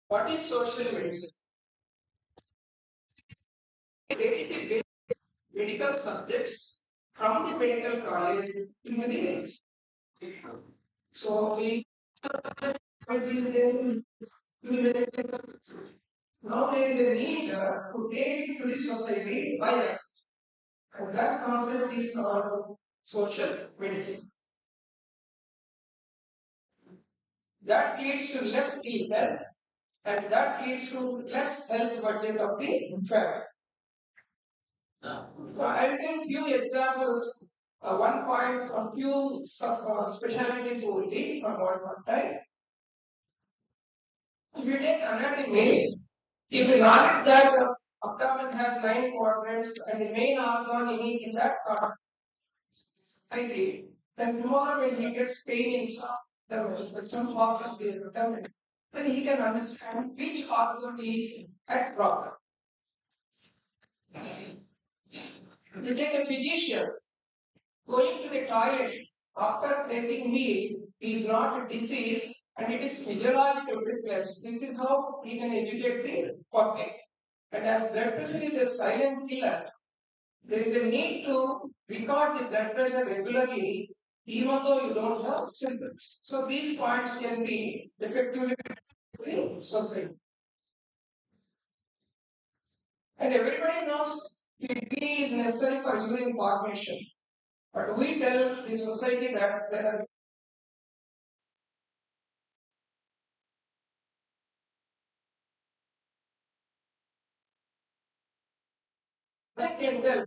What is social medicine? They medical subjects from the medical college into the so we now there is a need to take it to the society by us. And that concept is called social medicine. That leads to less ill health and that leads to less health budget of the family. So I will take few examples, one point from few specialties only from one time. If you take anatomy, if you know that abdomen has 9 quadrants and the main organ in that part, then tomorrow when he gets pain in some part of the abdomen, then he can understand which organ is at problem. You take a physician, going to the toilet after taking meal is not a disease and it is physiological reflex. This is how he can educate the public. And as blood pressure is a silent killer, there is a need to record the blood pressure regularly even though you don't have symptoms. So these points can be effectively society. And everybody knows kidney is necessary for urine formation. But we tell the society that there are I can tell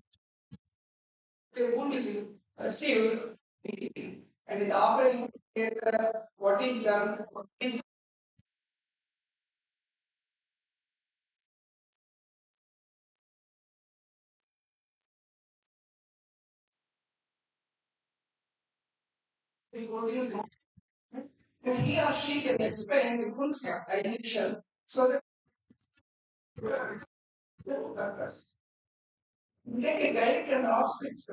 the wound is sealed and in the operation theatre, what is done, what is what is done, and he or she can explain the full citation so that purpose. Take a direct and obstetrics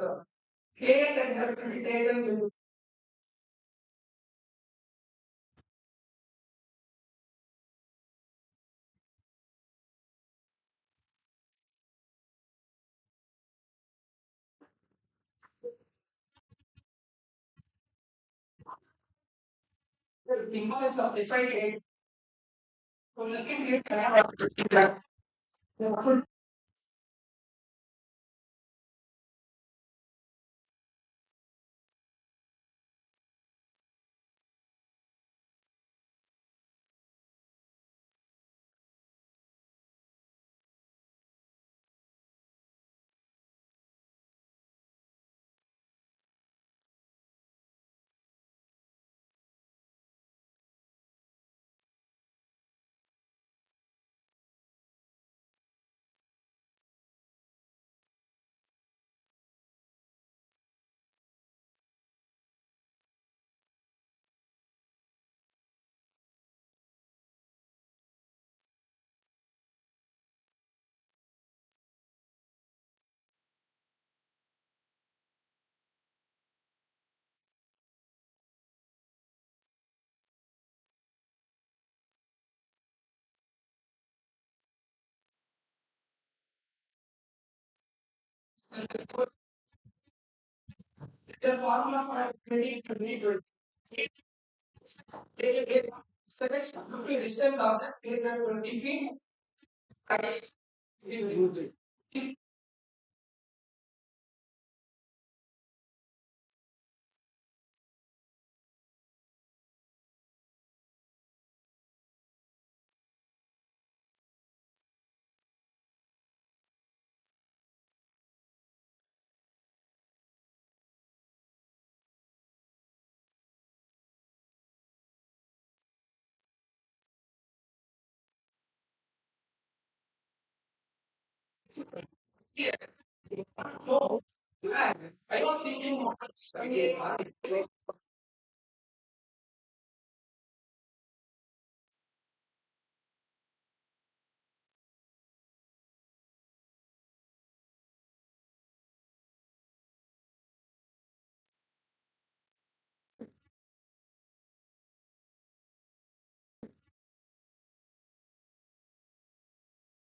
care that has to be taken with the importance of deciding to look into it. The formula for 2020 they get select to be distant object is at 20 feet. I use it. Yeah. No. I was thinking more again.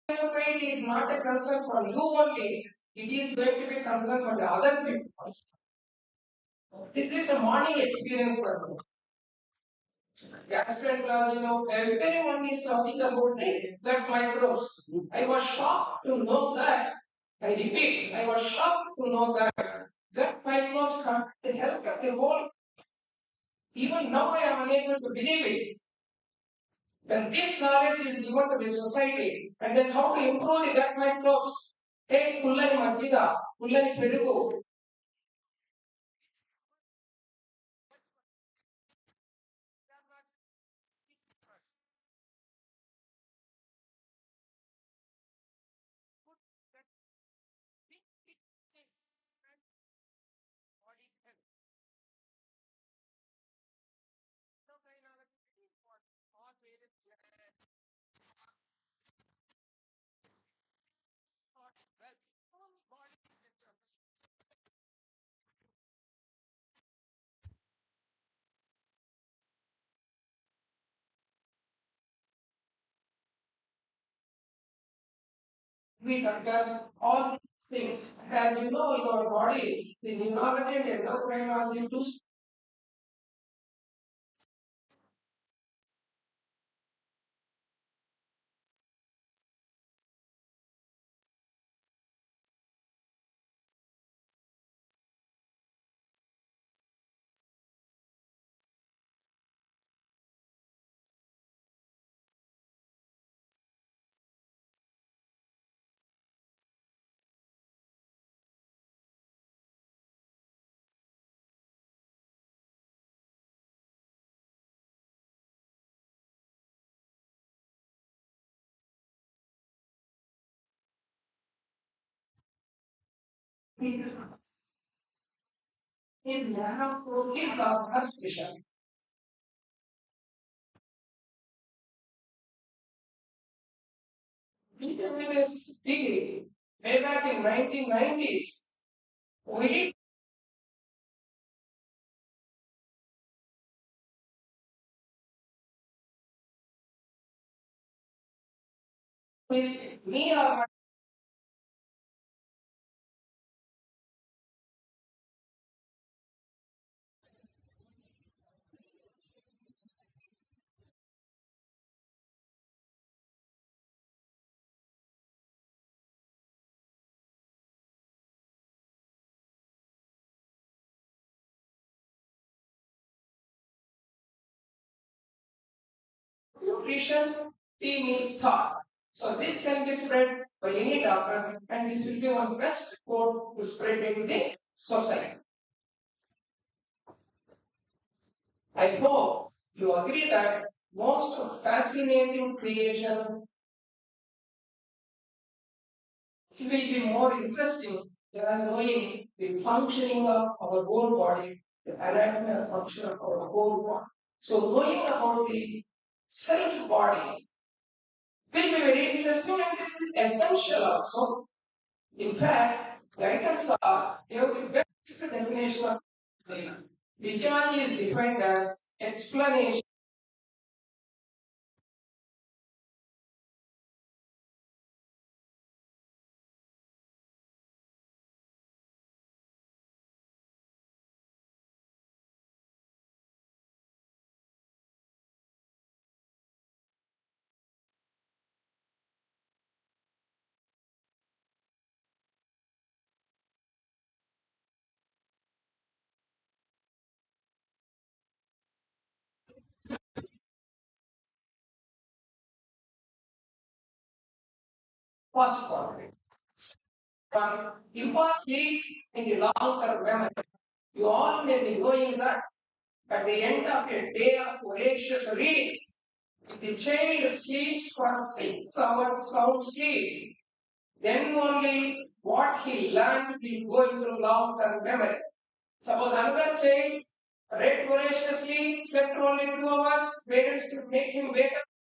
It is not a concern for you only, it is going to be a concern for the other people also. This is a morning experience for me. Gastroenterology, everyone is talking about the gut microbes. I was shocked to know that. I repeat, I was shocked to know that gut microbes come to help of the whole. Even now, I am unable to believe it. When this knowledge is given to the society, and then how to improve the gut microbes, take pullani majjiga, pullani perugu. We discuss all these things. As you know, in our body, the immunology and endocrinology do in nano is our special. BWS degree way back in 1990s. We did with me or my nutrition, T means thought. So this can be spread by any doctor and this will be one best code to spread into the society. I hope you agree that most fascinating creation will be more interesting than knowing the functioning of our own body, the anatomy and function of our own body. So knowing about the self body will be very interesting and this is essential also. In fact, guidance are you have the best definition of brain. Which one is defined as explanation possible. Important sleep in the long term memory. You all may be knowing that at the end of a day of voracious reading, if the child sleeps for 6 hours sound sleep, then only what he learned will go into long term memory. Suppose another child read voraciously, slept only 2 hours, parents make him wake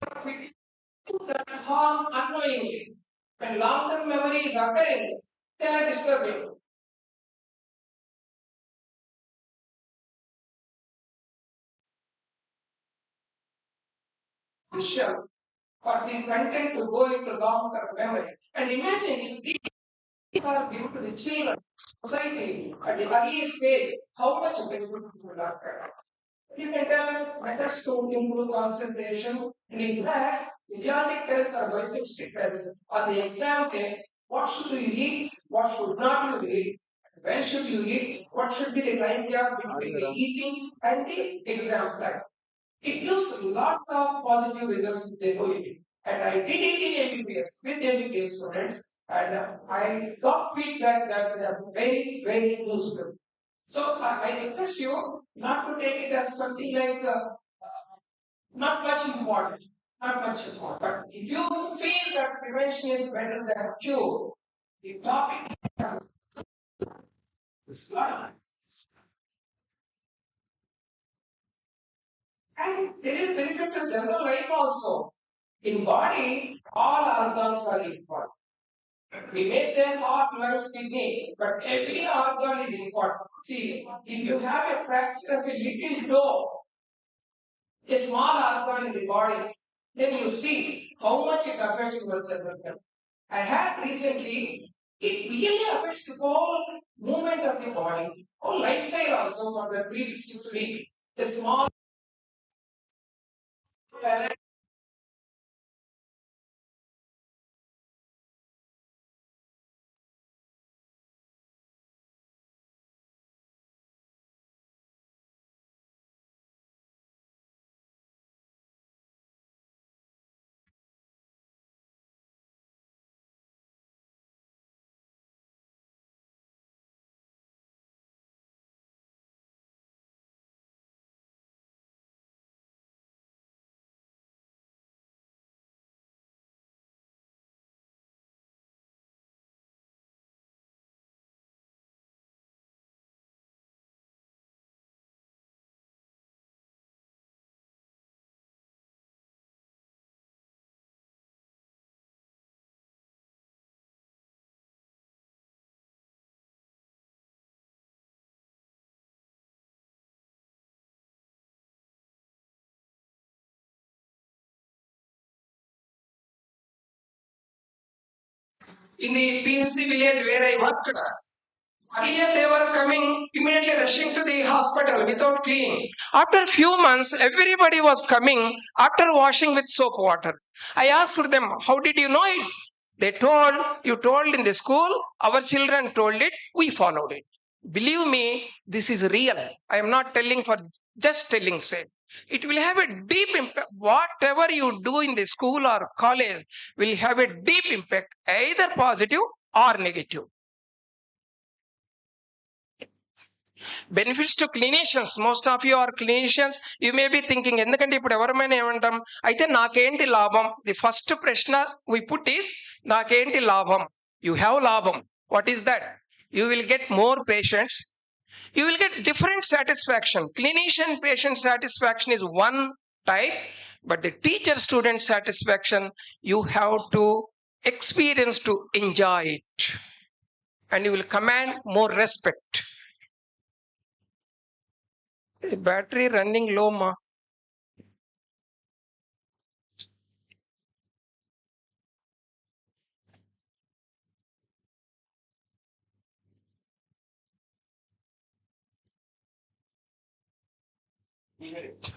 up quickly, that harm unknowingly. When long term memory is occurring, they are disturbing. Sure. for the content to go into long-term memory. And imagine if these are given to the children, society, at the early stage, how much benefit will occur. You can tell methods to improve concentration. And in fact, physiologic tests are biopsy tests. On the exam day, what should you eat, what should not you eat, when should you eat, what should be the time gap between the eating and the exam time. It gives a lot of positive results if they do it. And I did it in MBBS with MBBS students, and I got feedback that they are very, very useful. So I request you not to take it as something like not much important, not much important. But if you feel that prevention is better than cure, the topic is not. And there is benefit to general life also. In body, all organs are important. We may say heart, lungs, kidney, but every organ is important. See, if you have a fracture of a little toe, a small organ in the body, then you see how much it affects your general health. I had recently, it really affects the whole movement of the body, whole lifestyle also for the 3 to 6 weeks. A small in the PHC village where I worked, earlier they were coming immediately rushing to the hospital without cleaning. After a few months, everybody was coming after washing with soap water. I asked them, how did you know it? They told, you told in the school, our children told it, we followed it. Believe me, this is real. I am not telling for just telling sake. It will have a deep impact. Whatever you do in the school or college will have a deep impact, either positive or negative. Benefits to clinicians most of you are clinicians you may be thinking ఎందుకంటే ఇప్పుడు ఎవరమైనా ఏమంటాం అయితే నాకేంటి లాభం the first ప్రశ్న we put is నాకేంటి లాభం యూ హ్యావ్ లాభం what is that you will get more patients you will get different satisfaction. Clinician patient satisfaction is one type, but the teacher student satisfaction you have to experience to enjoy it, and you will command more respect. Battery running low, ma.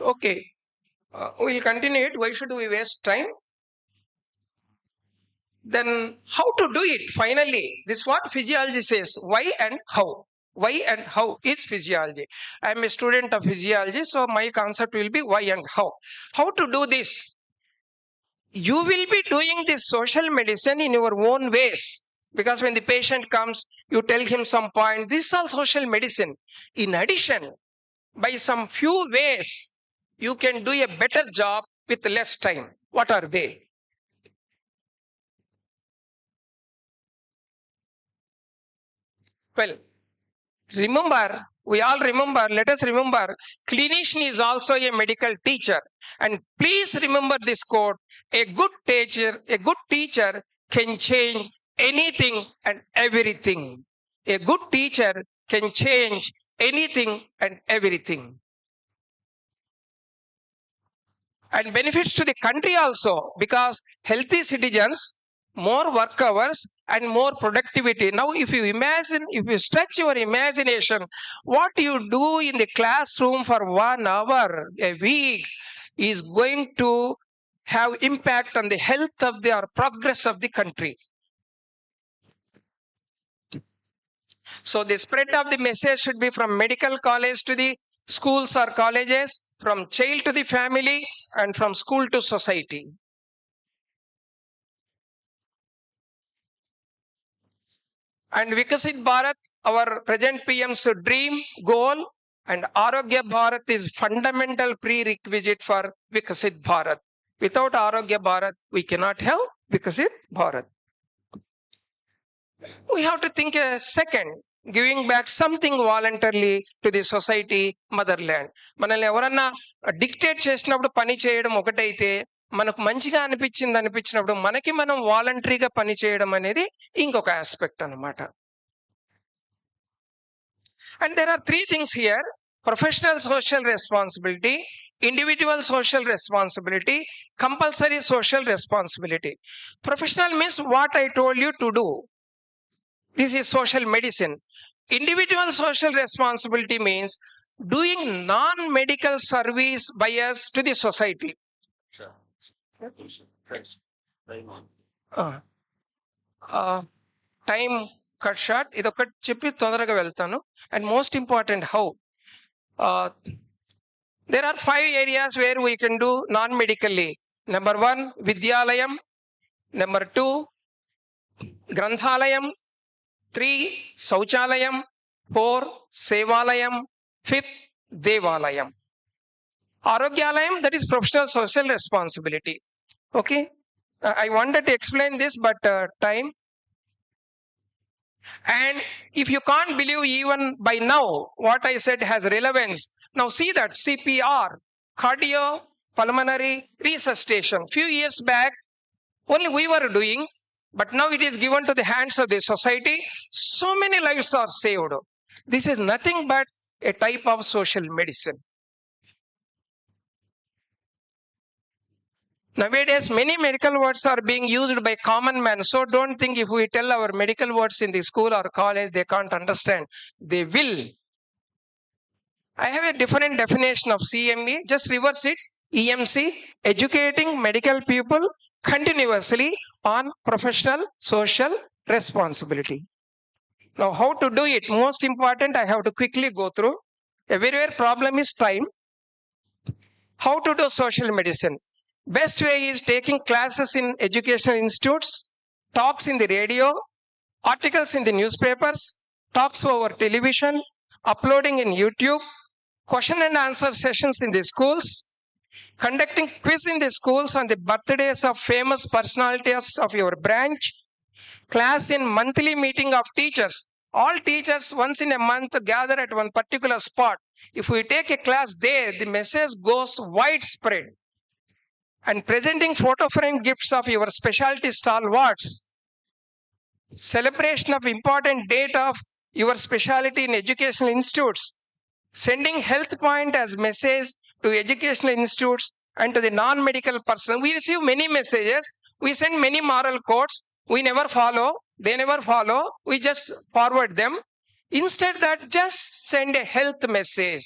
Okay, we'll continue it. Why should we waste time? Then how to do it? Finally, this is what physiology says. Why and how? Why and how is physiology. I am a student of physiology, so my concept will be why and how. How to do this? You will be doing this social medicine in your own ways. Because when the patient comes, you tell him some point. This is all social medicine. In addition, by some few ways, you can do a better job with less time. What are they? Well, remember, we all remember, let us remember, clinician is also a medical teacher. And please remember this quote, a good teacher can change anything and everything. A good teacher can change anything and everything. And benefits to the country also, because healthy citizens, more work hours and more productivity. Now if you imagine, if you stretch your imagination, what you do in the classroom for 1 hour a week is going to have impact on the health of the or progress of the country. So the spread of the message should be from medical college to the schools or colleges, from child to the family, and from school to society. And Vikasit Bharat, our present PM's dream, goal, and Arogya Bharat is fundamental prerequisite for Vikasit Bharat. Without Arogya Bharat, we cannot have Vikasit Bharat. We have to think a second, giving back something voluntarily to the society, motherland. మనల్ని ఎవరన్నా dictate చేసినప్పుడు పని చేయడం ఒకటైతే, మనకు మంచిగా అనిపించినప్పుడు మనకి మనం వాలంటరీగా పని చేయడం అనేది ఇంకొక ఆస్పెక్ట్ అన్నమాట. And there are three things here: professional social responsibility, individual social responsibility, compulsory social responsibility. Professional means what I told you to do. This is social medicine. Individual social responsibility means doing non-medical service by us to the society. Time cut short. ఇదొకటి చెప్పి తొందరగా వెళ్తాను. And most important, how. There are 5 areas where we can do non-medically. Number 1, Vidyalayam. Number 2, Granthalayam. 3, Sauchalayam. 4, Sevalayam. 5th, Devalayam. Arogyalayam, that is professional social responsibility. Okay. I wanted to explain this, but time. And if you can't believe even by now what I said has relevance, now see that CPR, cardiopulmonary resuscitation, few years back only we were doing, but now it is given to the hands of the society. So many lives are saved. This is nothing but a type of social medicine. Nowadays, many medical words are being used by common man. So don't think if we tell our medical words in the school or college, they can't understand. They will. I have a different definition of CME. Just reverse it. EMC, educating medical people continuously on professional social responsibility. Now, how to do it? Most important, I have to quickly go through. Everywhere problem is time. How to do social medicine? Best way is taking classes in educational institutes, talks in the radio, articles in the newspapers, talks over television, uploading in YouTube, question and answer sessions in the schools, conducting quiz in the schools on the birthdays of famous personalities of your branch, class in monthly meeting of teachers. All teachers once in a month gather at one particular spot. If we take a class there, the message goes widespread. And presenting photo frame gifts of your specialty stalwarts, celebration of important date of your specialty in educational institutes, sending health point as message to educational institutes and to the non-medical person. We receive many messages, we send many moral quotes, we never follow, they never follow, we just forward them. Instead that, just send a health message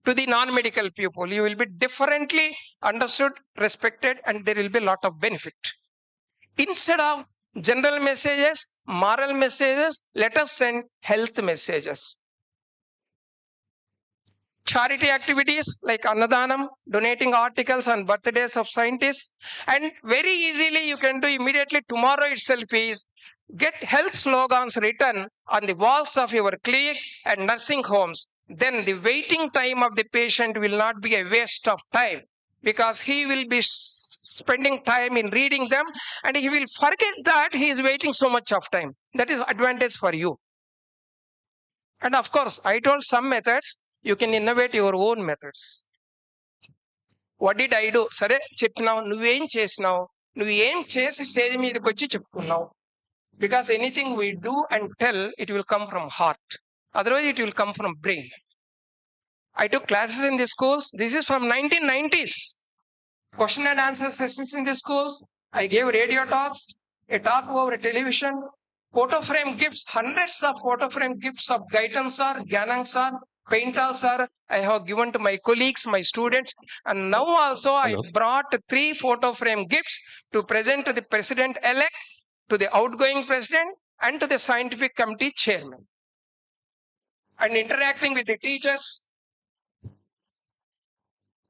to the non-medical people. You will be differently understood, respected, and there will be a lot of benefit. Instead of general messages, moral messages, let us send health messages. Charity activities like Annadanam, donating articles on birthdays of scientists, and very easily you can do immediately tomorrow itself is get health slogans written on the walls of your clinic and nursing homes. Then the waiting time of the patient will not be a waste of time, because he will be spending time in reading them and he will forget that he is waiting so much of time. That is advantage for you. And of course, I told some methods, you can innovate your own methods. What did I do? Sare చెప్పినావు, నువ్వేం చేసినావు, నువ్వేం చేసి stage మీదకి వచ్చి చెప్పుకున్నావు. Because anything we do and tell, it will come from heart. Otherwise, it will come from brain. I took classes in the schools. This is from 1990s. question and answer sessions in the schools. I gave radio talks, a talk over television, photo frame gifts, hundreds of photo frame gifts of Gaitan sir, Ganang sir, Paintal sir. I have given to my colleagues, my students, and now also I brought 3 photo frame gifts to present to the president-elect, to the outgoing president, and to the scientific committee chairman. And interacting with the teachers.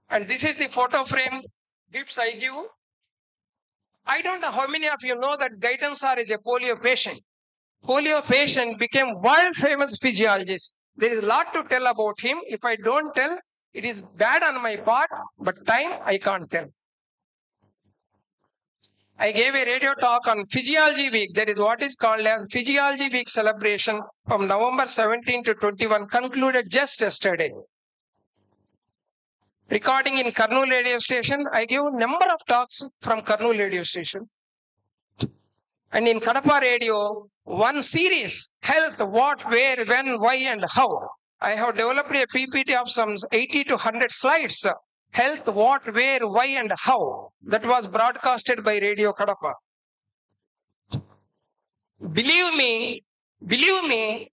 And this is the photo frame gifts I give. I don't know how many of you know that Gaitan sir is a polio patient. Polio patient became world famous physiologist. There is a lot to tell about him. If I don't tell, it is bad on my part, but time I can't tell. I gave a radio talk on Physiology Week. That is what is called as Physiology Week celebration from November 17 to 21, concluded just yesterday. Recording in Kurnool radio station, I give number of talks from Kurnool radio station. And in Kadapa radio, one series, health, what, where, when, why, and how. I have developed a PPT of some 80 to 100 slides. Health, what, where, why, and how. That was broadcasted by Radio Kadapa. Believe me,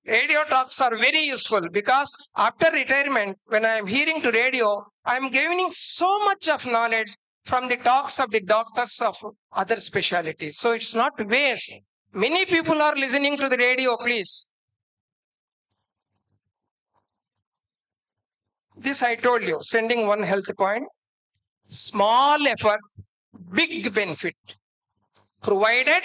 radio talks are very useful because after retirement, when I am hearing to radio, I am gaining so much of knowledge from the talks of the doctors of other specialties. So it's not waste. Many people are listening to the radio, please. This I told you, sending one health point, small effort, big benefit. Provided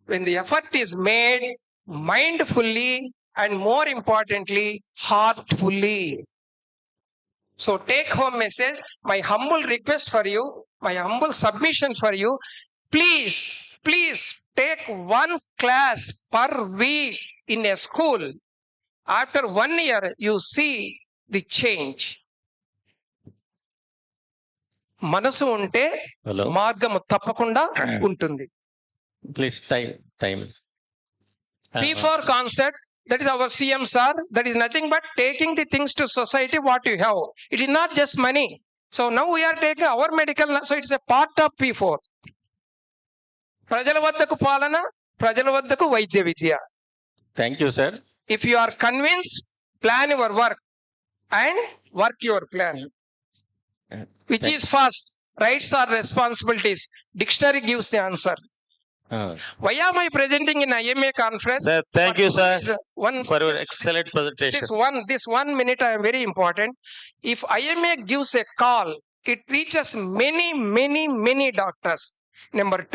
when the effort is made mindfully and more importantly, heartfully. So take home message, my humble request for you, my humble submission for you, please take one class per week in a school. After 1 year, you see the change. మనసు ఉంటే మార్గము తప్పకుండా ఉంటుంది. Please time. P4 concept, that is our CM sir, that is nothing but taking the things to society what you have. It is not just money. So now we are taking our medical, so it's a part of P4. ప్రజల వద్దకు పాలన, ప్రజల వద్దకు వైద్య విద్య. Thank you, sir. If you are convinced, plan your work and work your plan. Which is first, rights or responsibilities. Dictionary gives the answer. Why am I presenting in IMA conference? Sir, thank you, sir, for your excellent presentation. This 1 minute I am very important. If IMA gives a call, it reaches many doctors. Number 2,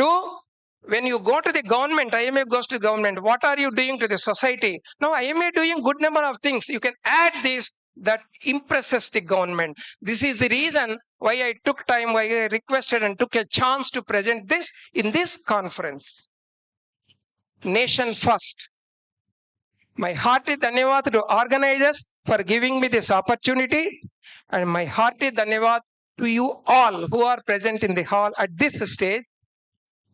when you go to the government, IMA goes to government. What are you doing to the society? Now IMA doing good number of things. You can add this that impresses the government. This is the reason why I took time, why I requested and took a chance to present this in this conference. Nation first. My hearty dhanyavad to organizers for giving me this opportunity, and my hearty dhanyavad to you all who are present in the hall at this stage.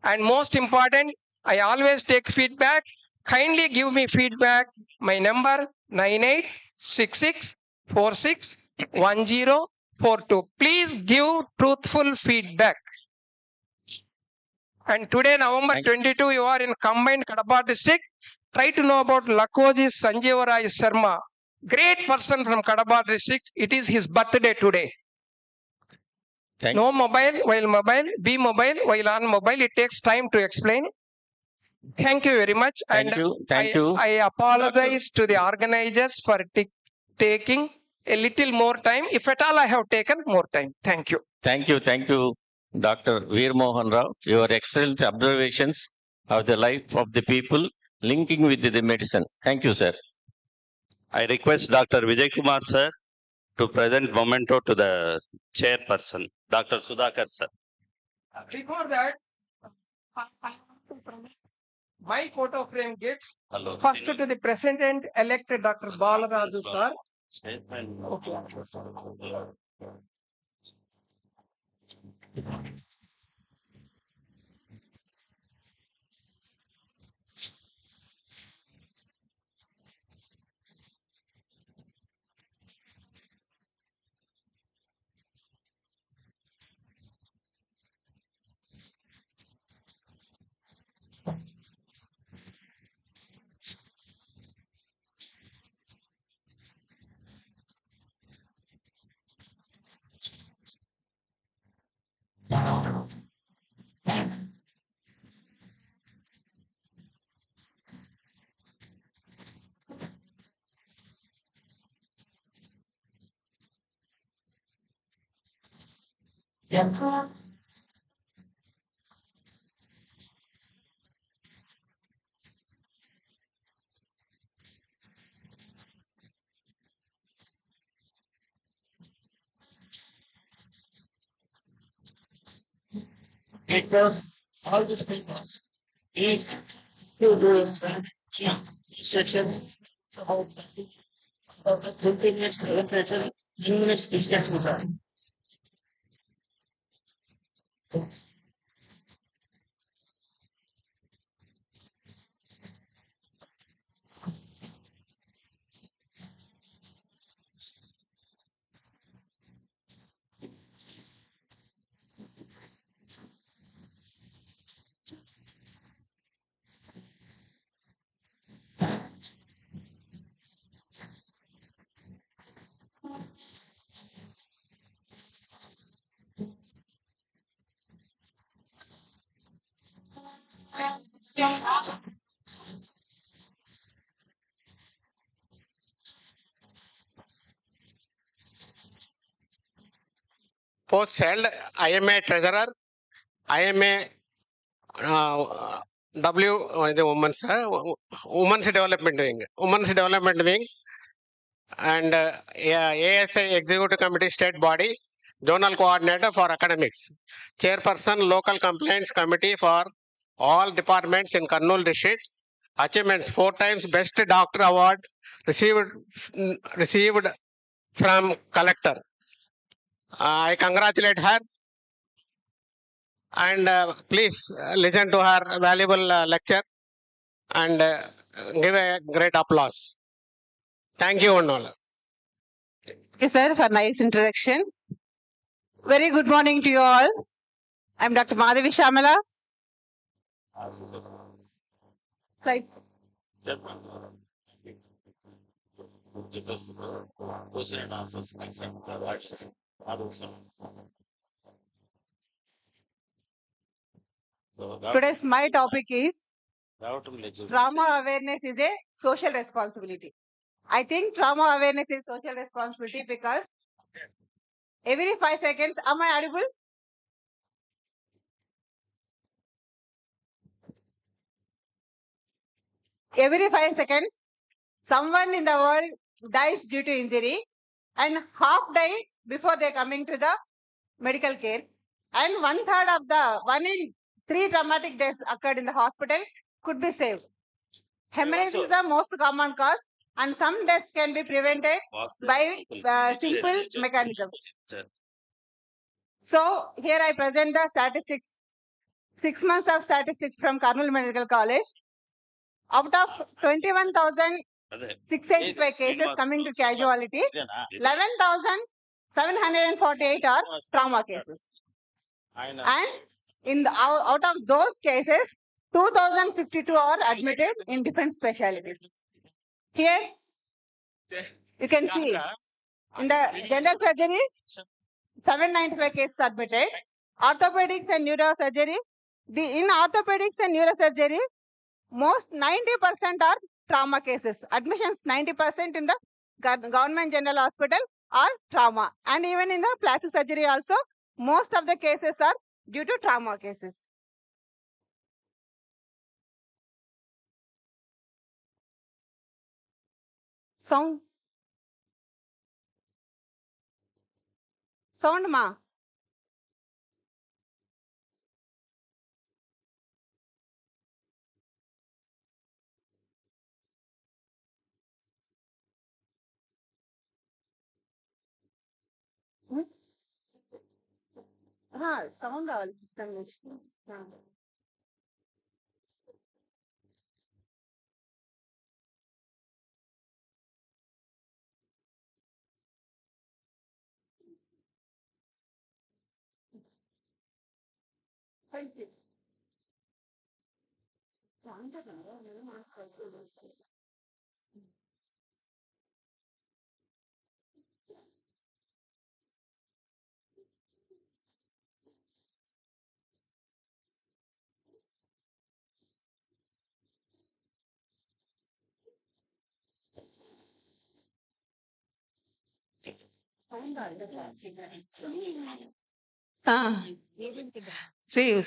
And most important, I always take feedback. Kindly give me feedback. My number 9866461042. Please give truthful feedback. And today, November 22, you are in combined Kadapa district. Try to know about Lakoji Sanjeevarai Sharma. Great person from Kadapa district. It is his birthday today. No mobile while mobile, be mobile while on mobile. It takes time to explain. Thank you very much. Thank you. I apologize to the organizers for taking a little more time. If at all I have taken more time. Thank you. Thank you, Dr. Veer Mohan Rao. Your excellent observations of the life of the people linking with the medicine. Thank you, sir. I request Dr. Vijay Kumar sir to present memento to the chairperson, Dr. Sudhakar sir. Before that, I have to present my photo frame gifts. Hello. First to the president-elect Dr. Balaraju sir. Okay. Because all these papers is to do instruction about the continuous presentation, English discussions are. Post held, I am a treasurer, I am a the women's development wing, and ASI Executive Committee State Body, Zonal Coordinator for Academics, Chairperson Local Complaints Committee for all departments in Kurnool District. Achievements: 4 times Best Doctor Award received from Collector. I congratulate her, and please listen to her valuable lecture and give a great applause. Thank you, one all. Thank you, sir, for nice introduction. Very good morning to you all. I'm Dr. Madhavi Shamala. Slides. Today's my topic is trauma awareness is a social responsibility. I think trauma awareness is social responsibility because every 5 seconds, am I audible? Every 5 seconds, someone in the world dies due to injury and half die before they coming to the medical care. And 1/3 of the 1 in 3 traumatic deaths occurred in the hospital could be saved. Hemorrhage is the most common cause, and some deaths can be prevented by simple mechanisms. So here I present the statistics, 6 months of statistics from Kurnool Medical College. Out of 21,685 cases coming to casualty, 11,748 are trauma cases. And in the out of those cases, 2,052 are admitted in different specialties. Here you can see in the general surgery, 795 cases admitted. Orthopedics and neurosurgery. In orthopedics and neurosurgery, most 90% are trauma cases. Admissions 90% in the government general hospital are trauma. And even in the plastic surgery also, most of the cases are due to trauma cases. Sound ma. Sound all system. Thank you.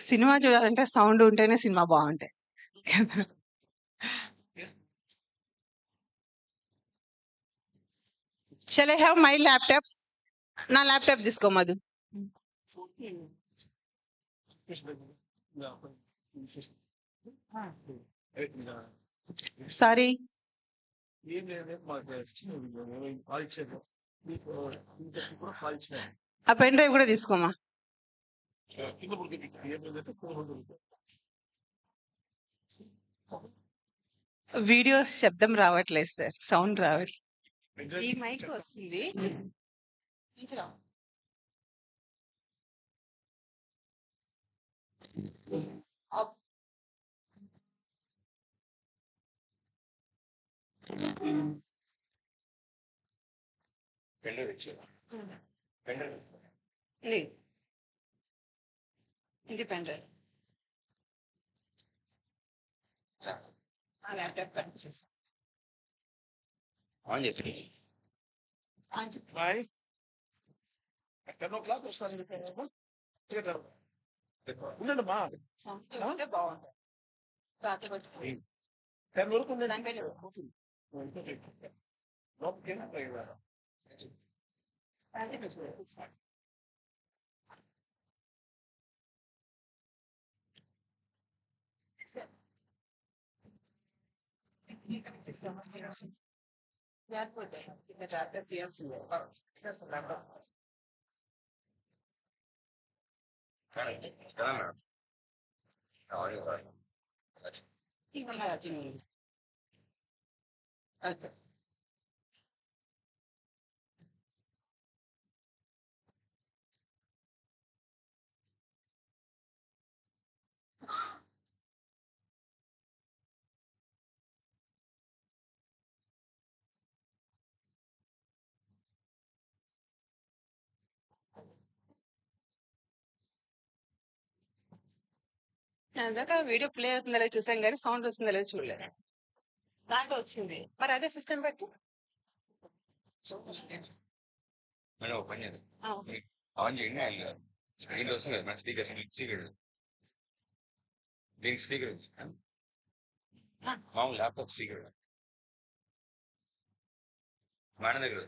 Cinema చూడాలంటే sound ఉంటేనే cinema బాగుంటాయి. Shall I have my laptop? నా laptop తీసుకో Madhu. Sorry, ఆ pen drive కూడా తీసుకోమా. Videos శబ్దం రావట్లేదు sir, sound రావట్లేదు. ఈ మైక్ వస్తుంది. ఇది పెన్ డ్రైవ్. ఆ ల్యాప్టాప్ కనెక్ట్ చేస్తాను. సౌండ్ వస్తే బాగుంటుంది. రాత్రి లేకపోతే ల్యాప్టాప్ తీయాల్సిందే. ఓకే. ఇందాక వీడియో ప్లే అవుతుందో లేదో చూసాం కానీ సౌండ్ వస్తుందో లేదో చూడలేదు. దాంట్లో వచ్చింది, మరి అదే సిస్టమ్ పెట్టి ఆన్ చేయండి. దీంట్లో వస్తుంది కదా స్పీకర్ స్పీకర్ దీనికి స్పీకర్ మామూలు ల్యాప్టాప్ స్పీకర్ మన దగ్గర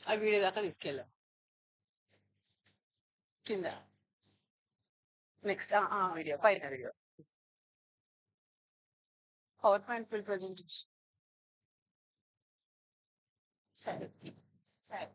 ఆ వీడియో దాకా తీసుకెళ్ళాం కింద. నెక్స్ట్ వీడియో, పైన video power point full presentation. సరే సరే.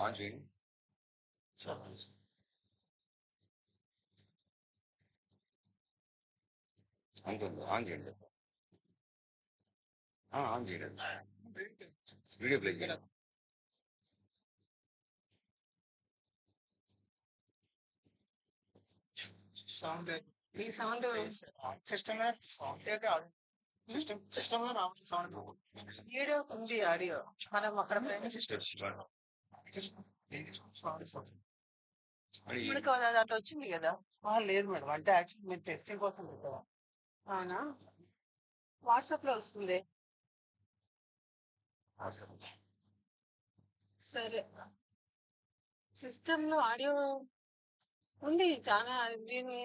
ఆన్ చేయండి. అంటుంది ఆన్ చేయండి. ఆన్ చేయండి. వీడియో ప్లే చేయండి. సౌండ్ మీ సౌండ్ సిస్టమ్ సిస్టమ్ లో రావట్లేదు సౌండ్. వీడియో ఉంది, ఆడియో మనం అక్కడ సిస్టమ్ ఇప్పుడు దాంట్లో వచ్చింది కదా. లేదు మేడం, అంటే యాక్చువల్లీ మీరు టెస్టింగ్ కోసం పెట్టారా? అవునా, వాట్సాప్ లో వస్తుంది. సరే, సిస్టమ్ లో ఆడియో ఉంది చాలా. దీని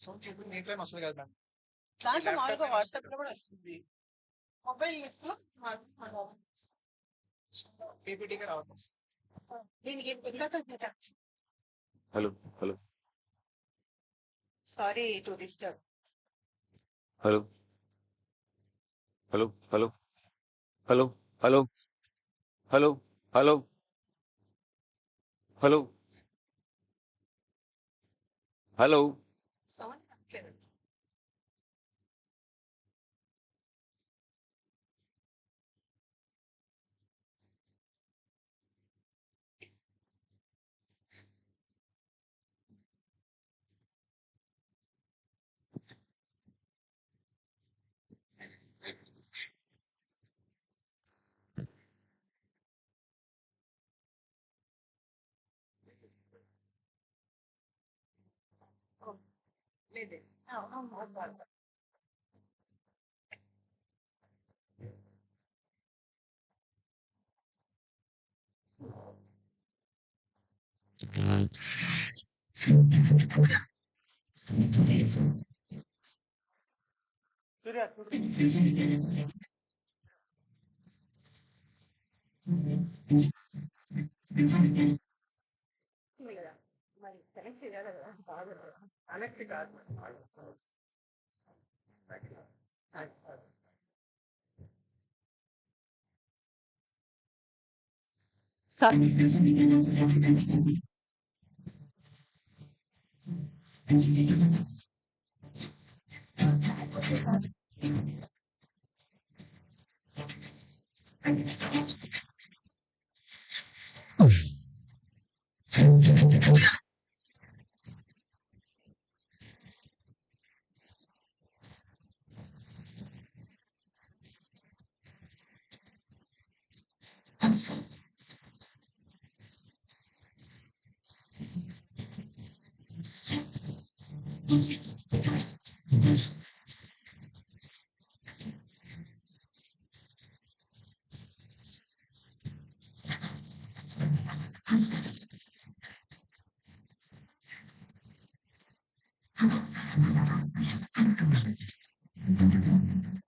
సౌండ్ చెప్పింది దీంట్లో వస్తుంది కదా మేడం. దాంట్లో మామూలుగా వాట్సాప్ లో కూడా వస్తుంది. మొబైల్ లో పీపీటీగా రావట్లేదు. దీనికి ఇందాక hello hello sorry to disturb. Hello hello hello hello hello hello hello hello hello sound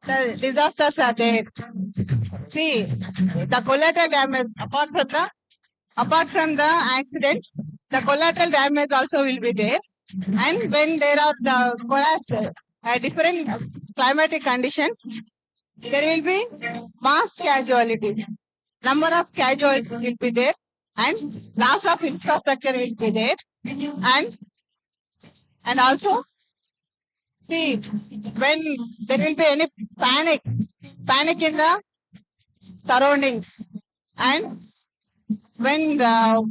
The disasters are there. See, the collateral damage apart from the accidents, the collateral damage also will be there. And when there are the collapse, different climatic conditions, there will be mass casualties. Number of casualties will be there, and loss of infrastructure will be there, and also see when there will be any panic in the surroundings, and when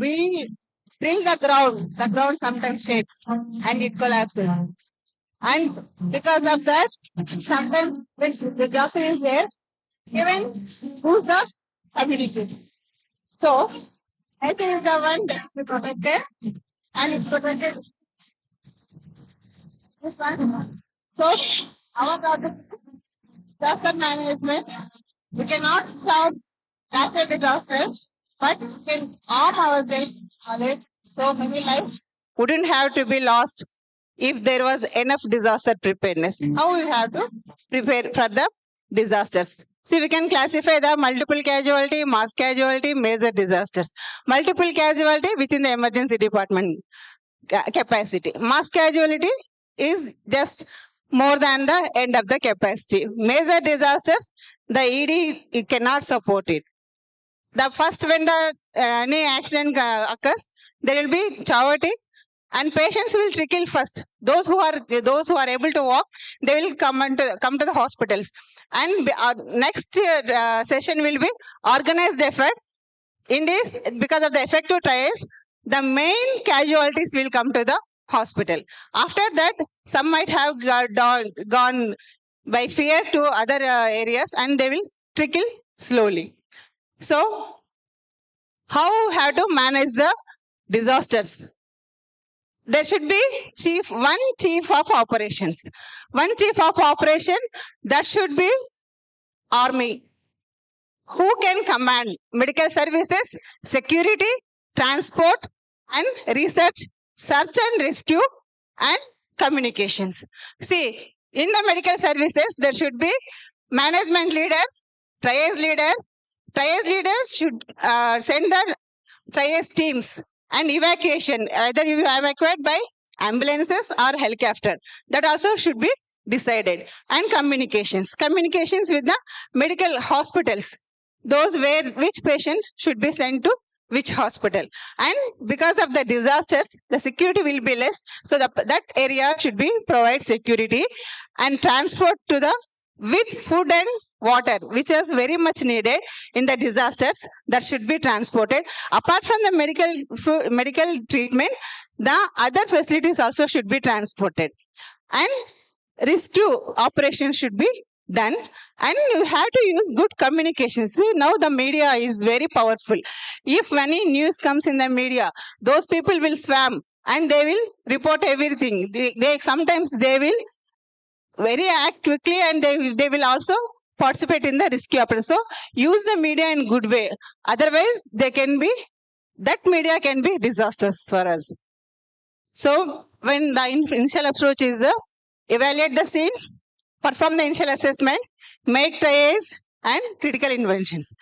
we drill the ground sometimes shakes and it collapses. And because of that, sometimes when the disaster is there, even who's the ability. So, I think the one that we protected and it protected this one. So, our disaster management, we cannot solve natural disasters, but we can arm ourselves knowledge so many lives wouldn't have to be lost if there was enough disaster preparedness. How we have to prepare for the disasters? See, we can classify the multiple casualty, mass casualty, major disasters. Multiple casualty within the emergency department capacity. Mass casualty is just more than the end of the capacity. Major disasters, the ED it cannot support it. The first when the any accident occurs, there will be chaotic and patients will trickle first. Those who are able to walk, they will come to the hospitals. And next session will be organized effort. In this, because of the effective trials, the main casualties will come to the hospital. After that, some might have gone by fear to other areas, and they will trickle slowly. So, how have to manage the disasters? There should be one chief of operations. One chief of operation, that should be army. Who can command medical services, security, transport, and research, search and rescue, and communications. See, in the medical services, there should be management leader, triage leader. Triage leader should send the triage teams and evacuation. Either you evacuate by ambulances or helicopter. That also should be decided. And communications with the medical hospitals. Those which patient should be sent to which hospital. And because of the disasters, the security will be less. So that area should be provide security and transport to the with food and water, which is very much needed in the disasters, that should be transported. Apart from the medical treatment, the other facilities also should be transported. And rescue operations should be done, and you have to use good communication. See, now the media is very powerful. If any news comes in the media, those people will swam and they will report everything. They sometimes they will very act quickly, and they will also participate in the rescue operation. So use the media in good way. Otherwise, that media can be disastrous for us. So when the initial approach is the evaluate the scene, perform the initial assessment, make triage and critical interventions,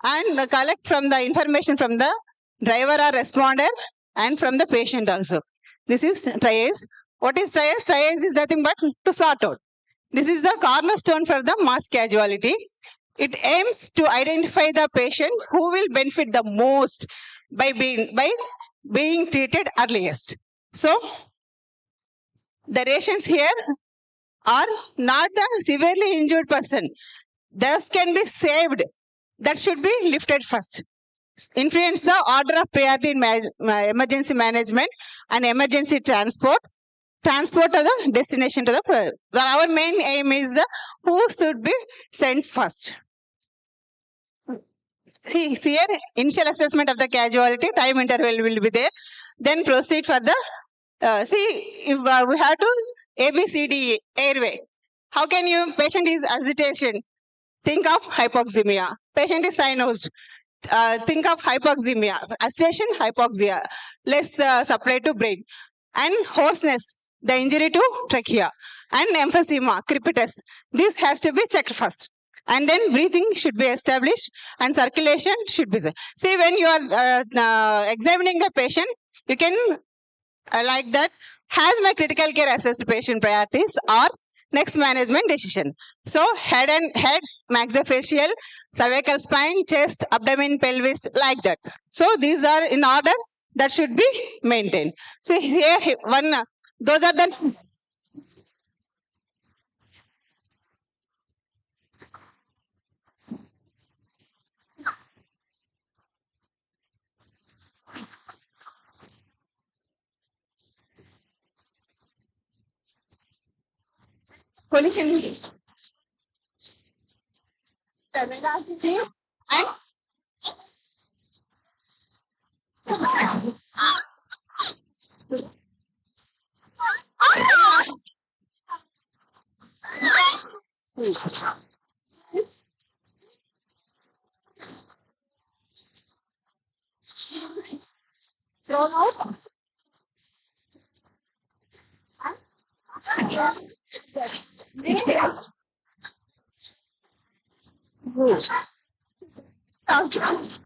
and collect from the information from the driver or responder and from the patient also. This is triage. What is triage? Triage is nothing but to sort out. This is the cornerstone for the mass casualty. It aims to identify the patient who will benefit the most by being treated earliest. So the patients here are not the severely injured person. Thus can be saved. That should be lifted first. Influence the order of priority in emergency management and emergency transport to the destination to the. Our main aim is the who should be sent first. See here, initial assessment of the casualty, time interval will be there. Then proceed for the. If we have to ABCD airway. How can you? Patient is agitation. Think of hypoxemia. Patient is cyanosed. Think of hypoxemia. Agitation, hypoxia. Less supply to brain. And hoarseness, the injury to trachea. And emphysema, crepitus. This has to be checked first. And then breathing should be established and circulation should be. See, when you are examining the patient, you can like that. Has my critical care assessed patient priorities or next management decision? So head, maxillofacial, cervical spine, chest, abdomen, pelvis, like that. So these are in order that should be maintained. So here those are the. Collision. See? And thrown out.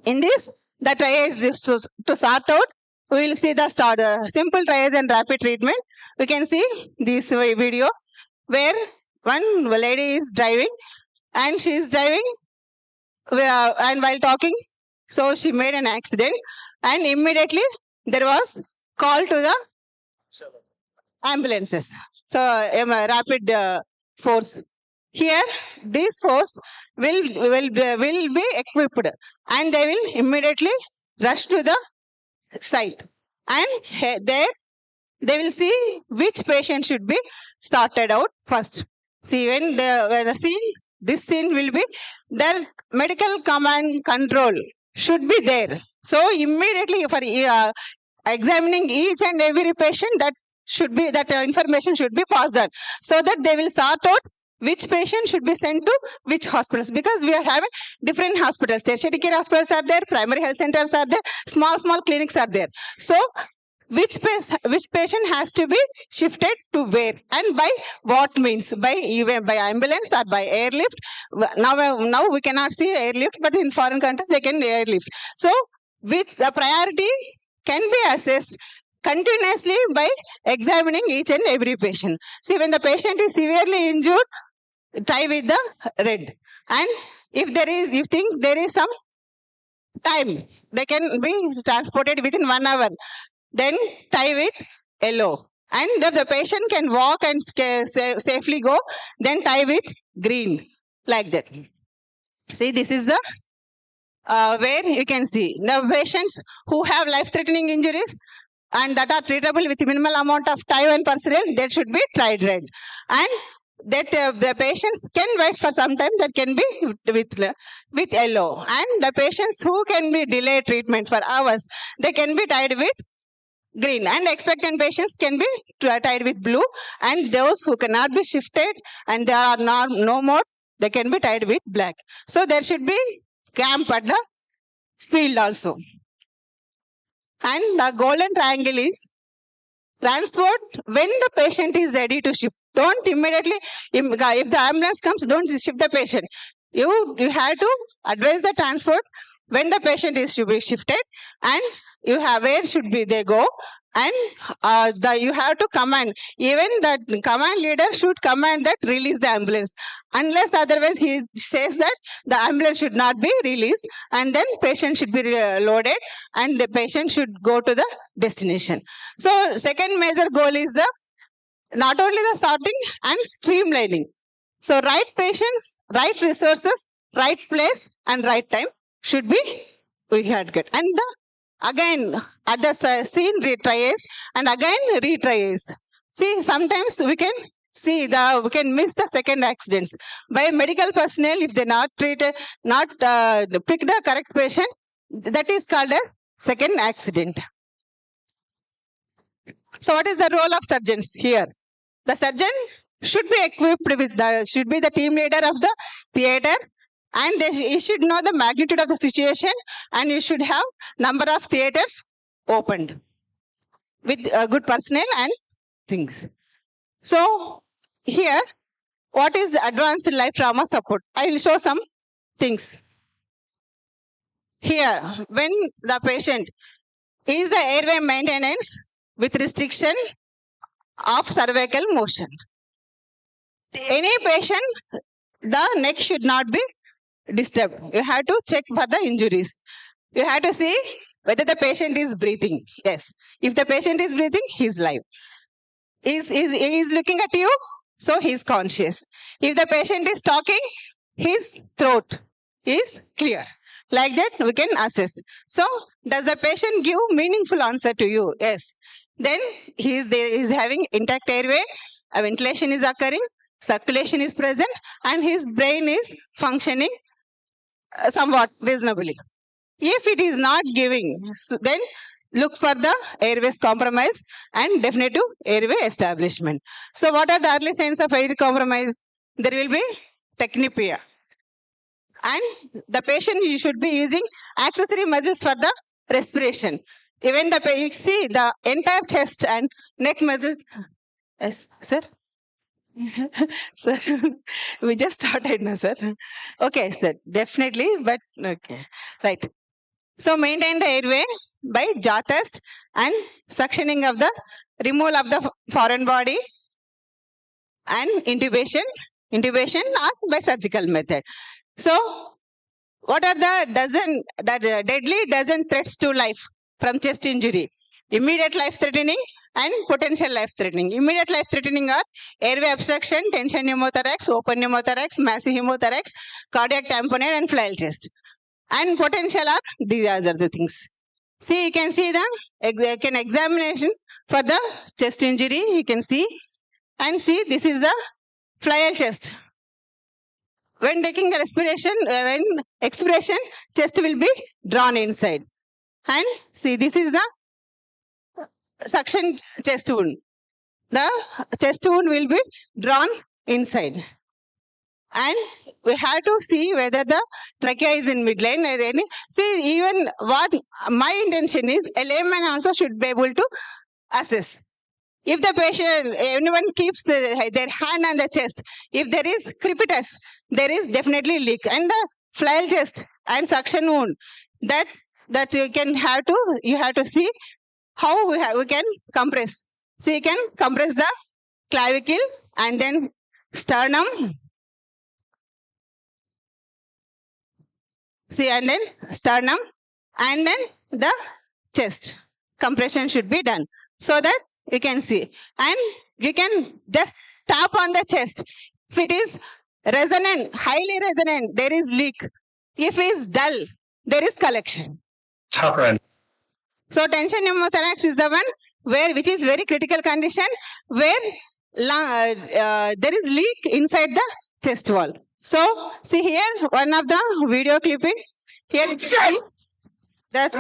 In this, the triage is to sort out. We will see the simple triage and rapid treatment. We can see this video where one lady is driving and she is driving and while talking, so she made an accident and immediately there was call to the ambulances. So rapid force. Here, this force will be equipped and they will immediately rush to the site. And there they will see which patient should be started out first. See, when the scene, this scene will be, their medical command control should be there. So immediately for examining each and every patient, that information should be passed on, so that they will sort out which patient should be sent to which hospitals, because we are having different hospitals. Tertiary care hospitals are there, primary health centers are there, small clinics are there. So which patient has to be shifted to where and by what means, by ambulance or by airlift. Now we cannot see airlift, but in foreign countries they can airlift. So which the priority can be assessed continuously by examining each and every patient. See, when the patient is severely injured, tie with the red, and if you think there is some time, they can be transported within 1 hour, then tie with yellow. And if the patient can walk and safely go, then tie with green, like that. See, this is the where you can see the patients who have life-threatening injuries and that are treatable with minimal amount of time and personnel, they should be tried red. And that the patients can wait for some time, that can be with yellow, and the patients who can be delay treatment for hours, they can be tied with green, and expectant patients can be tied with blue, and those who cannot be shifted and there are no more, they can be tied with black. So there should be camp at the field also. And the golden triangle is transport when the patient is ready to shift. Don't immediately, if the ambulance comes, don't shift the patient. You have to advise the transport when the patient is to be shifted, and you have where should be they go, and you have to command. Even the command leader should command that release the ambulance, unless otherwise he says that the ambulance should not be released, and then patient should be loaded, and the patient should go to the destination. So second major goal is the not only the sorting and streamlining. So right patients, right resources, right place, and right time should be we had get. And again at the scene retriage and again retriage. See, sometimes we can we can miss the second accidents by medical personnel if they not treated, not pick the correct patient. That is called as second accident. So what is the role of surgeons here? The surgeon should be equipped with should be the team leader of the theater, and he should know the magnitude of the situation, and you should have number of theaters opened with good personnel and things. So here, what is advanced life trauma support? I will show some things. Here, when the patient is the airway maintenance with restriction of cervical motion. Any patient, the neck should not be disturbed. You have to check for the injuries. You have to see whether the patient is breathing. Yes. If the patient is breathing, he is live. He is looking at you, so he is conscious. If the patient is talking, his throat is clear. Like that, we can assess. So, does the patient give meaningful answer to you? Yes. Then he is having intact airway, a ventilation is occurring, circulation is present, and his brain is functioning somewhat reasonably. If it is not giving, then look for the airways compromise and definitive airway establishment. So what are the early signs of airway compromise? There will be tachypnea. And the patient you should be using accessory muscles for the respiration. Even you see the entire chest and neck muscles. Yes, sir. Sir, we just started now, sir. Okay, sir, definitely, but okay, right. So maintain the airway by jaw test and suctioning of the removal of the foreign body and intubation or by surgical method. So what are the deadly dozen threats to life from chest injury? Immediate life-threatening and potential life-threatening. Immediate life-threatening are airway obstruction, tension pneumothorax, open pneumothorax, massive hemothorax, cardiac tamponade, and flail chest. And potential are these are the things. See, you can see the examination for the chest injury. You can see, and see this is the flail chest. When taking the respiration, when expiration, chest will be drawn inside. And see, this is the suction chest wound. The chest wound will be drawn inside. And we have to see whether the trachea is in midline or any. See, even what my intention is, a layman also should be able to assess. If the patient, anyone keeps their hand on the chest, if there is crepitus, there is definitely leak. And the flail chest and suction wound, that you have to see how we can compress. So you can compress the clavicle and then sternum. See, and then sternum, and then the chest. Compression should be done so that you can see. And you can just tap on the chest. If it is resonant, highly resonant, there is leak. If it is dull, there is collection. So tension pneumothorax is the one which is very critical condition, where there is leak inside the chest wall. So see here, one of the video clipping. Here you see that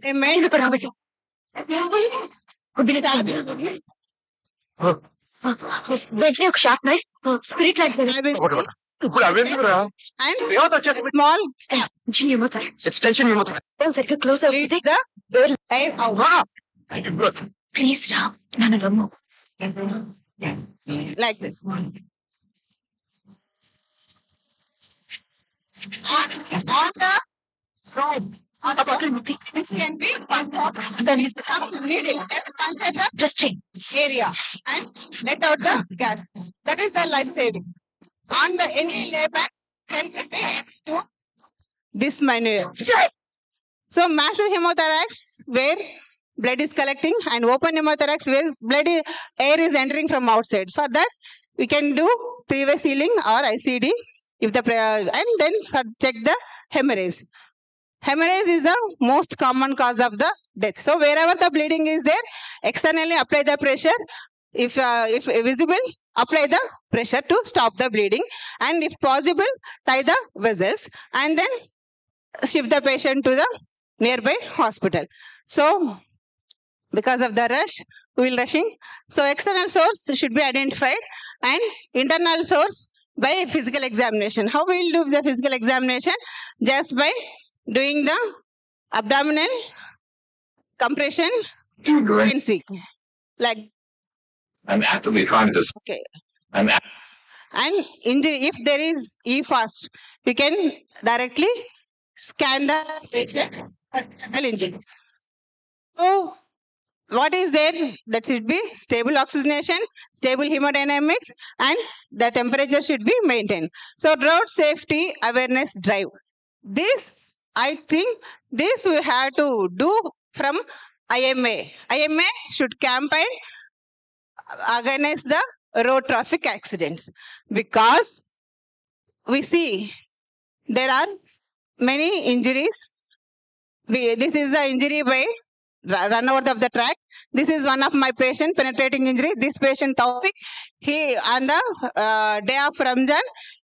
a man వెంటనే ఒక sharp knife spirit light and small stop సరిగ్గా close leads అవుతుంది the air out please రా నన్ను నమ్ము like this. On the this can be needle just punch at the just area and let out the gas. That is the life saving. On the any labor can be to this maneuver. So massive hemothorax where blood is collecting and open pneumothorax where air is entering from outside. For that, we can do three-way sealing or ICD if the and then check the hemorrhage. Hemorrhage is the most common cause of the death. So wherever the bleeding is there, externally apply the pressure. If visible, apply the pressure to stop the bleeding, and if possible, tie the vessels and then shift the patient to the nearby hospital. So because of the rush, we will rushing. So external source should be identified and internal source by physical examination. How we will do the physical examination? Just by doing the abdominal compression frequency. Like I'm actively trying to. okay. I'm And injury, if there is E-fast, you can directly scan the patient for internal injuries. So what is there? That should be stable oxygenation, stable hemodynamics, and the temperature should be maintained. So road safety awareness drive. This, I think, this we have to do from IMA. IMA should campaign against the road traffic accidents, because we see there are many injuries. This is the injury by run over of the track. This is one of my patient, penetrating injury. This patient topic, he on the day of Ramjan,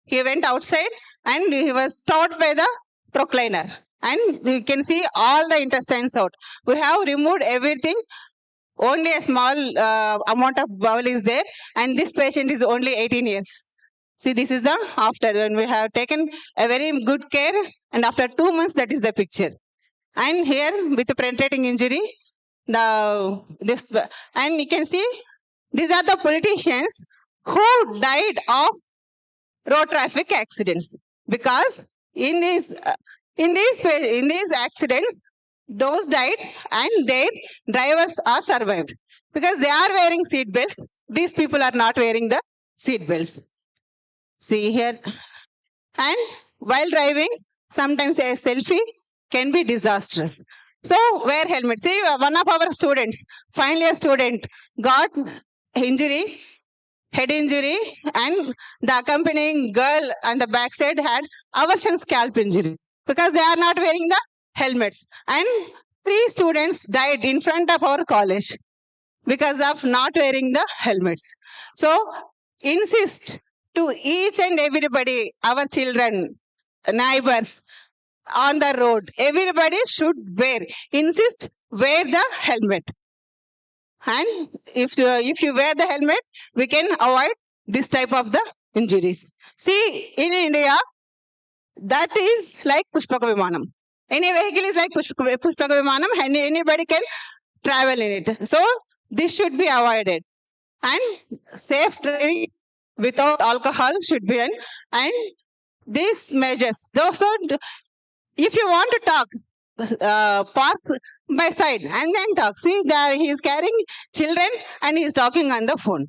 he went outside and he was taught by the procliner, and you can see all the intestines out. We have removed everything. Only a small amount of bowel is there, and this patient is only 18 years. See, this is the after, when we have taken a very good care, and after 2 months, that is the picture. And here with the penetrating injury, and you can see these are the politicians who died of road traffic accidents, because in these accidents, those died and their drivers are survived because they are wearing seat belts. These people are not wearing the seat belts. See here. And while driving, sometimes a selfie can be disastrous. So wear helmet. See, one of our students, final year student, got injury, head injury, and the accompanying girl on the backside had aversion scalp injury because they are not wearing the helmets. And 3 students died in front of our college because of not wearing the helmets. So insist to each and everybody, our children, neighbors, on the road, everybody should insist, wear the helmet. And if you wear the helmet, we can avoid this type of the injuries. See, in India, that is like Pushpaka Vimanam. Any vehicle is like Pushpaka Vimanam, and anybody can travel in it. So this should be avoided. And safe driving without alcohol should be done. And these measures, also, if you want to talk, park by side and then talk. See, there he is carrying children and he is talking on the phone.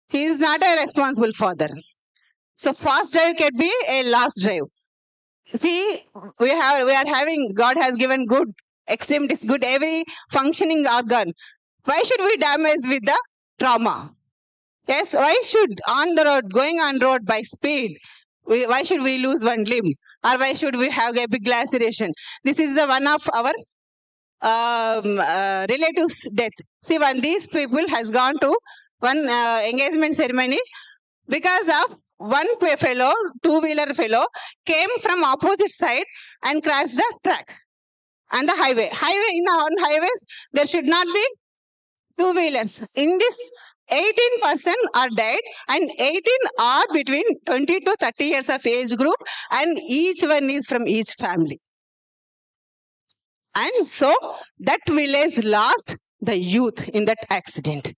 He is not a responsible father. So fast drive can be a last drive. See, we are having, God has given good extremities, good every functioning organ. Why should we damage with the trauma? Yes, why should on the road, going on road by speed, why should we lose one limb? Or why should we have a big laceration? This is the one of our relatives' death. See, one these people has gone to one engagement ceremony because of one fellow, two-wheeler fellow, came from opposite side and crashed the track and the highway. On highways there should not be two-wheelers. In this, 18% are dead and 18 are between 20 to 30 years of age group, and each one is from each family. And so that village lost the youth in that accident.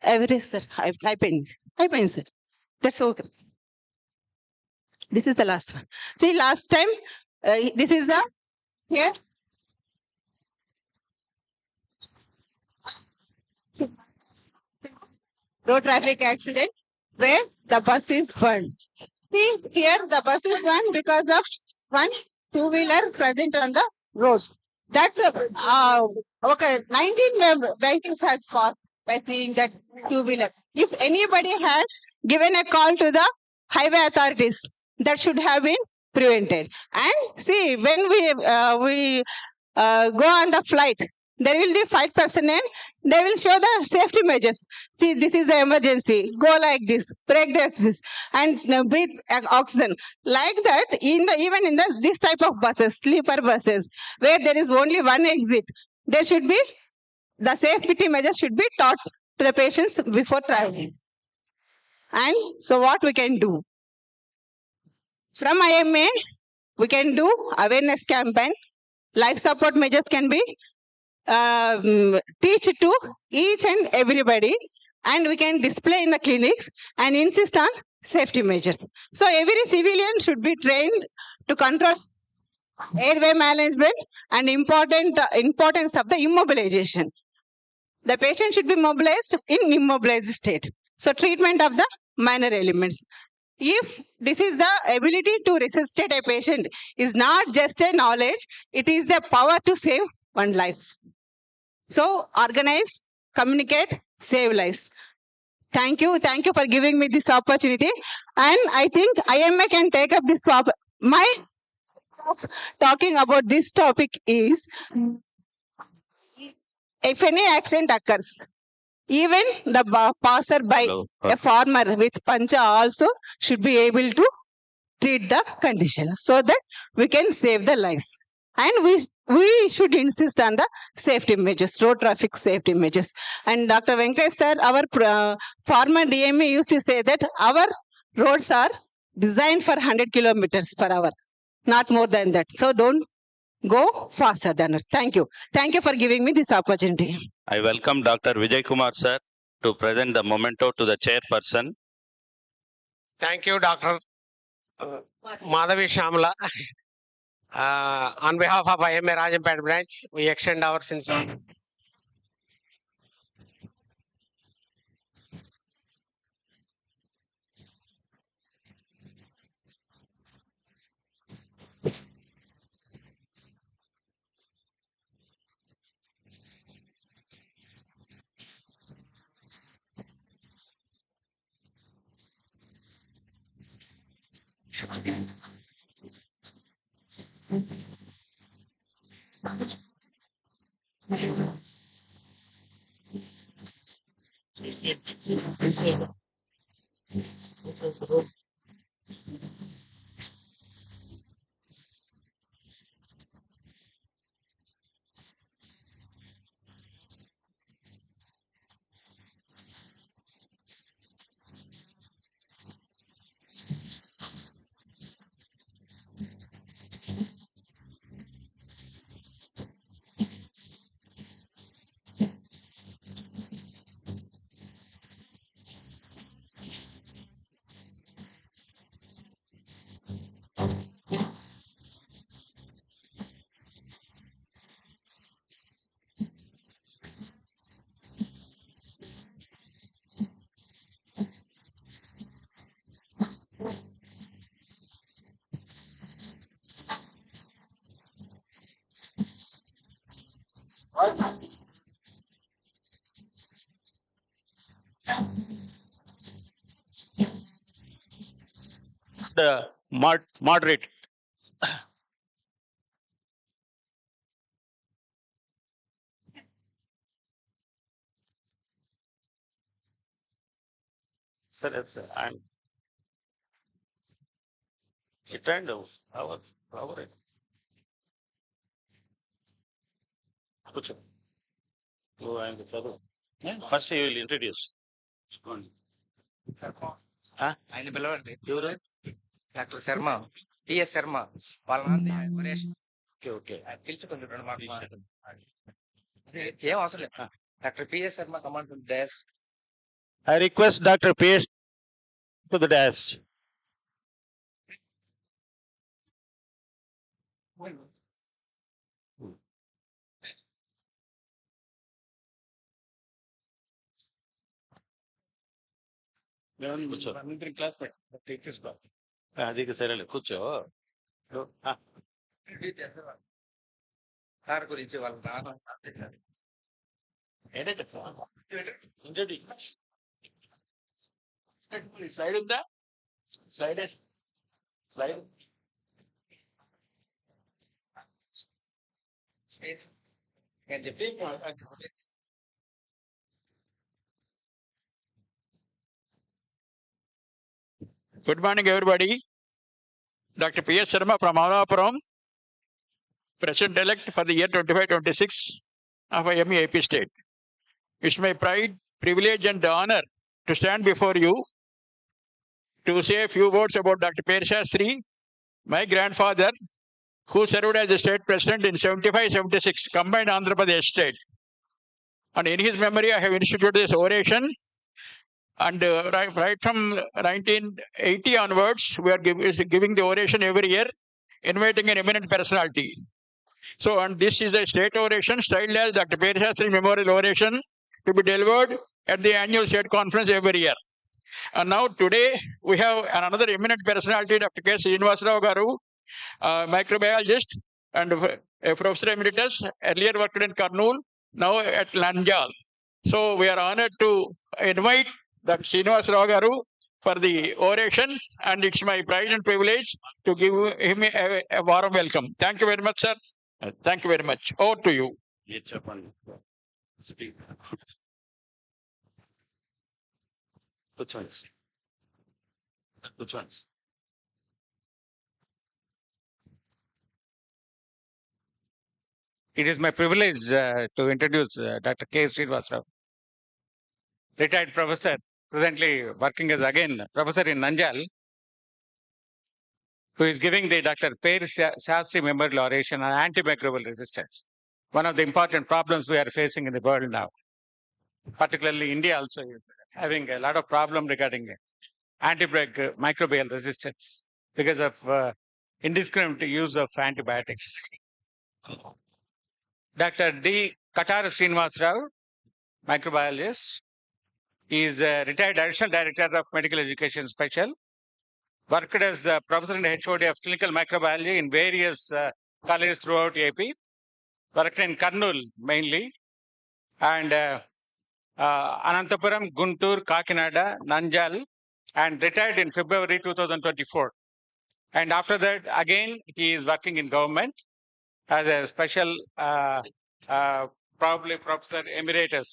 Every sir, I pain, sir. That's okay. This is the last one. See, last time, this is the here. Road traffic accident where the bus is burned. See, here the bus is burned because of one two-wheeler present on the road. That okay, 19 vehicles has passed by seeing that two-wheeler. If anybody has given a call to the highway authorities, that should have been prevented. And see, when we go on the flight, there will be 5 personnel. They will show the safety measures. See, this is the emergency. Go like this, break this, and breathe oxygen. Like that, even in this type of buses, sleeper buses, where there is only one exit, there should be the safety measures should be taught to the patients before traveling. And so, what we can do from IMA, we can do awareness campaign. Life support measures can be teach to each and everybody, and we can display in the clinics and insist on safety measures. So every civilian should be trained to control airway management and importance of the immobilization. The patient should be mobilized in immobilized state. So treatment of the minor elements. If this is the ability to resuscitate a patient is not just a knowledge, it is the power to save one life. So organize, communicate, save lives. Thank you for giving me this opportunity. And I think IMA can take up this topic. My talking about this topic is, if any accident occurs, even the passerby, a farmer with pancha also should be able to treat the condition so that we can save the lives. And we should insist on the safety measures, road traffic safety measures. And Dr. Venkatesh sir, our former DME used to say that our roads are designed for 100 kilometers per hour, not more than that. So don't go faster than it. Thank you. Thank you for giving me this opportunity. I welcome Dr. Vijay Kumar sir to present the memento to the chairperson. Thank you, Dr. Madhavi Shamla. On behalf of M A Rajampet branch, we extend our sincere. The moderate Sir, I'm returned our కూర్చో నువ్వు ఆయనకు చదువు first you will introduce ఆయన పిలవండి ఎవరు doctor Sharma PS Sharma వాళ్ళ నాన్న Mahesh okay okay ఆయన పిలిచి కొంచెం రెండు మాటలు ఏం అవసరం లేదు doctor PS Sharma command dash I request doctor PS to the dash కూర్చో క్లాస్ తీసుకో అది సరేలే కూర్చో సార్ గురించి వాళ్ళ నాన్న ఏంటంటే స్లైడ్ ఉందా స్లైడ్ స్లైడ్ స్పేస్ నేను చెప్పి Good morning, everybody. Dr. P.S. Sharma from Amalapuram, President-elect for the year 25-26 of M A Apcon State. It's my pride, privilege, and honor to stand before you to say a few words about Dr. P. Shastri, my grandfather, who served as a state president in 75-76 combined Andhra Pradesh state. And in his memory, I have instituted this oration. And right from 1980 onwards, we are giving the oration every year, inviting an eminent personality. So, and this is a state oration styled as Dr. P. Shastri Memorial Oration to be delivered at the annual state conference every year. And now today, we have another eminent personality, Dr. K. Srinivasarao Garu, microbiologist and a professor emeritus, earlier worked in Kurnool, now at Nanjal. So, we are honored to invite Dr. Srinivasarao Garu for the oration, and it's my pride and privilege to give him a warm welcome. Thank you very much, sir. Thank you very much. Over to you. మీరు చెప్పండి speak కూర్చోండి కూర్చోండి It is my privilege to introduce Dr. K. Srinivasarao, retired professor, presently working as again professor in Nanjal, who is giving the Dr. P. Shastri Memorial Oration on antimicrobial resistance, one of the important problems we are facing in the world now. Particularly India also is having a lot of problem regarding antimicrobial resistance because of indiscriminate use of antibiotics. Dr. D. Katara Srinivasarao, microbiologist, is a retired additional director of medical education special, worked as professor and HOD of clinical microbiology in various colleges throughout AP, worked in Kurnool mainly, and Anantapuram, Guntur, Kakinada, Nanjal, and retired in February 2024. And after that, again, he is working in government as a special, probably professor emeritus.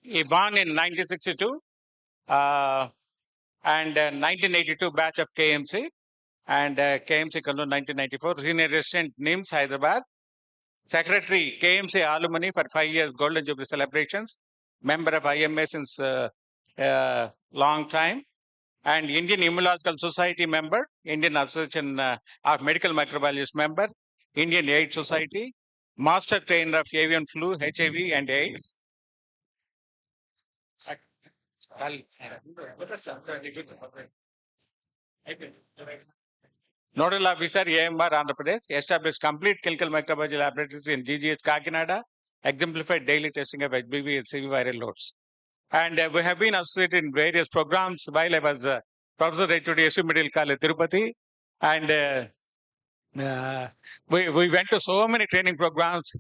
He born in 1962 and 1982 batch of KMC and KMC Kannur 1994, senior resident NIMS Hyderabad, secretary KMC alumni for 5 years Golden Jubilee celebrations, member of IMA since long time, and Indian Immunological Society member, Indian Association of Medical Microbiologists member, Indian AIDS Society, master trainer of avian flu, HIV and AIDS. Nodal officer AMR Andhra Pradesh, established complete clinical microbiology laboratories in GGH Kakinada, exemplified daily testing of HBV and CV viral loads. And we have been associated in various programs while I was professor at SU Medical College, Tirupati. And we went to so many training programs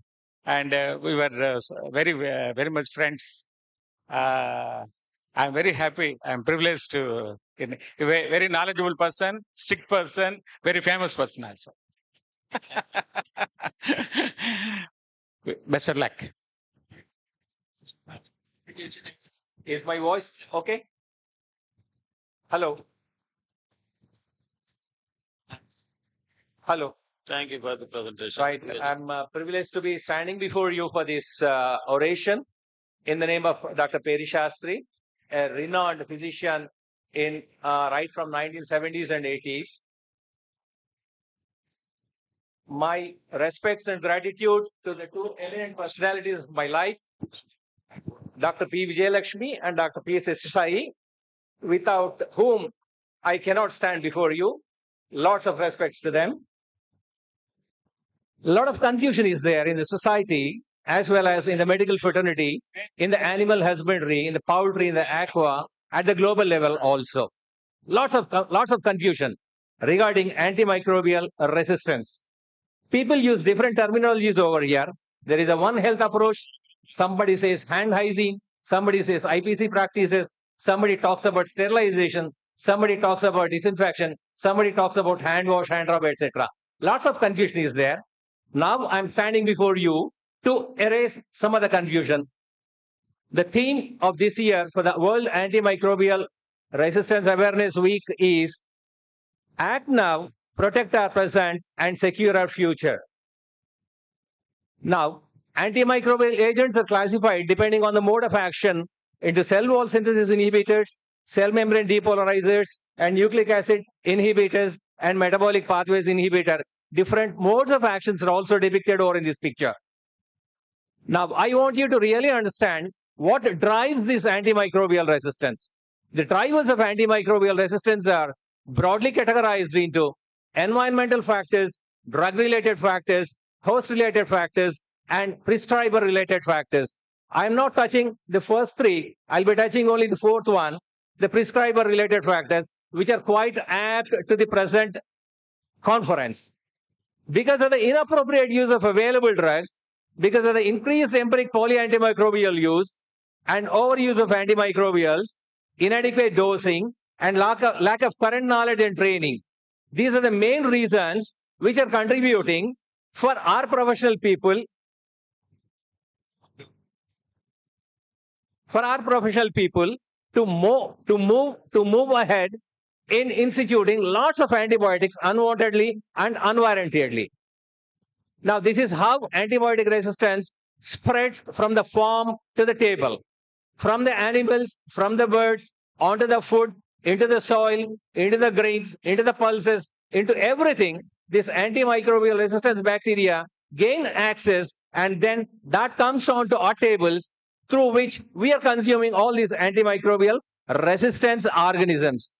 and we were very much friends. I'm very happy. I'm privileged to a very knowledgeable person, strict person, very famous person also. Best of luck. Is my voice okay? Hello. Hello. Thank you for the presentation. Right. I'm privileged to be standing before you for this oration in the name of Dr. Peri Shastri, a renowned physician in right from 1970s and 80s. My respects and gratitude to the two eminent personalities of my life, Dr. P. Vijayalakshmi and Dr. P. S. Sai, without whom I cannot stand before you. Lots of respects to them. A lot of confusion is there in the society as well as in the medical fraternity, in the animal husbandry, in the poultry, in the aqua, at the global level also. Lots of confusion regarding antimicrobial resistance. People use different terminologies over here. There is a One Health approach. Somebody says hand hygiene. Somebody says IPC practices. Somebody talks about sterilization. Somebody talks about disinfection. Somebody talks about hand wash, hand rub, etc. Lots of confusion is there. Now I'm standing before you to erase some of the confusion. The theme of this year for the World Antimicrobial Resistance Awareness Week is Act Now, Protect Our Present and Secure Our Future. Now, antimicrobial agents are classified depending on the mode of action into cell wall synthesis inhibitors, cell membrane depolarizers, and nucleic acid inhibitors and metabolic pathways inhibitor. Different modes of actions are also depicted over in this picture. Now, I want you to really understand what drives this antimicrobial resistance. The drivers of antimicrobial resistance are broadly categorized into environmental factors, drug-related factors, host-related factors, and prescriber-related factors. I'm not touching the first three. I'll be touching only the fourth one, the prescriber-related factors, which are quite apt to the present conference. Because of the inappropriate use of available drugs, because of the increased empiric polyantimicrobial use and overuse of antimicrobials, inadequate dosing, and lack of current knowledge and training. These are the main reasons which are contributing for our professional people to move ahead in instituting lots of antibiotics unwantedly and unwarrantedly. Now, this is how antibiotic resistance spreads from the farm to the table, from the animals, from the birds, onto the food, into the soil, into the grains, into the pulses, into everything. This antimicrobial resistance bacteria gain access, and then that comes onto our tables, through which we are consuming all these antimicrobial resistance organisms.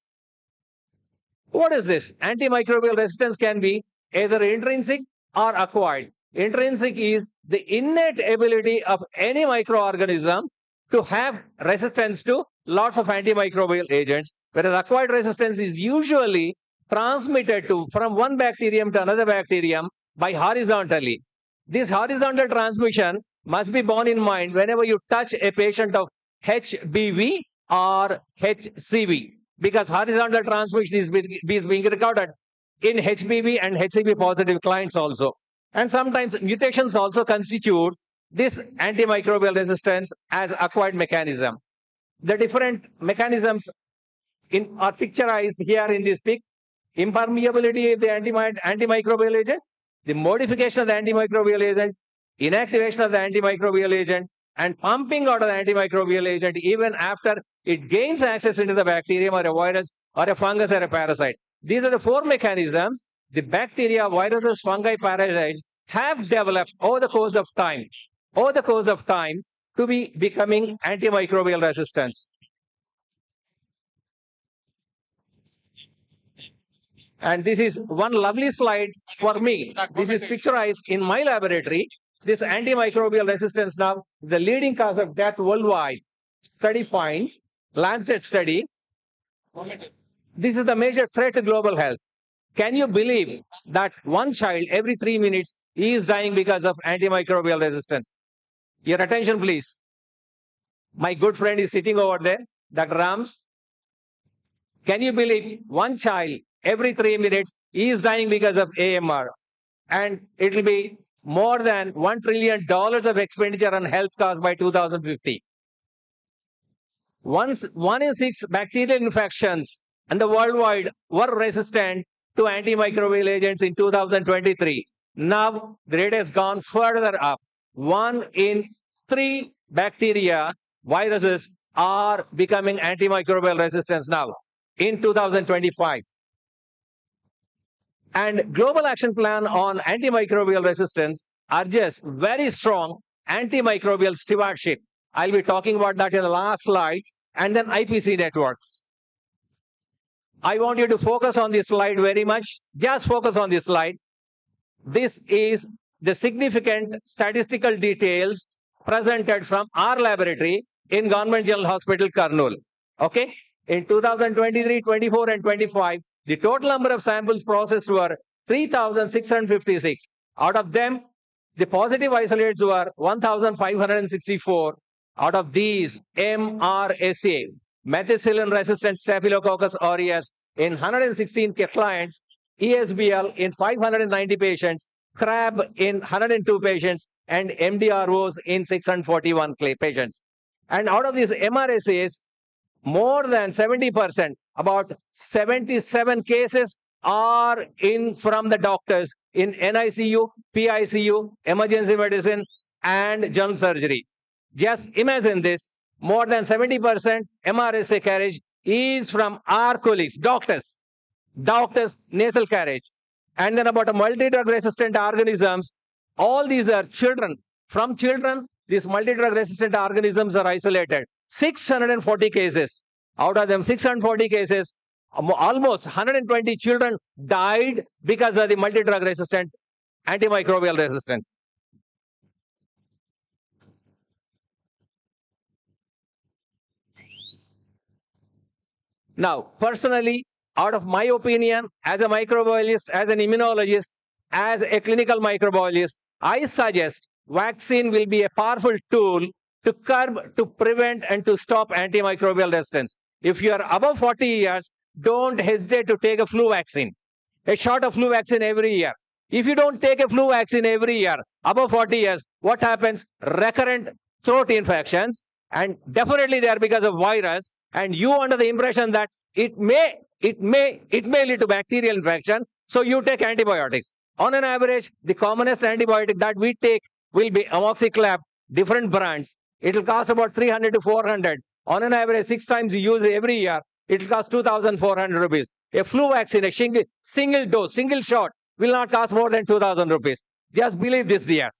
What is this? Antimicrobial resistance can be either intrinsic or acquired. Intrinsic is the innate ability of any microorganism to have resistance to lots of antimicrobial agents, whereas acquired resistance is usually transmitted from one bacterium to another bacterium by horizontally. This horizontal transmission must be borne in mind whenever you touch a patient of HBV or HCV, because horizontal transmission is being recorded in HBV and HCV positive clients also. And sometimes mutations also constitute this antimicrobial resistance as acquired mechanism. The different mechanisms are picturized here in this pic. Impermeability of the antimicrobial agent, the modification of the antimicrobial agent, inactivation of the antimicrobial agent, and pumping out of the antimicrobial agent even after it gains access into the bacterium or a virus or a fungus or a parasite. These are the four mechanisms the bacteria, viruses, fungi, parasites have developed over the course of time to be becoming antimicrobial resistance. And this is one lovely slide for me. This is picturized in my laboratory. This antimicrobial resistance now, the leading cause of death worldwide. Study finds, Lancet study. This is the major threat to global health. Can you believe that one child every 3 minutes is dying because of antimicrobial resistance? Your attention, please. My good friend is sitting over there, Dr. Rams. Can you believe one child every 3 minutes is dying because of AMR? and it will be more than $1 trillion of expenditure on health costs by 2050. Once 1 in 6 bacterial infections and the worldwide were resistant to antimicrobial agents in 2023. Now the rate has gone further up. 1 in 3 bacteria, viruses are becoming antimicrobial resistance now in 2025. And Global Action Plan on Antimicrobial Resistance urges very strong antimicrobial stewardship. I'll be talking about that in the last slides, and then IPC networks. I want you to focus on this slide very much. Just focus on this slide. This is the significant statistical details presented from our laboratory in Government General Hospital, Kurnool. Okay? In 2023, 24, and 25, the total number of samples processed were 3,656. Out of them, the positive isolates were 1,564. Out of these, MRSA, methicillin-resistant Staphylococcus aureus, in 116 clients, ESBL in 590 patients, CRAB in 102 patients, and MDROs in 641 patients. And out of these MRSAs, more than 70%, about 77 cases are in from the doctors in NICU, PICU, emergency medicine, and general surgery. Just imagine this, more than 70% MRSA carriage is from our colleagues, doctors, nasal carriage. And then about a multi-drug resistant organisms, all these are children. From children, these multi-drug resistant organisms are isolated. 640 cases. Out of them, 640 cases, almost 120 children died because of the multi-drug resistant, antimicrobial resistant. Now, personally, out of my opinion, as a microbiologist, as an immunologist, as a clinical microbiologist, I suggest vaccine will be a powerful tool to curb, to prevent, and to stop antimicrobial resistance. If you are above 40 years, don't hesitate to take a flu vaccine, a shot of flu vaccine every year. If you don't take a flu vaccine every year, above 40 years, what happens? Recurrent throat infections, and definitely they are because of virus, and you under the impression that it may lead to bacterial infection, so you take antibiotics. On an average, the commonest antibiotic that we take will be amoxicillin, different brands. It will cost about 300 to 400. On an average, 6 times you use it every year, it will cost 2,400 rupees. A flu vaccine, a single dose, single shot, will not cost more than 2,000 rupees. Just believe this, dear.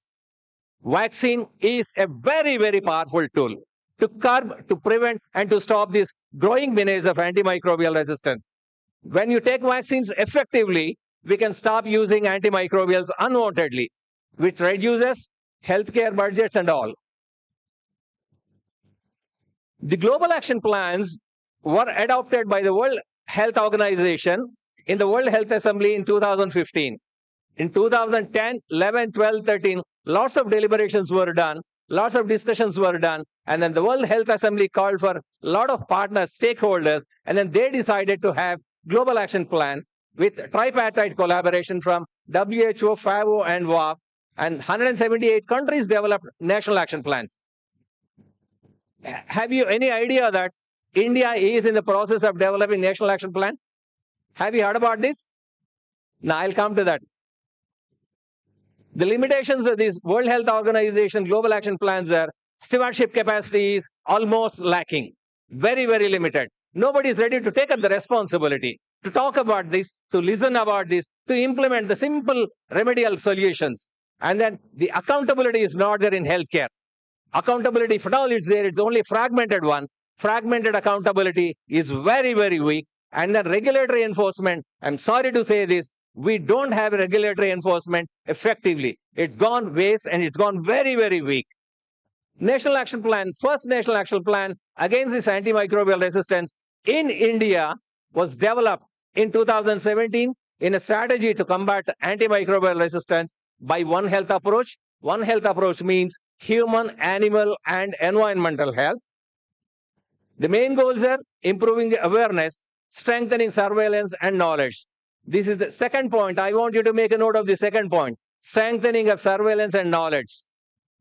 Vaccine is a very, very powerful tool to curb, to prevent, and to stop this growing menace of antimicrobial resistance. When you take vaccines effectively, we can stop using antimicrobials unwantedly, which reduces healthcare budgets and all. The global action plans were adopted by the World Health Organization in the World Health Assembly in 2015. In 2010, 11, 12, 13, lots of deliberations were done, lots of discussions were done, and then the World Health Assembly called for a lot of partners, stakeholders, and then they decided to have global action plan with tripartite collaboration from WHO, FAO, and WAF, and 178 countries developed national action plans. Have you any idea that India is in the process of developing national action plan? Have you heard about this? Now I'll come to that. The limitations of this World Health Organization global action plans are stewardship capacity is almost lacking, very, very limited. Nobody is ready to take up the responsibility to talk about this, to listen about this, to implement the simple remedial solutions. And then the accountability is not there in healthcare. Accountability, if at all it's there, it's only fragmented one. Fragmented accountability is very, very weak. And then regulatory enforcement, I'm sorry to say this, we don't have regulatory enforcement effectively. It's gone waste and it's gone very, very weak. National action plan, first national action plan against this antimicrobial resistance in India was developed in 2017 in a strategy to combat antimicrobial resistance by One Health approach. One Health approach means human, animal, and environmental health. The main goals are improving the awareness, strengthening surveillance and knowledge. This is the second point. I want you to make a note of the second point. Strengthening of surveillance and knowledge.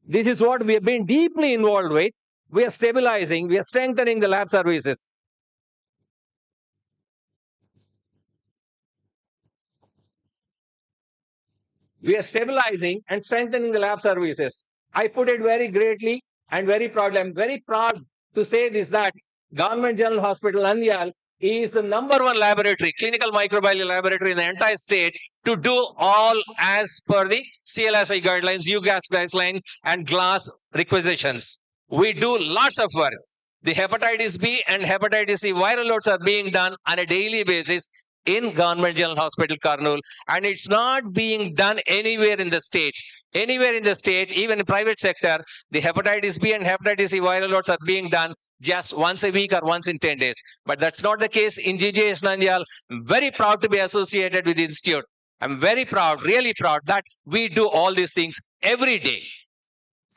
This is what we have been deeply involved with. We are stabilizing, we are strengthening the lab services. We are stabilizing and strengthening the lab services. I put it very greatly and very proudly. I'm very proud to say this, that Government General Hospital, Nandyal, is the #1 laboratory, clinical microbiology laboratory in the entire state to do all as per the CLSI guidelines, UGAS guidelines, and GLAS requisitions. We do lots of work. The hepatitis B and hepatitis C viral loads are being done on a daily basis in Government General Hospital, Kurnool, and it's not being done anywhere in the state. Anywhere in the state, even in private sector, the hepatitis B and hepatitis C viral loads are being done just once a week or once in 10 days. But that's not the case in GJS Nandyal. I'm very proud to be associated with the institute. I'm very proud, really proud that we do all these things every day.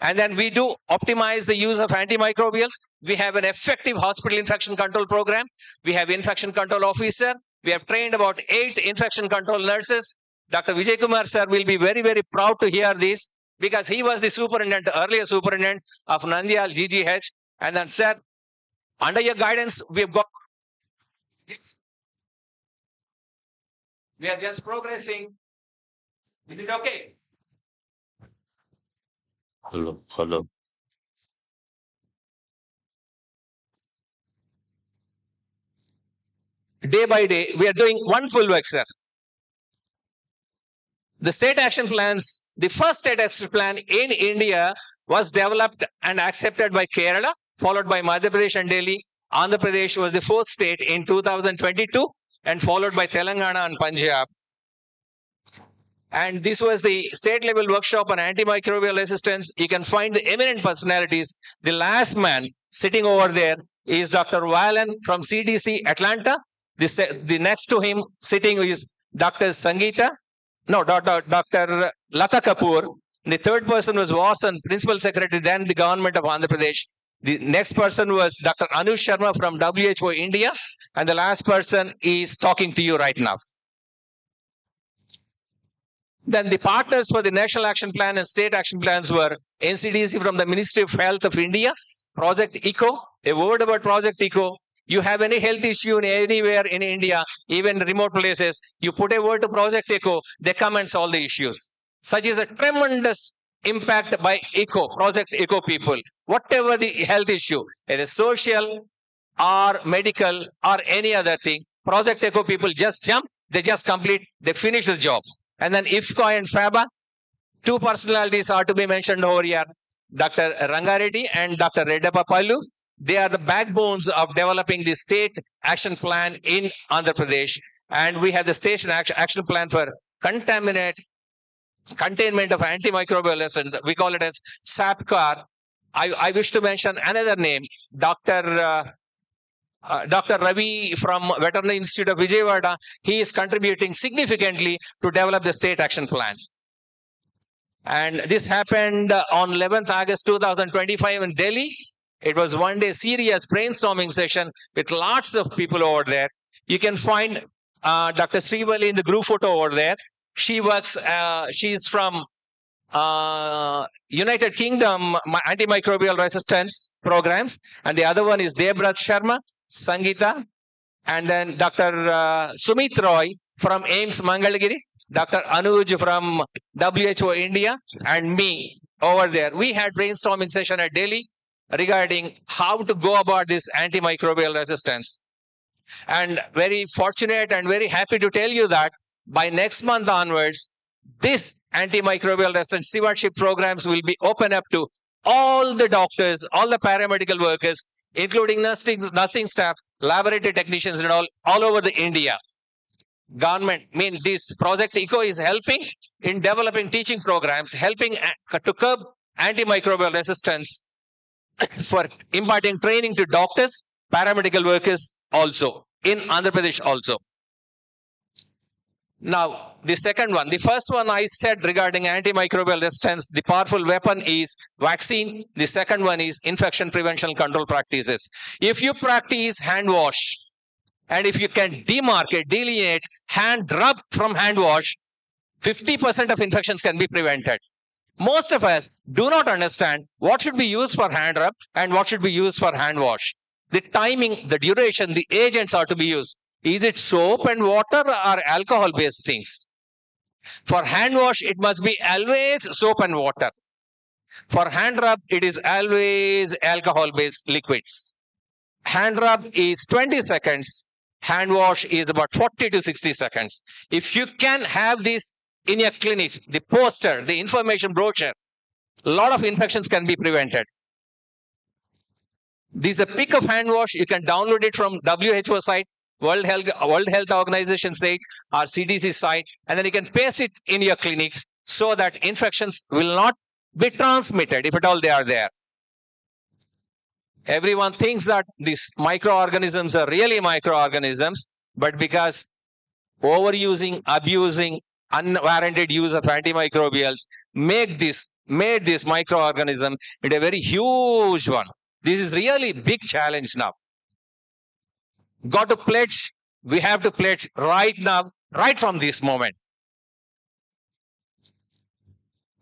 And then we do optimize the use of antimicrobials. We have an effective hospital infection control program. We have infection control officer. We have trained about 8 infection control nurses. Dr. Vijay Kumar sir will be very, very proud to hear this because he was the superintendent, earlier superintendent of Nandyal GGH. And then, sir, under your guidance, we've got. Yes. We are just progressing. Is it okay? Hello. Day by day, we are doing one full work, sir. The state action plans, the first state action plan in India was developed and accepted by Kerala, followed by Madhya Pradesh and Delhi. Andhra Pradesh was the 4th state in 2022 and followed by Telangana and Punjab. And this was the state level workshop on antimicrobial resistance. You can find the eminent personalities. The last man sitting over there is Dr. Wallen from CDC Atlanta. The next to him sitting is Dr. Dr. Lata Kapoor. The third person was Vasan, Principal Secretary, then the government of Andhra Pradesh. The next person was Dr. Anush Sharma from WHO India. And the last person is talking to you right now. Then the partners for the National Action Plan and State Action Plans were NCDC from the Ministry of Health of India, Project ECO. A word about Project ECO. You have any health issue anywhere in India, even remote places, you put a word to Project ECO, they come and solve the issues. Such is a tremendous impact by ECO, Project ECO people. Whatever the health issue, whether social or medical or any other thing, Project ECO people just jump, they just complete, they finish the job. And then IFCO and FABA, 2 personalities are to be mentioned over here, Dr. Rangareddy and Dr. Reddappa Pallu. They are the backbones of developing the state action plan in Andhra Pradesh. And we have the state action plan for containment of antimicrobial resistance. We call it as SAPCAR. I wish to mention another name, Dr. Ravi from Veterinary Institute of Vijayawada. He is contributing significantly to develop the state action plan. And this happened on 11th August 2025 in Delhi. It was one day serious brainstorming session with lots of people over there. You can find Dr. Srivali in the group photo over there. She works, she's from United Kingdom antimicrobial resistance programs. And the other one is Debrat Sharma, Sangeeta, and then Dr. Sumit Roy from AIMS Mangalagiri, Dr. Anuj from WHO India, and me over there. We had brainstorming session at Delhi regarding how to go about this antimicrobial resistance. And very fortunate and very happy to tell you that by next month onwards, this antimicrobial resistance stewardship programs will be open up to all the doctors, all the paramedical workers, including nursing staff, laboratory technicians and all over the India. Government, this Project ECO is helping in developing teaching programs, helping to curb antimicrobial resistance for imparting training to doctors, paramedical workers also, in Andhra Pradesh also. Now, the second one, the first one I said regarding antimicrobial resistance, the powerful weapon is vaccine. The second one is infection prevention control practices. If you practice hand wash, And if you can demarcate, delineate hand rub from hand wash, 50% of infections can be prevented. Most of us do not understand what should be used for hand rub and what should be used for hand wash. The timing, the duration, the agents are to be used. Is it soap and water or alcohol based things? For hand wash, it must be always soap and water. For hand rub, it is always alcohol based liquids. Hand rub is 20 seconds. Hand wash is about 40 to 60 seconds. If you can have this in your clinics, the poster, the information brochure, a lot of infections can be prevented. This is a pic of hand wash. You can download it from WHO site, World Health Organization site, or CDC site, and then you can paste it in your clinics so that infections will not be transmitted if at all they are there. Everyone thinks that these microorganisms are really microorganisms, but because overusing, abusing, unwarranted use of antimicrobials made this microorganism into a very huge one. This is really big challenge now. Got to pledge. We have to pledge right now, right from this moment.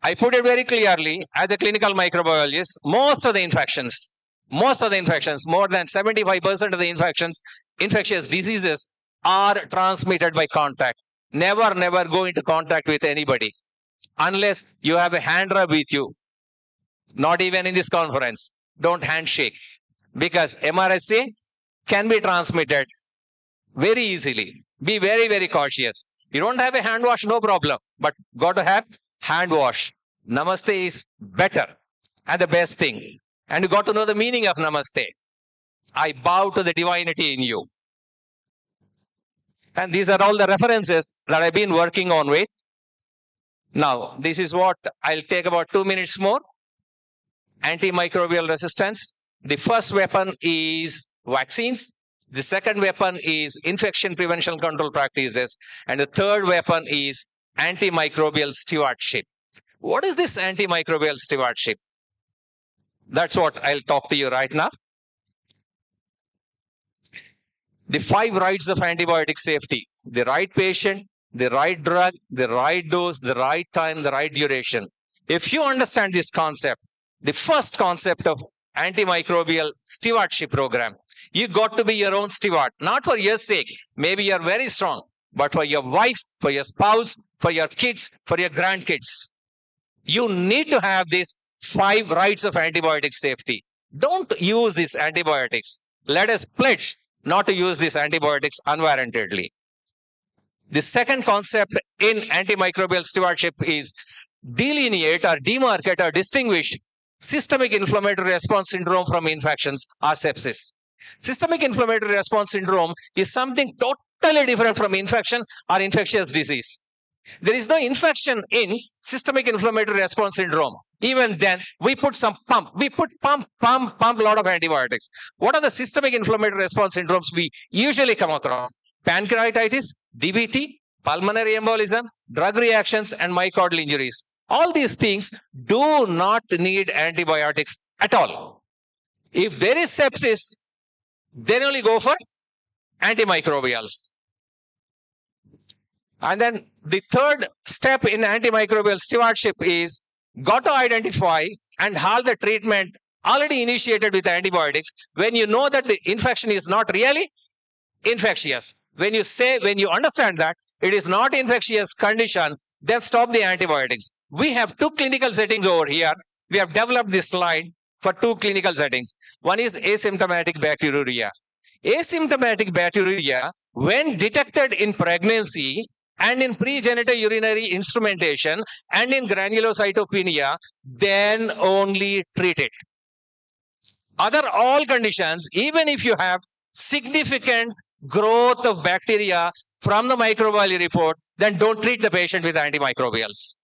I put it very clearly as a clinical microbiologist, most of the infections, more than 75% of the infectious diseases are transmitted by contact. Never go into contact with anybody unless you have a hand rub with you. Not even in this conference. Don't handshake, because MRSA can be transmitted very easily. Be very cautious. You don't have a hand wash, no problem, but got to have hand wash. Namaste is better and the best thing. And you got to know the meaning of Namaste. I bow to the divinity in you. And these are all the references that I've been working on with. Now, this is what I'll take about 2 minutes more. Antimicrobial resistance. The first weapon is vaccines. The second weapon is infection prevention control practices. And the third weapon is antimicrobial stewardship. What is this antimicrobial stewardship? That's what I'll talk to you right now. The 5 rights of antibiotic safety: the right patient, the right drug, the right dose, the right time, the right duration. If you understand this concept, the first concept of antimicrobial stewardship program, you got to be your own steward, not for your sake. Maybe you're very strong, but for your wife, for your spouse, for your kids, for your grandkids. You need to have these 5 rights of antibiotic safety. Don't use these antibiotics. Let us pledge not to use these antibiotics unwarrantedly. The second concept in antimicrobial stewardship is delineate or demarcate or distinguish systemic inflammatory response syndrome from infections or sepsis. Systemic inflammatory response syndrome is something totally different from infection or infectious disease. There is no infection in systemic inflammatory response syndrome. Even then, we put some pump. We put pump a lot of antibiotics. What are the systemic inflammatory response syndromes we usually come across? Pancreatitis, DVT, pulmonary embolism, drug reactions, and myocardial injuries. All these things do not need antibiotics at all. If there is sepsis, then only go for antimicrobials. And then the third step in antimicrobial stewardship is got to identify and halt the treatment already initiated with antibiotics when you know that the infection is not really infectious. When you understand that it is not infectious condition, then stop the antibiotics. We have 2 clinical settings over here. We have developed this slide for 2 clinical settings. One is asymptomatic bacteriuria. Asymptomatic bacteriuria, when detected in pregnancy and in pre-genital urinary instrumentation and in granulocytopenia, then only treat it. Other all conditions, even if you have significant growth of bacteria from the microbiology report, then don't treat the patient with antimicrobials.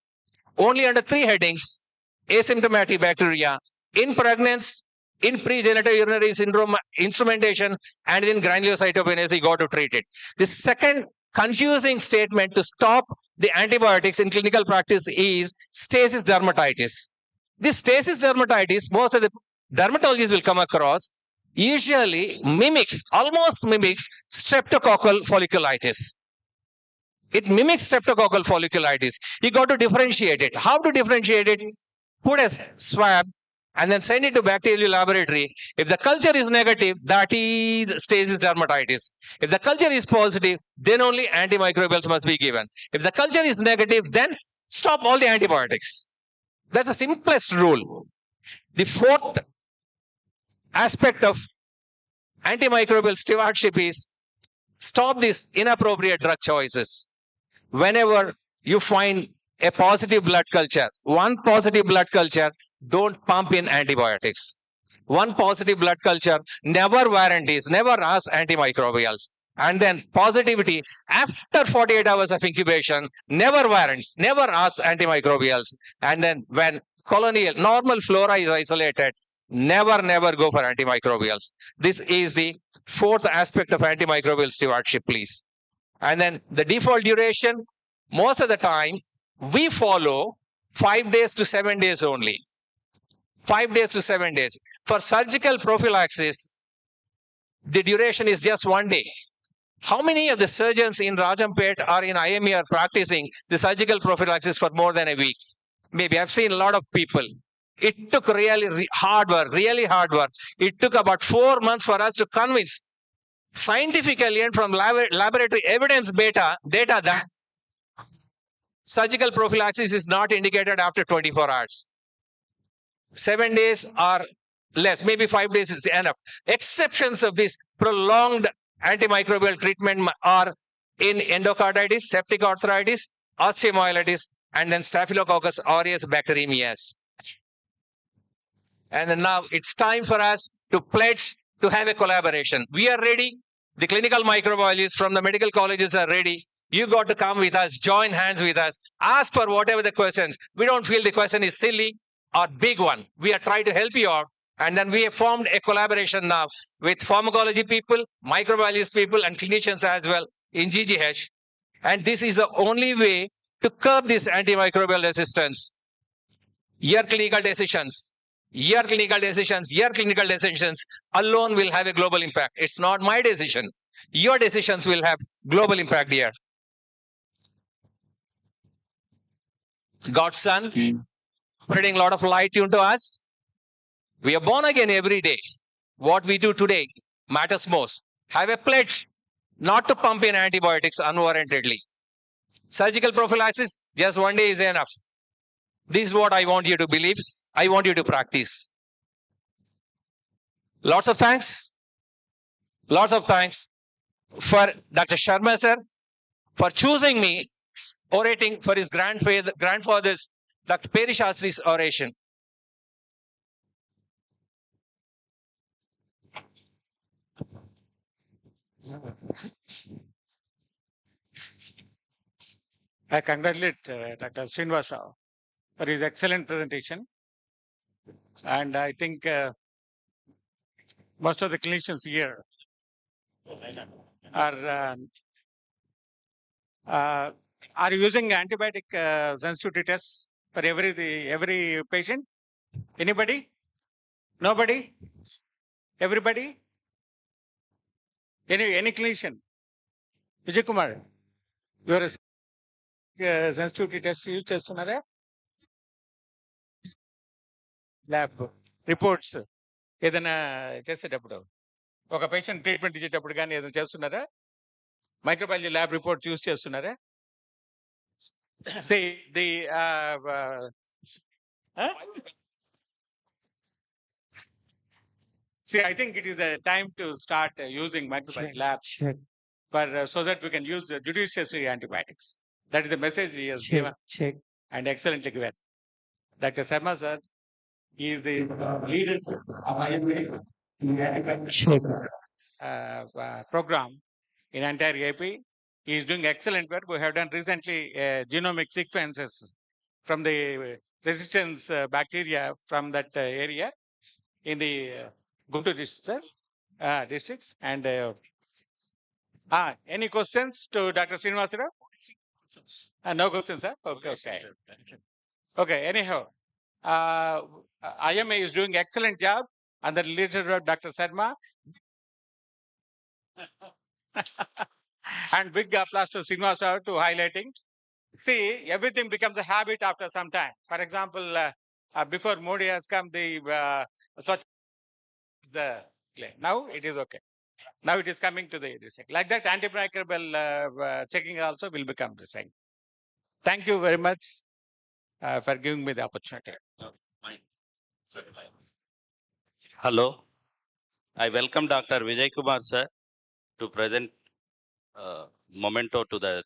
Only under 3 headings: asymptomatic bacteria, in pregnancy, in pre-genital urinary syndrome instrumentation, and in granulocytopenia, you got to treat it. The second confusing statement to stop the antibiotics in clinical practice is stasis dermatitis. This stasis dermatitis, most of the dermatologists will come across, usually almost mimics streptococcal folliculitis. It mimics streptococcal folliculitis. You got to differentiate it. How to differentiate it? Put a swab and then send it to bacterial laboratory. If the culture is negative, that is stasis dermatitis. If the culture is positive, then only antimicrobials must be given. If the culture is negative, then stop all the antibiotics. That's the simplest rule. The fourth aspect of antimicrobial stewardship is stop these inappropriate drug choices. Whenever you find a positive blood culture, one positive blood culture, don't pump in antibiotics. One positive blood culture, never warranties, never ask antimicrobials. And then positivity after 48 hours of incubation, never warrants, never ask antimicrobials. And then when normal flora is isolated, never go for antimicrobials. This is the fourth aspect of antimicrobial stewardship, please. And then the default duration, most of the time, we follow 5 days to 7 days only. 5 days to 7 days. For surgical prophylaxis, the duration is just 1 day. How many of the surgeons in Rajampet or in IME are practicing the surgical prophylaxis for more than a week? Maybe I've seen a lot of people. It took really hard work. It took about 4 months for us to convince scientifically and from laboratory evidence data that surgical prophylaxis is not indicated after 24 hours. 7 days or less, maybe 5 days is enough. Exceptions of this prolonged antimicrobial treatment are in endocarditis, septic arthritis, osteomyelitis, and then Staphylococcus aureus bacteremias. And then now it's time for us to pledge to have a collaboration. We are ready. The clinical microbiologists from the medical colleges are ready. You got to come with us, join hands with us, ask for whatever the questions. We don't feel the question is silly or big one. We are trying to help you out. And then we have formed a collaboration now with pharmacology people, microbiologist people, and clinicians as well in GGH. And this is the only way to curb this antimicrobial resistance. Your clinical decisions alone will have a global impact. It's not my decision. Your decisions will have global impact here. God's Son, spreading a lot of light into us. We are born again every day. What we do today matters most. Have a pledge not to pump in antibiotics unwarrantedly. Surgical prophylaxis, just 1 day is enough. This is what I want you to believe. I want you to practice. Lots of thanks for Dr. Sharma sir for choosing me orating for his grandfather's Dr. Peri Shastri's oration. I congratulate Dr. Srinivas Rao for his excellent presentation. And I think most of the clinicians here are using antibiotic sensitivity tests for every patient. Anybody? Nobody? Everybody? Any clinician? Vijay Kumar, you are a sensitivity test use చేస్తున్నారా? Lab reports ఏదైనా చేసేటప్పుడు ఒక patient treatment ఇచ్చేటప్పుడు కానీ ఏదైనా చేస్తున్నారా? Microbiology lab report use చేస్తున్నారా? See the See, I think it is a time to start using microbiology labs for so that we can use judiciously antibiotics. That is the message he has given and excellently given. Dr. Sharma sir, he is the leader of IMA program in entire AP. He is doing excellent work. We have done recently genomic sequences from the resistance bacteria from that area in the Guntur districts. And any questions to Dr. Srinivas Rao? No questions, sir? Okay, anyhow, IMA is doing excellent job under the leadership of Dr. Sharma. And big applause to Srinivasa to highlighting. See, everything becomes a habit after some time. For example, before Modi has come, the now it is okay. Now it is coming to the like that. Antimicrobial checking also will become the same. Thank you very much for giving me the opportunity. Hello. I welcome Dr. Vijay Kumar sir to present memento to the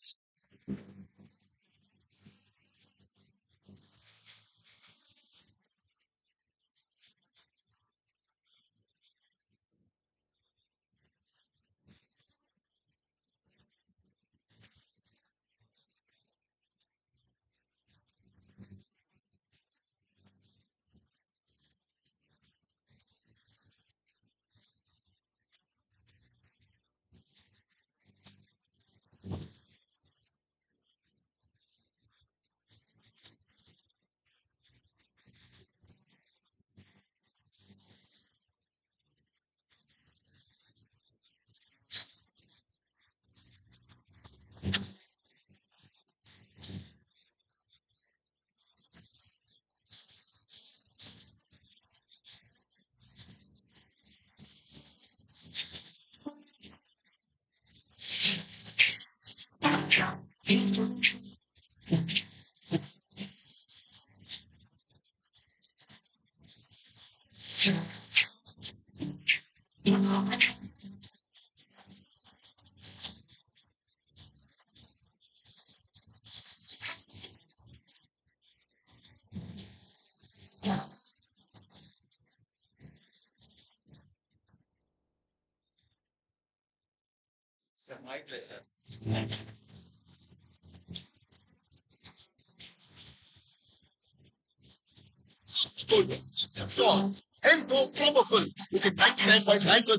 So, M4 with a 99.9%.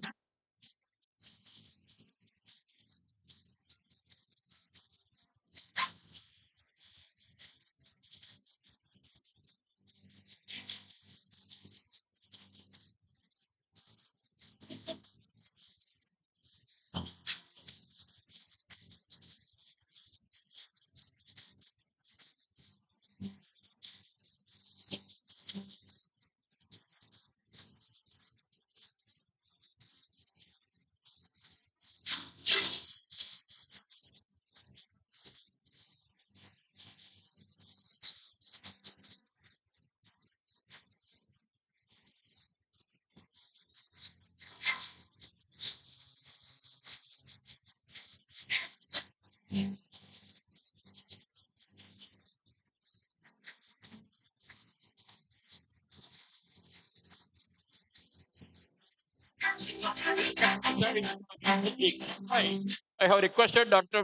I have requested Dr.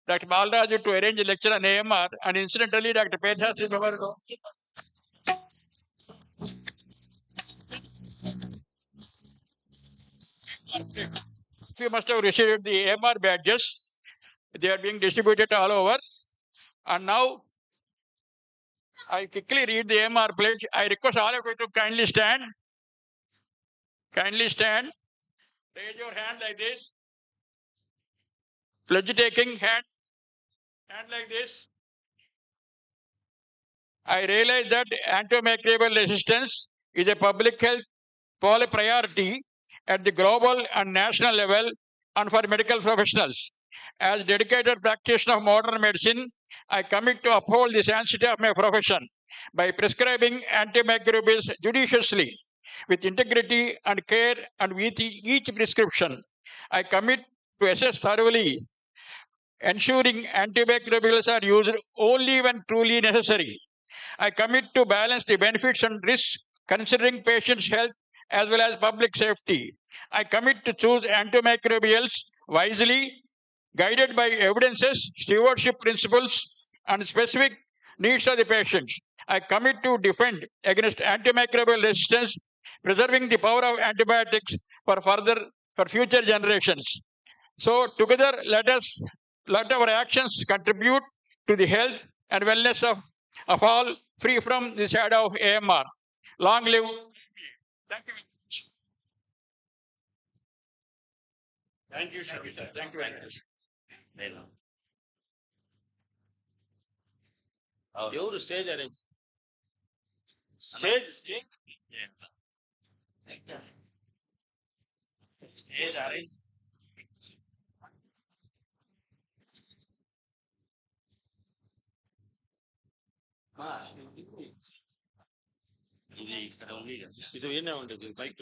Dr. Balraju to arrange a lecture on AMR, and incidentally, Dr. Pedha you must have received the AMR badges. They are being distributed all over. And now, I quickly read the AMR pledge. I request all of you to kindly stand. Kindly stand. Raise your hand like this. Pledge taking hand like this. I realize that antimicrobial resistance is a public health priority at the global and national level and for medical professionals. As dedicated practitioner of modern medicine, I commit to uphold the sanctity of my profession by prescribing antimicrobials judiciously, with integrity and care, and with each prescription. I commit to assess thoroughly, ensuring antimicrobials are used only when truly necessary. I commit to balance the benefits and risks, considering patients' health as well as public safety. I commit to choose antimicrobials wisely, guided by evidences, stewardship principles, and specific needs of the patients. I commit to defend against antimicrobial resistance, preserving the power of antibiotics for future generations. So together, let our actions contribute to the health and wellness of all, free from the shadow of AMR. Long live. Thank you. Thank you, Shabi sir. Thank you very much. ఎవరు stage arrange Stage. Stage arrange ఇది ఇక్కడ ఉంది కదా. ఇది ఏనే ఉండదు bike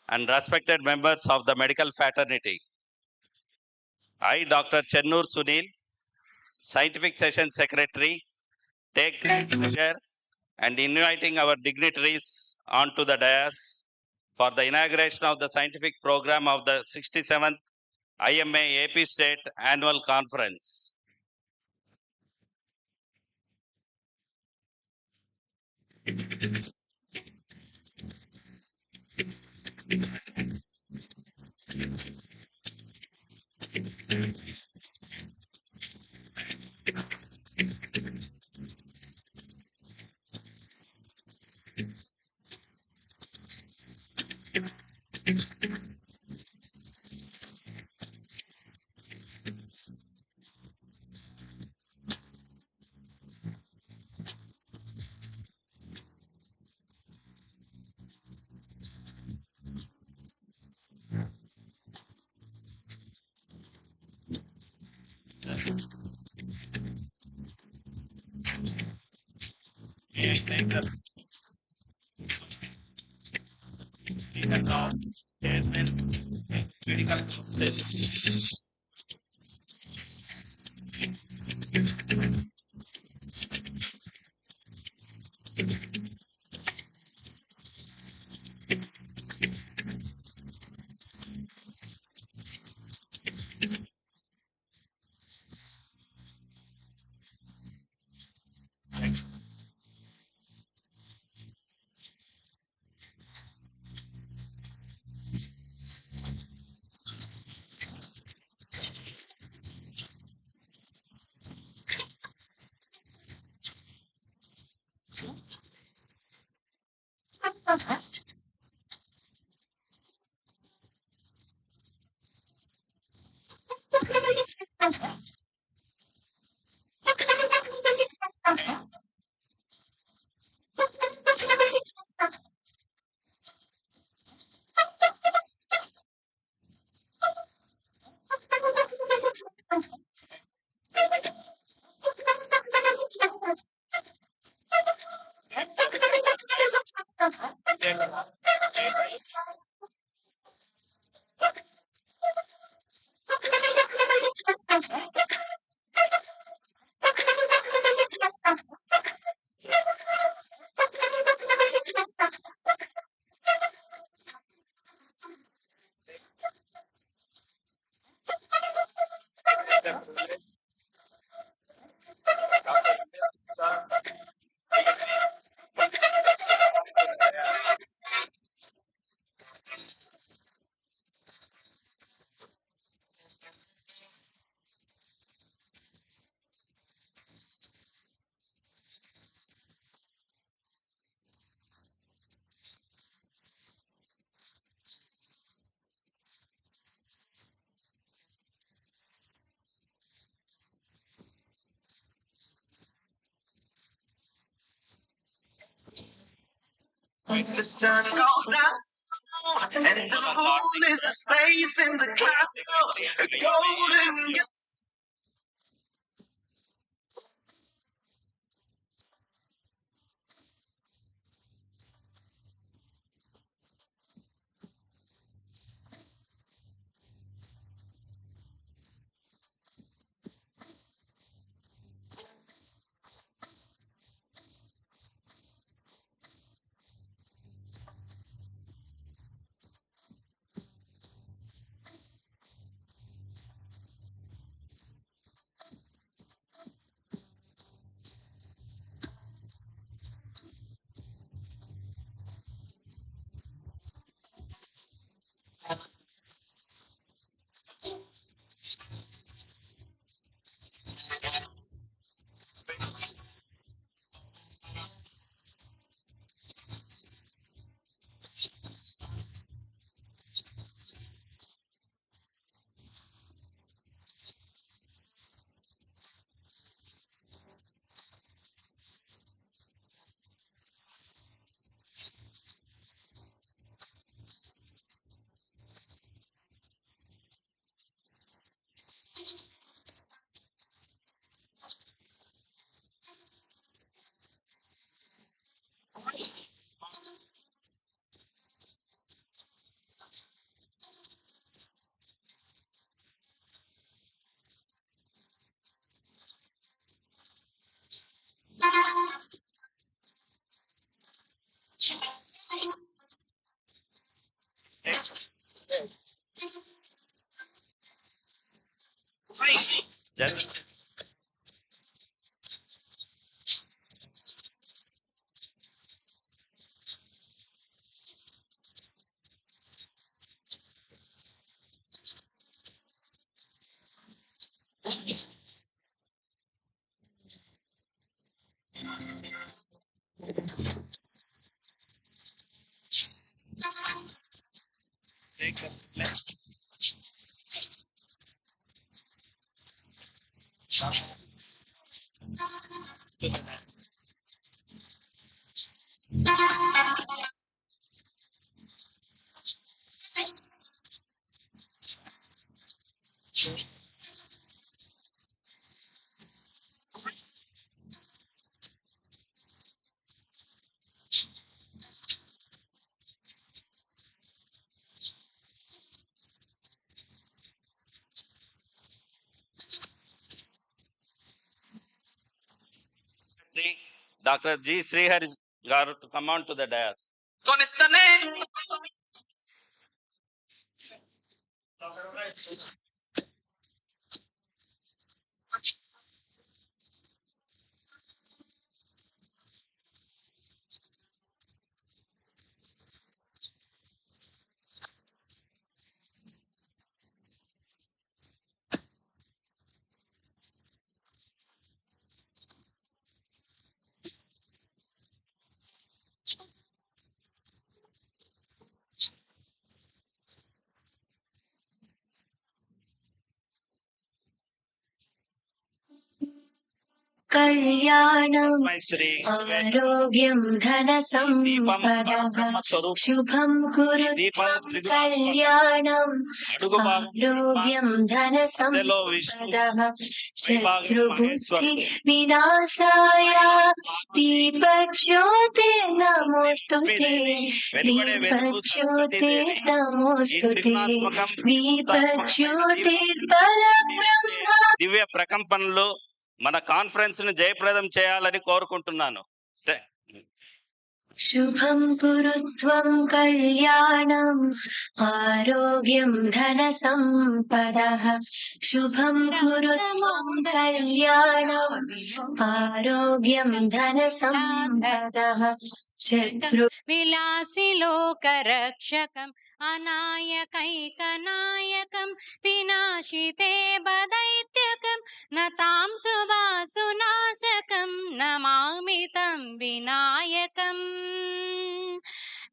and respected members of the medical fraternity. I, Dr. Chennur Sunil, Scientific Session Secretary, take great pleasure and inviting our dignitaries onto the dais for the inauguration of the scientific program of the 67th IMA AP State Annual Conference. The sun goes down, and the moon is the space in the clouds, a golden. Dr. G. Srihari Garu to come on to the dais. कल्याणं आरोग्यं धनसम्पदः शुभं कुरुत्वं कल्याणं आरोग्यं धनसम्पदः शत्रुबुद्धि विनाशाय दीपज्योते नमोस्तुते दीपज्योते नमोस्तुते दीपज्योते परब्रह्म దివ్య ప్రకంపనలు మన కాన్ఫరెన్స్ ను జయప్రదం చేయాలని కోరుకుంటున్నాను. शुभं कुरु त्वं कल्याणम् आरोग्यं धनसम्पदः शुभं कुरु त्वं कल्याणम् आरोग्यं धनसम्पदः शत्रु विलासि लोकरक्षकम् अनायकैकनायकं विनाशिते बदैत्यकं नतां सुवासुनाशकं नमामि तं विनायकम्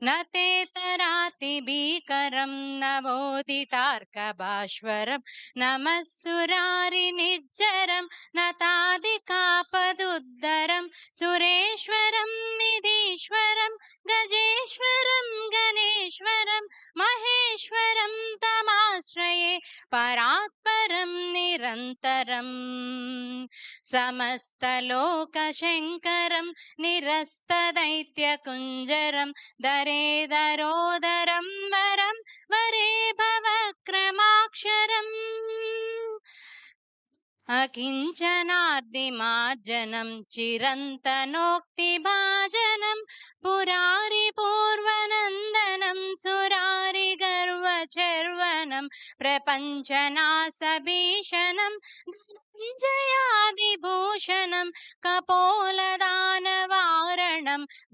न ते तरातिभीकरं नवोदितार्कभास्वरं नमः सुरारिनिज्जरं नतादिकापदुद्धरं सुरेश्वरं निधीश्वरं गजेश्वरं गणेश्वरं महेश्वरं तमाश्रये परात्परं निरन्तरम् समस्तलोकशङ्करं निरस्तदैत्यकुञ्जरं दरेदरोदरं वरं वरे भवक्रमाक्षरम् अकिञ्चनार्दिमार्जनं चिरन्तनोक्तिभाजनं पुरारिपूर्वनन्दनं सुरारिगर्वचर्वनं प्रपञ्चनाशभीषणं जयादिभूषणं कपोलदानवारणं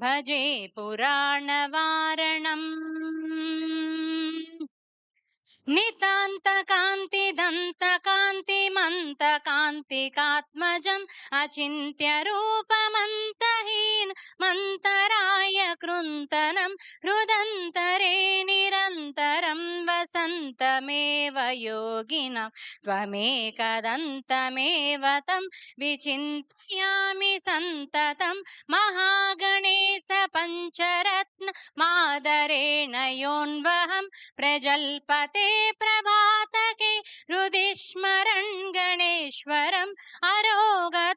भजे पुराणवारणम् नितान्तकान्तिदन्तकान्तिमन्तकान्तिकात्मजम् अचिन्त्यरूपमन्तहीन मन्तराय कृन्तनं हृदन्तरे निरन्तरं वसन्तमेव योगिनं त्वमेकदन्तमेव तं विचिन्तयामि सन्ततं महागणेश पञ्चरत्न मादरेण योऽन्वहं प्रजल्पते प्रभातके हृदि स्मरन् गणेश्वरम् अरोगतामदोषतां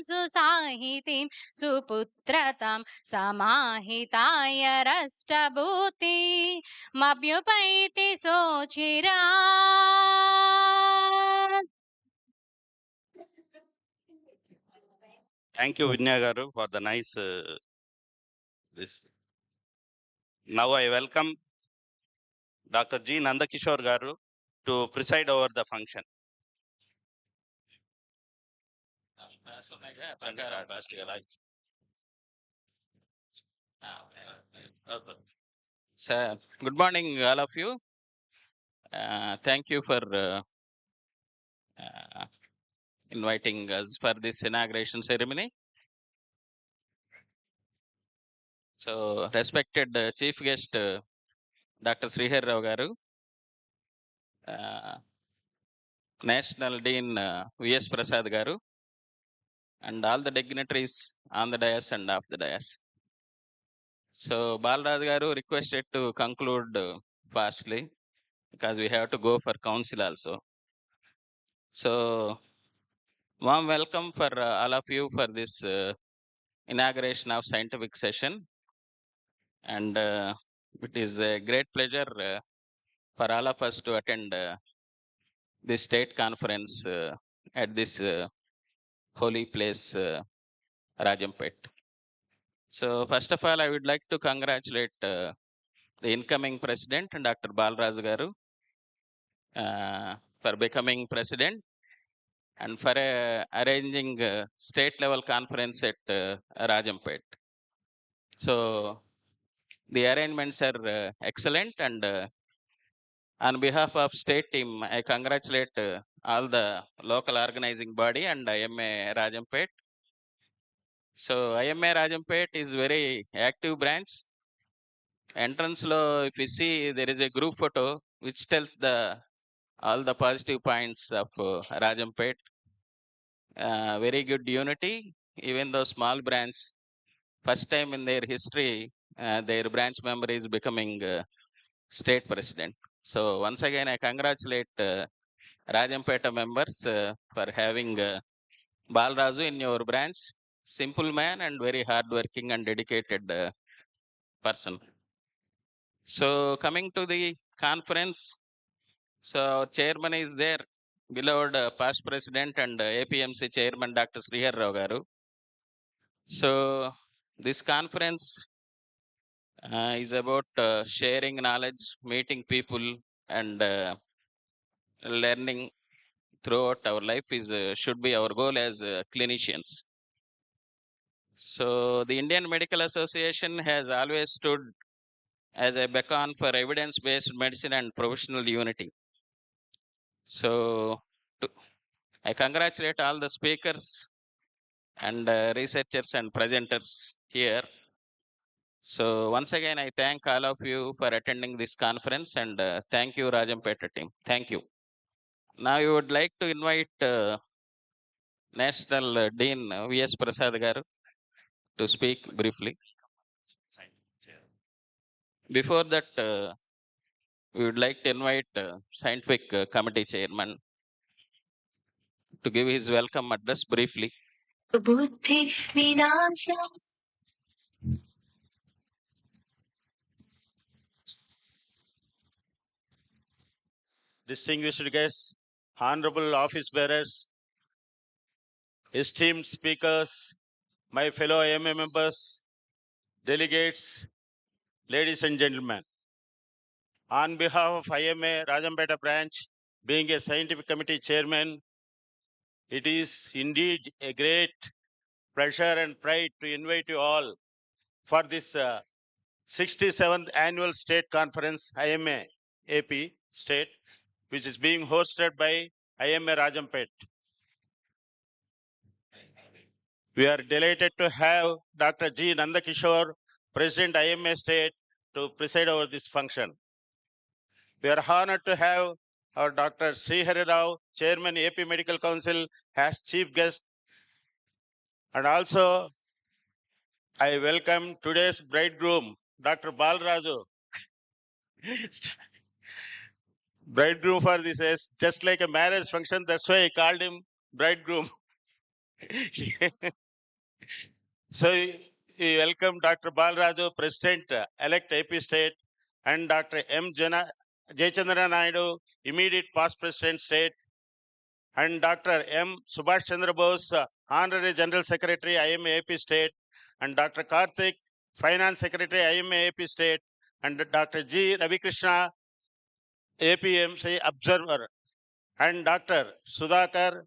सुसाहितीं सुपुत्रतां समाहिताय रष्टभूति मभ्युपैति सोचिरात्. Thank you, Vinya garu, for the nice this. Now I welcome Dr. G. Nandakishore garu to preside over the function. So, good morning, all of you. Thank you for inviting us for this inauguration ceremony. So, respected Chief Guest Dr. Srihar Rao garu, National Dean V.S. Prasad garu, and all the dignitaries on the dais and off the dais. So, Balraj garu requested to conclude fastly because we have to go for council also. So, warm welcome for all of you for this inauguration of scientific session. And it is a great pleasure for all of us to attend this state conference at this holy place, Rajampet. So, first of all, I would like to congratulate the incoming president, Dr. Balraj garu, for becoming president and for arranging state level conference at Rajampet. So, the arrangements are excellent, and on behalf of state team, I congratulate all the local organizing body and IMA Rajampet. So IMA Rajampet is very active branch. Entrance lo, if you see, there is a group photo which tells the all the positive points of Rajampet. Very good unity, even though small branch, first time in their history, their branch member is becoming state president. So once again, I congratulate Rajampeta members for having Balraju in your branch. Simple man and very hardworking and dedicated person. So coming to the conference, so chairman is there, beloved past president and APMC chairman Dr. Srihar Rao garu. So This conference is about sharing knowledge, meeting people, and learning throughout our life is should be our goal as clinicians. So the Indian Medical Association has always stood as a beacon for evidence-based medicine and professional unity. So I congratulate all the speakers and researchers and presenters here. So once again, I thank all of you for attending this conference, and thank you, Rajampet team. Thank you. Now you would like to invite National Dean V.S. Prasad garu to speak briefly. Before that, we would like to invite Scientific Committee Chairman to give his welcome address briefly. Buddhi Vinasa. Distinguished guests, honorable office bearers, esteemed speakers, my fellow IMA members, delegates, ladies and gentlemen. On behalf of IMA Rajampet branch, being a scientific committee chairman, it is indeed a great pleasure and pride to invite you all for this 67th annual state conference, IMA AP state, which is being hosted by IMA Rajampet. We are delighted to have Dr. G. Nandakishore, President IMA State, to preside over this function. We are honored to have our Dr. Srihari Rao, Chairman AP Medical Council, as chief guest. And also, I welcome today's bridegroom, Dr. Balraju. Bridegroom for this is just like a marriage function. That's why I called him bridegroom. So we welcome Dr. Balraju, President-elect AP State, and Dr. M. Jayachandra Naidu, immediate past President State, and Dr. M. Subhash Chandra Bose, Honorary General Secretary, IMA AP State, and Dr. Karthik, Finance Secretary, IMA AP State, and Dr. G. Ravi Krishna, APMC Observer, and Dr. Sudhakar,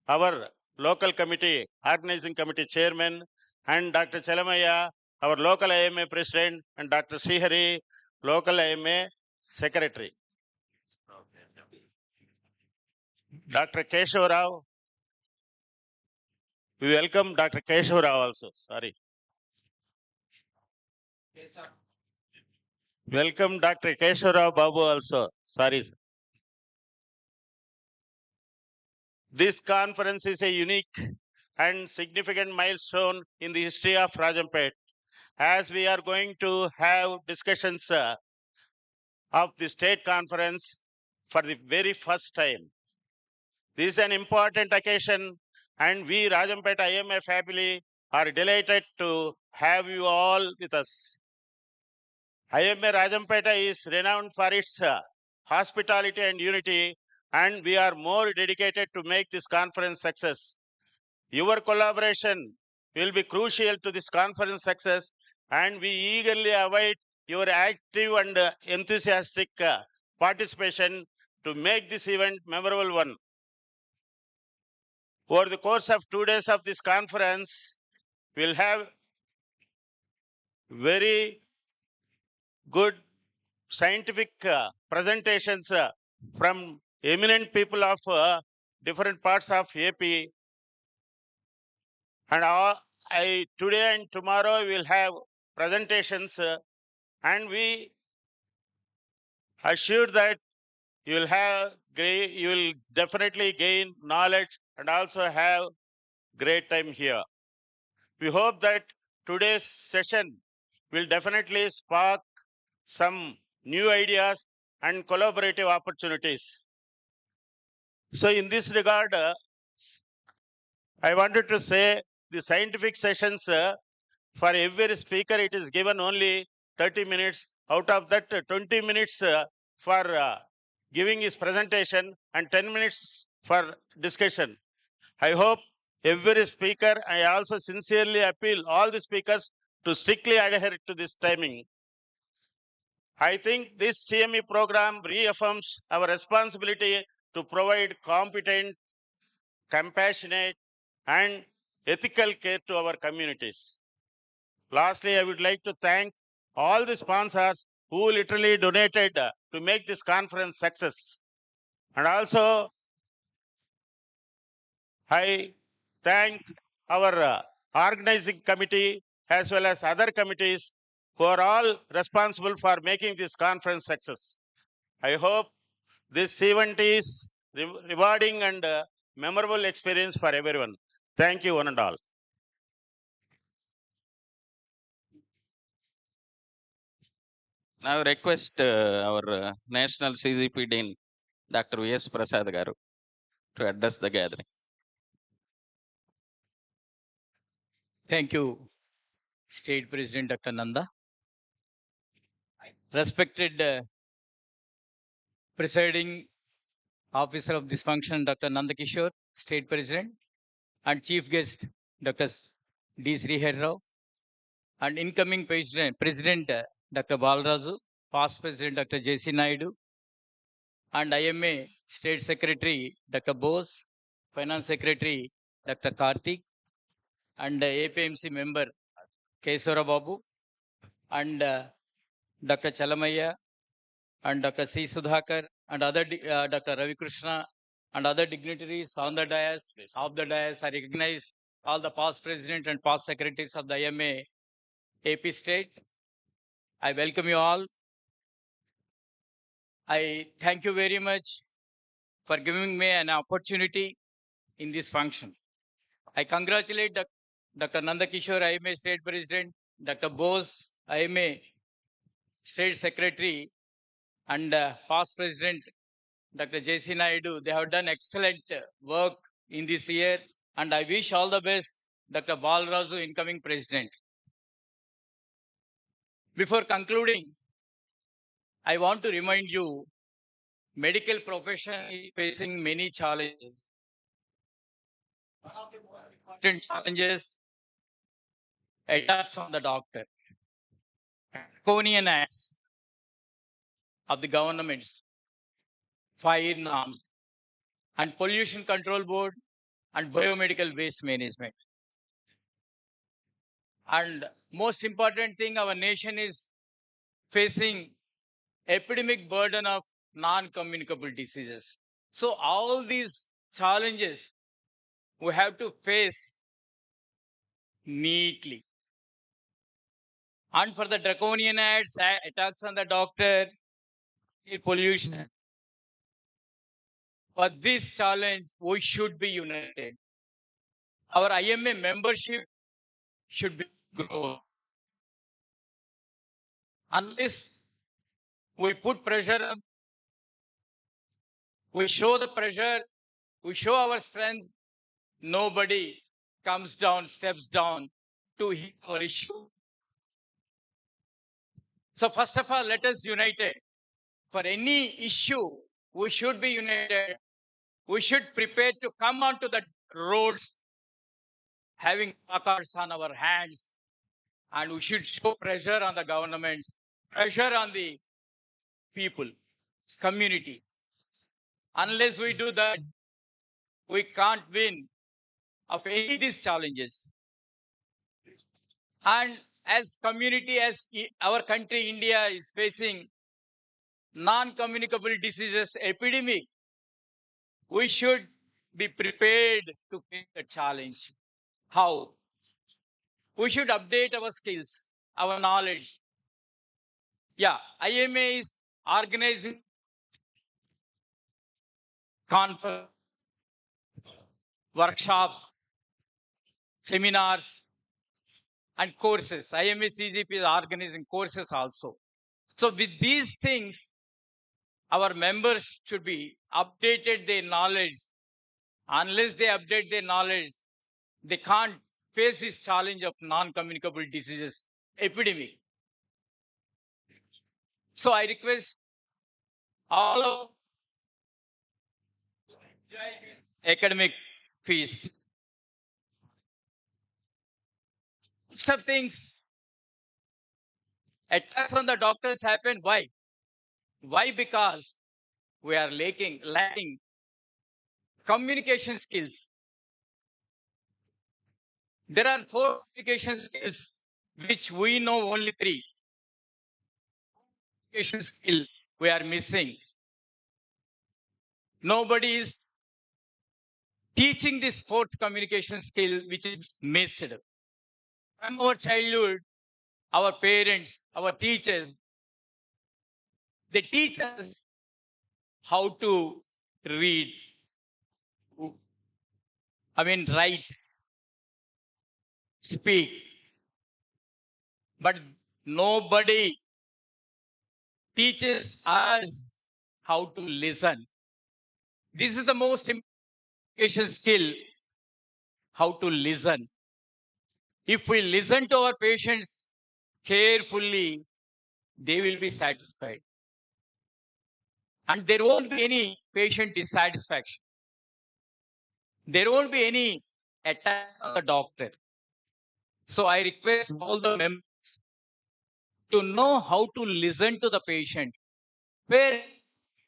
our local committee, organizing committee chairman, and Dr. Chalamaya, our local IMA president, and Dr. Srihari, local IMA secretary. Dr. Keshav Rao, we welcome Dr. Keshav Rao also, sorry. Welcome Dr. Keshav Rao Babu also, sorry. Sir. This conference is a unique and significant milestone in the history of Rajampet, as we are going to have discussions of the state conference for the very first time. This is an important occasion, and we Rajampet IMA family are delighted to have you all with us. IMA Rajampeta is renowned for its hospitality and unity, and we are more dedicated to make this conference success. Your collaboration will be crucial to this conference success, and we eagerly await your active and enthusiastic participation to make this event memorable one. Over the course of 2 days of this conference, we'll have very good scientific presentations from eminent people of different parts of AP. And today and tomorrow we'll have presentations, and we assure that you will definitely gain knowledge and also have great time here. We hope that today's session will definitely spark some new ideas and collaborative opportunities. So in this regard, I wanted to say the scientific sessions, for every speaker, it is given only 30 minutes. Out of that, 20 minutes for giving his presentation and 10 minutes for discussion. I hope every speaker, I also sincerely appeal all the speakers to strictly adhere to this timing. I think this CME program reaffirms our responsibility to provide competent, compassionate, and ethical care to our communities. Lastly, I would like to thank all the sponsors who literally donated to make this conference success. And also, I thank our organizing committee as well as other committees who are all responsible for making this conference success. I hope this event is rewarding and memorable experience for everyone. Thank you, one and all. Now request our National CGP Dean, Dr. V.S. Prasad Garu, to address the gathering. Thank you, State President Dr. Nanda. Respected presiding officer of this function, Dr. Nanda Kishore, State President, and Chief Guest, Dr. D. Srihari Rao, and incoming President Dr. Balraju, past President Dr. J.C. Naidu, and IMA State Secretary Dr. Bose, Finance Secretary Dr. Karthik, and APMC member Keswara Babu, and Dr. Chalamaya, and Dr. C. Sudhakar, and other Dr. Ravi Krishna, and other dignitaries on the dais, of the dais. I recognize all the past presidents and past secretaries of the IMA AP State. I welcome you all. I thank you very much for giving me an opportunity in this function. I congratulate Dr. Nanda Kishore, IMA State President, Dr. Bose, IMA State Secretary, and past President Dr. J.C. Naidu. They have done excellent work in this year, and I wish all the best, Dr. Balraju, incoming President. Before concluding, I want to remind you, medical profession is facing many challenges. One of the most important challenges, attacks on the doctor, draconian acts of the governments, fire norms, and pollution control board, and biomedical waste management. And most important thing, our nation is facing epidemic burden of non-communicable diseases. So all these challenges we have to face neatly. And for the draconian acts, attacks on the doctor, pollution. For this challenge, we should be united. Our IMA membership should be grown. Unless we put pressure on, we show the pressure, we show our strength, nobody comes down, steps down to hit our issue. So first of all, let us unite. For any issue, we should be united. We should prepare to come onto the roads having placards on our hands, and we should show pressure on the governments, pressure on the people, community. Unless we do that, we can't win of any of these challenges. And as community, as our country, India, is facing non-communicable diseases epidemic, we should be prepared to face the challenge. How? We should update our skills, our knowledge. Yeah, IMA is organizing conference, workshops, seminars, and courses. IMA CGP is organizing courses also. So with these things, our members should be updated their knowledge. Unless they update their knowledge, they can't face this challenge of non-communicable diseases epidemic. So I request all of academic feast. Some things Attacks on the doctors happen. Why? Why? Because we are lacking communication skills. There are 4 communication skills which we know only 3. Communication skill we are missing. Nobody is teaching this 4th communication skill which is missed. From our childhood, our parents, our teachers, they teach us how to read, write, speak, but nobody teaches us how to listen. This is the most important skill, how to listen. If we listen to our patients carefully, they will be satisfied. And there won't be any patient dissatisfaction. There won't be any attacks on the doctor. So I request all the members to know how to listen to the patient, where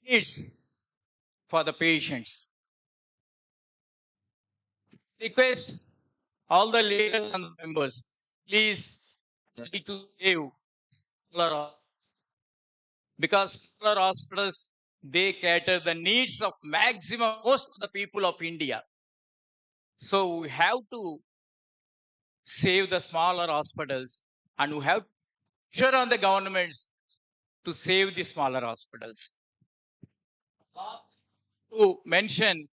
it's for the patients. Request all the leaders and members, please try to save smaller, because smaller hospitals, they cater the needs of maximum most of the people of India. So we have to save the smaller hospitals, and we have to pressure on the governments to save the smaller hospitals. To mention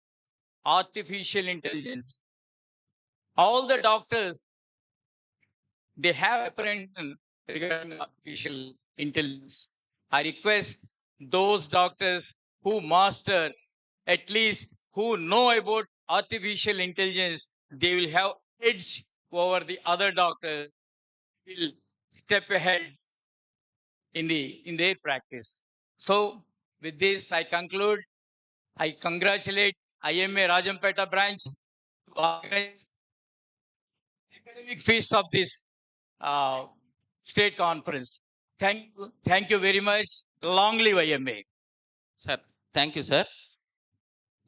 artificial intelligence, all the doctors, they have apprehension regarding artificial intelligence. I request those doctors who master, at least who know about artificial intelligence, they will have edge over the other doctors, will step ahead in their practice. So with this, I conclude. I congratulate IMA Rajampeta branch to organize academic feast of this state conference. Thank you very much. Long live IMA. Sir, thank you, sir.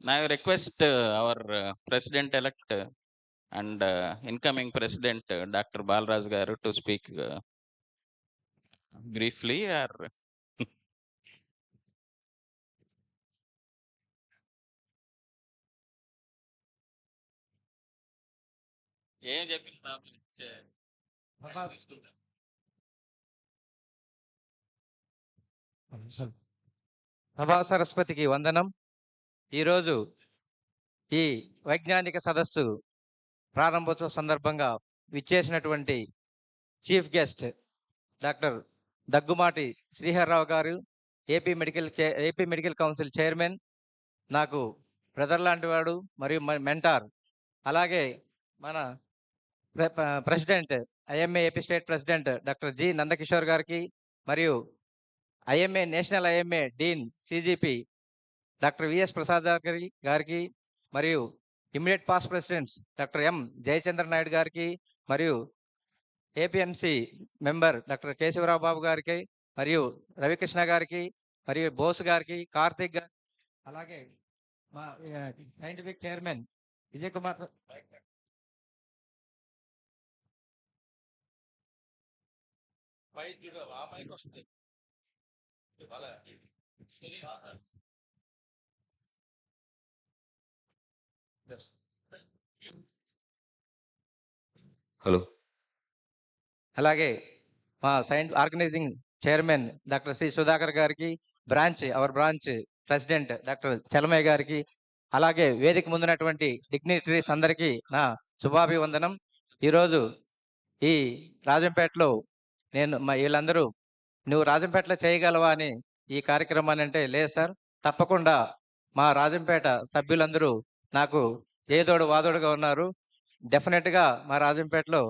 Now I request our president-elect and incoming president, Dr. Balraj Garu, to speak briefly. Or ఏం చెప్పిన సభా సరస్వతికి వందనం. ఈరోజు ఈ వైజ్ఞానిక సదస్సు ప్రారంభోత్సవ సందర్భంగా విచ్చేసినటువంటి chief guest doctor Daggumati Sriharrao గారు, ఏపీ మెడికల్ కౌన్సిల్ చైర్మన్, నాకు బ్రదర్ లాంటి వాడు మరియు మెంటార్, అలాగే మన president IMA AP state president doctor G Nandakishore గారికి, మరియు IMA national IMA dean CGP doctor VS Prasad గారికి, మరియు immediate past presidents doctor M Jayachandra Naidu గారికి, మరియు APMC member doctor Keshavarao Babu గారికి, మరియు రవికృష్ణ గారికి, మరియు బోస్ గారికి, కార్తిక్ గారికి, అలాగే మా scientific chairman Vijay Kumar hello, అలాగే మా organising chairman doctor C Sudhakar గారికి, our branch president doctor Chalamaiah గారికి, అలాగే వేదిక ముందున్నటువంటి డిగ్నిటరీస్ అందరికీ నా శుభాభివందనం. ఈరోజు ఈ రాజంపేటలో వీళ్ళందరూ నువ్వు రాజంపేటలో చేయగలవా అని ఈ కార్యక్రమాన్ని అంటే, లేదు సార్, తప్పకుండా మా రాజంపేట సభ్యులందరూ నాకు ఏదోడు వాదోడుగా ఉన్నారు. డెఫినెట్గా మా రాజంపేటలో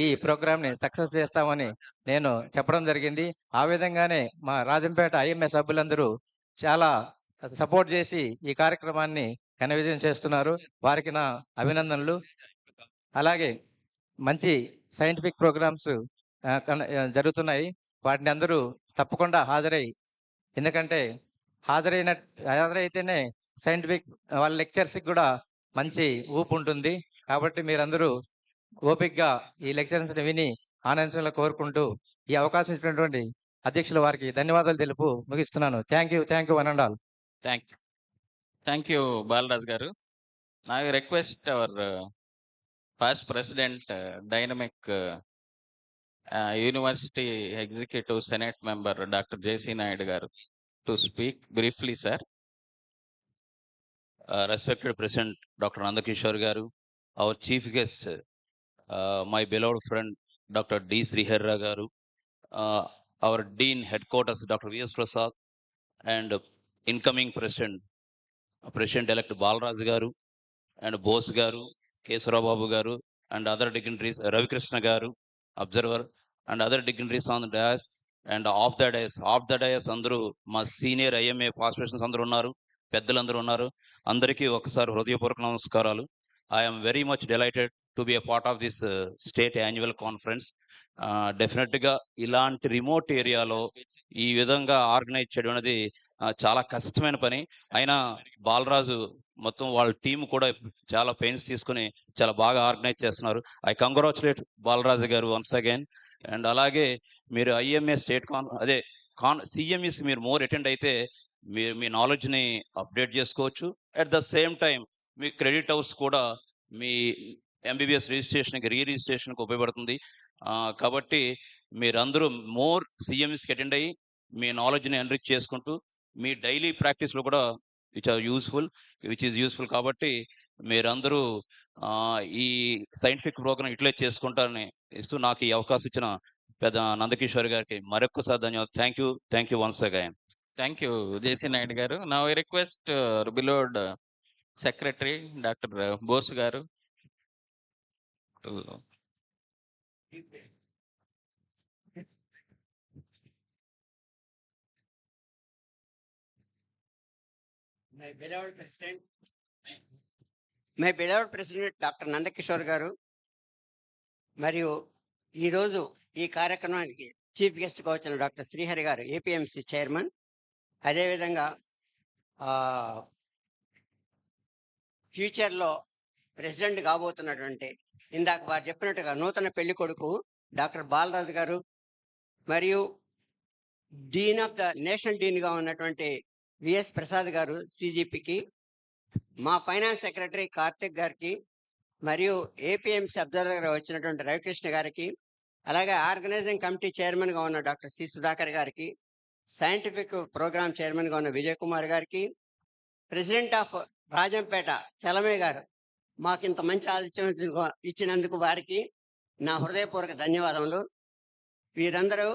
ఈ ప్రోగ్రామ్ని సక్సెస్ చేస్తామని నేను చెప్పడం జరిగింది. ఆ విధంగానే మా రాజంపేట ఐఎంఏ సభ్యులందరూ చాలా సపోర్ట్ చేసి ఈ కార్యక్రమాన్ని ఘన విజయం చేస్తున్నారు. వారికి నా అభినందనలు. అలాగే మంచి సైంటిఫిక్ ప్రోగ్రామ్స్ జరుగుతున్నాయి. వాటిని అందరూ తప్పకుండా హాజరై, ఎందుకంటే హాజరైతేనే సైంటిఫిక్ వాళ్ళ లెక్చర్స్కి కూడా మంచి ఊపు ఉంటుంది. కాబట్టి మీరందరూ ఓపికగా ఈ లెక్చర్స్ని విని ఆనందించాలని కోరుకుంటూ ఈ అవకాశం ఇచ్చినటువంటి అధ్యక్షుల వారికి ధన్యవాదాలు తెలుపు ముగిస్తున్నాను. Thank you one and all. Thank you Balaraj గారు. I request our past president, dynamic university executive senate member Dr. J.C. Naidu garu to speak briefly, sir. Respected President Dr. Nandakishore garu, our chief guest, my beloved friend Dr. D. Sriharra garu, our Dean Headquarters Dr. V.S. Prasad, and incoming President-elect Balraj garu, and Bose garu, Kesara Babu garu, and other dignitaries, Ravi Krishna garu, observer, and other dignitaries on the dais, and off the dais అందరూ మా senior IMA past patients అందరూ ఉన్నారు, పెద్దలందరూ ఉన్నారు. అందరికీ ఒకసారి హృదయపూర్వక నమస్కారాలు. I'm very much delighted to be a part of this state annual conference. డెఫినెట్గా ఇలాంటి రిమోట్ ఏరియాలో ఈ విధంగా ఆర్గనైజ్ చేయడం అనేది చాలా కష్టమైన పని. అయినా బాలరాజు మొత్తం వాళ్ళ టీం కూడా చాలా పెయిన్స్ తీసుకుని చాలా బాగా ఆర్గనైజ్ చేస్తున్నారు. ఐ కంగ్రాచులేట్ బాలరాజు గారు వన్స్ అగైన్. అండ్ అలాగే మీరు ఐఎంఏ స్టేట్ సిఎంఈస్ మీరు మోర్ అటెండ్ అయితే మీరు మీ నాలెడ్జ్ని అప్డేట్ చేసుకోవచ్చు. At the same time me credit house కూడా మీ ఎంబీబీఎస్ రిజిస్ట్రేషన్కి రిజిస్ట్రేషన్కి ఉపయోగపడుతుంది. కాబట్టి మీరందరూ మోర్ సిఎంఈస్కి అటెండ్ అయ్యి మీ నాలెడ్జ్ని ఎన్రిచ్ చేసుకుంటూ మీ డైలీ ప్రాక్టీస్లో కూడా విచ్ ఈజ్ యూస్ఫుల్. కాబట్టి మీరందరూ ఈ సైంటిఫిక్ ప్రోగ్రామ్ యూటిలైజ్ చేసుకుంటారని ఇస్తూ నాకు ఈ అవకాశం ఇచ్చిన పెద్ద నందకిషోర్ గారికి మరొకసారి ధన్యవాదాలు. Thank you once again. Thank you JC Naidu గారు. Now I request beloved secretary doctor Bose గారు my beloved president doctor Nandakishore గారు, మరియు ఈరోజు ఈ కార్యక్రమానికి చీఫ్ గెస్ట్గా వచ్చిన డాక్టర్ శ్రీహరి గారు, ఏపీఎంసీ చైర్మన్, అదేవిధంగా ఫ్యూచర్లో ప్రెసిడెంట్ కాబోతున్నటువంటి ఇందాక వారు చెప్పినట్టుగా నూతన పెళ్లి కొడుకు డాక్టర్ బాలరాజు గారు, మరియు డీన్ ఆఫ్ ద నేషనల్ డీన్గా ఉన్నటువంటి విఎస్ ప్రసాద్ గారు సిజిపికి, మా ఫైనాన్స్ సెక్రటరీ కార్తిక్ గారికి, మరియు ఏపీఎంసీ అబ్జర్వర్గా వచ్చినటువంటి రవికృష్ణ గారికి, అలాగే ఆర్గనైజింగ్ కమిటీ చైర్మన్గా ఉన్న డాక్టర్ సి సుధాకర్ గారికి, సైంటిఫిక్ ప్రోగ్రామ్ చైర్మన్గా ఉన్న విజయ్ కుమార్ గారికి, ప్రెసిడెంట్ ఆఫ్ రాజంపేట చలమయ్య గారు మాకు ఇంత మంచి ఆలోచన ఇచ్చినందుకు వారికి నా హృదయపూర్వక ధన్యవాదములు. వీరందరూ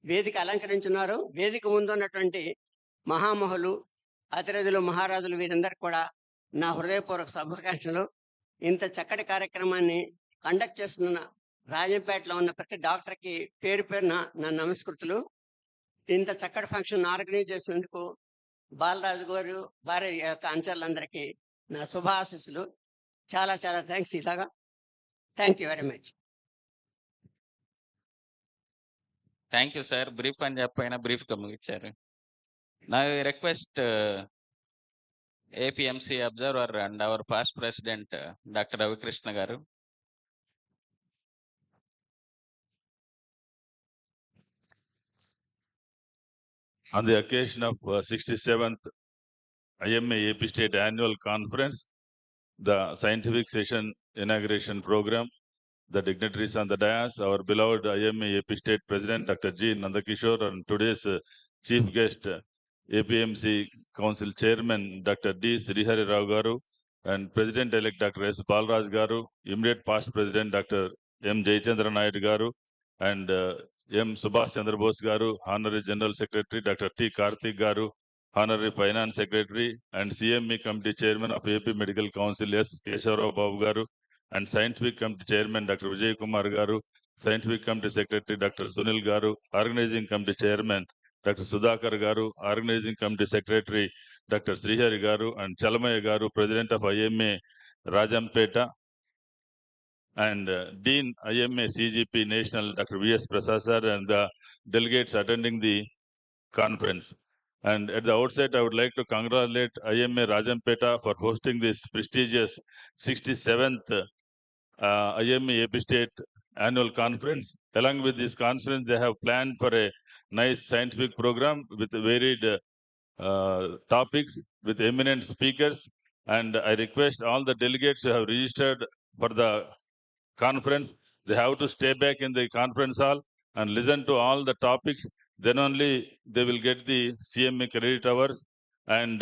వేదిక అలంకరించున్నారు. వేదిక ముందు ఉన్నటువంటి మహామహులు, అతిరథులు, మహారాజులు వీరందరికీ కూడా నా హృదయపూర్వక శుభాకాంక్షలు. ఇంత చక్కటి కార్యక్రమాన్ని కండక్ట్ చేస్తున్న రాజంపేటలో ఉన్న ప్రతి డాక్టర్కి పేరు పేరున నా నమస్కృతులు. ఇంత చక్కటి ఫంక్షన్ ఆర్గనైజ్ చేసినందుకు బాలరాజు గారు, వారి యొక్క అనుచరులందరికీ నా శుభాశీస్సులు. చాలా చాలా థ్యాంక్స్. ఇలాగా thank you very much. Thank you sir. Brief అని చెప్పైనా బ్రీఫ్గా ముగించారు. నా request APMC observer and our past president doctor Ravikrishna గారు. On the occasion of 67th IMA AP State Annual Conference, the scientific session inauguration program, the dignitaries on the dais, our beloved IMA AP State President Dr. G. Nandakishore, and today's chief guest, APMC Council Chairman Dr. D. Srihari Rao Garu, and President-elect Dr. S. Balraj Garu, immediate past President Dr. M. Jayachandra Naidu Garu, and M. Subhash Chandra Bose Garu, Honorary General Secretary Dr. T. Karthik Garu, Honorary Finance Secretary and CME Committee Chairman of AP Medical Council S. Kesara Babu Garu, and Scientific Committee Chairman Dr. Vijay Kumar Garu, Scientific Committee Secretary Dr. Sunil Garu, Organizing Committee Chairman Dr. Sudhakar Garu, Organizing Committee Secretary Dr. Srihari Garu, and Chalamaya Garu, President of IMA Rajampet, and Dean IMA CGP National, Dr. V.S. Prasad sir, and the delegates attending the conference. And at the outset, I would like to congratulate IMA Rajampeta for hosting this prestigious 67th IMA AP State annual conference. Along with this conference, they have planned for a nice scientific program with varied topics with eminent speakers. And I request all the delegates who have registered for the conference, they have to stay back in the conference hall and listen to all the topics. Then only they will get the CMA credit hours. And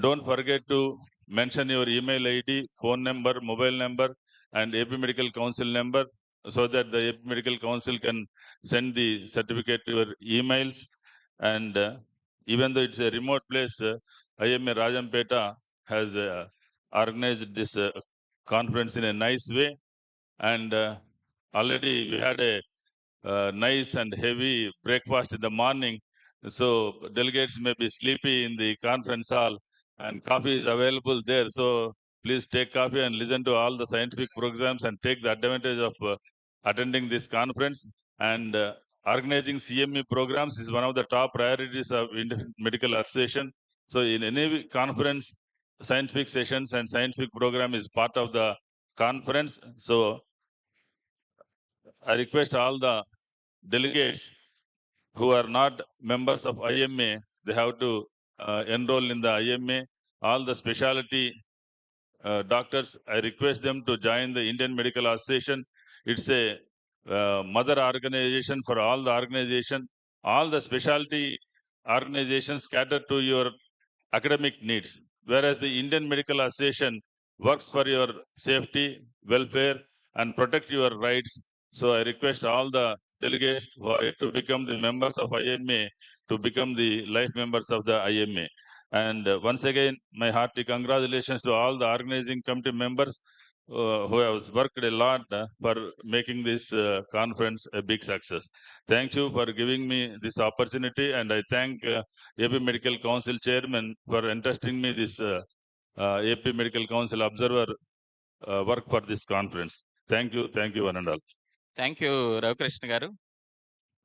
don't forget to mention your email ID, phone number, mobile number, and AP Medical Council number, so that the AP Medical Council can send the certificate to your emails. And even though it's a remote place, IMA Rajampeta has organized this conference in a nice way. And already we had a nice and heavy breakfast in the morning. So delegates may be sleepy in the conference hall, and coffee is available there. So please take coffee and listen to all the scientific programs and take the advantage of attending this conference. And organizing CME programs is one of the top priorities of Indian Medical Association. So in any conference, scientific sessions and scientific program is part of the conference. So I request all the delegates who are not members of IMA, they have to enroll in the IMA. All the specialty doctors, I request them to join the Indian Medical Association. It's a mother organization for all the organization. All the specialty organizations cater to your academic needs, whereas the Indian Medical Association works for your safety, welfare, and protect your rights. So I request all the delegates who are to become the members of IMA to become the life members of the IMA. And once again, my hearty congratulations to all the organizing committee members who have worked a lot for making this conference a big success. Thank you for giving me this opportunity, and I thank AP Medical Council Chairman for entrusting me this AP Medical Council Observer work for this conference. Thank you, one and all. Thank you, Ravikrishna garu.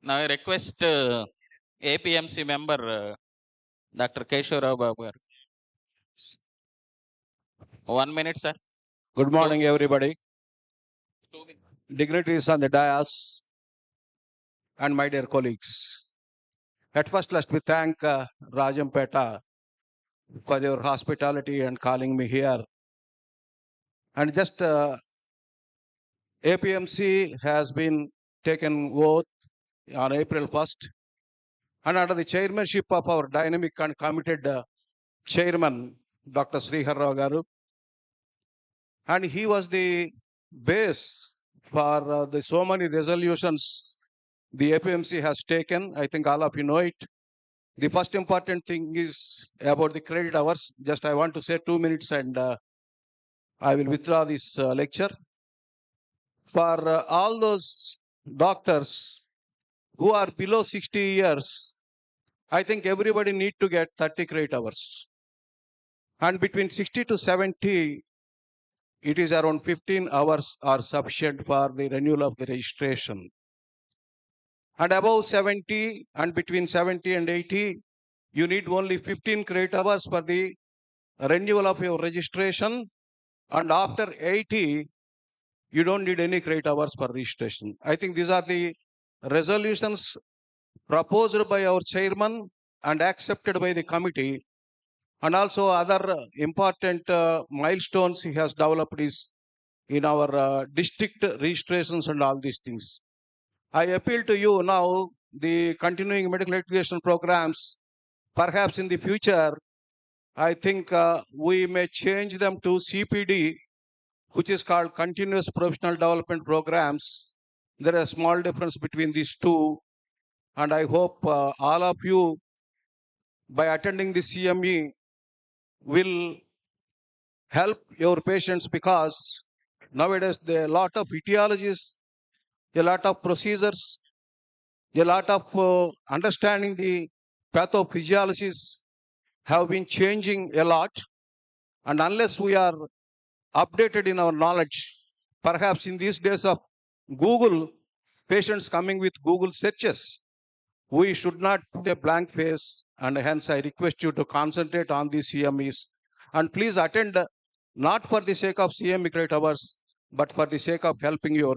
Now I request APMC member Dr. Keshav Babu garu. 1 minute, sir. Good morning, everybody. Dignitaries on the dais and my dear colleagues. At first, let me thank Rajampeta for your hospitality and calling me here. And just APMC has been taken oath on April 1st. And under the chairmanship of our dynamic and committed chairman, Dr. Srihar Rao garu. And he was the base for the so many resolutions the APMC has taken. I think all of you know it. The first important thing is about the credit hours. Just I want to say 2 minutes and I will withdraw this lecture. For all those doctors who are below 60 years, I think everybody need to get 30 credit hours. And between 60 to 70, it is around 15 hours are sufficient for the renewal of the registration. And above 70 and between 70 and 80, you need only 15 credit hours for the renewal of your registration. And after 80, you don't need any credit hours for registration. I think these are the resolutions proposed by our chairman and accepted by the committee. And also other important milestones he has developed is in our district registrations and all these things. I appeal to you now, the continuing medical education programs, perhaps in the future, I think we may change them to CPD, which is called Continuous Professional Development Programs. There is a small difference between these two. And I hope all of you, by attending the CME, will help your patients, because nowadays there are a lot of etiologies, a lot of procedures, a lot of understanding the pathophysiologies have been changing a lot. And unless we are updated in our knowledge, Perhaps in these days of Google, patients coming with Google searches, we should not put a blank face, and hence I request you to concentrate on these CMEs and please attend not for the sake of CME credit hours, but for the sake of helping your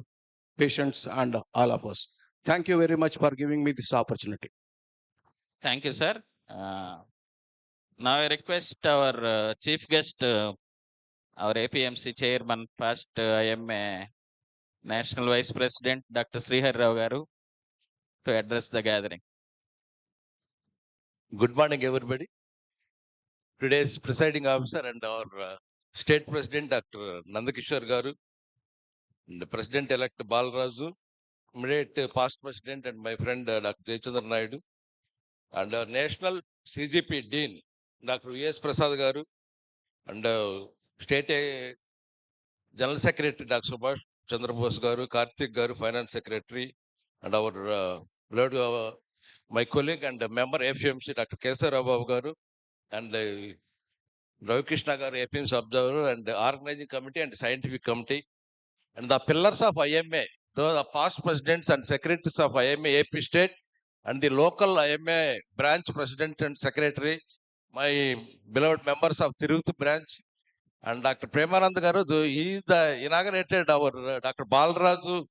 patients and all of us. Thank you very much for giving me this opportunity. Thank you, sir. Now I request our chief guest, our APMC chairman, past IMA National Vice President, Dr. Srihar Rao Garu, to address the gathering. Good morning, everybody. Today's presiding officer and our state president, Dr. Nandakishore Garu, and the president-elect Balraju, immediate past president and my friend Dr. Jayachandra Naidu, and our national CGP dean, Dr. V.S. Prasad Garu, and state general secretary, Dr. Subhash Chandra Bose Garu, Karthik Garu, finance secretary, and our my colleague and member FMC, Dr. Kesar Rababu Garu, and Ravi Krishna Garu, APMC observer, and the organizing committee and scientific committee, and the pillars of IMA, the past presidents and secretaries of IMA AP state, and the local IMA branch president and secretary, my beloved members of Tirupati branch, and Dr. Premanand Garu, he is the inaugurated our Dr. Balraju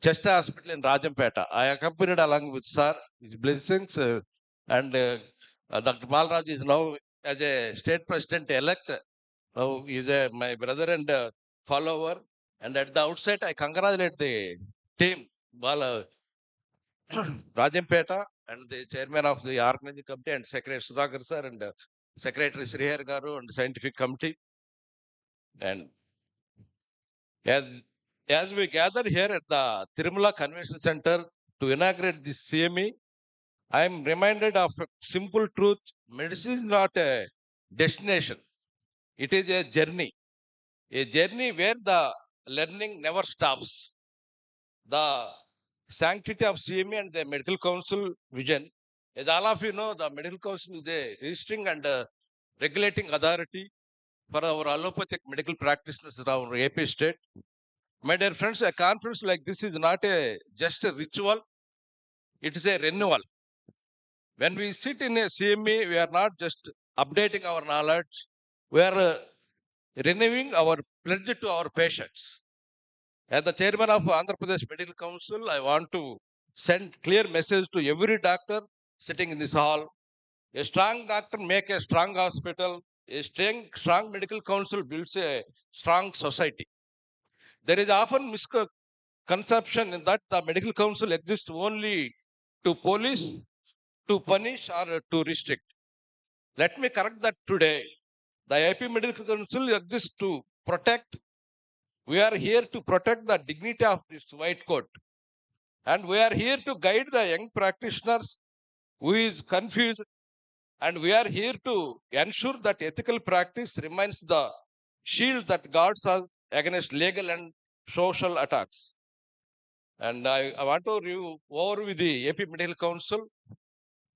Chest Hospital in Rajampeta. I accompanied along with sir, his blessings, and Dr. Balraj is now as a state president elect. Now he is my brother and follower. And at the outset, I congratulate the team, Rajampeta, and the chairman of the organizing committee and Secretary Sudhakar sir and Secretary Srihar Garu and scientific committee. And as we gather here at the Tirumala Convention Center to inaugurate this CME, I am reminded of a simple truth. Medicine is not a destination. It is a journey where the learning never stops. The sanctity of CME and the Medical Council vision, as all of you know, the Medical Council is a registering and regulating authority for our allopathic medical practitioners in our AP state. My dear friends, a conference like this is not just a ritual, it is a renewal. When we sit in a CME, we are not just updating our knowledge, we are renewing our pledge to our patients. As the chairman of Andhra Pradesh Medical Council, I want to send clear message to every doctor sitting in this hall. A strong doctor makes a strong hospital. A strong medical council builds a strong society. There is often misconception in that the medical council exists only to police, to punish, or to restrict. Let me correct that today. The IP Medical Council exists to protect. We are here to protect the dignity of this white coat. And we are here to guide the young practitioners who is confused. And we are here to ensure that ethical practice remains the shield that guards us against legal and social attacks. And I want to review over with the AP Medical Council.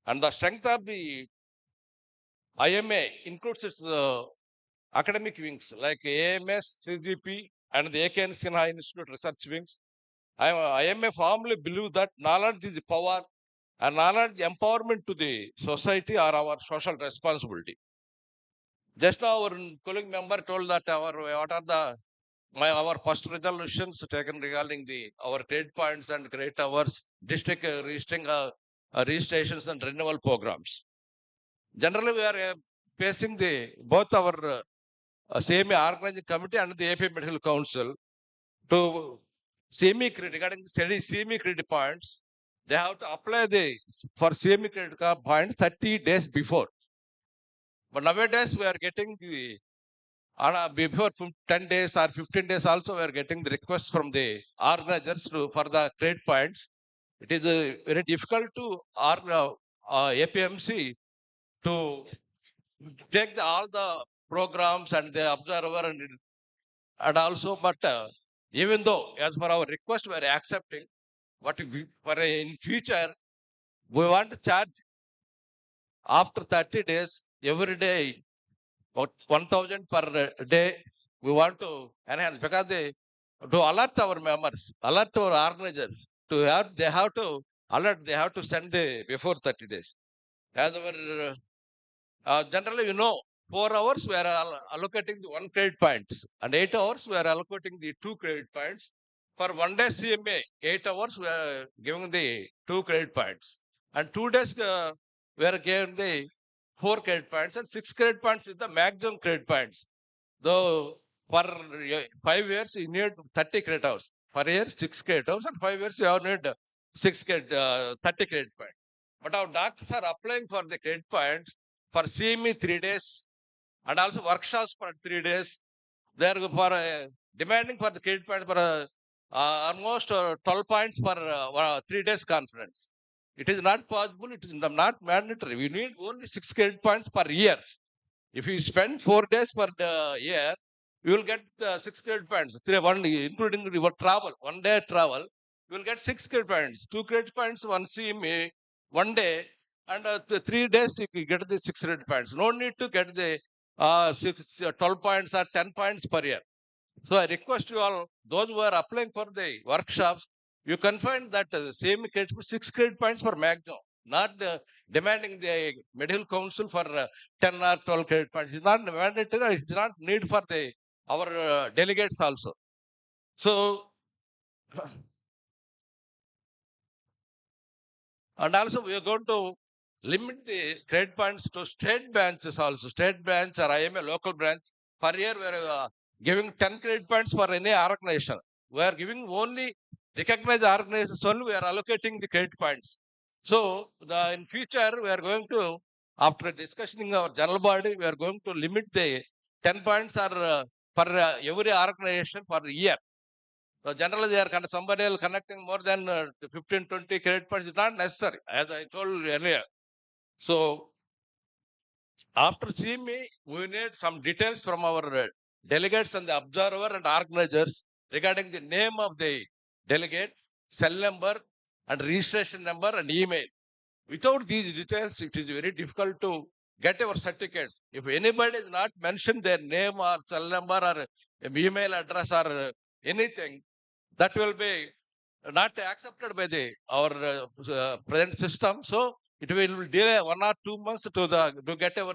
And the strength of the IMA includes its academic wings like AMS, CGP, and the AKN Sinha Institute research wings. IMA firmly believe that knowledge is power and knowledge empowerment to the society are our social responsibility. Just now our colleague member told that what are our first resolutions taken regarding our trade points and credit hours, district registrations and renewal programs. Generally, we are facing both our CME organizing committee and the AP Medical Council to CME credit regarding the study CME credit points. They have to apply for CME credit points 30 days before. But nowadays we are getting before 10 days or 15 days also we are getting the requests from the organizers for the credit points. It is very difficult to APMC to take all the programs and the observer and also, but even though as per our request we are accepting, but for in future we want to charge after 30 days every day about 1,000 per day. We want to enhance because to alert our members, alert our organizers, they have to alert, they have to send before 30 days. As our generally, 4 hours we are allocating the 1 credit points, and 8 hours we are allocating the 2 credit points. For 1 day CMA, 8 hours we are giving the 2 credit points, and 2 days we are giving the 4 credit points, and 6 credit points is the maximum credit points. Though for 5 years you need 30 credit hours. For year 6 credit hours, and 5 years you have need 30 credit points. But our doctors are applying for the credit points for CME 3 days and also workshops for 3 days. They are for demanding for the credit points for almost 12 points for 3 days conference. It is not possible. It is not mandatory. We need only 6 credit points per year. If you spend 4 days per year, you will get 6 credit points. Including your travel, 1 day travel, you will get 6 credit points. 2 credit points, 1 CMA, 1 day, and 3 days you get the 6 credit points. No need to get the 12 points or 10 points per year. So I request you all, those who are applying for the workshops, you can find that same credit, 6 credit points for maximum, not demanding the medical council for 10 or 12 credit points. It's not mandatory. It's not need for our delegates also. So, and also we are going to limit the credit points to state branches also. State branch or IMA local branch. Per year we are giving 10 credit points for any organization. We are giving only recognized organizations only. We are allocating the credit points. So in future we are going to, after discussing our general body, we are going to limit the 10 points are for every organization for a year. So generally, they are somebody else connecting more than 15, 20 credit points is not necessary, as I told earlier. So after CME, we need some details from our delegates and the observer and organizers regarding the name of the delegate, cell number, and registration number and email. Without these details, it is very difficult to get our certificates. If anybody is not mentioned their name or cell number or email address or anything, that will be not accepted by our present system. So it will delay 1 or 2 months to get our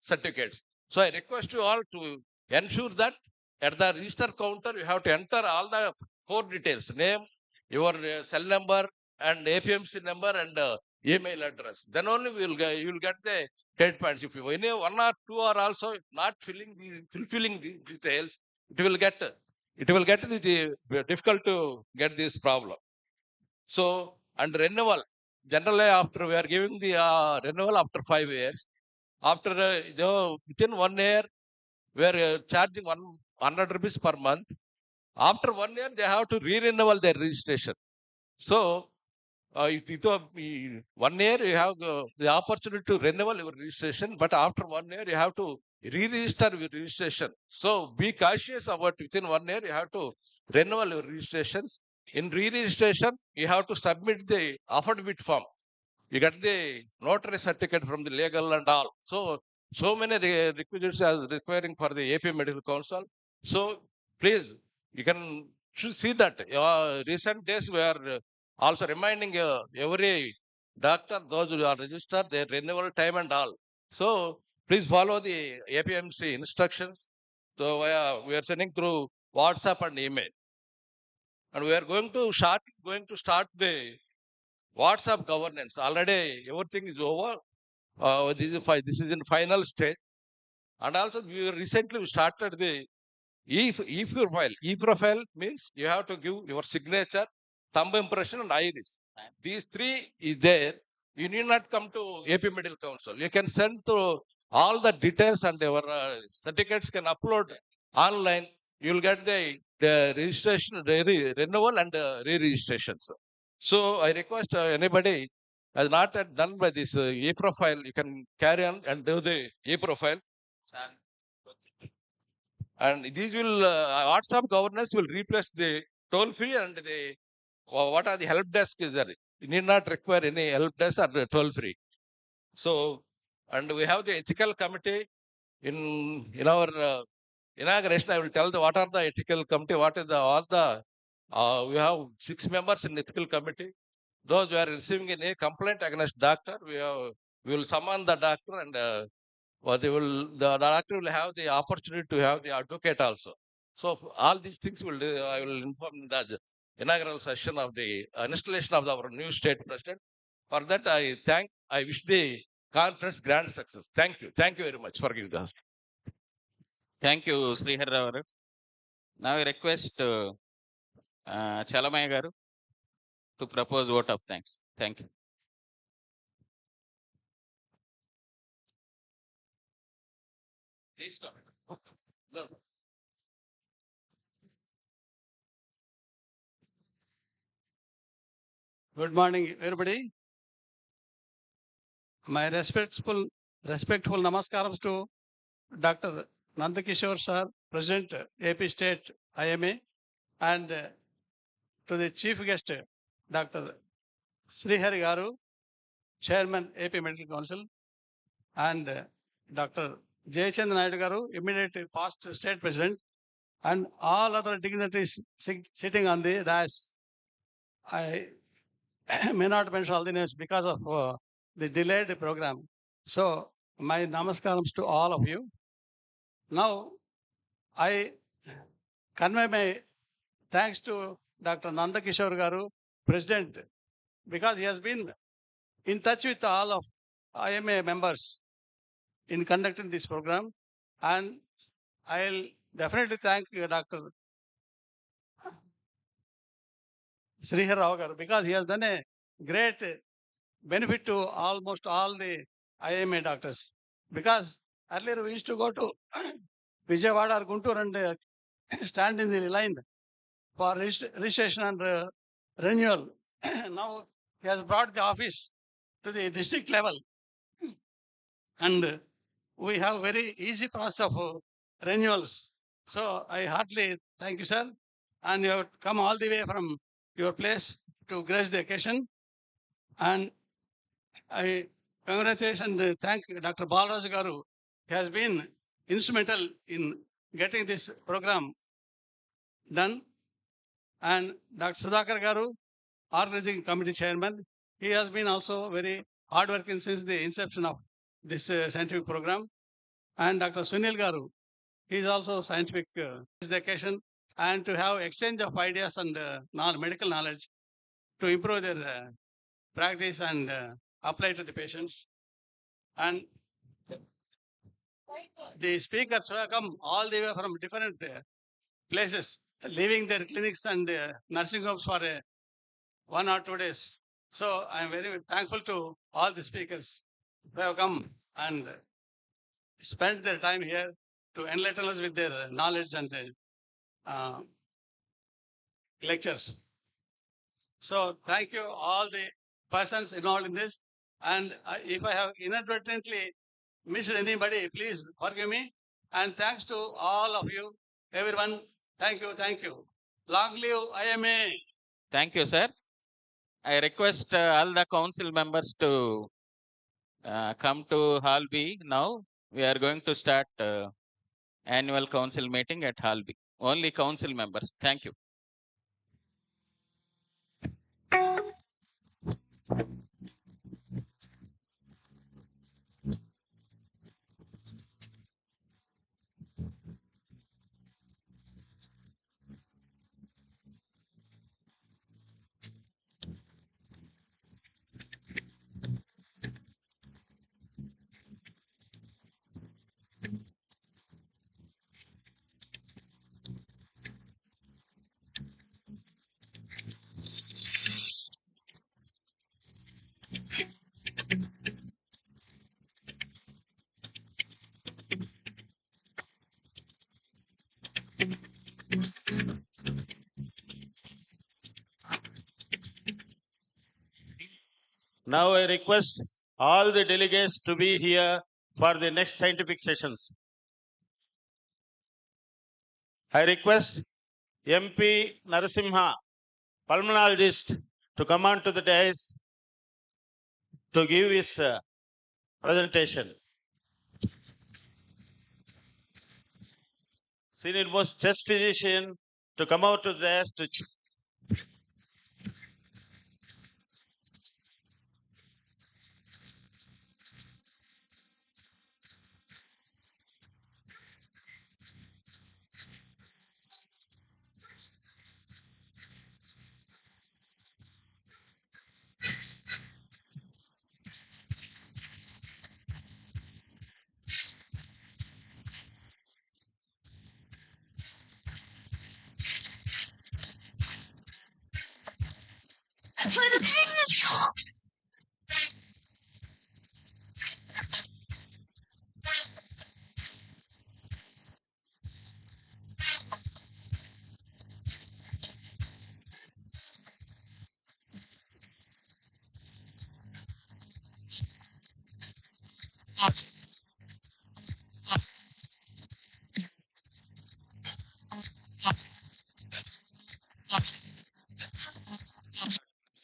certificates. So I request you all to ensure that at the register counter you have to enter all the 4 details: name, your cell number, and APMC number and email address. Then only you will get the credit points. If you any 1 or 2 are also not fulfilling the details, it will get difficult to get this problem. So, and renewal, generally after we are giving the renewal after 5 years, after within 1 year, we are charging 100 rupees per month. After 1 year, they have to re-renewal their registration. So, 1 year you have the opportunity to renewal your registration, but after 1 year you have to re-register your registration. So be cautious about within 1 year you have to renewal your registrations. In re-registration, you have to submit the affidavit form. You get the notary certificate from the legal and all. So many requisites are requiring for the AP Medical Council. So please, you can see that recent days we are also reminding every doctor, those who are registered, their renewal time and all. So please follow the APMC instructions. So we are sending through WhatsApp and email. And we are going to start the WhatsApp governance. Already everything is over. This is in final stage. And also we recently started the e-profile. E-profile means you have to give your signature, thumb impression, and iris. These 3 is there. You need not come to AP Medical Council. You can send to all the details and your certificates can upload online. You will get the registration, renewal and re-registrations. So I request anybody has not yet done by this e-profile, you can carry on and do the e-profile. And these will WhatsApp governance will replace the toll free and the what are the help desk is there. You need not require any help desk or toll free. So, and we have the ethical committee in our inauguration, I will tell what are the ethical committee, what is the all the we have 6 members in ethical committee. Those who are receiving any complaint against doctor, we will summon the doctor and the doctor will have the opportunity to have the advocate also. So all these things I will inform the inaugural session of the installation of our new state president. For that, I wish the conference grand success. Thank you. Thank you very much for giving the. Thank you, Srihar Rao. Now I request Chalamaya Garu to propose vote of thanks. Thank you. Please stop. No. Good morning, everybody. My respectful namaskarams to Dr. Nandakishore sir, President AP State IMA, and to the Chief Guest, Dr. Srihari Garu, Chairman AP Medical Council, and Dr. Jayachandra Naidu Garu, immediate past State President, and all other dignitaries sitting on the dais. I may not mention all the names because of the delayed program. So my namaskarams to all of you. Now I convey my thanks to Dr. Nandakishore Garu, President, because he has been in touch with all of IMA members in conducting this program, and I'll definitely thank Dr. Srihar Rao Garu because he has done a great benefit to almost all the IMA doctors. Because earlier we used to go to Vijayawada or Guntur and stand in the line for registration and renewal. Now he has brought the office to the district level, and we have very easy process of renewals. So I heartily thank you, sir, and you have come all the way from your place to grace the occasion. And I congratulate and thank Dr. Balraj Garu. He has been instrumental in getting this program done. And Dr. Sudhakar Garu, organizing committee chairman, he has been also very hardworking since the inception of this scientific program. And Dr. Sunil Garu, he is also scientific occasion, and to have exchange of ideas and medical knowledge to improve their practice and apply to the patients. And the speakers who have come all the way from different places, leaving their clinics and nursing homes for 1 or 2 days. So I am very thankful to all the speakers who have come and spent their time here to enlighten us with their knowledge and lectures. So thank you all the persons involved in this. And if I have inadvertently missed anybody, please forgive me. And thanks to all of you, everyone. Thank you, thank you. Long live IMA. Thank you, sir. I request all the council members to come to Hall B now. We are going to start annual council meeting at Hall B. Only council members. Thank you. Now I request all the delegates to be here for the next scientific sessions. I request MP Narasimha, pulmonologist, to come on to the dais to give his presentation. senior most chest physician to come out to this to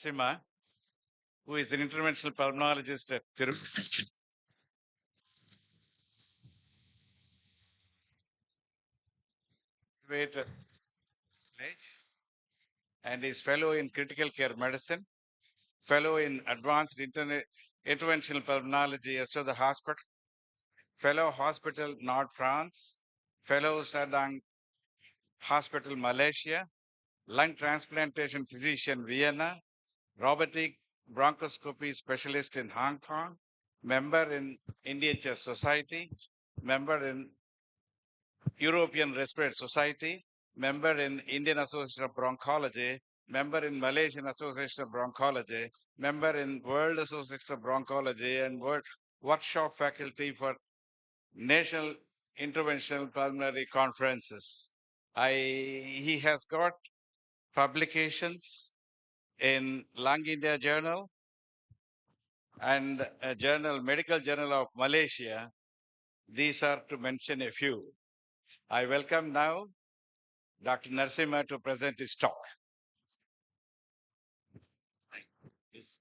Sima, who is an interventional pulmonologist at Tirupati. And is fellow in critical care medicine, fellow in advanced interventional pulmonology at the hospital, fellow hospital North France, fellow Sadang Hospital Malaysia, lung transplantation physician Vienna, robotic bronchoscopy specialist in Hong Kong, member in Indian Chest Society, member in European Respiratory Society, member in Indian Association of Bronchology, member in Malaysian Association of Bronchology, member in World Association of Bronchology, and workshop faculty for National Interventional Pulmonary Conferences. He has got publications in Lung India Journal and a journal, Medical Journal of Malaysia. These are to mention a few. I welcome now Dr. Narasimha to present his talk. Yes.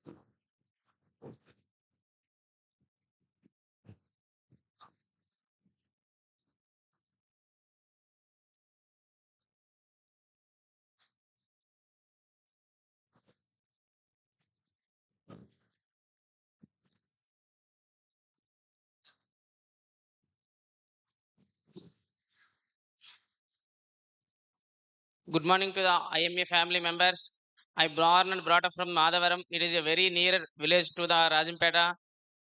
Good morning to the IMA family members. I born and brought up from Madhavaram. It is a very near village to the Rajampeta.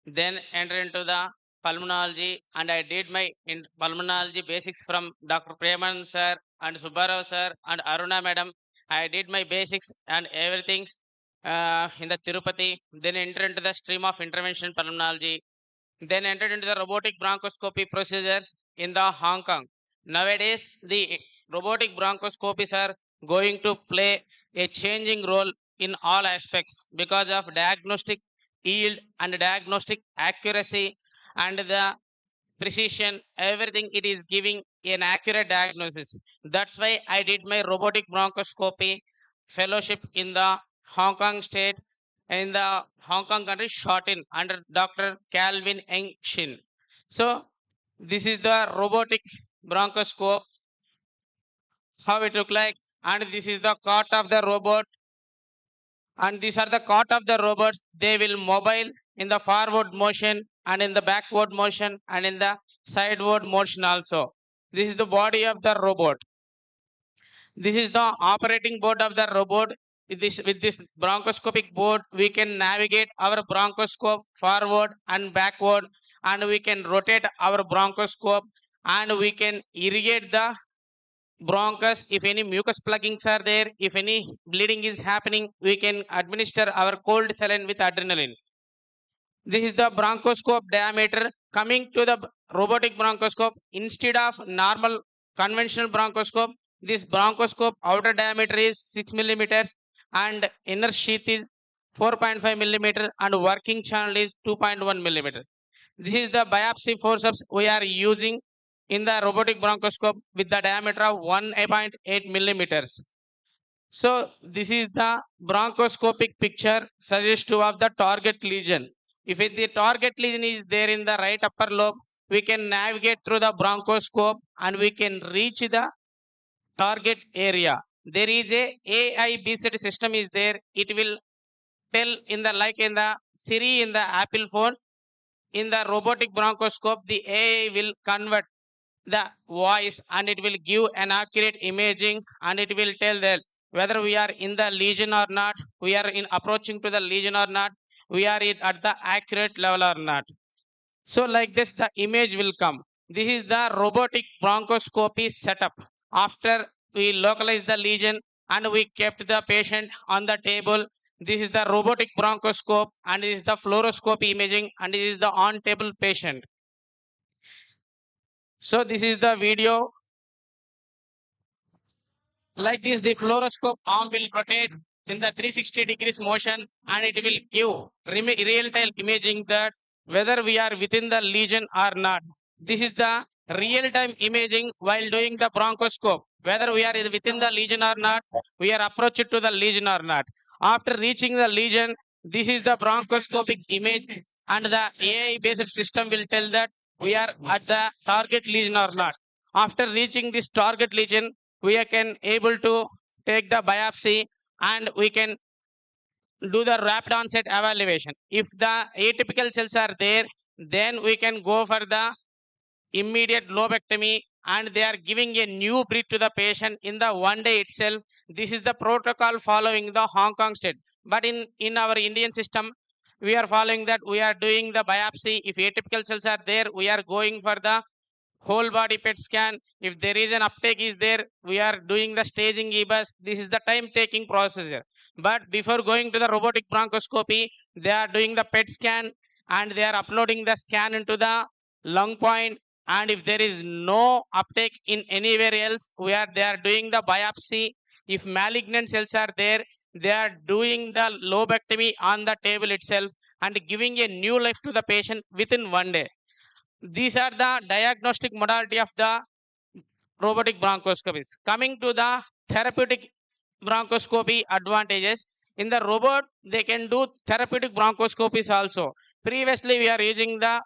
Then entered into the pulmonology and I did my pulmonology basics from Dr. Preman sir and Subbarao sir and Aruna madam. I did my basics and everything in the Tirupati. Then entered into the stream of intervention pulmonology. Then entered into the robotic bronchoscopy procedures in the Hong Kong. Nowadays, the robotic bronchoscopies are going to play a changing role in all aspects because of diagnostic yield and diagnostic accuracy and the precision, everything it is giving an accurate diagnosis. That's why I did my robotic bronchoscopy fellowship in the Hong Kong state, in the Hong Kong country, shot in under Dr. Calvin Eng Shin. So this is the robotic bronchoscope, how it look like, and this is the cot of the robot, and these are the cot of the robots. They will mobile in the forward motion and in the backward motion and in the sideward motion also. This is the body of the robot. This is the operating board of the robot. With this bronchoscopic board, we can navigate our bronchoscope forward and backward, and we can rotate our bronchoscope, and we can irrigate the bronchus. If any mucus pluggings are there, if any bleeding is happening, we can administer our cold saline with adrenaline. This is the bronchoscope diameter. Coming to the robotic bronchoscope, instead of normal conventional bronchoscope, this bronchoscope outer diameter is 6 millimeters and inner sheath is 4.5 millimeter and working channel is 2.1 millimeter. This is the biopsy forceps we are using in the robotic bronchoscope with the diameter of 1.8 millimeters. So this is the bronchoscopic picture suggestive of the target lesion. If the target lesion is there in the right upper lobe, we can navigate through the bronchoscope and we can reach the target area. There is a AI based system is there. It will tell in the like in the Siri in the Apple phone. In the robotic bronchoscope, the AI will convert the voice and it will give an accurate imaging and it will tell that whether we are in the lesion or not, we are in approaching to the lesion or not, we are at the accurate level or not. So like this, the image will come. This is the robotic bronchoscopy setup. After we localize the lesion and we kept the patient on the table, this is the robotic bronchoscope and this is the fluoroscopy imaging and this is the on-table patient. So this is the video. Like this, the fluoroscope arm will rotate in the 360 degrees motion and it will give real-time imaging that whether we are within the lesion or not. This is the real-time imaging while doing the bronchoscope. Whether we are within the lesion or not, we are approached to the lesion or not. After reaching the lesion, this is the bronchoscopic image and the AI-based system will tell that we are at the target lesion or not. After reaching this target lesion, we can able to take the biopsy and we can do the rapid onset evaluation. If the atypical cells are there, then we can go for the immediate lobectomy and they are giving a new breath to the patient in the one day itself. This is the protocol following the Hong Kong state. But in our Indian system, we are following that we are doing the biopsy. If atypical cells are there, we are going for the whole body PET scan. If there is an uptake is there, we are doing the staging EBUS. This is the time taking procedure. But before going to the robotic bronchoscopy, they are doing the PET scan and they are uploading the scan into the lung point. And if there is no uptake in anywhere else, they are doing the biopsy. If malignant cells are there, they are doing the lobectomy on the table itself and giving a new life to the patient within one day. These are the diagnostic modality of the robotic bronchoscopies. Coming to the therapeutic bronchoscopy advantages, in the robot, they can do therapeutic bronchoscopies also. Previously, we are using the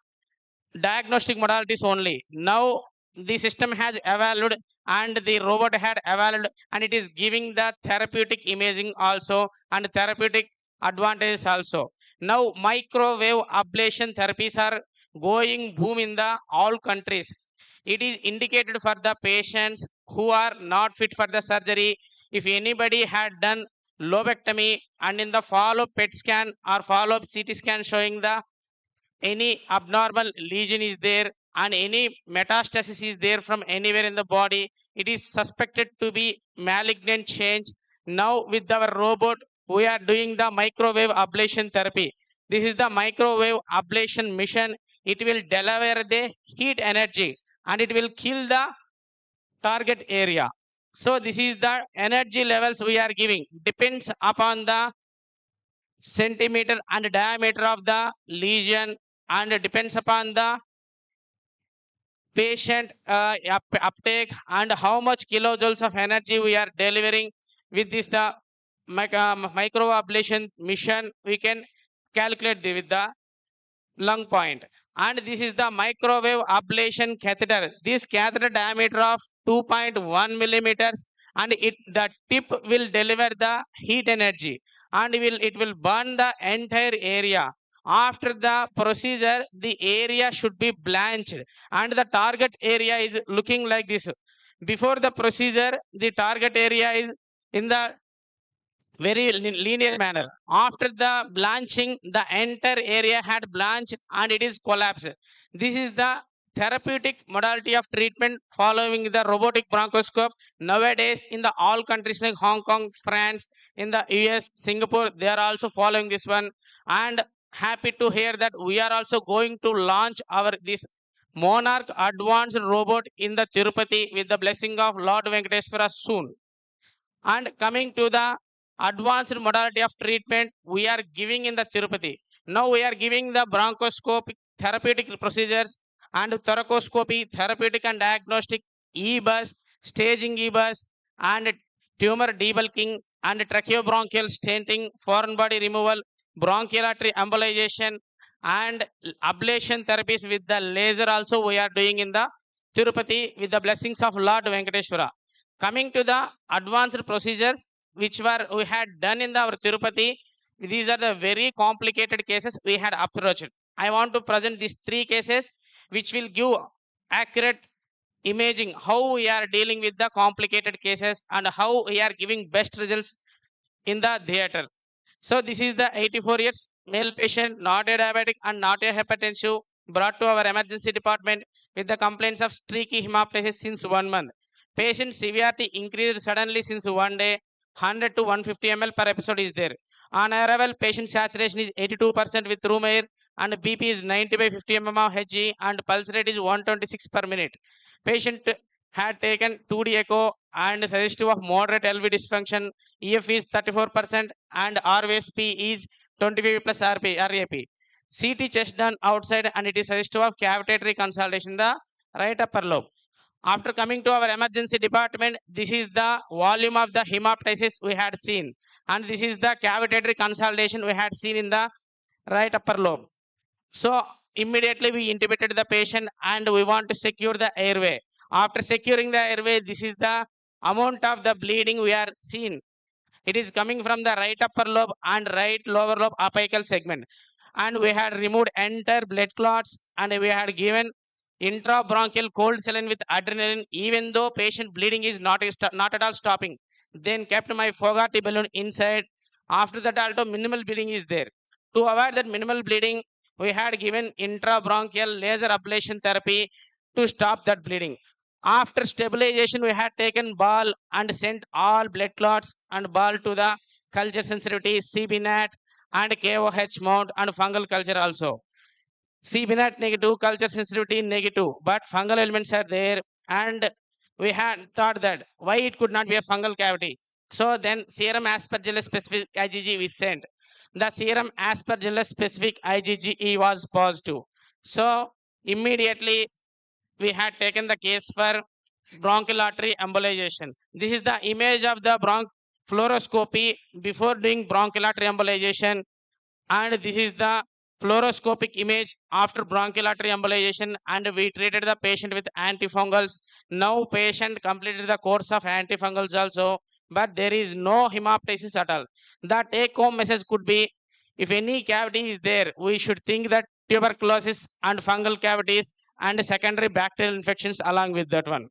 diagnostic modalities only. Now, the system has evaluated and the robot had evaluated and it is giving the therapeutic imaging also and therapeutic advantages also. Now, microwave ablation therapies are going boom in the all countries. It is indicated for the patients who are not fit for the surgery. If anybody had done lobectomy and in the follow-up PET scan or follow-up CT scan showing the any abnormal lesion is there and any metastasis is there from anywhere in the body, it is suspected to be malignant change. Now with our robot, we are doing the microwave ablation therapy. This is the microwave ablation mission. It will deliver the heat energy and it will kill the target area. So this is the energy levels we are giving. Depends upon the centimeter and diameter of the lesion and depends upon the patient uptake and how much kilojoules of energy we are delivering with this the micro ablation mission. We can calculate with the lung point. And this is the microwave ablation catheter. This catheter diameter of 2.1 millimeters and the tip will deliver the heat energy and it will burn the entire area. After the procedure, the area should be blanched and the target area is looking like this. Before the procedure, the target area is in the very linear manner. After the blanching, the entire area had blanched and it is collapsed. This is the therapeutic modality of treatment following the robotic bronchoscope. Nowadays, in the all countries like Hong Kong, France, in the US, Singapore, they are also following this one. And happy to hear that we are also going to launch our this Monarch Advanced Robot in the Tirupati with the blessing of Lord Venkateswara soon. And coming to the advanced modality of treatment, we are giving in the Tirupati. Now we are giving the bronchoscopic therapeutic procedures and thoracoscopy, therapeutic and diagnostic, EBUS, staging EBUS, and tumor debulking and tracheobronchial stenting, foreign body removal, bronchial artery embolization, and ablation therapies with the laser also we are doing in the Tirupati with the blessings of Lord Venkateshwara. Coming to the advanced procedures which we had done in our Tirupati, these are the very complicated cases we had approached. I want to present these 3 cases which will give accurate imaging how we are dealing with the complicated cases and how we are giving best results in the theater. So this is the 84 years male patient, not a diabetic and not a hypertensive, brought to our emergency department with the complaints of streaky hemoptysis since 1 month. Patient severity increased suddenly since 1 day. 100 to 150 ml per episode is there. On arrival, patient saturation is 82% with room air and BP is 90 by 50 mm of Hg and pulse rate is 126 per minute. Patient had taken 2D echo and suggestive of moderate LV dysfunction. EF is 34% and RVSP is 25 plus RAP. CT chest done outside and it is suggestive of cavitatory consolidation in the right upper lobe. After coming to our emergency department, this is the volume of the hemoptysis we had seen and this is the cavitatory consolidation we had seen in the right upper lobe. So immediately we intubated the patient and we want to secure the airway. After securing the airway, this is the amount of the bleeding we are seeing. It is coming from the right upper lobe and right lower lobe apical segment. And we had removed entire blood clots and we had given intrabronchial cold saline with adrenaline, even though patient bleeding is not at all stopping. Then kept my Fogarty balloon inside. After that, also minimal bleeding is there. To avoid that minimal bleeding, we had given intrabronchial laser ablation therapy to stop that bleeding. After stabilization, we had taken ball and sent all blood clots and ball to the culture sensitivity, CBNAT and KOH mount and fungal culture also. CBNAT negative, culture sensitivity negative, but fungal elements are there and we had thought that why it could not be a fungal cavity. So then serum aspergillus specific IgG we sent. The serum aspergillus specific IgG was positive. So immediately we had taken the case for bronchial artery embolization. This is the image of the fluoroscopy before doing bronchial artery embolization and this is the fluoroscopic image after bronchial artery embolization and we treated the patient with antifungals. Now patient completed the course of antifungals also, but there is no hemoptysis at all. The take home message could be, if any cavity is there, we should think that tuberculosis and fungal cavities and secondary bacterial infections along with that one.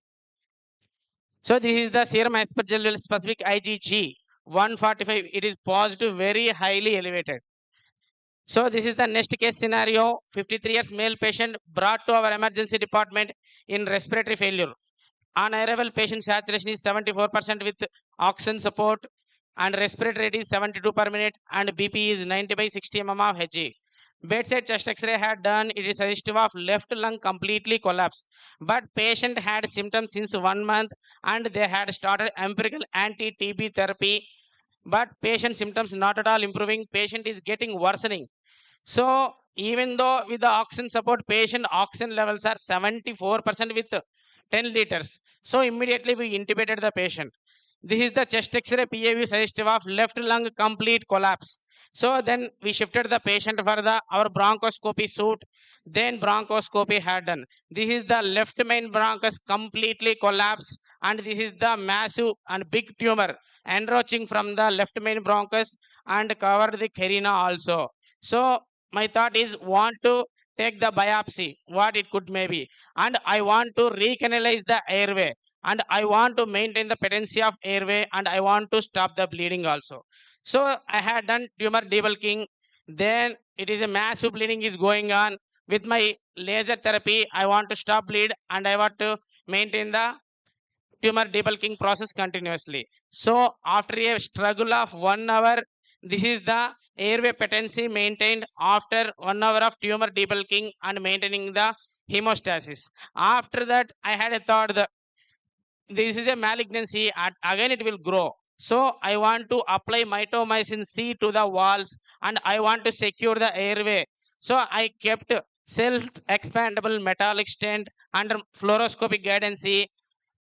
So this is the serum aspergillus specific IgG 145. It is positive, very highly elevated. So this is the next case scenario. 53 years male patient brought to our emergency department in respiratory failure. On arrival, patient saturation is 74% with oxygen support and respiratory rate is 72 per minute and BP is 90 by 60 mm of Hg. Bedside chest X-ray had done. It is suggestive of left lung completely collapsed. But patient had symptoms since 1 month and they had started empirical anti-TB therapy. But patient symptoms not at all improving. Patient is getting worsening. So even though with the oxygen support, patient oxygen levels are 74% with 10 liters. So immediately we intubated the patient. This is the chest X-ray PAV suggestive of left lung complete collapse. So then we shifted the patient for our bronchoscopy suite. Then bronchoscopy had done. This is the left main bronchus completely collapsed and this is the massive and big tumor encroaching from the left main bronchus and covered the carina also. So my thought is want to take the biopsy, what it could maybe, and I want to recanalize the airway and I want to maintain the patency of airway and I want to stop the bleeding also. So I had done tumor debulking. Then it is a massive bleeding is going on. With my laser therapy, I want to stop bleed and I want to maintain the tumor debulking process continuously. So after a struggle of 1 hour, this is the airway patency maintained after 1 hour of tumor debulking and maintaining the hemostasis. After that, I had a thought that this is a malignancy and again it will grow. So I want to apply mitomycin C to the walls and I want to secure the airway. So I kept self-expandable metallic stent under fluoroscopic guidance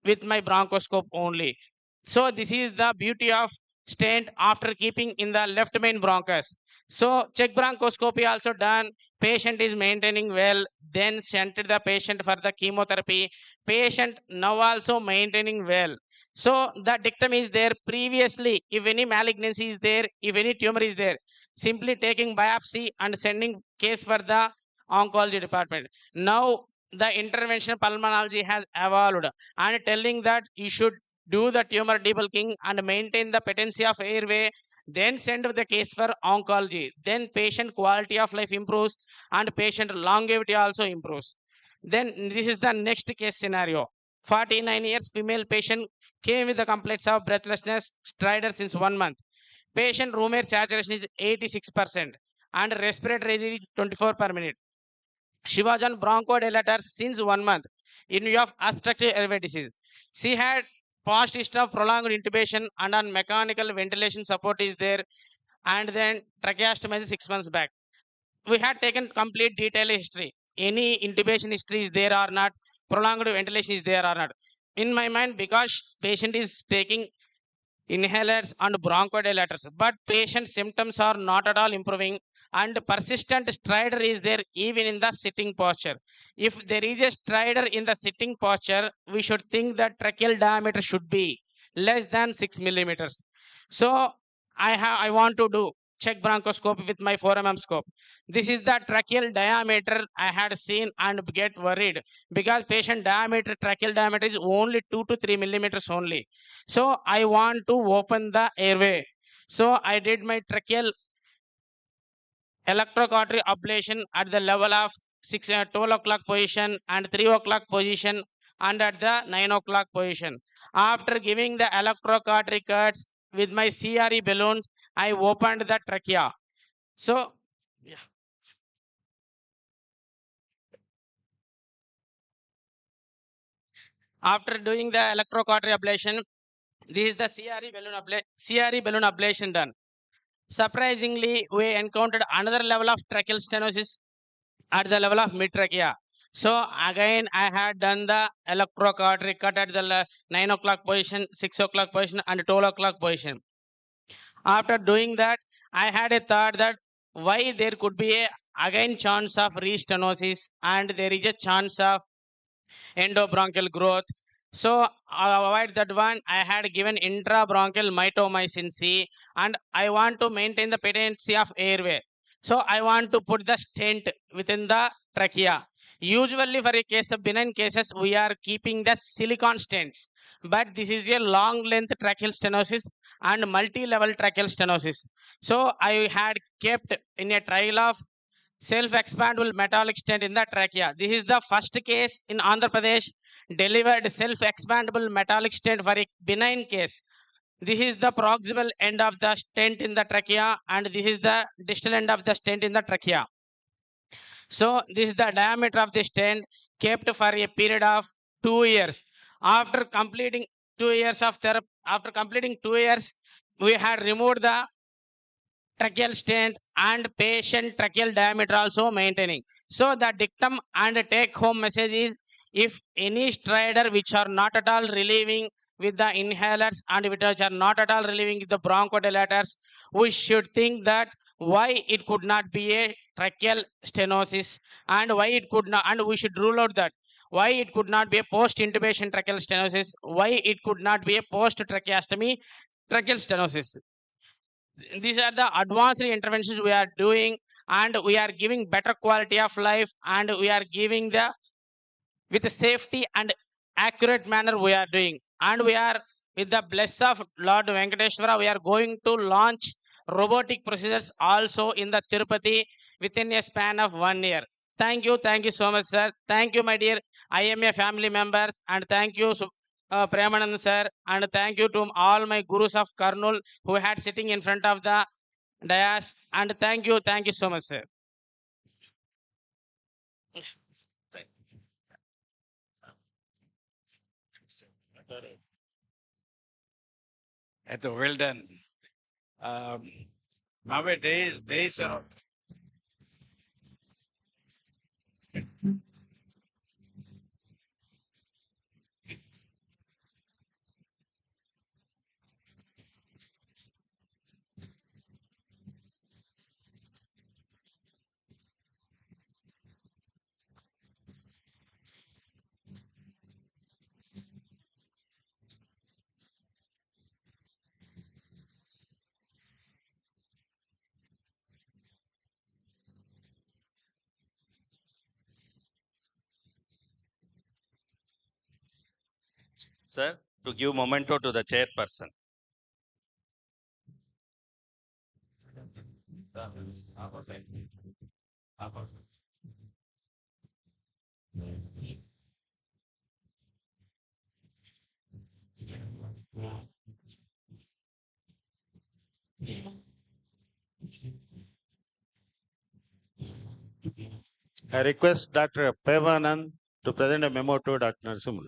with my bronchoscope only. So this is the beauty of stent after keeping in the left main bronchus. So check bronchoscopy also done. Patient is maintaining well. Then sent the patient for the chemotherapy. Patient now also maintaining well. So the dictum is there previously. If any malignancy is there, if any tumor is there, simply taking biopsy and sending case for the oncology department. Now the interventional pulmonology has evolved and telling that you should do the tumor debulking and maintain the patency of airway, then send the case for oncology. Then patient quality of life improves and patient longevity also improves. Then this is the next case scenario. 49 years female patient came with the complaints of breathlessness, stridor since 1 month. Patient room air saturation is 86% and respiratory rate is 24 per minute. She was on bronchodilator since 1 month in view of obstructive airway disease. She had past history of prolonged intubation and on mechanical ventilation support is there, and then tracheostomy 6 months back. We had taken complete detailed history. Any intubation history is there or not, prolonged ventilation is there or not. In my mind, because patient is taking inhalers and bronchodilators, but patient symptoms are not at all improving and persistent stridor is there even in the sitting posture. If there is a stridor in the sitting posture, we should think that tracheal diameter should be less than 6 millimeters. So I want to do check bronchoscopy with my 4 mm scope. This is the tracheal diameter I had seen and get worried because patient diameter, tracheal diameter is only 2 to 3 millimeters only. So I want to open the airway. So I did my tracheal electrocautery ablation at the level of 12 o'clock position and 3 o'clock position and at the 9 o'clock position. After giving the electrocautery cuts with my CRE balloons, I opened the trachea. So, yeah. After doing the electrocautery ablation, this is the CRE balloon ablation done. Surprisingly, we encountered another level of tracheal stenosis at the level of mid trachea. So again, I had done the electrocautery cut at the 9 o'clock position, 6 o'clock position, and 12 o'clock position. After doing that, I had a thought that why there could be a again chance of restenosis and there is a chance of endobronchial growth. So avoid that one. I had given intrabronchial mitomycin C and I want to maintain the patency of airway. So I want to put the stent within the trachea. Usually for a case of benign cases, we are keeping the silicon stents. But this is a long length tracheal stenosis and multi-level tracheal stenosis. So I had kept in a trial of self-expandable metallic stent in the trachea. This is the first case in Andhra Pradesh delivered self-expandable metallic stent for a benign case. This is the proximal end of the stent in the trachea and this is the distal end of the stent in the trachea. So this is the diameter of the stent kept for a period of 2 years. After completing 2 years of therapy, after completing 2 years, we had removed the tracheal stent and patient tracheal diameter also maintaining. So the dictum and take home message is if any stridor which are not at all relieving with the inhalers and which are not at all relieving with the bronchodilators, we should think that why it could not be a tracheal stenosis and why it could not, and we should rule out that why it could not be a post intubation tracheal stenosis, why it could not be a post tracheostomy tracheal stenosis. These are the advanced interventions we are doing and we are giving better quality of life and we are giving the with safety and accurate manner we are doing and we are with the bless of Lord Venkateshwara we are going to launch robotic procedures also in the Tirupati within a span of 1 year. Thank you so much, sir. Thank you, my dear IMA family members, and thank you, Premanand sir, and thank you to all my gurus of Karnool who had sitting in front of the dais, and thank you so much, sir. Well done. Nowadays, days are sir, to give memento to the chairperson. I request Dr. Premanand to present a memo to Dr. Narasimhan.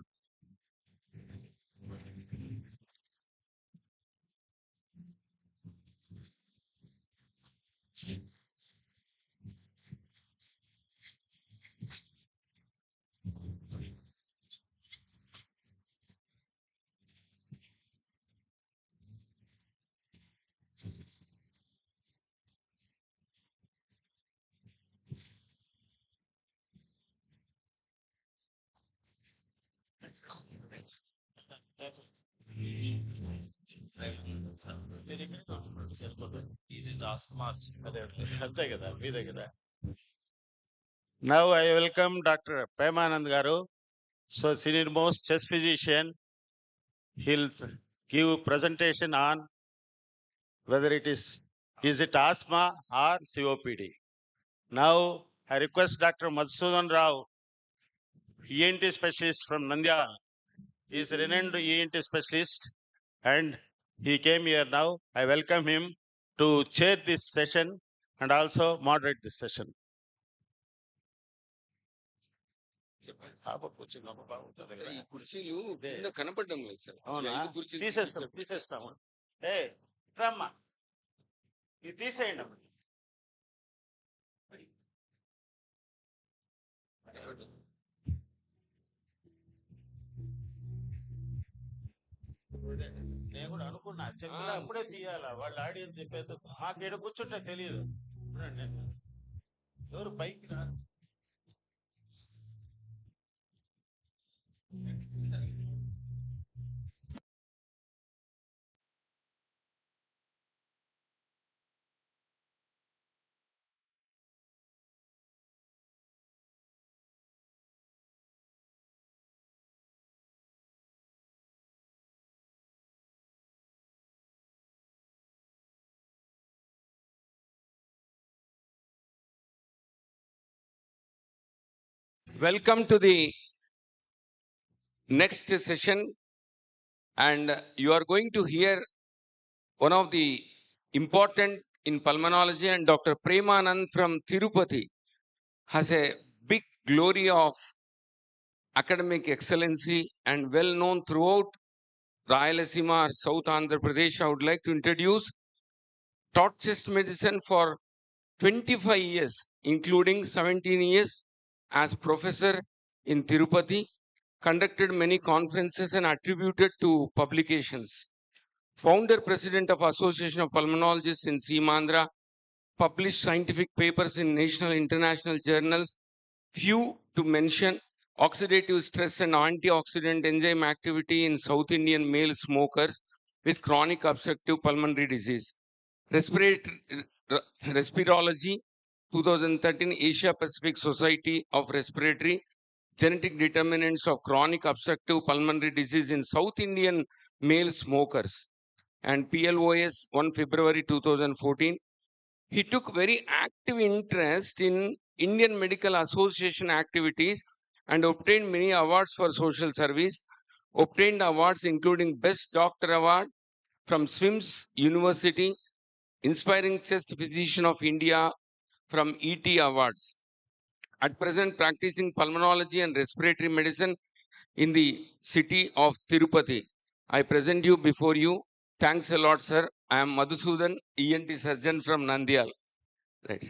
Now I welcome Dr. Premanand Garu, so senior most chest physician. He'll give presentation on whether it is it asthma or COPD. Now I request Dr. Madhusudan Rao, ENT specialist from Nandyal. He is a renowned ENT specialist and he came here now. I welcome him to chair this session and also moderate this session. ఈ కుర్చీలు కింద కనపడడం లేదు sir అవునా? ఐదు కుర్చీలు తీసేస్తాము. ఏ రమ్మా, ఇది తీసేయండి అమ్మ. నేను కూడా అనుకున్నా చెప్పినా అప్పుడే తీయాలా, వాళ్ళు ఆడియన్స్ చెప్పేది మాకు ఇక్కడ కూర్చుంటే తెలియదు. ఎవరు పైకి రా. Welcome to the next session, and you are going to hear one of the important in pulmonology, and Dr. Premanand from Tirupati has a big glory of academic excellency and well known throughout Rayalaseema or South Andhra Pradesh. I would like to introduce taught chest medicine for 25 years, including 17 years as professor in Tirupati, conducted many conferences and attributed to publications. Founder President of Association of Pulmonologists in Seemandra, published scientific papers in national international journals, few to mention: oxidative stress and antioxidant enzyme activity in South Indian male smokers with chronic obstructive pulmonary disease. Respirology, 2013 Asia Pacific Society of Respiratory, genetic determinants of chronic obstructive pulmonary disease in South Indian male smokers, and PLOS 1 February 2014. He took very active interest in Indian Medical Association activities and obtained many awards for social service, obtained awards including Best Doctor Award from SWIMS University, Inspiring Chest Physician of India from ET Awards. At present, practicing pulmonology and respiratory medicine in the city of Tirupati. I present you before you. Thanks a lot, sir. I am Madhusudan, ENT surgeon from Nandyal. Right.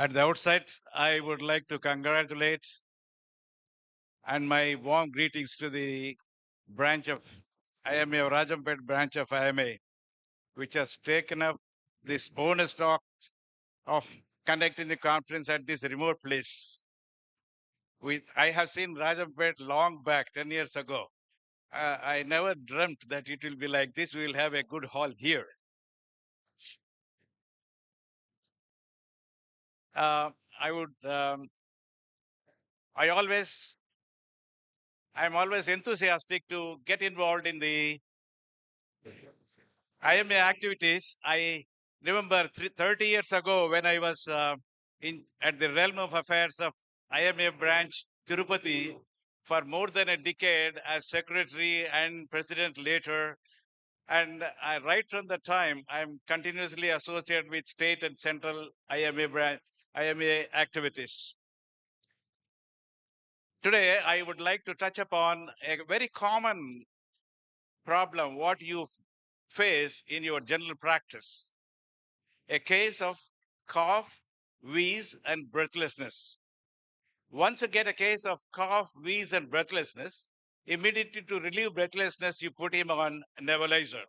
At the outset, I would like to congratulate and my warm greetings to the branch of IMA, Rajampet branch of IMA, which has taken up this bonus talk of conducting the conference at this remote place. I have seen Rajampet long back, 10 years ago. I never dreamt that it will be like this. We will have a good hall here. I would, I'm always enthusiastic to get involved in the IMA activities. I remember 30 years ago when I was at the realm of affairs of IMA branch Tirupati for more than a decade as secretary and president later. And right from the time, I'm continuously associated with state and central IMA activities. Today, I would like to touch upon a very common problem, what you face in your general practice. A case of cough, wheeze, and breathlessness. Once you get a case of cough, wheeze, and breathlessness, immediately to relieve breathlessness, you put him on nebulizer.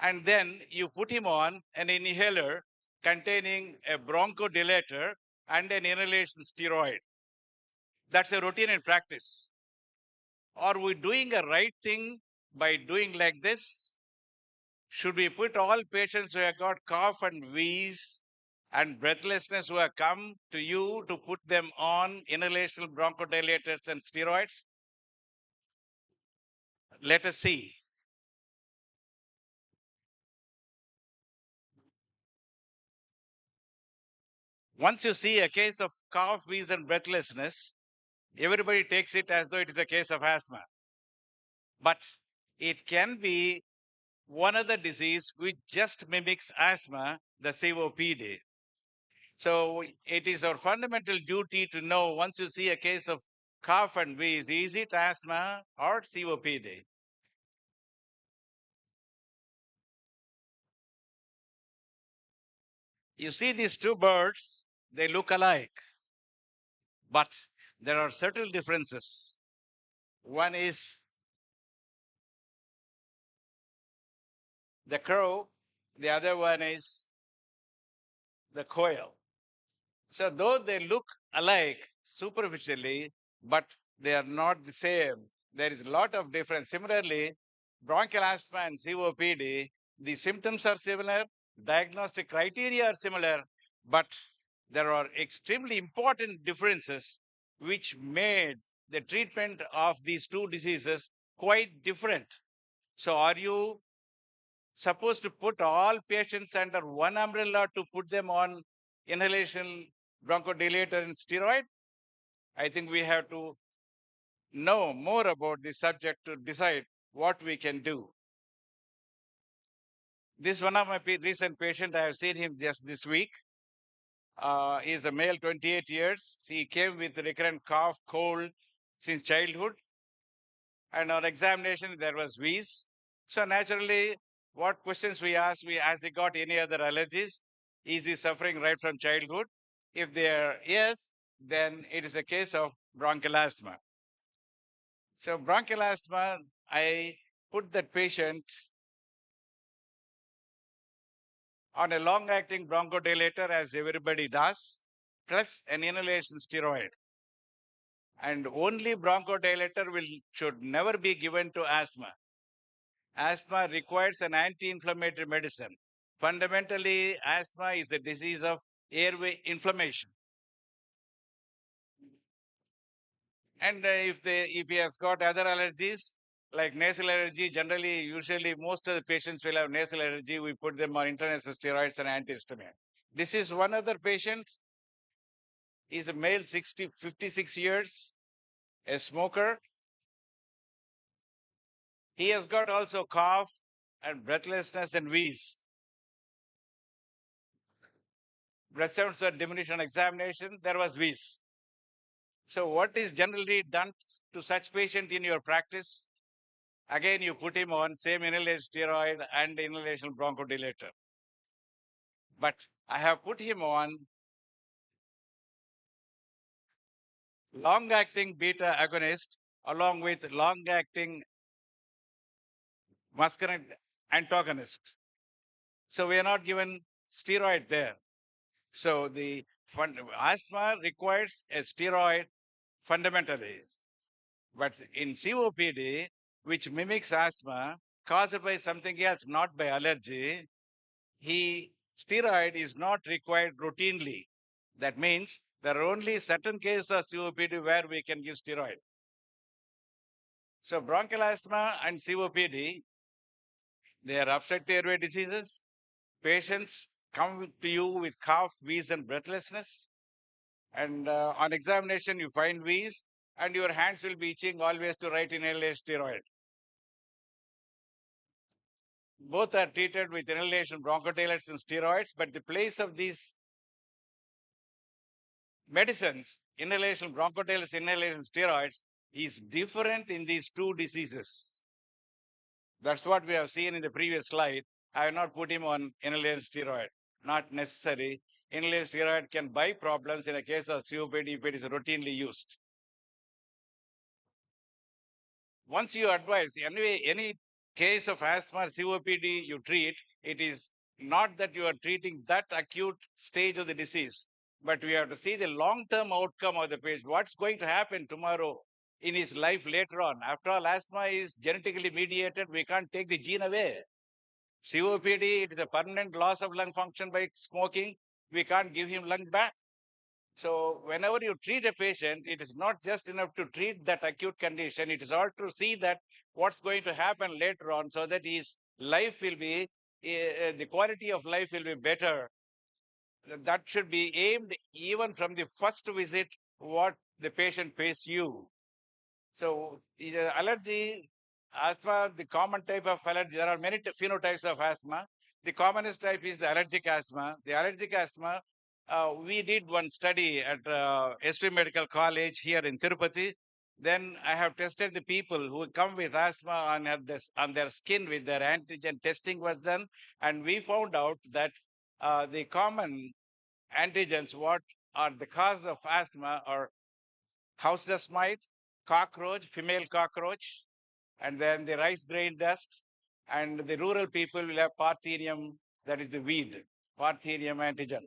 And then you put him on an inhaler containing a bronchodilator and an inhalation steroid. That's a routine in practice. Are we doing a right thing by doing like this? Should we put all patients who have got cough and wheeze and breathlessness who have come to you to put them on inhalational bronchodilators and steroids? Let us see. Once you see a case of cough, wheeze, and breathlessness, everybody takes it as though it is a case of asthma. But it can be one other disease which just mimics asthma, the COPD. So it is our fundamental duty to know once you see a case of cough and wheeze, is it asthma or COPD? You see these two birds, they look alike, but there are subtle differences. One is the crow, the other one is the quail. So though they look alike superficially, but they are not the same. There is a lot of difference. Similarly, bronchial asthma and COPD, the symptoms are similar, diagnostic criteria are similar, but there are extremely important differences which made the treatment of these two diseases quite different. So are you supposed to put all patients under one umbrella to put them on inhalation bronchodilator and steroid? I think we have to know more about this subject to decide what we can do. This is one of my recent patients. I have seen him just this week. He is a male, 28 years. He came with recurrent cough, cold since childhood. And on examination, there was wheeze. So naturally, what questions we asked, has he got any other allergies? Is he suffering right from childhood? If they are yes, then it is a case of bronchial asthma. So bronchial asthma, I put that patient on a long-acting bronchodilator, as everybody does, plus an inhalation steroid. And only bronchodilator should never be given to asthma. Asthma requires an anti-inflammatory medicine. Fundamentally, asthma is a disease of airway inflammation. And if he has got other allergies, like nasal allergy, usually most of the patients will have nasal allergy. We put them on intranasal steroids and antihistamine. This is one other patient. He's a male, 56 years, a smoker. He has got also cough and breathlessness and wheeze. Breath sounds were diminished on examination. There was wheeze. So what is generally done to such patient in your practice? Again, you put him on same inhalation steroid and inhalation bronchodilator. But I have put him on long-acting beta agonist along with long-acting muscarinic antagonist. So we are not given steroid there. So the asthma requires a steroid fundamentally. But in COPD, which mimics asthma, caused by something else, not by allergy, steroid is not required routinely. That means there are only certain cases of COPD where we can give steroid. So bronchial asthma and COPD, they are obstructive airway diseases. Patients come to you with cough, wheeze, and breathlessness. And on examination, you find wheeze, and your hands will be itching always to write inhalation steroid. Both are treated with inhalation bronchodilators and steroids, but the place of these medicines, inhalation bronchodilators, inhalation steroids, is different in these two diseases. That's what we have seen in the previous slide. I have not put him on inhalation steroid. Not necessary. Inhalation steroid can buy problems in a case of COPD if it is routinely used. Once you advise, anyway, any case of asthma or COPD you treat, it is not that you are treating that acute stage of the disease, but we have to see the long-term outcome of the patient. What's going to happen tomorrow in his life later on? After all, asthma is genetically mediated. We can't take the gene away. COPD, it is a permanent loss of lung function by smoking. We can't give him lung back. So whenever you treat a patient, it is not just enough to treat that acute condition. It is all to see that what's going to happen later on so that his life will be, the quality of life will be better. That should be aimed even from the first visit, what the patient pays you. So allergy, asthma, the common type of allergy, there are many phenotypes of asthma. The commonest type is the allergic asthma. The allergic asthma, we did one study at ST Medical College here in Tirupati. Then I have tested the people who come with asthma on their skin with their antigen testing was done. And we found out that the common antigens, what are the cause of asthma, are house dust mite, cockroach, female cockroach, and then the rice grain dust. And the rural people will have Parthenium, that is the weed, Parthenium antigen.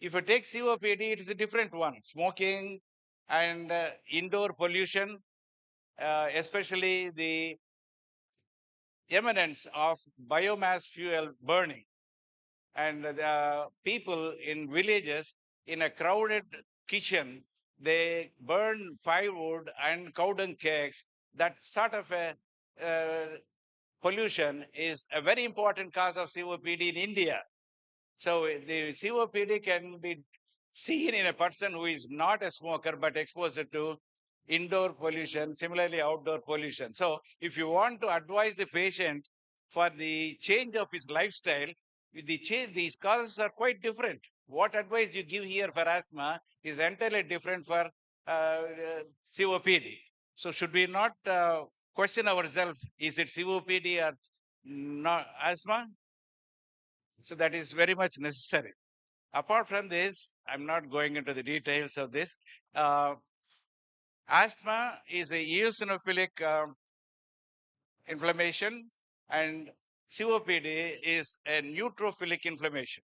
If you take COPD, it is a different one. Smoking and indoor pollution, especially the eminence of biomass fuel burning. And the people in villages in a crowded kitchen, they burn firewood and cow dung cakes. That sort of a pollution is a very important cause of COPD in India. So the COPD can be seen in a person who is not a smoker but exposed to indoor pollution, similarly outdoor pollution. So if you want to advise the patient for the change of his lifestyle, these causes are quite different. What advice you give here for asthma is entirely different for COPD. So should we not question ourselves, is it COPD or not asthma? So that is very much necessary. Apart from this, I'm not going into the details of this. Asthma is a eosinophilic inflammation, and COPD is a neutrophilic inflammation.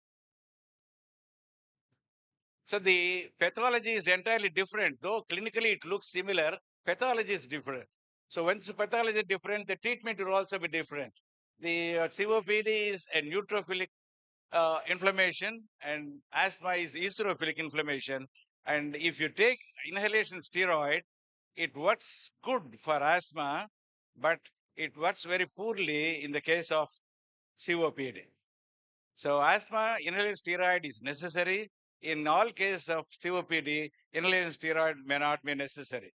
So the pathology is entirely different. Though clinically it looks similar, pathology is different. So once the pathology is different, the treatment will also be different. The COPD is a neutrophilic inflammation, and asthma is eosinophilic inflammation. And if you take inhalation steroid, it works good for asthma, but it works very poorly in the case of COPD. So asthma, inhalation steroid is necessary. In all cases of COPD, inhalation steroid may not be necessary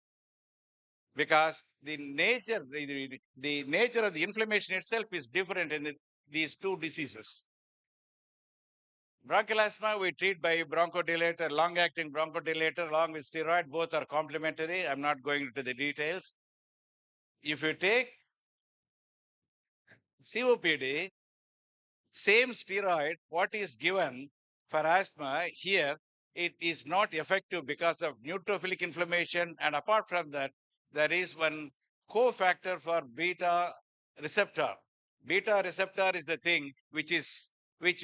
because the nature of the inflammation itself is different in these two diseases. Bronchial asthma, we treat by bronchodilator, long-acting bronchodilator along with steroid. Both are complementary. I'm not going into the details. If you take COPD, same steroid, what is given for asthma here, it is not effective because of neutrophilic inflammation. And apart from that, there is one cofactor for beta receptor. Beta receptor is the thing which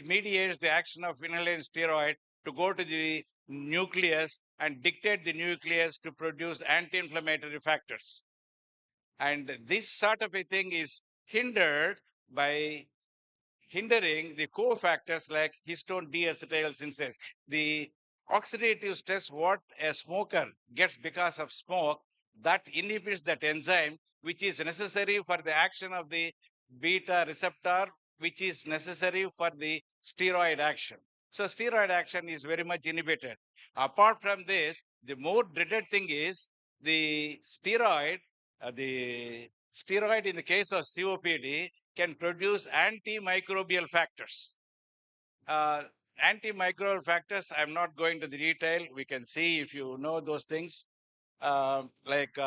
mediates the action of inhaled steroid to go to the nucleus and dictate the nucleus to produce anti-inflammatory factors. And this sort of a thing is hindered by hindering the cofactors like histone deacetyl synthase. The oxidative stress what a smoker gets because of smoke, that inhibits that enzyme which is necessary for the action of the beta receptor, which is necessary for the steroid action. So steroid action is very much inhibited. Apart from this, the more dreaded thing is the steroid in the case of COPD can produce antimicrobial factors. Antimicrobial factors, I'm not going to the detail. We can see if you know those things, like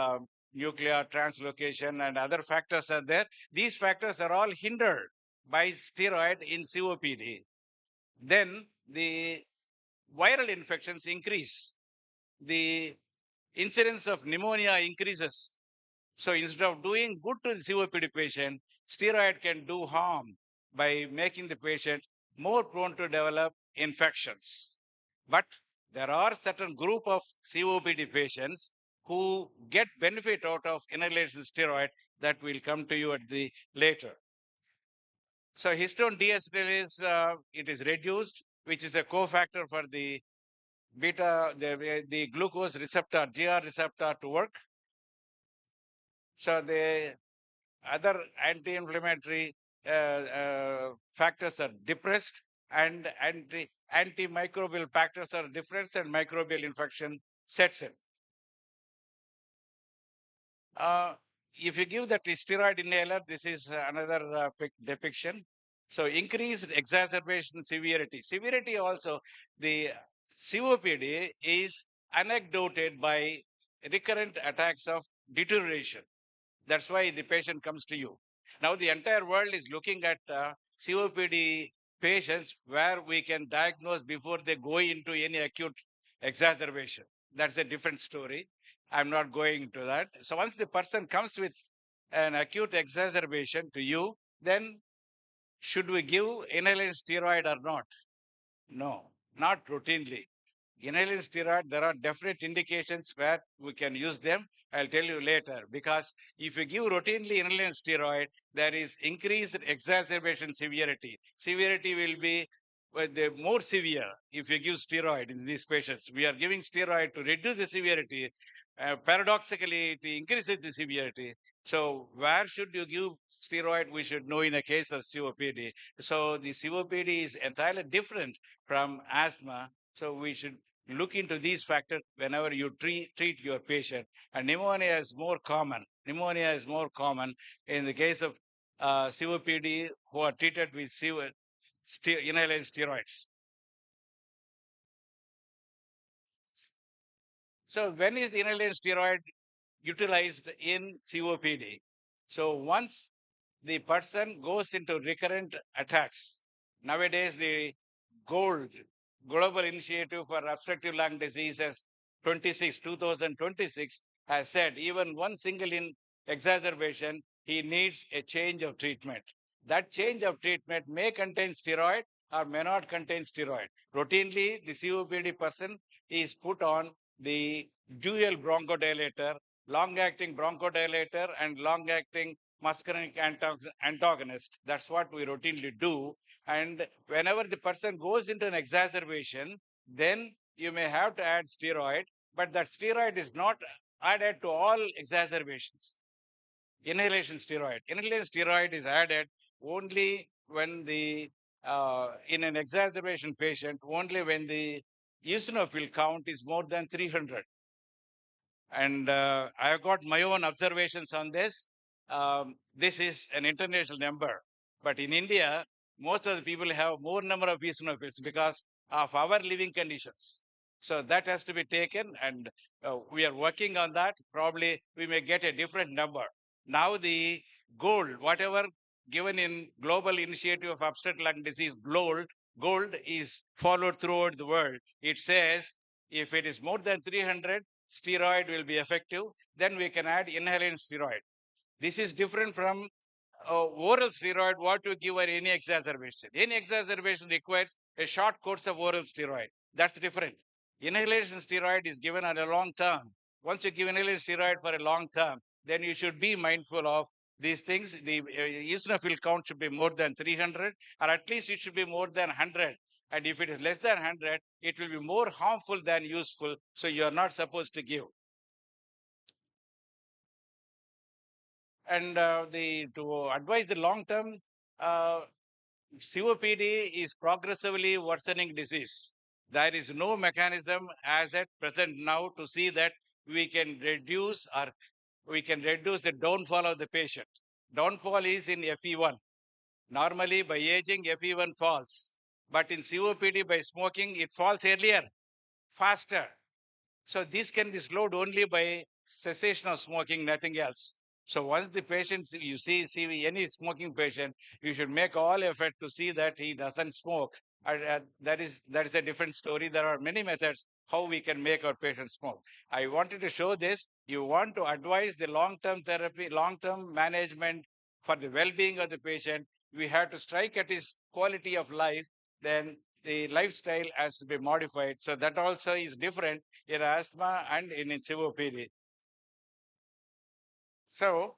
nuclear translocation and other factors are there. These factors are all hindered by steroid in COPD. Then the viral infections increase. The incidence of pneumonia increases. So instead of doing good to the COPD patient, steroid can do harm by making the patient more prone to develop infections. But there are certain group of COPD patients who get benefit out of inhalation steroid that will come to you at the later. So histone deacetylase, it is reduced, which is a cofactor for the the glucose receptor, GR receptor to work. So the other anti-inflammatory factors are depressed, and antimicrobial factors are depressed, and microbial infection sets in. If you give that steroid inhaler, this is another depiction. So increased exacerbation severity. Severity also, the COPD is anecdoted by recurrent attacks of deterioration. That's why the patient comes to you. Now the entire world is looking at COPD patients where we can diagnose before they go into any acute exacerbation. That's a different story. I'm not going into that. So once the person comes with an acute exacerbation to you, then should we give inhaled steroid or not? No, not routinely. Inhaled steroid, there are definite indications where we can use them. I'll tell you later, because if you give routinely inhaled steroid, there is increased exacerbation severity. Severity will be more severe if you give steroid in these patients. We are giving steroid to reduce the severity. Paradoxically, it increases the severity. So where should you give steroid? We should know in a case of COPD. So the COPD is entirely different from asthma. So we should look into these factors whenever you treat your patient. And pneumonia is more common. Pneumonia is more common in the case of COPD who are treated with inhaled steroids. So when is the inhaled steroid utilized in COPD? So once the person goes into recurrent attacks, nowadays the Global Initiative for Obstructive Lung Diseases 2026 has said even one single exacerbation, he needs a change of treatment. That change of treatment may contain steroid or may not contain steroid. Routinely, the COPD person is put on the dual bronchodilator, long-acting bronchodilator and long-acting muscarinic antagonist. That's what we routinely do. And whenever the person goes into an exacerbation, then you may have to add steroid, but that steroid is not added to all exacerbations. Inhalation steroid. Inhalation steroid is added only when in an exacerbation patient, only when the eosinophil count is more than 300. And I have got my own observations on this. This is an international number, but in India, most of the people have more number of eosinophils because of our living conditions. So that has to be taken, and we are working on that. Probably we may get a different number. Now the goal, whatever given in Global Initiative of Obstructive Lung Disease, gold is followed throughout the world. It says if it is more than 300, steroid will be effective. Then we can add inhaled steroid. This is different from oral steroid, what you give or any exacerbation. Any exacerbation requires a short course of oral steroid. That's different. Inhalation steroid is given on a long term. Once you give inhalation steroid for a long term, then you should be mindful of these things. The eosinophil count should be more than 300, or at least it should be more than 100. And if it is less than 100, it will be more harmful than useful. So you are not supposed to give. And to advise the long term, COPD is progressively worsening disease. There is no mechanism as at present now to see that we can reduce the downfall of the patient. Downfall is in FE1. Normally by aging, FE1 falls. But in COPD by smoking, it falls earlier, faster. So this can be slowed only by cessation of smoking, nothing else. So once the patient, you see any smoking patient, you should make all effort to see that he doesn't smoke. That is a different story. There are many methods how we can make our patients smoke. I wanted to show this. You want to advise the long-term therapy, long-term management for the well-being of the patient. We have to strike at his quality of life. Then the lifestyle has to be modified. So that also is different in asthma and in COPD. So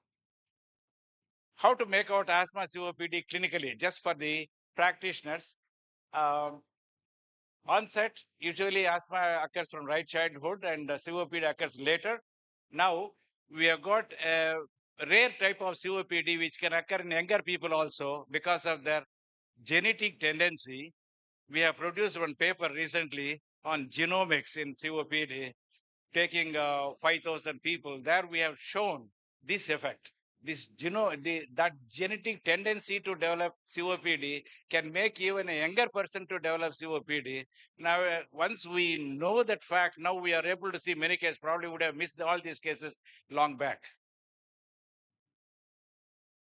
how to make out asthma COPD clinically, just for the practitioners. Onset, usually asthma occurs from right childhood and COPD occurs later. Now, we have got a rare type of COPD which can occur in younger people also because of their genetic tendency. We have produced one paper recently on genomics in COPD, taking 5,000 people. There we have shown this effect. That genetic tendency to develop COPD can make even a younger person to develop COPD. Now, once we know that fact, now we are able to see many cases. Probably would have missed all these cases long back.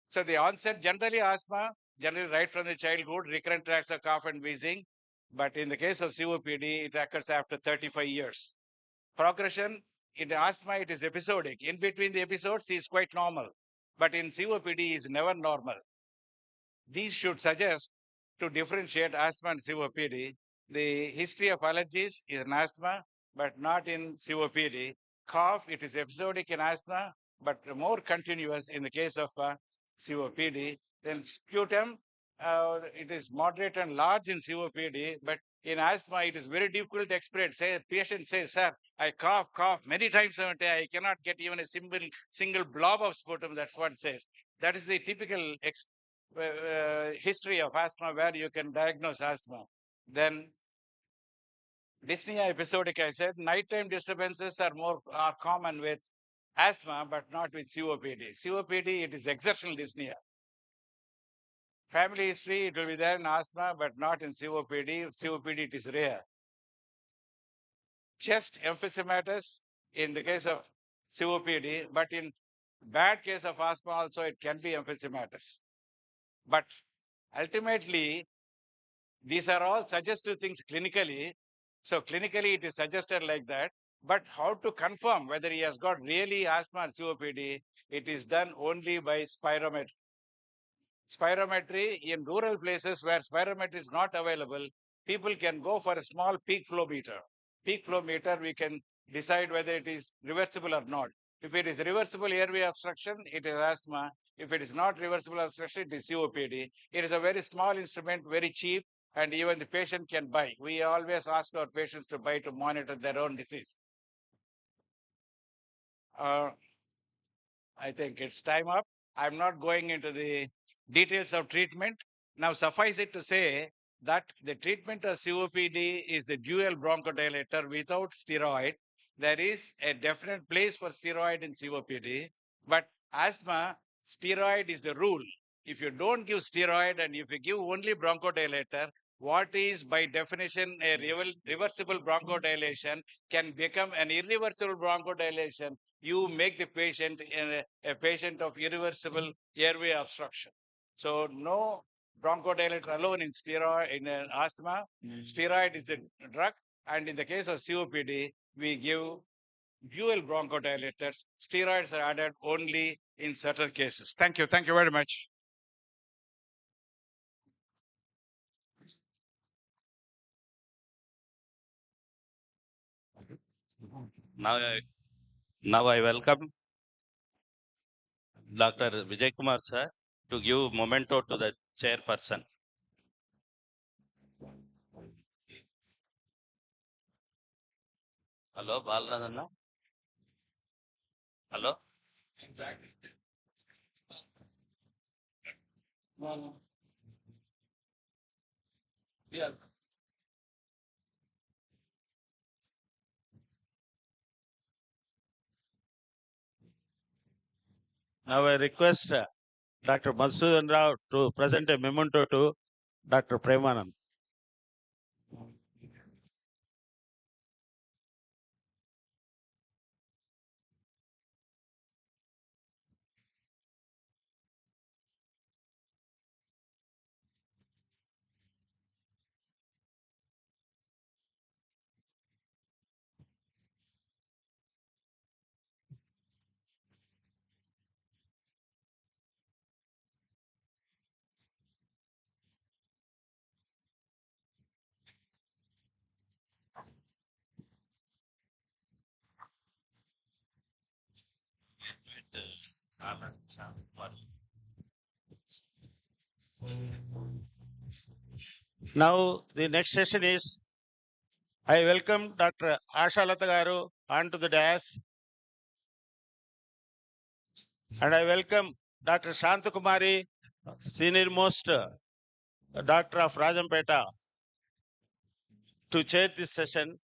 So the onset, generally asthma, generally right from the childhood, recurrent attacks of cough and wheezing. But in the case of COPD, it occurs after 35 years. Progression, in asthma, it is episodic. In between the episodes is quite normal. But in COPD is never normal. These should suggest to differentiate asthma and COPD. The history of allergies is in asthma, but not in COPD. Cough, it is episodic in asthma, but more continuous in the case of COPD. Then sputum, it is moderate and large in COPD, but in asthma, it is very difficult to express. Say, patient says, sir, I cough many times a day. I cannot get even a single blob of sputum. That's what it says. That is the typical history of asthma where you can diagnose asthma. Then dyspnea episodic, I said, nighttime disturbances are common with asthma, but not with COPD. COPD, it is exertional dyspnea. Family history, it will be there in asthma, but not in COPD. COPD, it is rare. Chest emphysematous in the case of COPD, but in bad case of asthma also, it can be emphysematous. But ultimately, these are all suggestive things clinically. So clinically, it is suggested like that. But how to confirm whether he has got really asthma or COPD, it is done only by spirometry. Spirometry in rural places where spirometry is not available, people can go for a small peak flow meter. Peak flow meter, we can decide whether it is reversible or not. If it is reversible airway obstruction, it is asthma. If it is not reversible obstruction, it is COPD. It is a very small instrument, very cheap, and even the patient can buy. We always ask our patients to buy to monitor their own disease. I think it's time up. I'm not going into the details of treatment. Now, suffice it to say that the treatment of COPD is the dual bronchodilator without steroid. There is a definite place for steroid in COPD, but asthma, steroid is the rule. If you don't give steroid and if you give only bronchodilator, what is by definition a reversible bronchodilation can become an irreversible bronchodilation. You make the patient a patient of irreversible airway obstruction. So no bronchodilator alone in steroid in asthma. Steroid is a drug, and in the case of COPD, we give dual bronchodilators. Steroids are added only in certain cases. Thank you. Thank you very much. Now I welcome Dr. Vijay Kumar sir to give memento to the chairperson. Hello, Balradhanna. Hello. Yeah. Now I request Dr. Madhusudan Rao to present a memento to Dr. Premanand. Now the next session is, I welcome Dr. Asha Lata Garu onto the dais, and I welcome Dr. Shanta Kumari, senior most doctor of Rajampeta, to chair this session.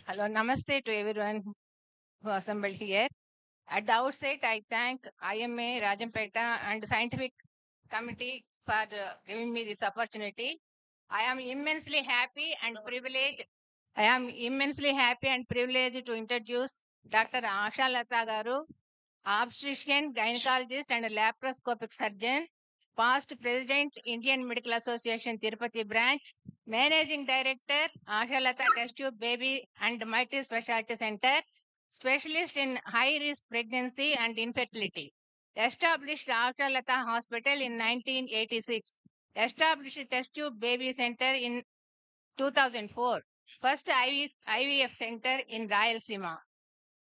Hello, namaste to everyone who assembled here. At the outset, I thank IMA Rajampeta and Scientific Committee for giving me this opportunity. I am immensely happy and privileged. To introduce Dr. Asha Lata Garu, obstetrician, gynecologist, and laparoscopic surgeon, past president, Indian Medical Association, Tirupati branch, managing director, Asha Lata Test Tube Baby and Multi-Specialty Center, specialist in high-risk pregnancy and infertility. Established Asha Lata Hospital in 1986. Established Test Tube Baby Center in 2004. First IVF Center in Rayalaseema.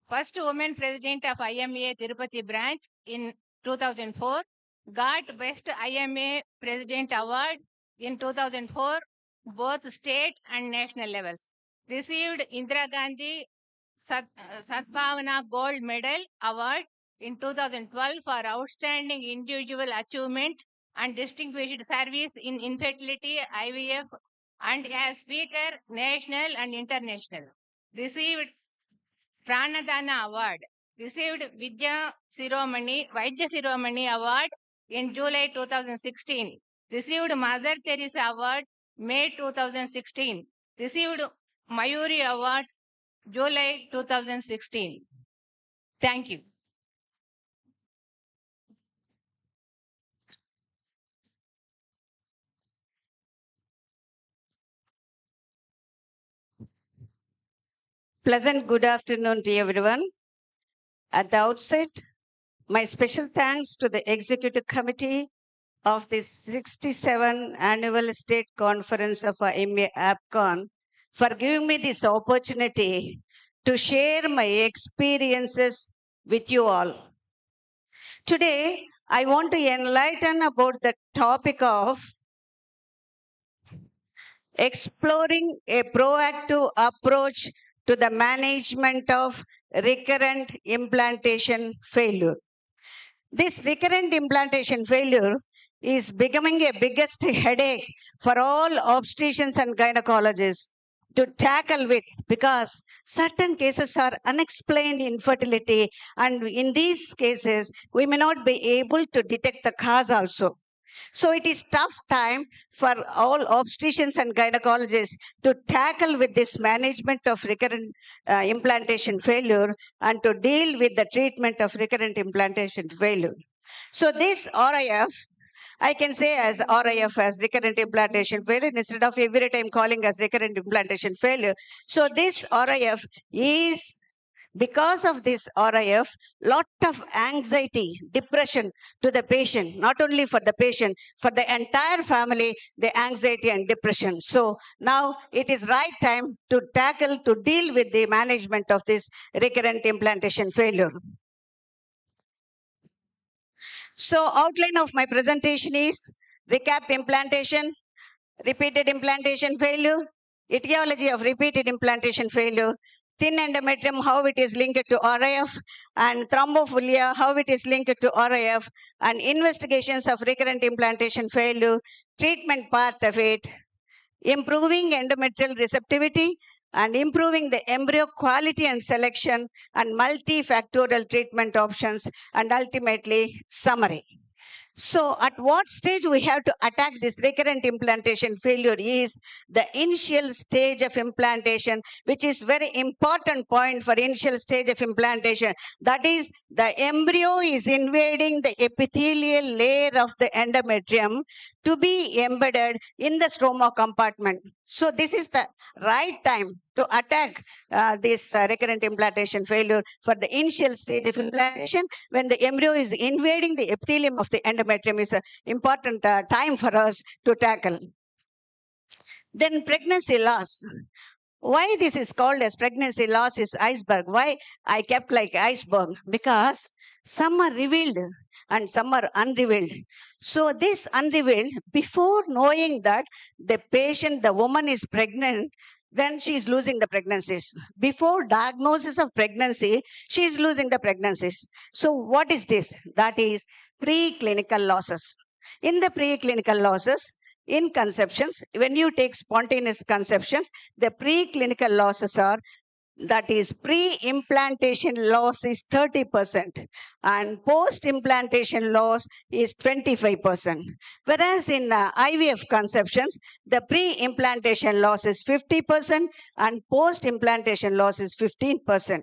First woman president of IMA Tirupati branch in 2004. Got Best IMA President Award in 2004, both state and national levels. Received Indira Gandhi Sadbhavana Gold Medal Award in 2012 for outstanding individual achievement and distinguished service in infertility, IVF, and as speaker, national and international. Received Pranadana Award. Received Vaidya Shiromani Award in July 2016. Received Mother Teresa Award May 2016. Received Mayuri Award July 2016. Thank you. Pleasant good afternoon to everyone. At the outset, my special thanks to the Executive Committee of the 67th Annual State Conference of M A Apcon for giving me this opportunity to share my experiences with you all. Today, I want to enlighten about the topic of exploring a proactive approach to the management of recurrent implantation failure. This recurrent implantation failure is becoming a biggest headache for all obstetricians and gynecologists to tackle with, because certain cases are unexplained infertility, and in these cases we may not be able to detect the cause also. So it is tough time for all obstetricians and gynecologists to tackle with this management of recurrent implantation failure and to deal with the treatment of recurrent implantation failure. So this RIF, I can say as RIF as recurrent implantation failure instead of every time calling as recurrent implantation failure. So this RIF is, because of this RIF, lot of anxiety, depression to the patient, not only for the patient, for the entire family, the anxiety and depression. So now it is right time to tackle, to deal with the management of this recurrent implantation failure. So outline of my presentation is recap implantation, repeated implantation failure, etiology of repeated implantation failure, thin endometrium, how it is linked to RIF, and thrombophilia, how it is linked to RIF, and investigations of recurrent implantation failure, treatment part of it, improving endometrial receptivity, and improving the embryo quality and selection, and multifactorial treatment options, and ultimately summary. So at what stage we have to attack this recurrent implantation failure is the initial stage of implantation, which is very important point for initial stage of implantation. That is, the embryo is invading the epithelial layer of the endometrium to be embedded in the stroma compartment. So this is the right time to attack this recurrent implantation failure for the initial stage of implantation, when the embryo is invading the epithelium of the endometrium, is an important time for us to tackle. Then pregnancy loss. Why this is called as pregnancy loss is iceberg. Why I kept like iceberg? Because some are revealed and some are unrevealed. So this unrevealed, before knowing that the patient, the woman is pregnant, then she is losing the pregnancies. Before diagnosis of pregnancy, she is losing the pregnancies. So what is this? That is preclinical losses. In the preclinical losses, in conceptions, when you take spontaneous conceptions, the preclinical losses are, that is pre-implantation loss is 30% and post-implantation loss is 25%. Whereas in IVF conceptions, the pre-implantation loss is 50% and post-implantation loss is 15%.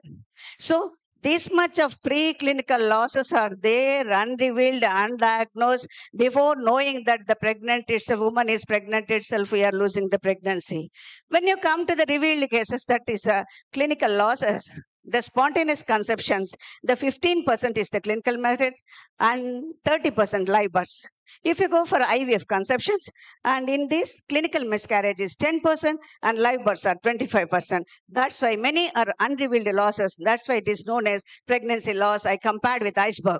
So this much of preclinical losses are there, unrevealed, undiagnosed. Before knowing that the pregnant, it's a woman is pregnant itself, we are losing the pregnancy. When you come to the revealed cases, that is clinical losses. The spontaneous conceptions, the 15% is the clinical method and 30% live births. If you go for IVF conceptions, and in this clinical miscarriage is 10% and live births are 25%. That's why many are unrevealed losses. That's why it is known as pregnancy loss. I compared with iceberg.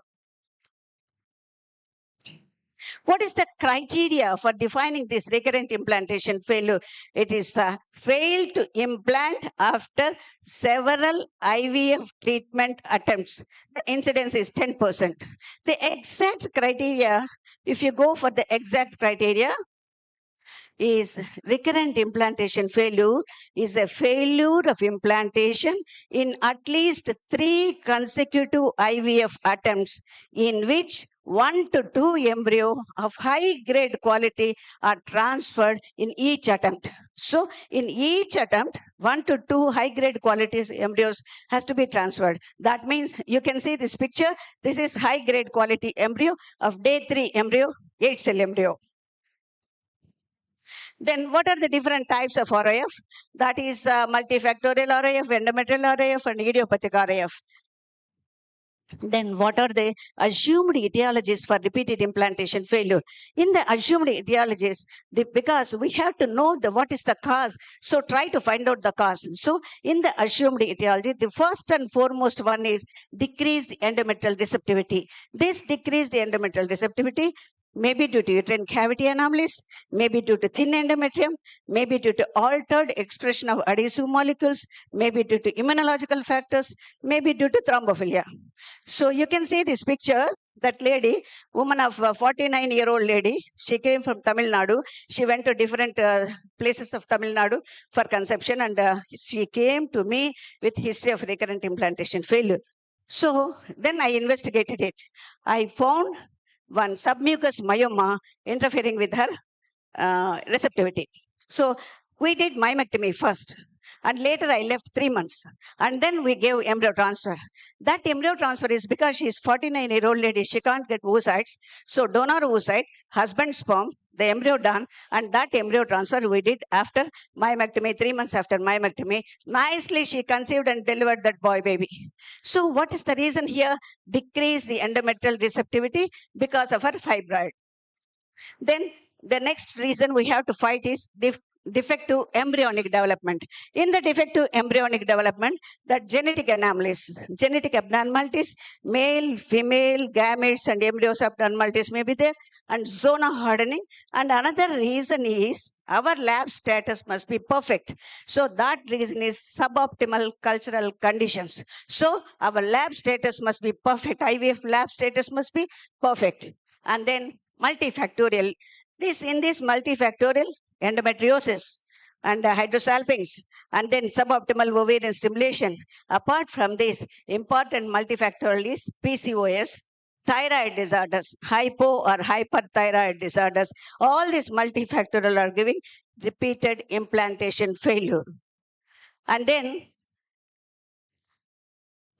What is the criteria for defining this recurrent implantation failure? It is failed to implant after several IVF treatment attempts. The incidence is 10%. The exact criteria, if you go for the exact criteria, is recurrent implantation failure is a failure of implantation in at least 3 consecutive IVF attempts in which 1 to 2 embryo of high grade quality are transferred in each attempt. So in each attempt, 1 to 2 high grade quality embryos has to be transferred. That means you can see this picture. This is high grade quality embryo of day 3 embryo, 8 cell embryo. Then what are the different types of RIF? That is multifactorial RIF, endometrial RIF, and idiopathic RIF. Then what are the assumed etiologies for repeated implantation failure? In the assumed etiologies, because we have to know what is the cause, so try to find out the cause. So in the assumed etiology, the first and foremost one is decreased endometrial receptivity. This decreased endometrial receptivity maybe due to uterine cavity anomalies, maybe due to thin endometrium, maybe due to altered expression of adhesive molecules, maybe due to immunological factors, maybe due to thrombophilia. So you can see this picture. That lady, woman of 49-year-old lady, she came from Tamil Nadu. She went to different places of Tamil Nadu for conception, and she came to me with history of recurrent implantation failure. So then I investigated it. I found one submucous myoma interfering with her receptivity. So we did myomectomy first, and later I left 3 months, and then we gave embryo transfer. That embryo transfer is because she's 49-year-old lady, she can't get oocytes. So donor oocyte, husband sperm, the embryo done, and that embryo transfer we did after myomectomy, 3 months after myomectomy. Nicely, she conceived and delivered that boy baby. So what is the reason here? Decrease the endometrial receptivity because of her fibroid. Then the next reason we have to fight is defective embryonic development. In the defective embryonic development, the genetic abnormalities, male, female, gametes, and embryos abnormalities may be there, and zona hardening. And another reason is our lab status must be perfect. So that reason is suboptimal cultural conditions. So our lab status must be perfect. IVF lab status must be perfect. And then multifactorial. In this multifactorial, endometriosis and hydrosalpinx, and then suboptimal ovarian stimulation. Apart from this, important multifactorial is PCOS, thyroid disorders, hypo or hyperthyroid disorders. All these multifactorial are giving repeated implantation failure. And then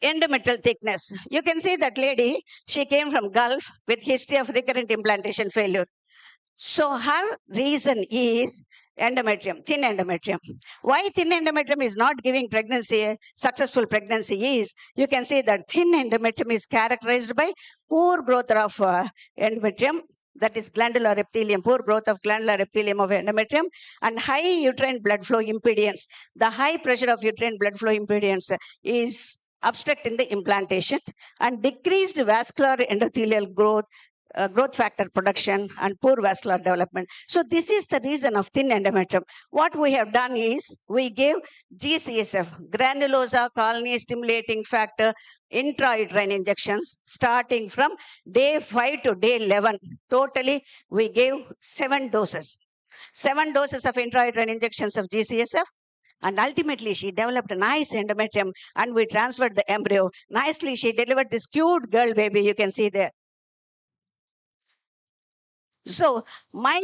endometrial thickness. You can see that lady, she came from Gulf with history of recurrent implantation failure. So her reason is endometrium, thin endometrium. Why thin endometrium is not giving pregnancy, successful pregnancy is, you can see that thin endometrium is characterized by poor growth of endometrium, that is glandular epithelium, poor growth of glandular epithelium of endometrium, and high uterine blood flow impedance. The high pressure of uterine blood flow impedance is obstructing the implantation, and decreased vascular endothelial growth, growth factor production, and poor vascular development. So this is the reason of thin endometrium. What we have done is we gave GCSF, granulosa colony stimulating factor intrauterine injections starting from day 5 to day 11. Totally, we gave 7 doses. 7 doses of intrauterine injections of GCSF. And ultimately, she developed a nice endometrium, and we transferred the embryo. Nicely, she delivered this cute girl baby, you can see there. So my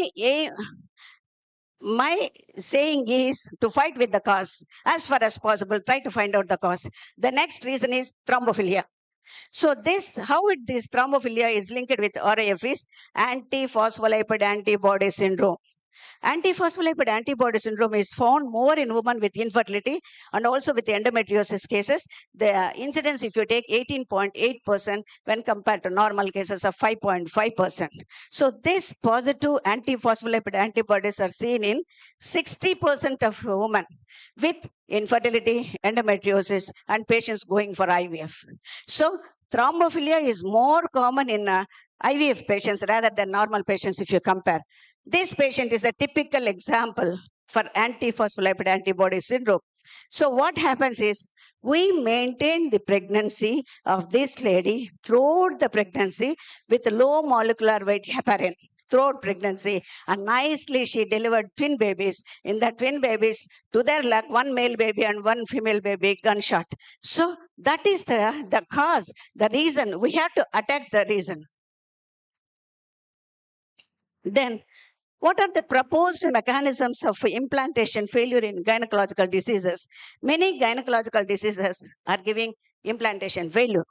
saying is to fight with the cause as far as possible. Try to find out the cause. The next reason is thrombophilia. So this thrombophilia is linked with RAF is antiphospholipid antibody syndrome. Antiphospholipid antibody syndrome is found more in women with infertility and also with endometriosis cases. The incidence, if you take 18.8% when compared to normal cases of 5.5%. So this positive antiphospholipid antibodies are seen in 60% of women with infertility, endometriosis, and patients going for IVF. So thrombophilia is more common in IVF patients rather than normal patients if you compare. This patient is a typical example for antiphospholipid antibody syndrome. So what happens is we maintain the pregnancy of this lady throughout the pregnancy with low molecular weight heparin throughout pregnancy, and nicely she delivered twin babies. In the twin babies, to their luck, 1 male baby and 1 female baby gunshot. So that is the cause, the reason. We have to attack the reason. Then what are the proposed mechanisms of implantation failure in gynecological diseases? Many gynecological diseases are giving implantation failure.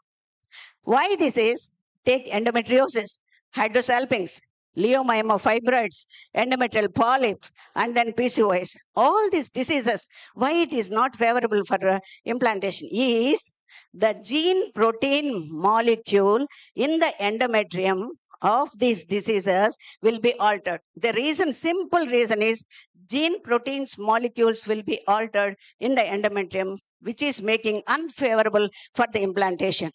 Why this is? Take endometriosis, hydrosalpinx, leiomyoma fibroids, endometrial polyp, and then PCOS. All these diseases, why it is not favorable for implantation is the gene protein molecule in the endometrium of these diseases will be altered. The reason, simple reason is gene proteins molecules will be altered in the endometrium, which is making unfavorable for the implantation.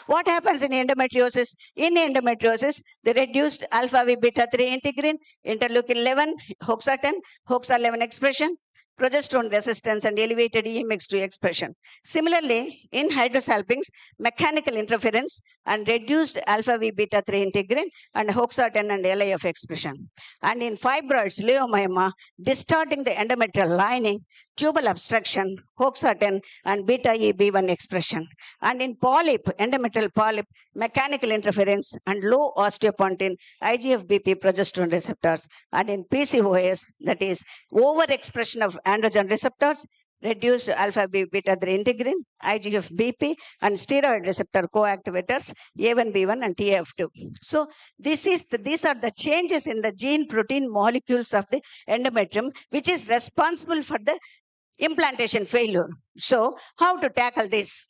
What happens in endometriosis? In endometriosis, the reduced alpha V beta 3 integrin, interleukin 11, HOXA 10, HOXA 11 expression, progesterone resistance, and elevated EMX2 expression. Similarly, in hydrosalpinx, mechanical interference and reduced alpha V beta 3 integrin and hoxaten and LIF expression. And in fibroids, leiomyoma, distorting the endometrial lining, tubal obstruction, hoxaten, and beta EB1 expression. And in polyp, endometrial polyp, mechanical interference and low osteopontin, IGF-BP progesterone receptors. And in PCOS, that is overexpression of androgen receptors, reduced alpha beta 3 integrin, IGF-BP, and steroid receptor co-activators, A1B1 and TF2. So these are the changes in the gene protein molecules of the endometrium, which is responsible for the implantation failure. So how to tackle this?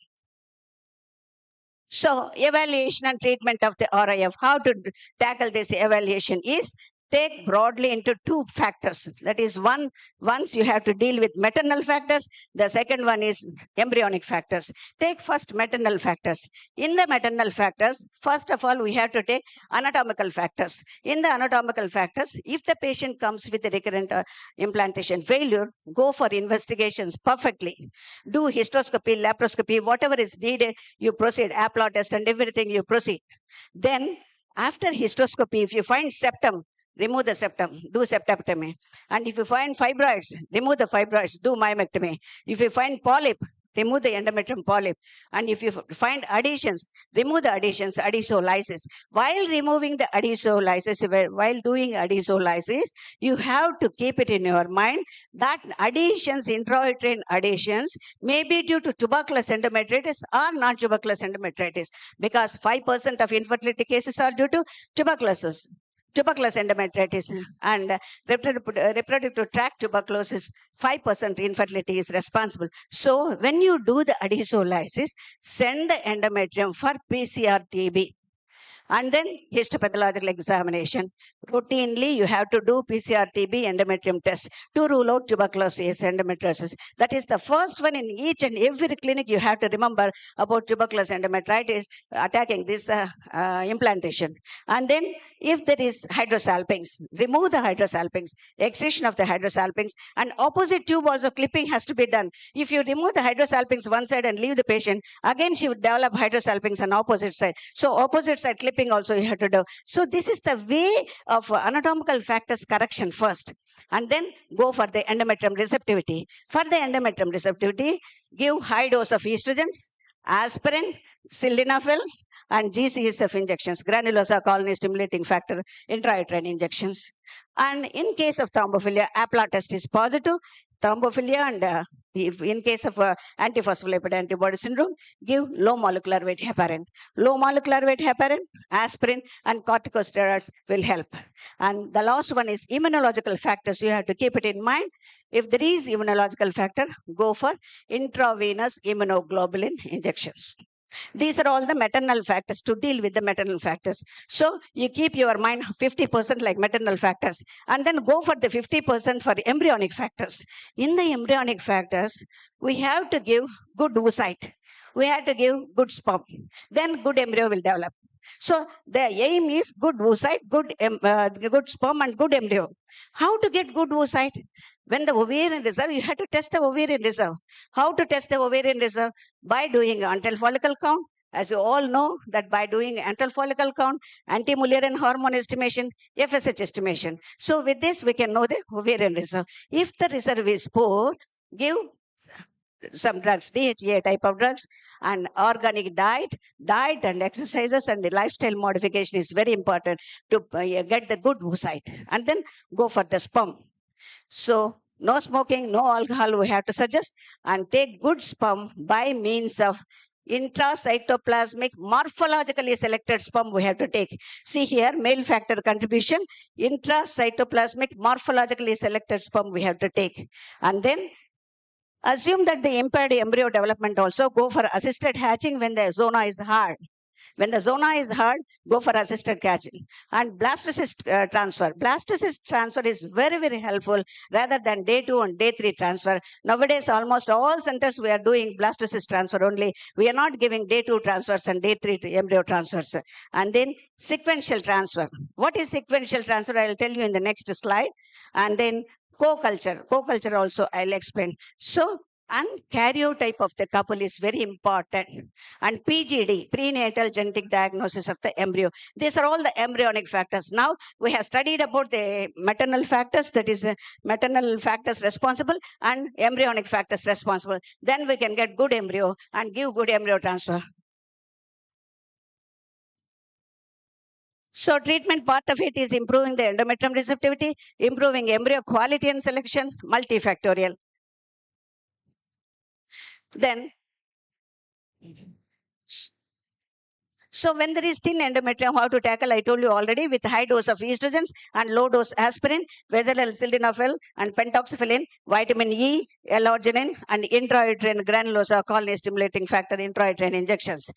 So evaluation and treatment of the RIF, how to tackle this evaluation is take broadly into two factors. That is, once you have to deal with maternal factors, the second one is embryonic factors. Take first maternal factors. In the maternal factors, first of all, we have to take anatomical factors. In the anatomical factors, if the patient comes with a recurrent implantation failure, go for investigations perfectly. Do hysteroscopy, laparoscopy, whatever is needed, you proceed, Aplar test and everything you proceed. Then after hysteroscopy, if you find septum, remove the septum, do septectomy. And if you find fibroids, remove the fibroids, do myomectomy. If you find polyp, remove the endometrium polyp. And if you find adhesions, remove the adhesions, adhesolysis. While removing the adhesolysis, while doing adhesolysis, you have to keep it in your mind that adhesions, intrauterine adhesions, may be due to tuberculous endometritis or non-tuberculous endometritis, because 5% of infertility cases are due to tuberculosis endometritis, and reproductive tract tuberculosis, 5% infertility is responsible. So when you do the adhesolysis, send the endometrium for PCR TB. And then histopathological examination. Routinely, you have to do PCR TB endometrium test to rule out tuberculosis endometriosis. That is the first one in each and every clinic. You have to remember about tuberculous endometritis attacking this implantation. And then if there is hydrosalpinx, remove the hydrosalpinx, excision of the hydrosalpinx, and opposite tube also clipping has to be done. If you remove the hydrosalpinx one side and leave the patient, again she would develop hydrosalpinx on opposite side. So opposite side clipping also you have to do. So this is the way of anatomical factors correction first, and then go for the endometrium receptivity. For the endometrium receptivity, give high dose of estrogens, aspirin, sildenafil, and GCSF injections, granulosa colony stimulating factor intrauterine injections. And in case of thrombophilia, Aplar test is positive. Thrombophilia, and if in case of antiphospholipid antibody syndrome, give low molecular weight heparin. Low molecular weight heparin, aspirin, and corticosteroids will help. And the last one is immunological factors. You have to keep it in mind. If there is immunological factor, go for intravenous immunoglobulin injections. These are all the maternal factors to deal with the maternal factors. So you keep your mind 50% like maternal factors, and then go for the 50% for embryonic factors. In the embryonic factors, we have to give good oocyte. We have to give good sperm. Then good embryo will develop. So the aim is good oocyte, good sperm, and good embryo. How to get good oocyte? When the ovarian reserve, you have to test the ovarian reserve. How to test the ovarian reserve? By doing antral follicle count. As you all know, that by doing antral follicle count, anti-Mullerian hormone estimation, FSH estimation. So with this, we can know the ovarian reserve. If the reserve is poor, give some drugs, DHEA type of drugs, and organic diet and exercises and the lifestyle modification is very important to get the good oocyte. And then go for the sperm. So no smoking, no alcohol we have to suggest, and take good sperm by means of intracytoplasmic morphologically selected sperm we have to take. See here, male factor contribution, intracytoplasmic morphologically selected sperm we have to take. And then assume that the impaired embryo development also, go for assisted hatching when the zona is hard. When the zona is hard, go for assisted catching. And blastocyst transfer. Blastocyst transfer is very, very helpful rather than day 2 and day 3 transfer. Nowadays, almost all centers we are doing blastocyst transfer only. We are not giving day 2 transfers and day 3 embryo transfers. And then sequential transfer. What is sequential transfer? I will tell you in the next slide. And then Co-culture also I'll explain. So, and karyotype of the couple is very important. And PGD, prenatal genetic diagnosis of the embryo. These are all the embryonic factors. Now we have studied about the maternal factors, that is maternal factors responsible and embryonic factors responsible. Then we can get good embryo and give good embryo transfer. So treatment part of it is improving the endometrium receptivity, improving embryo quality and selection, multifactorial. Then, so when there is thin endometrium, how to tackle, I told you already, with high dose of estrogens and low dose aspirin, vaginal sildenafil and pentoxifillin, vitamin E, L-arginine, and intrauterine granulosa colony stimulating factor intrauterine injections.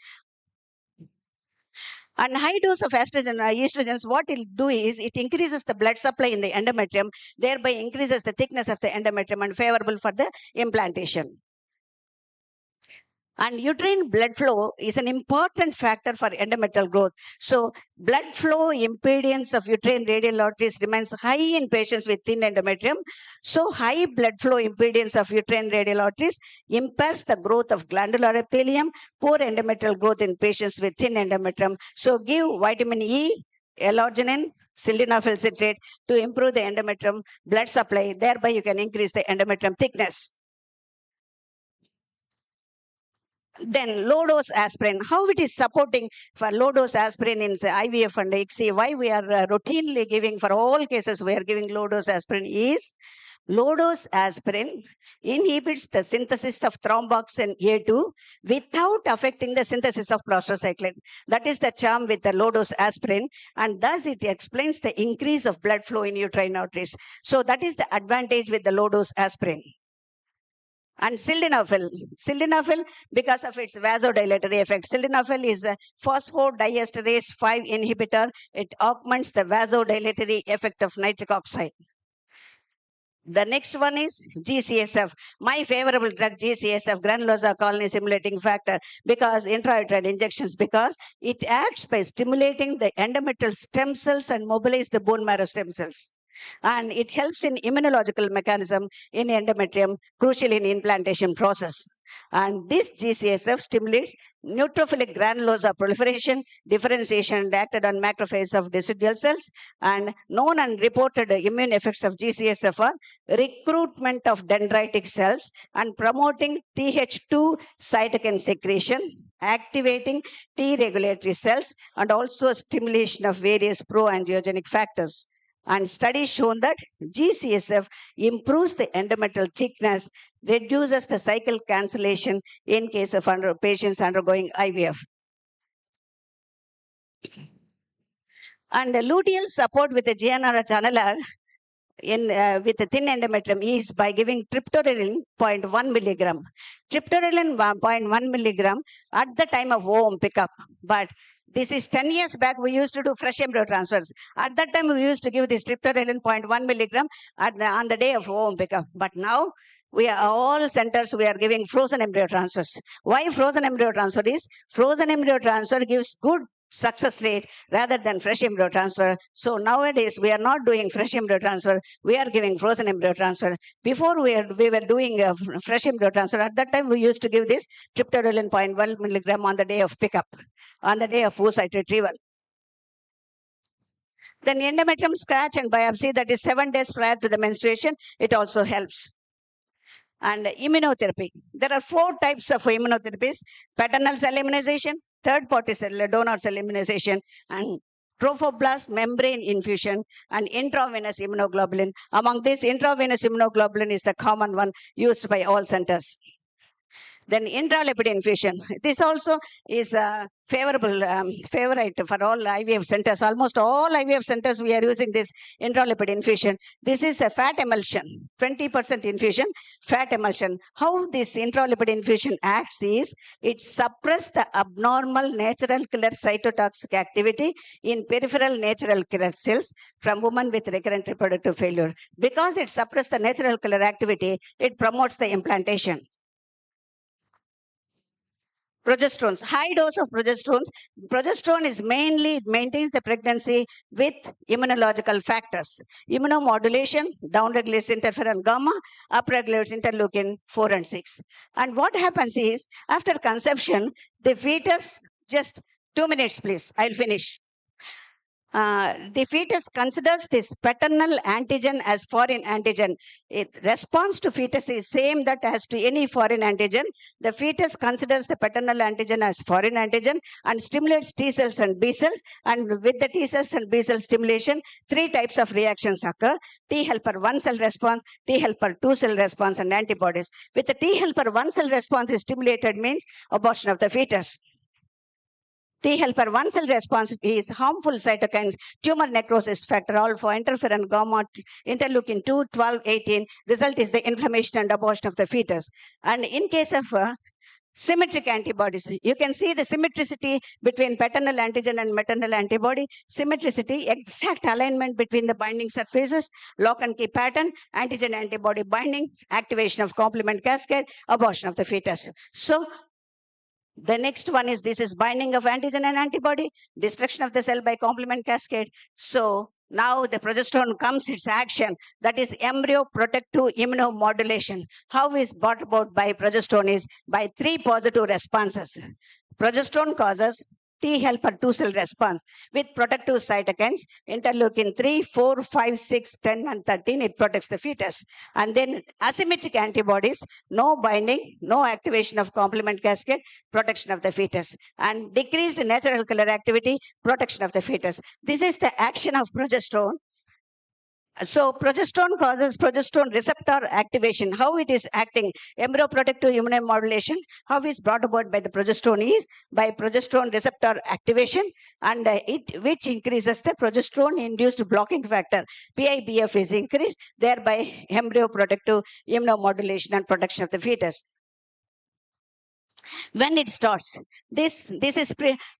And high dose of estrogens, what it will do is it increases the blood supply in the endometrium, thereby increases the thickness of the endometrium and favorable for the implantation. And uterine blood flow is an important factor for endometrial growth. So blood flow impedance of uterine radial arteries remains high in patients with thin endometrium. So high blood flow impedance of uterine radial arteries impairs the growth of glandular epithelium, poor endometrial growth in patients with thin endometrium. So give vitamin E, L-arginine, sildenafil citrate to improve the endometrium blood supply. Thereby you can increase the endometrium thickness. Then low dose aspirin, how it is supporting for low dose aspirin in IVF and ICSI, why we are routinely giving for all cases, we are giving low dose aspirin is low dose aspirin inhibits the synthesis of thromboxane A2 without affecting the synthesis of prostacyclin. That is the charm with the low dose aspirin, and thus it explains the increase of blood flow in uterine arteries. So that is the advantage with the low dose aspirin. And sildenafil, because of its vasodilatory effect. Sildenafil is a phosphodiesterase 5 inhibitor. It augments the vasodilatory effect of nitric oxide. The next one is GCSF. My favorable drug, GCSF, granulosa colony stimulating factor, because intrauterine injections, because it acts by stimulating the endometrial stem cells and mobilize the bone marrow stem cells. And it helps in immunological mechanism in endometrium, crucial in implantation process. And this GCSF stimulates neutrophilic granulosa proliferation, differentiation, and acted on macrophages of decidual cells. And known and reported immune effects of GCSF are recruitment of dendritic cells and promoting Th2 cytokine secretion, activating T regulatory cells, and also stimulation of various pro-angiogenic factors. And studies shown that GCSF improves the endometrial thickness, reduces the cycle cancellation in case of patients undergoing IVF. And the luteal support with the GnRH analog with the thin endometrium is by giving triptorelin 0.1 milligram. Triptorelin 0.1 milligram at the time of ovum pickup. But this is 10 years back, we used to do fresh embryo transfers. At that time, we used to give this triptorelin 0.1 milligram on the day of ovum pickup. But now, we are all centers, we are giving frozen embryo transfers. Why frozen embryo transfer is? Frozen embryo transfer gives good success rate rather than fresh embryo transfer. So nowadays, we are not doing fresh embryo transfer. We are giving frozen embryo transfer. Before we were doing fresh embryo transfer. At that time, we used to give this triptorelin 0.1 milligram on the day of pickup, on the day of oocyte retrieval. Then endometrium scratch and biopsy, that is 7 days prior to the menstruation, it also helps. And immunotherapy. There are 4 types of immunotherapies: paternal cell immunization, third-party cell donor cell immunization, and trophoblast membrane infusion, and intravenous immunoglobulin. Among these, intravenous immunoglobulin is the common one used by all centers. Then intralipid infusion. This also is a favorite for all IVF centers. Almost all IVF centers, we are using this intralipid infusion. This is a fat emulsion, 20% infusion, fat emulsion. How this intralipid infusion acts is, it suppresses the abnormal natural killer cytotoxic activity in peripheral natural killer cells from women with recurrent reproductive failure. Because it suppresses the natural killer activity, it promotes the implantation. Progesterones, high dose of progesterones. Progesterone is mainly, it maintains the pregnancy with immunological factors. Immunomodulation downregulates interferon gamma, upregulates interleukin 4 and 6. And what happens is, after conception, the fetus, just 2 minutes please, I'll finish. The fetus considers this paternal antigen as foreign antigen. It responds to fetus is same that as to any foreign antigen. The fetus considers the paternal antigen as foreign antigen and stimulates T cells and B cells. And with the T cells and B cell stimulation, 3 types of reactions occur: T helper 1 cell response, T helper 2 cell response, and antibodies. With the T helper 1 cell response is stimulated means abortion of the fetus. T helper 1 cell response is harmful cytokines, tumor necrosis factor alpha, interferon gamma, interleukin 2, 12, 18. Result is the inflammation and abortion of the fetus. And in case of symmetric antibodies, you can see the symmetricity between paternal antigen and maternal antibody. Symmetricity, exact alignment between the binding surfaces, lock and key pattern, antigen antibody binding, activation of complement cascade, abortion of the fetus. So the next one is, this is binding of antigen and antibody, destruction of the cell by complement cascade. So now the progesterone comes its action, that is embryo protective immunomodulation. How is brought about by progesterone is by 3 positive responses. Progesterone causes T helper 2 cell response with protective cytokines, interleukin 3, 4, 5, 6, 10, and 13. It protects the fetus. And then asymmetric antibodies, no binding, no activation of complement cascade, protection of the fetus. And decreased natural killer activity, protection of the fetus. This is the action of progesterone. So progesterone causes progesterone receptor activation. How it is acting? Embryo protective immunomodulation. How is brought about by the progesterone is by progesterone receptor activation, and which increases the progesterone induced blocking factor. PIBF is increased, thereby embryo protective immunomodulation and protection of the fetus. When it starts, this is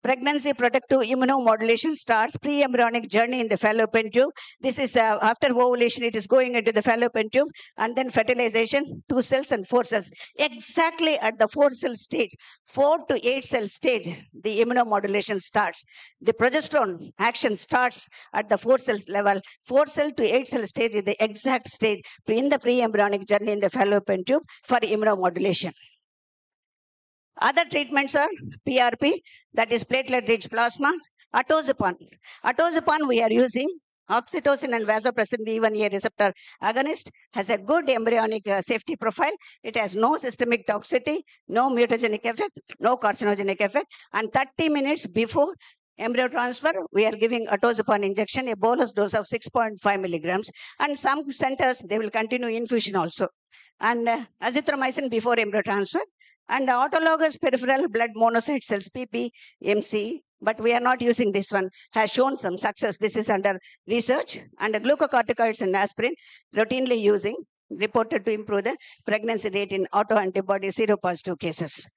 pregnancy protective immunomodulation starts pre-embryonic journey in the fallopian tube. This is after ovulation, it is going into the fallopian tube, and then fertilization, 2 cells and 4 cells. Exactly at the 4 cell stage, 4 to 8 cell stage, the immunomodulation starts. The progesterone action starts at the 4 cells level. 4 cell to 8 cell stage is the exact stage in the pre-embryonic journey in the fallopian tube for immunomodulation. Other treatments are PRP, that is platelet-rich plasma, atozepam. Atozepam we are using oxytocin and vasopressin B1A receptor agonist, has a good embryonic safety profile. It has no systemic toxicity, no mutagenic effect, no carcinogenic effect, and 30 minutes before embryo transfer, we are giving atozepam injection, a bolus dose of 6.5 milligrams, and some centers, they will continue infusion also. And azithromycin before embryo transfer, and autologous peripheral blood monocyte cells, PPMC, but we are not using this one, has shown some success. This is under research. And the glucocorticoids and aspirin, routinely using, reported to improve the pregnancy rate in autoantibody seropositive cases.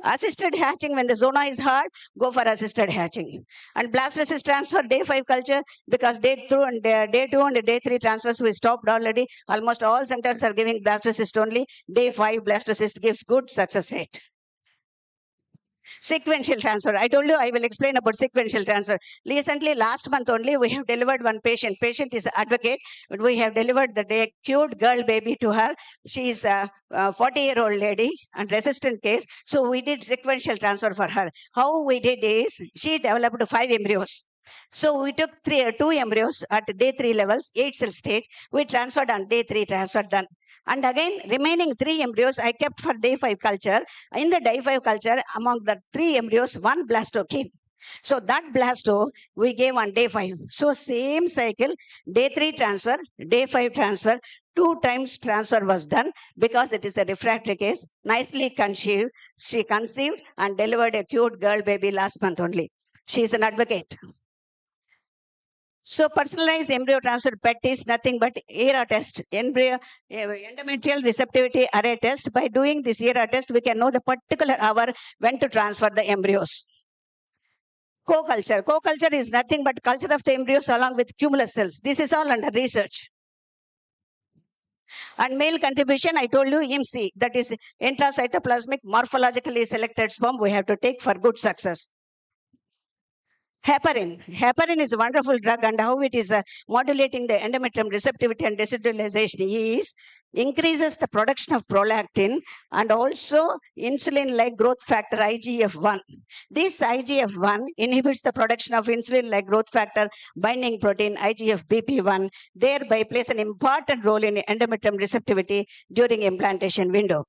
Assisted hatching, when the zona is hard, go for assisted hatching. And blastocyst transfer, day 5 culture, because day 2 and day 3 transfers we stopped already. Almost all centers are giving blastocyst only. Day 5 blastocyst gives good success rate. Sequential transfer. I told you I will explain about sequential transfer. Recently, last month only, we have delivered one patient. Patient is an advocate, but we have delivered the cute girl baby to her. She is a 40-year-old lady and resistant case. So we did sequential transfer for her. How we did is, she developed 5 embryos. So we took 2 embryos at day 3 levels, 8 cell stage. We transferred on day 3, transfer done. And again, remaining 3 embryos I kept for day 5 culture. In the day 5 culture, among the 3 embryos, 1 blasto came. So that blasto we gave on day 5. So same cycle, day 3 transfer, day 5 transfer, 2 times transfer was done because it is a refractory case. Nicely conceived. She conceived and delivered a cute girl baby last month only. She is an advocate. So personalized embryo transfer PET is nothing but ERA test, endometrial receptivity array test. By doing this ERA test, we can know the particular hour when to transfer the embryos. Co-culture. Co-culture is nothing but culture of the embryos along with cumulus cells. This is all under research. And male contribution, I told you, IMC, that is intracytoplasmic morphologically selected sperm we have to take for good success. Heparin. Heparin is a wonderful drug, and how it is modulating the endometrium receptivity and desensitization is increases the production of prolactin and also insulin-like growth factor IGF-1. This IGF-1 inhibits the production of insulin-like growth factor binding protein IGF-BP1, thereby plays an important role in endometrium receptivity during implantation window.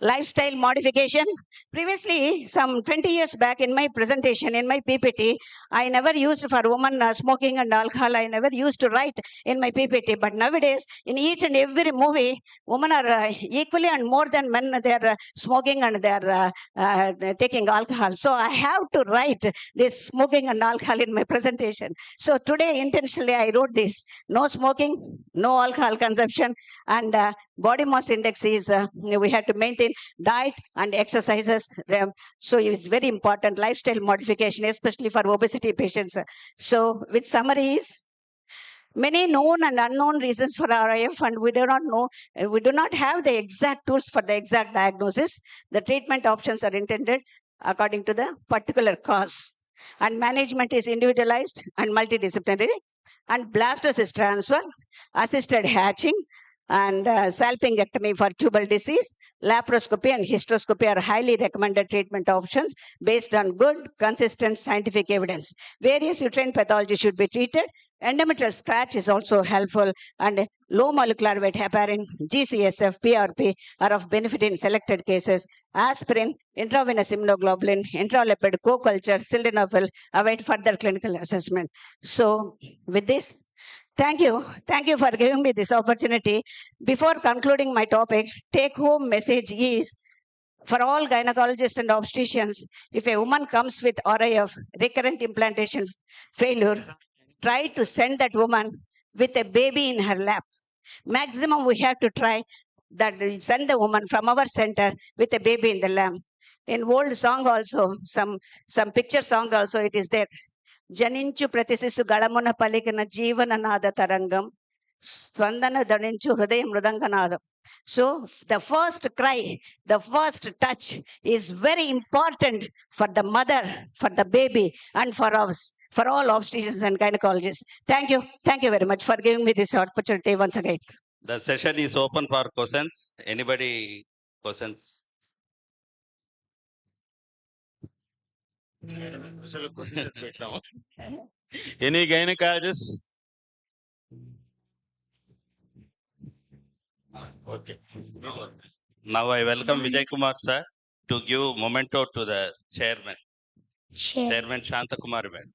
Lifestyle modification. Previously, some 20 years back in my presentation, in my PPT, I never used for women smoking and alcohol. I never used to write in my PPT. But nowadays, in each and every movie, women are equally and more than men. They are smoking and they are taking alcohol. So I have to write this smoking and alcohol in my presentation. So today, intentionally, I wrote this: no smoking, no alcohol consumption, and body mass index is we have to maintain diet and exercises. So it's very important lifestyle modification, especially for obesity patients. So with summaries, many known and unknown reasons for RIF, and we do not know, we do not have the exact tools for the exact diagnosis. The treatment options are intended according to the particular cause, and management is individualized and multidisciplinary. And blastocyst transfer, assisted hatching, and salpingectomy for tubal disease, laparoscopy and hysteroscopy are highly recommended treatment options based on good, consistent scientific evidence. Various uterine pathology should be treated. Endometrial scratch is also helpful, and low molecular weight heparin, GCSF, PRP are of benefit in selected cases. Aspirin, intravenous immunoglobulin, intralipid, co-culture, sildenafil await further clinical assessment. So with this, thank you. Thank you for giving me this opportunity. Before concluding my topic, take-home message is, for all gynecologists and obstetricians, if a woman comes with RIF, recurrent implantation failure, try to send that woman with a baby in her lap. Maximum we have to try that, send the woman from our center with a baby in the lap. In old song also, some picture song also it is there. జనించు ప్రతిశిశు గళమున పలికిన జీవననాద తరంగం స్పందన ధనించు హృదయ మృదంగనాదం. So the first cry, the first touch is very important for the mother, for the baby, and for us, for all obstetricians and gynecologists. Thank you. Thank you very much for giving me this opportunity once again. The session is open for questions. Anybody questions? Any gynecologist? Okay. Now I welcome Vijay Kumar sir to give memento to the chairman. Chairman Shanta Kumar madam.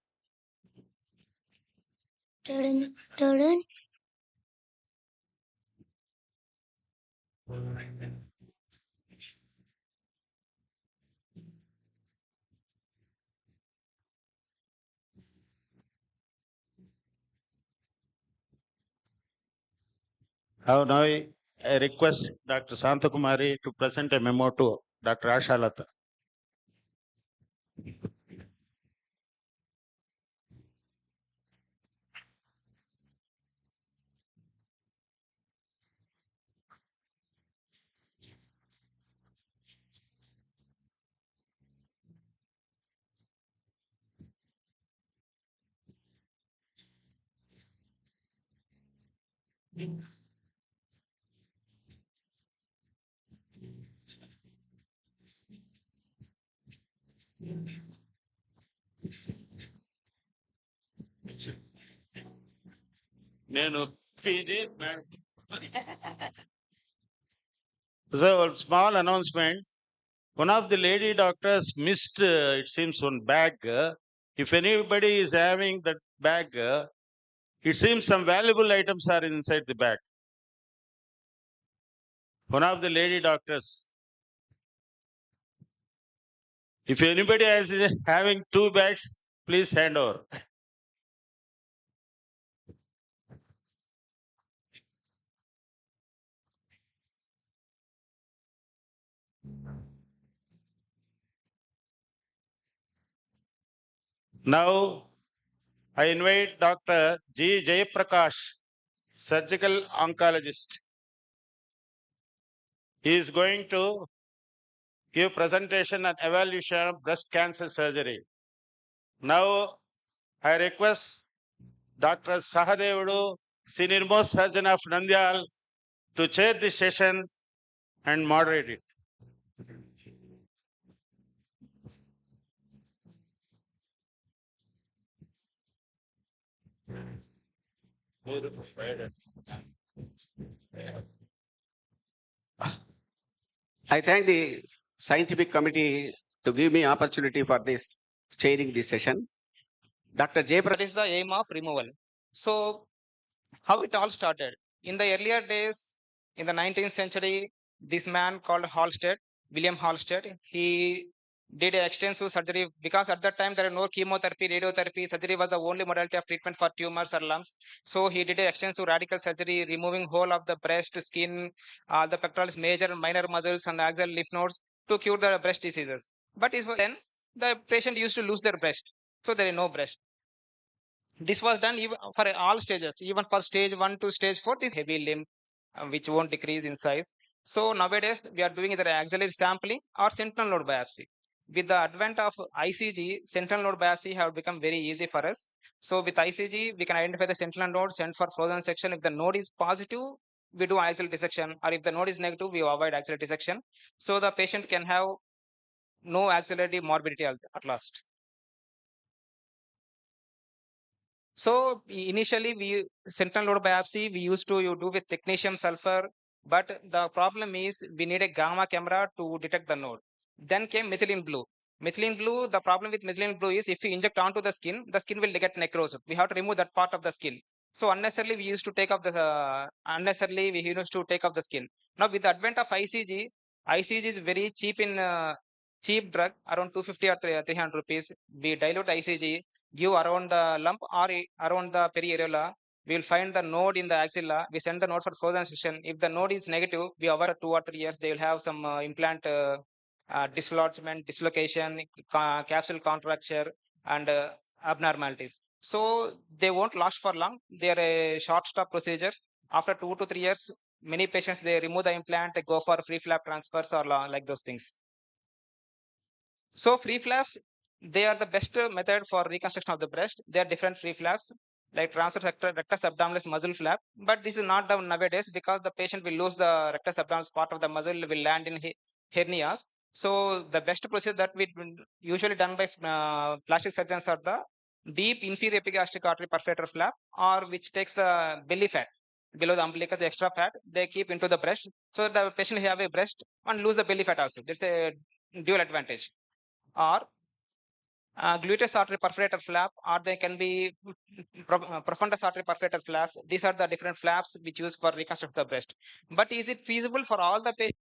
Now I request Dr. Santakumari to present a memo to Dr. Ashalata. So, a small announcement. One of the lady doctors missed, it seems, one bag. If anybody is having that bag, it seems some valuable items are inside the bag. One of the lady doctors. If anybody is having 2 bags, please hand over. Now, I invite Dr. G. Jayaprakash surgical oncologist. He is going to give presentation and evaluation of breast cancer surgery. Now, I request Dr. Sahadevudu, Senior Most Surgeon of Nandyal, to chair this session and moderate it. I thank the scientific committee to give me opportunity for this chairing this session. Dr. J. That is the aim of removal. So, how it all started? In the earlier days, in the 19th century, this man called Halsted, William Halsted, he did extensive surgery because at that time there are no chemotherapy, radiotherapy. Surgery was the only modality of treatment for tumors or lumps. So he did extensive radical surgery, removing whole of the breast, skin, the pectoralis major and minor muscles, and the axial lymph nodes to cure the breast diseases. But then the patient used to lose their breast, so there is no breast. This was done even for all stages, even for stage 1 to stage 4, this heavy limb, which won't decrease in size. So nowadays, we are doing either axillary sampling or sentinel node biopsy. With the advent of ICG, sentinel node biopsy have become very easy for us. So with ICG, we can identify the sentinel node, send for frozen section. If the node is positive, we do axial dissection, or if the node is negative, we avoid axial dissection. So the patient can have no axillary morbidity at last. So initially, sentinel node biopsy we used to do with technetium sulfur, but the problem is we need a gamma camera to detect the node. Then came methylene blue. Methylene blue, the problem with methylene blue is if we inject onto the skin will get necrosed. We have to remove that part of the skin. So unnecessarily we used to take off the skin. Now with the advent of ICG, ICG is very cheap in cheap drug, around 250 or 300 rupees. We dilute ICG, give around the lump or around the periareola. We will find the node in the axilla. We send the node for frozen section. If the node is negative, we avoid 2 or 3 years. They will have some implant dislodgement, dislocation, capsule contracture, and abnormalities. So they won't last for long. They are a short stop procedure. After 2 to 3 years, many patients they remove the implant, they go for free flap transfers or like those things. So free flaps, they are the best method for reconstruction of the breast. There are different free flaps like transverse rectus abdominis muzzle flap, but this is not done nowadays because the patient will lose the rectus abdominis part of the muzzle, will land in hernias. So the best procedure that we usually done by plastic surgeons are the deep inferior epigastric artery perforator flap, or which takes the belly fat below the umbilicus, the extra fat they keep into the breast, so the patient have a breast and lose the belly fat also. There's a dual advantage. Or gluteus artery perforator flap, or they can be profundus artery perforator flaps. These are the different flaps which use for reconstruct the breast. But is it feasible for all the patients?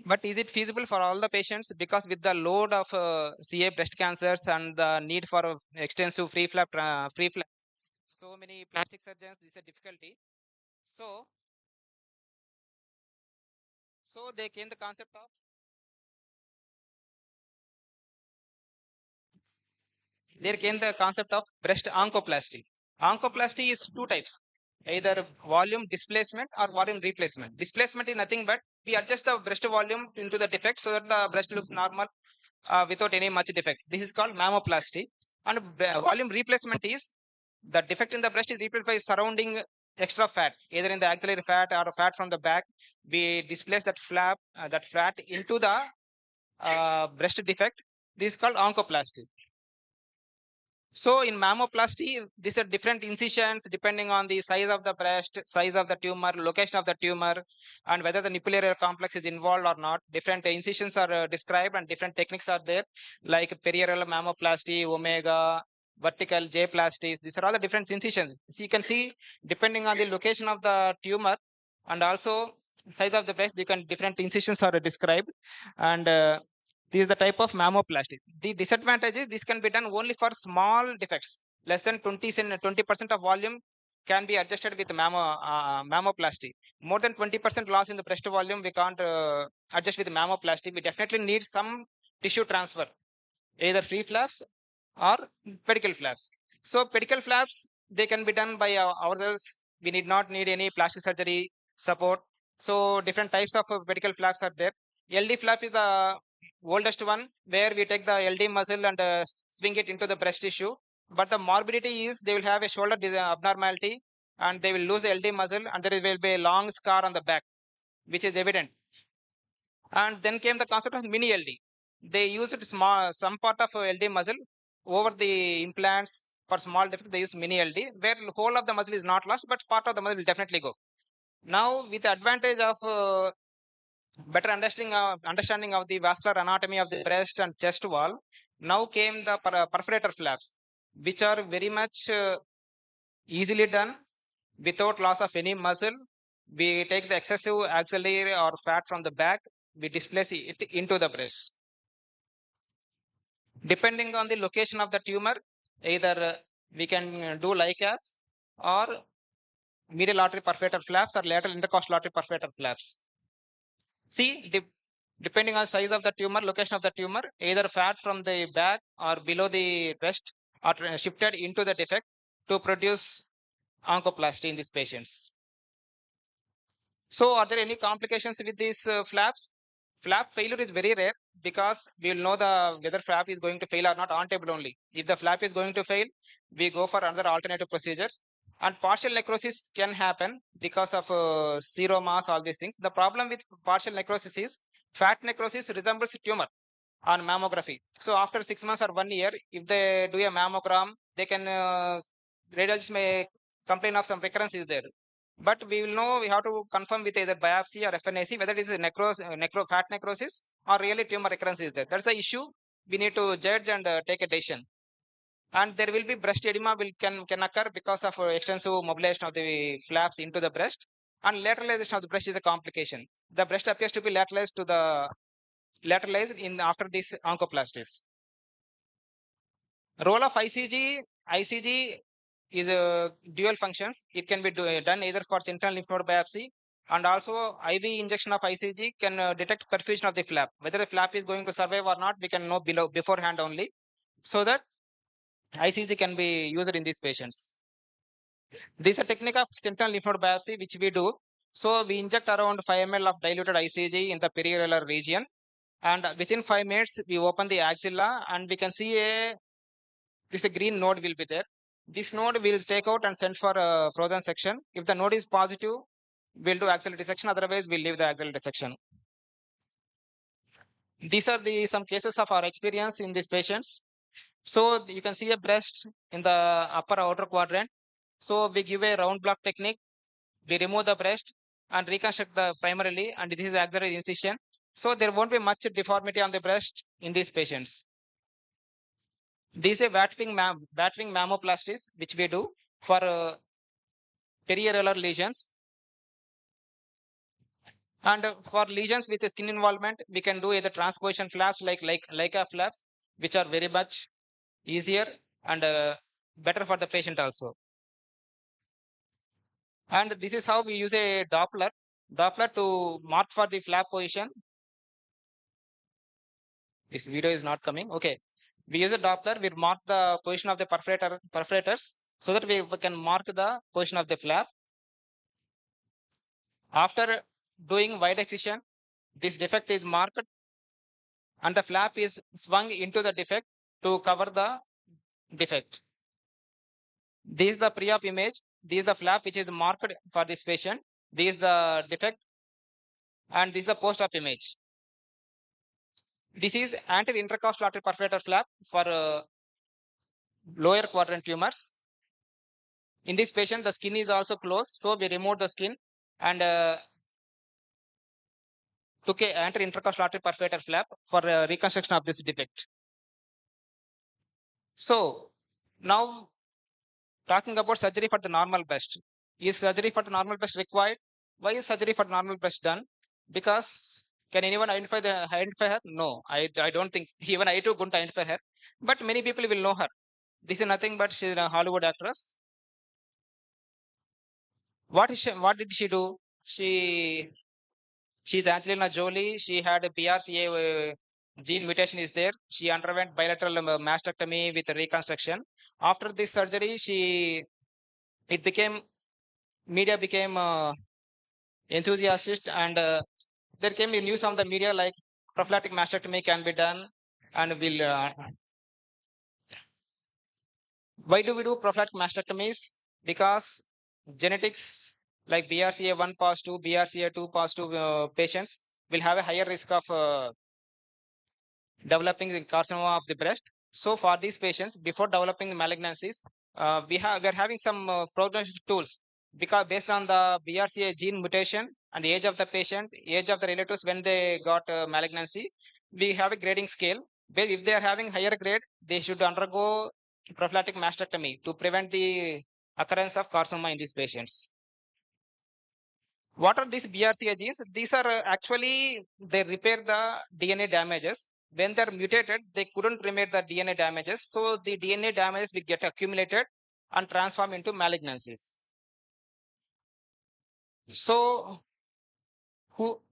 But is it feasible for all the patients? Because with the load of CA breast cancers and the need for extensive free flap, so many plastic surgeons, this is a difficulty. So they came the concept of breast oncoplasty. Oncoplasty is two types, either volume displacement or volume replacement. Displacement is nothing but we adjust the breast volume into the defect so that the breast looks normal without any much defect. This is called mammoplasty. And volume replacement is the defect in the breast is replaced by surrounding extra fat, either in the axillary fat or fat from the back. We displace that fat into the breast defect. This is called oncoplasty. So in mammoplasty, these are different incisions depending on the size of the breast, size of the tumor, location of the tumor, and whether the nipple area complex is involved or not. Different incisions are described and different techniques are there, like perioral mammoplasty, omega, vertical J-plasties. These are all the different incisions. So you can see depending on the location of the tumor and also size of the breast, different incisions are described. And this is the type of mammoplasty. The disadvantage is this can be done only for small defects, less than 20% of volume. can be adjusted with mammoplasty. More than 20% loss in the breast volume, we can't adjust with mammoplasty. We definitely need some tissue transfer, either free flaps or pedicle flaps. So pedicle flaps, they can be done by ourselves. We need not need any plastic surgery support. So different types of pedicle flaps are there. LD flap is the oldest one, where we take the LD muscle and swing it into the breast tissue. But the morbidity is they will have a shoulder abnormality and they will lose the LD muscle and there will be a long scar on the back, which is evident. And then came the concept of mini LD. They used some part of LD muscle over the implants for small defect. They use mini LD, where the whole of the muscle is not lost, but part of the muscle will definitely go. Now, with the advantage of better understanding of the vascular anatomy of the breast and chest wall, now came the perforator flaps, which are very much easily done without loss of any muscle. We take the excessive axillary or fat from the back, we displace it into the breast. Depending on the location of the tumor, either we can do LICAPs or medial artery perforator flaps or lateral intercostal artery perforator flaps. See, depending on size of the tumor, location of the tumor, either fat from the back or below the breast are shifted into the defect to produce oncoplasty in these patients. So, are there any complications with these flaps? Flap failure is very rare because we will know whether flap is going to fail or not on table only. If the flap is going to fail, we go for another alternative procedures. And partial necrosis can happen because of seromas, all these things. The problem with partial necrosis is fat necrosis resembles tumor on mammography. So after 6 months or 1 year, if they do a mammogram, they can radiologist may complain of some recurrence is there. But we will know, we have to confirm with either biopsy or FNAC whether it is a fat necrosis or really tumor recurrence is there. That's the issue. We need to judge and take a decision. And there will be breast edema can occur because of extensive mobilization of the flaps into the breast. And lateralization of the breast is a complication. The breast appears to be lateralized after these oncoplasties. Role of ICG is dual functions. It can be done either for sentinel lymph node biopsy and also IV injection of ICG can detect perfusion of the flap. Whether the flap is going to survive or not, we can know beforehand only, so that ICG can be used in these patients. This is a technique of sentinel lymph node biopsy which we do. So we inject around 5 ml of diluted ICG in the perioral region, and within 5 minutes we open the axilla and we can see a green node will be there. This node will take out and send for a frozen section. If the node is positive, we'll do axial dissection. Otherwise, we'll leave the axial dissection. These are some cases of our experience in these patients. So you can see a breast in the upper outer quadrant. So we give a round block technique. We remove the breast and reconstruct the primarily, and this is axillary incision. So there won't be much deformity on the breast in these patients. These are bat-wing mammoplasties, which we do for periareolar lesions. And for lesions with skin involvement, we can do either transposition flaps like LICA flaps, which are very much easier and better for the patient also. And this is how we use a Doppler to mark for the flap position. This video is not coming. Okay. We use a Doppler, we mark the position of the perforators so that we can mark the position of the flap. After doing wide excision, this defect is marked and the flap is swung into the defect to cover the defect. This is the pre-op image. This is the flap which is marked for this patient. This is the defect and this is the post-op image. This is anterior intercostal artery perforator flap for lower quadrant tumors. In this patient, the skin is also closed, so we remove the skin and took a anterior intercostal artery perforator flap for reconstruction of this defect. So now talking about surgery for the normal breast. Is surgery for the normal breast required? Why is surgery for the normal breast done? Because can anyone identify her? No, I don't think. Even I too couldn't identify her. But many people will know her. This is nothing but she's a Hollywood actress. What did she do? She's Angelina Jolie. She had a BRCA gene mutation is there. She underwent bilateral mastectomy with reconstruction. After this surgery, media became enthusiastic, and there came a news on the media like prophylactic mastectomy can be done, and why do we do prophylactic mastectomies? Because genetics like BRCA1 positive, BRCA2 positive patients will have a higher risk of developing the carcinoma of the breast. So for these patients, before developing the malignancies, we are having some prognostic tools, because based on the BRCA gene mutation and the age of the patient, age of the relatives when they got malignancy, we have a grading scale. Where if they are having higher grade, they should undergo prophylactic mastectomy to prevent the occurrence of carcinoma in these patients. What are these BRCA genes? These are actually, they repair the DNA damages. When they're mutated, they couldn't repair the DNA damages. So the DNA damages will get accumulated and transform into malignancies. So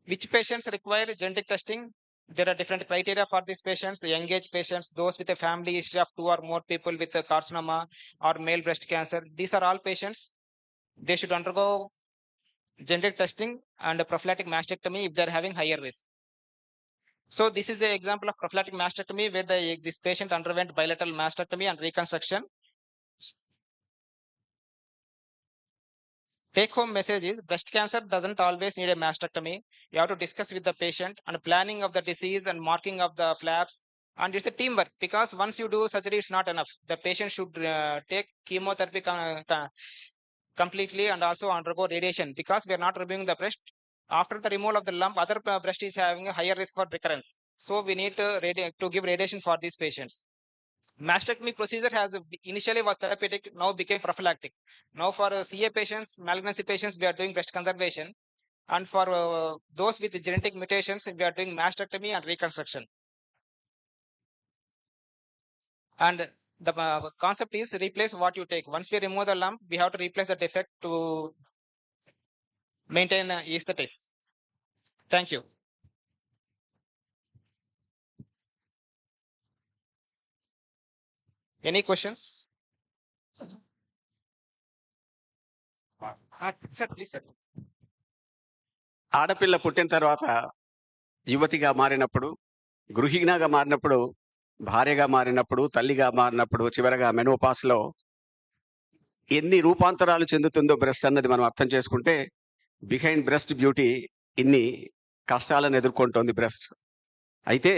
which patients require genetic testing? There are different criteria for these patients. The young age patients, those with a family history of 2 or more people with a carcinoma or male breast cancer. These are all patients. They should undergo genetic testing and a prophylactic mastectomy if they're having higher risk. So this is an example of prophylactic mastectomy where this patient underwent bilateral mastectomy and reconstruction. Take home message is breast cancer doesn't always need a mastectomy. You have to discuss with the patient and planning of the disease and marking of the flaps. And it's a teamwork, because once you do surgery, it's not enough. The patient should take chemotherapy completely and also undergo radiation, because we are not removing the breast. After the removal of the lump, other breast is having a higher risk for recurrence. So we need to give radiation for these patients. Mastectomy procedure has initially was therapeutic, now became prophylactic. Now for CA patients, malignancy patients, we are doing breast conservation. And for those with genetic mutations, we are doing mastectomy and reconstruction. And the concept is replace what you take. Once we remove the lump, we have to replace the defect to maintain aesthetics. Thank you. Any questions? Sir, please, sir. ఆడపిల్ల పుట్టిన తర్వాత యువతిగా మారినప్పుడు, గృహిణిగా మారినప్పుడు, భార్యగా మారినప్పుడు, తల్లిగా మారినప్పుడు, చివరగా మెనోపాస్లో ఎన్ని రూపాంతరాలు చెందుతుందో బ్రెస్ట్ అన్నది మనం అర్థం చేసుకుంటే, బిహైండ్ బ్రెస్ట్ బ్యూటీ ఇన్ని కష్టాలను ఎదుర్కొంటోంది బ్రెస్ట్. అయితే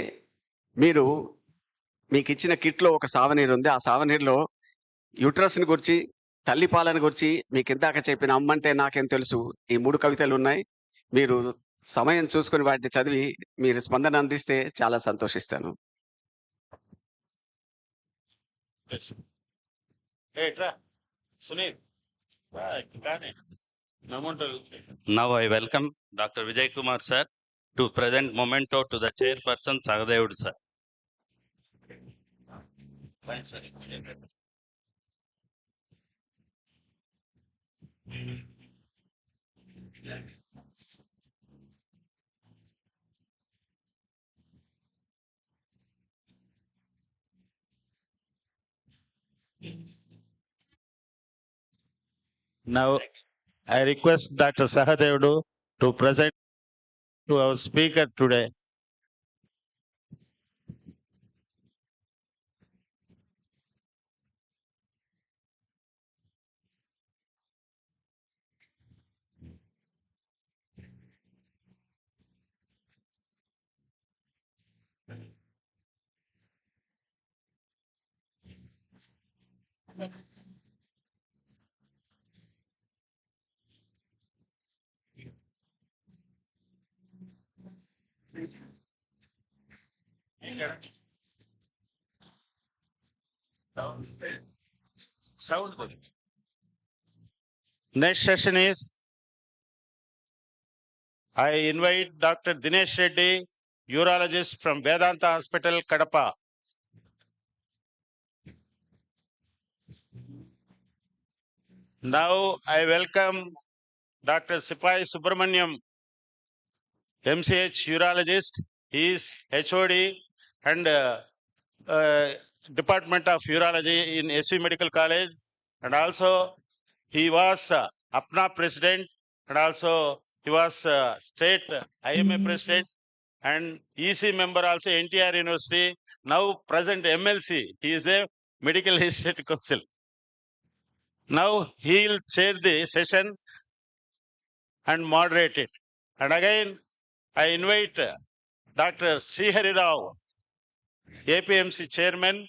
మీకు ఇచ్చిన కిట్లో ఒక సావనీరు ఉంది. ఆ సావనీరులో యూట్రస్ని గురించి, తల్లిపాలను గురించి, మీకు ఇందాక చెప్పిన అమ్మంటే నాకేం తెలుసు, ఈ 3 కవితలు ఉన్నాయి. మీరు సమయం చూసుకుని వాటిని చదివి మీరు స్పందన అందిస్తే చాలా సంతోషిస్తాను. Now I welcome Dr. Vijay Kumar sir to present memento to the chairperson Sagadevud sir. Fine, sir. Now I request Dr. Sahadevudu to present to our speaker today. Next session is I invite Dr. Dinesh Reddy, urologist from Vedanta Hospital, Kadapa. Now I welcome Dr. Sipai Subramaniam, MCH urologist. He is HOD and Department of Urology in SV Medical College, and also he was APNA president, and also he was state IMA president and EC member also NTR University. Now present MLC. He is a Medical Research Council. Now he will chair the session and moderate it. And again, I invite Dr. Srihari Rao, APMC chairman,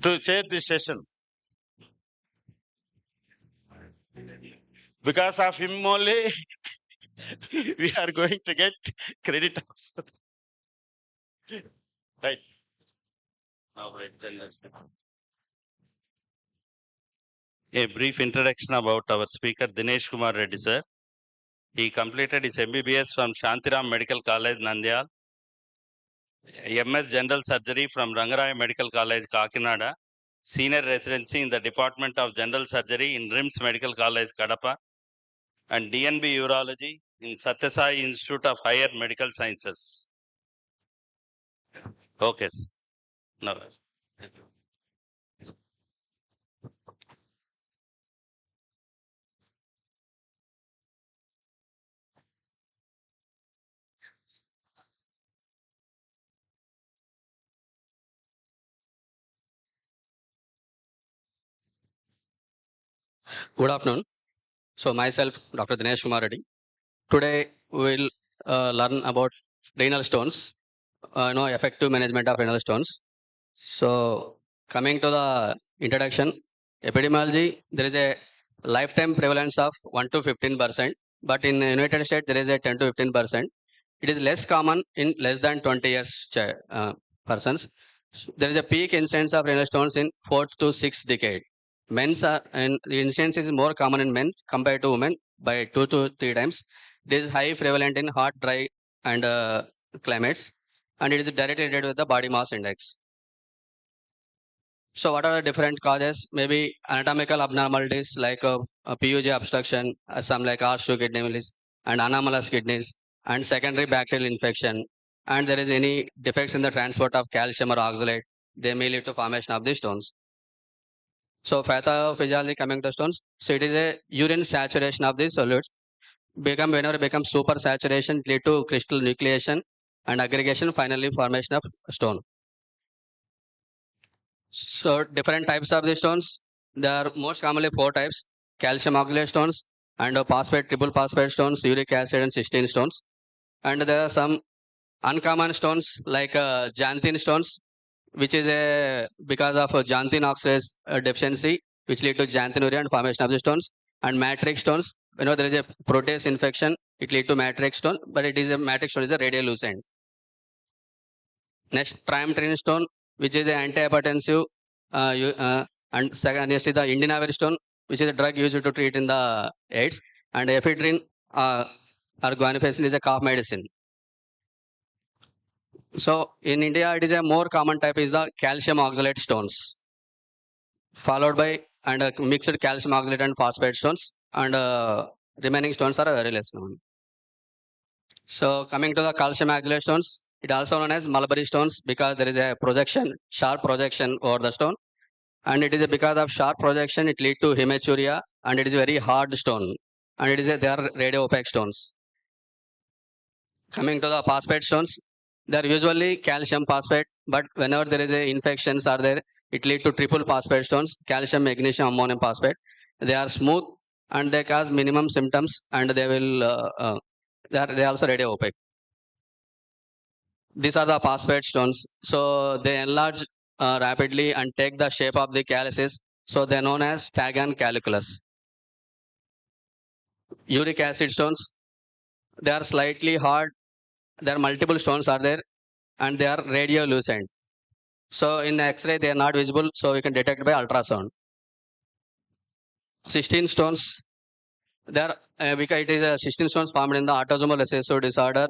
to chair this session. Because of him only, we are going to get credit also. Right. A brief introduction about our speaker, Dinesh Kumar Reddy, sir. He completed his MBBS from Shantiram Medical College, Nandyal, MS General Surgery from Rangaraya Medical College, Kakinada, Senior Residency in the Department of General Surgery in RIMS Medical College, Kadapa, and DNB Urology in Satyasai Institute of Higher Medical Sciences. Okay. No. Good afternoon. So myself, Dr. Dinesh Kumar Reddy. Today we will learn about renal stones, effective management of renal stones. So coming to the introduction, epidemiology, there is a lifetime prevalence of 1 to 15%, but in the United States there is a 10 to 15%. It is less common in less than 20 years persons. There is a peak incidence of renal stones in 4th to 6th decade. Men's and the incidence is more common in men compared to women by 2 to 3 times. It is high prevalent in hot, dry, and climates, and it is directly related with the body mass index. So, what are the different causes? Maybe anatomical abnormalities like PUJ obstruction, some like R2 kidney disease, and anomalous kidneys, and secondary bacterial infection. And there is any defects in the transport of calcium or oxalate, they may lead to formation of these stones. So pathophysiology coming to stones. So it is a urine saturation of these solutes. Whenever it becomes super saturation, lead to crystal nucleation and aggregation, finally formation of stone. So different types of the stones. There are most commonly 4 types: calcium oxalate stones and phosphate, triple phosphate stones, uric acid and cysteine stones. And there are some uncommon stones like xanthine stones, which is a because of xanthine oxidase deficiency, which lead to xanthinuria and formation of the stones. And matrix stones, there is a protease infection, it lead to matrix stone, but it is a matrix stone is a radiolucent. Next, trimetrin stone, which is an antihypertensive, and second, next is the indinavir stone, which is a drug used to treat in the AIDS, and ephedrine or guanfacine is a cough medicine. So in India, it is a more common type is the calcium oxalate stones, followed by and mixed calcium oxalate and phosphate stones, and remaining stones are very less known. So coming to the calcium oxalate stones, it also known as mulberry stones because there is a projection, sharp projection over the stone, and it is because of sharp projection it lead to hematuria, and it is a very hard stone, and it is they are radio opaque stones. Coming to the phosphate stones, they are usually calcium phosphate, but whenever there is a infections are there, it lead to triple phosphate stones, calcium, magnesium, ammonium phosphate. They are smooth and they cause minimum symptoms, and they will they are also radio opaque. These are the phosphate stones. So they enlarge rapidly and take the shape of the calyces. So they are known as stagan caliculus. Uric acid stones, they are slightly hard. There are multiple stones are there, and they are radiolucent. So in X-ray they are not visible, so we can detect by ultrasound. Cysteine stones, there because it is a cysteine stones formed in the autosomal recessive disorder,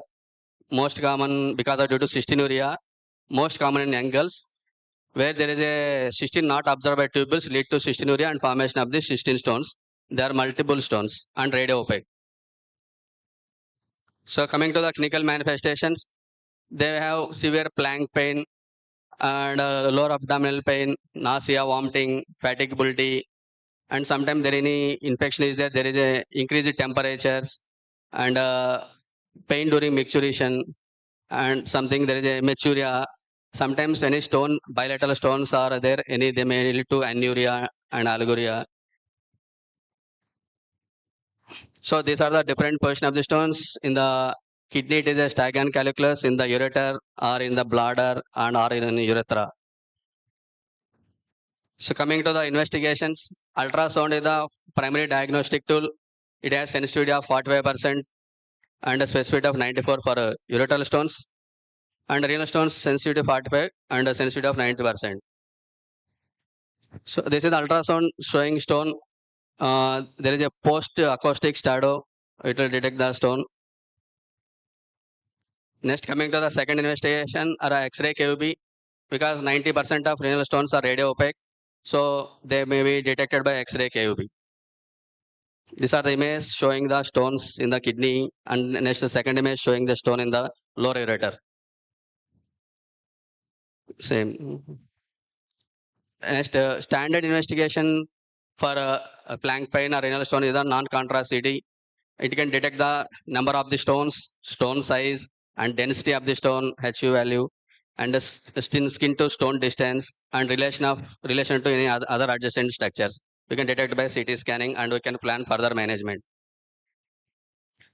most common because of due to cystinuria, most common in young girls, where there is a cysteine not absorbed by tubules lead to cystinuria and formation of the cysteine stones. there are multiple stones and radio opaque. So coming to the clinical manifestations, they have severe plank pain and lower abdominal pain, nausea, vomiting, fatigability, and sometimes there any infection is there is a increased temperatures and pain during micturition, and something there is a hematuria. Sometimes any stone, bilateral stones are there, any they may lead to anuria and algoria. So these are the different position of the stones. In the kidney, it is a stagnant calculus, in the ureter or in the bladder and or in the urethra. So coming to the investigations, ultrasound is the primary diagnostic tool. It has sensitivity of 45% and a specificity of 94 for ureteral stones, and renal stones sensitivity 45 and a sensitivity of 90%. So this is the ultrasound showing stone. There is a post acoustic shadow. It will detect the stone. Next, coming to the second investigation are X-ray KUB, because 90% of renal stones are radio opaque, so they may be detected by X-ray KUB. These are the images showing the stones in the kidney, and next the second image showing the stone in the lower ureter. Same. Next, standard investigation for a plank pain or renal stone is a non-contrast CT. It can detect the number of the stones, stone size, and density of the stone, HU value, and the skin to stone distance, and relation to any other adjacent structures. We can detect by CT scanning, and we can plan further management.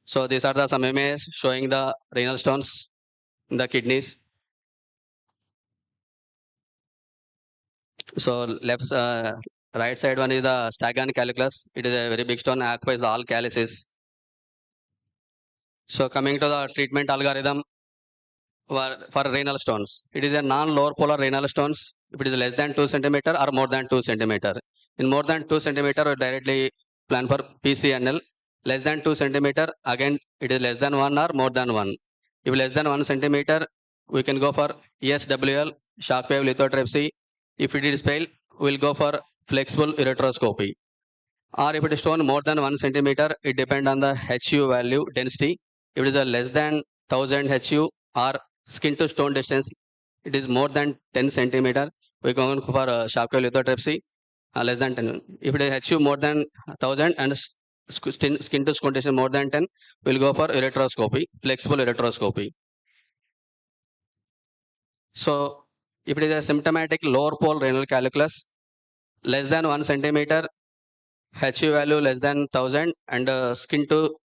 So these are the some images showing the renal stones in the kidneys. So right side one is the stagnant calculus. It is a very big stone, occupies all calyces. So coming to the treatment algorithm for renal stones, it is a non-lower polar renal stones. If it is less than 2 centimeter or more than 2 centimeter, in more than 2 centimeter, we directly plan for PCNL. Less than 2 centimeter, again it is less than 1 or more than 1. If less than 1 centimeter, we can go for ESWL, shockwave lithotripsy. If it is failed, we will go for flexible ureteroscopy. Or if it is stone more than 1 centimeter, it depends on the HU value density. If it is a less than 1000 HU or skin to stone distance, it is more than 10 centimeter, we go for shockwave lithotripsy. Less than 10. If it is HU more than 1000 and skin to stone distance more than 10, we will go for ureteroscopy, flexible ureteroscopy. So if it is a symptomatic lower pole renal calculus, less than 1 centimeter, HU value less than 1000, and skin to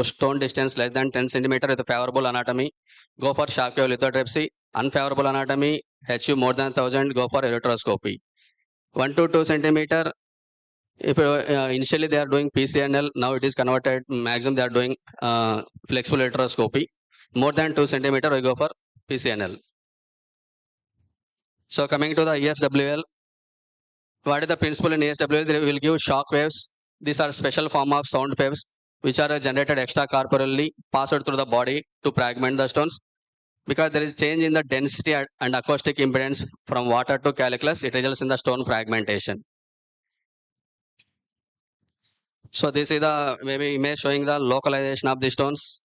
stone distance less than 10 centimeter with a favorable anatomy, go for shockwave lithotripsy. Unfavorable anatomy, HU more than 1000, go for ureteroscopy. 1 to 2 centimeter, if initially they are doing PCNL, now it is converted, maximum they are doing flexible ureteroscopy. More than 2 centimeter, we go for PCNL. So coming to the ESWL, what is the principle in ESWL? They will give shock waves. These are special form of sound waves which are generated extracorporeally, passed through the body to fragment the stones. Because there is change in the density and acoustic impedance from water to calculus, it results in the stone fragmentation. So this is the maybe image showing the localization of the stones,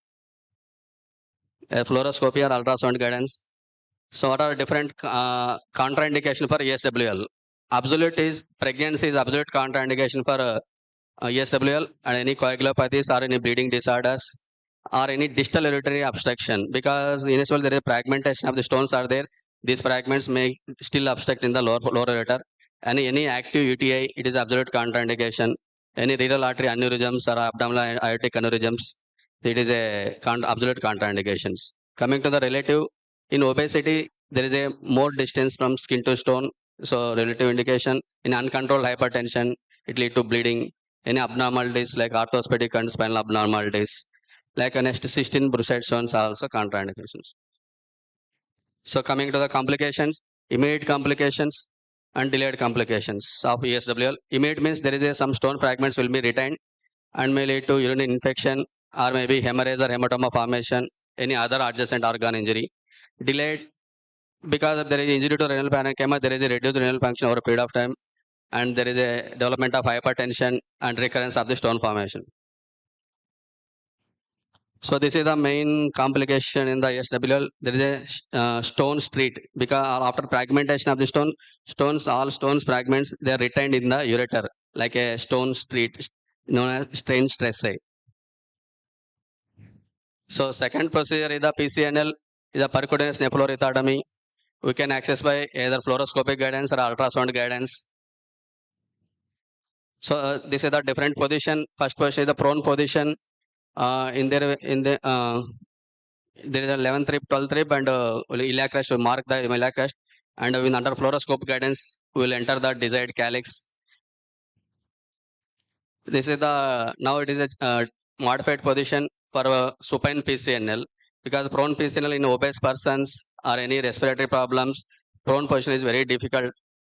a fluoroscopy or ultrasound guidance. So what are different contraindication for ESWL? Absolute is pregnancy is absolute contraindication for ESWL, and any coagulopathies or any bleeding disorders or any distal urinary obstruction, because in ESWL there is fragmentation of the stones are there. These fragments may still obstruct in the lower ureter. Any active UTI, it is absolute contraindication. Any renal artery aneurysms or abdominal aortic aneurysms, it is a absolute contraindications. Coming to the relative, in obesity, there is a more distance from skin to stone, so relative indication. In uncontrolled hypertension, it lead to bleeding. Any abnormalities like orthopedic and spinal abnormalities, like next 16 Brusset stones are also contraindications. So coming to the complications, immediate complications and delayed complications of ESWL. Immediate means there is some stone fragments will be retained and may lead to urinary infection or maybe hemorrhage or hematoma formation, any other adjacent organ injury. Delayed, because there is injury to renal parenchyma, there is a reduced renal function over a period of time. and there is a development of hypertension and recurrence of the stone formation. So this is the main complication in the SWL. There is a stone street because after fragmentation of the all stones fragments, they are retained in the ureter like a stone street known as strain stress. So second procedure is the PCNL, is the percutaneous nephrolithotomy. We can access by either fluoroscopic guidance or ultrasound guidance. So this is the different position. First position is the prone position. There is a 11th rib, 12th rib, and iliac crest. We mark the iliac crest, and with under fluoroscope guidance, we will enter the desired calyx. This is the now it is a modified position for supine PCNL because prone PCNL in obese persons or any respiratory problems, prone position is very difficult.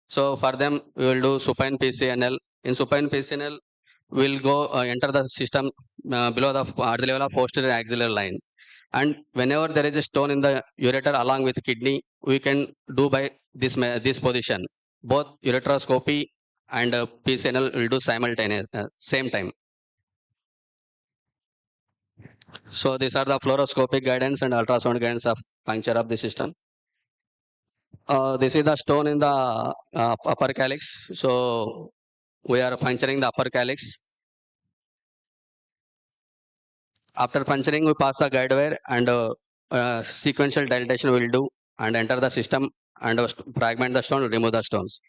So for them, we will do supine PCNL. In supine PCNL, we will go enter the system below at the level of posterior axillary line. And whenever there is a stone in the ureter along with kidney, we can do by this position. Both ureteroscopy and PCNL will do simultaneous same time. So these are the fluoroscopic guidance and ultrasound guidance of puncture of the system. This is the stone in the upper calyx. So we are puncturing the upper calyx. After puncturing, we pass the guide wire and sequential dilatation will do and enter the system and fragment the stone, remove the stones.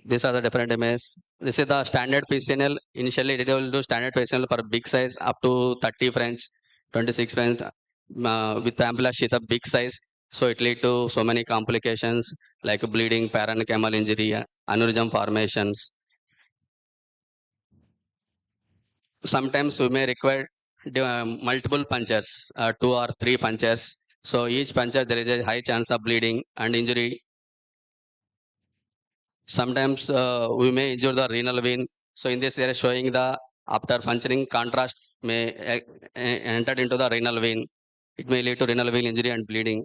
These are the different images. This is the standard PCNL. Initially, it will do standard PCNL for big size up to 30 French, 26 French with ampulla sheath of big size. So it lead to so many complications like bleeding, parenchymal injury, aneurysm formations. Sometimes we may require multiple punctures, 2 or 3 punctures. So each puncture there is a high chance of bleeding and injury. Sometimes we may injure the renal vein. So in this they are showing the after puncturing contrast may enter into the renal vein. It may lead to renal vein injury and bleeding.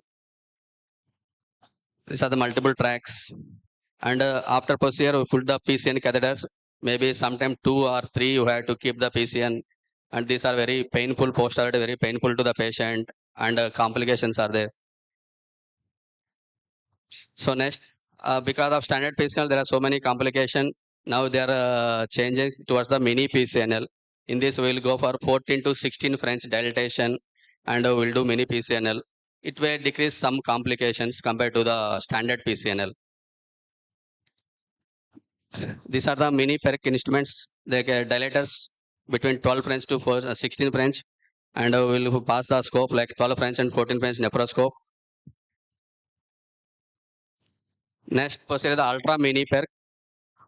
These are the multiple tracks. And after procedure, we put the PCN catheters. Maybe sometime 2 or 3 you have to keep the PCN. And these are very painful post-operative, very painful to the patient, and complications are there. So next, because of standard PCNL, there are so many complications. Now they are changing towards the mini PCNL. In this, we will go for 14 to 16 French dilatation, and we will do mini PCNL. It will decrease some complications compared to the standard PCNL. These are the mini PERC instruments, the dilators between 12 French to 16 French, and we will pass the scope like 12 French and 14 French nephroscope. Next procedure, the ultra mini PERC,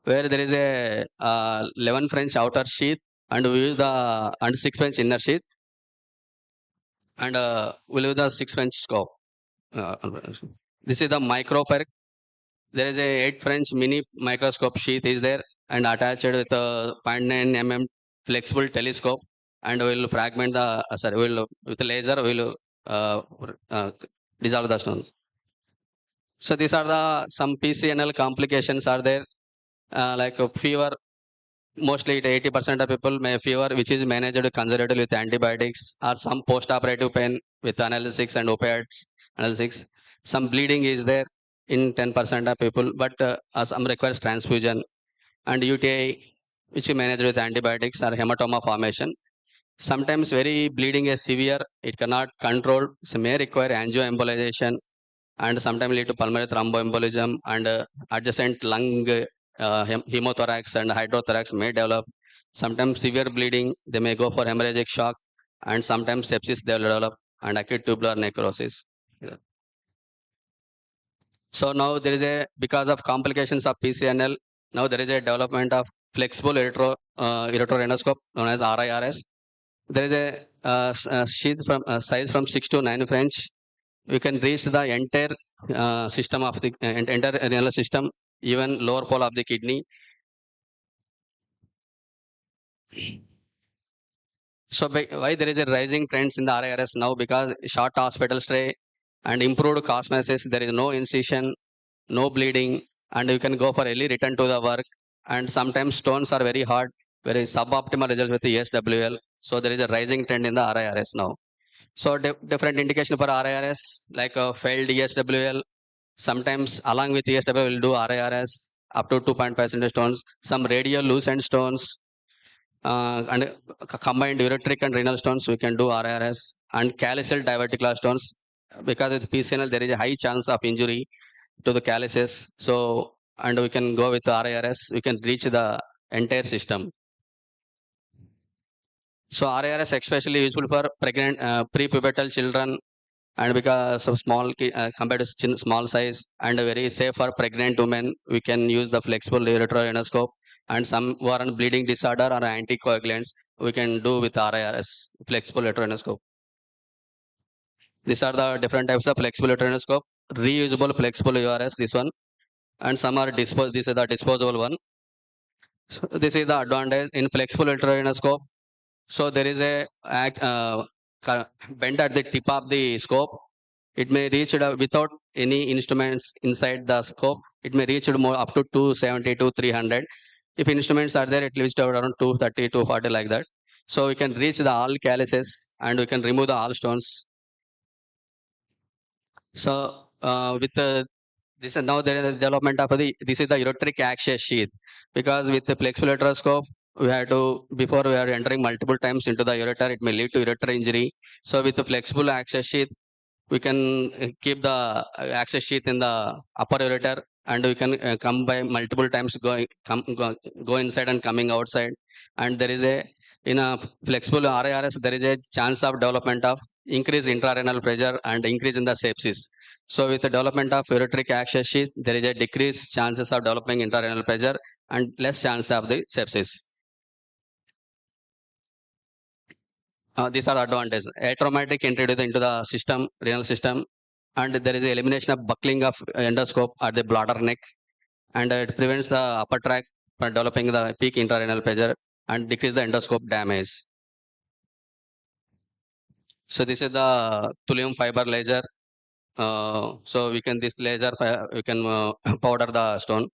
where there is a 11 French outer sheath, and we use the 6 French inner sheath, and we'll use the 6 French scope. This is the micro PERC. There is a 8 French mini microscope sheath is there and attached with a 0.9 mm flexible telescope, and we'll fragment the we'll with the laser we'll dissolve the stones. So these are the some PCNL complications are there like fever. Mostly 80% of people may fever, which is managed conservatively with antibiotics, or some post-operative pain with analgesics and opioids analgesics. Some bleeding is there in 10% of people, but some requires transfusion, and UTI, which is managed with antibiotics, or hematoma formation. Sometimes very bleeding is severe, it cannot control, so may require angioembolization, and sometimes lead to pulmonary thromboembolism, and adjacent lung hemothorax and hydrothorax may develop. Sometimes severe bleeding, they may go for hemorrhagic shock, and sometimes sepsis they will develop, and acute tubular necrosis. So now there is a, because of complications of PCNL, now there is a development of flexible ureterorenoscope known as RIRS. There is a sheath from size from 6 to 9 French. You can reach the entire system of the entire renal system, even lower pole of the kidney. So why there is a rising trends in the RIRS now? Because short hospital stay and improved cosmesis, there is no incision, no bleeding, and you can go for early return to the work. And sometimes stones are very hard, very suboptimal results with the ESWL. So there is a rising trend in the RIRS now. So different indication for RIRS, like a failed ESWL. Sometimes along with ESWL, we'll do RIRS up to 2.5 centimeter stones, some radial lucent stones, and combined ureteric and renal stones, we can do RIRS, and calyceal diverticular stones. Because with PCNL, there is a high chance of injury to the calyces. So, and we can go with RIRS, we can reach the entire system. So RIRS especially useful for pregnant, prepubertal children, and because of small compared to small size, and very safe for pregnant women, we can use the flexible ureteral endoscope. And some who are on bleeding disorder or anticoagulants, we can do with RIRS, flexible ureteral endoscope. These are the different types of flexible ureteral endoscope. Reusable flexible URS, this one, and some are this is the disposable one. So this is the advantage in flexible ureteral endoscope. So there is a bend at the tip of the scope. It may reach without any instruments inside the scope. It may reach more up to 270 to 300. If instruments are there, it reaches around 230, 240 like that. So we can reach the all calyces and we can remove the all stones. So with this is now there is a development of this is the ureteric access sheath, because with the flexible ureteroscope we have to, before we are entering multiple times into the ureter, it may lead to ureter injury. So with the flexible access sheath, we can keep the access sheath in the upper ureter, and we can come by multiple times, go inside and coming outside. And there is a, in a flexible RIRS, there is a chance of development of increase intrarenal pressure and increase in the sepsis. So with the development of ureteric access sheath, there is a decreased chances of developing intrarenal pressure and less chance of the sepsis. These are advantages. Atraumatic entry into the system, renal system, and there is a elimination of buckling of endoscope at the bladder neck, and it prevents the upper tract from developing the peak intrarenal pressure and decrease the endoscope damage. So this is the thulium fiber laser. So we can this laser we can powder the stone.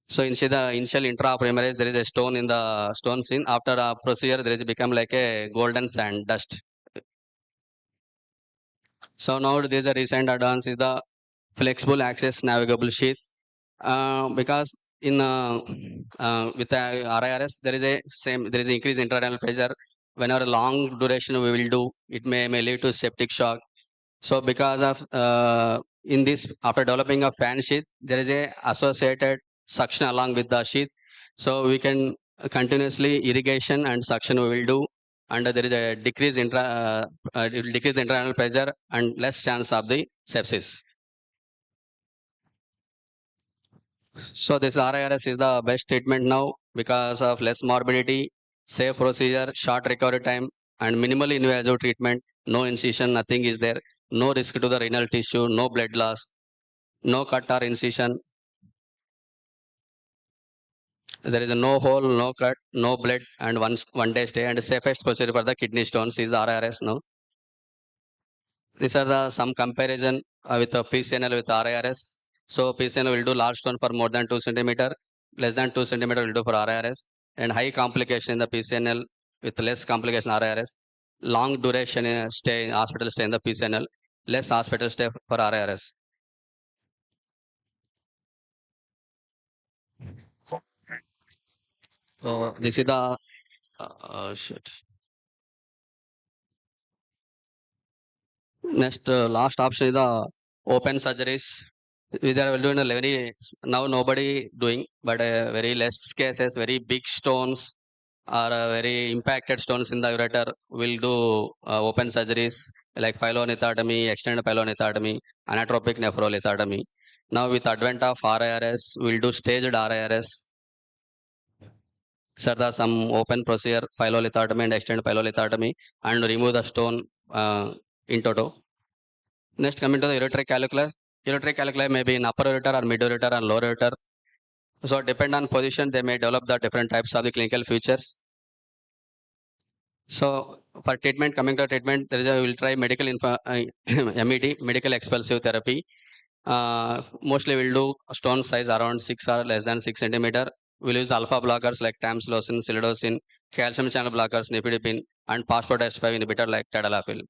So instead the initial intraoperative there is a stone in the stone scene. After a procedure, there is become like a golden sand dust. So now there is a recent advance is the flexible access navigable sheath. Because in with the RIRS there is a increase in intrarenal pressure. Whenever long duration we will do, it may lead to septic shock. So because of in this, after developing a fan sheath, there is a associated suction along with the sheath. So we can continuously irrigation and suction we will do, and there is a decrease it will decrease the internal pressure and less chance of the sepsis. So this RIRS is the best treatment now because of less morbidity, safe procedure, short recovery time, and minimally invasive treatment. No incision, nothing is there. No risk to the renal tissue, no blood loss, no cut or incision. There is a no hole, no cut, no blood, and one day stay. And the safest procedure for the kidney stones is the RIRS now. These are the some comparison with the PCNL with RIRS. So PCNL will do large stone for more than 2 centimeter, less than 2 centimeter will do for RIRS, and high complication in the PCNL with less complication RIRS. Long duration stay, hospital stay in the PCNL, less hospital stay for RIRS. So this is the next last option is the open surgeries. We are doing a very now nobody doing, but very less cases, very big stones or very impacted stones in the ureter will do open surgeries like pyelonithotomy, extended pyelonithotomy, anatropic nephrolithotomy. Now with advent of RIRS, we will do staged RIRS. So there some open procedure, pyelolithotomy and extended pyelolithotomy, and remove the stone in toto. Next, coming to the ureteric calculi. Ureteric calculi may be in upper ureter or mid ureter or lower ureter. So depend on position, they may develop the different types of the clinical features. So for treatment, coming to treatment, there is a, we will try medical MET, medical expulsive therapy. Mostly we'll do stone size around 6 or less than 6 centimeter. We'll use alpha blockers like tamsulosin, silodosin, calcium channel blockers, nifedipine, and phosphodiesterase inhibitor like tadalafil.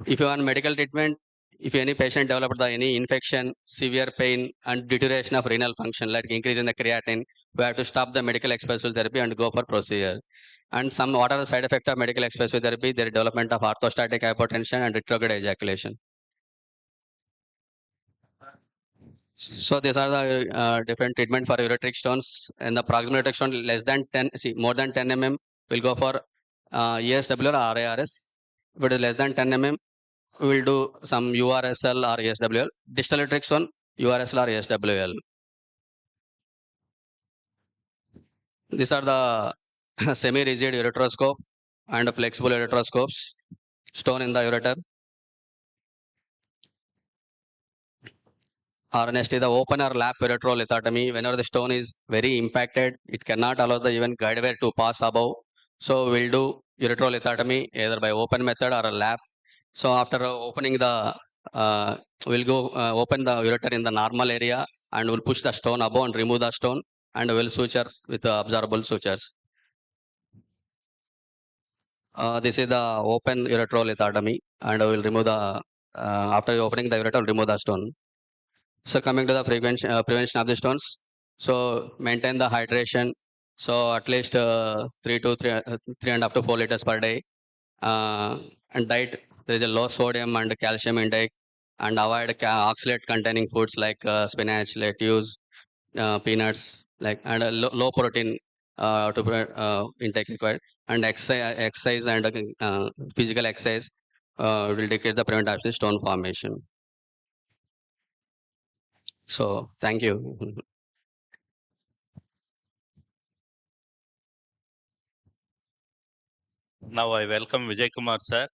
If you want medical treatment, if any patient developed any infection, severe pain, and deterioration of renal function, like increase in the creatinine, we have to stop the medical expressive therapy and go for procedure. And what are the side effects of medical expressive therapy? There is development of orthostatic hypotension and retrograde ejaculation. So these are the different treatment for ureteric stones. And the proximal ureteric stone less than 10, more than 10 mm, will go for ESW or RARS. If it is less than 10 mm, we will do some URSL or ESWL. Distal ureteric stone, URSL or ESWL. These are the semi-rigid ureteroscope and flexible ureteroscopes. Stone in the ureter. Or next is the open or lap ureterolithotomy. Whenever the stone is very impacted, it cannot allow the even guidewire to pass above. So we'll do ureterolithotomy either by open method or a lap. So after opening the, we'll go open the ureter in the normal area and we'll push the stone above and remove the stone and we'll suture with the observable sutures. This is the open ureterolithotomy and we'll remove the, after opening the ureter, remove the stone. So coming to the prevention of the stones, so maintain the hydration. So at least 3.5 to 4 liters per day. And diet, there is a low sodium and calcium intake, and avoid oxalate containing foods like spinach, lettuce, peanuts, like, and low protein intake required. And exercise and physical exercise will decrease the prevent of the stone formation. So thank you. Now I welcome Vijay Kumar sir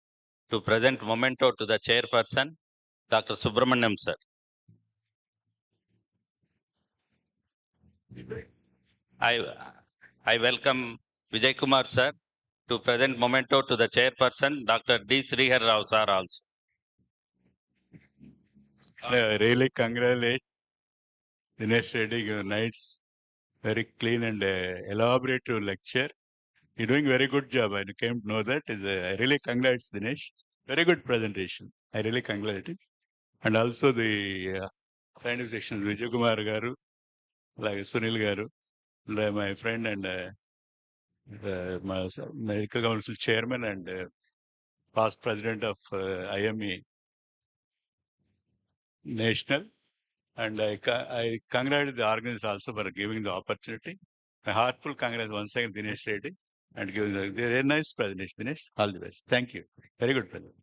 to present memento to the chairperson, Dr. Subramaniam sir. I welcome Vijay Kumar sir to present memento to the chairperson, Dr. D. Srihar Rao sir also. I really congratulate Dinesh Reddy. Your nights very clean and elaborate lecture. You're doing very good job. I came to know that. I really congratulate Dinesh. Very good presentation. I really congratulate it. And also the scientific section, Vijay Kumar Garu, like Sunil Garu, my friend and my medical council chairman and past president of IME National. And I congratulate the organizers also for giving the opportunity. My heartful congrats once again, Dinesh Reddy, and giving the very nice presentation, Dinesh. All the best. Thank you. Very good presentation.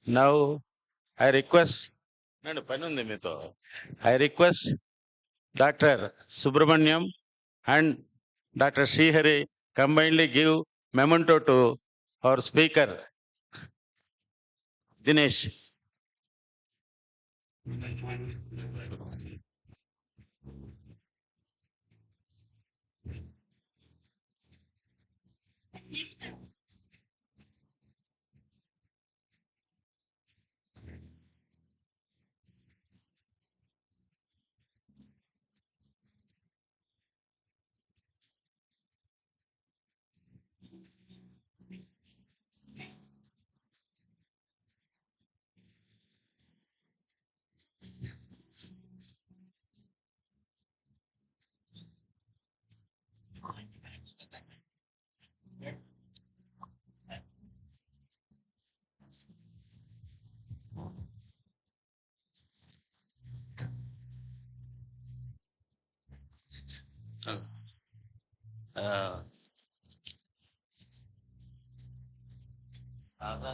Now I request, I request Dr. Subramaniam and Dr. Srihari combinedly give memento to our speaker, Dinesh.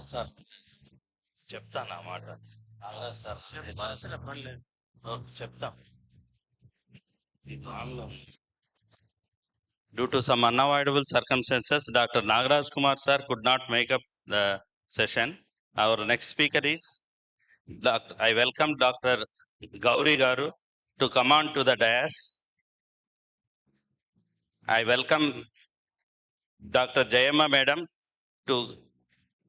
Sir. చెప్తాను ఆ మాట చెప్తాం. Due to some unavoidable circumstances, Dr. Nagaraj Kumar sir could not make up the session. Our next speaker is I welcome Dr. Gauri Garu to come on to the dais. I welcome Dr. Jayamma Madam to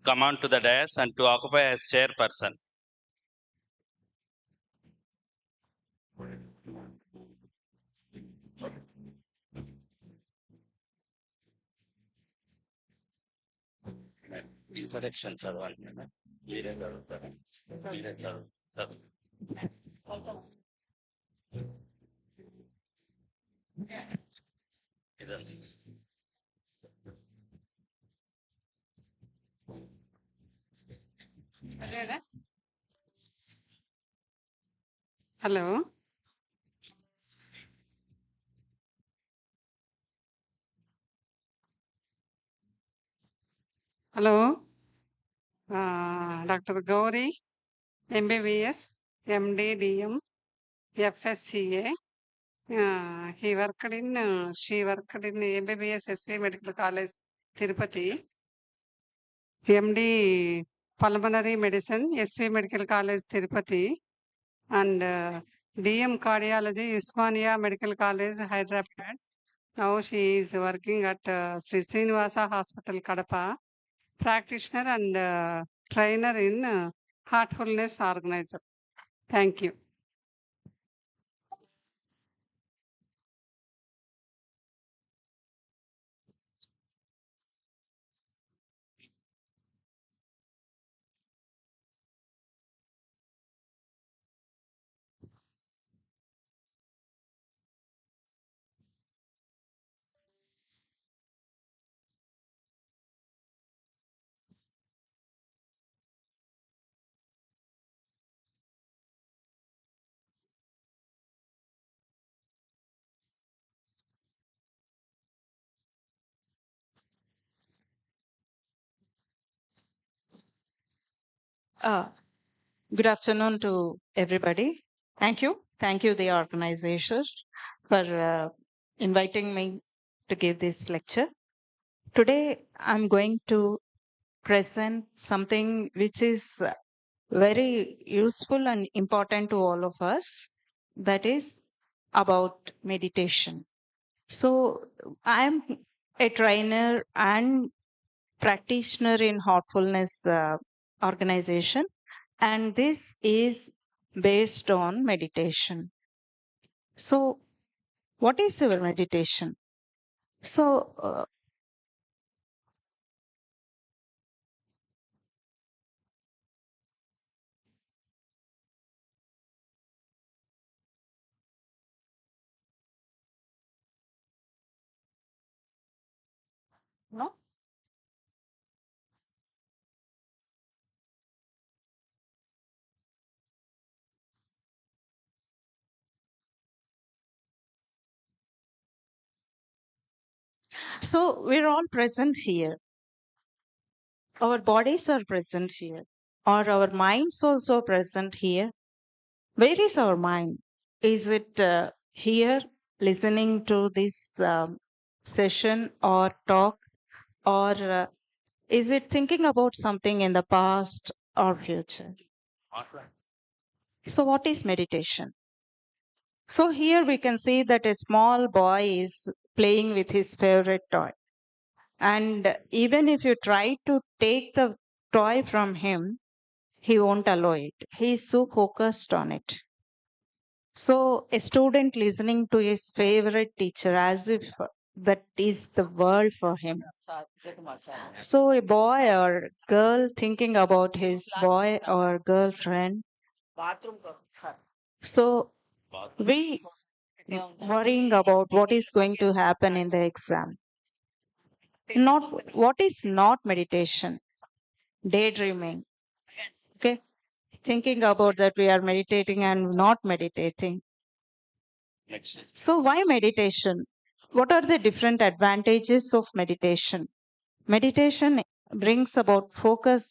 come on to the dais and to occupy as chairperson. Introduction చదవండి. మీరే చదువుతారా? మీరే చదువుతారు. ఇదండి. Hello hello doctor Gauri MBBS MD DM FSCA she worked in MBBS SC Medical College Tirupati, MD Pulmonary Medicine SV Medical College Tirupati, and DM Cardiology Usmania Medical College Hyderabad. Now she is working at Sri Srinivasa Hospital Kadapa, practitioner and trainer in Heartfulness Organizer. Thank you. Good afternoon to everybody. Thank you. Thank you, the organization, for inviting me to give this lecture. Today, I'm going to present something which is very useful and important to all of us. That is about meditation. So, I'm a trainer and practitioner in Heartfulness organization, and this is based on meditation. So, what is our meditation? So, no? So, we're all present here. Our bodies are present here, or our minds also present here. Where is our mind? Is it here listening to this session or talk, or is it thinking about something in the past or future? So, what is meditation? So, here we can see that a small boy is playing with his favorite toy. And even if you try to take the toy from him, he won't allow it. He is so focused on it. So, a student listening to his favorite teacher as if that is the world for him. So, a boy or girl thinking about his boy or girlfriend. So, we worrying about what is going to happen in the exam. Not what is not meditation? Daydreaming. Okay, thinking about that we are meditating and not meditating. So, why meditation? What are the different advantages of meditation? Meditation brings about focus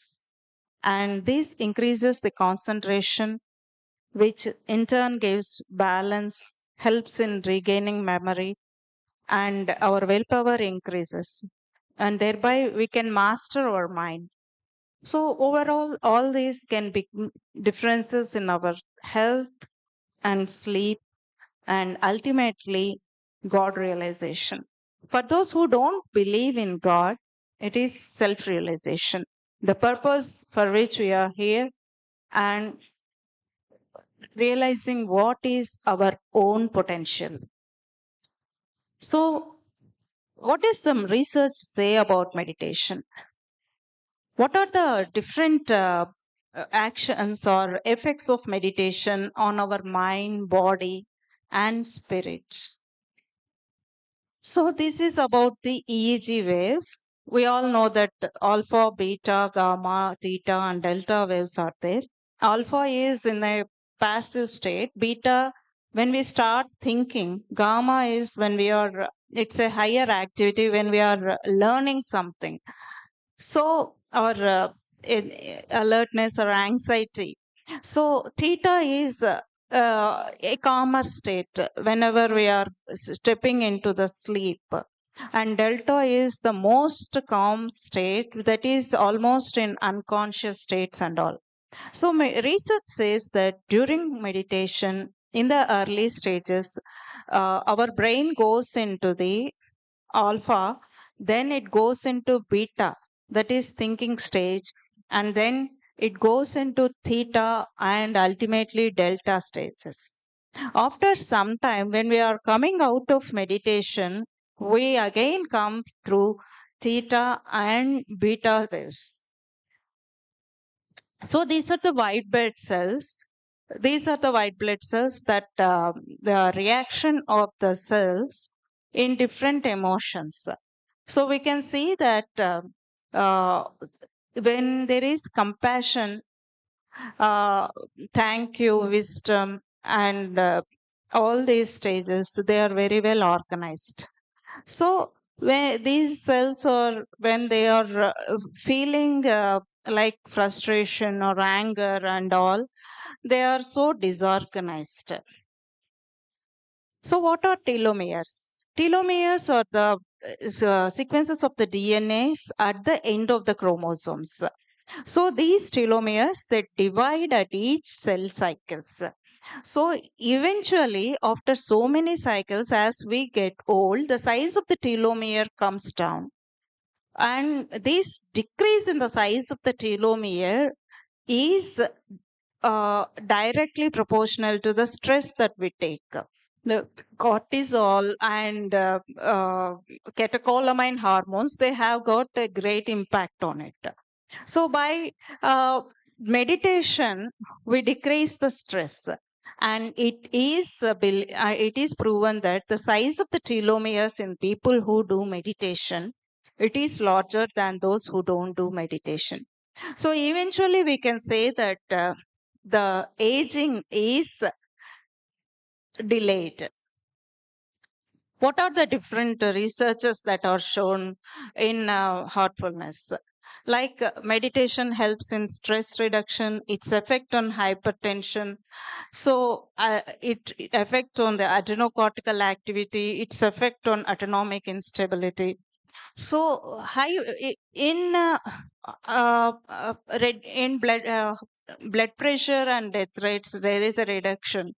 and this increases the concentration, which in turn gives balance, helps in regaining memory, and our willpower increases, and thereby we can master our mind. So overall, all these can be differences in our health and sleep, and ultimately God realization. For those who don't believe in God, it is self realization, the purpose for which we are here, and realizing what is our own potential. So, what does some research say about meditation? What are the different actions or effects of meditation on our mind, body, and spirit? So, this is about the EEG waves. We all know that alpha, beta, gamma, theta, and delta waves are there. Alpha is in a passive state, beta when we start thinking, gamma is when we are, it's a higher activity when we are learning something. So, our alertness or anxiety. So, theta is a calmer state whenever we are stepping into the sleep. And delta is the most calm state, that is almost in unconscious states and all. So, research says that during meditation, in the early stages, our brain goes into the alpha, then it goes into beta, that is thinking stage, and then it goes into theta and ultimately delta stages. After some time, when we are coming out of meditation, we again come through theta and beta waves. So these are the white blood cells. These are the white blood cells that the reaction of the cells in different emotions. So we can see that uh, when there is compassion, thank you, wisdom, and all these stages, they are very well organized. So when these cells are, when they are feeling like frustration or anger and all, they are so disorganized. So what are telomeres? Telomeres are the sequences of the DNAs at the end of the chromosomes. So these telomeres, they divide at each cell cycles. So eventually, after so many cycles, as we get old, the size of the telomere comes down. And this decrease in the size of the telomere is directly proportional to the stress that we take. The cortisol and catecholamine hormones, they have got a great impact on it. So by meditation, we decrease the stress, and it is proven that the size of the telomeres in people who do meditation, it is larger than those who don't do meditation. So eventually, we can say that the aging is delayed. What are the different researches that are shown in heartfulness? Like meditation helps in stress reduction, its effect on hypertension. So it effect on the adrenocortical activity, its effect on autonomic instability. So high in in blood pressure and death rates, there is a reduction.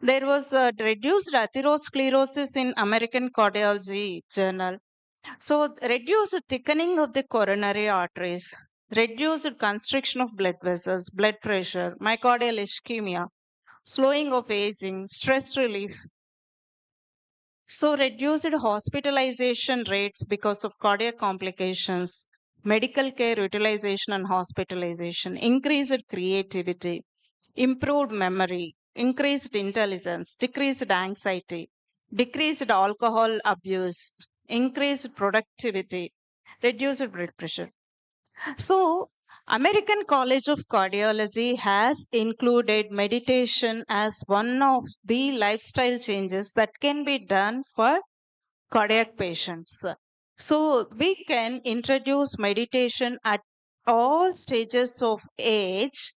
There was reduced atherosclerosis in American Cardiology Journal. So, reduced thickening of the coronary arteries, reduced constriction of blood vessels, blood pressure, myocardial ischemia, slowing of aging, stress relief. So, reduced hospitalization rates because of cardiac complications, medical care utilization and hospitalization, increased creativity, improved memory, increased intelligence, decreased anxiety, decreased alcohol abuse, increased productivity, reduced blood pressure. So, American College of Cardiology has included meditation as one of the lifestyle changes that can be done for cardiac patients. So, we can introduce meditation at all stages of age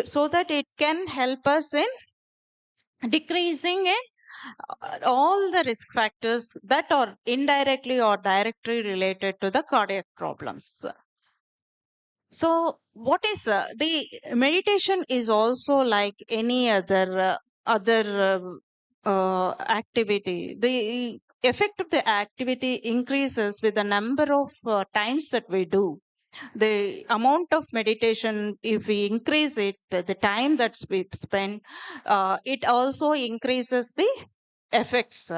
so that it can help us in decreasing all the risk factors that are indirectly or directly related to the cardiac problems. So, what is the meditation is also like any other activity. The effect of the activity increases with the number of times that we do. The amount of meditation, if we increase it, the time that we spend, it also increases the effects.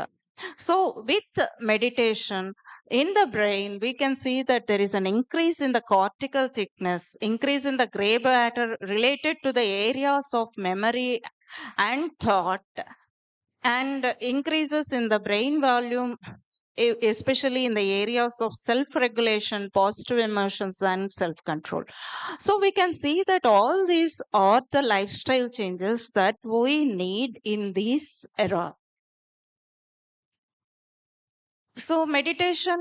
So, with meditation in the brain, we can see that there is an increase in the cortical thickness, increase in the gray matter related to the areas of memory and thought, and increases in the brain volume, especially in the areas of self regulation, positive emotions, and self control. So, we can see that all these are the lifestyle changes that we need in this era. So meditation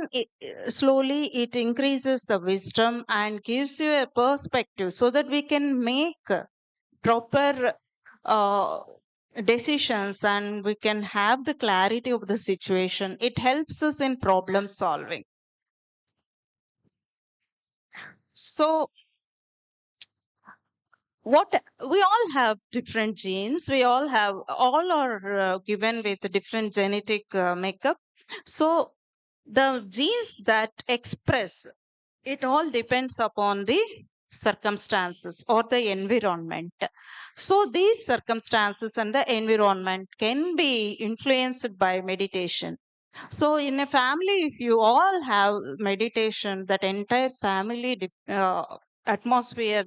slowly it increases the wisdom and gives you a perspective so that we can make proper uh, decisions and we can have the clarity of the situation. It helps us in problem solving. So what we all have different genes, we all are given with different genetic makeup. So the genes that express, it all depends upon the circumstances or the environment. So these circumstances and the environment can be influenced by meditation. So in a family, if you all have meditation, that entire family atmosphere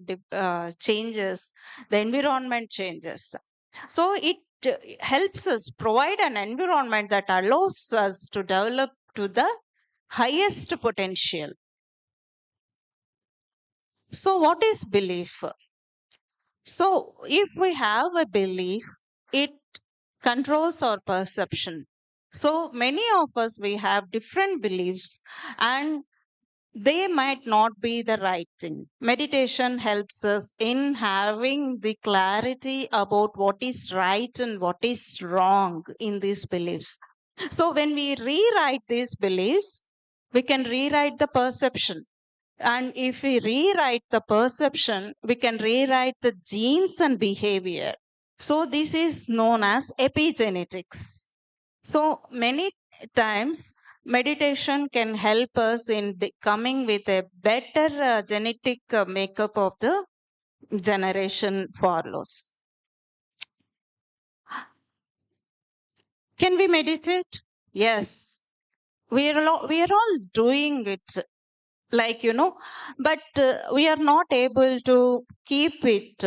changes, the environment changes. So it helps us provide an environment that allows us to develop to the highest potential. So, what is belief? So, if we have a belief, it controls our perception. So, many of us, we have different beliefs and they might not be the right thing. Meditation helps us in having the clarity about what is right and what is wrong in these beliefs. So, when we rewrite these beliefs, we can rewrite the perception. And if we rewrite the perception, we can rewrite the genes and behavior. So, this is known as epigenetics. So, many times, meditation can help us in coming with a better genetic makeup of the generation follows. Can we meditate? Yes. We are all doing it, like but we are not able to keep it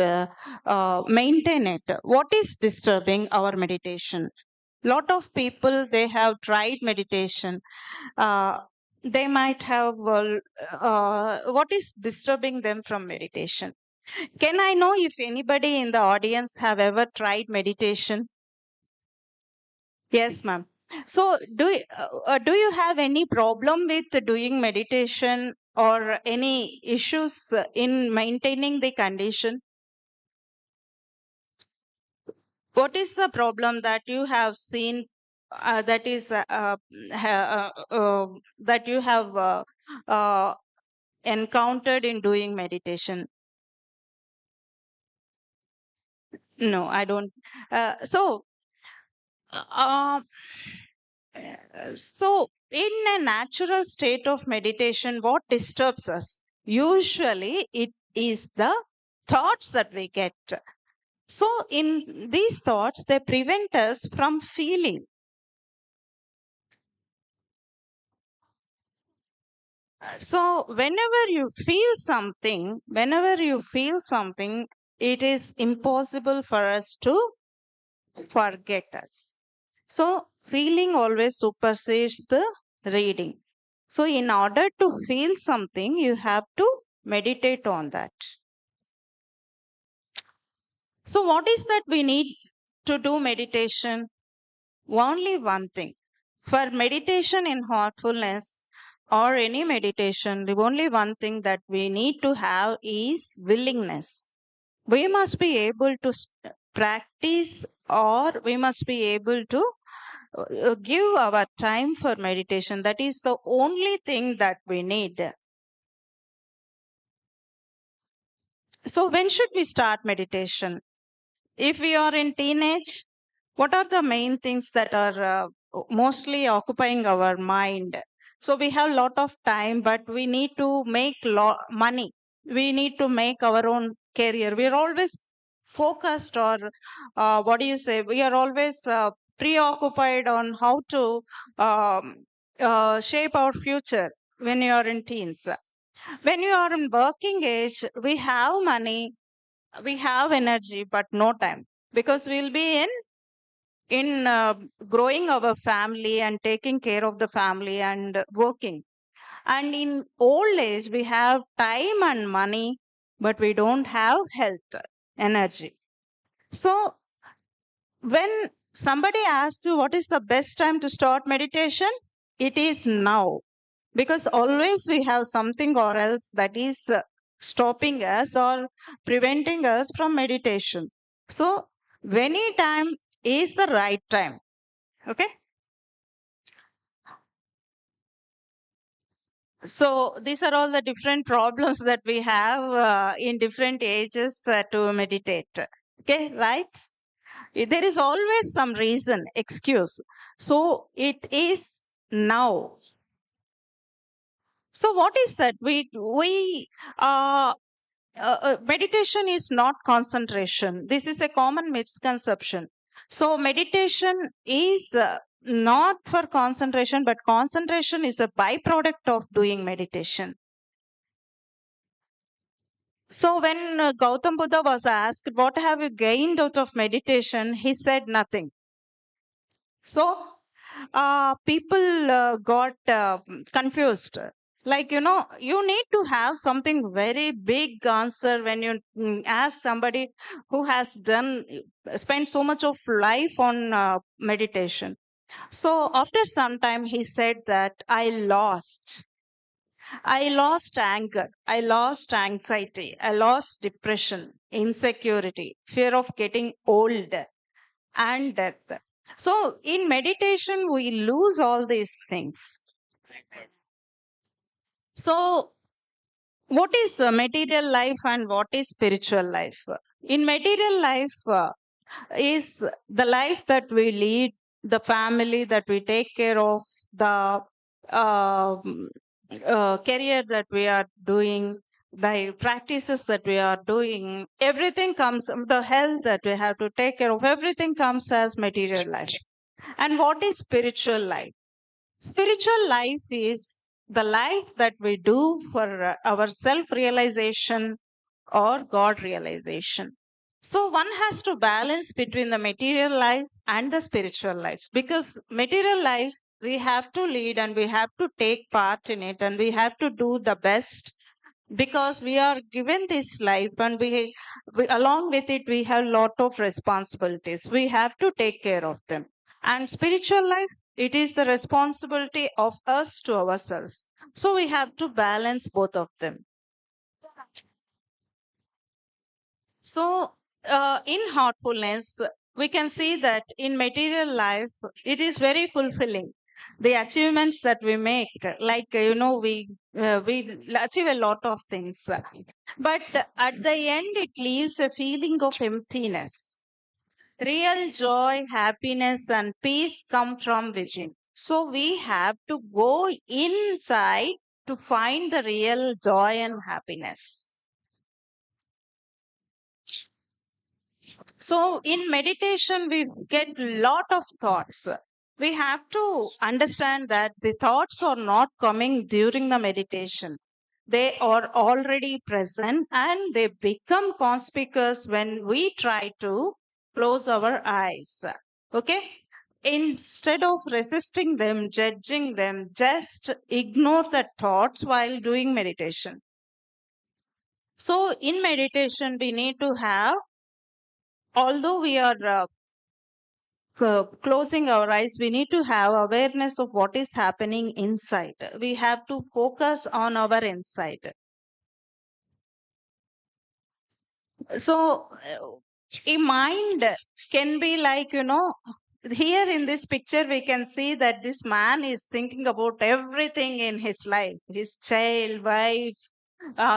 maintain it. What is disturbing our meditation? Lot of people, they have tried meditation, they might have what is disturbing them from meditation? Can I know if anybody in the audience have ever tried meditation? Yes, ma'am. So, do you have any problem with doing meditation or any issues in maintaining the condition? What is the problem that you have seen that is that you have uh, encountered in doing meditation? No, I don't. So, uh, So, in a natural state of meditation, what disturbs us? Usually, it is the thoughts that we get. So, in these thoughts, they prevent us from feeling. So, whenever you feel something, it is impossible for us to forget us. So, feeling always supersedes the reading. So, in order to feel something, you have to meditate on that. So, what is that we need to do meditation? Only one thing. For meditation in heartfulness, or any meditation, the only one thing that we need to have is willingness. We must be able to practice, or we must be able to give our time for meditation. That is the only thing that we need. So when should we start meditation? If we are in teenage, what are the main things that are mostly occupying our mind? So we have a lot of time, but we need to make money. We need to make our own career. We are always focused, or what do you say? We are always preoccupied on how to shape our future when you are in teens. When you are in working age, we have money, we have energy, but no time, because we'll be in growing our family and taking care of the family and working. And in old age, we have time and money, but we don't have health, energy. So when somebody asks you what is the best time to start meditation, it is now, because always we have something or else that is stopping us or preventing us from meditation. So any time is the right time. Okay. So these are all the different problems that we have in different ages to meditate. Okay, right? There is always some reason, excuse. So it is now. So what is that? Meditation is not concentration. This is a common misconception. So meditation is not for concentration, but concentration is a byproduct of doing meditation. So when Gautam Buddha was asked, what have you gained out of meditation? He said nothing. So people got confused. Like, you need to have something very big answer when you ask somebody who has spent so much of life on meditation. So after some time, he said that I lost anger, I lost anxiety, I lost depression, insecurity, fear of getting old, and death. So in meditation, we lose all these things. So what is material life and what is spiritual life? In material life is the life that we lead, the family that we take care of, the career that we are doing, the practices that we are doing, everything comes, the health that we have to take care of, everything comes as material life. And what is spiritual life? Spiritual life is the life that we do for our self realization or God realization. So one has to balance between the material life and the spiritual life, because material life we have to lead and we have to take part in it and we have to do the best, because we are given this life, and we along with it we have lot of responsibilities, we have to take care of them. And spiritual life, it is the responsibility of us to ourselves, so we have to balance both of them. So in heartfulness, we can see that in material life it is very fulfilling, the achievements that we make, like we achieve a lot of things, but at the end it leaves a feeling of emptiness. Real joy, happiness and peace come from within, so we have to go inside to find the real joy and happiness. So in meditation, we get lot of thoughts. We have to understand that the thoughts are not coming during the meditation. They are already present and they become conspicuous when we try to close our eyes. Okay? Instead of resisting them, judging them, just ignore the thoughts while doing meditation. So in meditation, we need to have, although we are closing our eyes, we need to have awareness of what is happening inside. We have to focus on our inside. So, a mind can be like, here in this picture, we can see that this man is thinking about everything in his life, his child, wife,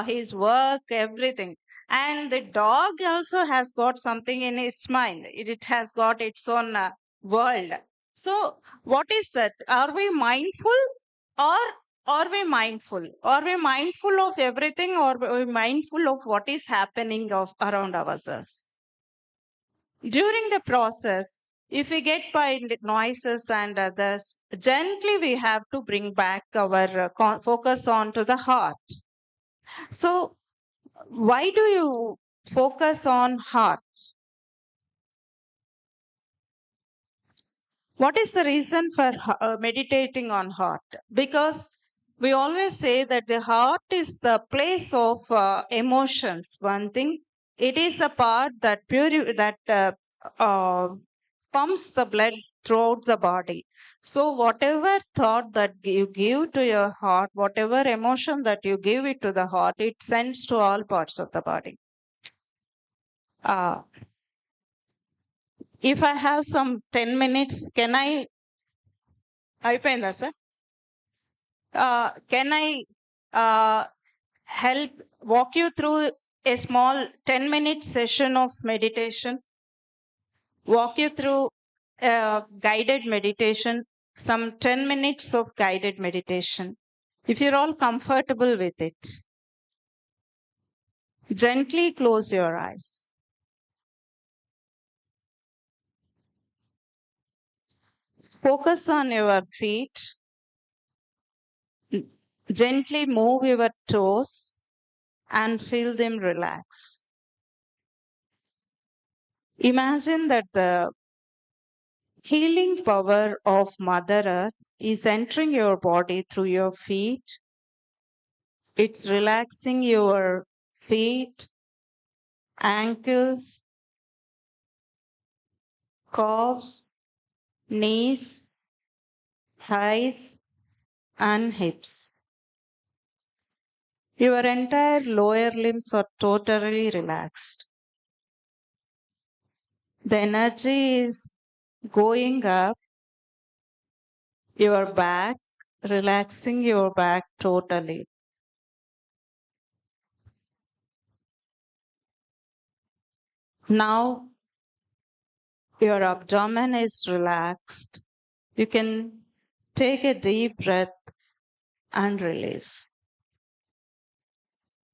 his work, everything. And the dog also has got something in its mind. It has got its own world. So, what is that? Are we mindful or are we mindful? Are we mindful of everything or are we mindful of what is happening around ourselves? During the process, if we get by noises and others, gently we have to bring back our focus on to the heart. So, why do you focus on heart? What is the reason for meditating on heart? Because we always say that the heart is the place of emotions. One thing, it is the part that pumps the blood throughout the body. So whatever thought that you give to your heart, whatever emotion that you give it to the heart, it sends to all parts of the body. If I have some 10 minutes, can I? అయిపోయిందా sir? Can I help walk you through a small 10-minute session of meditation? Walk you through guided meditation, some 10 minutes of guided meditation. If you're all comfortable with it, gently close your eyes. Focus on your feet. Gently move your toes and feel them relax. Imagine that the healing power of Mother Earth is entering your body through your feet. It's relaxing your feet, ankles, calves, knees, thighs, and hips. Your entire lower limbs are totally relaxed. The energy is going up your back, relaxing your back totally. Now your abdomen is relaxed. You can take a deep breath and release.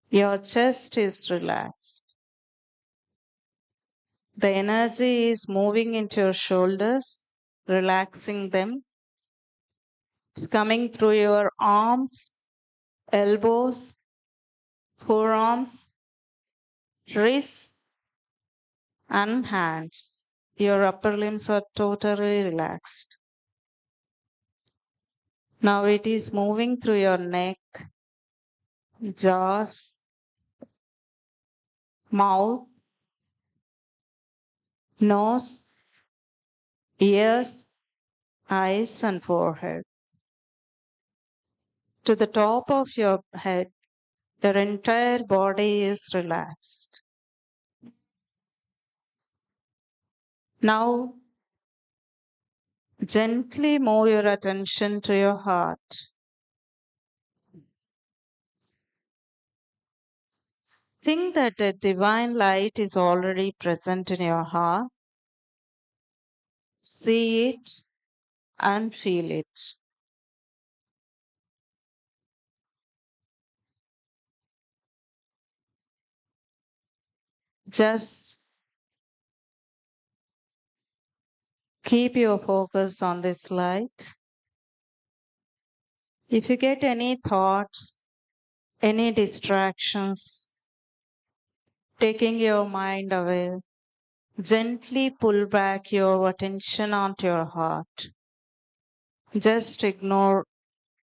Your chest is relaxed. The energy is moving into your shoulders, relaxing them. It's coming through your arms, elbows, forearms, wrists, and hands. Your upper limbs are totally relaxed. Now it is moving through your neck, jaws, mouth, nose, ears, eyes, and forehead. To the top of your head, your entire body is relaxed. Now, gently move your attention to your heart. Think that a divine light is already present in your heart. See it and feel it. Just keep your focus on this light. If you get any thoughts, any distractions, taking your mind away, gently pull back your attention onto your heart. Just ignore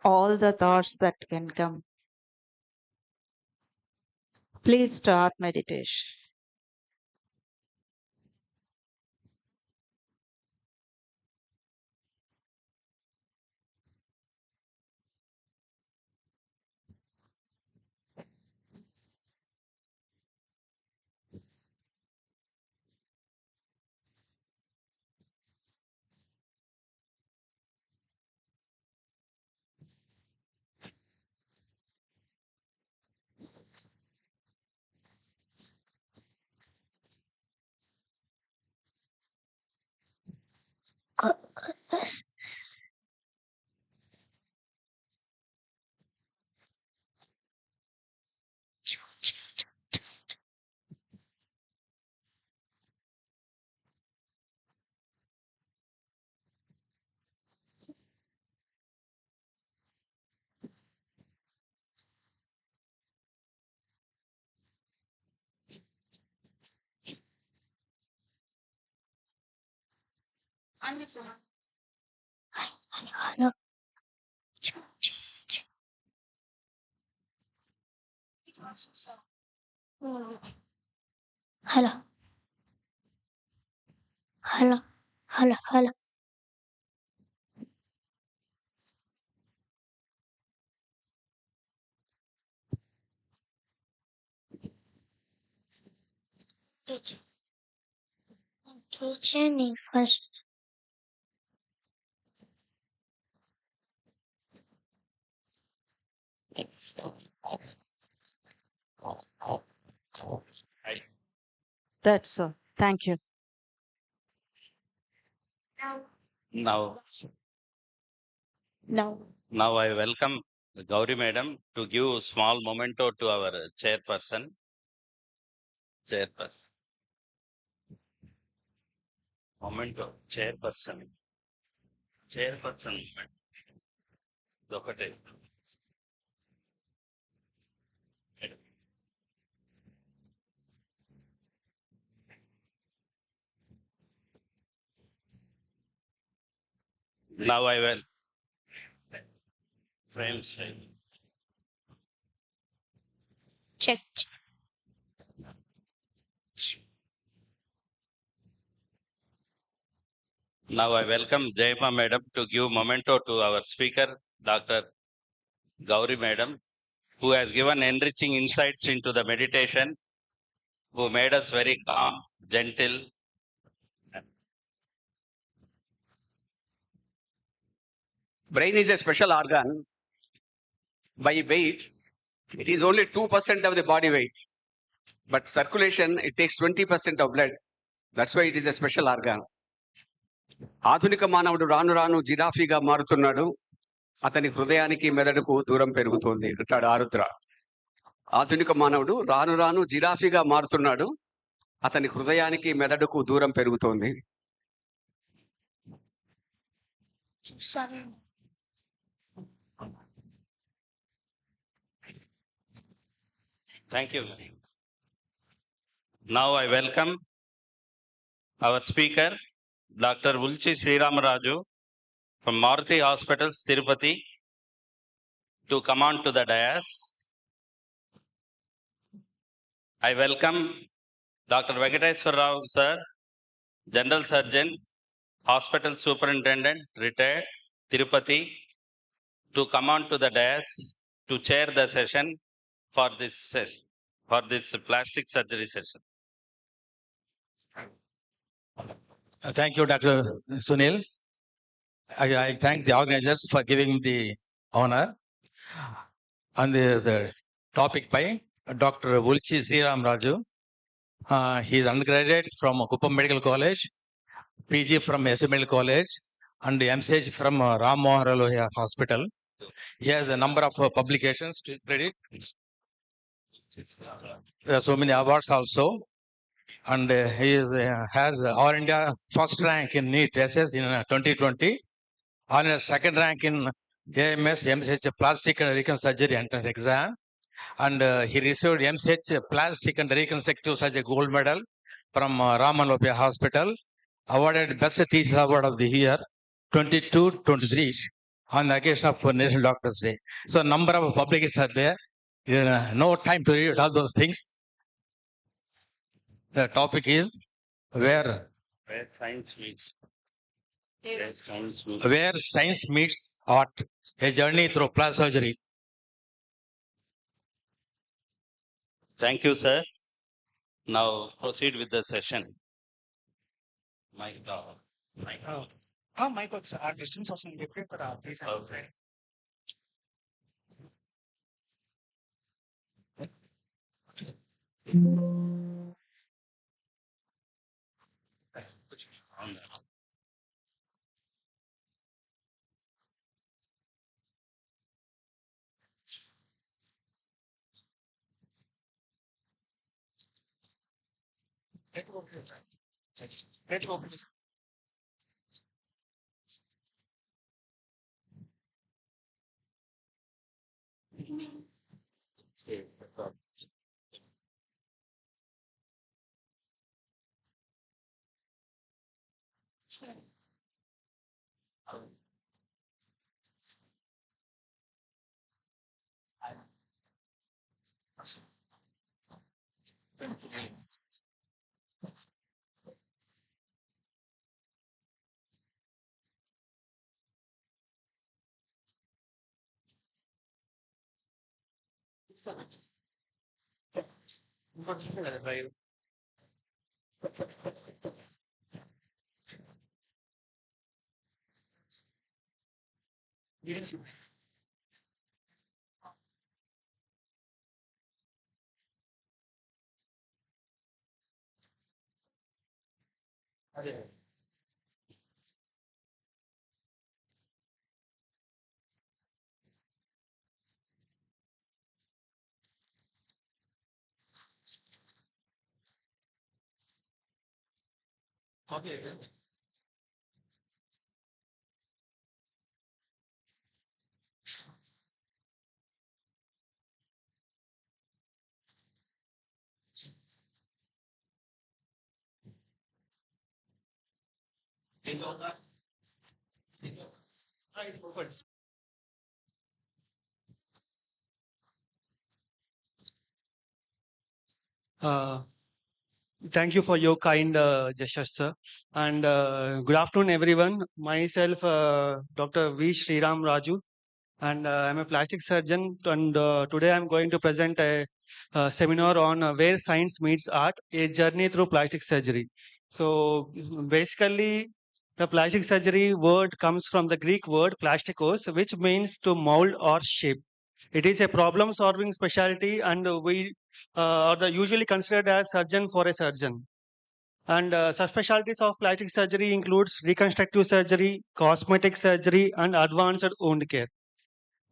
all the thoughts that can come. Please start meditation. Hello. Hello. Hello. Hello. Jenny first. That's all. Thank you. Now, No. now I welcome Gauri Madam to give small memento to our chairperson. Chairperson. Memento, chairperson. Chairperson moment. Dokate. Now I will frame straight. Check. Now I welcome Jayama Madam to give memento to our speaker, Dr. Gauri Madam, who has given enriching insights into the meditation, who made us very calm, gentle. Brain is a special organ. By weight, it is only 2% of the body weight. But circulation, it takes 20% of blood. That's why it is a special organ. ఆధునిక మానవుడు రాను రాను జిరాఫీగా మారుతున్నాడు. అతని హృదయానికి మెదడుకు దూరం పెరుగుతోంది అంటాడు ఆరుద్ర. ఆధునిక మానవుడు రాను రాను జిరాఫీగా మారుతున్నాడు. అతని హృదయానికి మెదడుకు దూరం పెరుగుతోంది. Thank you. Now I welcome our speaker, Dr. Ulchi Sriramraju from Maruti Hospitals, Tirupati, to come on to the dais. I welcome Dr. Venkateswar Rao, sir, General Surgeon, Hospital Superintendent, retired, Tirupati, to come on to the dais to chair the session for this plastic surgery session. Thank you, Dr. Sunil. I thank the organizers for giving the honor. On the topic by Dr. Ulchi Sriram Raju. He is undergraduate from Kuppam Medical College, PG from SM Medical College, and MCH from Ram Mohan Aloya Hospital. He has a number of publications to his credit. There are so many awards also. And he has All India first rank in NEET SS in 2020. All India second rank in AMS MCH Plastic and Reconstructive Entrance Exam. And he received MCH Plastic and Reconstructive Surgery Gold Medal from Ramanopia Hospital. Awarded Best Thesis Award of the Year 22-23 on the occasion of National Doctors Day. So number of publications are there. No time to read all those things. The topic is where science meets. Where science meets art, a journey through plastic surgery. Thank you, sir. Now proceed with the session. Mike off. Mike off. Mike works. Our distance was different, but please. Okay. Thank you for your kind gestures, sir. And good afternoon, everyone. Myself, Dr. V. Sriram Raju, and I'm a plastic surgeon. And today I'm going to present a seminar on where science meets art, a journey through plastic surgery. So basically, the plastic surgery word comes from the Greek word plastikos, which means to mold or shape. It is a problem-solving specialty, and we are usually considered as surgeon for a surgeon. And subspecialties of plastic surgery includes reconstructive surgery, cosmetic surgery, and advanced wound care.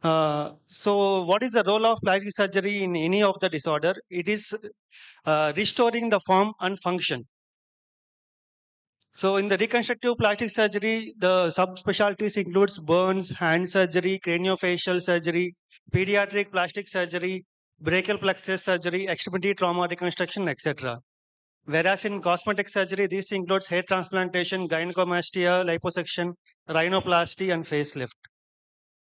So, what is the role of plastic surgery in any of the disorder? It is restoring the form and function. So, in the reconstructive plastic surgery, the subspecialties includes burns, hand surgery, craniofacial surgery, pediatric plastic surgery, brachial plexus surgery, extremity trauma reconstruction, etc. Whereas in cosmetic surgery, this includes hair transplantation, gynecomastia, liposuction, rhinoplasty, and facelift.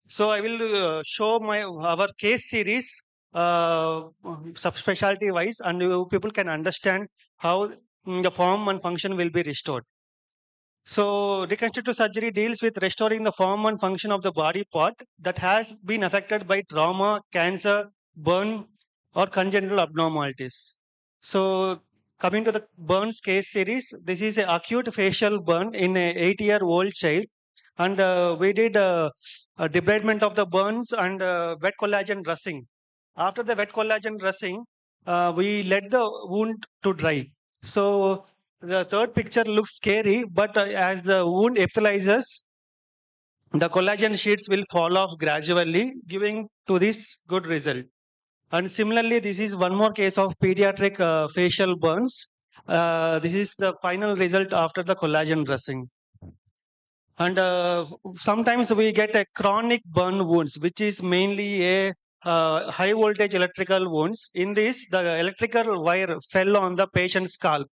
So I will show our case series subspecialty wise, and people can understand how the form and function will be restored. So reconstructive surgery deals with restoring the form and function of the body part that has been affected by trauma, cancer, burn, or congenital abnormalities. So coming to the burns case series, this is an acute facial burn in an 8-year-old child, and we did a debridement of the burns and wet collagen dressing. After the wet collagen dressing, we let the wound to dry. So the third picture looks scary, but as the wound epithelializes, the collagen sheets will fall off gradually, giving to this good result. And similarly, this is one more case of pediatric facial burns. This is the final result after the collagen dressing. And sometimes we get a chronic burn wounds, which is mainly a high voltage electrical wounds. In this, the electrical wire fell on the patient's scalp,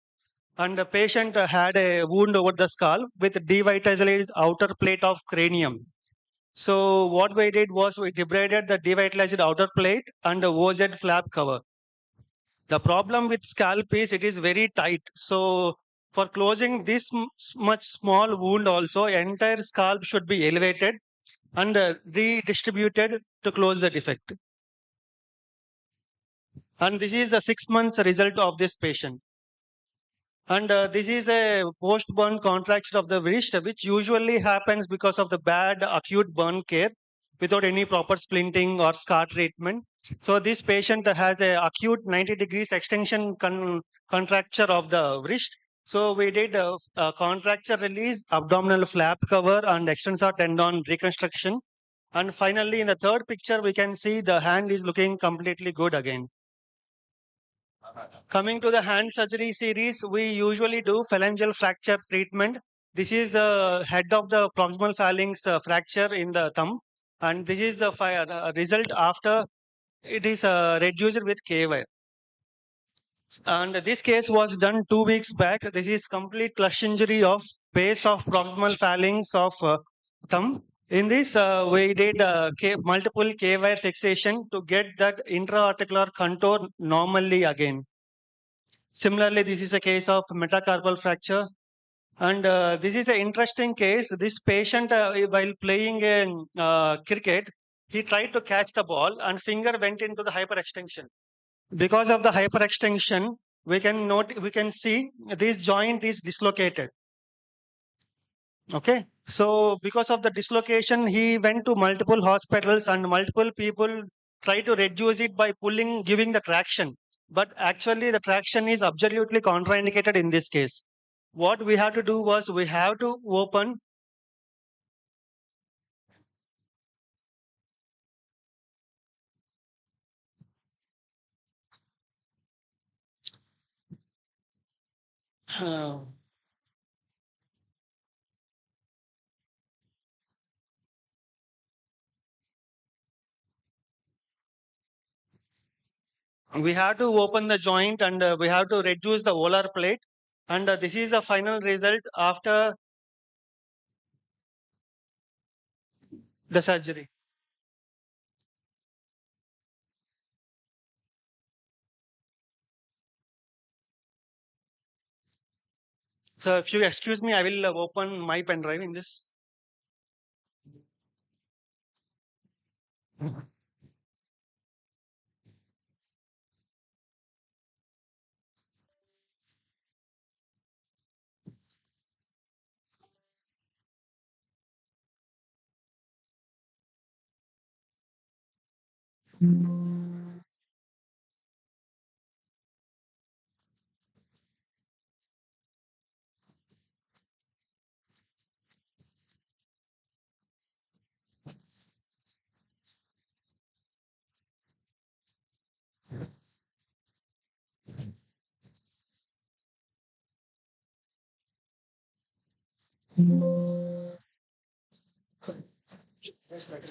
and the patient had a wound over the skull with devitalized outer plate of cranium. So what we did was we debrided the devitalized outer plate and the OZ flap cover. The problem with scalp is it is very tight. So for closing this much small wound also, entire scalp should be elevated and redistributed to close the defect. And this is the 6 months result of this patient. And this is a post-burn contracture of the wrist, which usually happens because of the bad acute burn care without any proper splinting or scar treatment. So this patient has a acute 90 degrees extension contracture of the wrist. So we did a contracture release, abdominal flap cover, and extensor tendon reconstruction. And finally, in the third picture, we can see the hand is looking completely good again. Coming to the hand surgery series, we usually do phalangeal fracture treatment. This is the head of the proximal phalanx fracture in the thumb, and this is the result after it is reduced with K-wire. And this case was done 2 weeks back. This is complete clutch injury of base of proximal phalanx of thumb. In this, we did multiple K-wire fixation to get that intra-articular contour normally again. Similarly, this is a case of metacarpal fracture. And this is an interesting case. This patient, while playing cricket, he tried to catch the ball and finger went into the hyperextension. Because of the hyperextension, we can see this joint is dislocated. Okay, so because of the dislocation, he went to multiple hospitals and multiple people try to reduce it by giving the traction. But actually, the traction is absolutely contraindicated in this case. What we have to do was we have to open. We have to open the joint and we have to reduce the volar plate. And this is the final result after the surgery. So if you excuse me, I will open my pen drive in this.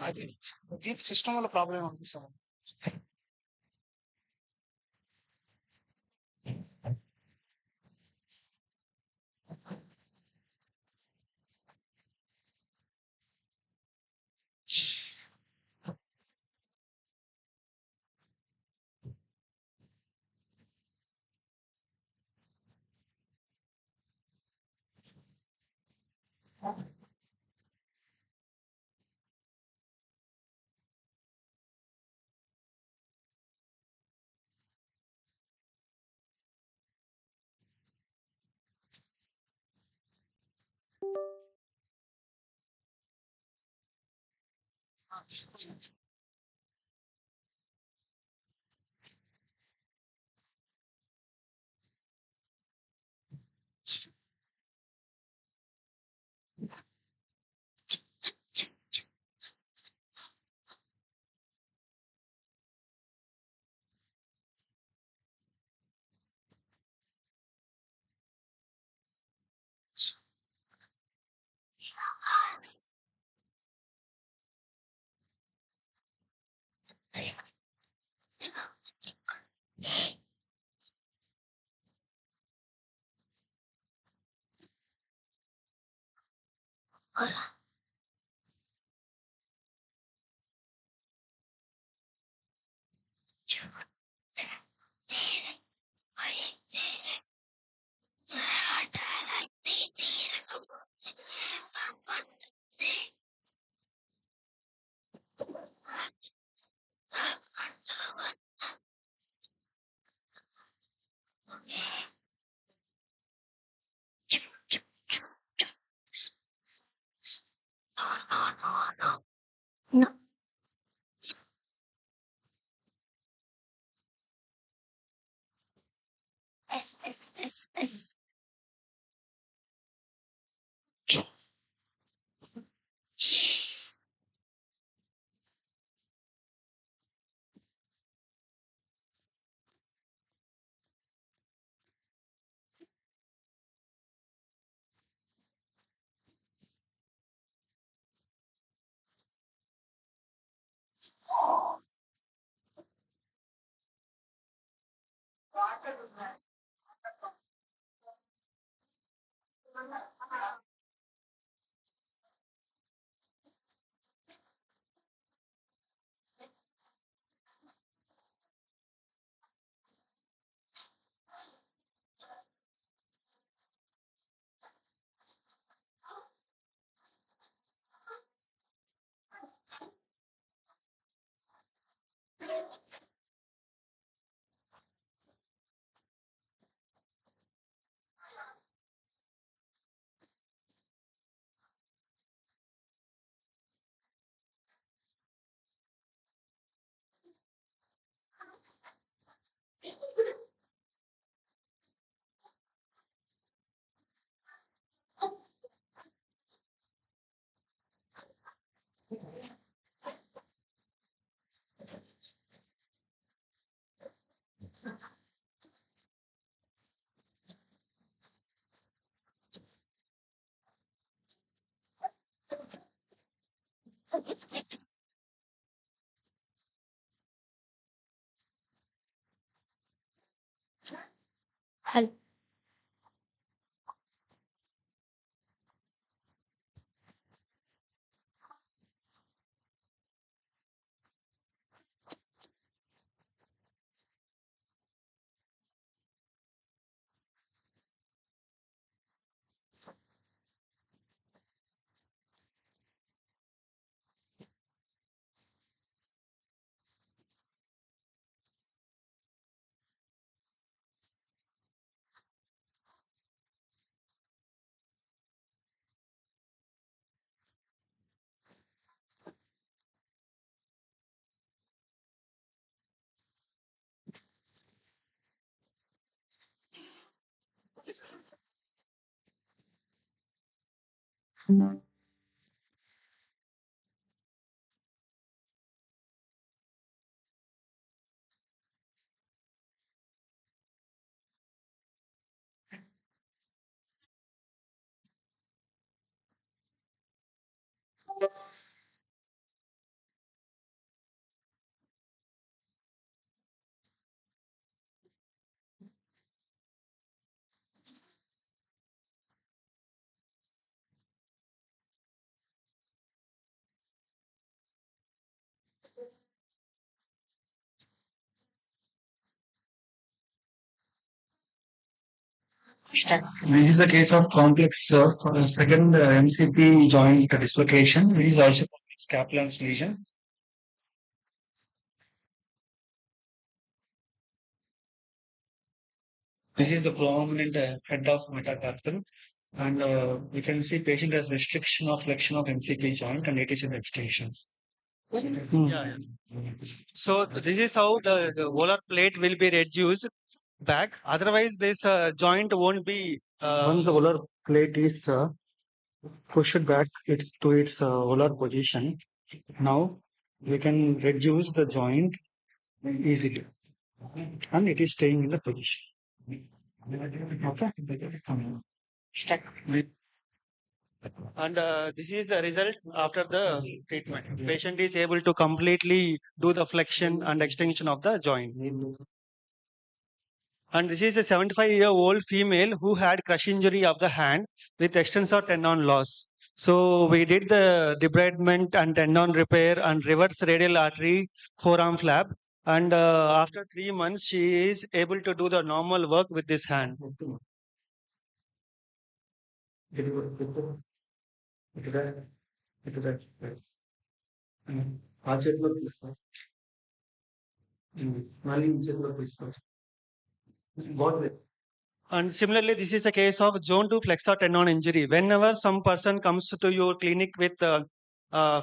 అది Deep system వల్ల problem ఉంది sir. No. S. Hello. This is the case of complex second MCP joint dislocation. This is also called as Kaplan's lesion. This is the prominent head of metatarsal, and we can see patient has restriction of flexion of MCP joint, and it is in extension. Yeah. So this is how the volar plate will be reduced back. Otherwise, this joint won't be. Once the volar plate is pushed back to its volar position, now we can reduce the joint easily, and it is staying in the position. Okay. And this is the result after the treatment. Patient is able to completely do the flexion and extension of the joint. And this is a 75-year-old female who had crush injury of the hand with extensor tendon loss. So we did the debridement and tendon repair and reverse radial artery forearm flap. And after 3 months, she is able to do the normal work with this hand. And similarly, this is a case of zone 2 flexor tendon injury. Whenever some person comes to your clinic with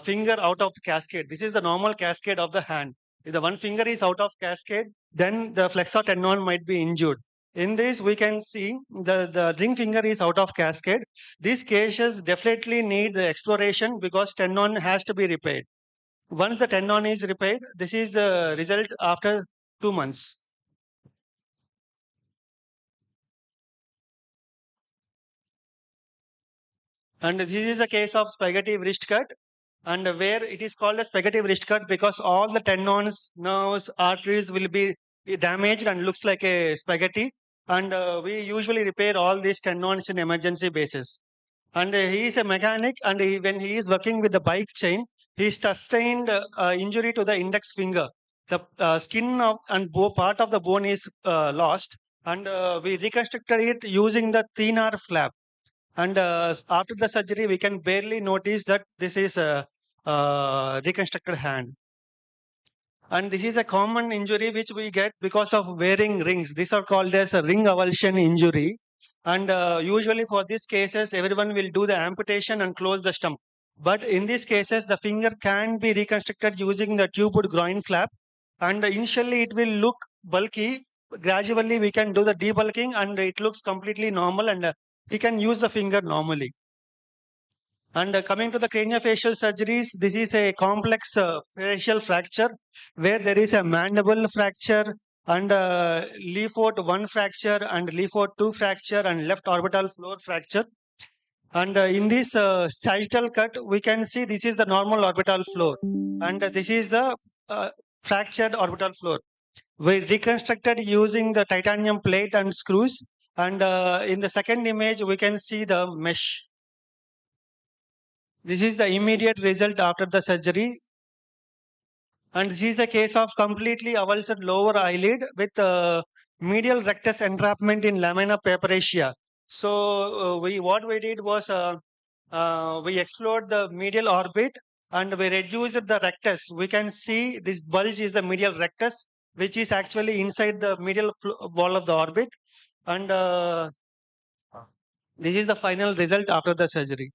finger out of the cascade, this is the normal cascade of the hand. If the one finger is out of cascade, then the flexor tendon might be injured. In this, we can see the ring finger is out of cascade. These cases definitely need the exploration because tendon has to be repaired. Once the tendon is repaired, this is the result after 2 months. And this is a case of spaghetti wrist cut. and where it is called a spaghetti wrist cut because all the tendons, nerves, arteries will be damaged and looks like a spaghetti. And we usually repair all these tendons in emergency basis. And he is a mechanic, and when he is working with the bike chain, he sustained injury to the index finger. The skin of and part of the bone is lost, and we reconstructed it using the thin-R flap. And after the surgery, we can barely notice that this is a reconstructed hand. And this is a common injury which we get because of wearing rings. These are called as a ring avulsion injury. And usually for these cases, everyone will do the amputation and close the stump. But in these cases, the finger can be reconstructed using the tubed groin flap. And initially, it will look bulky. Gradually, we can do the debulking, and it looks completely normal, and he can use the finger normally. And coming to the craniofacial surgeries, this is a complex facial fracture where there is a mandible fracture and leaf 1 fracture and leaf 2 fracture and left orbital floor fracture. And in this sagittal cut, we can see this is the normal orbital floor, and this is the fractured orbital floor. We reconstructed using the titanium plate and screws. And in the second image, we can see the mesh. This is the immediate result after the surgery. And this is a case of completely avulsed lower eyelid with medial rectus entrapment in lamina papyracea. So what we did was we explored the medial orbit and we reduced the rectus. We can see this bulge is the medial rectus, which is actually inside the medial wall of the orbit. And this is the final result after the surgery.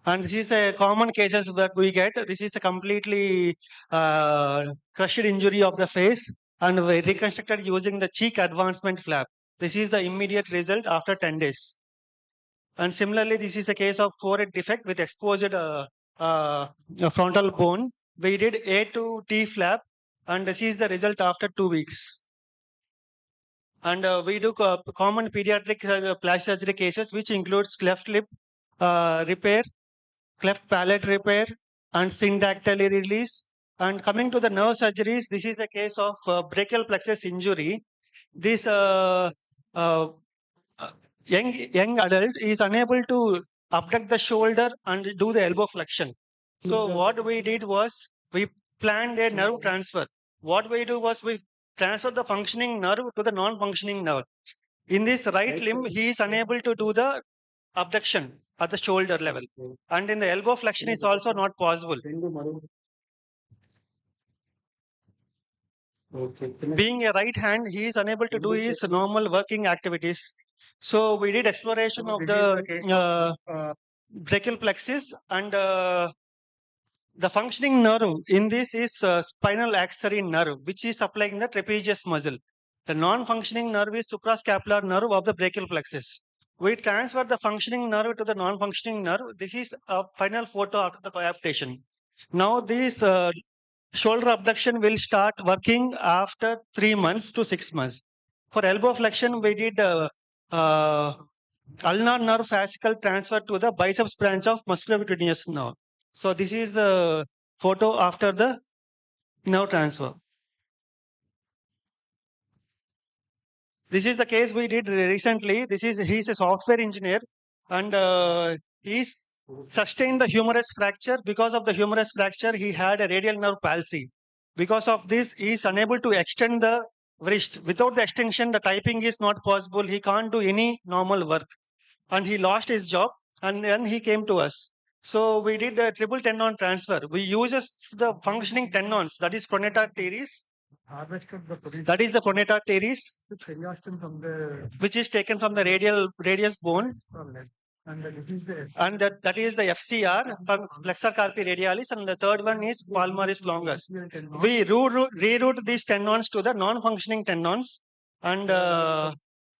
And this is a common cases that we get. This is a completely crushed injury of the face, and we reconstructed using the cheek advancement flap. This is the immediate result after 10 days. And similarly, this is a case of forehead defect with exposed frontal bone. We did A to T flap, and this is the result after 2 weeks. And we do common pediatric plastic surgery cases, which includes cleft lip repair, cleft palate repair, and syndactyly release. And coming to the nerve surgeries, this is a case of brachial plexus injury. This young adult is unable to abduct the shoulder and do the elbow flexion. So what we did was we planned a nerve transfer. What we do was we transfer the functioning nerve to the non-functioning nerve. In this right limb, he is unable to do the abduction at the shoulder level, and in the elbow flexion is also not possible. Being a right hand, he is unable to do his normal working activities. So we did exploration of the brachial plexus, and the functioning nerve in this is spinal axillary nerve, which is supplying the trapezius muscle. The non-functioning nerve is suprascapular nerve of the brachial plexus. We transfer the functioning nerve to the non-functioning nerve. This is a final photo after the coaptation. Now this shoulder abduction will start working after 3 months to 6 months. For elbow flexion, we did ulnar nerve fascicle transfer to the biceps branch of musculoveterinous nerve. So this is the photo after the nerve transfer. This is the case we did recently. He's a software engineer, and he's sustained the humerus fracture. Because of the humerus fracture, he had a radial nerve palsy. Because of this, he is unable to extend the wrist. Without the extension, the typing is not possible. He can't do any normal work, and he lost his job. And then he came to us. So we did a triple tendon transfer. We uses the functioning tendons, that is pronator teres. That is the pronator teres, which is taken from the radius bone. And that is the FCR, flexor carpi radialis, and the third one is palmaris longus. We reroute these tendons to the non-functioning tendons, and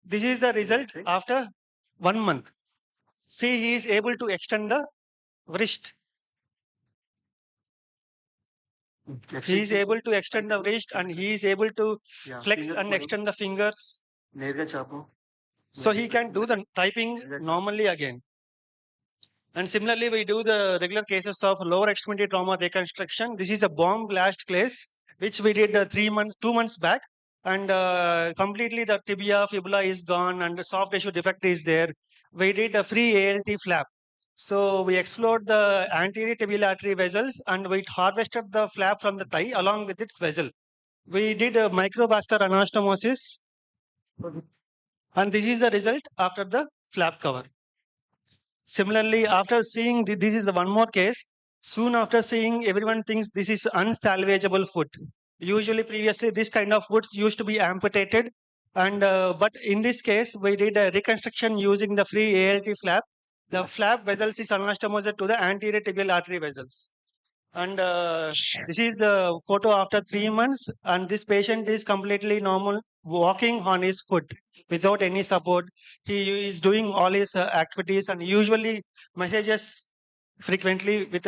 this is the result after 1 month. See, he is able to extend the wrist. He is able to extend the wrist, and he is able to flex and extend the fingers. So he can do the typing normally again. And similarly, we do the regular cases of lower extremity trauma reconstruction. This is a bomb blast case, which we did 2 months back. And completely the tibia, fibula is gone and the soft tissue defect is there. We did a free ALT flap. So we explored the anterior tibial artery vessels and we harvested the flap from the thigh along with its vessel. We did a microvascular anastomosis. And this is the result after the flap cover. Similarly, after seeing this is the one more case. Soon after seeing, everyone thinks this is unsalvageable foot. Usually, previously, this kind of foots used to be amputated, and but in this case, we did a reconstruction using the free ALT flap. The flap vessels is anastomosed to the anterior tibial artery vessels. And this is the photo after 3 months, and this patient is completely normal, walking on his foot without any support. He is doing all his activities and usually messages frequently with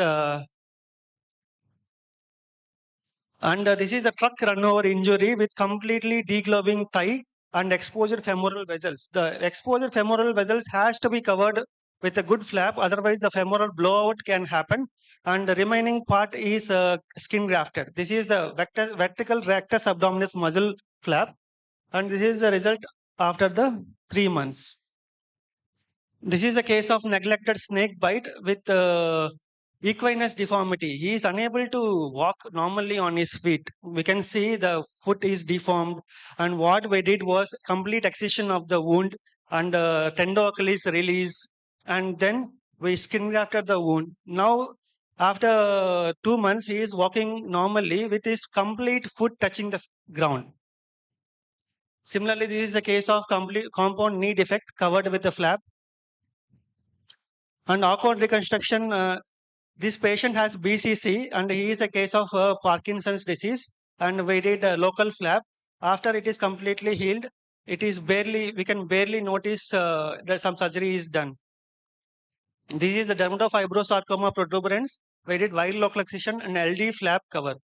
and this is the truck runover injury with completely degloving thigh and exposed femoral vessels. The exposed femoral vessels has to be covered with a good flap, otherwise the femoral blowout can happen. And the remaining part is skin grafted. This is the vertical rectus abdominis muscle flap, and this is the result after the 3 months. This is a case of neglected snake bite with equinus deformity. He is unable to walk normally on his feet. We can see the foot is deformed, and what we did was complete excision of the wound and tendo Achilles release, and then we skin grafted the wound. Now, after 2 months, he is walking normally with his complete foot touching the ground. Similarly, this is a case of complete compound knee defect covered with a flap. And awkward reconstruction, this patient has BCC and he is a case of Parkinson's disease, and we did a local flap. After it is completely healed, it is we can barely notice that some surgery is done. This is the dermatofibrosarcoma protuberance. We did wide local excision and LD flap cover.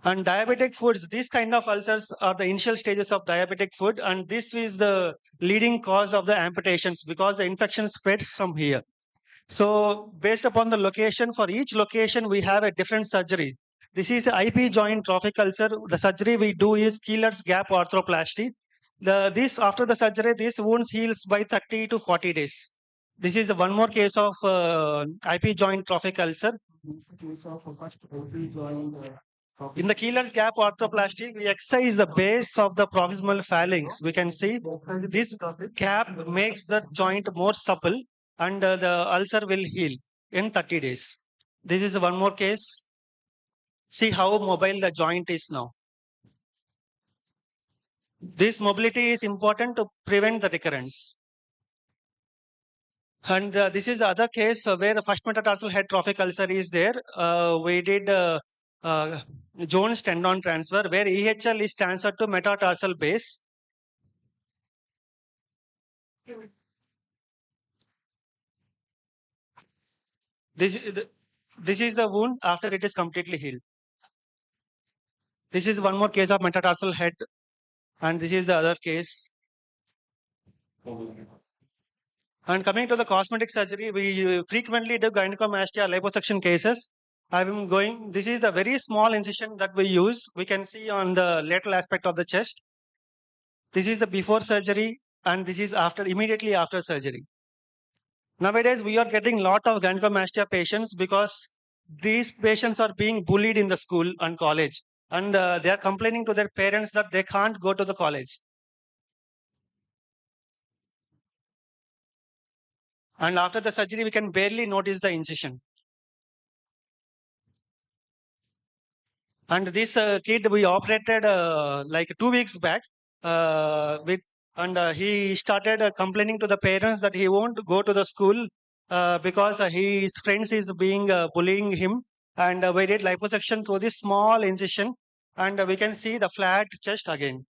And diabetic foods, these kind of ulcers are the initial stages of diabetic foot, and this is the leading cause of the amputations because the infection spreads from here. So based upon the location, for each location, we have a different surgery. This is IP joint trophic ulcer. The surgery we do is Keeler's gap arthroplasty. After the surgery, this wounds heals by 30 to 40 days. This is one more case of IP joint trophic ulcer. In the Keeler's gap arthroplasty, we excise the base of the proximal phalanx. We can see this gap makes the joint more supple, and the ulcer will heal in 30 days. This is one more case. See how mobile the joint is now. This mobility is important to prevent the recurrence. And this is the other case where the first metatarsal head trophic ulcer is there. We did Jones tendon transfer where EHL is transferred to metatarsal base. This is the wound after it is completely healed. This is one more case of metatarsal head, and this is the other case. And coming to the cosmetic surgery, we frequently do gynecomastia liposuction cases. This is the very small incision that we use. We can see on the lateral aspect of the chest. This is the before surgery, and this is immediately after surgery. Nowadays, we are getting a lot of gynecomastia patients because these patients are being bullied in the school and college, and they are complaining to their parents that they can't go to the college. And after the surgery, we can barely notice the incision. And this kid we operated like 2 weeks back he started complaining to the parents that he won't go to the school because his friends is being bullying him. And we did liposuction through this small incision, and we can see the flat chest again.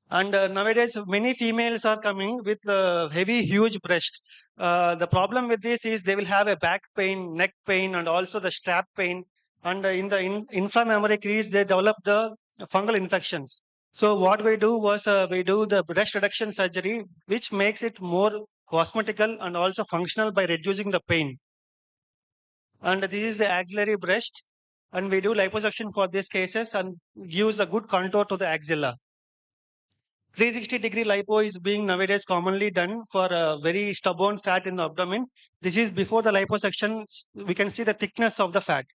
And nowadays, many females are coming with heavy, huge breast. The problem with this is they will have a back pain, neck pain, and also the strap pain. And in the inflammatory crease, they develop the fungal infections. So what we do was we do the breast reduction surgery, which makes it more cosmetical and also functional by reducing the pain. And this is the axillary breast, and we do liposuction for these cases and gives a good contour to the axilla. 360-degree lipo is being nowadays commonly done for a very stubborn fat in the abdomen. This is before the liposuction. We can see the thickness of the fat,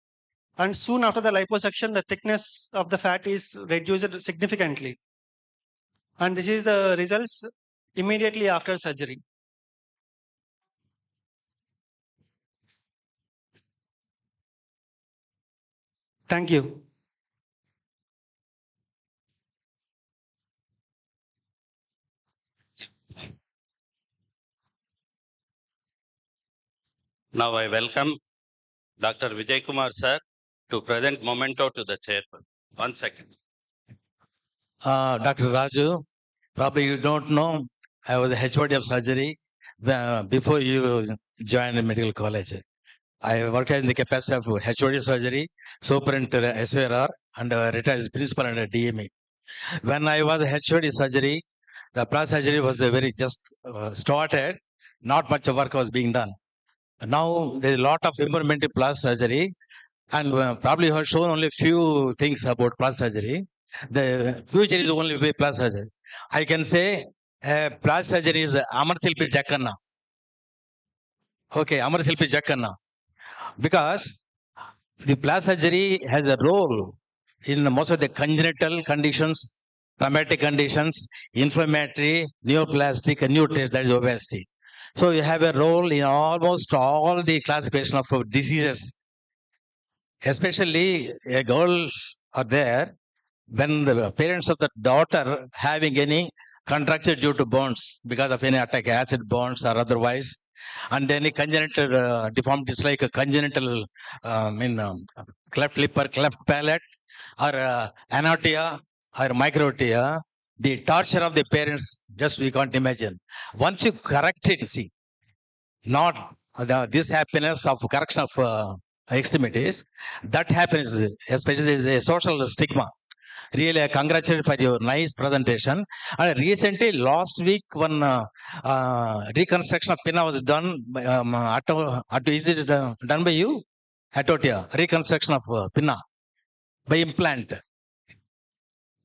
and soon after the liposuction, the thickness of the fat is reduced significantly. And this is the results immediately after surgery. Thank you. Now I welcome Dr. Vijay Kumar sir to present memento to the chairman. 1 second. Dr. Raju, probably you don't know, I was a HOD of surgery before you joined the medical college. I worked in the capacity of HOD surgery, superintendent SVR, and retired as principal and DME. When I was a HOD surgery, the plastic surgery was very just started. Not much of work was being done. Now there is a lot of improvement in plastic surgery, and probably you have shown only few things about plastic surgery. The future is only with plastic surgery. I can say plastic surgery is Amar Silpi Jakkanna. Okay, Amar Silpi Jakkanna. Because the plastic surgery has a role in most of the congenital conditions, traumatic conditions, inflammatory, neoplastic, and new test, that is obesity. So you have a role in almost all the classification of diseases. Especially girls are there when the parents of the daughter having any contracture due to burns because of any attack, acid burns or otherwise, and then any congenital deformities like a congenital cleft lip or cleft palate or anotia or microtia, the torture of the parents, just we can't imagine. Once you correct it, see, not this happiness of correction of extremities, that happens, especially the social stigma. Really, I congratulate for your nice presentation. And recently, last week, one reconstruction of pinna was done. Is it done by you? Atotia, reconstruction of pinna by implant.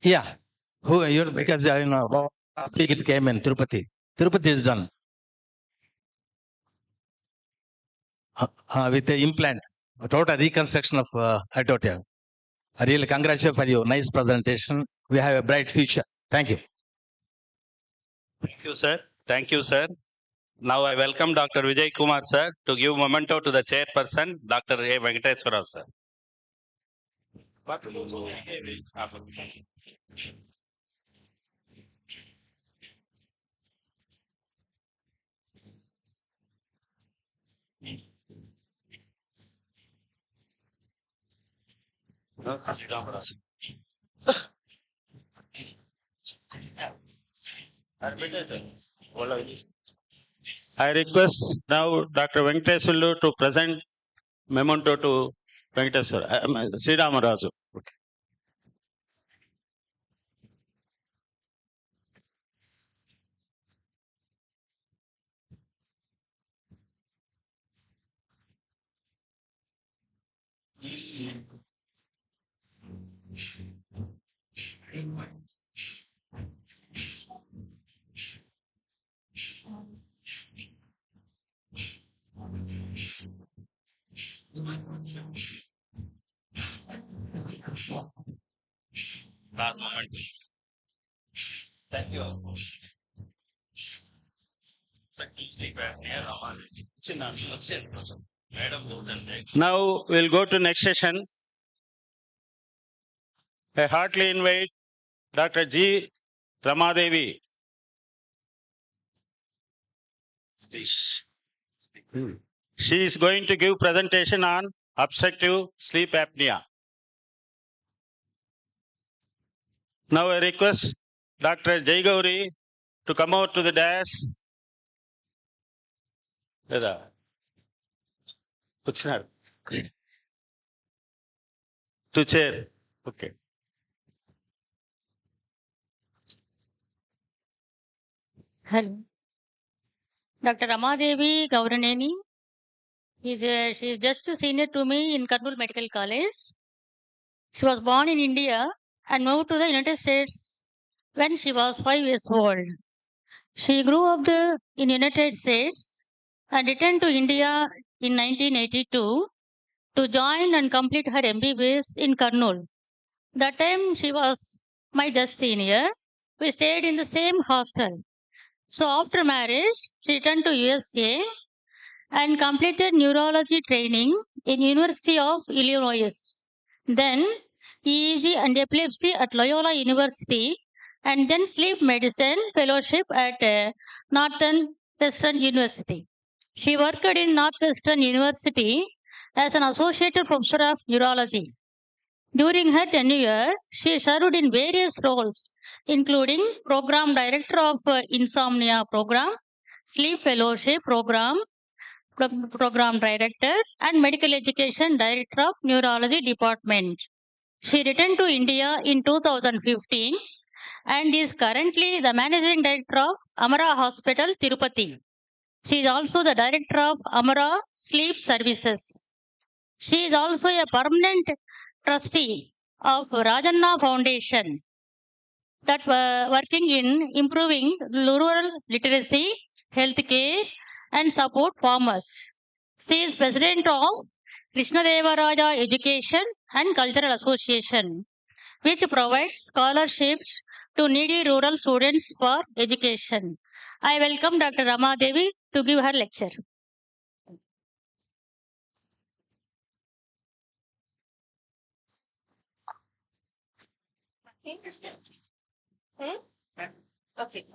Yeah. Who you? Because last week it came in Tirupati. Tirupati is done with the implant. A total reconstruction of Atotia. I really congratulate for your nice presentation. We have a bright future. Thank you. Thank you, sir. Thank you, sir. Now I welcome Dr. Vijay Kumar sir to give memento to the chairperson, Dr. A. Venkateswara sir. I request now Dr. Venkateswara to present memento to Venkateswara, Sri Ramaraju. Okay. Thank you. Now we'll go to next session. I heartily invite Dr. G. Ramadevi. She is going to give presentation on obstructive sleep apnea. Now I request Dr. Jai Gauri to come out to the dais. To chair. Okay. Hello. Dr. Ramadevi Gauraneni. She is just a senior to me in Kurnool Medical College. She was born in India and moved to the United States when she was 5 years old. She grew up in United States and returned to India in 1982 to join and complete her MBBS in Kurnool. That time she was my just senior. We stayed in the same hostel. So after marriage, she returned to USA and completed neurology training in University of Illinois. Then EEG and epilepsy at Loyola University, and then sleep medicine fellowship at Northwestern University. She worked in Northwestern University as an associate professor of neurology. During her tenure, she served in various roles, including program director of insomnia program, sleep fellowship program, program director, and medical education director of neurology department. She returned to India in 2015 and is currently the managing director of Amara Hospital, Tirupati. She is also the director of Amara Sleep Services. She is also a permanent trustee of Rajanna Foundation that working in improving rural literacy, healthcare, and support farmers. She is president of Krishnadevaraja Education and Cultural Association, which provides scholarships to needy rural students for education. I welcome Dr. Rama Devi to give her lecture. Okay.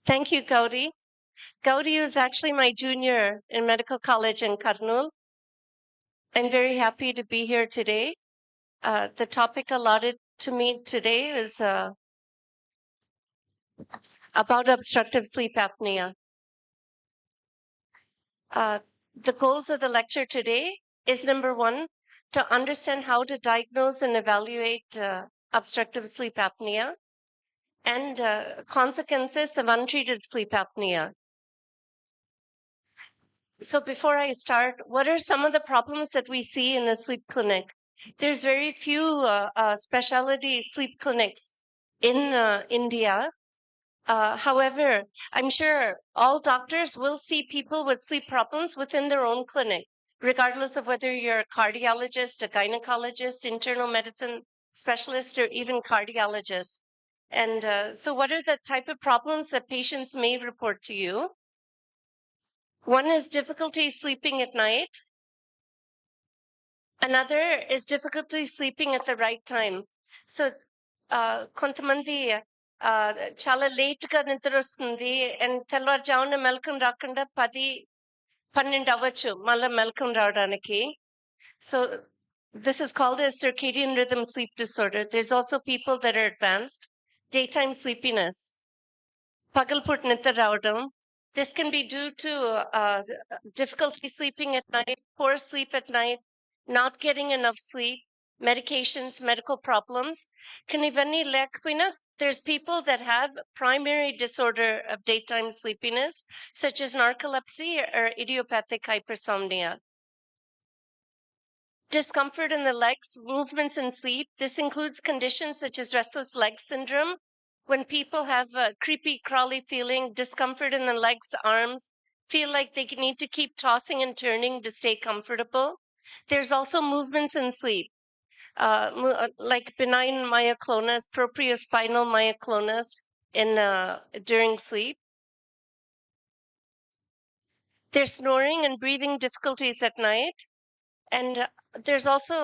Thank you, Gauri. Gauri is actually my junior in medical college in Kurnool. I'm very happy to be here today. The topic allotted to me today is about obstructive sleep apnea. The goals of the lecture today is number one, to understand how to diagnose and evaluate obstructive sleep apnea and consequences of untreated sleep apnea. So before I start, what are some of the problems that we see in a sleep clinic? There's very few specialty sleep clinics in India. However, I'm sure all doctors will see people with sleep problems within their own clinic, regardless of whether you're a cardiologist, a gynecologist, internal medicine specialist, or even cardiologist. And so what are the type of problems that patients may report to you? One is difficulty sleeping at night. Another is difficulty sleeping at the right time. So కొంతమంది చాలా లేట్గా నిద్ర వస్తుంది and తెల్లవారుజామున మెలకుని రాకుండా 10-12 అవ్వచ్చు మళ్ళీ మెలకుని రావడానికి. So this is called a circadian rhythm sleep disorder. There's also people that are advanced daytime sleepiness. పగలపూట నిద్ర రావడం. This can be due to difficulty sleeping at night, poor sleep at night, not getting enough sleep, medications, medical problems. There's people that have primary disorder of daytime sleepiness, such as narcolepsy or idiopathic hypersomnia. Discomfort in the legs, movements in sleep. This includes conditions such as restless leg syndrome, when people have a creepy, crawly feeling, discomfort in the legs, arms, feel like they need to keep tossing and turning to stay comfortable. There's also movements in sleep, like benign myoclonus, propriospinal myoclonus during sleep. There's snoring and breathing difficulties at night. And there's also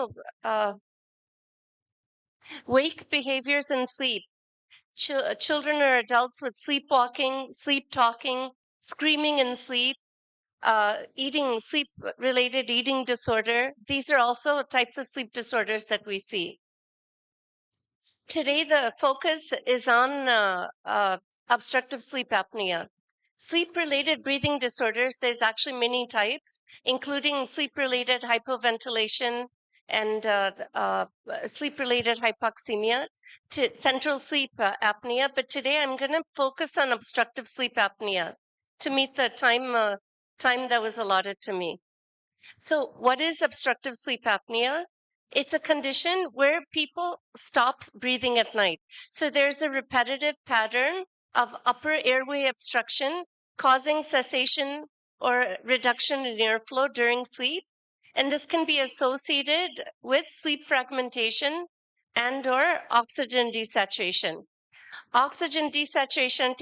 wake behaviors in sleep. Children or adults with sleepwalking, sleep talking, screaming in sleep, eating, sleep-related eating disorder. These are also types of sleep disorders that we see. Today, the focus is on obstructive sleep apnea. Sleep-related breathing disorders, there's actually many types, including sleep-related hypoventilation and sleep-related hypoxemia, central sleep apnea. But today I'm going to focus on obstructive sleep apnea to meet the time that was allotted to me. So what is obstructive sleep apnea? It's a condition where people stop breathing at night. So there's a repetitive pattern of upper airway obstruction causing cessation or reduction in airflow during sleep. And this can be associated with sleep fragmentation and or oxygen desaturation. Oxygen desaturation,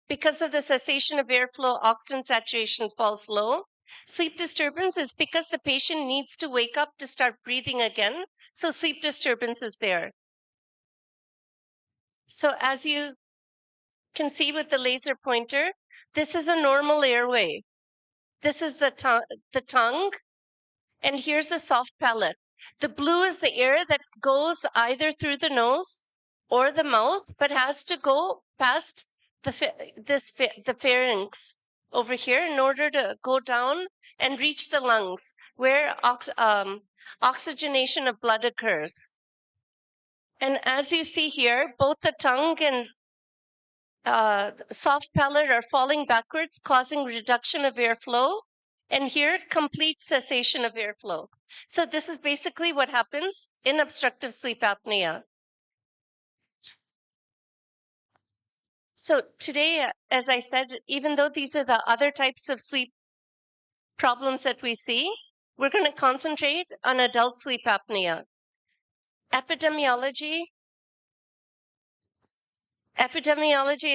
because of the cessation of airflow, oxygen saturation falls low. Sleep disturbance is because the patient needs to wake up to start breathing again. So sleep disturbance is there. So as you can see with the laser pointer, this is a normal airway. This is the tongue, and here's the soft palate. The blue is the air that goes either through the nose or the mouth, but has to go past the pharynx over here in order to go down and reach the lungs, where oxygenation of blood occurs. And as you see here, both the tongue and soft palate are falling backwards, causing reduction of airflow. And here, complete cessation of airflow. So this is basically what happens in obstructive sleep apnea. So today, as I said, even though these are the other types of sleep problems that we see, we're going to concentrate on adult sleep apnea. Epidemiology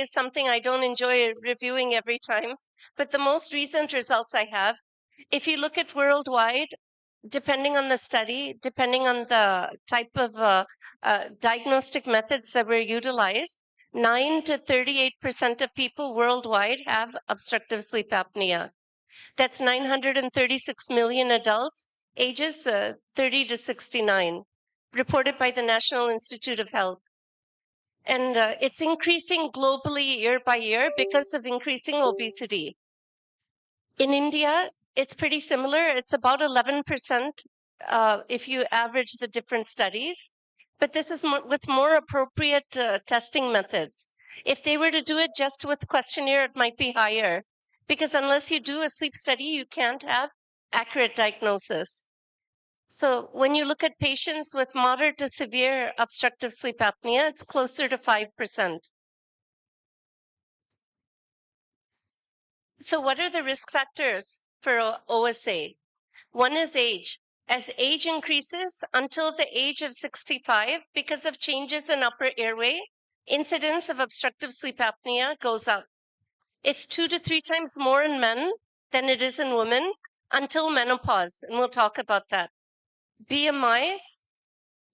is something I don't enjoy reviewing every time, but the most recent results I have, if you look at worldwide, depending on the study, depending on the type of diagnostic methods that were utilized, 9 to 38% of people worldwide have obstructive sleep apnea. That's 936 million adults, ages 30 to 69, reported by the National Institute of Health. And it's increasing globally year by year because of increasing obesity. In India, it's pretty similar. It's about 11% if you average the different studies. But this is with more appropriate testing methods. If they were to do it just with questionnaire, it might be higher. Because unless you do a sleep study, you can't have accurate diagnosis. So when you look at patients with moderate to severe obstructive sleep apnea, it's closer to 5%. So what are the risk factors for OSA? One is age. As age increases until the age of 65, because of changes in upper airway, incidence of obstructive sleep apnea goes up. It's 2 to 3 times more in men than it is in women until menopause, and we'll talk about that. BMI,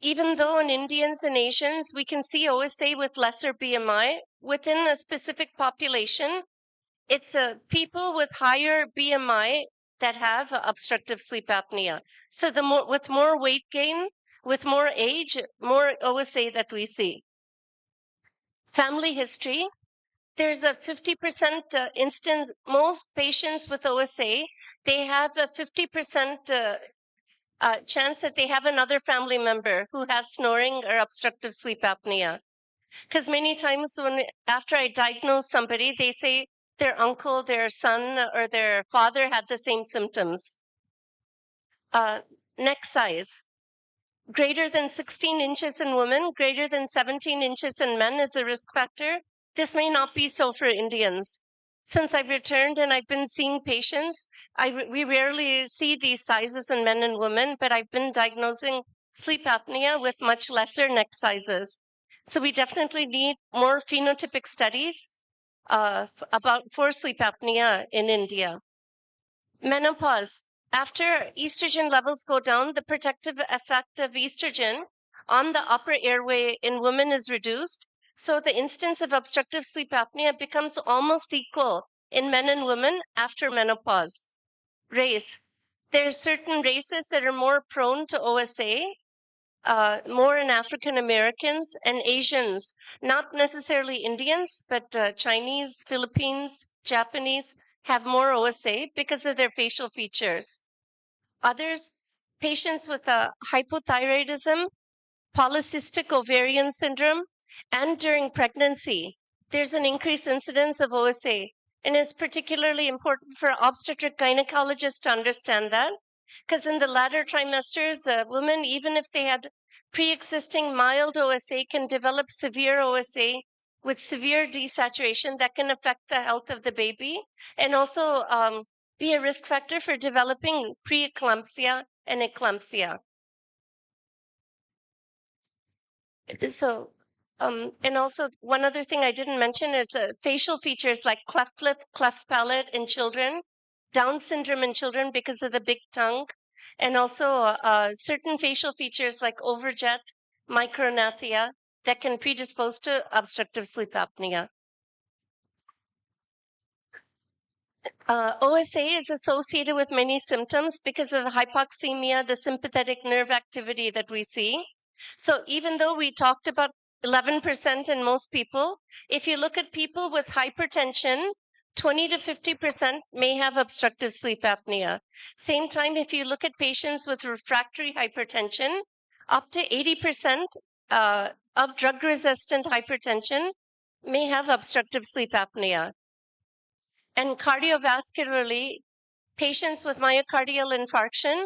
even though in Indians and Asians, we can see OSA with lesser BMI, within a specific population, it's people with higher BMI that have obstructive sleep apnea. So with more weight gain, with more age, more OSA that we see. Family history, there's a 50% instance, most patients with OSA, they have a 50% chance that they have another family member who has snoring or obstructive sleep apnea. Because many times after I diagnose somebody, they say their uncle, their son, or their father had the same symptoms. Neck size. Greater than 16 inches in women, greater than 17 inches in men is a risk factor. This may not be so for Indians. Since I've returned and I've been seeing patients, we rarely see these sizes in men and women, but I've been diagnosing sleep apnea with much lesser neck sizes. So we definitely need more phenotypic studies for sleep apnea in India. Menopause. After estrogen levels go down, the protective effect of estrogen on the upper airway in women is reduced. So the instance of obstructive sleep apnea becomes almost equal in men and women after menopause. Race. There are certain races that are more prone to OSA, more in African Americans and Asians, not necessarily Indians, but Chinese, Philippines, Japanese have more OSA because of their facial features. Others, patients with hypothyroidism, polycystic ovarian syndrome, and during pregnancy, there's an increased incidence of OSA. And it's particularly important for obstetric gynecologists to understand that, because in the latter trimesters, women, even if they had pre-existing mild OSA, can develop severe OSA with severe desaturation that can affect the health of the baby and also be a risk factor for developing preeclampsia and eclampsia. So, and also one other thing I didn't mention is facial features like cleft lip, cleft palate in children, Down syndrome in children because of the big tongue, and also certain facial features like overjet, micrognathia that can predispose to obstructive sleep apnea. OSA is associated with many symptoms because of the hypoxemia, the sympathetic nerve activity that we see. So even though we talked about 11% in most people, if you look at people with hypertension, 20 to 50% may have obstructive sleep apnea. Same time, if you look at patients with refractory hypertension, up to 80% of drug-resistant hypertension may have obstructive sleep apnea. And cardiovascularly, patients with myocardial infarction,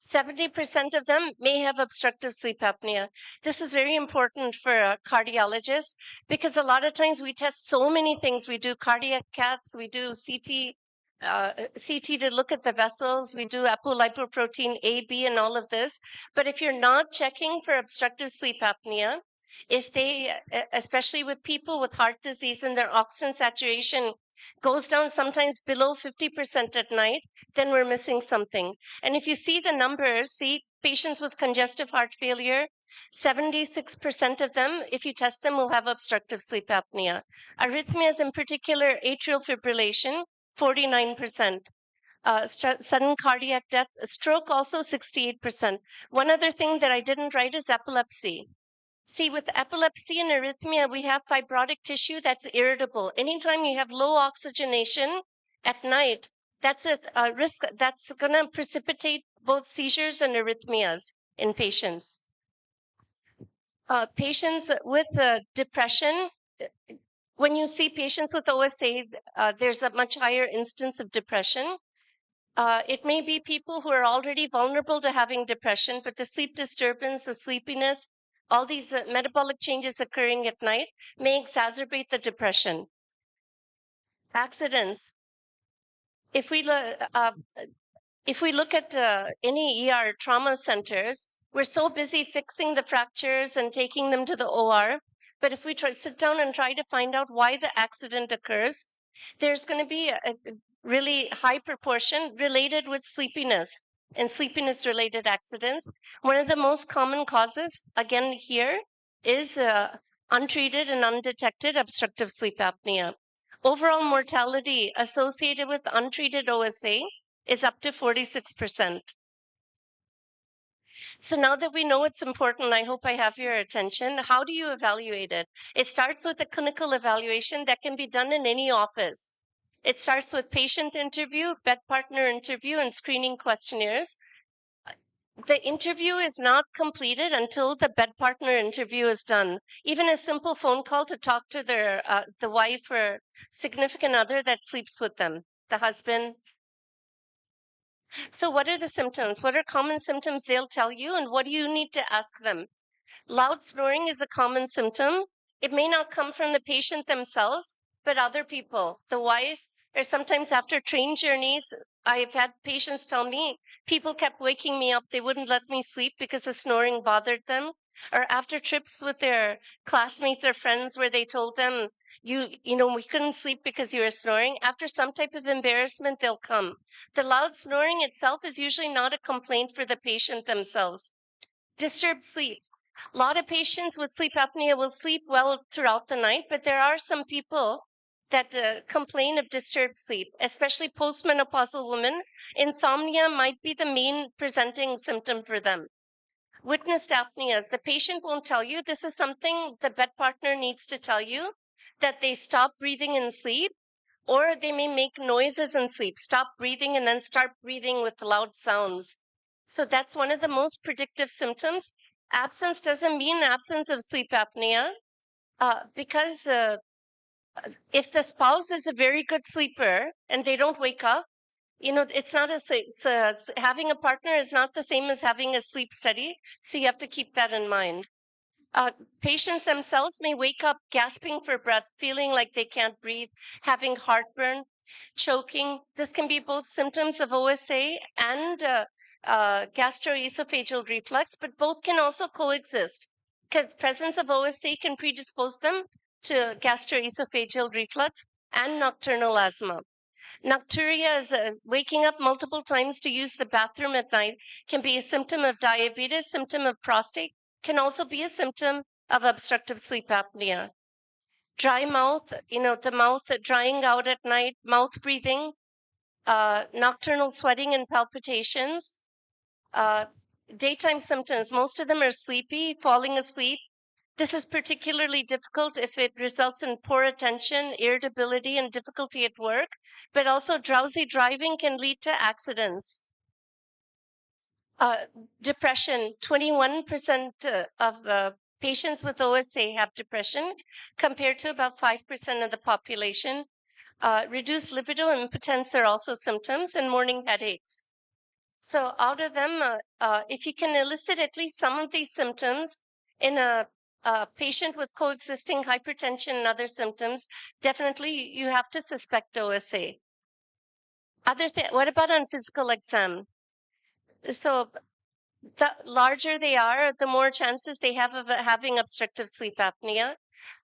70% of them may have obstructive sleep apnea. This is very important for cardiologists because a lot of times we test so many things. We do cardiac caths, we do CT to look at the vessels, we do apolipoprotein A, B, and all of this. But if you're not checking for obstructive sleep apnea, if they, especially with people with heart disease and their oxygen saturation goes down sometimes below 50% at night, then we're missing something. And if you see the numbers, see patients with congestive heart failure, 76% of them, if you test them, will have obstructive sleep apnea. Arrhythmias, in particular, atrial fibrillation, 49%. Sudden cardiac death, stroke also 68%. One other thing that I didn't write is epilepsy. See, with epilepsy and arrhythmia, we have fibrotic tissue that's irritable. Anytime you have low oxygenation at night, that's a risk that's going to precipitate both seizures and arrhythmias in patients. Patients with depression, when you see patients with OSA, there's a much higher instance of depression. It may be people who are already vulnerable to having depression, but the sleep disturbance, the sleepiness, all these metabolic changes occurring at night may exacerbate the depression. Accidents. If we look at any ER trauma centers, we're so busy fixing the fractures and taking them to the OR. But if we sit down and try to find out why the accident occurs, there's going to be a really high proportion related with sleepiness and sleepiness related accidents. One of the most common causes, again here, is untreated and undetected obstructive sleep apnea. Overall mortality associated with untreated OSA is up to 46%. So now that we know it's important, I hope I have your attention. How do you evaluate it? It starts with a clinical evaluation that can be done in any office. It starts with patient interview, bed partner interview, and screening questionnaires. The interview is not completed until the bed partner interview is done. Even a simple phone call to talk to their the wife or significant other that sleeps with them, the husband. So what are the symptoms? What are common symptoms they'll tell you, and what do you need to ask them? Loud snoring is a common symptom. It may not come from the patient themselves, but other people, the wife, or sometimes after train journeys. I've had patients tell me, people kept waking me up. They wouldn't let me sleep because the snoring bothered them. Or after trips with their classmates or friends where they told them, you know, we couldn't sleep because you were snoring. After some type of embarrassment, they'll come. The loud snoring itself is usually not a complaint for the patient themselves. Disturbed sleep. A lot of patients with sleep apnea will sleep well throughout the night, but there are some people that complain of disturbed sleep, especially postmenopausal women. Insomnia might be the main presenting symptom for them. Witnessed apneas, the patient won't tell you. This is something the bed partner needs to tell you, that they stop breathing in sleep, or they may make noises in sleep, stop breathing and then start breathing with loud sounds. So that's one of the most predictive symptoms. Absence doesn't mean absence of sleep apnea because If the spouse is a very good sleeper and they don't wake up, it's not having a partner is not the same as having a sleep study. So you have to keep that in mind. Patients themselves may wake up gasping for breath, feeling like they can't breathe, having heartburn, choking. This can be both symptoms of OSA and gastroesophageal reflux, but both can also coexist. Because presence of OSA can predispose them to gastroesophageal reflux and nocturnal asthma. Nocturia is waking up multiple times to use the bathroom at night, can be a symptom of diabetes, symptom of prostate, can also be a symptom of obstructive sleep apnea. Dry mouth, the mouth drying out at night, mouth breathing, nocturnal sweating and palpitations, daytime symptoms. Most of them are sleepy, falling asleep. This is particularly difficult if it results in poor attention, irritability, and difficulty at work, but also drowsy driving can lead to accidents. Depression, 21% of patients with OSA have depression, compared to about 5% of the population. Reduced libido and impotence are also symptoms, and morning headaches. So out of them, if you can elicit at least some of these symptoms in a patient with coexisting hypertension and other symptoms, definitely you have to suspect OSA. What about on physical exam? So the larger they are, the more chances they have of having obstructive sleep apnea.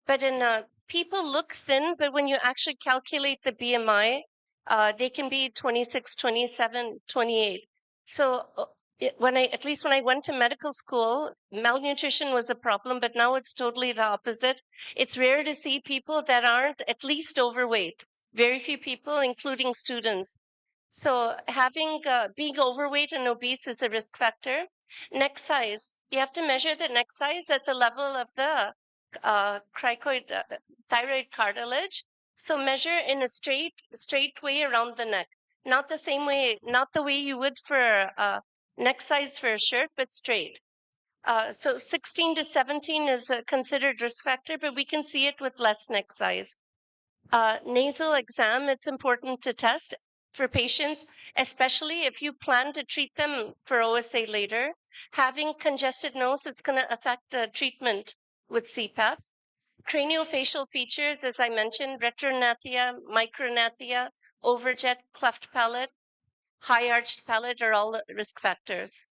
But in people look thin, but when you actually calculate the BMI, they can be 26, 27, 28. So when I went to medical school, malnutrition was a problem, but now it's totally the opposite. It's rare to see people that aren't at least overweight. Very few people, including students. So being overweight and obese is a risk factor. Neck size, you have to measure the neck size at the level of the thyroid cartilage. So measure in a straight way around the neck, not the way you would for neck size for a shirt, but straight. So 16 to 17 is a considered risk factor, but we can see it with less neck size. Nasal exam, it's important to test for patients, especially if you plan to treat them for OSA later. Having congested nose, it's going to affect treatment with CPAP. Craniofacial features, as I mentioned, retrognathia, micrognathia, overjet, cleft palate, high arched palate are all risk factors.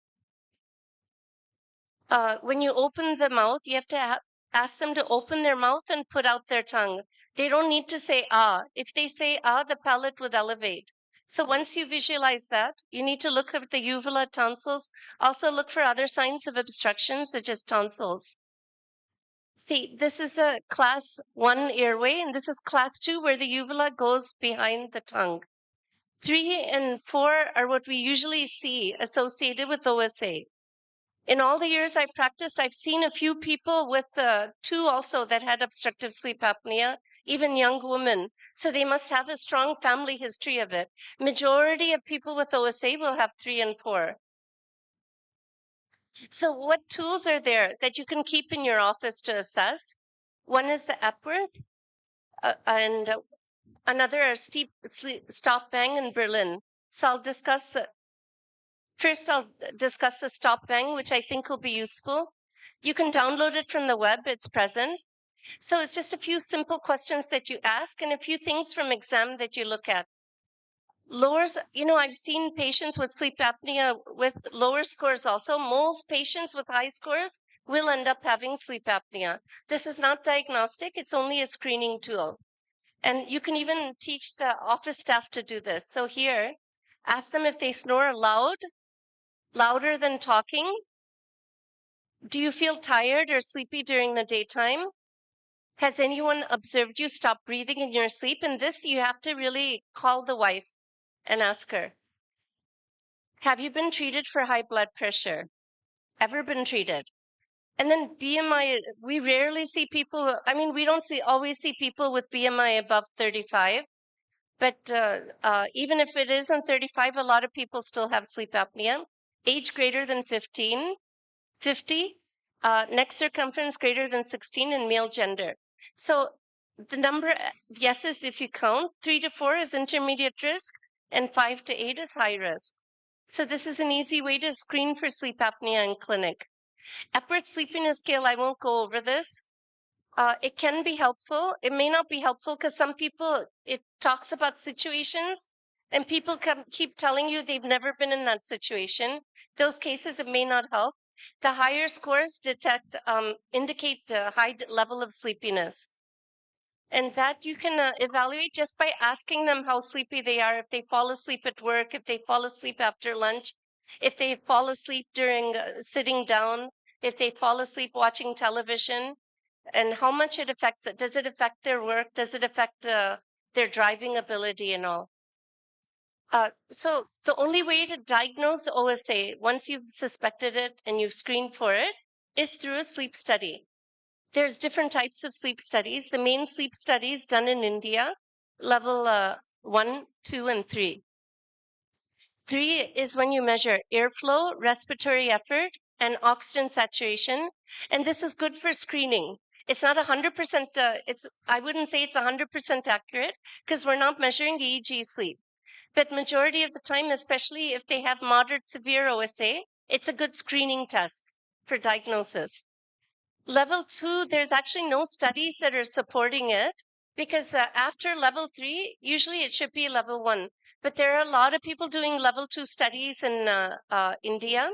When you open the mouth, you have to ask them to open their mouth and put out their tongue. They don't need to say ah. If they say ah, the palate would elevate. So once you visualize that, you need to look at the uvula, tonsils. Also look for other signs of obstruction, such as tonsils. See, this is a class 1 airway, and this is class 2, where the uvula goes behind the tongue. 3 and 4 are what we usually see associated with OSA. In all the years I've practiced, I've seen a few people with 2 also that had obstructive sleep apnea, even young women. So they must have a strong family history of it. Majority of people with OSA will have 3 and 4. So what tools are there that you can keep in your office to assess? One is the Epworth, and another are stop bang in Berlin. So I'll discuss First, I'll discuss the stop bang, which I think will be useful. You can download it from the web, it's present. So it's just a few simple questions that you ask and a few things from exam that you look at. Lowers, I've seen patients with sleep apnea with lower scores also. Most patients with high scores will end up having sleep apnea. This is not diagnostic, it's only a screening tool. And you can even teach the office staff to do this. So here, ask them if they snore louder than talking. Do you feel tired or sleepy during the daytime? Has anyone observed you stop breathing in your sleep? And this, you have to really call the wife and ask her. Have you been treated for high blood pressure? Ever been treated? And then BMI, we rarely see people, we don't always see people with BMI above 35. But even if it isn't 35, a lot of people still have sleep apnea. Age greater than 50, neck circumference greater than 16, and male gender. So The number of yeses, if you count, 3 to 4 is intermediate risk and 5 to 8 is high risk. So this is an easy way to screen for sleep apnea in clinic. Epworth Sleepiness Scale, I won't go over this. It can be helpful. It may not be helpful because some people, it talks about situations and people keep telling you they've never been in that situation. Those cases, it may not help. The higher scores indicate a high level of sleepiness. And that you can evaluate just by asking them how sleepy they are, if they fall asleep at work, if they fall asleep after lunch, if they fall asleep during sitting down, if they fall asleep watching television, and how much it affects it. Does it affect their work? Does it affect their driving ability and all? So the only way to diagnose OSA, once you've suspected it and you've screened for it, is through a sleep study. There's different types of sleep studies. The main sleep studies done in India, level 1, 2, and 3. 3 is when you measure airflow, respiratory effort, and oxygen saturation. And this is good for screening. It's not 100%, I wouldn't say it's 100% accurate because we're not measuring EEG sleep. But majority of the time, especially if they have moderate severe OSA, it's a good screening test for diagnosis. Level 2, there's actually no studies that are supporting it because after level 3, usually it should be level 1. But there are a lot of people doing level 2 studies in India,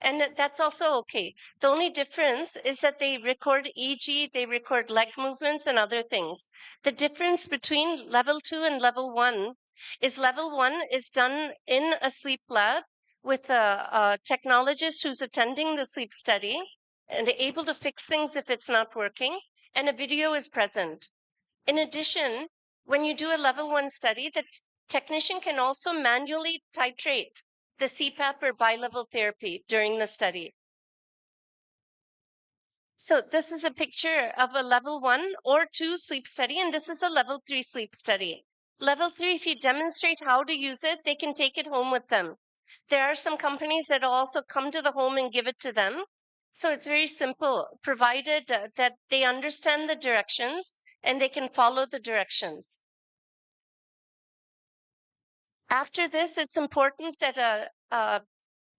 and that's also okay. The only difference is that they record EEG, they record leg movements and other things. The difference between level 2 and level 1 is level 1 is done in a sleep lab with a technologist who's attending the sleep study and able to fix things if it's not working, and a video is present. In addition, when you do a level 1 study, the technician can also manually titrate the CPAP or bilevel therapy during the study. So this is a picture of a level 1 or 2 sleep study, and this is a level 3 sleep study. Level 3, if you demonstrate how to use it, they can take it home with them. There are some companies that will also come to the home and give it to them. So it's very simple, provided that they understand the directions and they can follow the directions. After this, it's important that a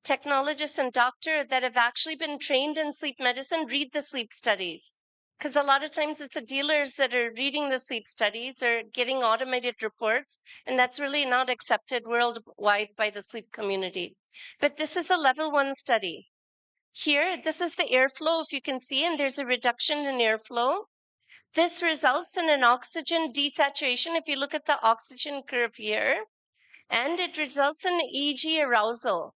technologist and doctor that have actually been trained in sleep medicine read the sleep studies. Because a lot of times it's the dealers that are reading the sleep studies or getting automated reports, and that's really not accepted worldwide by the sleep community. But this is a level 1 study. Here, this is the airflow, if you can see, and there's a reduction in airflow. This results in an oxygen desaturation, if you look at the oxygen curve here, and it results in EEG arousal.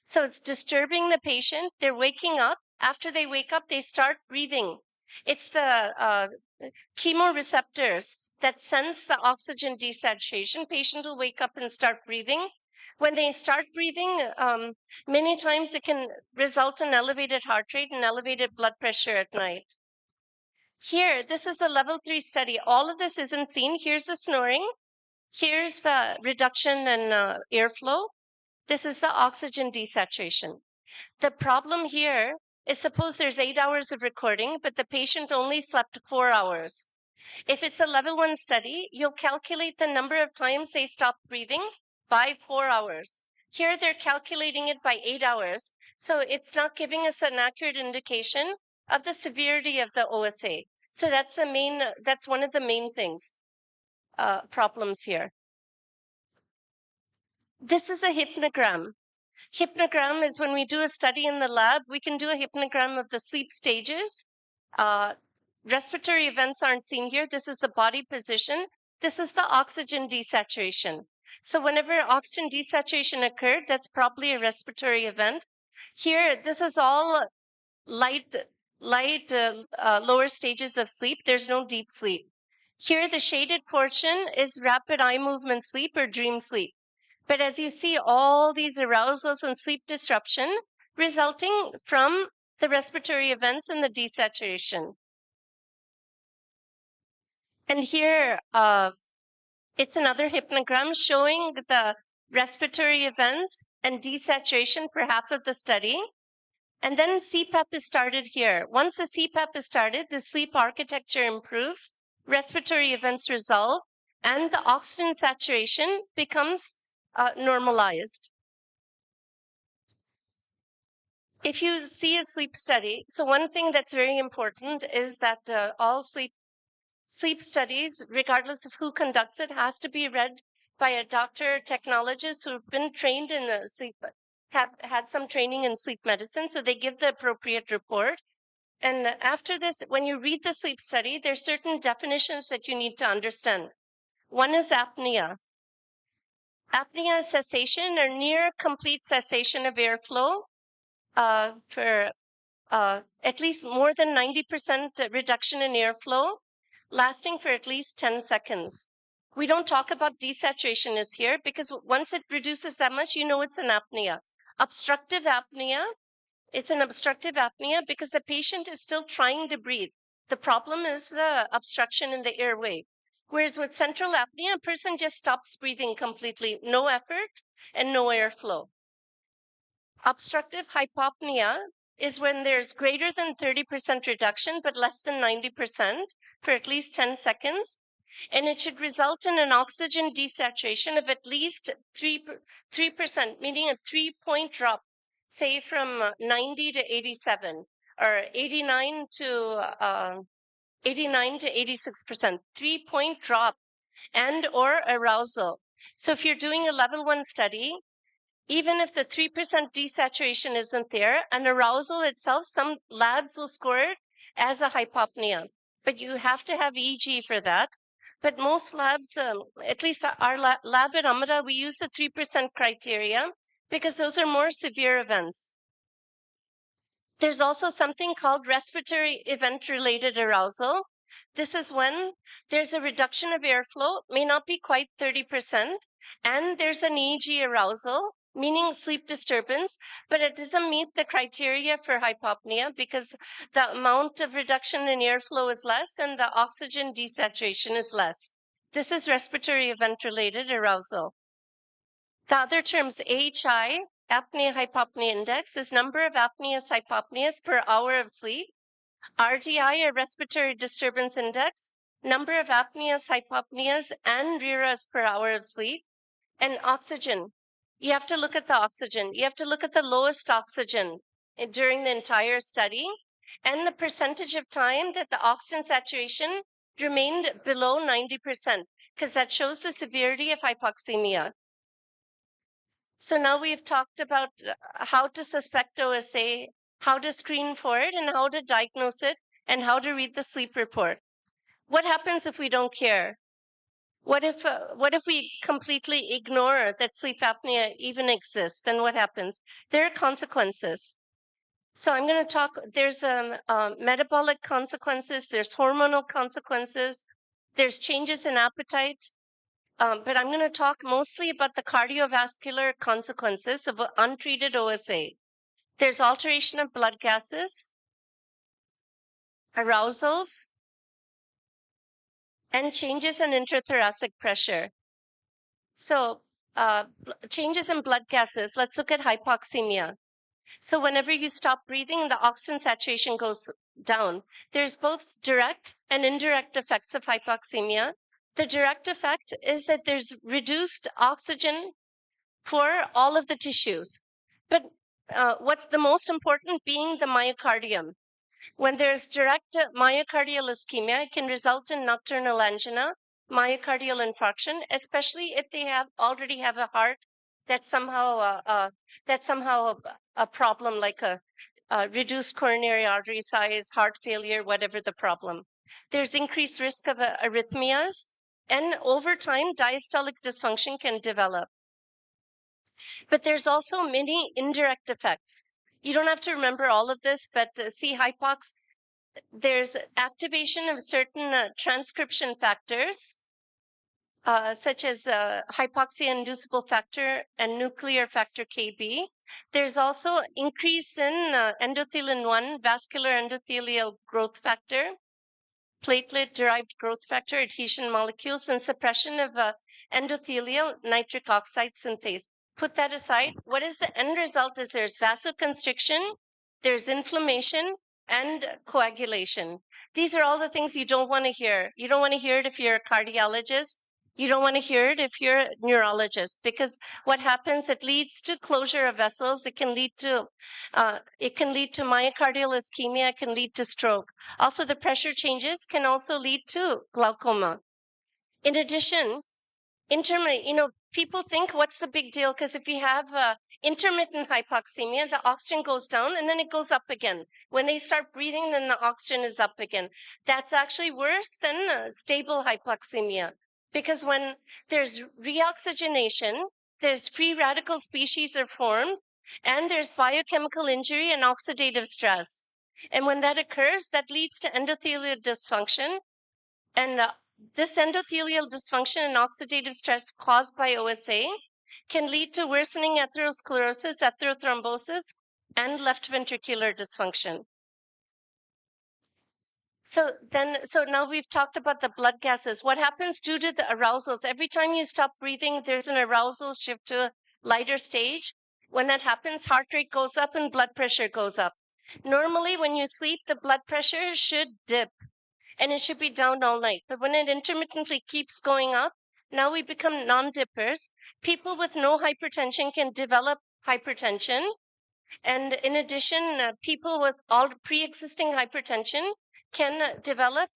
So it's disturbing the patient. They're waking up. After they wake up, they start breathing. It's the chemoreceptors that sense the oxygen desaturation. Patient will wake up and start breathing. When they start breathing, many times it can result in elevated heart rate and elevated blood pressure at night. Here, this is a level 3 study. All of this isn't seen. Here's the snoring. Here's the reduction in airflow. This is the oxygen desaturation. The problem here is suppose there's 8 hours of recording, but the patient only slept 4 hours. If it's a level 1 study, you'll calculate the number of times they stop breathing by 4 hours. Here they're calculating it by 8 hours. So it's not giving us an accurate indication of the severity of the OSA. So that's one of the main things, problems here. This is a hypnogram. Hypnogram is when we do a study in the lab, we can do a hypnogram of the sleep stages. Respiratory events aren't seen here. This is the body position. This is the oxygen desaturation. So whenever oxygen desaturation occurred, that's probably a respiratory event. Here, this is all light, lower stages of sleep. There's no deep sleep. Here, the shaded portion is rapid eye movement sleep or dream sleep. But as you see, all these arousals and sleep disruption resulting from the respiratory events and the desaturation. And here, it's another hypnogram showing the respiratory events and desaturation for half of the study. And then CPAP is started here. Once the CPAP is started, the sleep architecture improves. respiratory events resolve, and the oxygen saturation becomes normalized. If you see a sleep study, so one thing that's very important is that all sleep studies, regardless of who conducts it, has to be read by a doctor, technologist who've been trained in sleep, have had some training in sleep medicine, so they give the appropriate report. And after this, when you read the sleep study, there's certain definitions that you need to understand. One is apnea. Apnea is cessation or near complete cessation of airflow for at least more than 90% reduction in airflow, lasting for at least 10 seconds. We don't talk about desaturation is here because once it reduces that much, you know it's an apnea. Obstructive apnea, it's an obstructive apnea because the patient is still trying to breathe. The problem is the obstruction in the airway. Whereas with central apnea, a person just stops breathing completely, no effort and no airflow. Obstructive hypopnea is when there's greater than 30% reduction, but less than 90% for at least 10 seconds. And it should result in an oxygen desaturation of at least 3%, meaning a 3-point drop, say from 90 to 87 or 89 to 86%, 3-point drop and or arousal. So if you're doing a level 1 study, even if the 3% desaturation isn't there, an arousal itself, some labs will score it as a hypopnea, but you have to have EEG for that. But most labs, at least our lab at Amara, we use the 3% criteria because those are more severe events. There's also something called respiratory event-related arousal. This is when there's a reduction of airflow, may not be quite 30%, and there's an EEG arousal, meaning sleep disturbance, but it doesn't meet the criteria for hypopnea because the amount of reduction in airflow is less and the oxygen desaturation is less. This is respiratory event-related arousal. The other terms, AHI, apnea-hypopnea index, is number of apneas, hypopneas per hour of sleep. RDI, or respiratory disturbance index, number of apneas, hypopneas, and RIRAs per hour of sleep. And oxygen, you have to look at the oxygen. You have to look at the lowest oxygen during the entire study and the percentage of time that the oxygen saturation remained below 90%, because that shows the severity of hypoxemia. So now we've talked about how to suspect OSA, how to screen for it, and how to diagnose it, and how to read the sleep report. What happens if we don't care? What if we completely ignore that sleep apnea even exists? Then what happens? There are consequences. So I'm going to talk, there's metabolic consequences, there's hormonal consequences, there's changes in appetite, but I'm going to talk mostly about the cardiovascular consequences of untreated OSA. There's alteration of blood gases, arousals, and changes in intrathoracic pressure. So changes in blood gases, let's look at hypoxemia. So whenever you stop breathing, the oxygen saturation goes down. There's both direct and indirect effects of hypoxemia. The direct effect is that there's reduced oxygen for all of the tissues. But what's the most important being the myocardium. When there's direct myocardial ischemia, it can result in nocturnal angina, myocardial infarction, especially if they already have a heart that's somehow a problem, like a reduced coronary artery size, heart failure, whatever the problem. There's increased risk of arrhythmias, and over time, diastolic dysfunction can develop. But there's also many indirect effects. You don't have to remember all of this, but see hypox, there's activation of certain transcription factors, such as hypoxia-inducible factor and nuclear factor Kb. There's also increase in endothelin-1, vascular endothelial growth factor, platelet-derived growth factor, adhesion molecules, and suppression of endothelial nitric oxide synthase. Put that aside. What is the end result? Is there's vasoconstriction, there's inflammation, and coagulation. These are all the things you don't want to hear. You don't want to hear it if you're a cardiologist. You don't want to hear it if you're a neurologist, because what happens, it leads to closure of vessels. It can lead to myocardial ischemia. It can lead to stroke. Also, the pressure changes can also lead to glaucoma. In addition, people think, what's the big deal? Because if you have intermittent hypoxemia, the oxygen goes down and then it goes up again. When they start breathing, then the oxygen is up again. That's actually worse than stable hypoxemia, because when there's reoxygenation, there's free radical species are formed, and there's biochemical injury and oxidative stress. And when that occurs, that leads to endothelial dysfunction. And this endothelial dysfunction and oxidative stress caused by OSA can lead to worsening atherosclerosis, atherothrombosis, and left ventricular dysfunction. So now we've talked about the blood gases. What happens due to the arousals? Every time you stop breathing, there's an arousal shift to a lighter stage. When that happens, heart rate goes up and blood pressure goes up. Normally, when you sleep, the blood pressure should dip and it should be down all night. But when it intermittently keeps going up, now we become non-dippers. People with no hypertension can develop hypertension. And in addition, people with all pre-existing hypertension can develop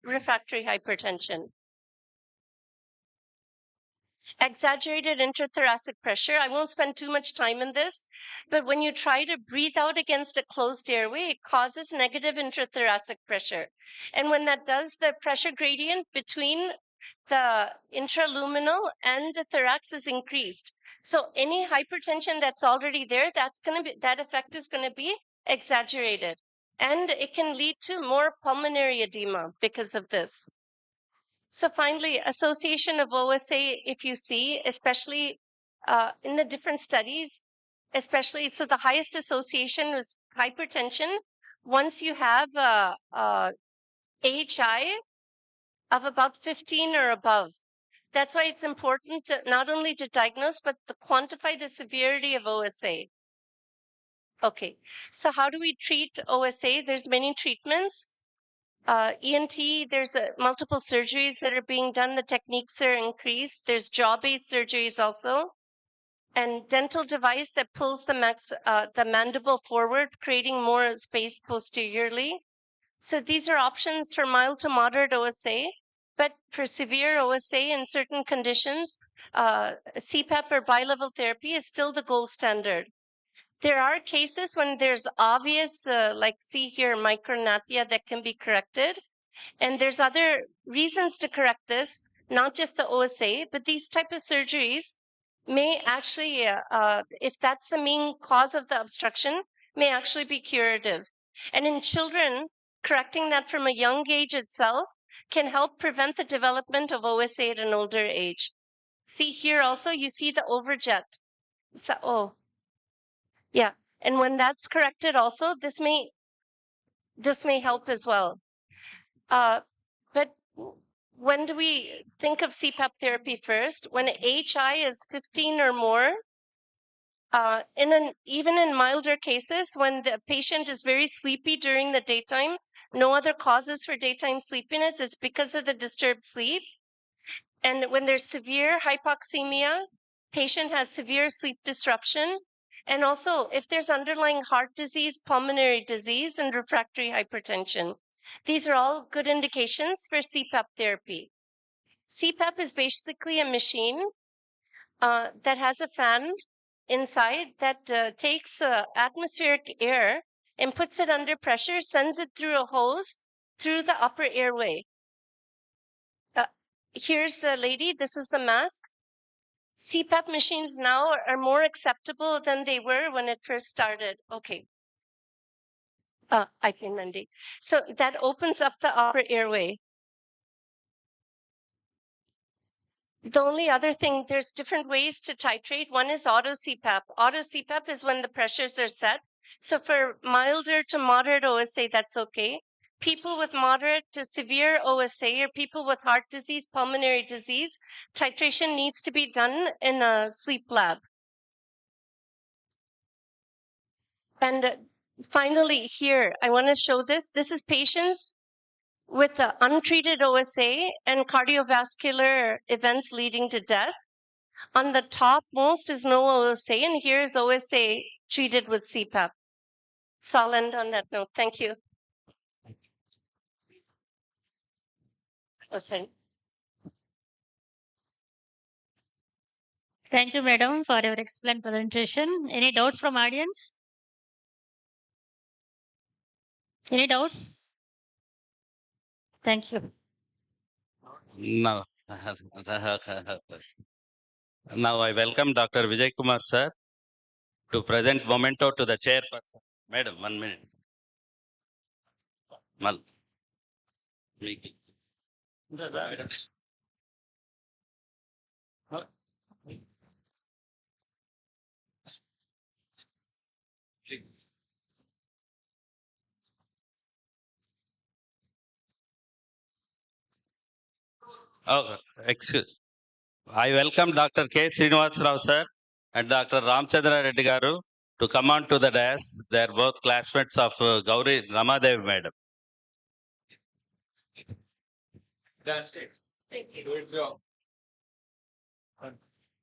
refractory hypertension. Exaggerated intrathoracic pressure. I won't spend too much time in this, but when you try to breathe out against a closed airway, it causes negative intrathoracic pressure. And when that does, the pressure gradient between the intraluminal and the thorax is increased. So any hypertension that's already there, that effect is going to be exaggerated. And it can lead to more pulmonary edema because of this. So finally, association of OSA, if you see, especially in the different studies, especially, so the highest association was hypertension. Once you have AHI of about 15 or above. That's why it's important not only to diagnose, but to quantify the severity of OSA. Okay, so how do we treat OSA? There's many treatments. ENT, there's multiple surgeries that are being done. The techniques are increased. There's jaw-based surgeries also. And dental device that pulls the mandible forward, creating more space posteriorly. So these are options for mild to moderate OSA. But for severe OSA in certain conditions, CPAP or bilevel therapy is still the gold standard. There are cases when there's obvious, like see here, micrognathia that can be corrected. And there's other reasons to correct this, not just the OSA, but these type of surgeries may actually, if that's the main cause of the obstruction, may actually be curative. And in children, correcting that from a young age itself can help prevent the development of OSA at an older age. See here also, you see the overjet. So, yeah. And when that's corrected also, this may help as well. But when do we think of CPAP therapy first? When AHI is 15 or more, even in milder cases, when the patient is very sleepy during the daytime, no other causes for daytime sleepiness, it's because of the disturbed sleep. And when there's severe hypoxemia, patient has severe sleep disruption. And also, if there's underlying heart disease, pulmonary disease, and refractory hypertension. These are all good indications for CPAP therapy. CPAP is basically a machine that has a fan inside that takes atmospheric air and puts it under pressure, sends it through a hose through the upper airway. Here's the lady, this is the mask. CPAP machines now are more acceptable than they were when it first started. Okay. IPN Monday. So that opens up the upper airway. The only other thing, there's different ways to titrate. One is auto CPAP. Auto CPAP is when the pressures are set. So for milder to moderate OSA, that's okay. People with moderate to severe OSA or people with heart disease, pulmonary disease, titration needs to be done in a sleep lab. And Finally, here, I want to show this. This is patients with untreated OSA and cardiovascular events leading to death. On the top most is no OSA, and here is OSA treated with CPAP. So I'll end on that note. Thank you. Oh, sorry. Thank you, madam, for your excellent presentation. Any doubts from audience? Any doubts? Thank you. Now, now I welcome Dr. Vijay Kumar sir to present memento to the chairperson. Madam, 1 minute. Mal. Oh, excuse. I welcome Dr. K. Srinivas Rao sir and Dr. Ramchandra Reddy garu to come on to the dais. They are both classmates of Gauri Ramadev madam. That's it. Thank you. Good job.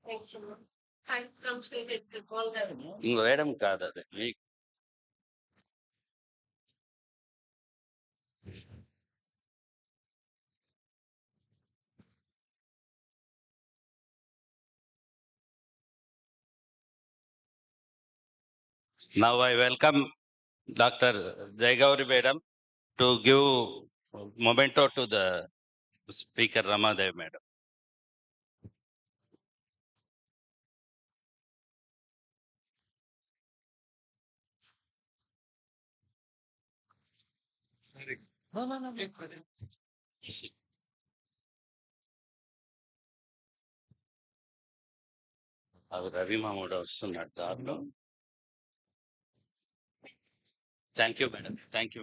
Thanks so much. I translated the call. Madam కాదు అది మీకు. Now I welcome Dr. Jayagauri madam to give memento to the speaker Ramadev madam. No. అవి రవి మామూడు వస్తున్నాడు దారిలో. Thank you madam, thank you.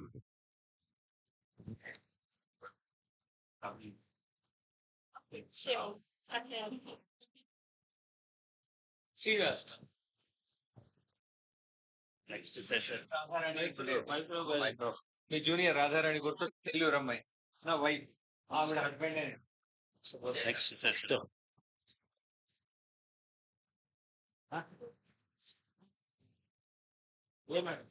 Sure. Okay. Serious. Next session me junior Radharani గుర్తు తెలుగు రమ్మాయి నా wife ఆవిడ husband next session. ఏ madam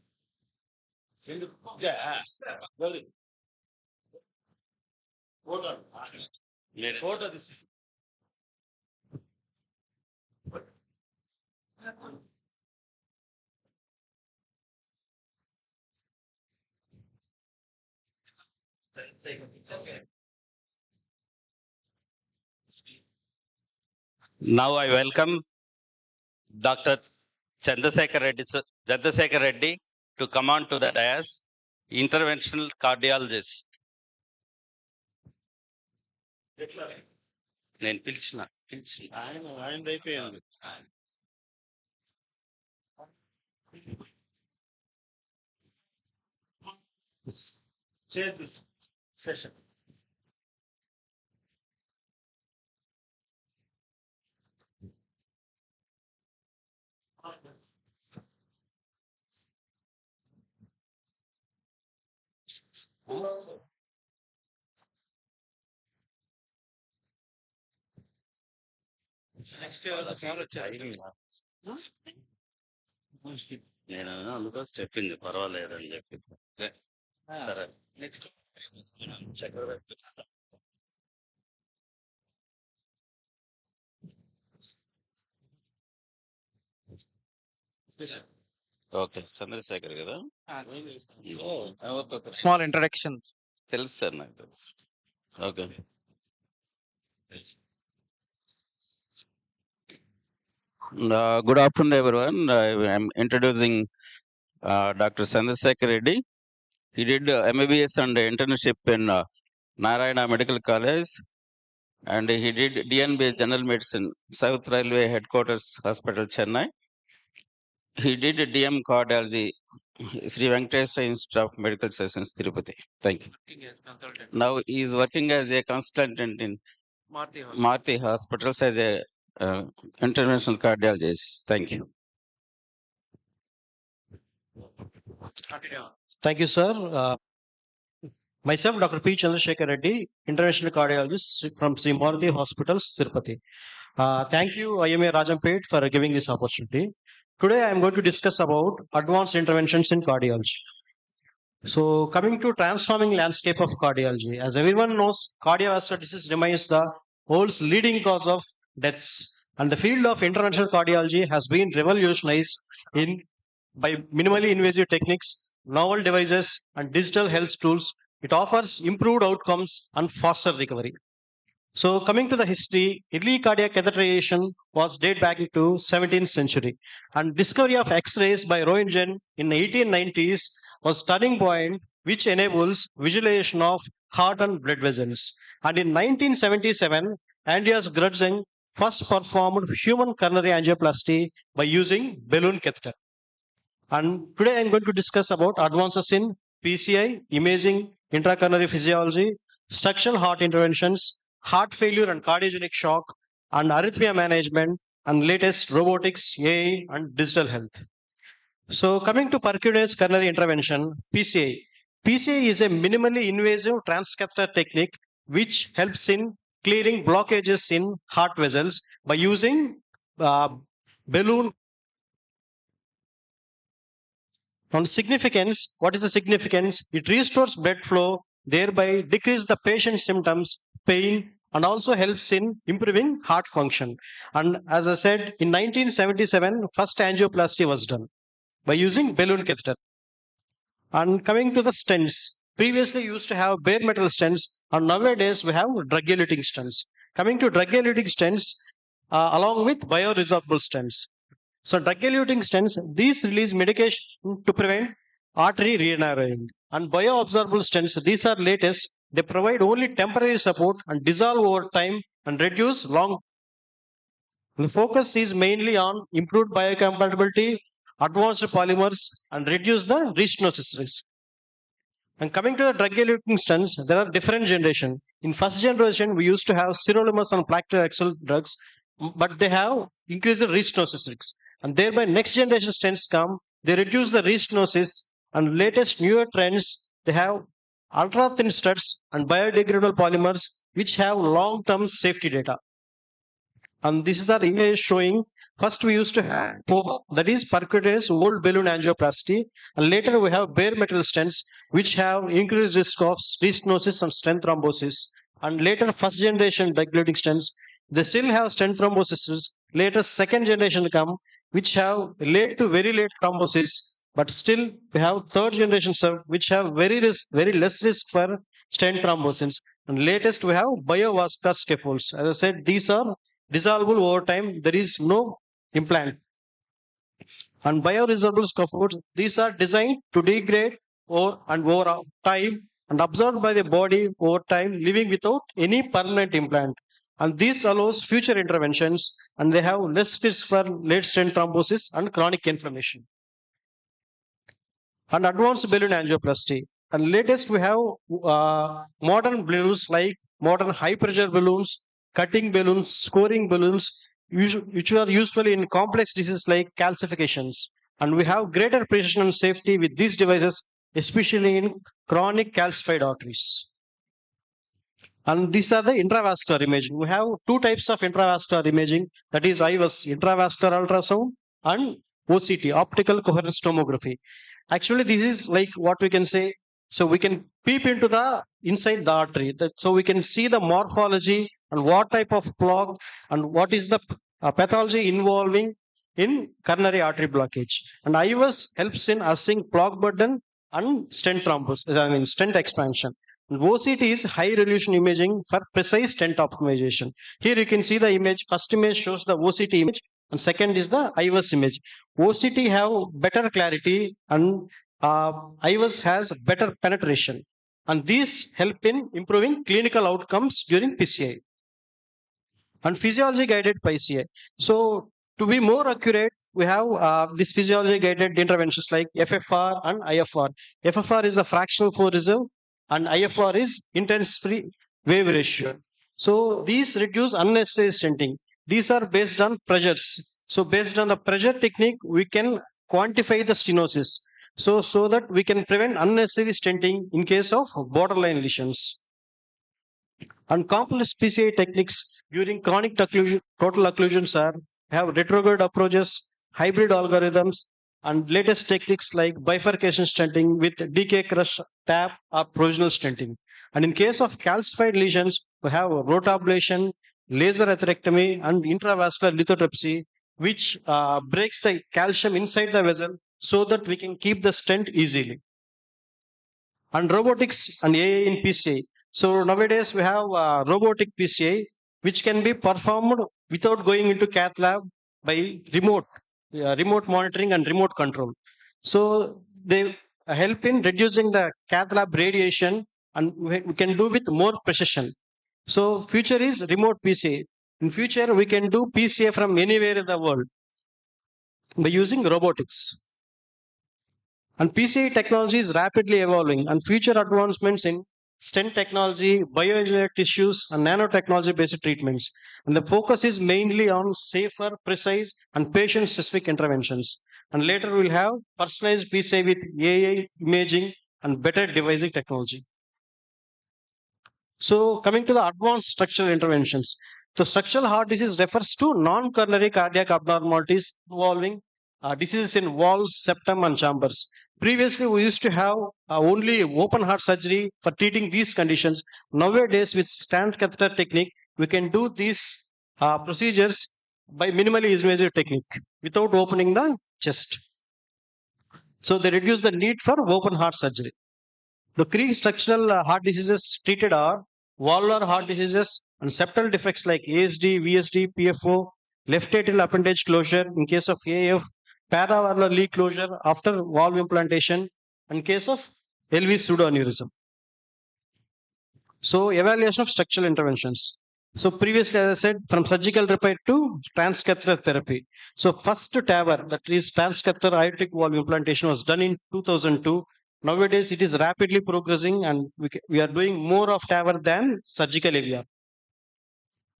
photo తీసి Now I welcome Dr. Chandrasekhar Reddy to come on to the dais, interventional cardiologist. నేను పిలిచిన ఆయన అయిపోయింది. Session నేను అందుకోసం చెప్పింది పర్వాలేదని చెప్పి. సరే నెక్స్ట్ చక్రవర్తి. ఓకే, చంద్రశేఖర్ కదా. Small introduction. తెలుసు సార్, నాకు తెలుసు. Okay. Good afternoon, everyone. I am introducing Dr. Chandrasekhar Reddy. He did MBBS and internship in Narayana Medical College, and he did DNB General Medicine, South Railway Headquarters Hospital, Chennai. He did DM Cardiology, Sri Venkateswara Institute of Medical Sciences, Tirupati. Thank you. Now he is working as a consultant in Marthi Hospitals as a interventional cardiologist. Thank you. Thank you, sir. Myself, Dr. P. Chandrasekhar Reddy, interventional cardiologist from Sri Maruti Hospitals, Tirupati. Thank you, IMA Rajampet, for giving this opportunity. Today, I am going to discuss about advanced interventions in cardiology. So, coming to transforming landscape of cardiology, as everyone knows, cardiovascular disease remains the world's leading cause of deaths, and the field of interventional cardiology has been revolutionized by minimally invasive techniques, novel devices, and digital health tools. It offers improved outcomes and faster recovery. So, coming to the history, early cardiac catheterization was date back to 17th century, and discovery of X-rays by Roentgen in 1890s was turning point, which enables visualization of heart and blood vessels. And in 1977, Andreas Grudzen first performed human coronary angioplasty by using balloon catheter. And today I'm going to discuss about advances in PCI, imaging, intracoronary physiology, structural heart interventions, heart failure and cardiogenic shock, and arrhythmia management, and latest robotics, AI, and digital health. So coming to percutaneous coronary intervention, PCI. PCI is a minimally invasive transcatheter technique which helps in clearing blockages in heart vessels by using balloon. On significance, what is the significance? It restores blood flow, thereby decrease the patient's symptoms, pain, and also helps in improving heart function. And as I said, in 1977, first angioplasty was done by using balloon catheter. And coming to the stents, previously used to have bare metal stents, and nowadays we have drug-eluting stents. Coming to drug-eluting stents, along with bioresorbable stents. So drug-eluting stents, these release medication to prevent artery re-narrowing. And bioabsorbable stents, these are latest. They provide only temporary support and dissolve over time and reduce long. The focus is mainly on improved biocompatibility, advanced polymers, and reduce the restenosis risk. And coming to the drug-eluting stents, there are different generations. In first generation, we used to have sirolimus and plaque-to-axle drugs, but they have increased restenosis risks. And thereby, next generation stents come, they reduce the restenosis, and latest newer trends, they have ultra-thin studs and biodegradable polymers, which have long-term safety data. And this is the image showing, first we used to have that is percutaneous old balloon angioplasty, and later we have bare metal stents which have increased risk of restenosis and stent thrombosis. And later first generation drug-eluting stents, they still have stent thrombosis. Later second generation come which have late to very late thrombosis, but still we have third generation which have very less risk for stent thrombosis. And latest we have biovascular scaffolds. As I said, these are dissolvable over time. There is no implant. And bioresorbable scaffolds, these are designed to degrade over time and absorbed by the body over time, living without any permanent implant. And this allows future interventions, and they have less risk for late stent thrombosis and chronic inflammation. And advanced balloon angioplasty. And latest we have modern balloons like modern high pressure balloons, cutting balloons, scoring balloons, which are usually in complex diseases like calcifications. And we have greater precision and safety with these devices, especially in chronic calcified arteries. And these are the intravascular imaging. We have two types of intravascular imaging, that is IVUS, intravascular ultrasound, and OCT, optical coherence tomography. Actually, this is like what we can say. So we can peep into the inside the artery. So we can see the morphology and what type of clog and what is the pathology involving in coronary artery blockage. And IVUS helps in assessing clog burden and stent thrombosis, stent expansion. And OCT is high resolution imaging for precise stent optimization. Here you can see the image. First image shows the OCT image, and second is the IVUS image. OCT have better clarity, and IVUS has better penetration, and these help in improving clinical outcomes during PCI. And physiology guided PCI. So to be more accurate, we have this physiology guided interventions like FFR and IFR. FFR is a fractional flow reserve, and IFR is intense-free wave ratio. So these reduce unnecessary stenting. These are based on pressures. So based on the pressure technique, we can quantify the stenosis. so that we can prevent unnecessary stenting in case of borderline lesions. And complex PCI techniques during chronic total occlusions have retrograde approaches, hybrid algorithms, and latest techniques like bifurcation stenting with DK crush, tap, or provisional stenting. And in case of calcified lesions, we have rotablation, laser atherectomy, and intravascular lithotripsy, which breaks the calcium inside the vessel so that we can keep the stent easily. And robotics and AI in PCI. So nowadays we have robotic PCI, which can be performed without going into cath lab by remote monitoring and remote control. So they help in reducing the cath lab radiation, and we can do with more precision. So future is remote PCI. In future, we can do PCI from anywhere in the world by using robotics. And PCI technology is rapidly evolving, and future advancements in stent technology, bioengineered tissues, and nanotechnology based treatments. And the focus is mainly on safer, precise, and patient specific interventions. And later we'll have personalized PCI with AI imaging and better devising technology. So, coming to the advanced structural interventions. So, structural heart disease refers to non coronary cardiac abnormalities involving diseases in valves, septum, and chambers. Previously, we used to have only open heart surgery for treating these conditions. Nowadays, with stand catheter technique, we can do these procedures by minimally invasive technique without opening the chest. So, they reduce the need for open heart surgery. The key structural heart diseases treated are valvular heart diseases and septal defects like ASD, VSD, PFO, left atrial appendage closure in case of AF, paravalvular leak closure after valve implantation, and case of LV pseudoaneurysm. So, evaluation of structural interventions. So, previously, as I said, from surgical repair to transcatheter therapy. So, first TAVR, that is transcatheter aortic valve implantation, was done in 2002. Nowadays, it is rapidly progressing, and we are doing more of TAVR than surgical AVR.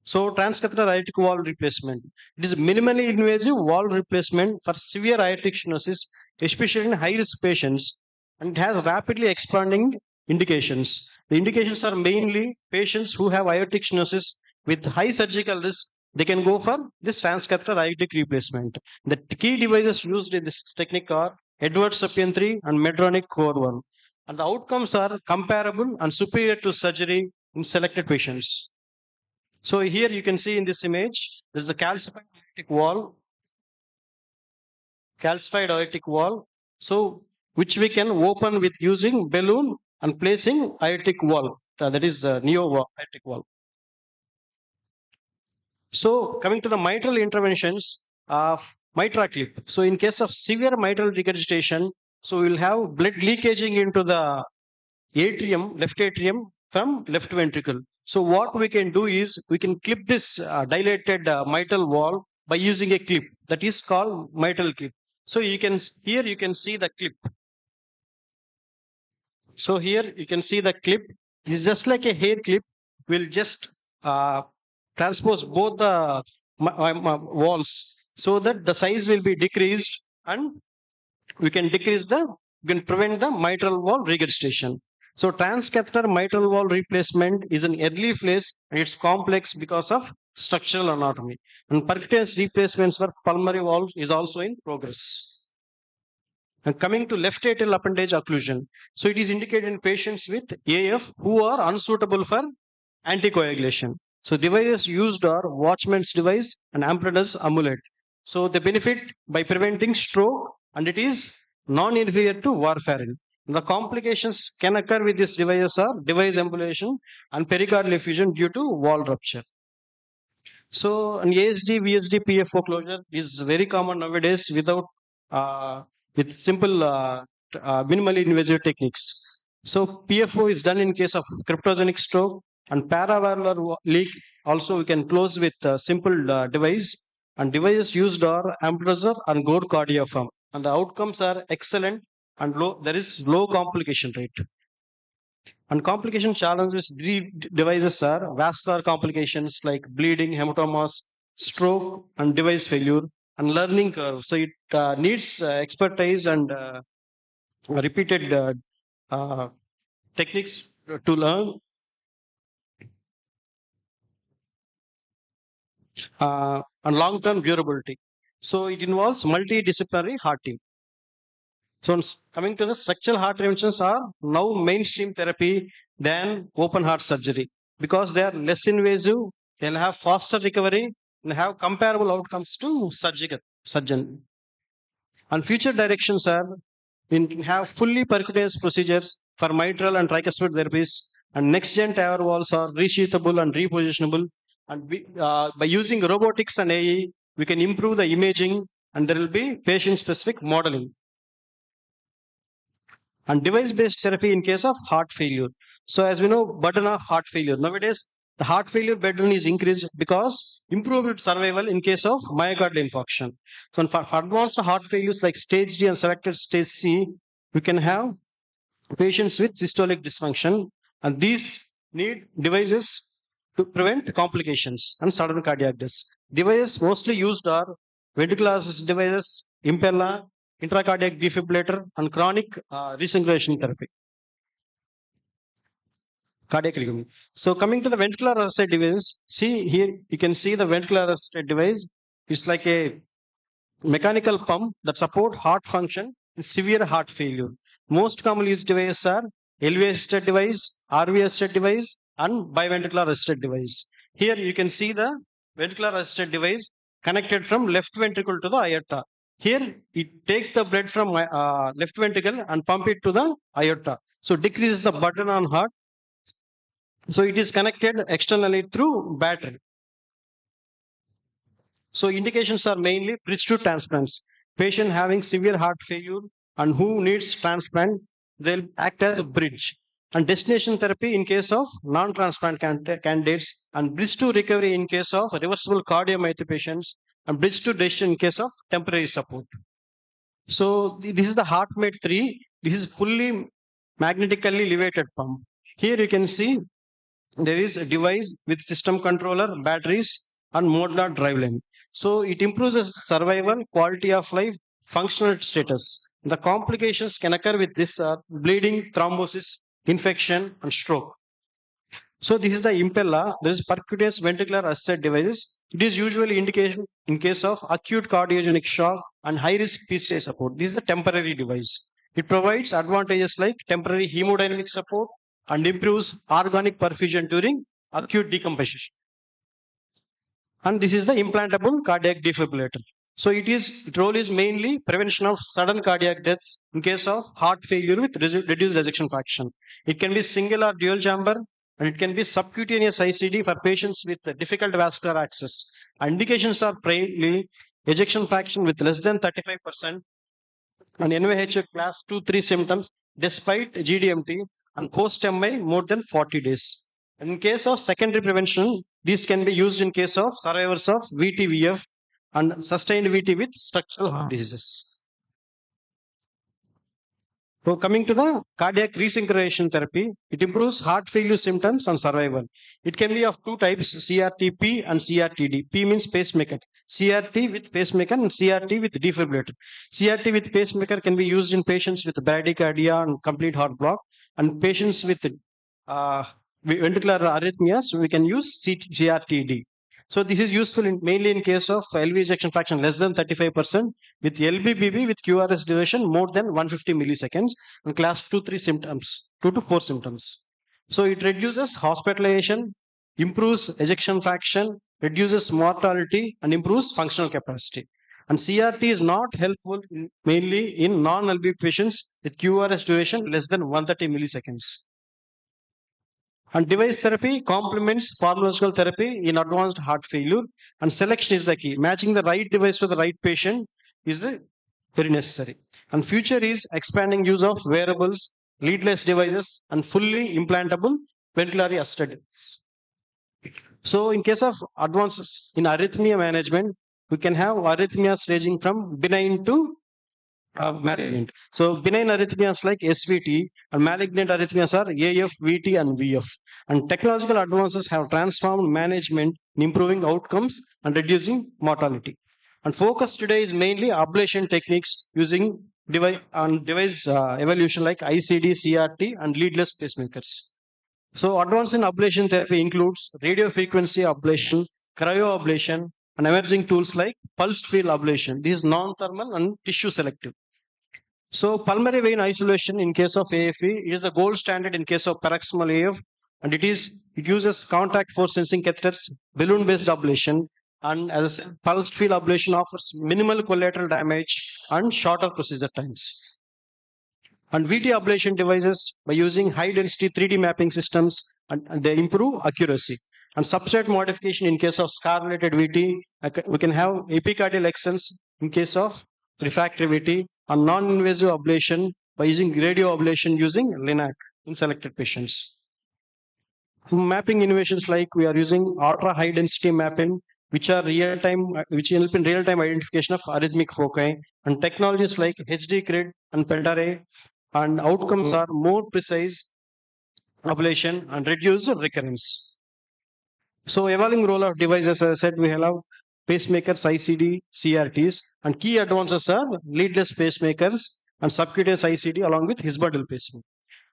So, transcatheter aortic valve replacement. It is minimally invasive valve replacement for severe aortic stenosis, especially in high-risk patients, and it has rapidly expanding indications. The indications are mainly patients who have aortic stenosis with high surgical risk. They can go for this transcatheter aortic replacement. The key devices used in this technique are Edwards Sapien 3 and Medtronic Core 1. And the outcomes are comparable and superior to surgery in selected patients. So here you can see in this image, there is a calcified aortic wall. So which we can open with using balloon and placing aortic wall. That is the neo aortic wall. So coming to the mitral interventions of mitral clip. So in case of severe mitral regurgitation, so we will have blood leakaging into the atrium, left atrium from left ventricle. So what we can do is we can clip this dilated mitral wall by using a clip that is called mitral clip. So you can here you can see the clip. So here you can see the clip. It is just like a hair clip. We'll just transpose both the walls so that the size will be decreased, and we can prevent the mitral wall regurgitation. So transcatheter mitral wall replacement is an early phase, and it's complex because of structural anatomy. And percutaneous replacements for pulmonary valve is also in progress. And coming to left atrial appendage occlusion. So it is indicated in patients with AF who are unsuitable for anticoagulation. So devices used are Watchman's device and Amprenus amulet. So they benefit by preventing stroke, and it is non-inferior to warfarin. The complications can occur with these devices are device embolization and pericardial effusion due to wall rupture. So an ASD, VSD, PFO closure is very common nowadays with simple minimally invasive techniques. So PFO is done in case of cryptogenic stroke, and paravalvular leak also we can close with a simple device, and devices used are Ambrosor and Gore cardioform, and the outcomes are excellent and there is low complication rate. And complication challenges devices are vascular complications like bleeding, hematomas, stroke, and device failure, and learning curve. So it needs expertise and repeated techniques to learn and long-term durability. So it involves multidisciplinary heart team. So coming to the structural heart interventions are now mainstream therapy than open heart surgery because they are less invasive, they'll have faster recovery, and have comparable outcomes to surgeon. And future directions are in have fully percutaneous procedures for mitral and tricuspid therapies, and next-gen TAVR valves are resheathable and repositionable. And by using robotics and AI, we can improve the imaging, and there will be patient-specific modeling. And device-based therapy in case of heart failure. So as we know, burden of heart failure. Nowadays, the heart failure burden is increased because improved survival in case of myocardial infarction. So for advanced heart failures like stage D and selected stage C, we can have patients with systolic dysfunction, and these need devices to prevent complications and sudden cardiac death. Devices mostly used are ventricular assist devices, impella, intracardiac defibrillator, and chronic resynchronization therapy. Cardiac rhythm. So coming to the ventricular assisted device, see here you can see the ventricular assisted device. It's like a mechanical pump that support heart function in severe heart failure. Most commonly used devices are LV assisted device, RV assisted device, and biventricular assisted device. Here you can see the ventricular assisted device connected from left ventricle to the aorta. Here it takes the blood from left ventricle and pump it to the aorta. So decreases the burden on heart. So it is connected externally through battery. So indications are mainly bridge to transplants. Patient having severe heart failure and who needs transplant, they'll act as a bridge. And destination therapy in case of non-transplant candidates, and bridge to recovery in case of reversible cardiomyopathy patients, and bridge to decision in case of temporary support. So this is the HeartMate 3. This is fully magnetically levated pump. Here you can see there is a device with system controller, batteries, and modular driveline. So it improves the survival, quality of life, functional status. The complications can occur with this bleeding, thrombosis, infection, and stroke. So this is the impella. This is percutaneous ventricular assisted device. It is usually indication in case of acute cardiogenic shock and high-risk PCI support. This is a temporary device. It provides advantages like temporary hemodynamic support and improves organic perfusion during acute decomposition. And this is the implantable cardiac defibrillator. So its role is mainly prevention of sudden cardiac deaths in case of heart failure with reduced ejection fraction. It can be single or dual chamber, and it can be subcutaneous ICD for patients with difficult vascular access. Indications are primarily ejection fraction with less than 35% and NVH class 2-3 symptoms despite GDMT, and post-MI more than 40 days. And in case of secondary prevention, these can be used in case of survivors of VTVF and sustained VT with structural heart diseases. So coming to the cardiac resynchronization therapy, it improves heart failure symptoms and survival. It can be of two types, CRT-P and CRT-D. P means pacemaker. CRT with pacemaker and CRT with defibrillator. CRT with pacemaker can be used in patients with bradycardia and complete heart block, and patients with ventricular arrhythmias, we can use CRT-D. So this is useful mainly in case of LV ejection fraction less than 35%, with LBBB with QRS duration more than 150 milliseconds, and class 2-3 symptoms, 2 to 4 symptoms. So it reduces hospitalization, improves ejection fraction, reduces mortality, and improves functional capacity. And CRT is not helpful mainly in non-LB patients with QRS duration less than 130 milliseconds. And device therapy complements pharmacological therapy in advanced heart failure, and selection is the key. Matching the right device to the right patient is very necessary. And future is expanding use of wearables, leadless devices, and fully implantable ventricularly assisted devices. So in case of advances in arrhythmia management, we can have arrhythmias ranging from benign to malignant. So benign arrhythmias like SVT and malignant arrhythmias are AF, VT, and VF. And technological advances have transformed management in improving outcomes and reducing mortality. And focus today is mainly ablation techniques using device evolution like ICD, CRT, and leadless pacemakers. So advance in ablation therapy includes radio frequency ablation, cryoablation, and emerging tools like pulsed field ablation. This is non-thermal and tissue selective. So pulmonary vein isolation in case of AFE is the gold standard in case of paroxysmal AF, and it uses contact force sensing catheters, balloon-based ablation, and as I said, pulsed field ablation offers minimal collateral damage and shorter procedure times. And VT ablation devices by using high density 3D mapping systems and they improve accuracy. And substrate modification in case of scar related VT, we can have epicardial extents in case of refractory VT, and non-invasive ablation by using radio ablation using LINAC in selected patients. Mapping innovations like we are using ultra high density mapping, which are which help in real time identification of arrhythmic foci, and technologies like HD grid and Peltare, and outcomes are more precise ablation and reduced recurrence. So evolving role of devices, as I said, we have pacemakers, ICD, CRTs, and key advances are leadless pacemakers and subcutaneous ICD along with his bundle pacemaker.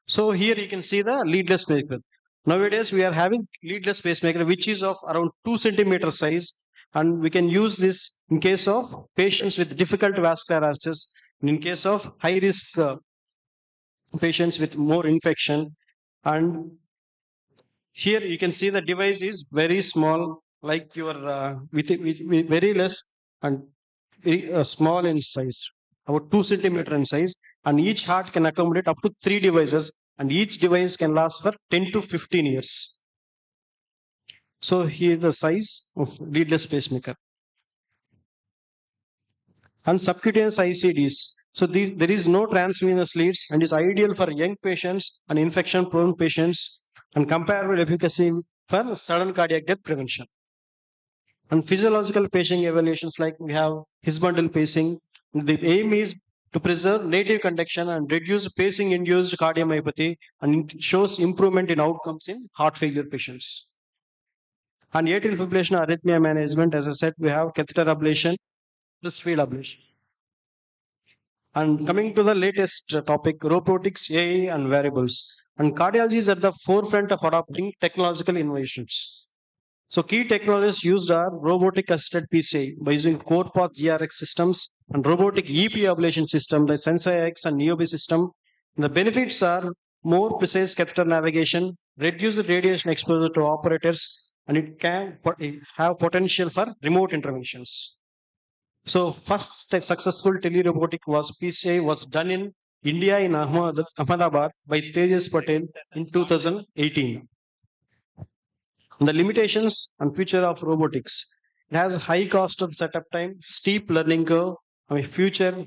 So here you can see the leadless pacemaker. Nowadays we are having leadless pacemaker which is of around 2 centimeter size, and we can use this in case of patients with difficult vascular access, and in case of high risk patients with more infection. And here you can see the device is very small, like your with very less and very, small in size, about 2 centimeter in size, and each heart can accommodate up to 3 devices, and each device can last for 10 to 15 years. So here the size of leadless pacemaker. And subcutaneous ICDs. So there is no transvenous leads and is ideal for young patients and infection prone patients, and comparable efficacy for sudden cardiac death prevention. And physiological pacing evaluations like we have his bundle pacing. The aim is to preserve native conduction and reduce pacing induced cardiomyopathy, and it shows improvement in outcomes in heart failure patients. And atrial fibrillation arrhythmia management, as I said, we have catheter ablation plus field ablation. And coming to the latest topic, robotics, AI, and wearables. And cardiology is at the forefront of adopting technological innovations. So key technologies used are robotic assisted PCI by using core path GRX systems and robotic EP ablation system like SensiX and Niobe system. The benefits are more precise catheter navigation, reduce the radiation exposure to operators, and it can have potential for remote interventions. So first successful telerobotic PCI was done in India in Ahmedabad by Tejas Patel in 2018. The limitations and future of robotics. It has high cost of setup time, steep learning curve. Future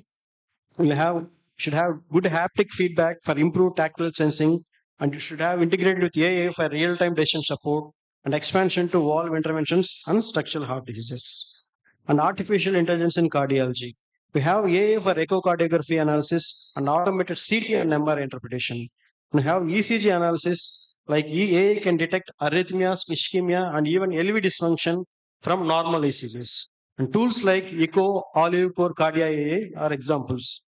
should have good haptic feedback for improved tactile sensing, and you should have integrated with AI for real-time decision support and expansion to valve interventions and structural heart diseases. And artificial intelligence in cardiology. We have AI for echocardiography analysis and automated CT and MRI interpretation. We have ECG analysis, like AI can detect arrhythmias, ischemia, and even LV dysfunction from normal ECGs. And tools like Echo, Olive Core, Cardia AI are examples.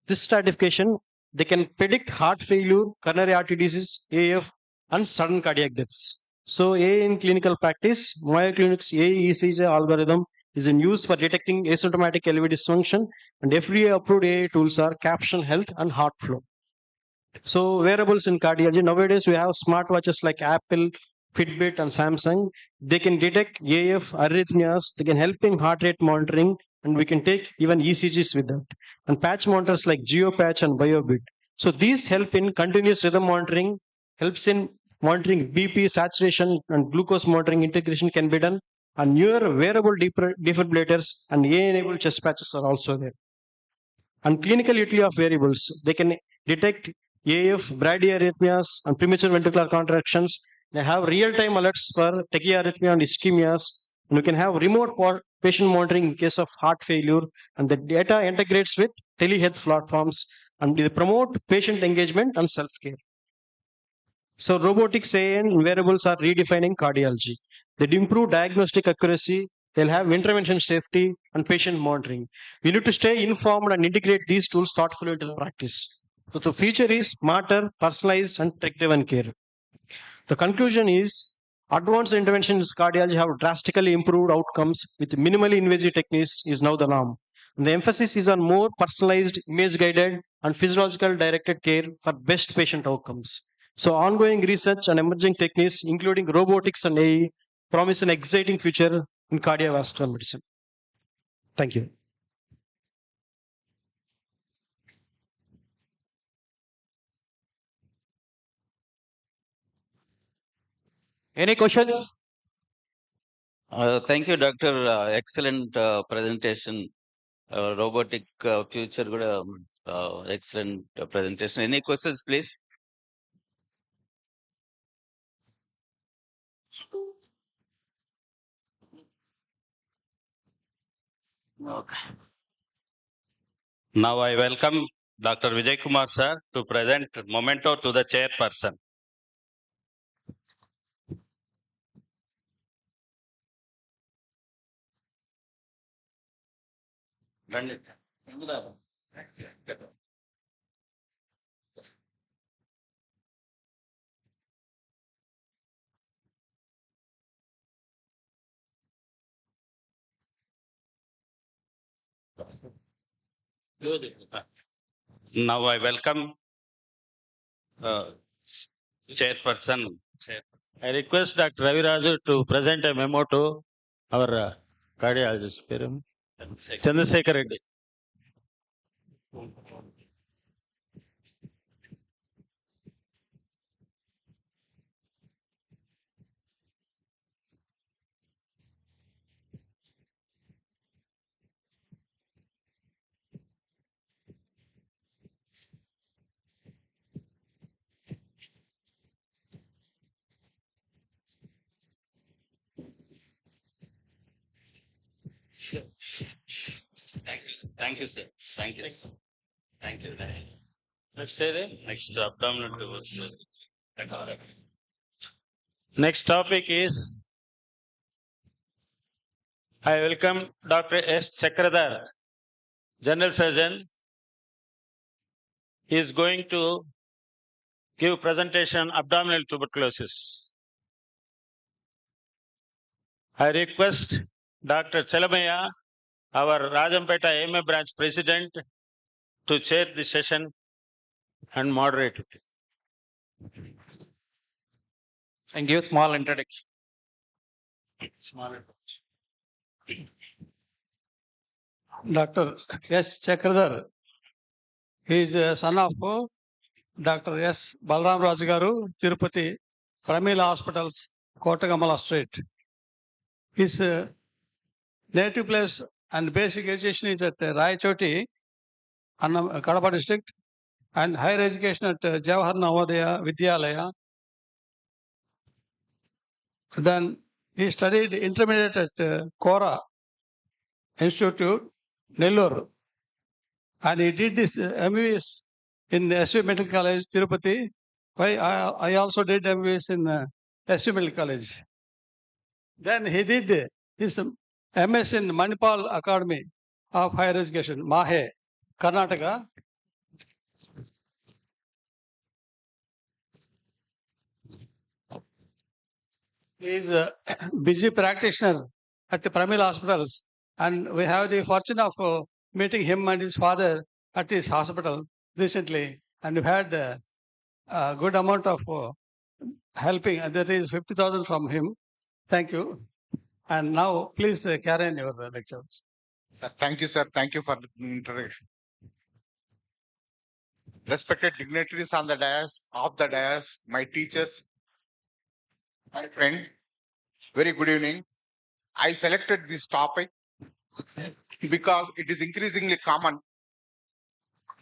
This stratification, they can predict heart failure, coronary artery disease, AF, and sudden cardiac deaths. So AI in clinical practice, Mayo Clinic's AI ECG algorithm is in use for detecting asymptomatic LV dysfunction, and FDA approved AI tools are Caption Health and Heart Flow. So wearables in cardiology, nowadays we have smartwatches like Apple, Fitbit, and Samsung. They can detect AF, arrhythmias, they can help in heart rate monitoring, and we can take even ECGs with that. And patch monitors like GeoPatch and BioBit. So these help in continuous rhythm monitoring, helps in monitoring BP, saturation, and glucose monitoring integration can be done. And newer wearable defibrillators and AI-enabled chest patches are also there. And clinical utility of variables, they can detect AF, bradyarrhythmias, and premature ventricular contractions. They have real-time alerts for tachyarrhythmia and ischemias. And we can have remote patient monitoring in case of heart failure. And the data integrates with telehealth platforms, and they promote patient engagement and self-care. So robotics, AI, and wearables are redefining cardiology. They improve diagnostic accuracy, They'll have intervention safety and patient monitoring. We need to stay informed and integrate these tools thoughtfully into the practice. So the future is smarter, personalized, and tech-driven care. The conclusion is advanced interventions in cardiology have drastically improved outcomes with minimally invasive techniques is now the norm. And the emphasis is on more personalized, image-guided, and physiological directed care for best patient outcomes. So ongoing research and emerging techniques, including robotics and AI, promise an exciting future in cardiovascular medicine. Thank you. Any questions? Thank you, Doctor. Excellent presentation. Robotic future good. Excellent presentation. Any questions, please? Okay. Now I welcome Dr. Vijay Kumar sir to present memento to the chairperson. Now I welcome chairperson. I request Dr. Ravi Raju to present a memo to our cardiologist, Chandrasekhar Reddy. Thank you, sir. Thank you. Thank you. Let's stay there. Next abdominal to Next topic is I welcome Dr. S. Chakradhar, General Surgeon. He is going to give presentation on abdominal tuberculosis. I request Dr. Chelamaya, our Rajampet MA branch president, to chair the session and moderate it. Thank you. Small introduction. Dr. S. Chakradhar. He is a son of Dr. S. Balram Raju garu, Tirupati, Pramila Hospitals, Kottagamala Street. His native place and basic education is at Raichoti, Kadapa district, and higher education at Jawahar Navodaya Vidyalaya. Then he studied intermediate at Kora Institute, Nellore, and he did this MBBS in SV Medical College, Tirupati. I also did MBBS in SV Medical College. Then he did his MS in Manipal Academy of Higher Education, Mahe, Karnataka. He is a busy practitioner at the Pramila Hospitals, and we have the fortune of meeting him and his father at his hospital recently, and we had a good amount of helping, and that is 50,000 from him. Thank you. And now, please carry on your lecture. Sir, thank you, sir. Thank you for the introduction. Respected dignitaries on the dais, off the dais, my teachers, my friends, very good evening. I selected this topic because it is increasingly common,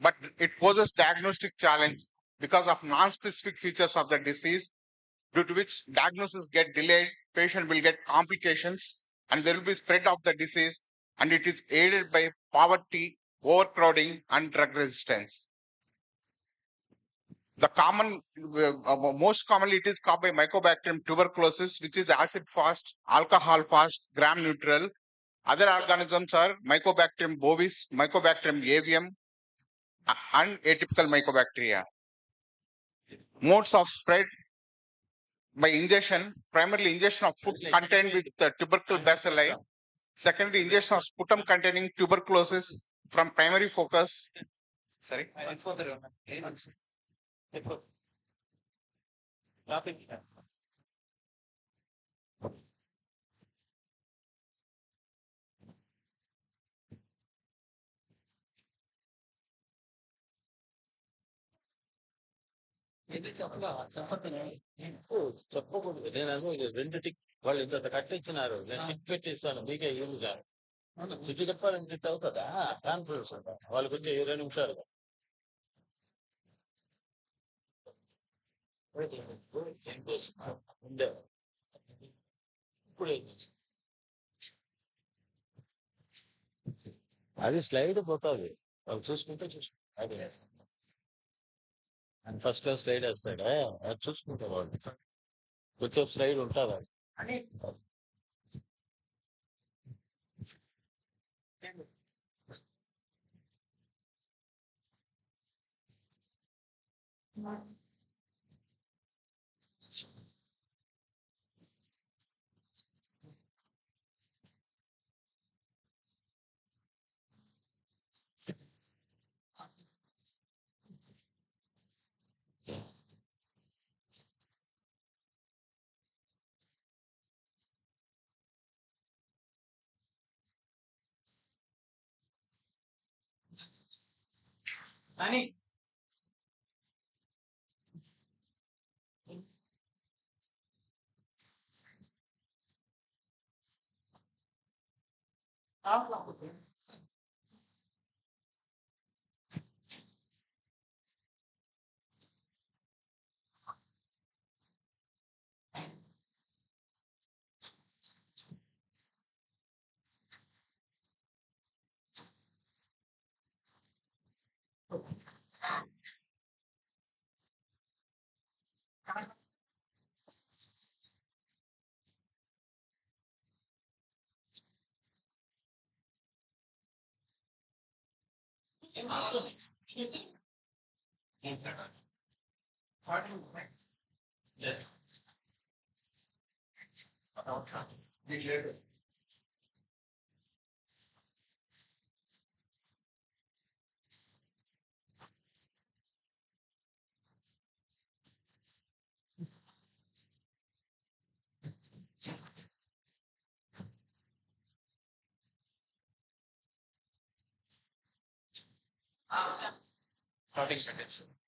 but it poses diagnostic challenge because of non-specific features of the disease, due to which diagnosis get delayed, patient will get complications, and there will be spread of the disease, and it is aided by poverty, overcrowding, and drug resistance. The most commonly it is caused by Mycobacterium tuberculosis, which is acid fast, alcohol fast, gram neutral. Other organisms are Mycobacterium bovis, Mycobacterium avium, and atypical mycobacteria. Modes of spread by ingestion, primarily ingestion of food contained with tubercle bacilli. Secondary, ingestion of sputum containing tuberculosis from primary focus. Sorry. చెప్పకూడదు నేను రెండు tick వాళ్ళు ఇంత కట్టించినారు నేను tick పెట్టిస్తాను మీకే use కాదు tick చెప్పాలని టిక్ అవుతుందా కాన్ఫిడెన్స్ ఉంటా వాళ్ళకి వచ్చే 20 నిమిషాలు ఉండే ఇప్పుడు అది స్లైడ్ పోతుంది వాళ్ళు చూసుకుంటే అది అండ్ ఫస్ట్ క్లాస్ స్లైడ్ వేస్తాడా అది చూసుకుంటే వాళ్ళు కొంచెం స్లైడ్ ఉంటుందా అని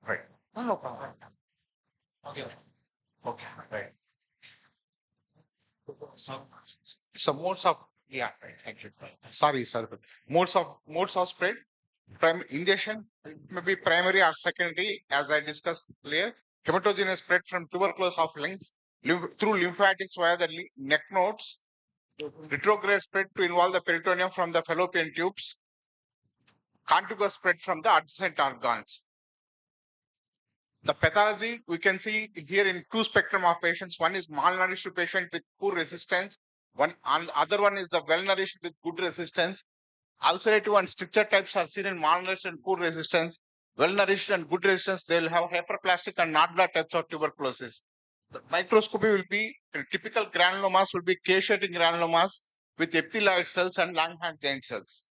Right. No problem. Okay. Okay. Right. So modes of right. Thank you. Sorry. Modes of spread. Ingestion, it may be primary or secondary, as I discussed earlier. Hematogenous spread from tuberculosis of lungs through lymphatics via the neck nodes. Retrograde spread to involve the peritoneum from the fallopian tubes. Contiguous spread from the adjacent organs. The pathology we can see here in two spectrum of patients. One is malnourished patient with poor resistance. Other one is the well-nourished with good resistance. Ulcerative and stricture types are seen in malnourished and poor resistance. Well-nourished and good resistance, they will have hyperplastic and nodular types of tuberculosis. The microscopy will be typical granulomas will be K-shaped granulomas with epithelioid cells and Langhans giant cells.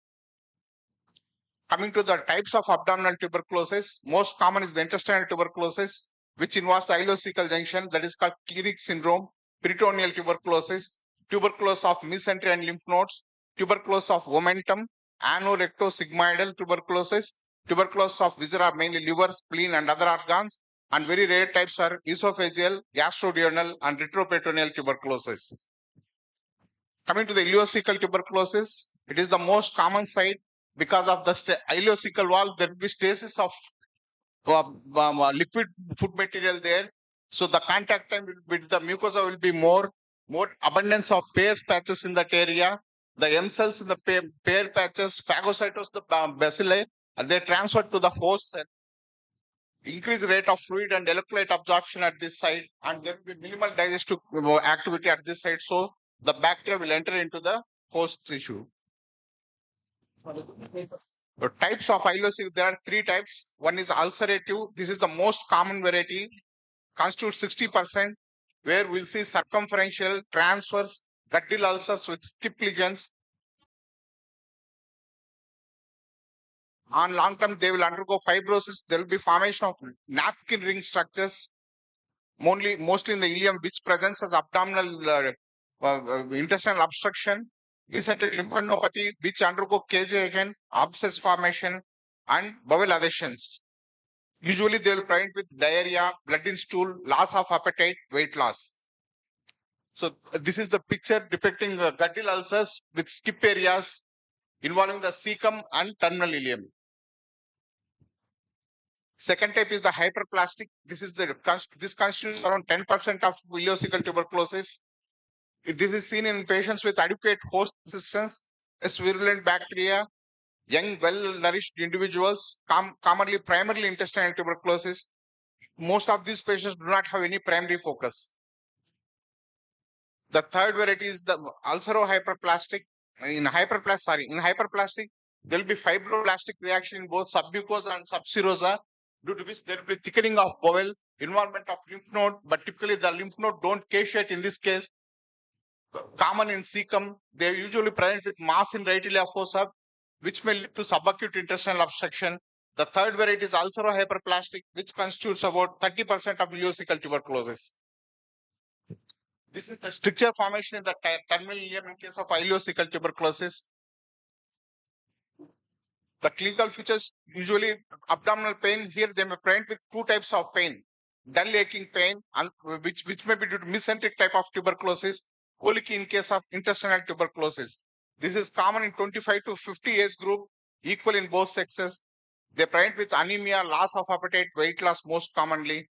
Coming to the types of abdominal tuberculosis, most common is the intestinal tuberculosis, which involves the ileocecal junction, that is called Kierig syndrome, peritoneal tuberculosis, tuberculosis of mesentery and lymph nodes, tuberculosis of omentum, anorectosigmoidal tuberculosis, tuberculosis of viscera, mainly liver, spleen, and other organs, and very rare types are esophageal, gastroduodenal, and retroperitoneal tuberculosis. Coming to the ileocecal tuberculosis, it is the most common site because of the ileocecal wall. There will be stasis of liquid food material there. So the contact time with the mucosa will be more abundance of Peyer's patches in that area. The M cells in the Peyer patches phagocytose the bacilli and they transfer to the host cell. increased rate of fluid and electrolyte absorption at this site, and there will be minimal digestive activity at this site. So the bacteria will enter into the host tissue. The types of ileocecal, there are three types. One is ulcerative. This is the most common variety, constitutes 60%, where we'll see circumferential, transverse, ductal ulcers with skip lesions. On long term, they will undergo fibrosis. There will be formation of napkin ring structures, mostly in the ileum, which presents as abdominal intestinal obstruction. Eccentric lymphadenopathy, which undergo KJ abscess formation, and bowel adhesions. Usually, they will present with diarrhea, blood in stool, loss of appetite, weight loss. So this is the picture depicting ductal ulcers with skip areas involving the cecum and terminal ileum. Second type is the hyperplastic. This constitutes around 10% of ileocecal tuberculosis. This is seen in patients with adequate host resistance, as virulent bacteria, young, well-nourished individuals, commonly primarily intestinal tuberculosis. Most of these patients do not have any primary focus. The third variety is the ulcerohyperplastic. In hyperplastic, there will be fibroblastic reaction in both submucosa and subserosa, due to which there will be thickening of bowel, involvement of lymph node, but typically the lymph node don't caseate in this case. Common in cecum, they are usually present with mass in right ileal fossa, which may lead to subacute intestinal obstruction. The third variety is ulcerohyperplastic, which constitutes about 30% of ileocecal tuberculosis. This is the stricture formation in the terminal ileum in case of ileocecal tuberculosis. The clinical features, usually abdominal pain. Here they may present with two types of pain: dull aching pain, which may be due to mesenteric type of tuberculosis, colic in case of intestinal tuberculosis. This is common in 25 to 50 age group, equal in both sexes. They present with anemia, loss of appetite, weight loss most commonly,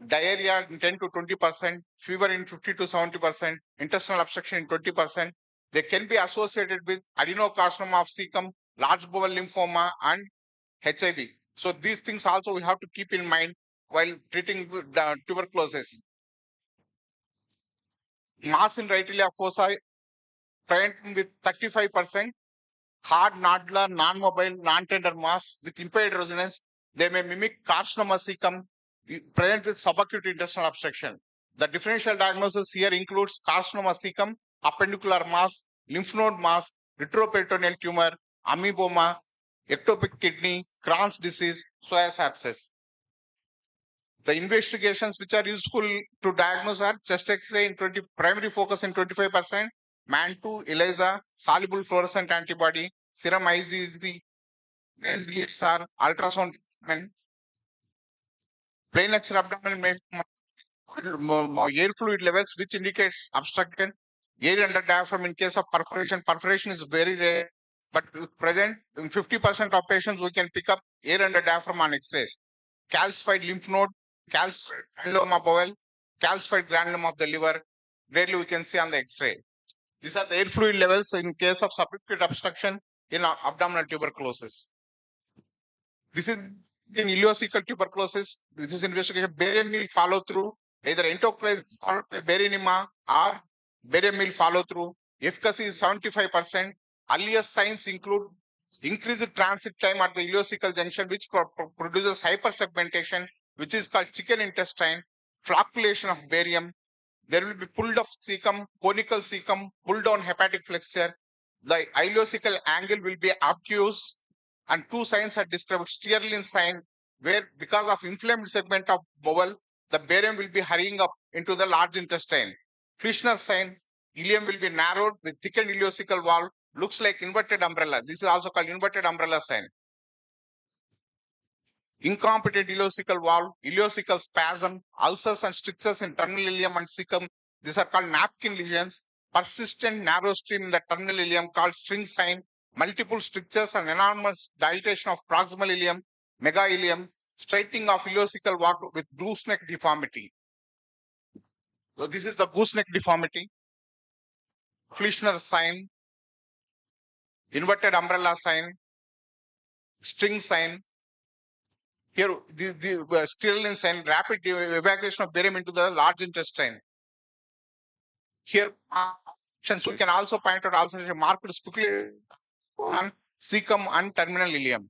diarrhea in 10 to 20%, fever in 50 to 70%, intestinal obstruction in 20%. They can be associated with adenocarcinoma of cecum, large bowel lymphoma, and HIV. So these things also we have to keep in mind while treating tuberculosis. Mass in right ileal fossa present with 35%, hard, nodular, non-mobile, non-tender mass with impaired resonance. They may mimic carcinoma cecum, present with subacute intestinal obstruction. The differential diagnosis here includes carcinoma cecum, appendicular mass, lymph node mass, retroperitoneal tumor, amoeboma, ectopic kidney, Crohn's disease, psoriasis abscess. The investigations which are useful to diagnose are chest X-ray in primary focus in 25%, MAN2, ELISA, soluble fluorescent antibody, serum IgG, SR, ultrasound treatment. Plain X-ray abdomen air fluid levels, which indicates obstruction. Air under diaphragm in case of perforation. Perforation is very rare, but present in 50% of patients, we can pick up air under diaphragm on X-rays. Calcified lymph node, calcified granuloma bowel, calcified granuloma of the liver. Rarely we can see on the X-ray. These are the air fluid levels in case of subacute obstruction in abdominal tuberculosis. This is in ileocecal tuberculosis. This is investigation. Barium meal follow through, either enterocolitis or barianema or barium meal follow through. Efficacy is 75%. Earliest signs include increased transit time at the ileocecal junction, which produces hypersegmentation, which is called chicken intestine, flocculation of barium. There will be pulled off cecum, conical cecum, pull down hepatic flexure. The ileocecal angle will be obtuse, and two signs are described. Stirling sign, where because of inflamed segment of bowel, the barium will be hurrying up into the large intestine. Fleischner sign, ileum will be narrowed with thickened ileocecal wall, looks like inverted umbrella. This is also called inverted umbrella sign. Incompetent ileocecal valve, ileocecal spasm, ulcers and strictures in terminal ileum and cecum. These are called napkin lesions. Persistent narrow stream in the terminal ileum called string sign. Multiple strictures and enormous dilatation of proximal ileum, megaileum, straightening of ileocecal valve with gooseneck deformity. So this is the gooseneck deformity. Fleischner sign, inverted umbrella sign, string sign. Here, the stirulence and rapid evacuation of barium into the large intestine. Here, since we can also point out also a marked speculation on cecum and terminal ileum.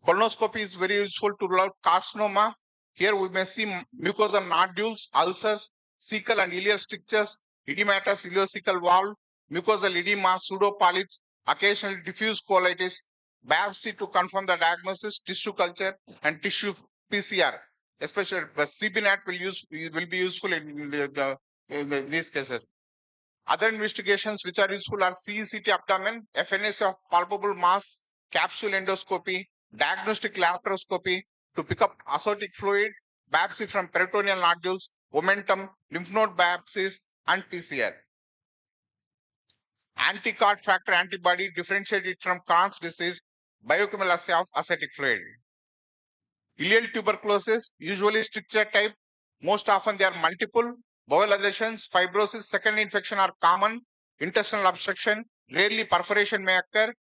Colonoscopy is very useful to rule out carcinoma. Here we may see mucosal nodules, ulcers, cecal and ileal strictures, edematous ileocecal valve, mucosal edema, pseudopolyps, occasionally diffuse colitis, biopsy to confirm the diagnosis, tissue culture, and tissue PCR. Especially CBNAT will be useful in these cases. Other investigations which are useful are CECT abdomen, FNAC of palpable mass, capsule endoscopy, diagnostic laparoscopy to pick up azotic fluid, biopsy from peritoneal nodules, momentum, lymph node biopsies, and PCR. Anti-card factor antibody differentiated from Crohn's disease, biochemical assay of ascitic fluid. Ileal tuberculosis, usually stricture type, most often they are multiple. Bowel adhesions, fibrosis, secondary infection are common. Intestinal obstruction, rarely perforation may occur.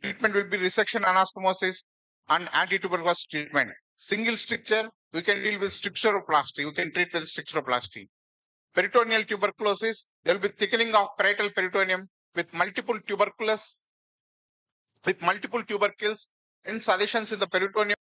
Treatment will be resection, anastomosis, and anti-tuberculosis treatment. Single stricture, we can deal with stricturoplasty. We can treat with stricturoplasty. Peritoneal tuberculosis, there will be thickening of parietal peritoneum with multiple tubercules, in adhesions in the peritoneum.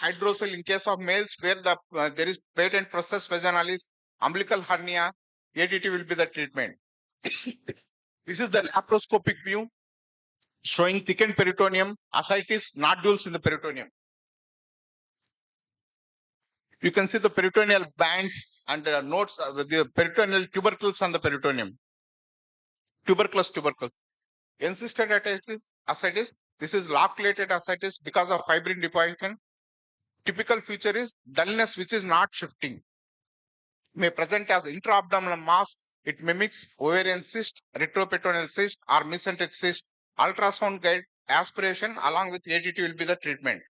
Hydrocele in case of males where there is patent process vaginalis, umbilical hernia, ADT will be the treatment. This is the laparoscopic view showing thickened peritoneum, ascites, nodules in the peritoneum. You can see the peritoneal bands and nodes, the peritoneal tubercles on the peritoneum. Tubercle. Encysted ascites. This is loculated ascites because of fibrin deposition. Typical feature is dullness which is not shifting. May present as intra-abdominal mass. It mimics ovarian cyst, retroperitoneal cyst, or mesenteric cyst. Ultrasound guide aspiration along with ADT will be the treatment.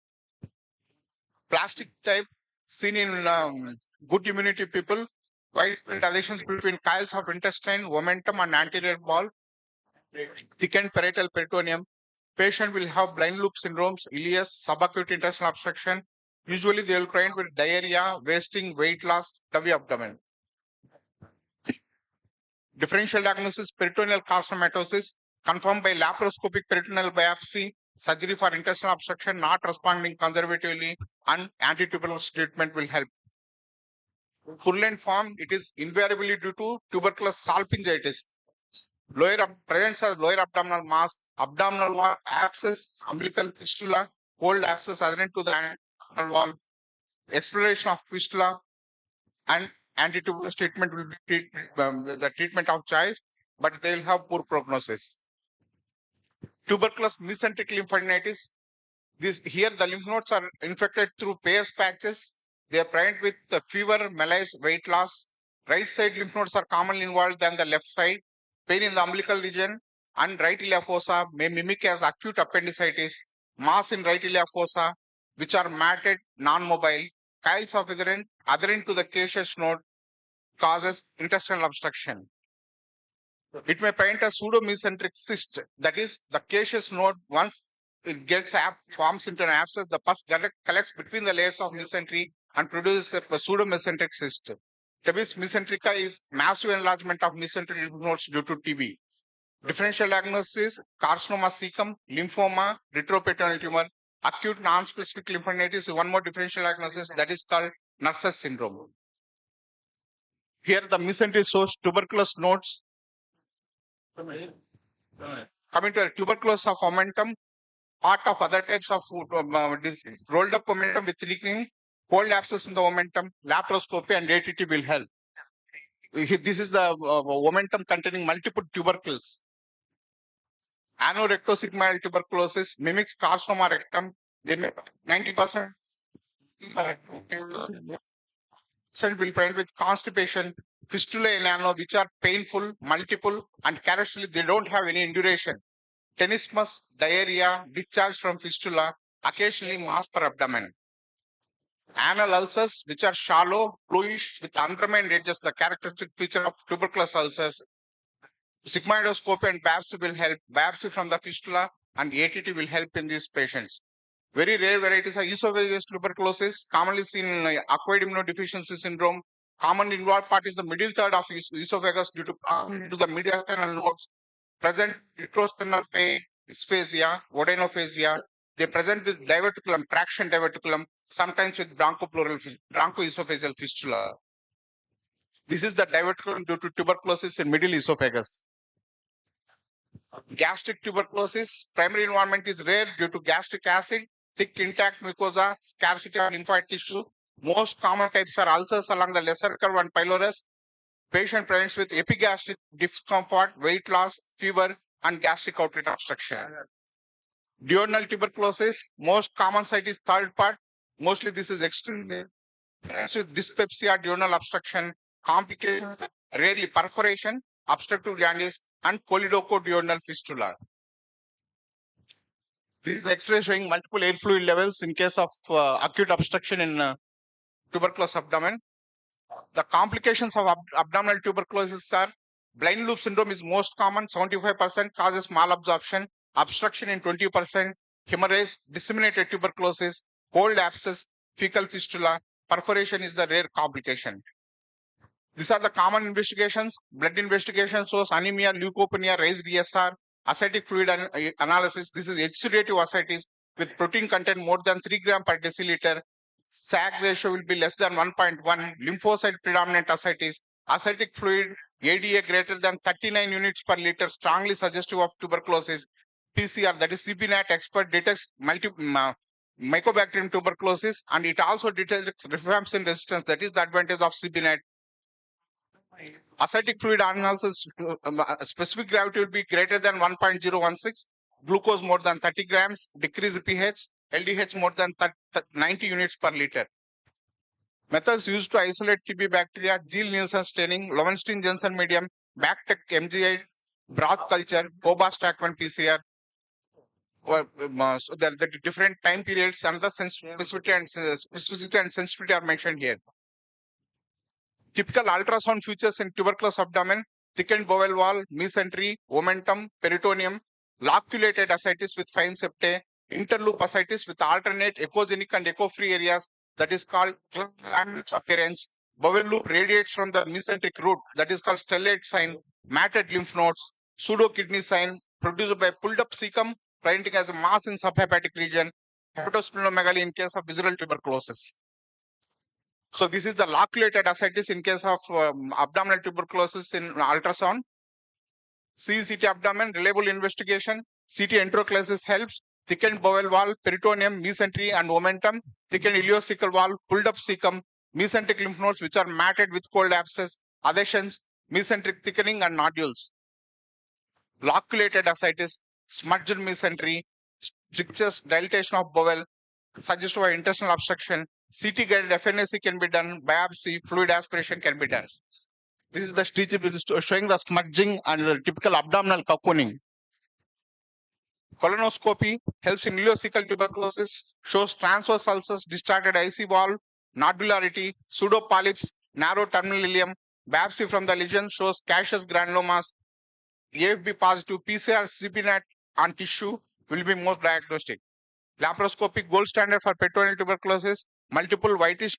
Plastic type seen in good immunity people. Widespread adhesions between coils of intestine, momentum, and anterior wall. Thickened parietal peritoneum. Patient will have blind loop syndromes, ileus, subacute intestinal obstruction. Usually they will present with diarrhea, wasting, weight loss, heavy abdomen. Differential diagnosis, peritoneal carcinomatosis, confirmed by laparoscopic peritoneal biopsy, surgery for intestinal obstruction not responding conservatively, and anti-tuberculosis treatment will help. Purulent form, it is invariably due to tuberculous salpingitis. Presence as lower abdominal mass, abdominal wall abscess, umbilical fistula, cold abscess adherent to the abdominal wall, exploration of fistula, and anti-tuberculosis treatment will be the treatment of choice, but they will have poor prognosis. Tuberculous mesenteric lymphadenitis. Here the lymph nodes are infected through Peyer's patches. They are present with the fever, malaise, weight loss. Right side lymph nodes are commonly involved than the left side. Pain in the umbilical region and right ilia fossa may mimic as acute appendicitis. Mass in right ilia fossa, which are matted, non-mobile. Coils of adherent to the caseous node. causes intestinal obstruction. It may present a pseudo-mesenteric cyst, that is, the caseous node, once it forms into an abscess, the pus collects between the layers of mesentery and produces a pseudo-mesenteric cyst. Tabes mesenterica is massive enlargement of mesenteric lymph nodes due to TB. Differential diagnosis: carcinoma cecum, lymphoma, retroperitoneal tumor. Acute non-specific lymphadenitis is one more differential diagnosis, that is called Nurse's syndrome. Here the mesentery shows tuberculous nodes. Coming to the tuberculosis of momentum, part of other types of rolled up momentum with thickening, cold abscess in the momentum, laparoscopy and ATT will help. This is the momentum containing multiple tubercles. Anorectosigmoid tuberculosis mimics carcinoma rectum. They make 90% will present with constipation, fistula in ano, which are painful, multiple, and characteristically they don't have any induration. Tenesmus, diarrhea, discharge from fistula, occasionally mass per abdomen. Anal ulcers, which are shallow, bluish, with undermined edges, the characteristic feature of tuberculous ulcers. Sigmoidoscopy and biopsy will help. Biopsy from the fistula and ATT will help in these patients. Very rare varieties are esophageal tuberculosis, commonly seen in acquired immunodeficiency syndrome. Common involved part is the middle third of esophagus due to the mediastinal nodes. Present retrosternal pain, dysphagia, odynophagia. They present with diverticulum, traction diverticulum, sometimes with bronchoesophageal fistula. This is the diverticulum due to tuberculosis in middle esophagus. Gastric tuberculosis, primary involvement is rare due to gastric acid, thick intact mucosa, scarcity of lymphoid tissue. Most common types are ulcers along the lesser curve and pylorus. Patient presents with epigastric discomfort, weight loss, fever, and gastric outlet obstruction. Duodenal tuberculosis, most common site is third part. Mostly this is extrinsic. With dyspepsia, duodenal obstruction, complications, rarely perforation, obstructive jaundice, and choledochoduodenal fistula. This is the X-ray showing multiple air fluid levels in case of acute obstruction in tuberculous abdomen. The complications of abdominal tuberculosis are blind loop syndrome is most common, 75%, causes malabsorption, obstruction in 20%, hemorrhage, disseminated tuberculosis, cold abscess, fecal fistula, perforation is the rare complication. These are the common investigations. Blood investigation shows anemia, leukopenia, raised ESR, ascitic fluid analysis. This is exudative ascites with protein content more than 3 gram per deciliter. SAG ratio will be less than 1.1. Lymphocyte predominant ascites. Ascitic fluid, ADA greater than 39 units per liter, strongly suggestive of tuberculosis. PCR, that is CBNAT expert, detects Mycobacterium tuberculosis, and it also detects rifampicin resistance. That is the advantage of CBNAT. Ascitic fluid analysis, specific gravity would be greater than 1.016, glucose more than 30 grams, decreased pH, LDH more than 90 units per liter. Methods used to isolate TB bacteria: Gill-Nielsen staining, Lowenstein-Jensen medium, Bactec MGI, broth culture, Cobas Stackman PCR. So the different time periods and the specificity and sensitivity are mentioned here. Typical ultrasound features in tuberculous abdomen: thickened bowel wall, mesentery, omentum, peritoneum, loculated ascites with fine septae, interloop ascites with alternate echogenic and echo-free areas, that is called appearance. Bowel loop radiates from the mesenteric root, that is called stellate sign, matted lymph nodes, pseudo-kidney sign produced by pulled-up cecum, presenting as a mass in subhepatic region, hepatosplenomegaly in case of visceral tuberculosis. So this is the loculated ascites in case of abdominal tuberculosis in ultrasound. CECT abdomen, reliable investigation. CT enteroclasis helps. Thickened bowel wall, peritoneum, mesentery, and omentum. Thickened ileocecal wall, pulled up cecum, mesenteric lymph nodes which are matted with cold abscess, adhesions, mesenteric thickening, and nodules. Loculated ascites, smudged mesentery, strictures, dilatation of bowel, suggestive of intestinal obstruction. CT guided FNAC can be done, biopsy, fluid aspiration can be done. This is the stitch showing the smudging and the typical abdominal cocooning. Colonoscopy helps in ileocecal tuberculosis, shows transverse ulcers, distracted IC wall, nodularity, pseudopolyps, narrow terminal ileum, Biopsy from the lesion shows caseous granulomas. AFB positive PCR CPNAT on tissue will be most diagnostic. Laparoscopic gold standard for peritoneal tuberculosis, multiple whitish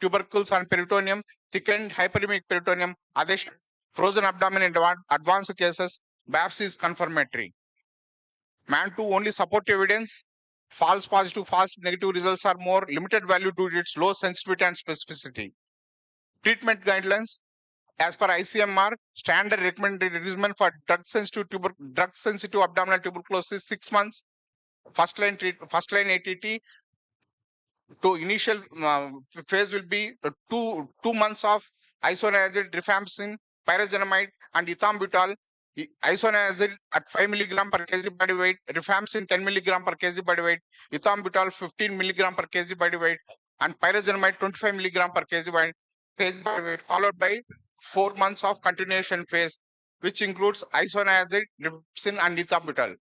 tubercles on peritoneum, thickened hyperemic peritoneum, adhesion, frozen abdomen in advanced cases, biopsy is confirmatory. MAN2 only supportive evidence, false positive, false negative results are more limited value due to its low sensitivity and specificity. Treatment guidelines, as per ICMR, standard recommended regimen for drug sensitive abdominal tuberculosis 6 months, first line ATT to initial phase will be 2 months of isoniazid, rifampicin, pyrazinamide, and ethambutol. Isoniazid at 5 mg per kg body weight, rifampicin 10 mg per kg body weight, ethambutol 15 mg per kg body weight, and pyrazinamide 25 mg per kg body weight, followed by 4 months of continuation phase, which includes isoniazid, rifampicin, and ethambutol.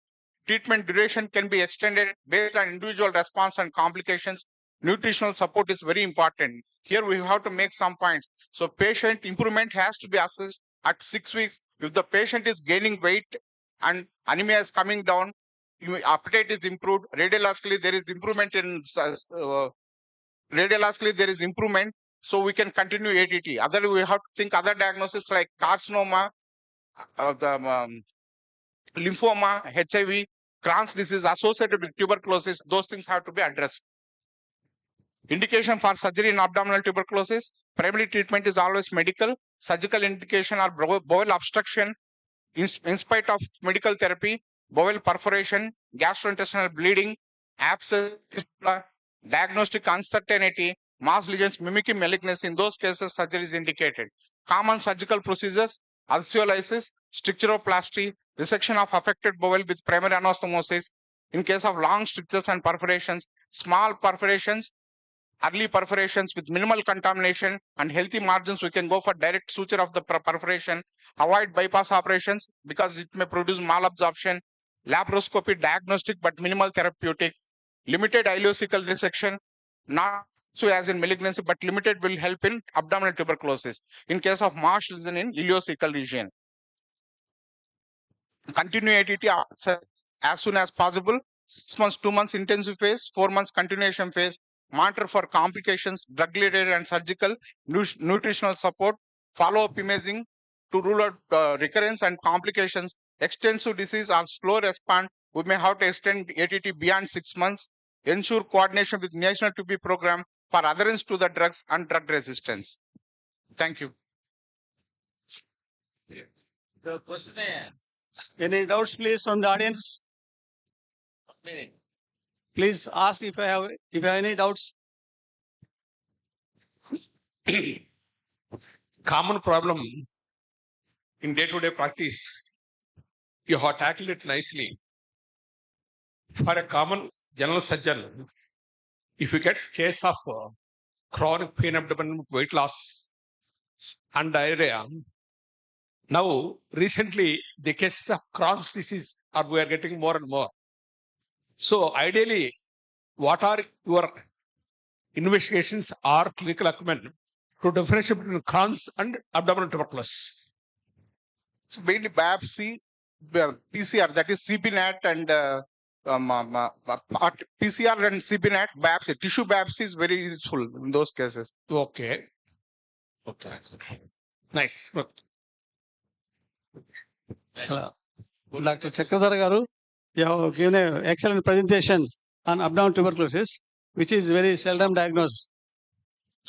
Treatment duration can be extended based on individual response and complications. Nutritional support is very important. Here we have to make some points. So patient improvement has to be assessed at 6 weeks. If the patient is gaining weight and anemia is coming down, appetite is improved, radiologically there is improvement in so we can continue ATT. Otherwise, we have to think other diagnoses like carcinoma, lymphoma, HIV, Crohn's disease associated with tuberculosis. Those things have to be addressed. Indication for surgery in abdominal tuberculosis, primary treatment is always medical. Surgical indication are bowel obstruction in spite of medical therapy, bowel perforation, gastrointestinal bleeding, abscess, diagnostic uncertainty, mass lesions mimicking malignancy. In those cases, surgery is indicated. Common surgical procedures, ulceolysis, stricturoplasty, resection of affected bowel with primary anastomosis. In case of long strictures and perforations, small perforations, early perforations with minimal contamination and healthy margins, we can go for direct suture of the perforation. Avoid bypass operations because it may produce malabsorption. Laparoscopy diagnostic but minimal therapeutic. Limited ileocecal resection, not so as in malignancy, but limited will help in abdominal tuberculosis. In case of marsh lesion in ileocecal region. Continue ATT as soon as possible. 6 months, 2 months intensive phase, 4 months continuation phase. Monitor for complications, drug-related and surgical, nutritional support, follow-up imaging to rule out recurrence and complications. Extensive disease or slow response, we may have to extend ATT beyond 6 months. Ensure coordination with National TB program for adherence to the drugs and drug resistance. Thank you. The question. Any doubts, please, from the audience? Please ask if I have any doubts. Common problem in day-to-day practice. You have tackled it nicely. For a common general surgeon, if you get case of chronic pain abdomen, weight loss, and diarrhea, now recently the cases of Crohn's disease we are getting more and more. So ideally, what are your investigations or clinical acumen to differentiate between Crohn's and abdominal tuberculosis? So mainly biopsy, PCR, that is CPNAT and PCR and CPNAT biopsy. Tissue biopsy is very useful in those cases. Okay. Okay. Nice. Dr. Chakradhar Garu, you have given an excellent presentation on abdominal tuberculosis, which is very seldom diagnosed.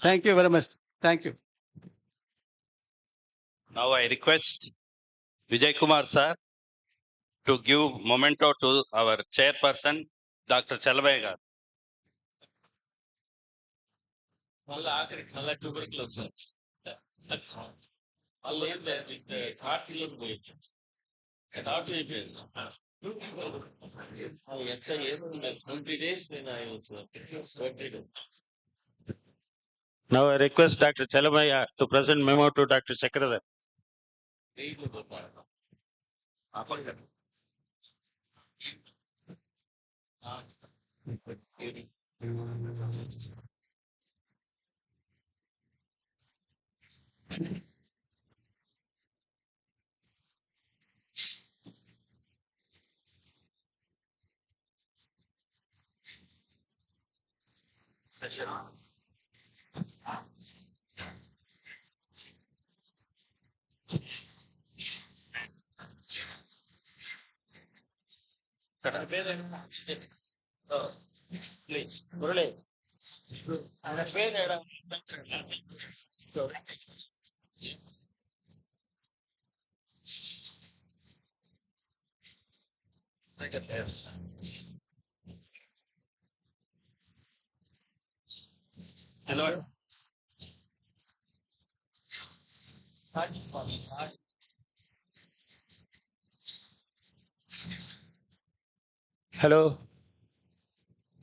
Thank you very much. Thank you. Now I request Vijay Kumar sir to give memento to our chairperson, Dr. Chalabhai garu. Now I request Dr. Chalabhai to present memo to Dr. Chakradhar. session. Please, Murali. Hello. Hello.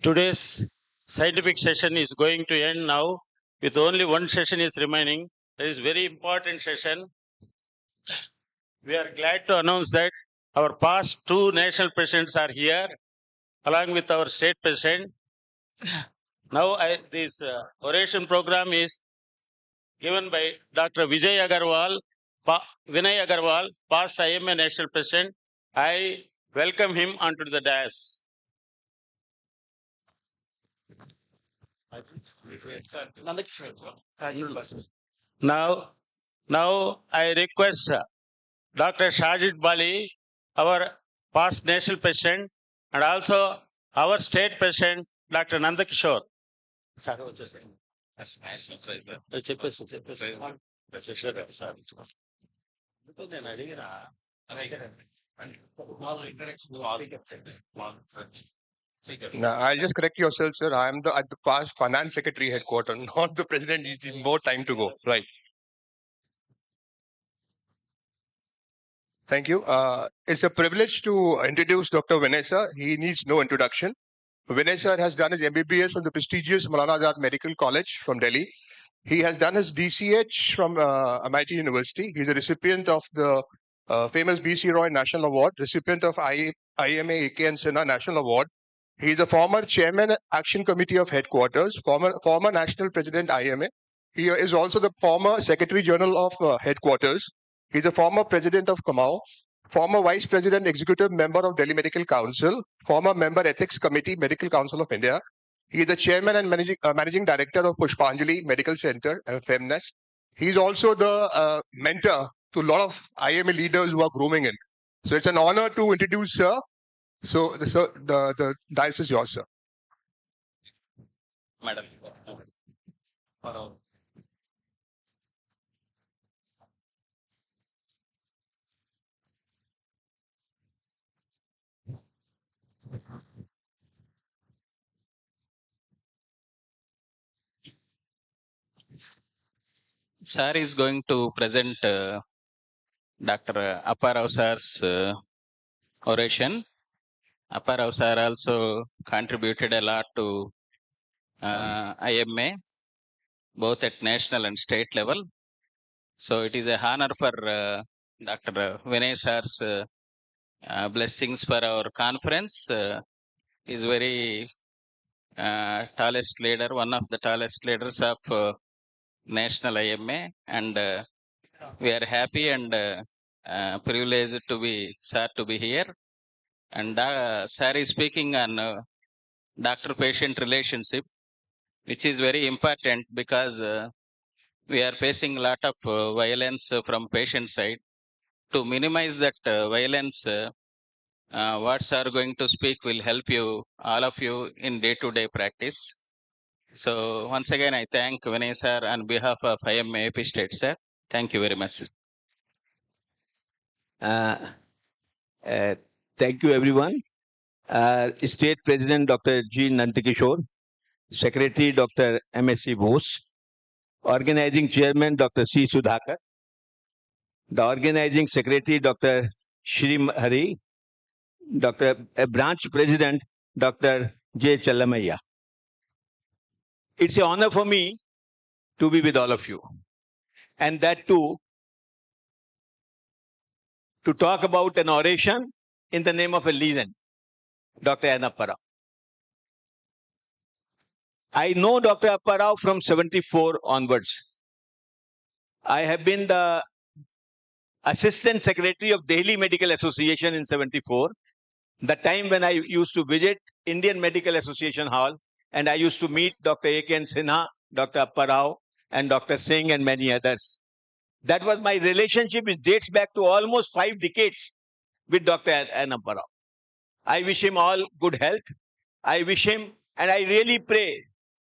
Today's scientific session is going to end now with only one session is remaining. It is very important session. We are glad to announce that our past two national presidents are here along with our state president. Now this oration program is given by Dr. Vinay Agarwal, past IMA national president. I welcome him onto the dais. Now I request Dr. Shajid Bali, our past national president, and also our state president, Dr. Nandakishore. Now, I'll just correct yourself, sir. I am at the past finance secretary headquarters, not the president. It is more time to go. Right. Thank you. It's a privilege to introduce Dr. Vinay sir. He needs no introduction. Vinay sir has done his MBBS from the prestigious Maulana Azad Medical College from Delhi. He has done his DCH from MIT University. He's a recipient of the famous BC Roy National Award, recipient of IMA A.K. Sinha National Award. He is a former chairman Action Committee of Headquarters, former national president IMA. He is also the former secretary general of Headquarters. He's a former president of Kamau, former vice president executive member of Delhi Medical Council, former member Ethics Committee, Medical Council of India. He is the chairman and managing director of Pushpanjali Medical Center, FEMNES. He's also the mentor to a lot of IMA leaders who are grooming in. So it's an honor to introduce sir. So the dais is yours, sir. Madam. Sir is going to present Dr. Apparao sir's oration. Apparao sir also contributed a lot to IMA, both at national and state level. So it is a honor for Dr. Vinay sir's blessings for our conference. He is very tallest leader, one of the tallest leaders of national IMA, and we are happy and privileged to be sir to be here. And sir is speaking on doctor-patient relationship, which is very important because we are facing a lot of violence from patient side. To minimize that violence, what sir going to speak will help you, all of you, in day-to-day practice. So once again, I thank Vinay sir on behalf of IMA AP State, sir. Thank you very much. Thank you, everyone. State President Dr. G. Nandakishore, Secretary Dr. M.S.C. Bose, Organizing Chairman Dr. C. Sudhakar, the Organizing Secretary Dr. Shri Hari, Dr. Branch President Dr. J. Challamaya. It's an honor for me to be with all of you, and that too to talk about an oration in the name of a legend, Dr. N. Apparao. I know Dr. Apparao from 74 onwards. I have been the Assistant Secretary of Delhi Medical Association in 74, the time when I used to visit Indian Medical Association Hall and I used to meet Dr. A.K. Sinha, Dr. Apparao, and Dr. Singh and many others. That was my relationship, which dates back to almost 5 decades with Dr. N. Apparao. I wish him all good health. I wish him, and I really pray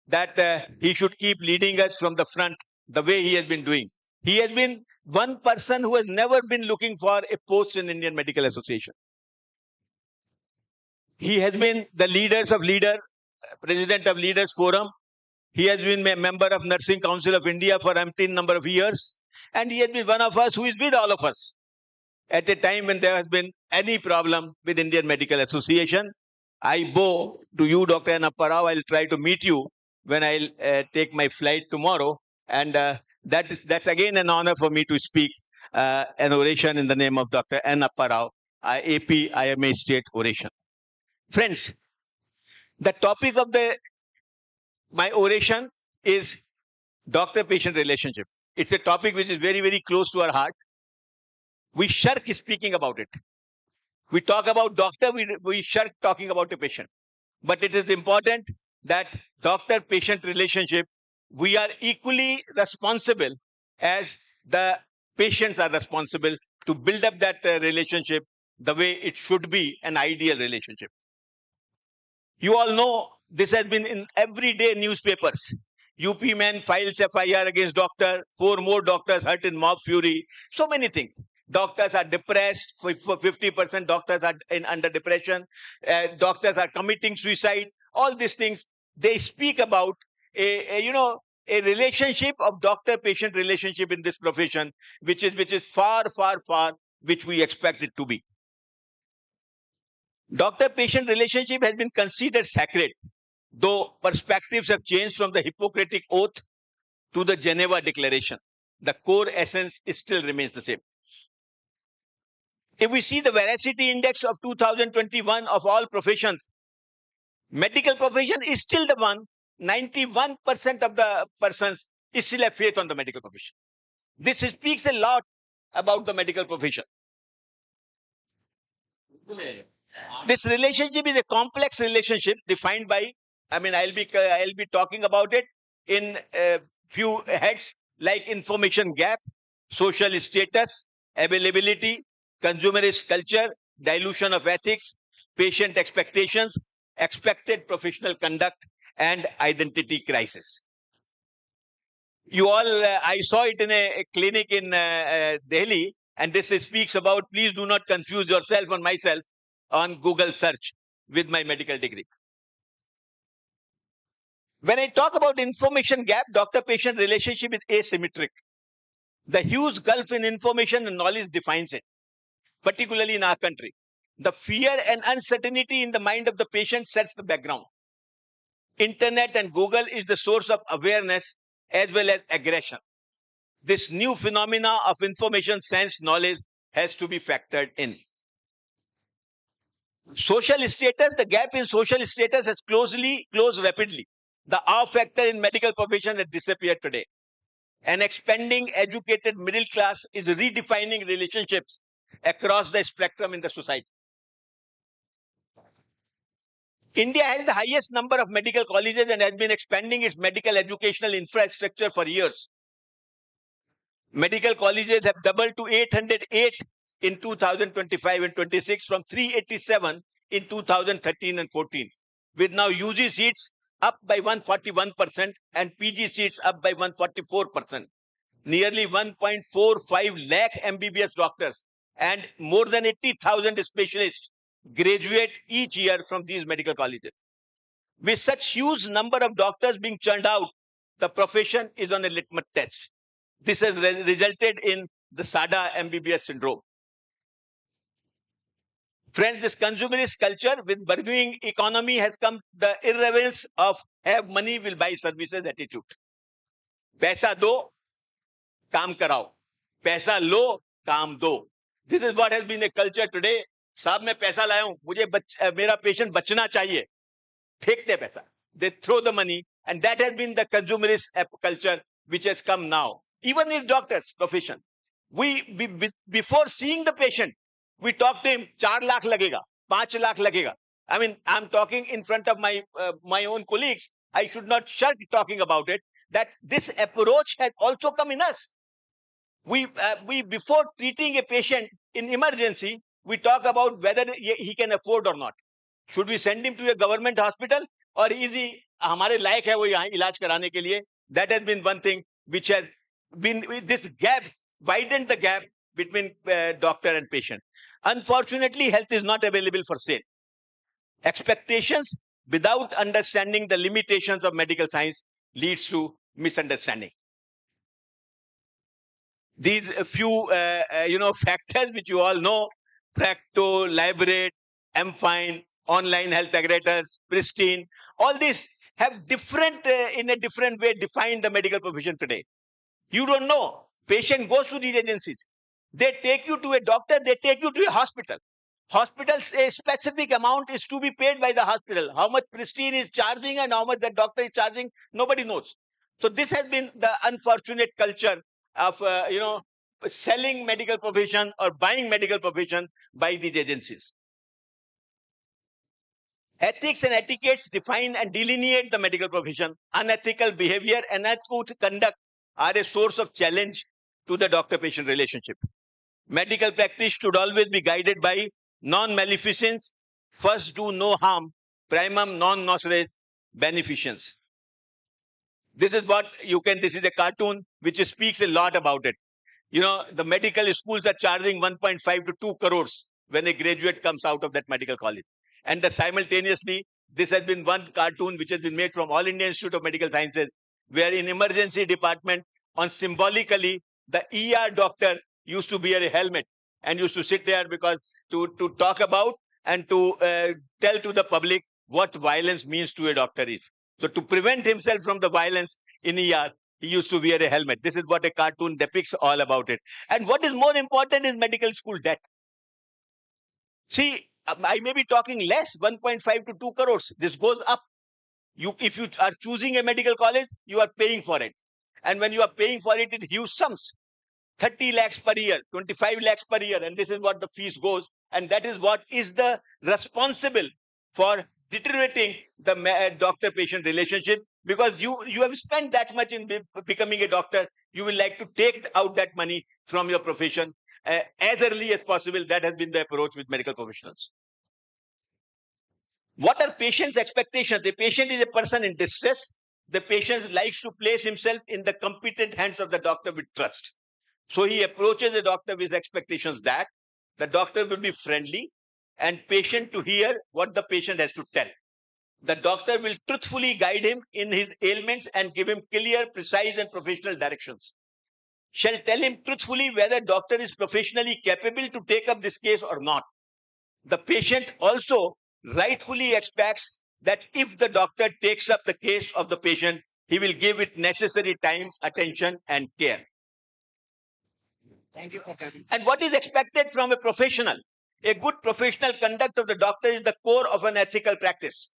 that he should keep leading us from the front the way he has been doing. He has been one person who has never been looking for a post in Indian Medical Association. He has been the president of Leaders Forum. He has been a member of Nursing Council of India for umpteen number of years. And he has been one of us who is with all of us at a time when there has been any problem with Indian Medical Association. I bow to you, Dr. N. Apparao. I'll try to meet you when I'll take my flight tomorrow. And that's again an honor for me to speak an oration in the name of Dr. N. Apparao, AP IMA State Oration. Friends, the topic of my oration is doctor-patient relationship. It's a topic which is very, very close to our heart. We shirk speaking about it. We talk about doctor, we shirk talking about the patient. But it is important that doctor-patient relationship, we are equally responsible as the patients are responsible to build up that relationship the way it should be an ideal relationship. You all know this has been in everyday newspapers. UP man files FIR against doctor, 4 more doctors hurt in mob fury, so many things. Doctors are depressed, for 50% doctors are under depression, doctors are committing suicide, all these things, they speak about a relationship of doctor-patient relationship in this profession, which is far, far, far, which we expect it to be. Doctor-patient relationship has been considered sacred, though perspectives have changed from the Hippocratic Oath to the Geneva Declaration. The core essence still remains the same. If we see the veracity index of 2021 of all professions, medical profession is still the one, 91% of the persons still have faith on the medical profession. This speaks a lot about the medical profession. This relationship is a complex relationship defined by, I'll be talking about it in a few heads like information gap, social status, availability, consumerist culture, dilution of ethics, patient expectations, expected professional conduct, and identity crisis. You all, I saw it in a clinic in Delhi, and this speaks about, please do not confuse yourself or myself on Google search with my medical degree. When I talk about information gap, doctor-patient relationship is asymmetric. The huge gulf in information and knowledge defines it, particularly in our country. The fear and uncertainty in the mind of the patient sets the background. Internet and Google is the source of awareness as well as aggression. This new phenomena of information science knowledge has to be factored in. Social status, the gap in social status has closed rapidly. The R factor in medical profession has disappeared today. An expanding educated middle class is redefining relationships across the spectrum in the society. India has the highest number of medical colleges and has been expanding its medical educational infrastructure for years. Medical colleges have doubled to 808 in 2025 and 26 from 387 in 2013 and 14, with now UG seats up by 141% and PG seats up by 144%. Nearly 1.45 lakh MBBS doctors and more than 80,000 specialists graduate each year from these medical colleges. With such huge number of doctors being churned out, the profession is on a litmus test. This has resulted in the SADA MBBS syndrome. Friends, this consumerist culture with burgeoning economy has come the irrelevance of have money will buy services attitude. Paisa do, kaam karao. Paisa lo, kaam do. This is what has been a culture today. साहब मैं पैसा लाया हूं, मुझे मेरा patient बचना चाहिए. फेंकते पैसा. They throw the money, and that has been the consumerist culture which has come now. Even in doctors' profession, before seeing the patient, we talk to him, 4 lakh lagega, 5 lakh lagega. I'm talking in front of my own colleagues. I should not shirk talking about it, that this approach has also come in us. We before treating a patient in emergency, we talk about whether he can afford or not. Should we send him to a government hospital or is he हमारे लायक है वो यहाँ इलाज कराने के लिए? That has been one thing which has been this gap, widened the gap between doctor and patient. Unfortunately, health is not available for sale. Expectations without understanding the limitations of medical science leads to misunderstanding. These few factors which you all know, Practo, Librate, MFine, online health aggregators, Pristine, all these have different, in a different way, defined the medical profession today. You don't know. Patient goes to these agencies. They take you to a doctor, they take you to a hospital. Hospitals, a specific amount is to be paid by the hospital. How much Pristine is charging and how much the doctor is charging, nobody knows. So this has been the unfortunate culture of, selling medical profession or buying medical profession by these agencies. Ethics and etiquettes define and delineate the medical profession. Unethical behavior and uncouth conduct are a source of challenge to the doctor-patient relationship. Medical practice should always be guided by non-maleficence, first do no harm, primum non nocere beneficence. This is what this is a cartoon which speaks a lot about it. The medical schools are charging 1.5 to 2 crores when a graduate comes out of that medical college. And simultaneously, this has been one cartoon which has been made from All India Institute of Medical Sciences, where in emergency department, on symbolically, the ER doctor used to wear a helmet and used to sit there because to talk about and to tell to the public what violence means to a doctor is. So to prevent himself from the violence in ER, he used to wear a helmet. This is what a cartoon depicts all about it. And what is more important is medical school debt. See, I may be talking less, 1.5 to 2 crores. This goes up. If you are choosing a medical college, you are paying for it. And when you are paying for it, it huge sums. 30 lakhs per year, 25 lakhs per year. And this is what the fees goes. And that is what is the responsible for deteriorating the doctor-patient relationship. Because you have spent that much in becoming a doctor, you will like to take out that money from your profession as early as possible. That has been the approach with medical professionals. What are patients' expectations? The patient is a person in distress. The patient likes to place himself in the competent hands of the doctor with trust. So he approaches the doctor with expectations that the doctor will be friendly and patient to hear what the patient has to tell. The doctor will truthfully guide him in his ailments and give him clear, precise, and professional directions. Shall tell him truthfully whether doctor is professionally capable to take up this case or not. The patient also rightfully expects that if the doctor takes up the case of the patient, he will give it necessary time, attention, and care. Thank you. And what is expected from a professional? A good professional conduct of the doctor is the core of an ethical practice.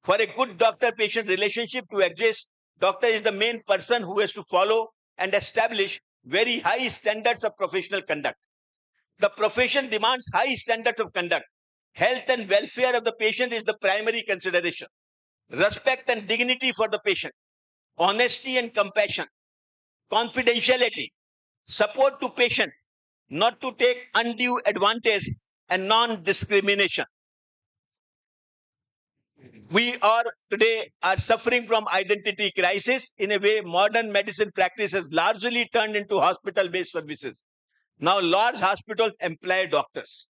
For a good doctor-patient relationship to exist, doctor is the main person who has to follow and establish very high standards of professional conduct. The profession demands high standards of conduct. Health and welfare of the patient is the primary consideration. Respect and dignity for the patient. Honesty and compassion. Confidentiality. Support to patient. Not to take undue advantage and non-discrimination. We are today suffering from identity crisis. In a way, modern medicine practice has largely turned into hospital-based services. Now, large hospitals employ doctors.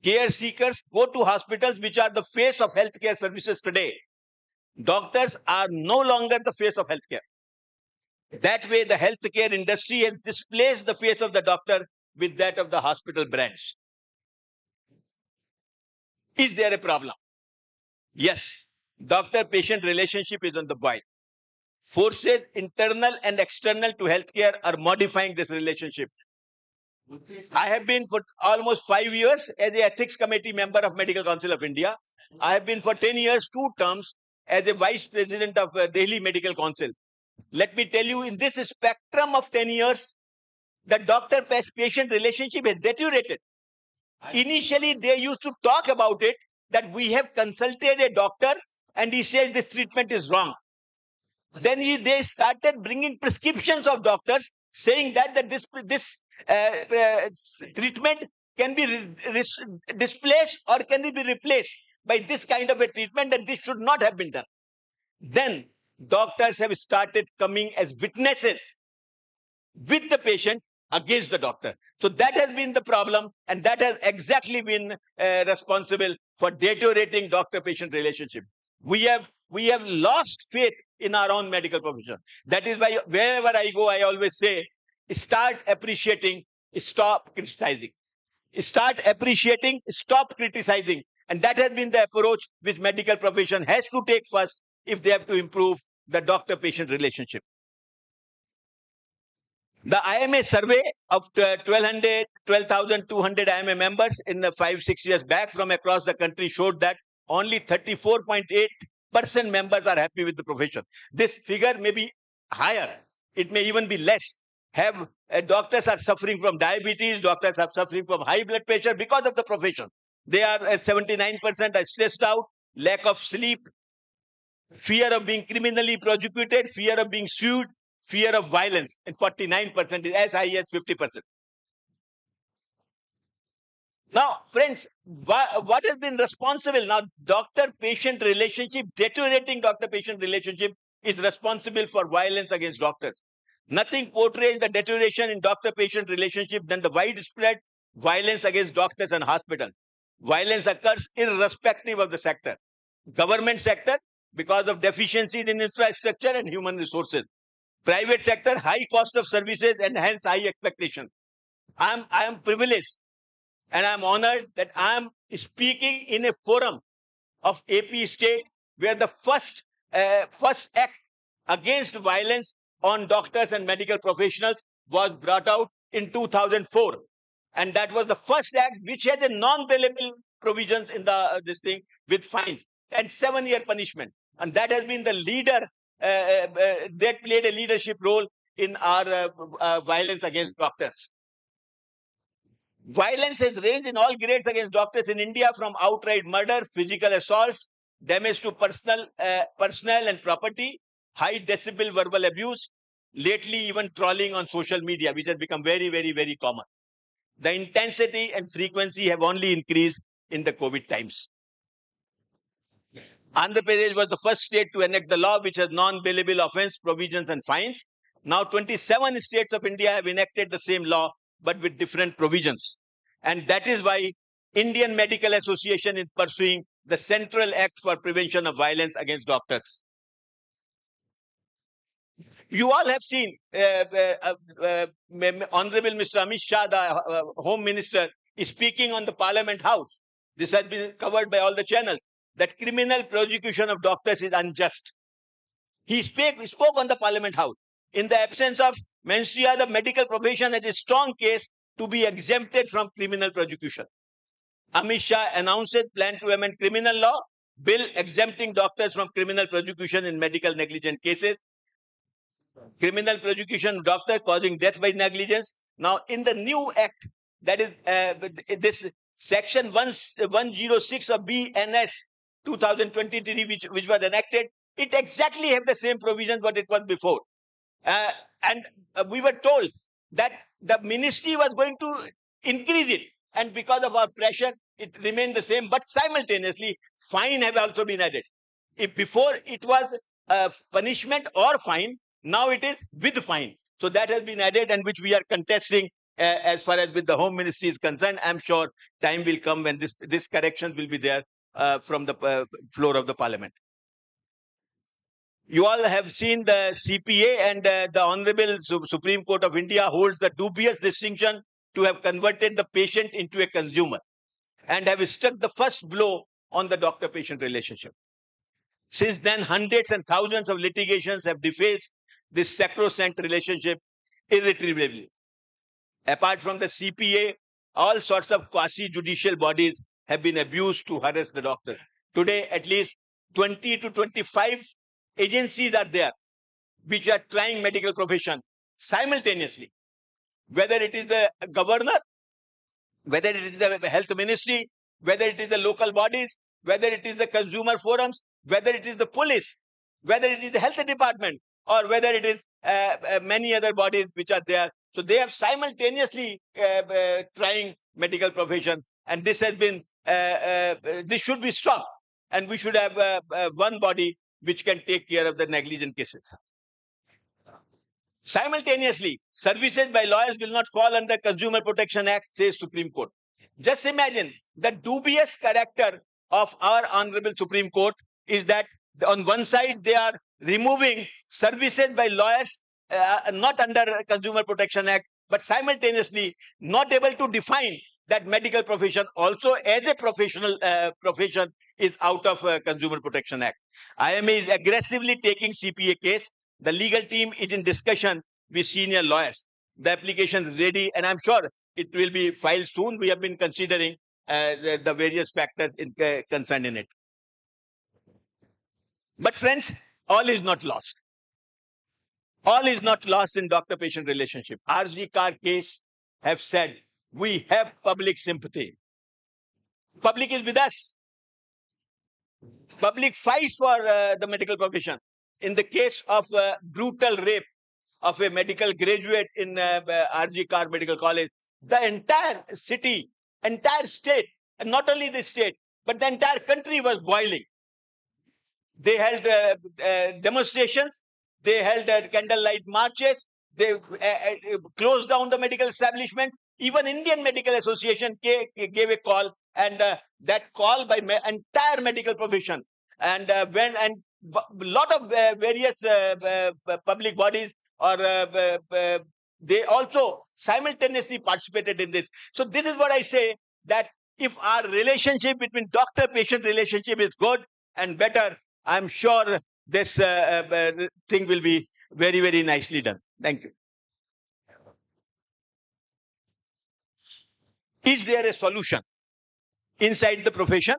Care seekers go to hospitals which are the face of healthcare services today. Doctors are no longer the face of healthcare. That way, the healthcare industry has displaced the face of the doctor with that of the hospital branch. Is there a problem? Yes. Doctor-patient relationship is on the boil. Forces, internal and external to healthcare, are modifying this relationship. I have been for almost 5 years as the ethics committee member of Medical Council of India. I have been for 10 years, 2 terms, as a vice president of Delhi Medical Council. Let me tell you, in this spectrum of 10 years, the doctor-patient relationship has deteriorated. Initially, they used to talk about it, that we have consulted a doctor and he says this treatment is wrong. Then they started bringing prescriptions of doctors saying that this treatment can be displaced or can it be replaced by this kind of a treatment, and this should not have been done. Then doctors have started coming as witnesses with the patient against the doctor. So that has been the problem, and that has exactly been responsible for deteriorating doctor-patient relationship. We have lost faith in our own medical profession. That is why wherever I go, I always say, start appreciating, stop criticizing. Start appreciating, stop criticizing. And that has been the approach which medical profession has to take first if they have to improve the doctor-patient relationship. The IMA survey of 12,200 IMA members in the 5-6 years back from across the country showed that only 34.8% members are happy with the profession. This figure may be higher. It may even be less. Doctors are suffering from diabetes. Doctors are suffering from high blood pressure because of the profession. They are 79% are stressed out, lack of sleep, fear of being criminally prosecuted, fear of being sued, fear of violence, and 49% is as high as 50%. Now, friends, what has been responsible? Now, doctor-patient relationship, deteriorating doctor-patient relationship is responsible for violence against doctors. Nothing portrays the deterioration in doctor-patient relationship than the widespread violence against doctors and hospitals. Violence occurs irrespective of the sector. Government sector, because of deficiencies in infrastructure and human resources. Private sector, high cost of services and hence high expectation. I am privileged and I am honored that I am speaking in a forum of AP state where the first act against violence on doctors and medical professionals was brought out in 2004. And that was the first act which has a non-bailable provisions in this thing with fines and 7-year punishment. And that has been the leader, that played a leadership role in our violence against doctors. Violence has ranged in all grades against doctors in India, from outright murder, physical assaults, damage to personnel and property, high decibel verbal abuse, lately even trolling on social media, which has become very, very, very common. The intensity and frequency have only increased in the COVID times. Andhra Pradesh was the first state to enact the law which has non-bailable offence provisions and fines. Now 27 states of India have enacted the same law but with different provisions. And that is why Indian Medical Association is pursuing the Central Act for Prevention of Violence against Doctors. You all have seen Honorable Mr. Amit Shah, the Home Minister, is speaking on the Parliament House. This has been covered by all the channels, that criminal prosecution of doctors is unjust. He spoke on the Parliament House. In the absence of menstruation, the medical profession has a strong case to be exempted from criminal prosecution. Amit Shah announced a plan to amend criminal law, bill exempting doctors from criminal prosecution in medical negligence cases. Criminal prosecution of doctor causing death by negligence. Now, in the new act, that is this section 106 of BNS 2023, which was enacted, it exactly have the same provisions what it was before. And we were told that the ministry was going to increase it. And because of our pressure, it remained the same. But simultaneously, fine have also been added. If before it was punishment or fine, now it is with fine. So that has been added, and which we are contesting as far as with the Home Ministry is concerned. I'm sure time will come when this correction will be there from the floor of the Parliament. You all have seen the CPA, and the Honorable Supreme Court of India holds the dubious distinction to have converted the patient into a consumer and have struck the first blow on the doctor-patient relationship. Since then, hundreds and thousands of litigations have defaced this sacrosanct relationship irretrievably. Apart from the CPA, all sorts of quasi-judicial bodies have been abused to harass the doctor. Today, at least 20 to 25 agencies are there which are trying medical profession simultaneously. Whether it is the governor, whether it is the health ministry, whether it is the local bodies, whether it is the consumer forums, whether it is the police, whether it is the health department or whether it is many other bodies which are there. So they have simultaneously trying medical profession, and this has been this should be stopped, and we should have one body which can take care of the negligent cases. Simultaneously, services by lawyers will not fall under Consumer Protection Act, says Supreme Court. Just imagine the dubious character of our Honorable Supreme Court is that on one side they are removing services by lawyers not under Consumer Protection Act, but simultaneously not able to define that medical profession also as a professional profession is out of Consumer Protection Act. IMA is aggressively taking CPA case. The legal team is in discussion with senior lawyers. The application is ready, and I'm sure it will be filed soon. We have been considering the various factors concerned in it. But friends, all is not lost. All is not lost in doctor-patient relationship. RG Kar case have said, we have public sympathy. Public is with us. Public fights for the medical profession. In the case of brutal rape of a medical graduate in RG Kar Medical College, the entire city, entire state, and not only the state, but the entire country was boiling. They held demonstrations, they held candlelight marches, they closed down the medical establishments. Even Indian Medical Association gave a call, and that call by entire medical profession, and a lot of various public bodies or they also simultaneously participated in this. So this is what I say, that if our relationship between doctor-patient relationship is good and better, I'm sure this thing will be very, very nicely done. Thank you. Is there a solution inside the profession?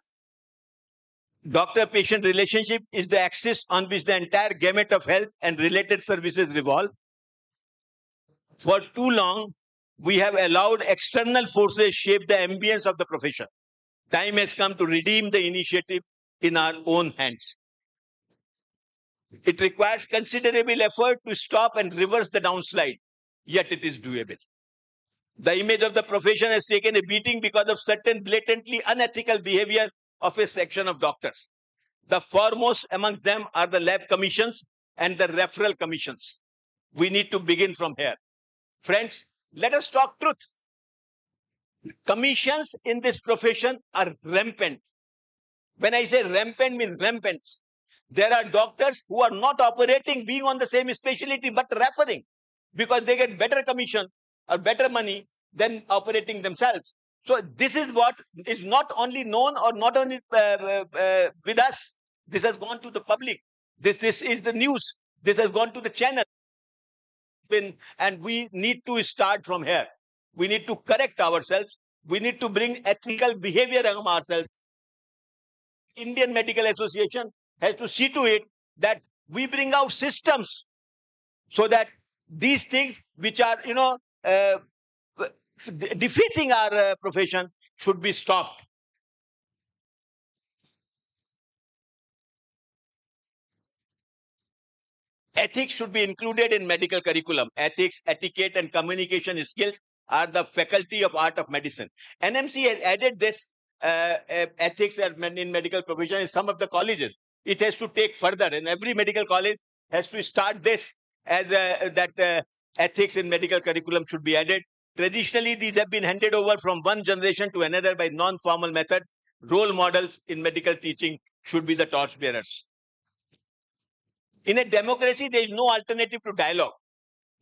Doctor-patient relationship is the axis on which the entire gamut of health and related services revolve. For too long, we have allowed external forces shape the ambience of the profession. Time has come to redeem the initiative in our own hands. It requires considerable effort to stop and reverse the downslide, yet it is doable. The image of the profession has taken a beating because of certain blatantly unethical behavior of a section of doctors. The foremost amongst them are the lab commissions and the referral commissions. We need to begin from here. Friends, let us talk truth. Commissions in this profession are rampant. When I say rampant, means rampant. There are doctors who are not operating, being on the same specialty, but referring, because they get better commission or better money than operating themselves. So this is what is not only known or not only with us. This has gone to the public. This is the news. This has gone to the channel. And we need to start from here. We need to correct ourselves. We need to bring ethical behavior among ourselves. Indian Medical Association has to see to it that we bring out systems so that these things which are, defacing our profession should be stopped. Ethics should be included in medical curriculum. Ethics, etiquette, and communication skills are the faculty of art of medicine. NMC has added this ethics in medical profession in some of the colleges. It has to take further, and every medical college has to start this as that ethics in medical curriculum should be added. Traditionally, these have been handed over from one generation to another by non-formal methods. Role models in medical teaching should be the torchbearers. In a democracy, there is no alternative to dialogue.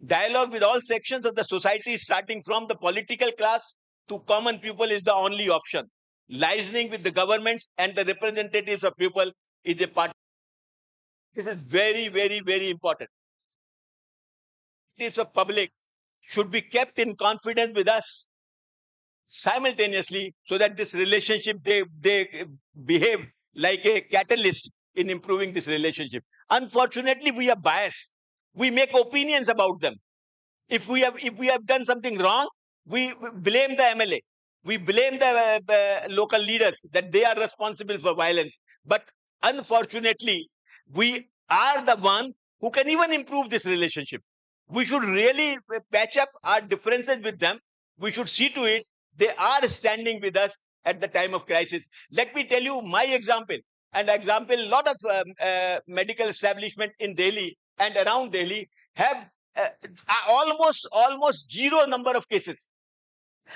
Dialogue with all sections of the society, starting from the political class to common people, is the only option. Liaising with the governments and the representatives of people is a part. This is very, very, very important. Representatives of public should be kept in confidence with us simultaneously, so that this relationship, they behave like a catalyst in improving this relationship. Unfortunately, we are biased. We make opinions about them. If we have done something wrong, we blame the MLA. We blame the local leaders that they are responsible for violence. But unfortunately, we are the one who can even improve this relationship. We should really patch up our differences with them. We should see to it they are standing with us at the time of crisis. Let me tell you my example. An example, a lot of medical establishment in Delhi and around Delhi have almost zero number of cases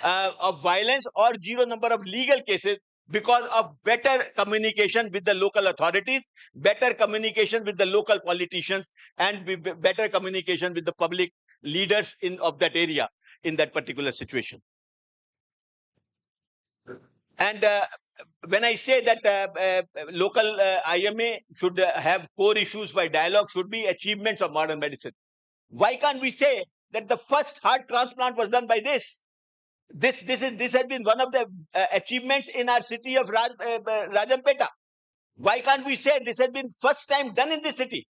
of violence or zero number of legal cases because of better communication with the local authorities, better communication with the local politicians, and better communication with the public leaders of that area in that particular situation. And when I say that local IMA should have core issues by dialogue should be achievements of modern medicine, why can't we say that the first heart transplant was done by this? This has been one of the achievements in our city of Rajampeta. Why can't we say this has been first time done in this city?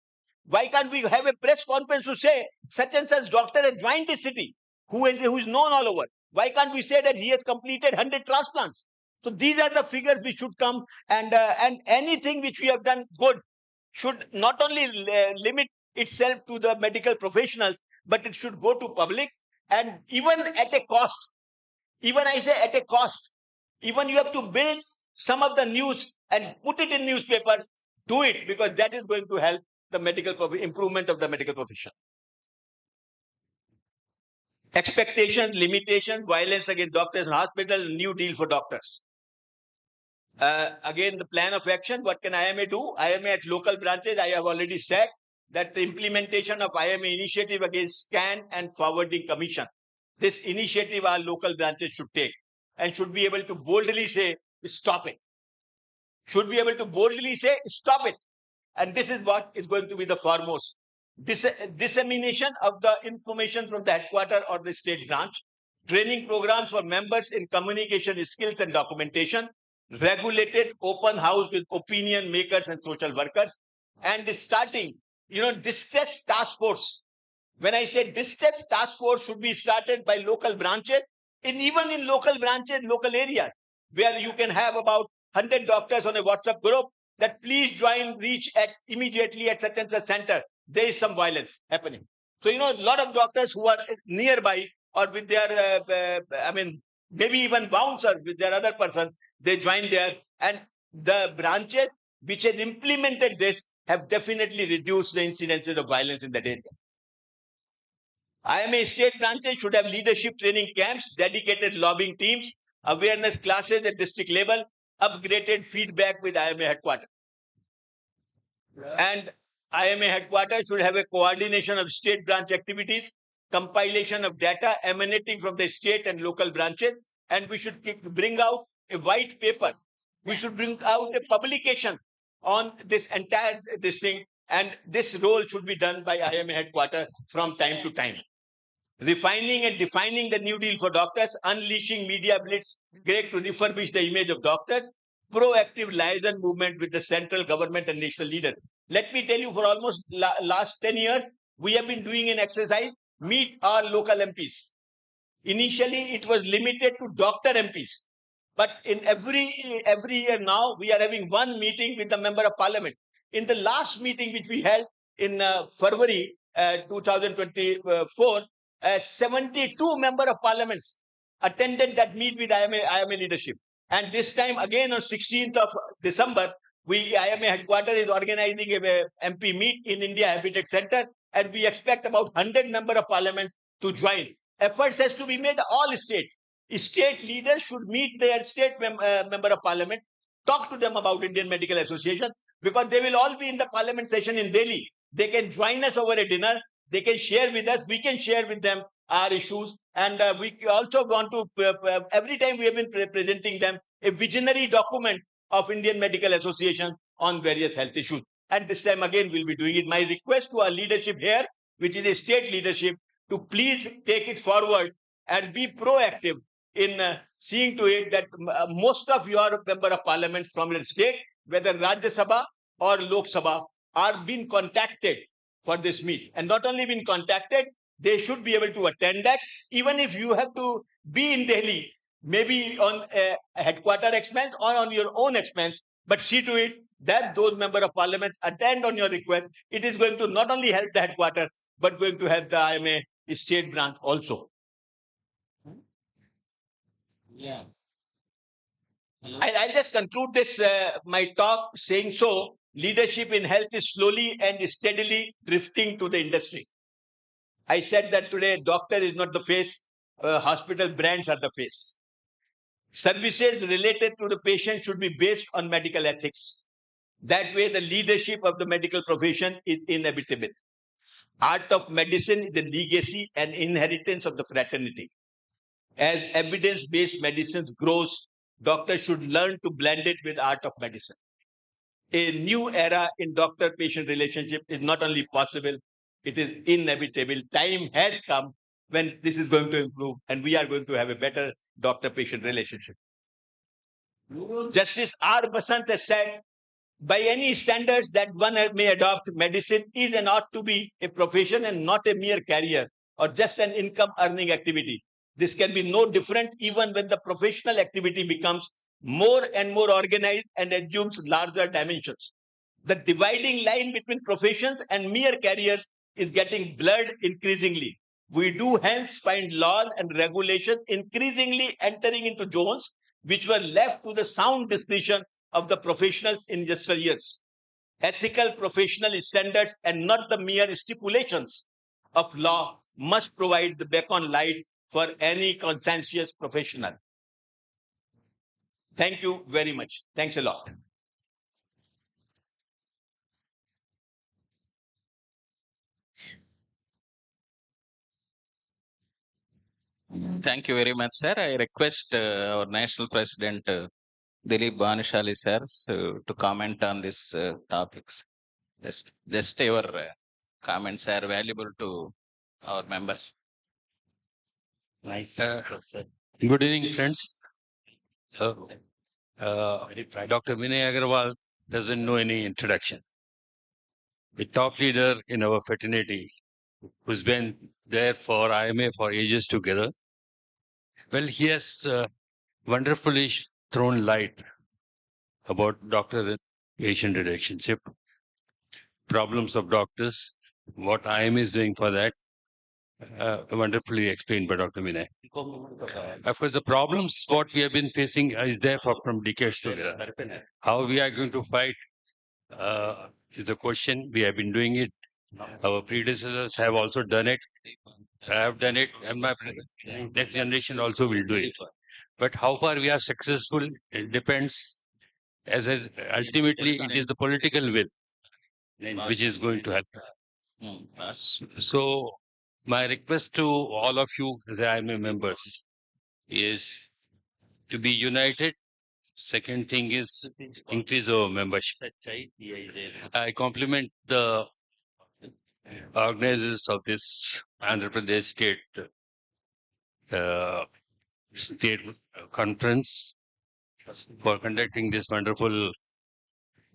Why can't we have a press conference to say such and such doctor has joined this city, who is known all over? Why can't we say that he has completed 100 transplants? So these are the figures which should come, and anything which we have done good should not only limit itself to the medical professionals, but it should go to public, and even at a cost. Even I say at a cost. Even you have to build some of the news and put it in newspapers. Do it, because that is going to help the medical improvement of the medical profession. Expectations, limitations, violence against doctors and hospitals, new deal for doctors. Again, the plan of action, what can IMA do? IMA at local branches, I have already said that the implementation of IMA initiative against scan and forwarding commission. This initiative our local branches should take and should be able to boldly say, stop it. Should be able to boldly say, stop it. And this is what is going to be the foremost. Dissemination of the information from the headquarters or the state branch, training programs for members in communication skills and documentation, regulated open house with opinion makers and social workers, and starting, distress task force. When I say distress task force should be started by local branches, even in local branches, local areas, where you can have about 100 doctors on a WhatsApp group that please join, reach immediately at such and such center. There is some violence happening. So, a lot of doctors who are nearby or with their, maybe even bouncers with their other person, they join there. And the branches which has implemented this have definitely reduced the incidences of violence in that area. IMA state branches should have leadership training camps, dedicated lobbying teams, awareness classes at district level, upgraded feedback with IMA headquarters. And IMA headquarters should have a coordination of state branch activities, compilation of data emanating from the state and local branches, and we should bring out a white paper. We should bring out a publication on this entire thing, and this role should be done by IMA headquarters from time to time. Refining and defining the new deal for doctors, unleashing media blitz, great to refurbish the image of doctors, proactive liaison movement with the central government and national leaders. Let me tell you, for almost last 10 years, we have been doing an exercise, meet our local MPs. Initially, it was limited to doctor MPs. But in every year now, we are having one meeting with the member of parliament. In the last meeting which we held in February 2024, 72 member of parliaments attended that meet with IMA leadership. And this time again on 16th of December, IMA headquarters is organizing a MP meet in India Habitat Center, and we expect about 100 member of parliaments to join. Efforts has to be made all states. State leaders should meet their state member of parliament, talk to them about Indian Medical Association, because they will all be in the parliament session in Delhi. They can join us over a dinner. They can share with us. We can share with them our issues. And we also want to, every time we have been presenting them a visionary document of Indian Medical Association on various health issues. And this time again, we'll be doing it. My request to our leadership here, which is a state leadership, to please take it forward and be proactive in seeing to it that most of your member of parliament from your state, whether Rajya Sabha or Lok Sabha, are being contacted for this meet. And not only been contacted, they should be able to attend that. Even if you have to be in Delhi, maybe on a headquarter expense or on your own expense, but see to it that those member of parliaments attend on your request. It is going to not only help the headquarter, but going to help the IMA state branch also. Yeah. I'll just conclude this my talk saying so. Leadership in health is slowly and steadily drifting to the industry. I said that today doctor is not the face, hospital brands are the face. Services related to the patient should be based on medical ethics. That way the leadership of the medical profession is inevitable. Art of medicine is a legacy and inheritance of the fraternity. As evidence-based medicines grows, doctors should learn to blend it with art of medicine. A new era in doctor-patient relationship is not only possible, it is inevitable. Time has come when this is going to improve and we are going to have a better doctor-patient relationship. Justice R. Basant has said, by any standards that one may adopt, medicine is and ought to be a profession and not a mere career or just an income earning activity. This can be no different even when the professional activity becomes more and more organized and assumes larger dimensions. The dividing line between professions and mere careers is getting blurred increasingly. We do hence find laws and regulations increasingly entering into zones which were left to the sound discretion of the professionals in yesteryears. Ethical professional standards and not the mere stipulations of law must provide the beacon light for any conscientious professional. Thank you very much. Thanks a lot. Thank you very much, sir. I request our National President Dilip Banishali, sir, to comment on these topics. Just your comments are valuable to our members. Nice. Good evening, friends. Dr. Vinay Agarwal doesn't know any introduction. A top leader in our fraternity who's been there for IMA for ages together. Well, he has wonderfully thrown light about doctor-patient relationship, problems of doctors, what IMA is doing for that, wonderfully explained by Dr. Vinay. Of course, the problems what we have been facing is there from decades together. How we are going to fight is the question. We have been doing it. Our predecessors have also done it. I have done it, and my next generation also will do it. But how far we are successful, it depends. Ultimately, it is the political will which is going to help. So, my request to all of you, the IMA members, is to be united. Second thing is increase our membership. I compliment the organizers of this Andhra Pradesh state conference for conducting this wonderful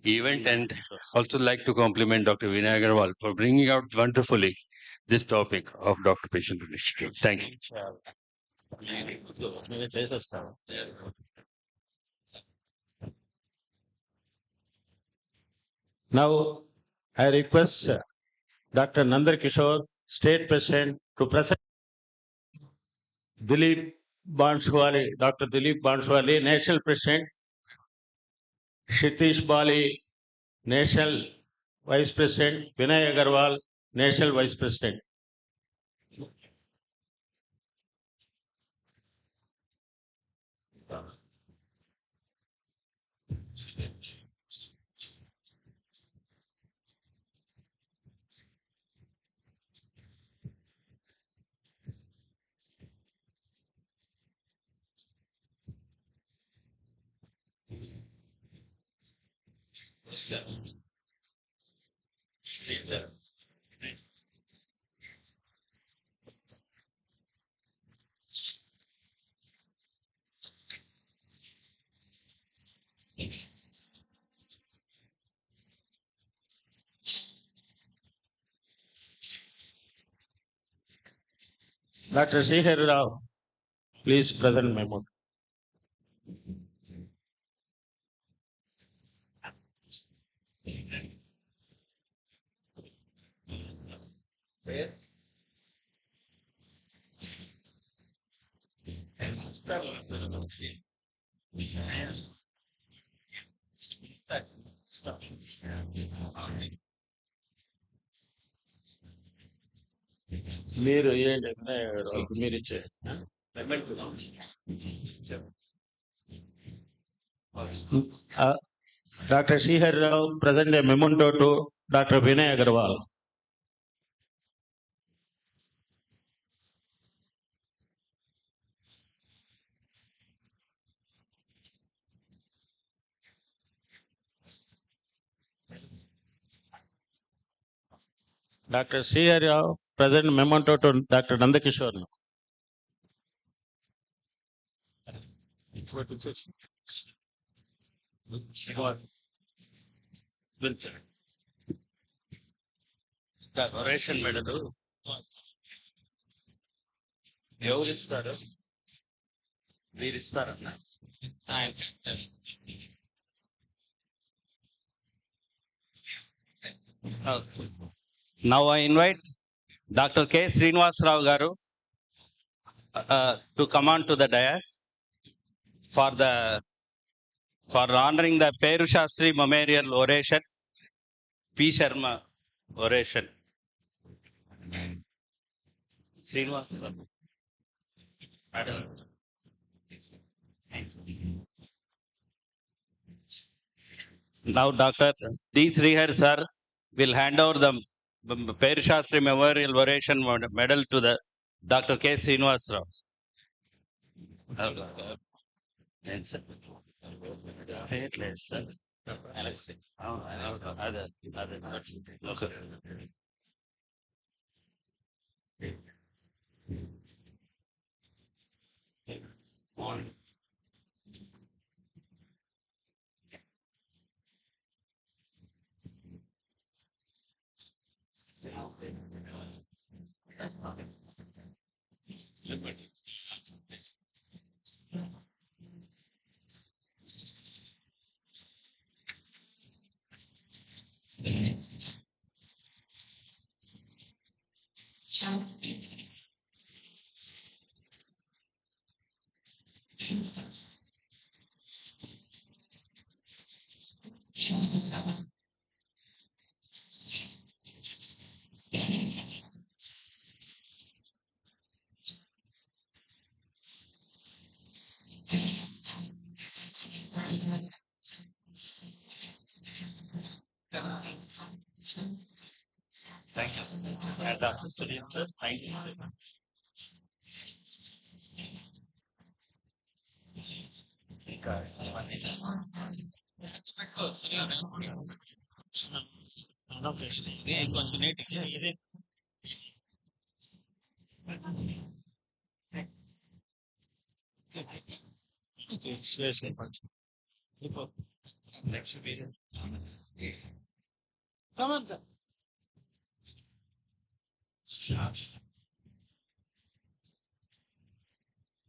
event, and also like to compliment Dr. Vinay Agarwal for bringing out wonderfully this topic of doctor-patient relationship. Thank you. Now, I request Dr. Nandar Kishore, State President, to present Dilip Banshwali, Dr. Dilip Banshwali, National President, Shitish Bali, National Vice President, Vinay Agarwal, National Vice President. Dr. Sriher Rao, please present memo. మీరు మీరు ఇచ్చే Dr. Srihar Rao present a memento to Dr. Vinay Agarwal. Dr. Srihar Rao present memento to Dr. Nandakishore. Decoration మెడలు ఎవరు ఇస్తారు? మీరు ఇస్తారన్న Now I invite Dr. K. Srinivas Rao Garu to come on to the dais for honoring the Peru Shastri Memorial Oration, P. Sharma Oration. Srinivas Rao. Now Dr. D. Srihar sir will hand over the Peru Shastri Memorial Oration medal to the Dr. K. Srinivas Rao. Thank you. And Dr. Sunil sir, thank you very much. Come on, sir.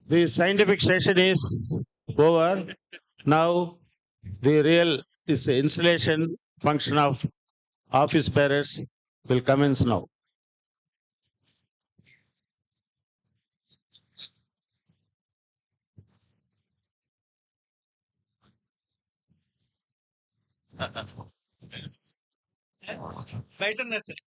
The scientific session is over. Now the real this installation function of office bearers will commence now. బయట ఉన్నారు sir.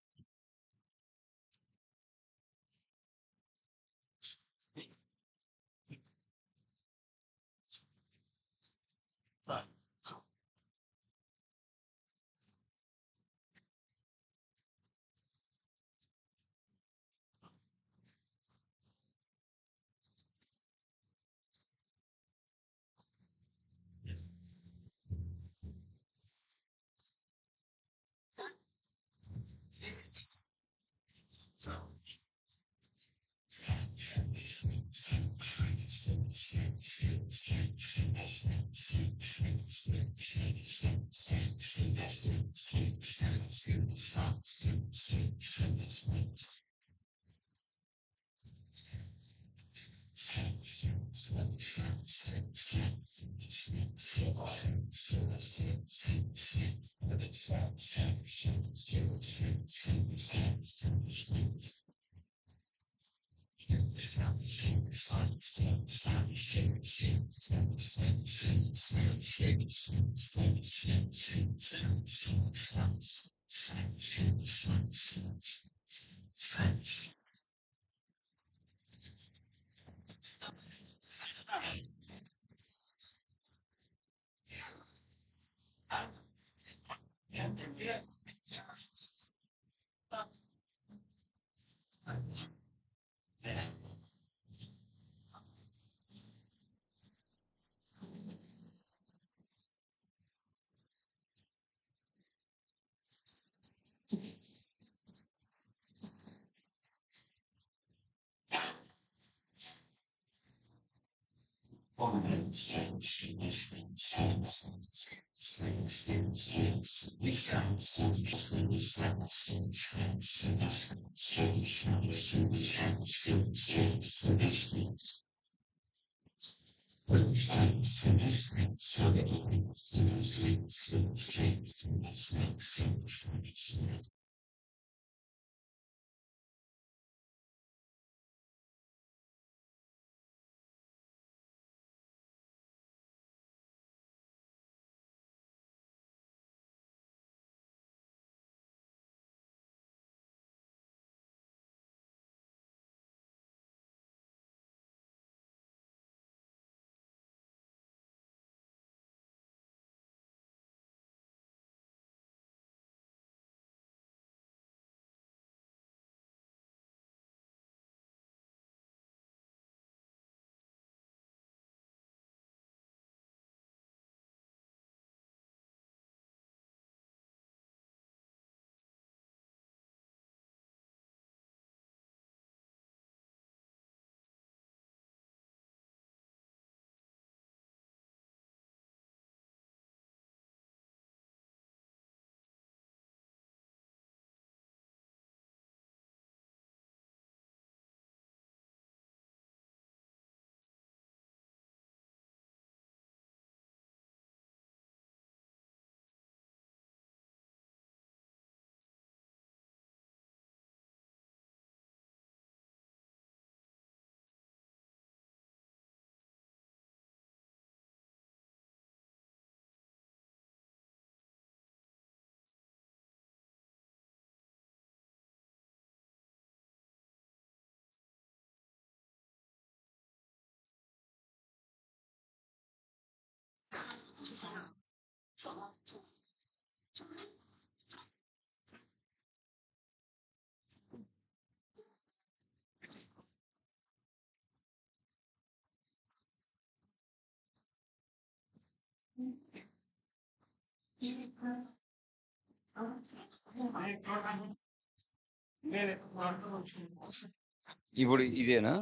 ఇప్పుడు ఇదేనా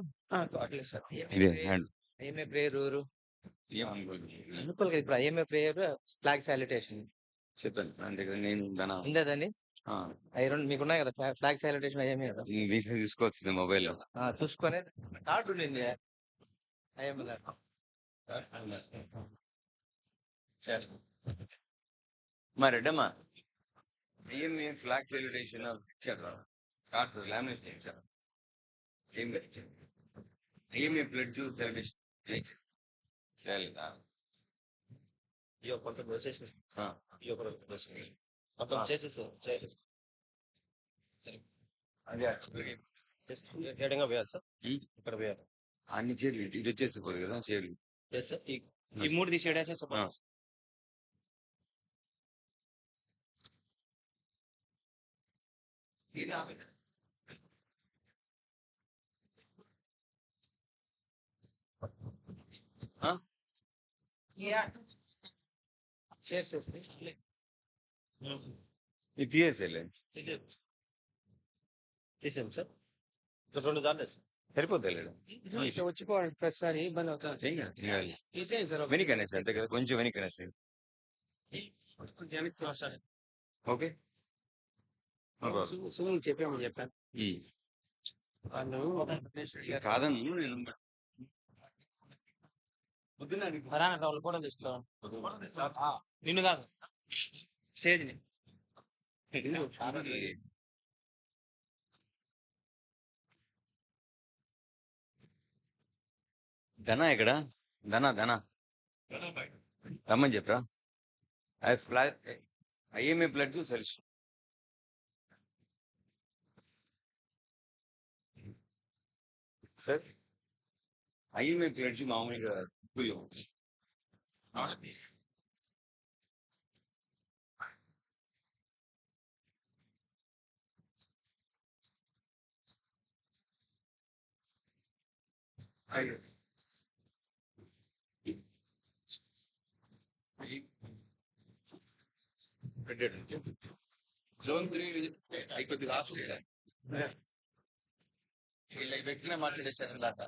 అట్లేదు sir ఇదే hand IMA prayer అనుకోలేదు ఇప్పుడు IMA prayer flag salutation చెప్పండి నా దగ్గర నేను ఉండేదండి అవి రెండు మీకు ఉన్నాయి కదా ఫ్లాగ్ సాల్యుటేషన్ ఐఎంఏ కదా దీంట్లో తీసుకోవచ్చు మొబైల్ చూసుకొని కార్డు ఉండింది ఐఎంఏ సరే మా రెడ్డమ్మా ఏమి ఫ్లాగ్ సెల్యుటేషన్ ఇచ్చారు కార్డ్స్ లామినేషన్ ఇచ్చారు ఏం ఇచ్చారు ఏమి ప్లెడ్జ్ సెలబ్రేషన్ చేయలేదా ఈ కొంత ప్రొసెస్ ఈ ఒక మొత్తం చేసేసారు చేయలేదు సరే అదే ఏడంగా వేయాలి సార్ ఇక్కడ వేయాలి అన్ని చీరలు ఇది వచ్చేసిపోదు కదా చీరలు సార్ ఈ మూడు తీసేయడం సార్ చేసేస్తే ఇది తీసేలే తీసాం సార్ రెండు దాంట్లో సరిపోతుంది వచ్చిపోవాలి ప్రతిసారి ఇబ్బంది అవుతుంది సార్ వెనకనేసి అంతే కదా కొంచెం వెనకనేసి ఓకే సుమన్ చెప్పామని చెప్పాను కాదను నేను వాళ్ళు కూడా తీసుకోవాలి నిన్ను కాదు స్టేజ్ ని ధన ఎక్కడ ధన రమ్మని చెప్పరా ఐఎంఏ బ్లడ్ చూసి తెలుసు సార్ ఐఎంఏ బ్లడ్ మామూలుగా జోన్ 3 అయిపోద్ది లాస్ట్ వీళ్ళకి పెట్టిన మాట్లాడేశారు ఇందాక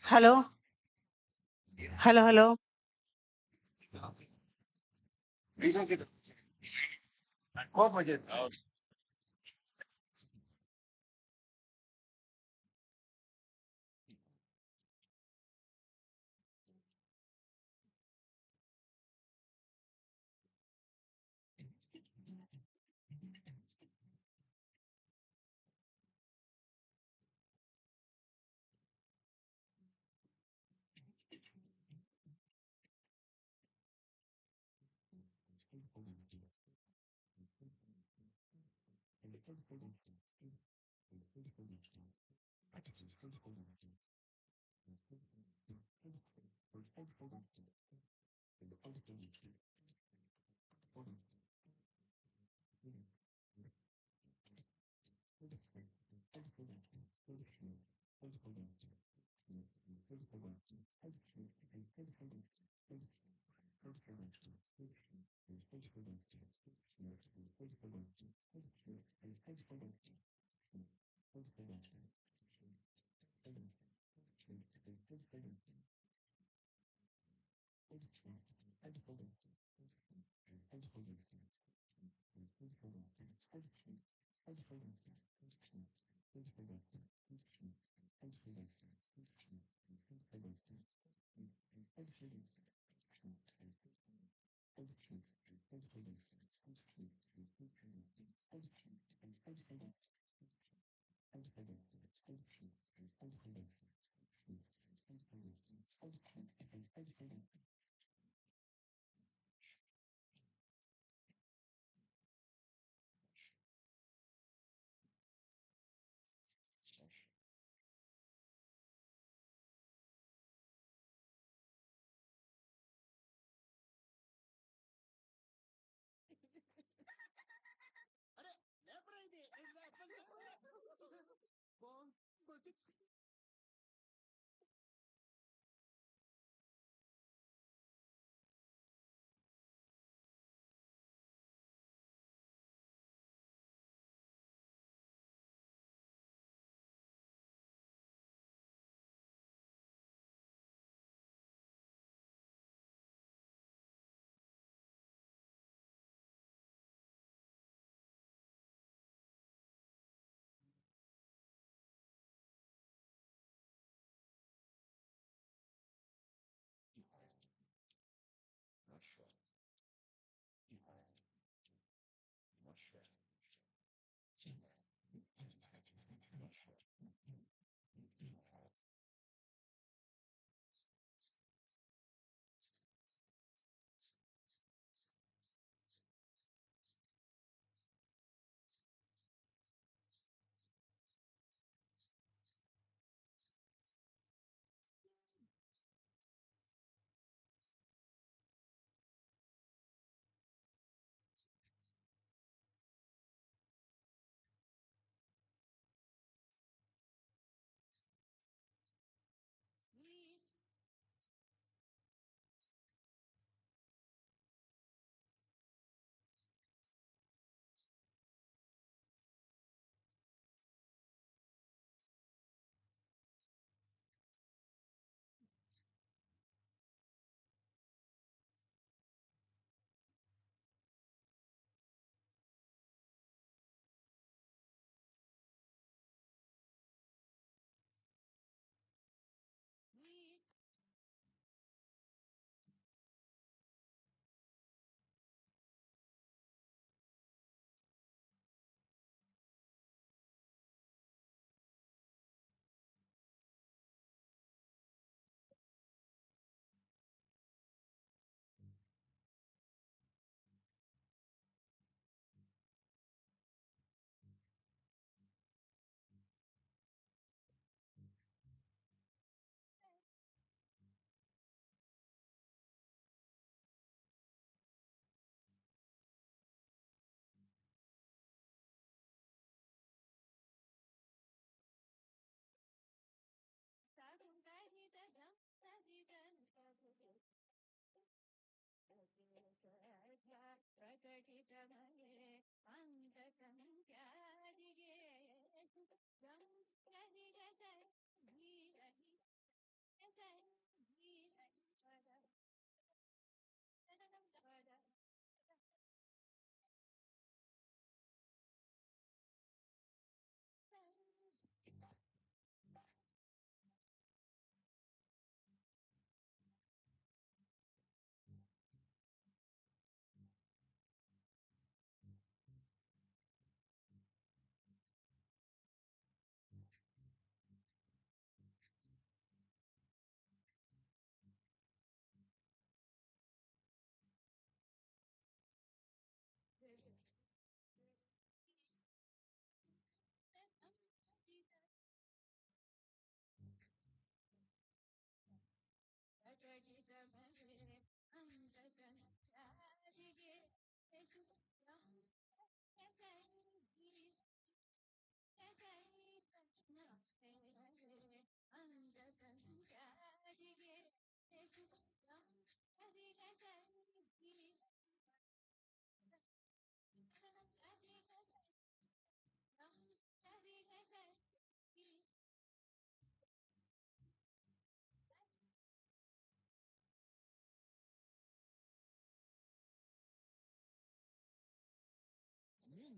హలో హలో హలో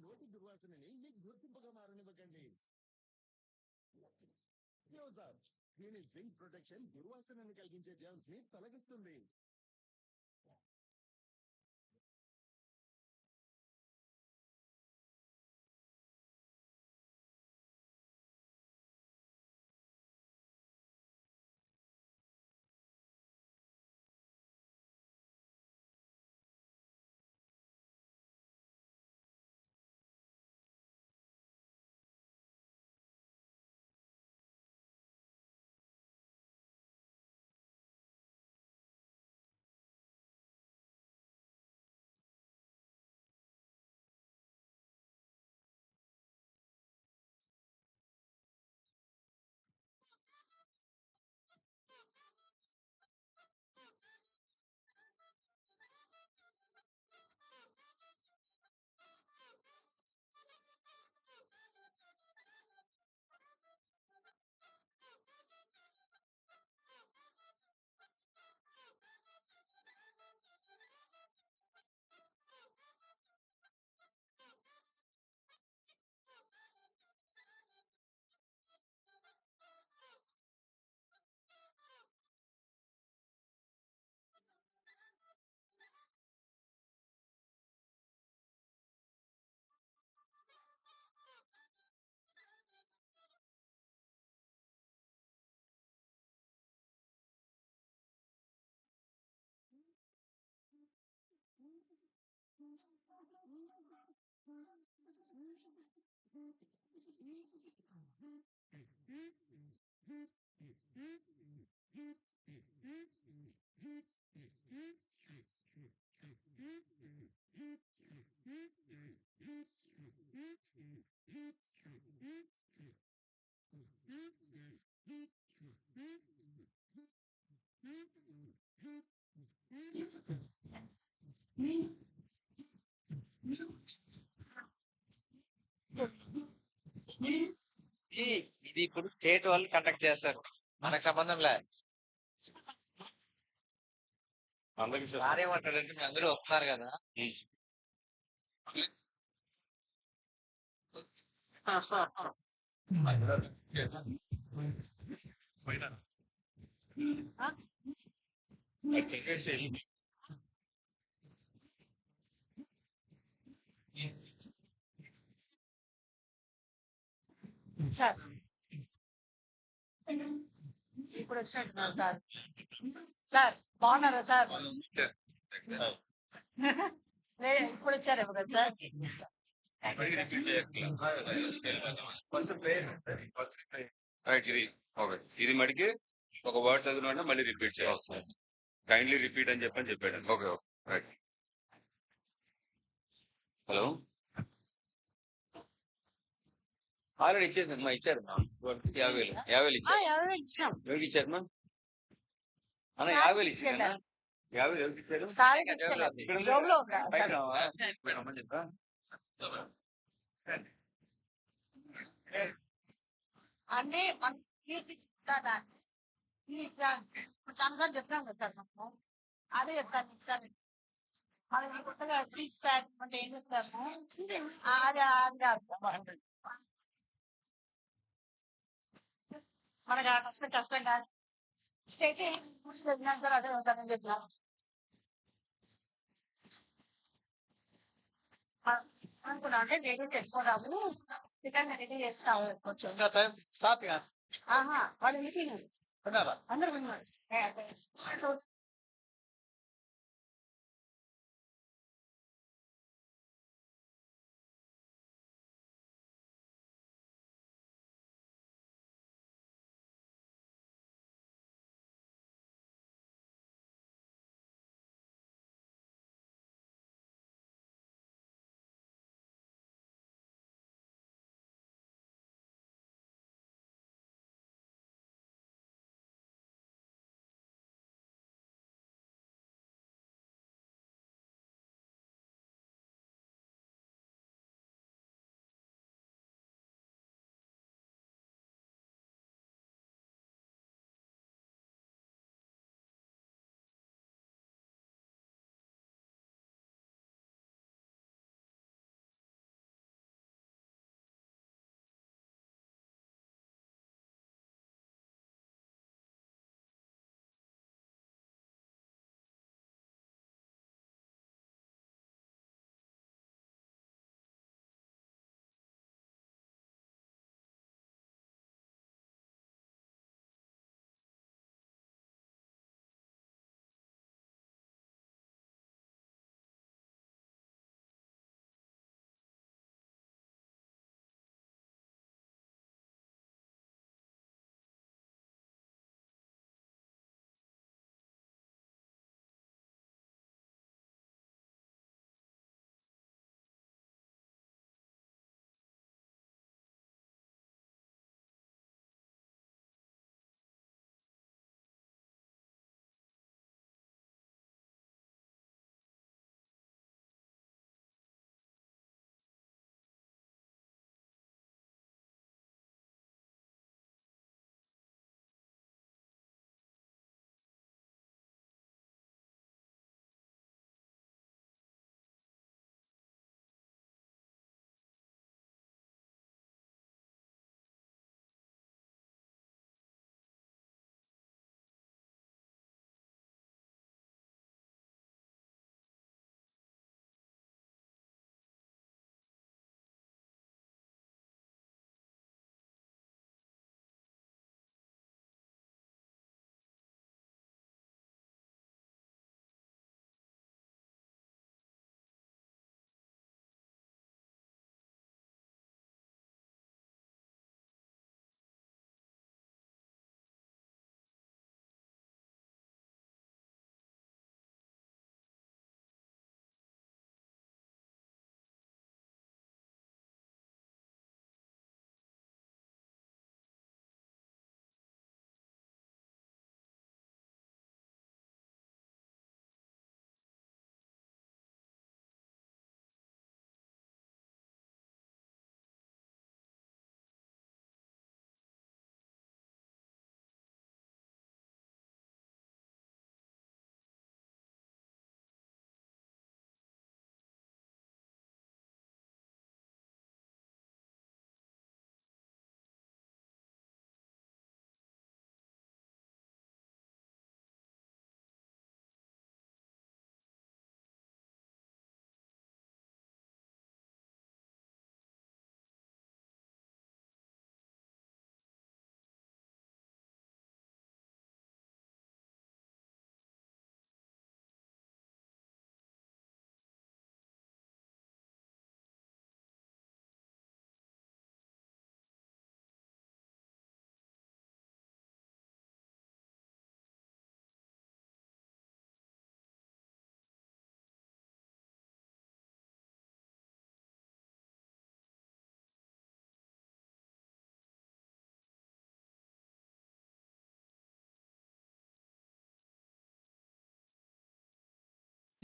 నోటి దుర్వాసనని మీకు గుర్తింపుగా మారనివ్వకండి. ఫ్యూజర్ దీని జింక్ ప్రొటెక్షన్ దుర్వాసనని కలిగించే జర్మ్స్ ని తొలగిస్తుంది. ఇది ఇప్పుడు స్టేట్ వాళ్ళు కండక్ట్ చేస్తారు, మనకు సంబంధం లేదు. వారేమంటాడంటే మీ అందరూ వస్తున్నారు కదా, సార్ ఇప్పుడు వచ్చినట్టున్నారు సార్. సార్ బాగున్నారా సార్? ఇప్పుడు వచ్చారేమో కదా సార్. రైట్, ఇది ఓకే. ఇది మడికి ఒక వర్డ్ చదివిన మళ్ళీ రిపీట్ చేయాలి. కైండ్లీ రిపీట్ అని చెప్పాడు. Okay okay right. Hello, already ఇచ్చేసాను ఇచ్చారు 50,000 ఇచ్చారు. ఎవరికి ఇచ్చారు మా అన్న? 50,000 ఇచ్చారు. 50,000 ఎవరికి ఇచ్చారు? చెప్పా అంటే చాలా చెప్పాం కదా సార్ మనము, అదే చెప్తాను సార్. మనం కొత్తగా ఫీజ్ ట్యాక్ అంటే ఏం చెప్తాము, అది మనకి ఆ కష్టం కాదు. సార్ అదే ఉంటానని చెప్పిన అనుకున్నా, అంటే రెడీ చేసుకోరాము, చికెన్ రెడీ చేస్తాము కొంచెం. వాళ్ళు మీటింగ్ అందరూ విన్నారు.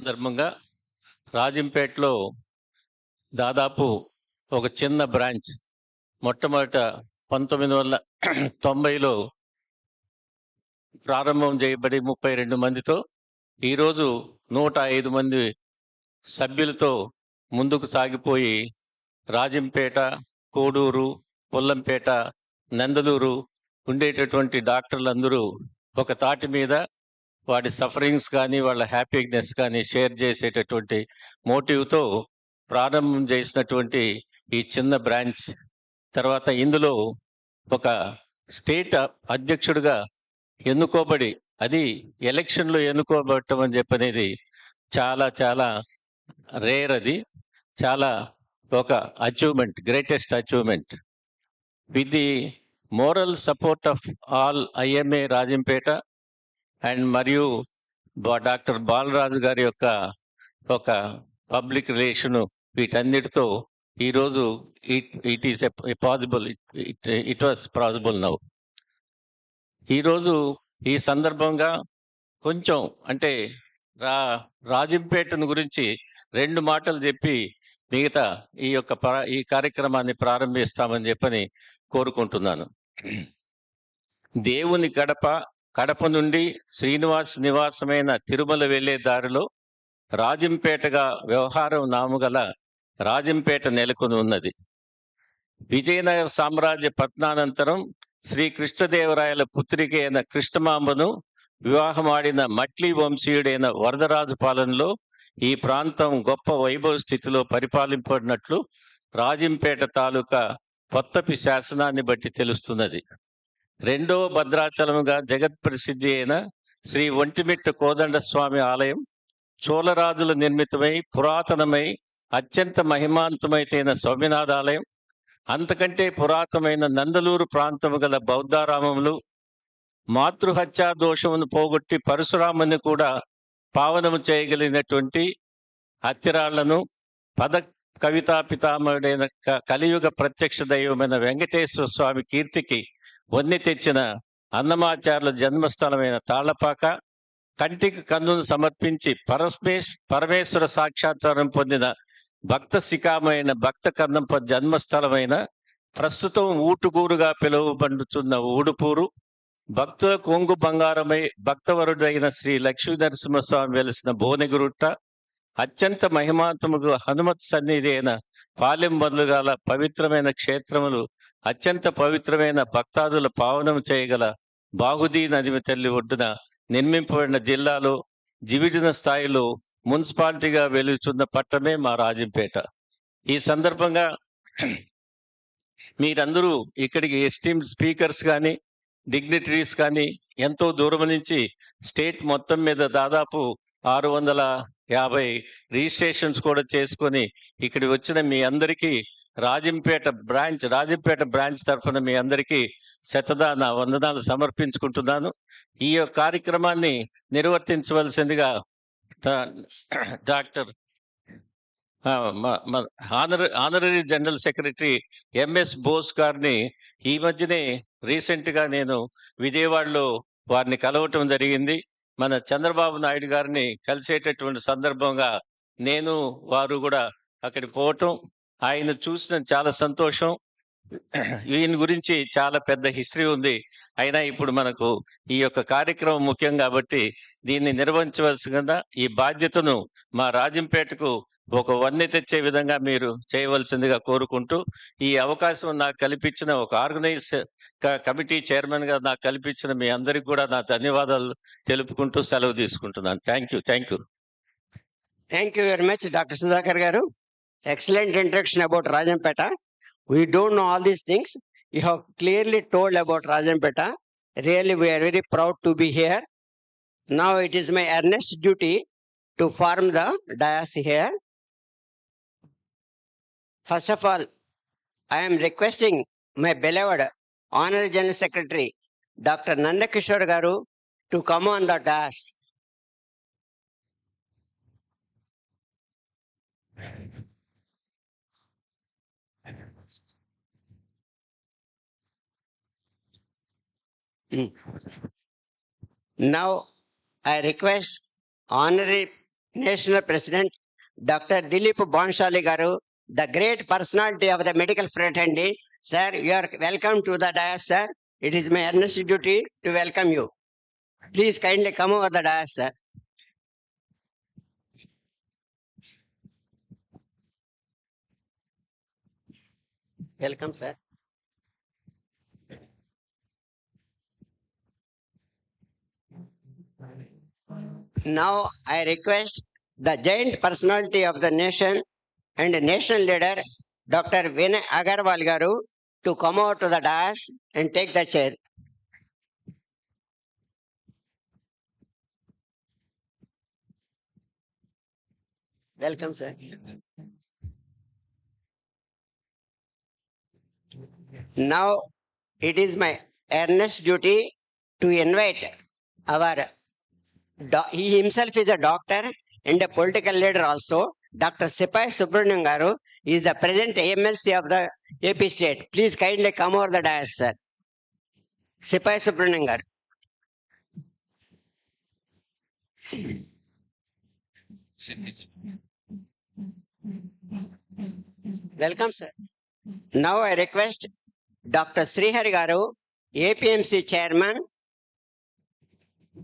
సందర్భంగా రాజంపేటలో దాదాపు ఒక చిన్న బ్రాంచ్ మొట్టమొదట 1990లో ప్రారంభం చేయబడి 32 మందితో ఈరోజు 105 మంది సభ్యులతో ముందుకు సాగిపోయి రాజంపేట, కోడూరు, పొల్లంపేట, నందలూరు ఉండేటటువంటి డాక్టర్లందరూ ఒక తాటి మీద వాడి సఫరింగ్స్ కానీ వాళ్ళ హ్యాపీనెస్ కానీ షేర్ చేసేటటువంటి మోటివ్తో ప్రారంభం చేసినటువంటి ఈ చిన్న బ్రాంచ్ తర్వాత ఇందులో ఒక స్టేట్ అధ్యక్షుడిగా ఎన్నుకోబడి అది ఎలక్షన్లో ఎన్నుకోబడటం అని చెప్పనేది చాలా చాలా రేర్. అది చాలా ఒక achievement, greatest achievement. With the moral support of all IMA Rajampet and మరియు డాక్టర్ బాలరాజు గారి యొక్క ఒక పబ్లిక్ రిలేషను వీటన్నిటితో ఈరోజు it is possible, it was possible now. ఈరోజు ఈ సందర్భంగా కొంచెం అంటే రాజంపేటను గురించి 2 మాటలు చెప్పి మిగతా ఈ కార్యక్రమాన్ని ప్రారంభిస్తామని చెప్పని కోరుకుంటున్నాను. దేవుని కడప నుండి శ్రీనివాస్ నివాసమైన తిరుమల వెళ్లే దారిలో రాజంపేటగా వ్యవహారం నామగల రాజంపేట నెలకొని ఉన్నది. విజయనగర సామ్రాజ్య పతనానంతరం శ్రీ కృష్ణదేవరాయల పుత్రిక అయిన కృష్ణమాంబను వివాహమాడిన మట్లీ వంశీయుడైన వరదరాజు పాలనలో ఈ ప్రాంతం గొప్ప వైభవ స్థితిలో పరిపాలింపడినట్లు రాజంపేట తాలూకా కొత్తపి శాసనాన్ని బట్టి తెలుస్తున్నది. రెండవ భద్రాచలముగా జగత్ ప్రసిద్ధి అయిన శ్రీ ఒంటిమిట్ట కోదండ స్వామి ఆలయం చోళరాజుల నిర్మితమై పురాతనమై అత్యంత మహిమాంతమైతైన స్వామినాథ ఆలయం, అంతకంటే పురాతనమైన నందలూరు ప్రాంతము గల బౌద్ధారామములు, మాతృహత్యా దోషమును పోగొట్టి పరశురాముని కూడా పావనము చేయగలిగినటువంటి అత్తిరాళ్లను, పద కవితా పితామహుడైన కలియుగ ప్రత్యక్ష దైవమైన వెంకటేశ్వర స్వామి కీర్తికి వన్నె తెచ్చిన అన్నమాచార్యుల జన్మస్థలమైన తాళ్లపాక, కంటికి కన్నును సమర్పించి పరమేశ్వర సాక్షాత్కారం పొందిన భక్త శిఖామైన భక్త కన్నంప జన్మస్థలమైన ప్రస్తుతం ఊటుకూరుగా పిలువబడుతున్న ఊడుపూరు, భక్తుల కొంగు బంగారమై భక్తవరుడైన శ్రీ లక్ష్మీ నరసింహస్వామి వెలిసిన భువనగిరుట్ట, అత్యంత మహిమాంతముగు హనుమత్ సన్నిధి అయిన పాలెం మొదలుగాల పవిత్రమైన క్షేత్రములు, అత్యంత పవిత్రమైన భక్తాదుల పావనం చేయగల బాగుదీ నది తల్లి ఒడ్డున నిర్మింపబడిన జిల్లాలో జివిజన స్థాయిలో మున్సిపాలిటీగా వెలుచున్న పట్టణమే మా రాజంపేట. ఈ సందర్భంగా మీరందరూ ఇక్కడికి ఎస్టీమ్డ్ స్పీకర్స్ కానీ డిగ్నిటరీస్ కానీ ఎంతో దూరం నుంచి స్టేట్ మొత్తం మీద దాదాపు 650 రిజిస్ట్రేషన్స్ కూడా చేసుకొని ఇక్కడికి వచ్చిన మీ అందరికీ రాజంపేట బ్రాంచ్ తరఫున మీ అందరికీ శతదాన వందనాలు సమర్పించుకుంటున్నాను. ఈ కార్యక్రమాన్ని నిర్వర్తించవలసిందిగా doctor honorary general secretary MS Bose గారిని ఈ మధ్యనే రీసెంట్గా నేను విజయవాడలో వారిని కలవటం జరిగింది. మన చంద్రబాబు నాయుడు గారిని కలిసేటటువంటి సందర్భంగా నేను వారు కూడా అక్కడికి పోవటం, ఆయన చూసిన చాలా సంతోషం. ఈయన గురించి చాలా పెద్ద హిస్టరీ ఉంది. అయినా ఇప్పుడు మనకు ఈ యొక్క కార్యక్రమం ముఖ్యం కాబట్టి దీన్ని నిర్వహించవలసిందిగా ఈ బాధ్యతను మా రాజంపేటకు ఒక వన్నె తెచ్చే విధంగా మీరు చేయవలసిందిగా కోరుకుంటూ, ఈ అవకాశం నాకు కల్పించిన ఒక ఆర్గనైజ్ కమిటీ చైర్మన్ గా నాకు కల్పించిన మీ అందరికి కూడా నా ధన్యవాదాలు తెలుపుకుంటూ సెలవు తీసుకుంటున్నాను. Thank you. Thank you very much, Dr. Sudhakar Garu. Excellent introduction about Rajampeta. We don't know all these things. You have clearly told about Rajampeta. Really, we are very proud to be here. Now it is my earnest duty to form the dais here. First of all, I am requesting my beloved Honorary General Secretary, Dr. Nandakishore Garu, to come on the dais. Now, I request Honorary National President Dr. Dilip Banshali Garu, the great personality of the medical fraternity. Sir, you are welcome to the dais, sir. It is my earnest duty to welcome you. Please kindly come over the dais, sir. Welcome, sir. Now I request the giant personality of the nation and national leader, Dr. Vinay Agarwal Garu, to come over to the dais and take the chair. Welcome, sir. Now it is my earnest duty to invite our, he himself is a doctor and a political leader also. Dr. Sipai Subramanian Garu is the present AMLC of the AP state. Please kindly come over the dais, sir. Sipai Subramanian Garu. Welcome, sir. Now I request Dr. Srihari Garu, APMC chairman,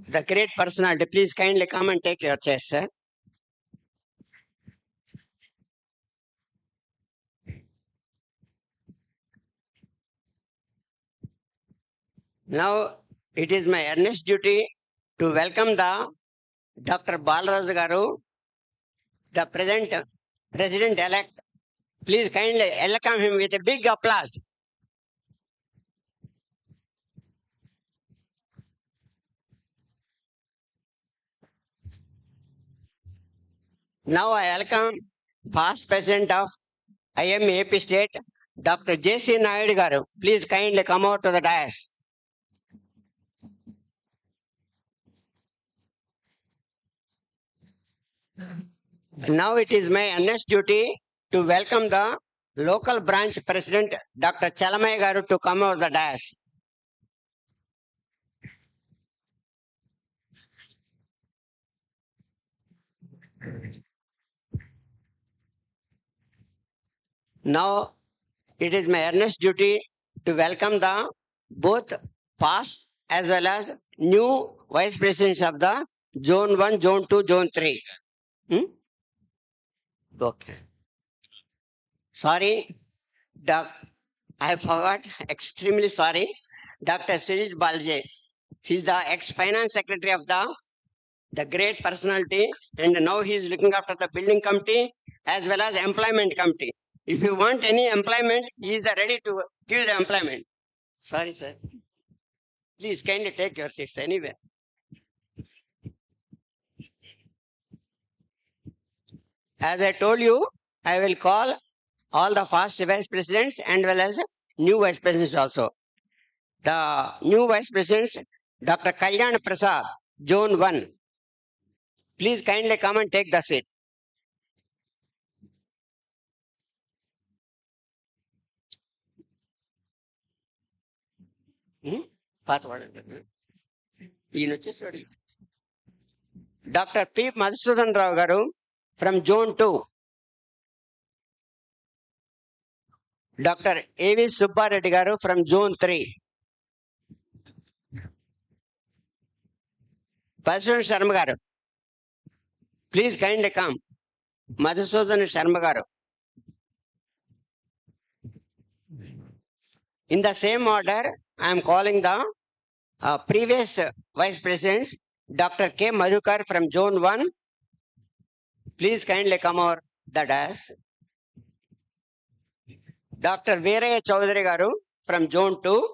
the great personality. Please kindly come and take your chair, sir. Now it is my earnest duty to welcome the Dr. Balaraj Garu, the present president-elect. Please kindly welcome him with a big applause. Now I welcome past president of IMAP state, Dr. J.C. Naidu Garu. Please kindly come out to the dais. Now it is my earnest duty to welcome the local branch president, Dr. Chalamai Garu, to come over the dais. Now it is my earnest duty to welcome the both past as well as new vice presidents of the Zone 1, Zone 2, Zone 3. Okay. Sorry, I forgot. Extremely sorry. Dr. Sirij Balje. He is the ex-finance secretary of the great personality, and now he is looking after the building committee as well as employment committee. If you want any employment, he is ready to give the employment. Sorry, sir. Please kindly take your seats anywhere. As I told you, I will call all the past vice presidents and well as new vice presidents also. The new vice presidents, Dr. Kalyan Prasad, Zone 1. Please kindly come and take the seat. Dr. P. Madhusudan Rao Garu from Zone 2. Dr. A.V. Subba Reddy Garu from Zone 3. President Sharma Garu. Please kindly come. Madhusudan Sharma Garu. In the same order, I am calling the previous vice presidents. Dr. K. Madhukar from Zone 1. Please kindly come over the dais. Dr. Veeraya Chaudhary Garu from Zone 2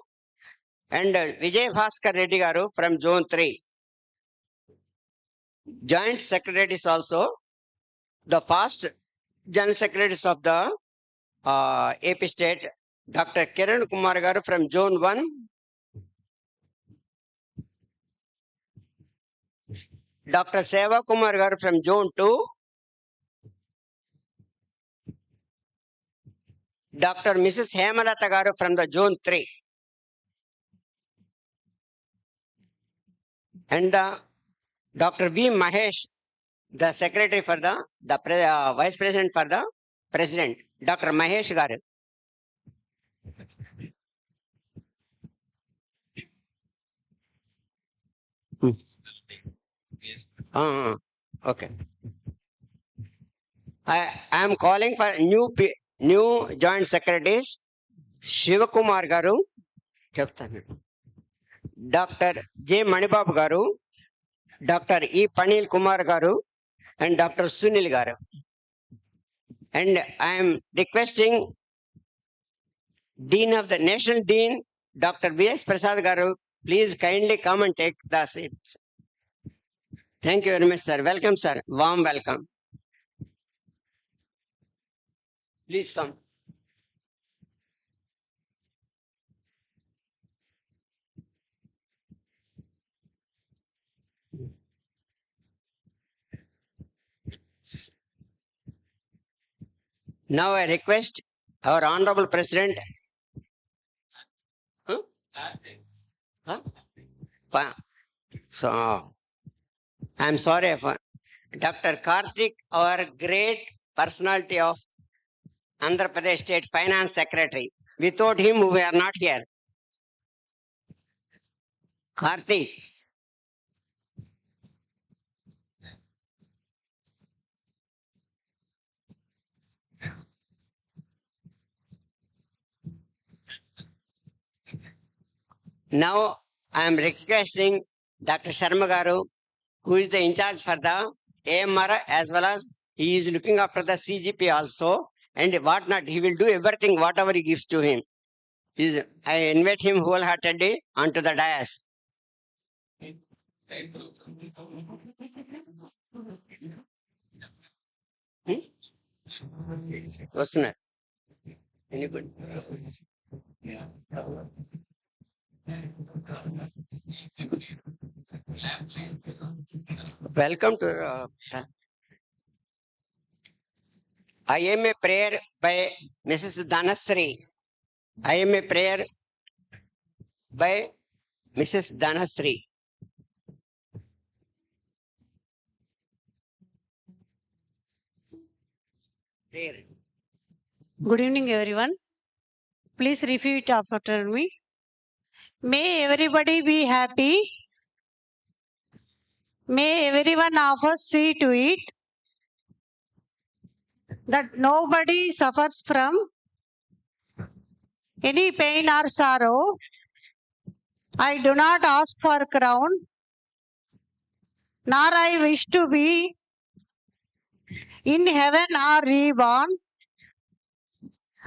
and Vijay Bhaskar Reddy Garu from Zone 3. Joint secretaries also, the past general secretaries of the AP state, Dr. Kiran Kumar Garu from Zone 1, Dr. Seva Kumar Garu from Zone 2, Dr. Mrs. Hemalata Garu from the Zone 3, and Dr. V. Mahesh the secretary for the vice president for the president, Dr. Mahesh Garu. Okay. I am calling for new joint secretaries, Shivakumar Garu, Dr. J. Manibabu Garu, Dr. E. Panil Kumar Garu, and Dr. Sunil Garu. And I am requesting Dean of the National Dean, Dr. V.S. Prasad Garu, please kindly come and take the seat. Thank you very much, sir. Welcome, sir. Warm welcome. Please come. Now I request our Honorable President. So, I'm sorry, Dr. Karthik, our great personality of Andhra Pradesh State Finance Secretary. Without him, we are not here. Karthik. Now I am requesting Dr. Sharma Garu, who is the in charge for the AMR, as well as he is looking after the CGP also, and whatnot. He will do everything, whatever he gives to him. I invite him wholeheartedly onto the dais. Listener. Anybody? Welcome to I am a prayer by Mrs. Dhanasri. I am a prayer by Mrs. Dhanasri. Good evening, everyone. Please repeat after me. May everybody be happy. May everyone of us see to it that nobody suffers from any pain or sorrow. I do not ask for crown, nor I wish to be in heaven or reborn.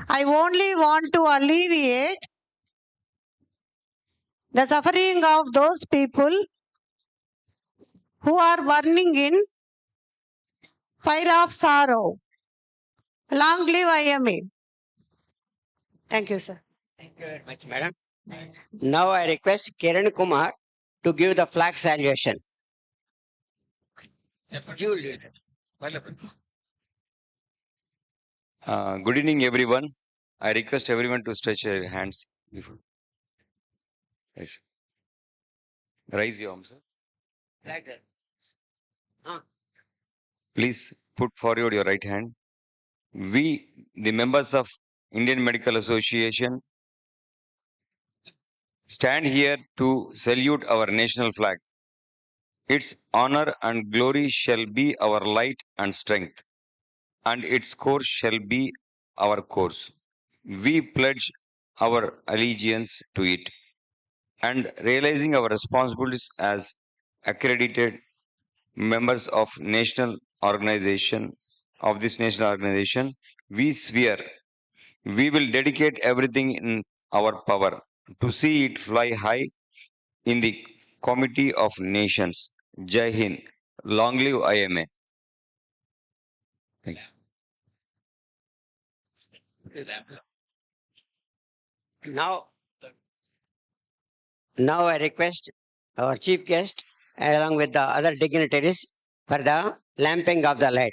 I only want to alleviate the suffering of those people who are burning in fire of sorrow. Long live IMA. Thank you, sir. Thank you very much, madam. Now I request Kiran Kumar to give the flag salutation. Good evening, everyone. I request everyone to stretch their hands. Before. Yes. Raise your arms, sir. Like that. Please put forward your right hand. We, the members of Indian Medical Association, stand here to salute our national flag. Its honor and glory shall be our light and strength, and its course shall be our course. We pledge our allegiance to it, and realizing our responsibilities as accredited members of national organization we swear we will dedicate everything in our power to see it fly high in the committee of nations. Jai Hind. Long live IMA. Thank you. Now I request our chief guest along with the other dignitaries for the lamping of the light.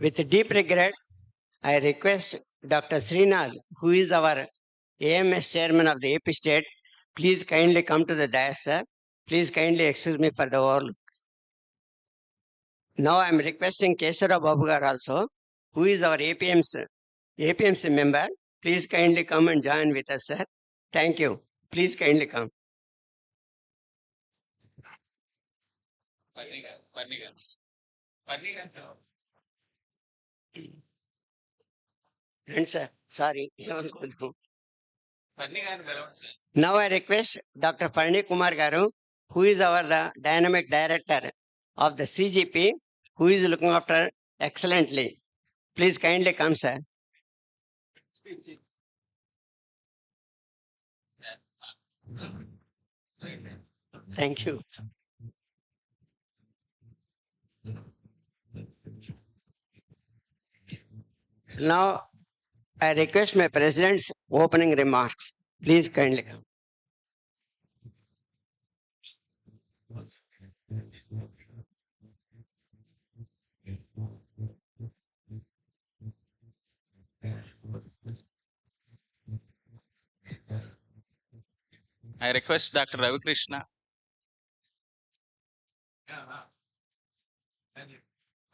With deep regret, I request Dr. Srinath, who is our AMS chairman of the AP state, please kindly come to the dais, sir. Please kindly excuse me for the overlook. Now I am requesting Kesara Babu gar also, who is our APMC member. Please kindly come and join with us, sir. Thank you. Please kindly come. And sir, sorry. Now I request Dr. Parni Kumar Garu, who is the dynamic director of the CGP, who is looking after excellently. Please kindly come, sir. Thank you. Now I request my president's opening remarks. Please kindly come. I request Dr. Ravi Krishna.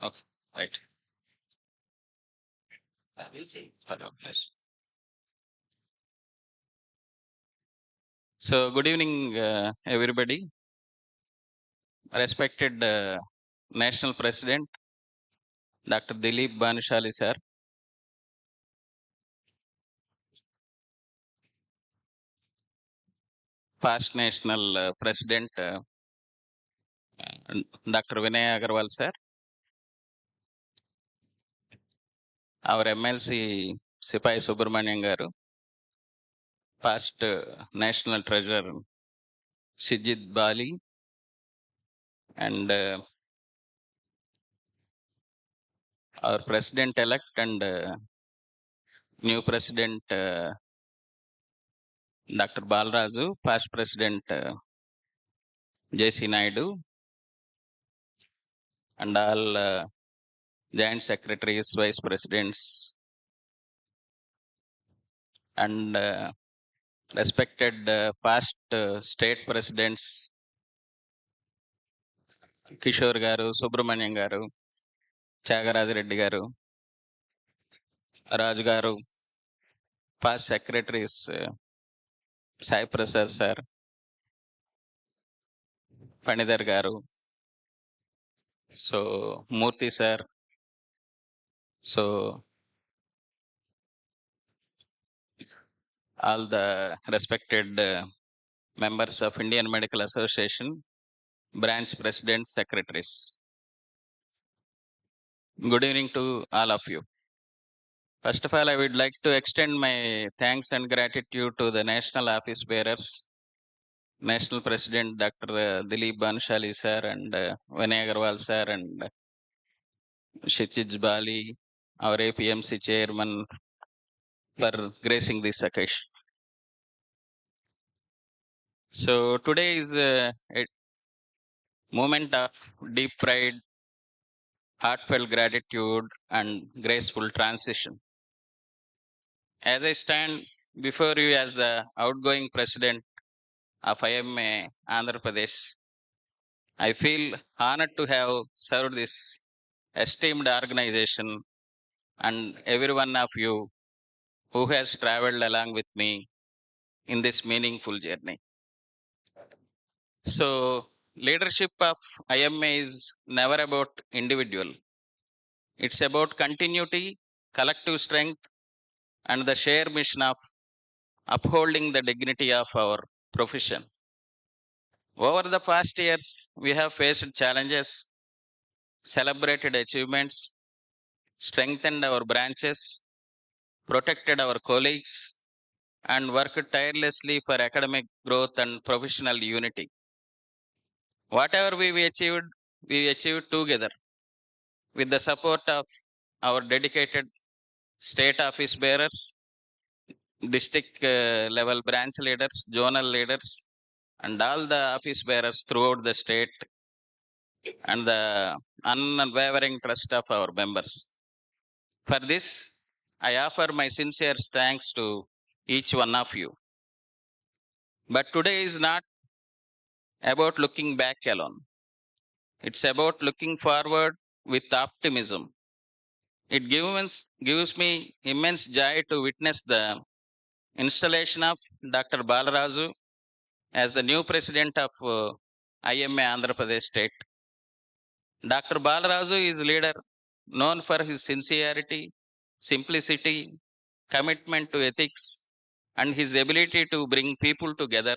Okay, right. So, good evening, everybody. Respected National President, Dr. Dilip Bhanushali, sir. Past National President, Dr. Vinay Agarwal, sir. Our MLC Sipai Subramanian Garu. Past National Treasurer Sijit Bali. And our President-elect and new President Dr. Balraju, past President J.C. Naidu, and all joint secretaries, vice presidents, and respected past state presidents, Kishore Garu, Subramanian Garu, Chagaraja Reddy Garu, Raj Garu, past secretaries, Sai Prasad sir, Fanidhar Garu, so Murthy sir, so all the respected members of Indian Medical Association, branch presidents, secretaries. Good evening to all of you. First of all, I would like to extend my thanks and gratitude to the national office bearers, National President Dr. Dilip Banshali sir and Vinay Agarwal sir and Shitij Bali, our APMC chairman, for gracing this occasion. So today is a moment of deep pride, heartfelt gratitude, and graceful transition. As I stand before you as the outgoing president of IMA Andhra Pradesh, I feel honored to have served this esteemed organization and every one of you who has traveled along with me in this meaningful journey. So, leadership of IMA is never about individual. It's about continuity, collective strength, and the shared mission of upholding the dignity of our profession. Over the past years, we have faced challenges, celebrated achievements, strengthened our branches, protected our colleagues, and worked tirelessly for academic growth and professional unity. Whatever we achieved together with the support of our dedicated state office bearers, district level branch leaders, zonal leaders, and all the office bearers throughout the state, and the unwavering trust of our members. For this, I offer my sincere thanks to each one of you. But today is not about looking back alone. It's about looking forward with optimism. It gives me immense joy to witness the installation of Dr. Balaraju as the new president of IMA Andhra Pradesh State. Dr. Balaraju is a leader known for his sincerity, simplicity, commitment to ethics, and his ability to bring people together.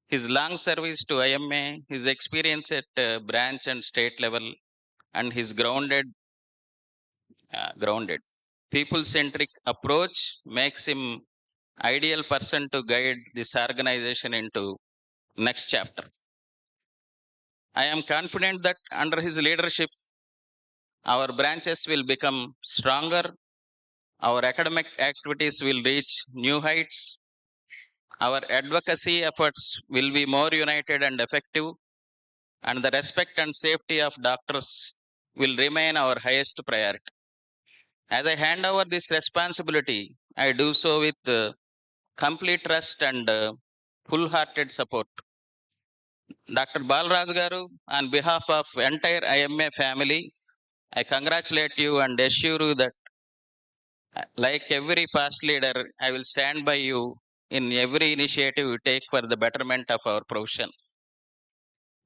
His long service to IMA, his experience at branch and state level, and his grounded, people-centric approach makes him ideal person to guide this organization into next chapter. I am confident that under his leadership, our branches will become stronger, our academic activities will reach new heights, our advocacy efforts will be more united and effective, and the respect and safety of doctors will remain our highest priority. As I hand over this responsibility, I do so with complete trust and full-hearted support. Dr. Balaraj Garu, on behalf of entire IMA family, I congratulate you and assure you that, like every past leader, I will stand by you in every initiative you take for the betterment of our profession.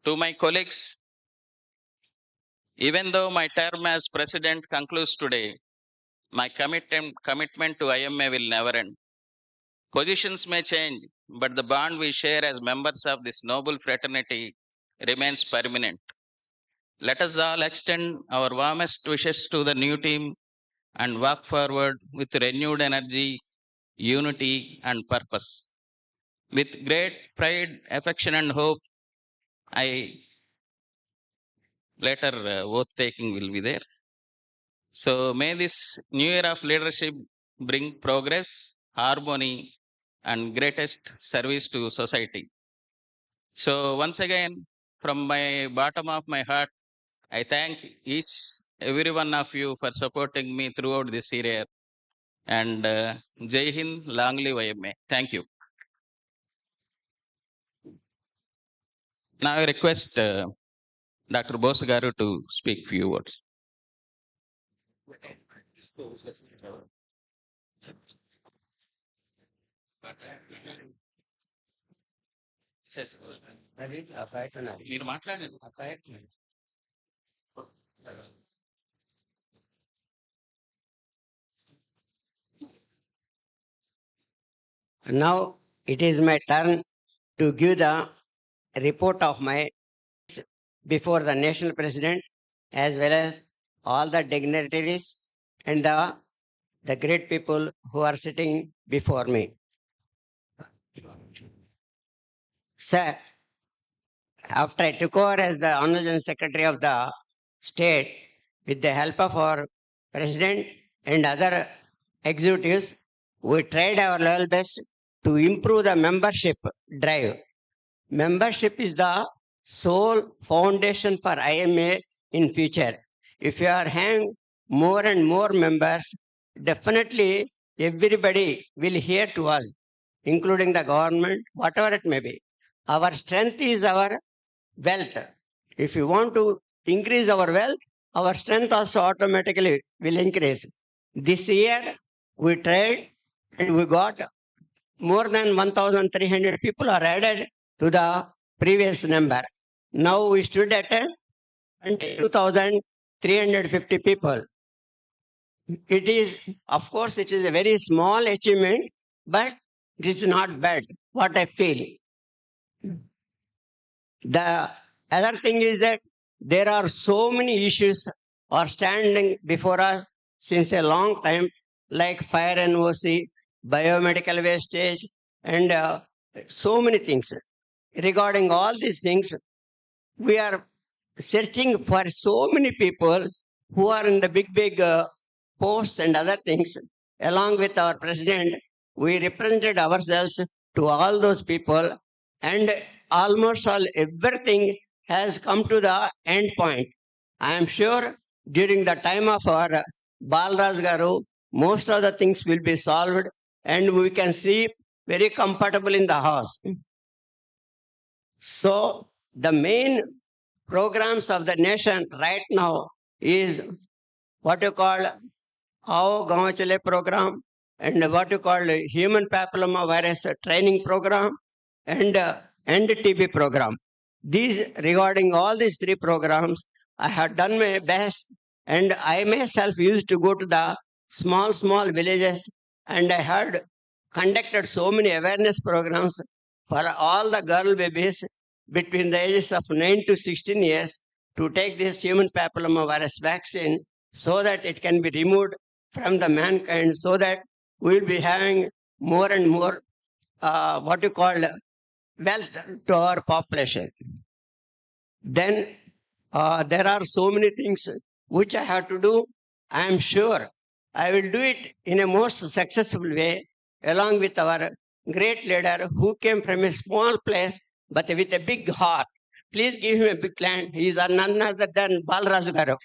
To my colleagues, even though my term as president concludes today, my commitment to IMA will never end. Positions may change, but the bond we share as members of this noble fraternity remains permanent. Let us all extend our warmest wishes to the new team and walk forward with renewed energy, unity, and purpose. With great pride, affection, and hope, later oath taking will be there. So may this new year of leadership bring progress, harmony, and greatest service to society. So once again, from my bottom of my heart, I thank every one of you for supporting me throughout this year. And Jai Hind, long live IMA. Thank you. Now I request Dr. Bose Garu to speak few words. మీరు మాట్లాడండి. Now it is my turn to give the report of my before the national president as well as all the dignitaries and the great people who are sitting before me. Sir, after I took over as the Honorable General Secretary of the state, with the help of our president and other executives, we tried our level best to improve the membership drive. Membership is the sole foundation for IMA in future. If you are having more and more members, definitely everybody will hear to us, including the government, whatever it may be. Our strength is our wealth. If you want to increase our wealth, our strength also automatically will increase. This year, we tried and we got more than 1,300 people are added to the previous number. Now we stood at 2,350 people. It is, of course, it is a very small achievement, but it is not bad, what I feel. The other thing is that there are so many issues are standing before us since a long time, like fire NOC, biomedical wastage, and so many things. Regarding all these things, we are searching for so many people who are in the big posts and other things. Along with our president, we represented ourselves to all those people, and almost all everything has come to the end point. I am sure during the time of our Balraj Garu, most of the things will be solved and we can sleep very comfortable in the house. So the main programs of the nation right now is what you call Ao Gaon Chale program and what you call human papilloma virus training program and TB program. These regarding all these three programs, I have done my best, and I myself used to go to the small villages, and I had conducted so many awareness programs for all the girl babies between the ages of 9 to 16 years to take this human papilloma virus vaccine so that it can be removed from the mankind, so that we will be having more and more what you call wealth to our population. Then there are so many things which I have to do. I am sure I will do it in a most successful way along with our great leader who came from a small place but with a big heart. Please give him a big hand. He is none other than Balraj Garu.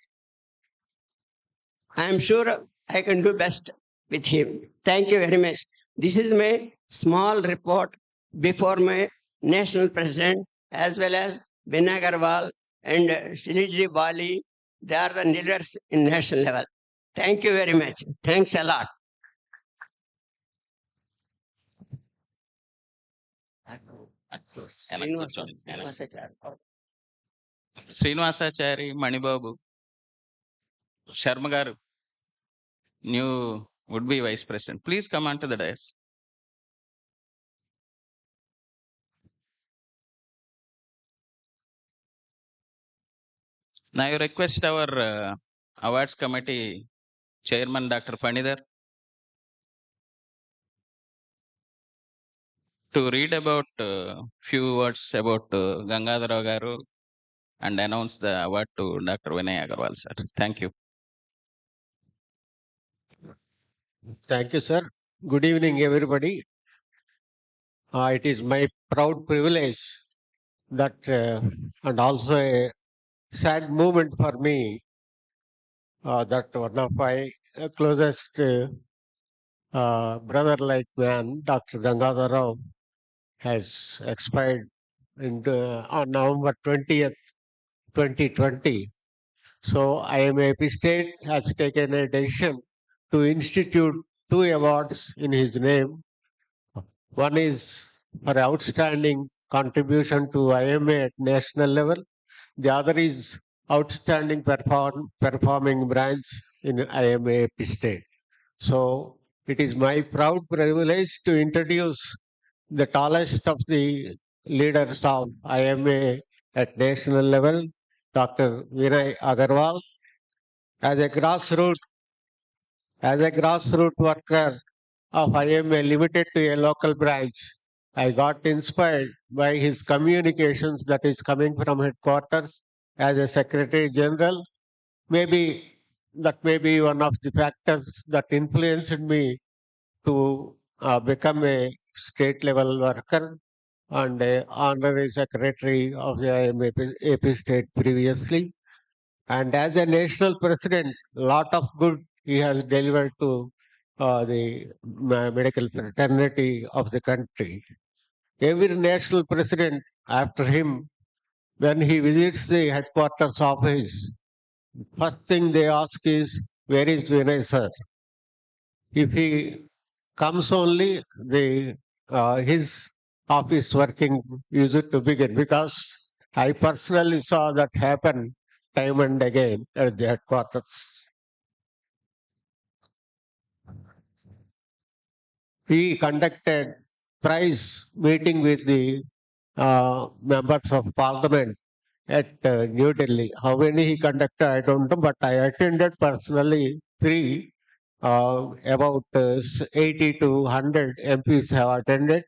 I am sure I can do best with him. Thank you very much. This is my small report before my national president as well as Vinay Agarwal and Shiliji Bali. They are the leaders in national level. Thank you very much. Thanks a lot. Srinivasachari, Manibabu, Sharma Garu, new would-be vice president. Please come onto the dais. Now I request our awards committee chairman, Dr. Fanidhar, to read about few words about Gangadhara Garu and announce the award to Dr. Vinay Agarwal, sir. Thank you. Thank you, sir. Good evening, everybody. It is my proud privilege that, and also a sad moment for me that one of my closest brother-like man, Dr. Gangadhar Rao, has expired on November 20th, 2020. So IMAP State has taken a decision to institute two awards in his name. One is for outstanding contribution to IMA at national level. The other is outstanding performing branch in IMAP State. So it is my proud privilege to introduce the tallest of the leaders of IMA at national level, Dr. Vinay Agarwal. As a grassroots worker of IMA limited to a local branch, I got inspired by his communications that is coming from headquarters as a Secretary General. Maybe that may be one of the factors that influenced me to become a state level worker and a honorary secretary of the IMAP state previously. And as a national president, lot of good he has delivered to the medical fraternity of the country. Every national president after him, when he visits the headquarters office, first thing they ask is, where is Vinay sir? If he comes only, the his office working used to begin, because I personally saw that happen time and again at the headquarters. We conducted thrice meeting with the members of parliament at New Delhi. How many he conducted, I don't know, but I attended personally three. About 80 to 100 MPs have attended,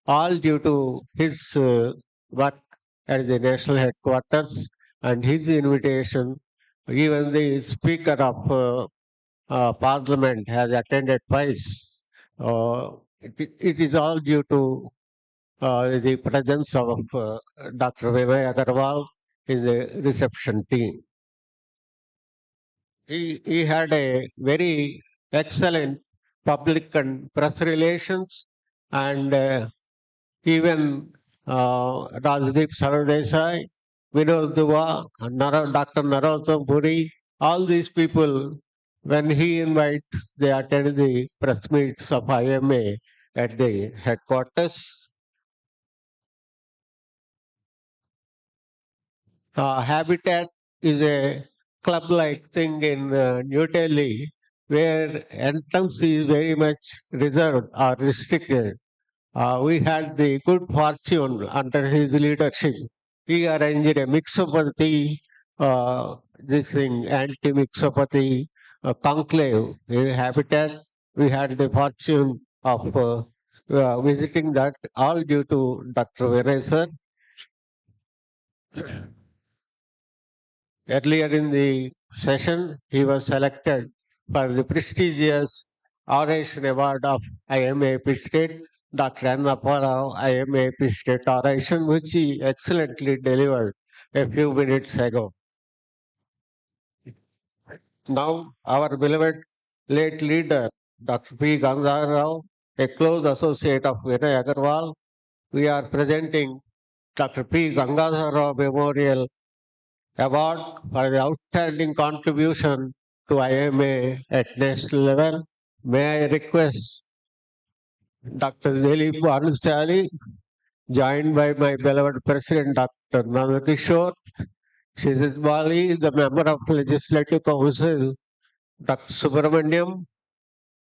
all due to his work at the national headquarters and his invitation. Even the Speaker of Parliament has attended twice. It is all due to the presence of Dr. Vinay Agarwal in the reception team. He had a very excellent public and press relations, and even Rajdeep Sarodesai, Vinod Dua, Dr. Narottam Puri, all these people, when he invites, they attend the press meets of IMA at the headquarters. Habitat is a club-like thing in New Delhi, where entrance is very much reserved or restricted. We had the good fortune under his leadership. He arranged a mixopathy, this thing, anti-mixopathy conclave in Habitat. We had the fortune of visiting that, all due to Dr. Vinay sir. Earlier in the session, he was selected for the prestigious Oration Award of IMAP State, Dr. Annapala IMAP State Oration, which he excellently delivered a few minutes ago. Now, our beloved late leader, Dr. P. Gangadhar Rao, a close associate of Vinay Agarwal, we are presenting Dr. P. Gangadhar Rao Memorial Award for the outstanding contribution to IMA at national level. May I request Dr. Dilip Bhanushali, joined by my beloved President Dr. Nandakishore, Shizit Bali, the member of Legislative Council, Dr. Subramaniam,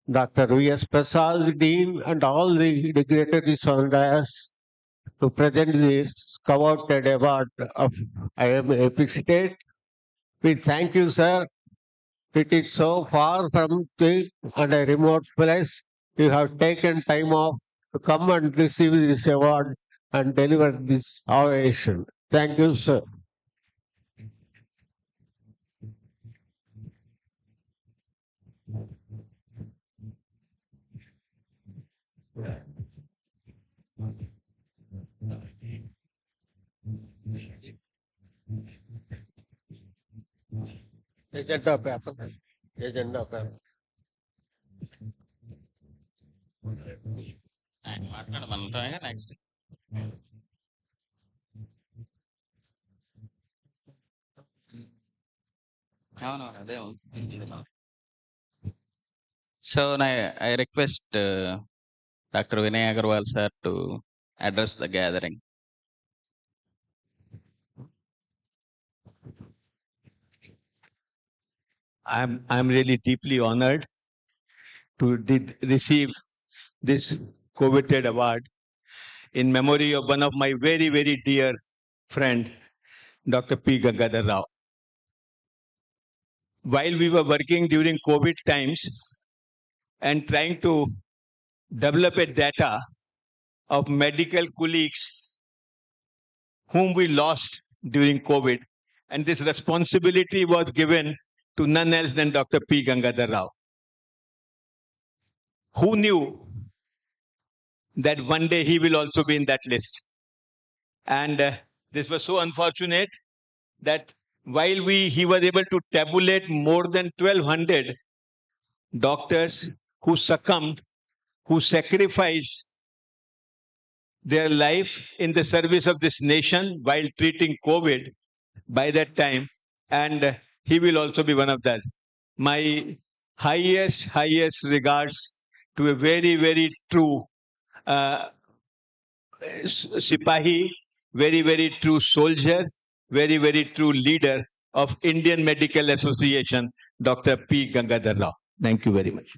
Dr. V.S. Prasad, Dean, and all the dignitaries on dais to present this coveted award of IMA State. We thank you, sir. It is so far from the and a remote place. You have taken time off to come and receive this award and deliver this ovation. Thank you, sir. Agenda paper. Agenda paper. ఆయన మాట్లాడమంటారా next అవును అదే so I request Dr. Vinay Agarwal sir to address the gathering. I'm really deeply honored to receive this coveted award in memory of one of my very, very dear friend, Dr. P. Gangadhar Rao. While we were working during COVID times and trying to develop a data of medical colleagues whom we lost during COVID, and this responsibility was given to none else than Dr. P. Gangadhar Rao. Who knew that one day he will also be in that list? And this was so unfortunate that while he was able to tabulate more than 1,200 doctors who succumbed, who sacrificed their life in the service of this nation while treating COVID by that time, and he will also be one of that. My highest regards to a very, very true Sipahi, very, very true soldier, very, very true leader of Indian Medical Association, Dr. P. Gangadhar Rao. Thank you very much.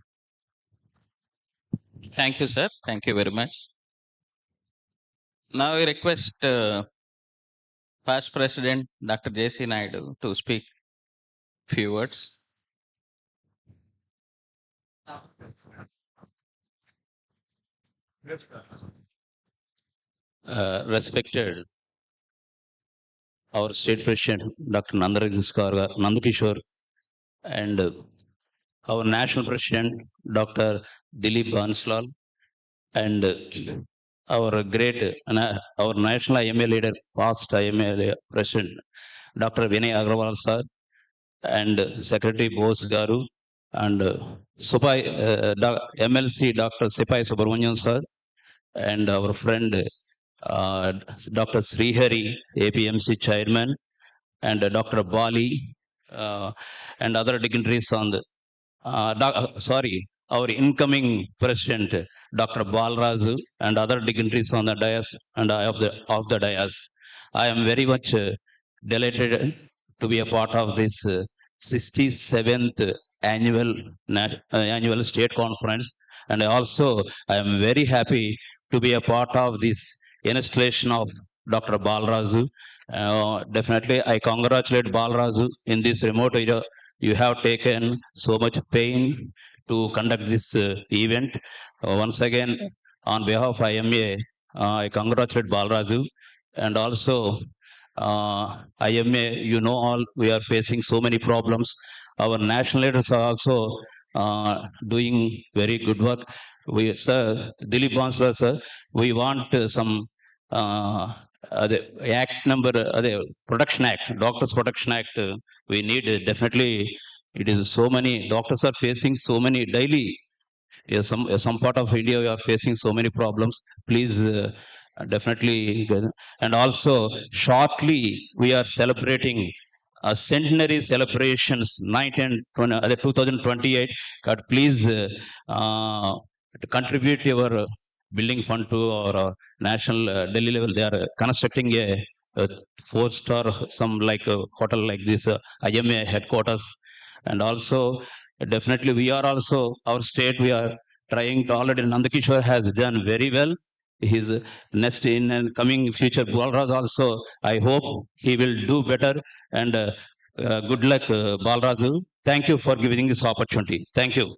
Thank you, sir. Thank you very much. Now I request past President Dr. J.C. Naidu to speak few words. Respected our state president Dr. Nandakishore and our national president Dr. Dilip Banslal and our great our national IMA leader, past IMA president Dr. Vinay Agarwal sir and Secretary Bose Garu and MLC Dr. Sipai Subramanian sir and our friend Dr. Srihari, APMC chairman, and Dr. Bali and other dignitaries on the our incoming president Dr. Balraju and other dignitaries on the dais and of the dais. I am very much delighted to be a part of this 67th annual state conference, and also I am very happy to be a part of this installation of Dr. Balraju. Definitely, I congratulate Balraju in this remote area. You have taken so much pain to conduct this event. Once again, on behalf of IMA, I congratulate Balraju. And also, IMA, you know all, we are facing so many problems. Our national leaders are also doing very good work. We, sir, Dilip Bansal, sir, we want some act number, Protection Act, Doctors Protection Act, we need definitely. It is so many doctors are facing so many daily. Some part of India we are facing so many problems. Please definitely, and also shortly we are celebrating centenary celebrations 2028. God, please contribute your building fund to our national Delhi level. They are constructing a 4-star some like a hotel like this IMA headquarters, and also definitely we are also our state we are trying to already. Nandakishore has done very well. His next in and coming future Balraj also, I hope he will do better, and good luck Balraju. Thank you for giving this opportunity. Thank you.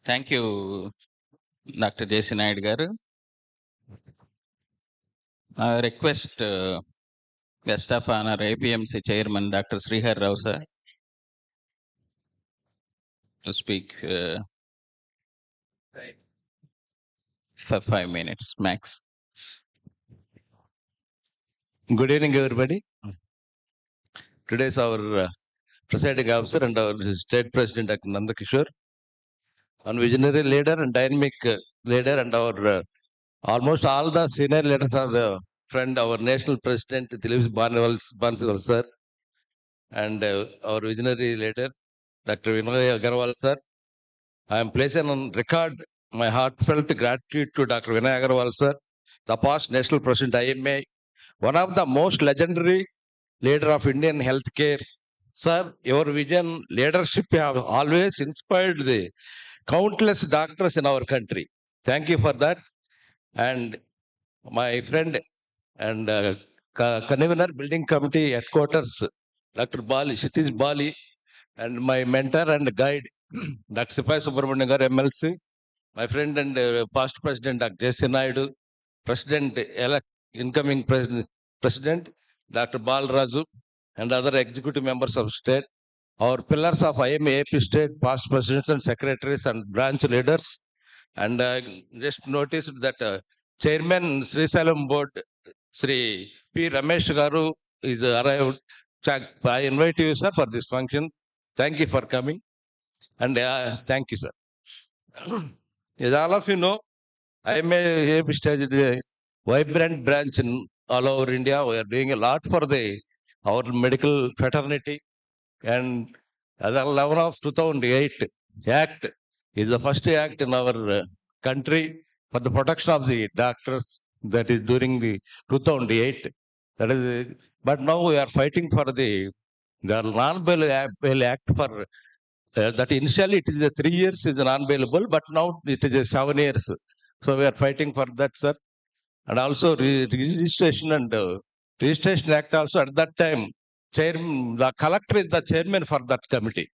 Thank you, Dr. J.C. Naidu garu. I request guest of honor APMC chairman Dr. Srihar Rao sir to speak for 5 minutes max. Good evening, everybody. Today is our presiding officer and our state president Dr. Nandakishore, and visionary leader and dynamic leader, and our almost all the senior leaders are the friend, our national president Dilip Bansal sir, and our visionary leader Dr. Vinay Agarwal sir. I am placing on record my heartfelt gratitude to Dr. Vinay Agarwal sir, the past national president IMA, one of the most legendary leader of Indian healthcare. Sir, your vision, leadership have always inspired the countless doctors in our country. Thank you for that. And my friend and convener, building committee headquarters, Dr. Bali, Sitish Bali, and my mentor and guide, Dr. Sipai Subramanian garu, MLC, my friend and past president, Dr. J.C. Naidu, president-elect, incoming president, Dr. Bal Raju, and other executive members of state, our pillars of IMA AP state, past presidents and secretaries and branch leaders. And just noticed that Chairman Sri Salem Board, Sri P. Ramesh Garu is arrived. I invite you, sir, for this function. Thank you for coming. And thank you, sir. As all of you know, IMA AP state is a vibrant branch in all over India. We are doing a lot for our medical fraternity. And as of 11 of 2008 Act is the first act in our country for the protection of the doctors. That is during the 2008. That is, but now we are fighting for the non-bail act for that. Initially it is a 3 years is non-bailable, but now it is a 7 years. So we are fighting for that, sir. And also registration and registration act also at that time. The collector is the chairman for that committee.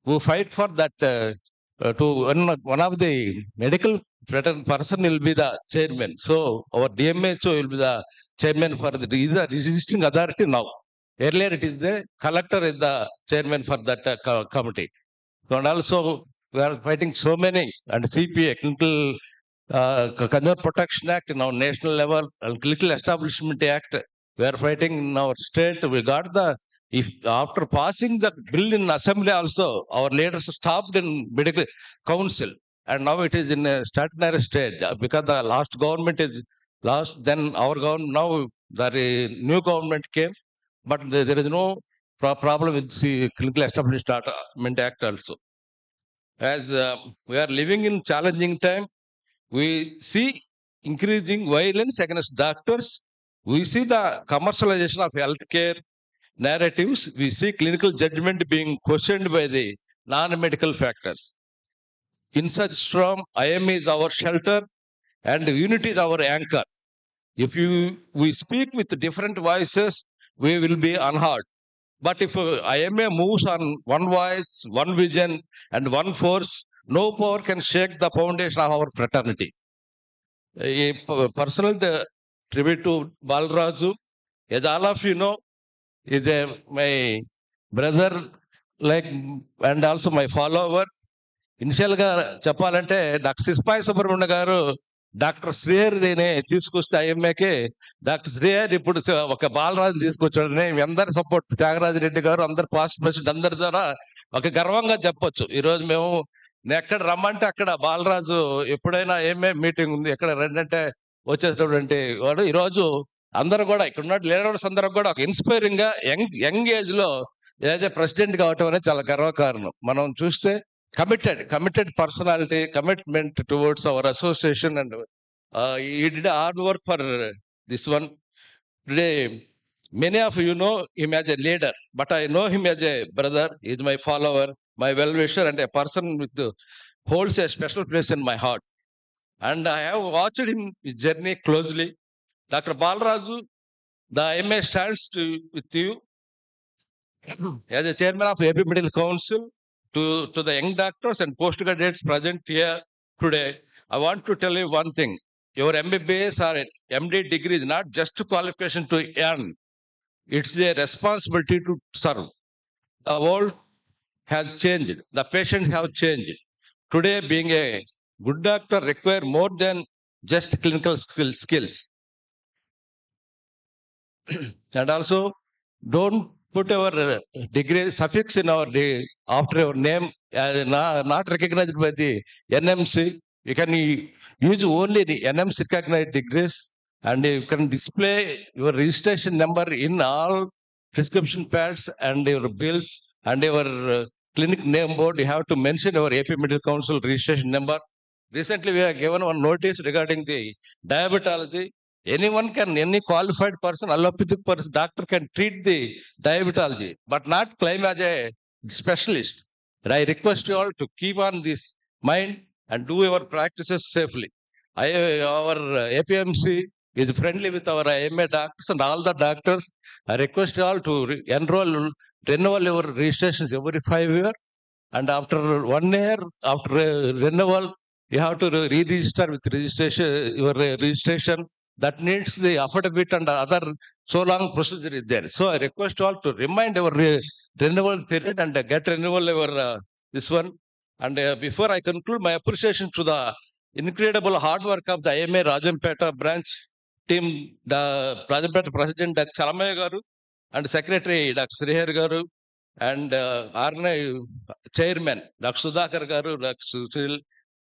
Who fight for that one of the medical person will be the chairman. So our DMHO will be the chairman for the registering authority now. Earlier it is the collector is the chairman for that committee. So, and also we are fighting so many, and CPA, Clinical Consumer Protection Act in our national level, and Clinical Establishment Act. We are fighting in our state. We got after passing the bill in assembly also, our leaders stopped in medical council, and now it is in a stationary stage because the last government is lost. Then our government, now the new government came, but there is no problem with the Clinical Establishment Act also. As we are living in challenging time, we see increasing violence against doctors. We see the commercialization of healthcare narratives. We see clinical judgment being questioned by the non-medical factors. In such storm, IMA is our shelter and unity is our anchor. If we speak with different voices, we will be unheard. But if IMA moves on one voice, one vision, and one force, no power can shake the foundation of our fraternity. A personal tribute to Balraju, as all of you know, is my brother, like, and also my follower. Initial గా చెప్పాలంటే doctor సిస్పాయి Subrahmanya గారు doctor శ్రీహరిని తీసుకొస్తే ఐఎంఏకి doctor Srihari ఇప్పుడు ఒక బాలరాజుని తీసుకొచ్చాడని అందరి support, Tyagaraja Reddy గారు, అందరు పాస్ట్ ప్రెసిడెంట్ అందరి ద్వారా ఒక గర్వంగా చెప్పొచ్చు. ఈరోజు మేము ఎక్కడ రమ్మంటే అక్కడ బాలరాజు ఎప్పుడైనా ఏమే మీటింగ్ ఉంది ఎక్కడ రెండంటే వచ్చేటటువంటి వాడు. ఈరోజు అందరూ కూడా ఇక్కడ ఉన్న లీడర్స్ అందరూ కూడా ఒక ఇన్స్పైరింగ్ గా యంగ్ ఏజ్ లో ఏదైతే ప్రెసిడెంట్ కావటం అనేది చాలా గర్వకారణం. మనం చూస్తే committed personality, commitment towards our association, and he did hard work for this one. Today, many of you know him as a leader, but I know him as a brother. He is my follower, my well-wisher, and a person with holds a special place in my heart. And I have watched his journey closely. Dr. Balraju, the IMA stands with you as a chairman of AP Medical Council. To the young doctors and postgraduates present here today, I want to tell you one thing. Your MBBS or MD degree is not just a qualification to earn. It's a responsibility to serve. The world has changed. The patients have changed. Today, being a good doctor requires more than just clinical skills. And also, don't put our degree suffix in our after our name, not recognized by the NMC. You can use only the NMC recognized degrees, and you can display your registration number in all prescription pads and your bills and your clinic name board. You have to mention your AP Medical Council registration number. Recently, we have given one notice regarding the diabetology. Anyone can, any qualified person, allopathic person, doctor can treat the diabetology, but not claim as a specialist. And I request you all to keep on this mind and do your practices safely. Our APMC is friendly with our MA doctors and all the doctors. I request you all to renewal your registrations every 5 years. And after 1 year, after renewal, you have to re-register with registration, your registration. That needs the affidavit and other so long procedure is there. So I request you all to remind our renewal period and get renewal your this one. And before I conclude, my appreciation to the incredible hard work of the IMA Rajampet branch team, the Rajampet President Dr. Chalamaya Garu and Secretary Dr. Srihar Garu and RNA Chairman Dr. Sudhakar Garu, Dr. Sushil,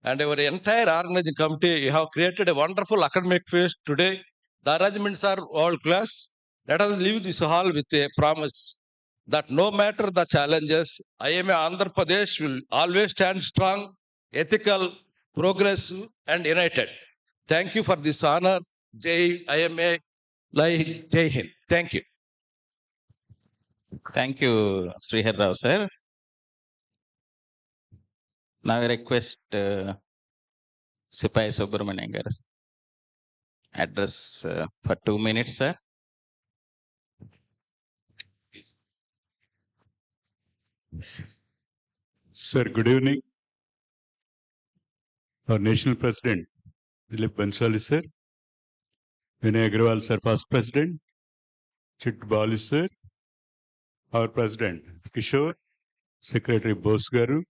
and our entire organizing committee. You have created a wonderful academic feast today. The arrangements are all class. Let us leave this hall with a promise that no matter the challenges, IMA Andhra Pradesh will always stand strong, ethical, progressive, and united. Thank you for this honor. Jai IMA, Jai Hind. Thank you. Thank you, Srihar Rao, sir. Now I request Sipai Subramanian garu address for 2 minutes, sir. Sir, good evening. Our National President, Dilip Bansali, sir. Vinay Agrawal, sir, First President. Chit Bali, sir. Our President, Kishore. Secretary Bose Garu.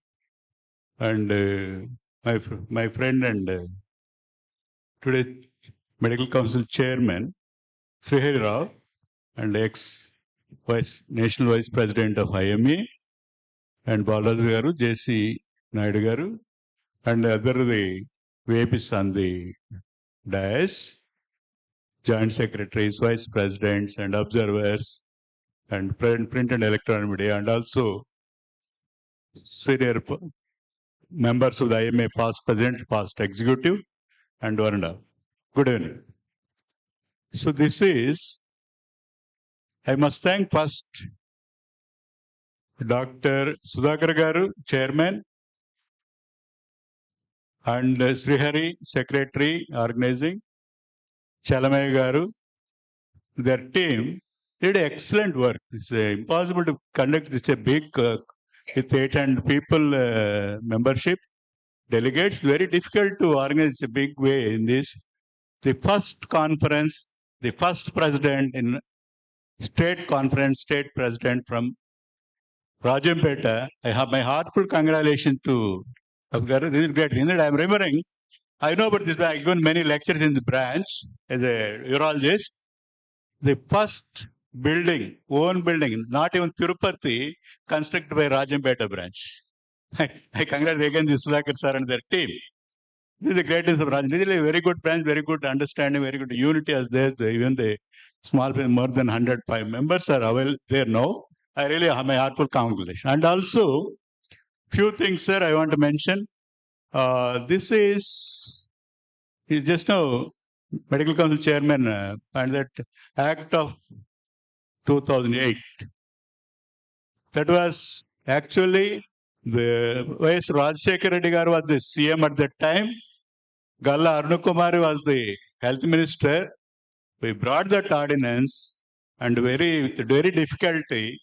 And my friend and today Medical Council Chairman, Srihari Rao, and National Vice President of IMA, and Balaraj Garu, JC Naidu Garu, and other the VIPs on the dais, Joint Secretaries, Vice Presidents, and observers, and print and electronic media, and also senior members of the IMA, past president, past executive, and one and all. Good evening. So this is, I must thank first Dr. Sudhakar Garu, Chairman, and Srihari, Secretary, Organizing, Chalamaya Garu, their team did excellent work. It's impossible to conduct this a big, with 800 people membership, delegates, very difficult to organize a big way in this. The first conference, the first president in state conference, state president from Rajampeta, I have my heartfelt congratulations to Garu. This is great. In that I am remembering, I know about this, I've given many lectures in the branch as a urologist. The first building, own building, not even Tirupati, constructed by Rajampeta branch. I congratulate again the Sudhakar sir and their team. This is the greatness of Rajampeta. This is a very good branch, very good understanding, very good unity as there. Even the small, more than 105 members are there now. I really have my heartfelt congratulations. And also, few things, sir, I want to mention. This is just now, Medical Council Chairman and that Act of 2008. That was actually the Y.S. Rajshekhar Reddy Garu was the CM at that time. Galla Arunakumari was the Health Minister. We brought that ordinance and with very difficulty.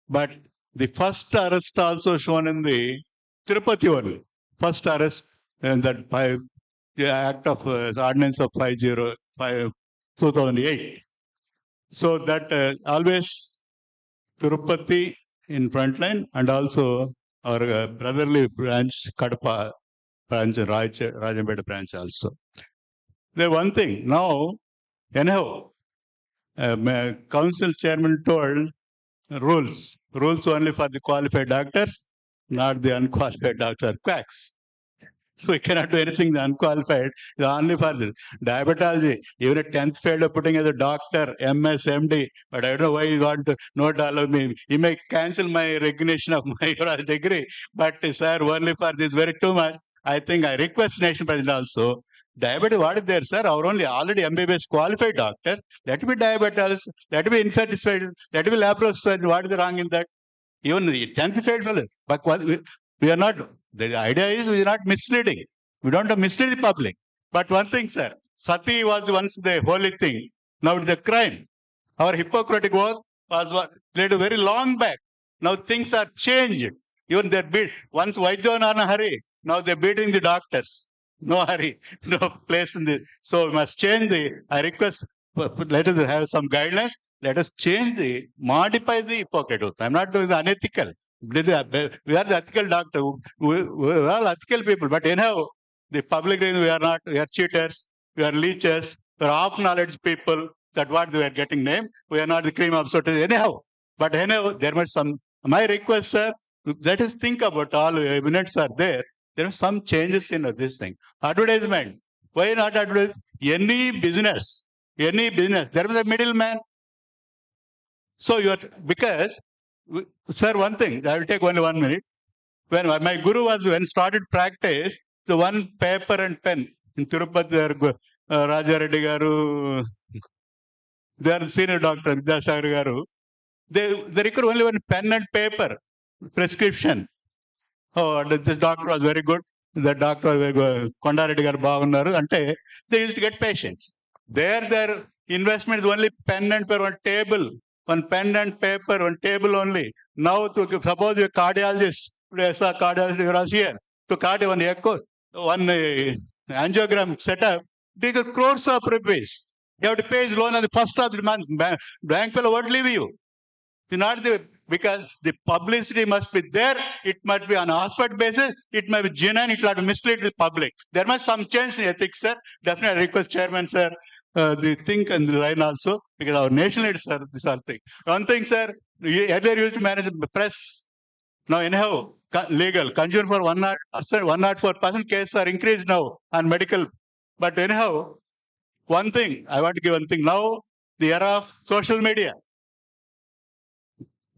But the first arrest also shown in the Tirupati one. First arrest and that the Act of Ordinance of 2008. So that always Tirupati in front line and also our brotherly branch, Kadapa branch, Rajampeta branch also. There one thing, now, anyhow, council chairman told rules. Rules only for the qualified doctors, not the unqualified doctor quacks. So we cannot do anything the unqualified. It's only for the diabetology. Even a 10th failure putting as a doctor, MS, MD. But I don't know why you want to not allow me. He may cancel my recognition of my degree. But sir, only for this very too much. I think I request National President also. Diabetes, what is there, sir? Our only already MBBS qualified doctor. Let me diabetologist, let me infanticide, let me laparoscopist. What is the wrong in that? Even the 10th failed fellow. But we are not, the idea is we are not misleading. We don't mislead the public. But one thing, sir, Sati was once the holy thing. Now it's a crime. Our Hippocratic was played very long back. Now things are changed. Even they're beat. Once Vaidyan on a hurry. Now they're beating the doctors. No hurry. No place in the. So we must change the. I request, let us have some guidelines. Let us change the, modify the Hippocratic. I'm not doing the unethical. We are the ethical doctor. We are all ethical people. But anyhow, the public, we are not. We are cheaters. We are leeches. We are half knowledge people. That what they are getting named. We are not the cream of society anyhow. But anyhow, there must some. My request, sir, let us think about all evidence are there. There are some changes in this thing. Advertisement. Why not advertise? Any business. There is a middleman. So you are, because, sir, one thing, I will take only 1 minute. When my guru was, when started practice, the one paper and pen in Tirupati, Raja Reddy Garu, they are senior doctor, Vidyasagar Garu, they require only one pen and paper, prescription. Oh, this doctor was very good. The doctor was very good. Konda Reddy Garu Bagunaru, ante they used to get patients. Their investment is only pen and paper, one table, one pen and paper, one table only. Now, suppose you're a cardiologist, there's a cardiologist was here, to cardio one echo, one angiogram setup, they get crores of rupees. You have to pay his loan on the first of the month. Bank fellow won't leave you. Not the, because the publicity must be there. It must be on a hospital basis. It may be genuine. It will have to mislead the public. There must some change in ethics, sir. Definitely, I request Chairman, sir, the think and the line also, because our nation leaders, sir, this are thing. One thing, sir, earlier used to manage the press. Now, anyhow, legal consumer for 104% cases are increased now on medical. But anyhow, one thing I want to give one thing now, the era of social media.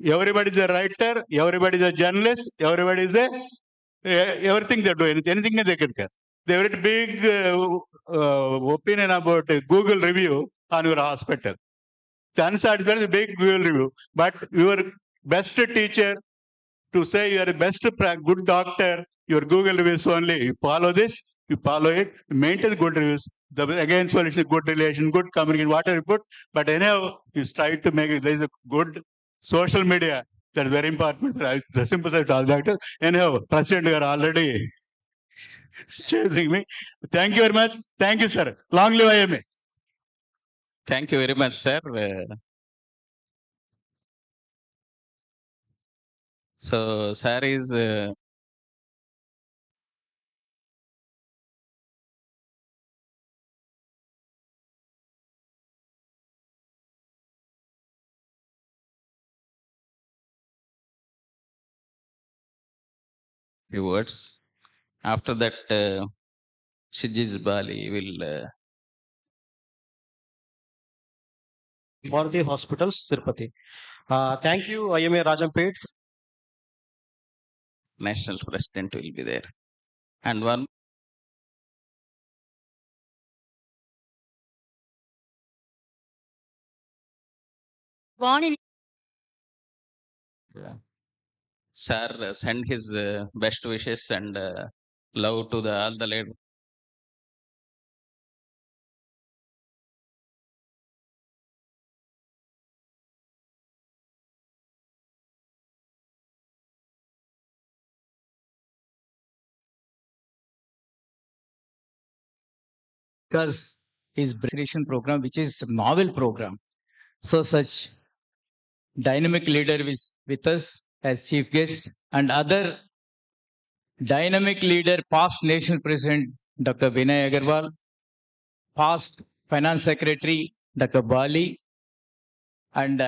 Everybody is a writer, everybody is a journalist, everybody is a everything they're doing, anything they can care. They have a big opinion about Google review on your hospital. The unsatisfied is a big Google review, but your best teacher to say you are the best good doctor, your Google reviews only. You follow this, you follow it, you maintain good reviews. Again, solution, good relation, good communication, whatever you put. But anyhow, you try to make it. There is a good social media. That is very important. The simple side all that. Anyhow, President, you are already chasing me. Thank you very much. Thank you, sir. Long live IMA. Thank you very much, sir. So, sir is few words. After that, Shijiz Bali will. For the hospitals, Tirupati. Thank you, IMA Rajampet. National President will be there. And one. Born in Sir, send his best wishes and love to all the ladies. Because his vaccination program, which is a novel program. So such dynamic leader with us as chief guest and other dynamic leader, past national president, Dr. Vinay Agarwal, past finance secretary, Dr. Bali, and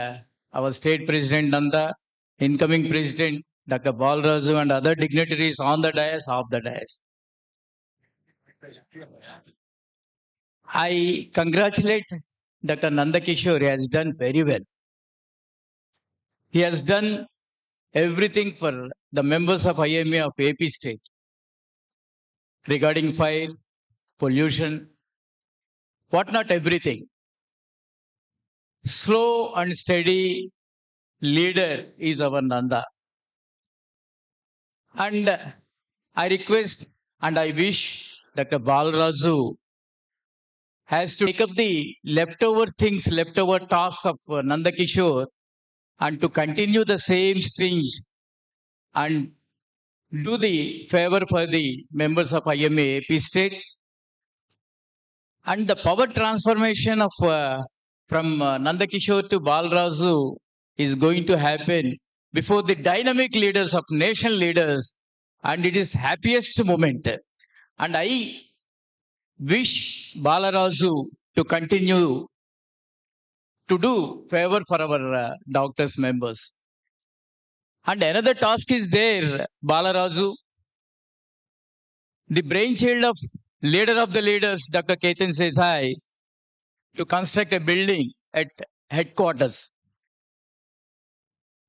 our state president Nanda, incoming president Dr. Balraju, and other dignitaries on the dais, off the dais. I congratulate Dr. Nanda Kishore. He has done very well. He has done everything for the members of IMA of AP state regarding fire, pollution, what not everything. Slow and steady leader is our Nanda. And I request and I wish Dr. Balraju has to take up the leftover things, leftover tasks of Nanda Kishore and to continue the same strings and do the favor for the members of IMA AP state. And the power transformation of from Nanda Kishore to Balraju is going to happen before the dynamic leaders of nation leaders, and it is happiest moment. And I wish Balraju to continue to do favor for our doctors members. And another task is there, Balraju, the brainchild of leader of the leaders, Dr. Ketan Desai, to construct a building at headquarters.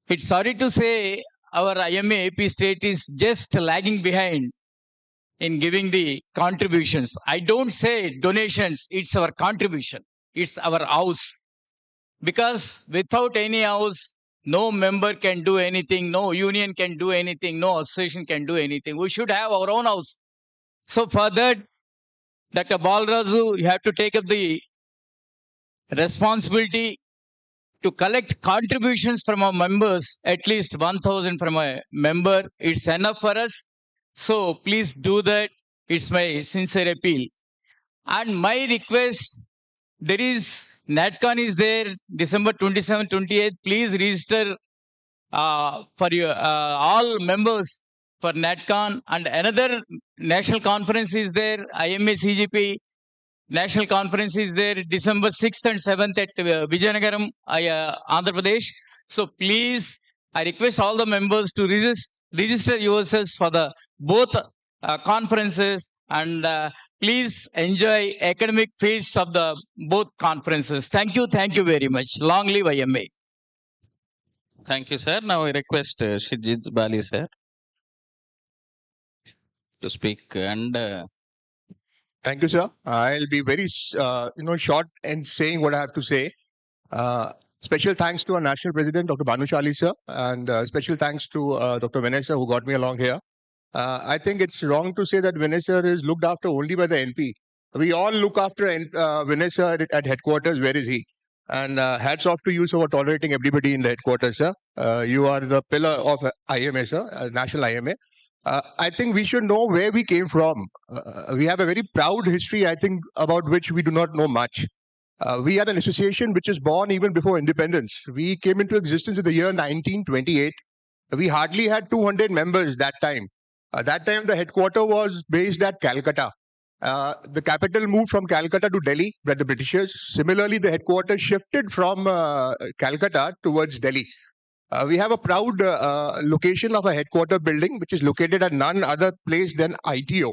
It's sorry to say our IMA AP state is just lagging behind in giving the contributions. I don't say donations, it's our contribution. It's our house. Because without any house, no member can do anything, no union can do anything, no association can do anything. We should have our own house. So for that, Dr. Balraju, you have to take up the responsibility to collect contributions from our members, at least 1,000 from a member. It's enough for us. So please do that. It's my sincere appeal. And my request, there is, NATCON is there, December 27, 28. Please register for your, all members for NATCON. And another national conference is there, IMA CGP. National conference is there December 6th and 7th at Vijayanagaram, Andhra Pradesh. So please, I request all the members to register yourselves for the both conferences, and please enjoy academic feast of the both conferences. Thank you very much. Long live IMA. Thank you, sir. Now I request Shijit Bali, sir, to speak. And thank you, sir. I'll be very, short in saying what I have to say. Special thanks to our national president, Dr. Bhanushali, sir, and special thanks to Dr. Vinay, sir, who got me along here. I think it's wrong to say that Vinay, sir, is looked after only by the NP. We all look after Vinay, sir, at headquarters. Where is he? And hats off to you, sir, for tolerating everybody in the headquarters, sir. You are the pillar of IMA, sir, national IMA. I think we should know where we came from. We have a very proud history, I think, about which we do not know much. We are an association which is born even before independence. We came into existence in the year 1928. We hardly had 200 members that time. That time, the headquarters was based at Calcutta. The capital moved from Calcutta to Delhi by the Britishers. Similarly, the headquarters shifted from Calcutta towards Delhi. We have a proud location of a headquarter building, which is located at none other place than ITO.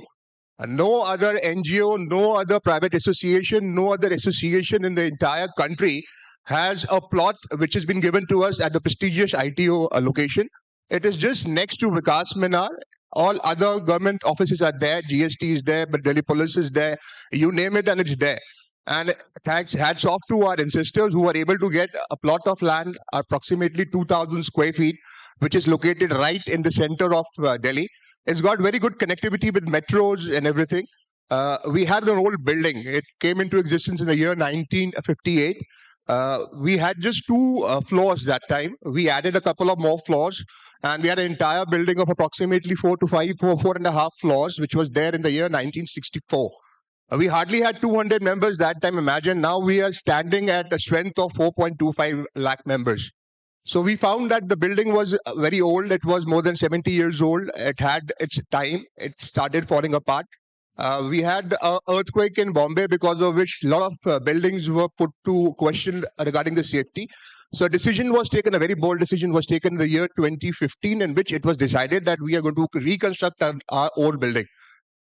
No other NGO, no other private association, no other association in the entire country has a plot which has been given to us at the prestigious ITO location. It is just next to Vikas Minar. All other government offices are there. GST is there, but Delhi Police is there. You name it and it's there. And hats off to our ancestors who were able to get a plot of land, approximately 2,000 square feet, which is located right in the center of Delhi. It's got very good connectivity with metros and everything. We had an old building. It came into existence in the year 1958. We had just 2 floors that time. We added a couple of more floors, and we had an entire building of approximately 4 and a half floors, which was there in the year 1964. We hardly had 200 members that time. Imagine now we are standing at a strength of 4.25 lakh members. So we found that the building was very old. It was more than 70 years old. It had its time. It started falling apart. We had an earthquake in Bombay, because of which a lot of buildings were put to question regarding the safety. So a decision was taken, a very bold decision was taken in the year 2015, in which it was decided that we are going to reconstruct our old building.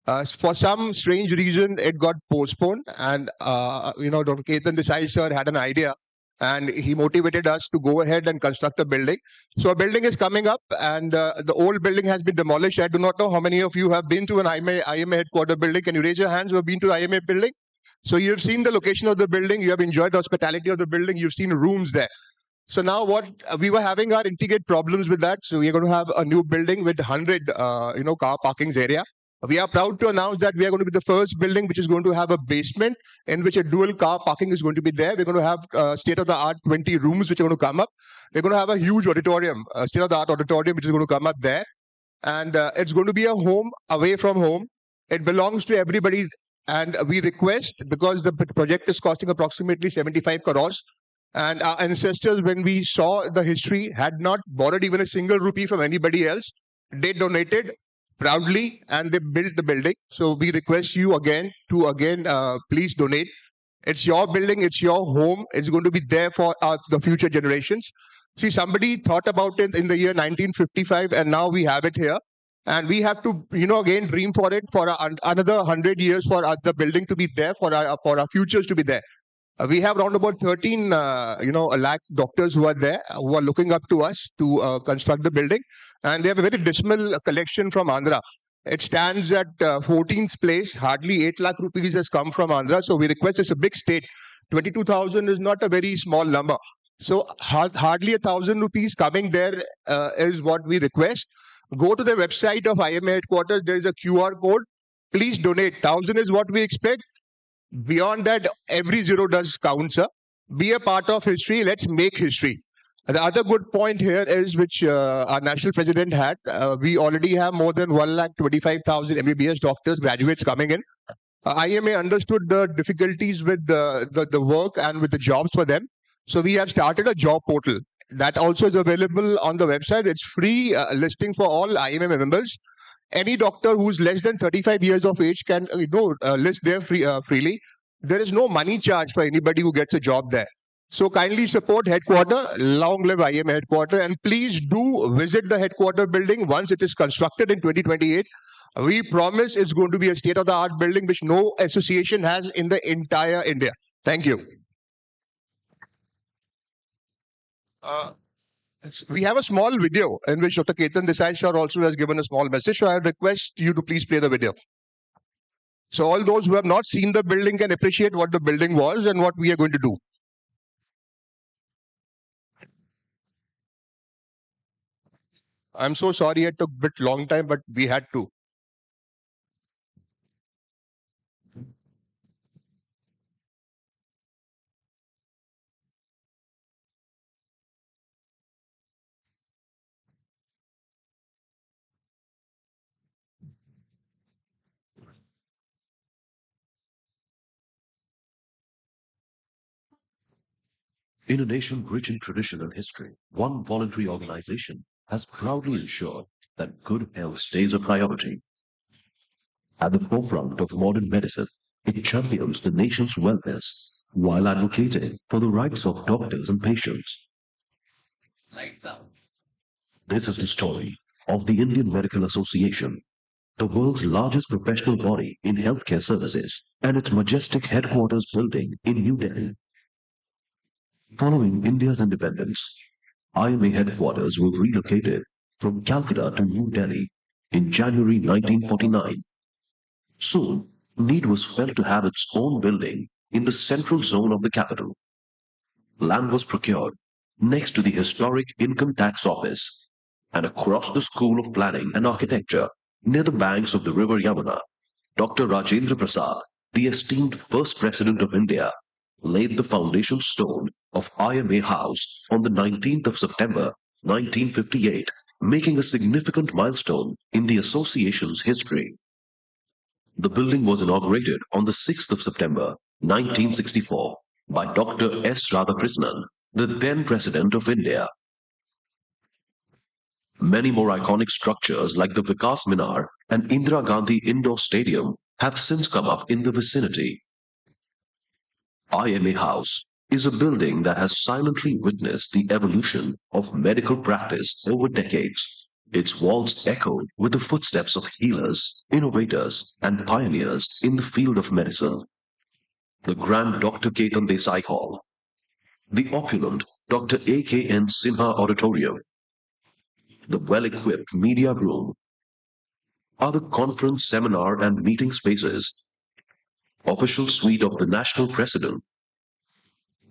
For some strange reason, it got postponed, and Dr. Ketan Desai sir had an idea, and he motivated us to go ahead and construct a building. So a building is coming up, and the old building has been demolished. I do not know how many of you have been to an IMA headquarter building. Can you raise your hands who have been to the IMA building? So you have seen the location of the building, you have enjoyed the hospitality of the building, you've seen rooms there. So now what we were having our integrate problems with that. So we are going to have a new building with 100, car parkings area. We are proud to announce that we are going to be the first building which is going to have a basement in which a dual car parking is going to be there. We're going to have state-of-the-art 20 rooms which are going to come up. We're going to have a huge auditorium, state-of-the-art auditorium which is going to come up there. And it's going to be a home away from home. It belongs to everybody. And we request, because the project is costing approximately 75 crores, and our ancestors, when we saw the history, had not borrowed even a single rupee from anybody else. They donated proudly and they built the building. So we request you again to please donate. It's your building, it's your home. It's going to be there for the future generations. See, somebody thought about it in the year 1955, and now we have it here. And we have to, again dream for it for another 100 years for the building to be there, for our futures to be there. We have around about 13, lakh doctors who are there, who are looking up to us to construct the building. And they have a very dismal collection from Andhra. It stands at 14th place. Hardly 8 lakh rupees has come from Andhra. So we request, it's a big state. 22,000 is not a very small number. So hardly 1,000 rupees coming there is what we request. Go to the website of IMA headquarters. There is a QR code. Please donate. 1,000 is what we expect. Beyond that, every zero does count, sir. Be a part of history. Let's make history. The other good point here is, which our national president had, we already have more than 1,25,000 MBBS doctors, graduates coming in. IMA understood the difficulties with the work and with the jobs for them. So we have started a job portal. That also is available on the website. It's free listing for all IMA members. Any doctor who's less than 35 years of age can list there freely. There is no money charge for anybody who gets a job there. So kindly support headquarter. Long live IMA headquarter. And please do visit the headquarter building once it is constructed in 2028. We promise it's going to be a state-of-the-art building which no association has in the entire India. Thank you. We have a small video in which Dr. Ketan Desai sir also has given a small message. So I request you to please play the video. So all those who have not seen the building can appreciate what the building was and what we are going to do. I'm so sorry it took a bit long time, but we had to. In a nation rich in tradition and history, one voluntary organization has proudly ensured that good health stays a priority. At the forefront of modern medicine, it champions the nation's wellness while advocating for the rights of doctors and patients. This is the story of the Indian Medical Association, the world's largest professional body in healthcare services, and its majestic headquarters building in New Delhi. Following India's independence, IMA headquarters were relocated from Calcutta to New Delhi in January 1949. Soon, need was felt to have its own building in the central zone of the capital. Land was procured next to the historic Income Tax Office and across the School of Planning and Architecture near the banks of the river Yamuna. Dr. Rajendra Prasad, the esteemed first President of India, laid the foundation stone of IMA House on the 19th of September 1958, making a significant milestone in the association's history. The building was inaugurated on the 6th of September 1964 by Dr. S. Radhakrishnan, the then President of India. Many more iconic structures like the Vikas Minar and Indira Gandhi Indoor Stadium have since come up in the vicinity. IMA House is a building that has silently witnessed the evolution of medical practice over decades. Its walls echoed with the footsteps of healers, innovators, and pioneers in the field of medicine. The grand Dr. Ketan Desai Hall, the opulent Dr. A.K.N. Sinha Auditorium, the well-equipped media room, other conference, seminar, and meeting spaces, official suite of the national president,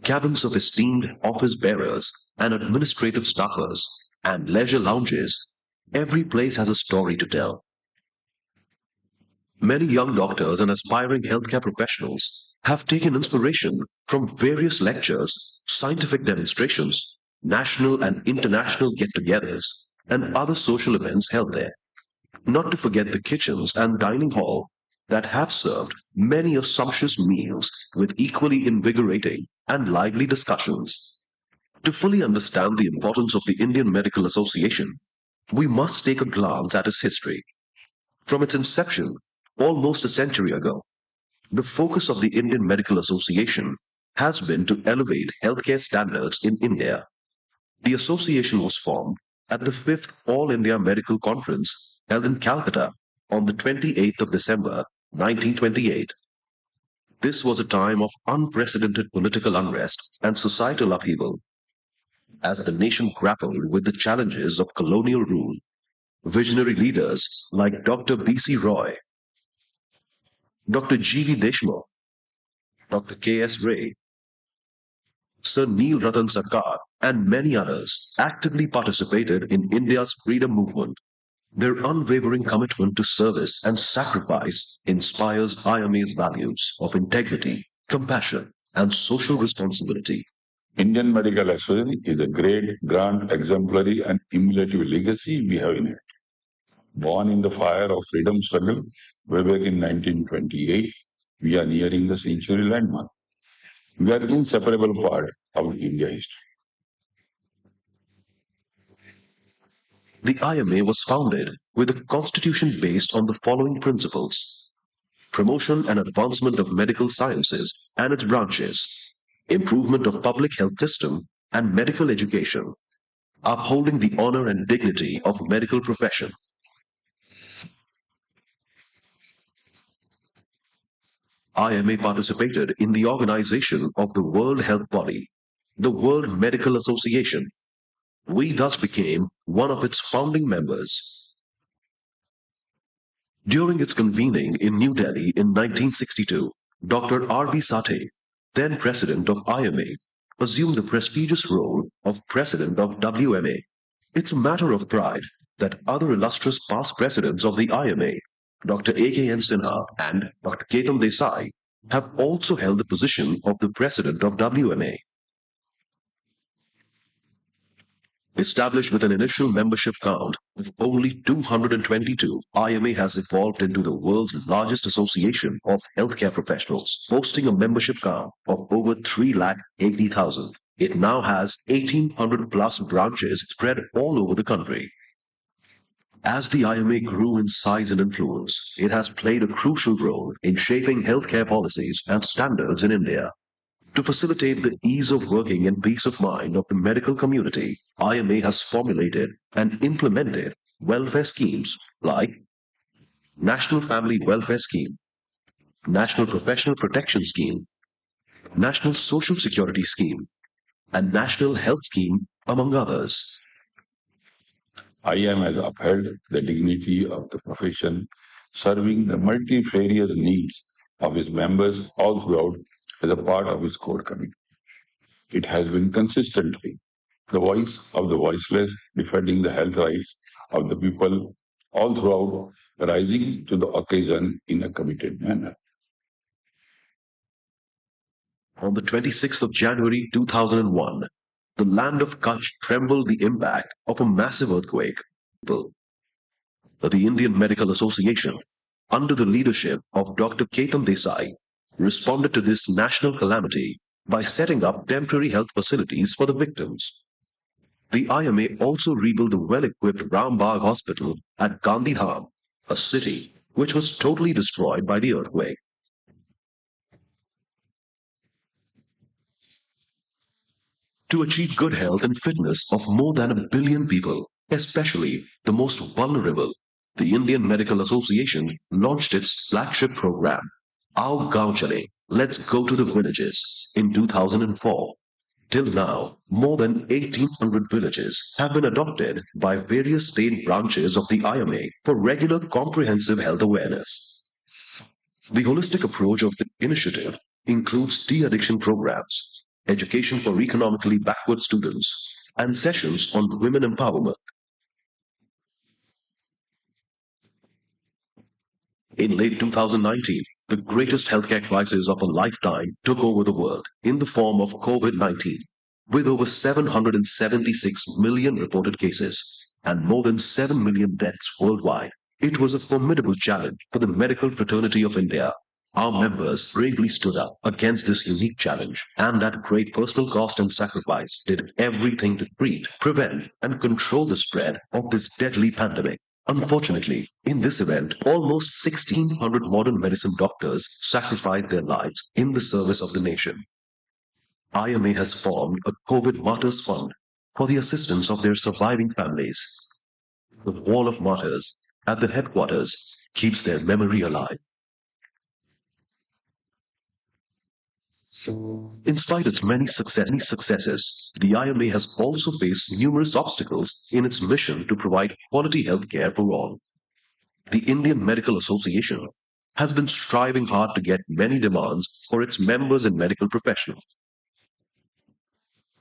cabins of esteemed office bearers and administrative staffers, and leisure lounges. Every place has a story to tell. Many young doctors and aspiring healthcare professionals have taken inspiration from various lectures, scientific demonstrations, national and international get-togethers, and other social events held there. Not to forget the kitchens and dining hall that have served many a sumptuous meals with equally invigorating and lively discussions. To fully understand the importance of the Indian Medical Association, we must take a glance at its history. From its inception, almost a century ago, the focus of the Indian Medical Association has been to elevate healthcare standards in India. The association was formed at the 5th All India Medical Conference held in Calcutta on the 28th of December, 1928. This was a time of unprecedented political unrest and societal upheaval. As the nation grappled with the challenges of colonial rule, visionary leaders like Dr. B.C. Roy, Dr. G.V. Deshmukh, Dr. K.S. Ray, Sir Neil Ratan Sarkar, and many others actively participated in India's freedom movement. Their unwavering commitment to service and sacrifice inspires IMA's values of integrity, compassion, and social responsibility. Indian Medical Association is a great, grand, exemplary, and emulative legacy we have in it. Born in the fire of freedom struggle way back in 1928, we are nearing the century landmark. We are an inseparable part of India history. The IMA was founded with a constitution based on the following principles: promotion and advancement of medical sciences and its branches, improvement of public health system and medical education, upholding the honor and dignity of medical profession. IMA participated in the organization of the World Health Body, the World Medical Association. We thus became one of its founding members. During its convening in New Delhi in 1962, Dr. R.V. Sathe, then president of IMA, assumed the prestigious role of president of WMA. It's a matter of pride that other illustrious past presidents of the IMA, Dr. A.K.N. Sinha and Dr. Ketan Desai, have also held the position of the president of WMA. Established with an initial membership count of only 222, IMA has evolved into the world's largest association of healthcare professionals, boasting a membership count of over 380,000. It now has 1,800 plus branches spread all over the country. As the IMA grew in size and influence, it has played a crucial role in shaping healthcare policies and standards in India. To facilitate the ease of working and peace of mind of the medical community, IMA has formulated and implemented welfare schemes like National Family Welfare Scheme, National Professional Protection Scheme, National Social Security Scheme, and National Health Scheme, among others. IM has upheld the dignity of the profession, serving the multifarious needs of its members all throughout as a part of its core committee. It has been consistently the voice of the voiceless, defending the health rights of the people all throughout, rising to the occasion in a committed manner. On the 26th of January 2001, the land of Kutch trembled the impact of a massive earthquake. The Indian Medical Association, under the leadership of Dr. Ketan Desai, responded to this national calamity by setting up temporary health facilities for the victims. The IMA also rebuilt the well-equipped Rambagh Hospital at Gandhidham, a city which was totally destroyed by the earthquake. to achieve good health and fitness of more than 1 billion people, especially the most vulnerable. The Indian Medical Association launched its flagship program, Aao Gaon Chale, Let's Go to the Villages, in 2004. Till now, more than 1,800 villages have been adopted by various state branches of the IMA for regular comprehensive health awareness. The holistic approach of the initiative includes de-addiction programs, education for economically backward students, and sessions on women empowerment. In late 2019, the greatest healthcare crisis of a lifetime took over the world in the form of COVID-19, with over 776 million reported cases and more than 7 million deaths worldwide. It was a formidable challenge for the medical fraternity of India. Our members bravely stood up against this unique challenge and at great personal cost and sacrifice did everything to treat, prevent, and control the spread of this deadly pandemic. Unfortunately, in this event, almost 1,600 modern medicine doctors sacrificed their lives in the service of the nation. IMA has formed a COVID Martyrs Fund for the assistance of their surviving families. The Wall of Martyrs at the headquarters keeps their memory alive. In spite of its many successes, the IMA has also faced numerous obstacles in its mission to provide quality health care for all. The Indian Medical Association has been striving hard to get many demands for its members and medical professionals.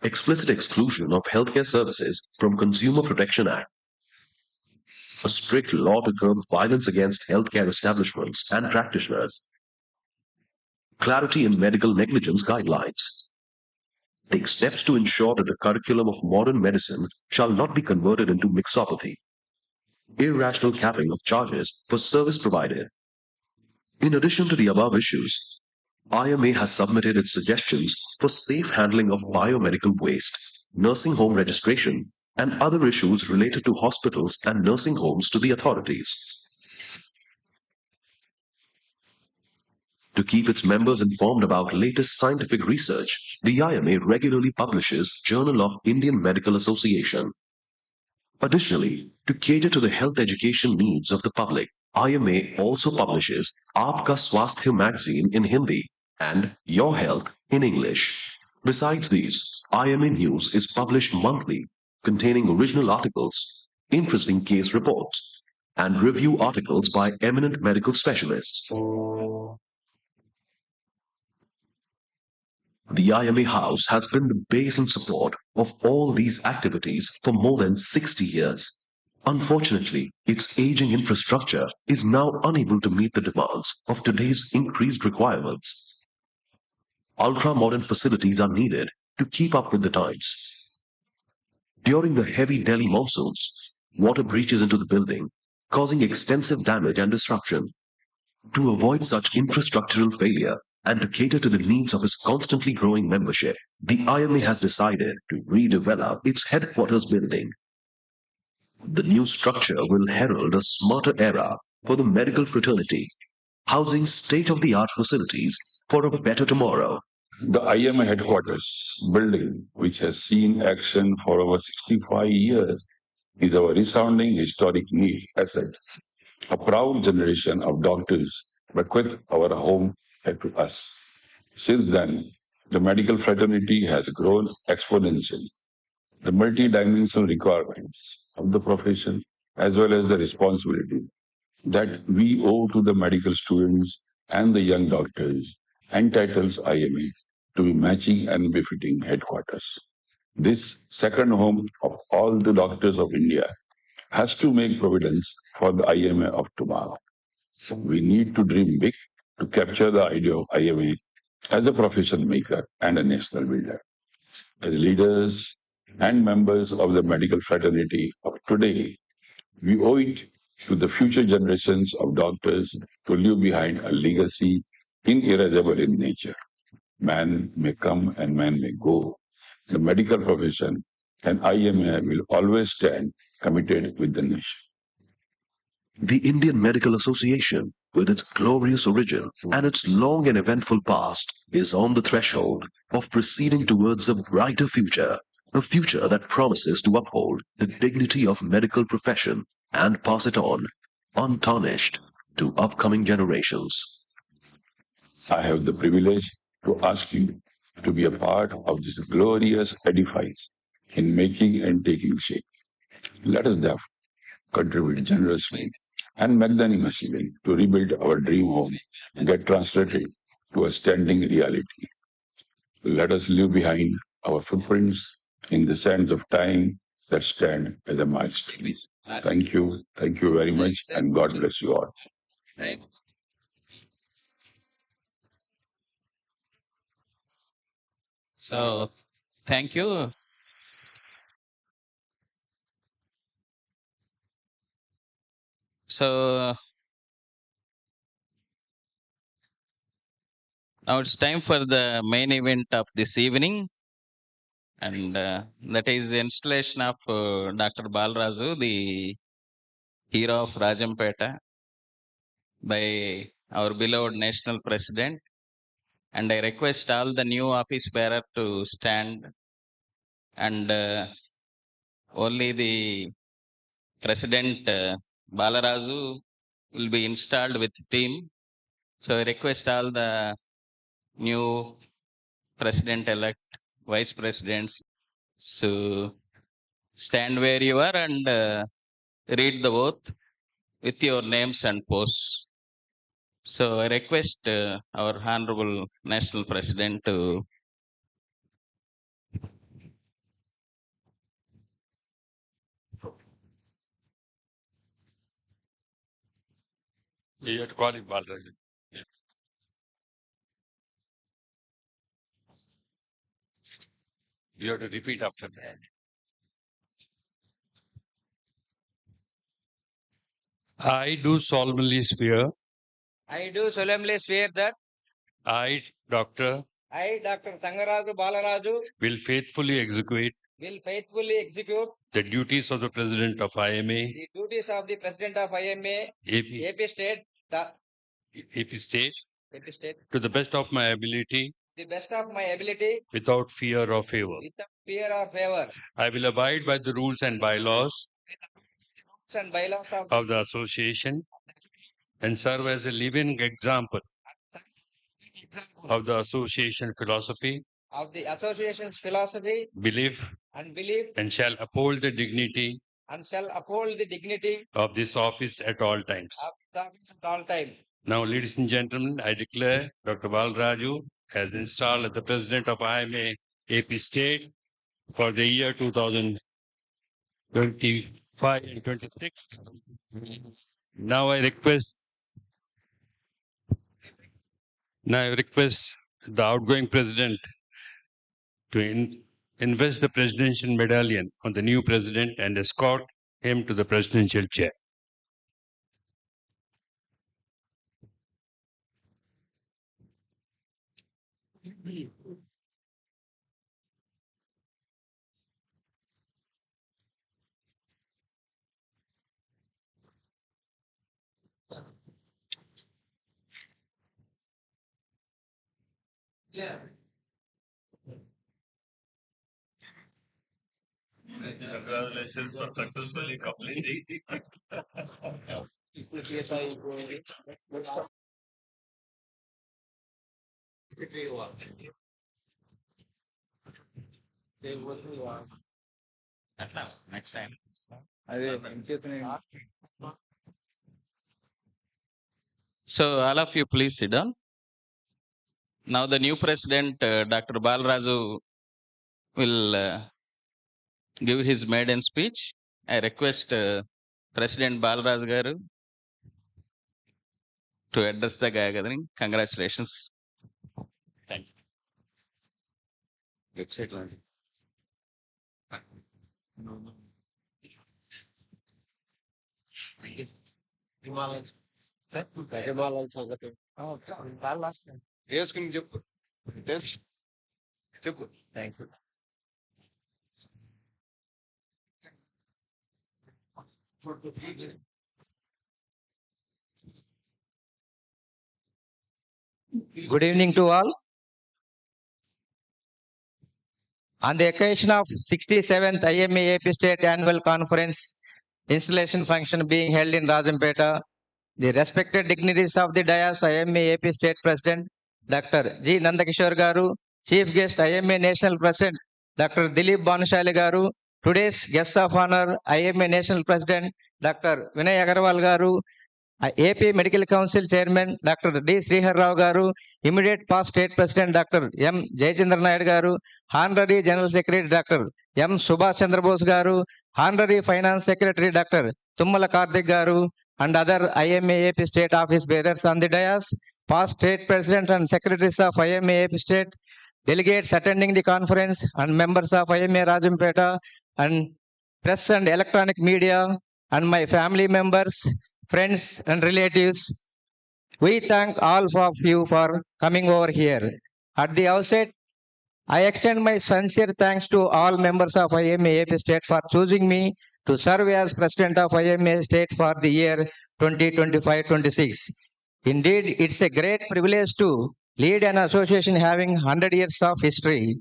Explicit exclusion of healthcare services from Consumer Protection Act, a strict law to curb violence against healthcare establishments and practitioners, clarity in medical negligence guidelines, take steps to ensure that the curriculum of modern medicine shall not be converted into mixopathy, irrational capping of charges for service provided. In addition to the above issues, IMA has submitted its suggestions for safe handling of biomedical waste, nursing home registration, and other issues related to hospitals and nursing homes to the authorities. To keep its members informed about latest scientific research, the IMA regularly publishes Journal of Indian Medical Association. Additionally, to cater to the health education needs of the public, IMA also publishes Aapka Swasthya magazine in Hindi and Your Health in English. Besides these, IMA News is published monthly, containing original articles, interesting case reports, and review articles by eminent medical specialists. The IMA House has been the base and support of all these activities for more than 60 years. Unfortunately, its aging infrastructure is now unable to meet the demands of today's increased requirements. Ultra-modern facilities are needed to keep up with the times. During the heavy Delhi monsoons, water breaches into the building, causing extensive damage and destruction. To avoid such infrastructural failure, and to cater to the needs of its constantly growing membership, the IMA has decided to redevelop its headquarters building. The new structure will herald a smarter era for the medical fraternity, housing state-of-the-art facilities for a better tomorrow. The IMA headquarters building, which has seen action for over 65 years, is our resounding historic need asset. A proud generation of doctors bequeath our home to us. Since then, the medical fraternity has grown exponentially. The multi-dimensional requirements of the profession, as well as the responsibilities that we owe to the medical students and the young doctors, entitles IMA to be matching and befitting headquarters. This second home of all the doctors of India has to make providence for the IMA of tomorrow. We need to dream big to capture the idea of IMA as a profession maker and a national builder. As leaders and members of the medical fraternity of today, we owe it to the future generations of doctors to leave behind a legacy inerasable in nature. Man may come and man may go. The medical profession and IMA will always stand committed with the nation. The Indian Medical Association, with its glorious origin and its long and eventful past, is on the threshold of proceeding towards a brighter future, a future that promises to uphold the dignity of medical profession and pass it on, untarnished, to upcoming generations. I have the privilege to ask you to be a part of this glorious edifice in making and taking shape. Let us therefore contribute generously and magnanimously to rebuild our dream home and get translated to a standing reality. Let us leave behind our footprints in the sands of time that stand as a milestone. Thank you very much, and God bless you all. So, thank you. So, now it's time for the main event of this evening, and that is the installation of Dr. Balraju, the hero of Rajampeta, by our beloved national president. And I request all the new office bearer to stand, and only the President Balaraju will be installed with team. So I request all the new president-elect, vice presidents to stand where you are and read the oath with your names and posts. So I request our Honorable National President to You have to call him Balraj. You have to repeat after me. I do solemnly swear. I do solemnly swear that I, Doctor, I, Dr. Sangaraju Balaraju, will faithfully execute will faithfully execute the duties of the President of IMA, the duties of the President of IMA, AP State, AP State, AP State, to the best of my ability, the best of my ability, without fear or favor. without fear or favor, I will abide by the rules and bylaws and bylaws of the association and serve as a living example of the association philosophy, of the association's philosophy, belief, and belief, and shall uphold the dignity and shall uphold the dignity of this office at all times. of the office at all times. Now, ladies and gentlemen, I declare Dr. Balraju as installed as the President of IMA AP State for the year 2025 and 26. Now I request the outgoing president to invest the presidential medallion on the new president and escort him to the presidential chair. Yeah. Congratulations for successfully completing. next time. So all of you please sit down. Now the new president, Dr. Balraju, will give his maiden speech. I request President Balraj Garu to address the gathering. Congratulations. Thank you. Website launch. వేసుకుని చెప్పు చెప్పు thanks. Good evening to all. On the occasion of 67th IMA AP State Annual Conference installation function being held in Rajampeta, the respected dignitaries of the dais, IMA AP State President Dr. G. Nandakishore Garu, Chief Guest IMA National President Dr. Dilip Banashali Garu, today's guest of honor IMA National President Dr. Vinay Agarwal Garu, AP Medical Council Chairman Dr. D. Srihar Rao Garu, immediate past State President Dr. M. Jayachandra Nayadu Garu, Honorary General Secretary Dr. M. Subhash Chandra Bose Garu, Honorary Finance Secretary Dr. Tummala Karthik Garu, and other IMA AP State Office bearers on the dais, past State President and Secretaries of IMA AP State, delegates attending the conference, and members of IMA Rajampeta, and press and electronic media, and my family members, friends and relatives, we thank all of you for coming over here. At the outset, I extend my sincere thanks to all members of IMA AP State for choosing me to serve as President of IMA State for the year 2025-26. Indeed, it's a great privilege to lead an association having 100 years of history.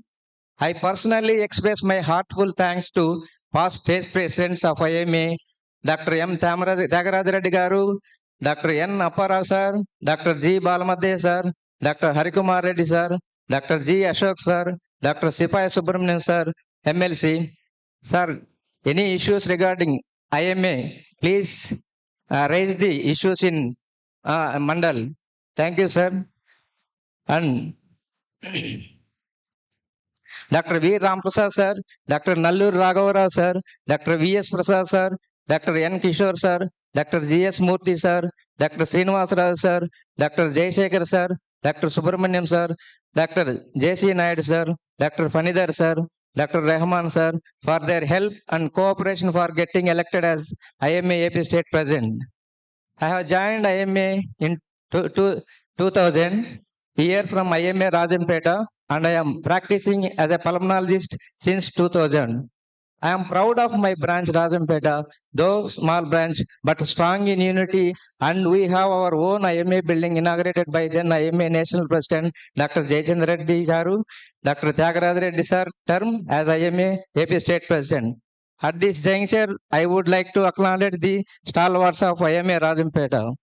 I personally express my heartfelt thanks to past state presidents of IMA, Dr. M. Tyagaraja Reddy Garu, Dr. N. Apparao sir, Dr. G. Balamadhe sir, Dr. Harikumar Reddy sir, Dr. G. Ashok sir, Dr. Sipai Subramanian sir, MLC. Sir, any issues regarding IMA, please raise the issues in Mandal. Thank you, sir. And Dr. V. Ramprasad sir, Dr. Nallur Raghavarao sir, Dr. V.S. Prasad sir, Dr. N. Kishore sir, Dr. G.S. Murthy sir, Dr. Srinivas Rao sir, Dr. Jayashekhar sir, Dr. Subramaniam sir, Dr. J.C. Naidu sir, Dr. Fanidar sir, Dr. Rahman sir, for their help and cooperation for getting elected as IMA AP State President. I have joined IMA in 2000 year from IMA Rajampeta, and I am practicing as a pulmonologist since 2000. I am proud of my branch Rajampeta, though small branch, but strong in unity, and we have our own IMA building inaugurated by then IMA National President Dr. Jayachandra Reddy Garu, Dr. Tyagaraja Reddy sir, term as IMA AP State President. At this juncture, I would like to acknowledge the stalwarts of IMA Rajampeta.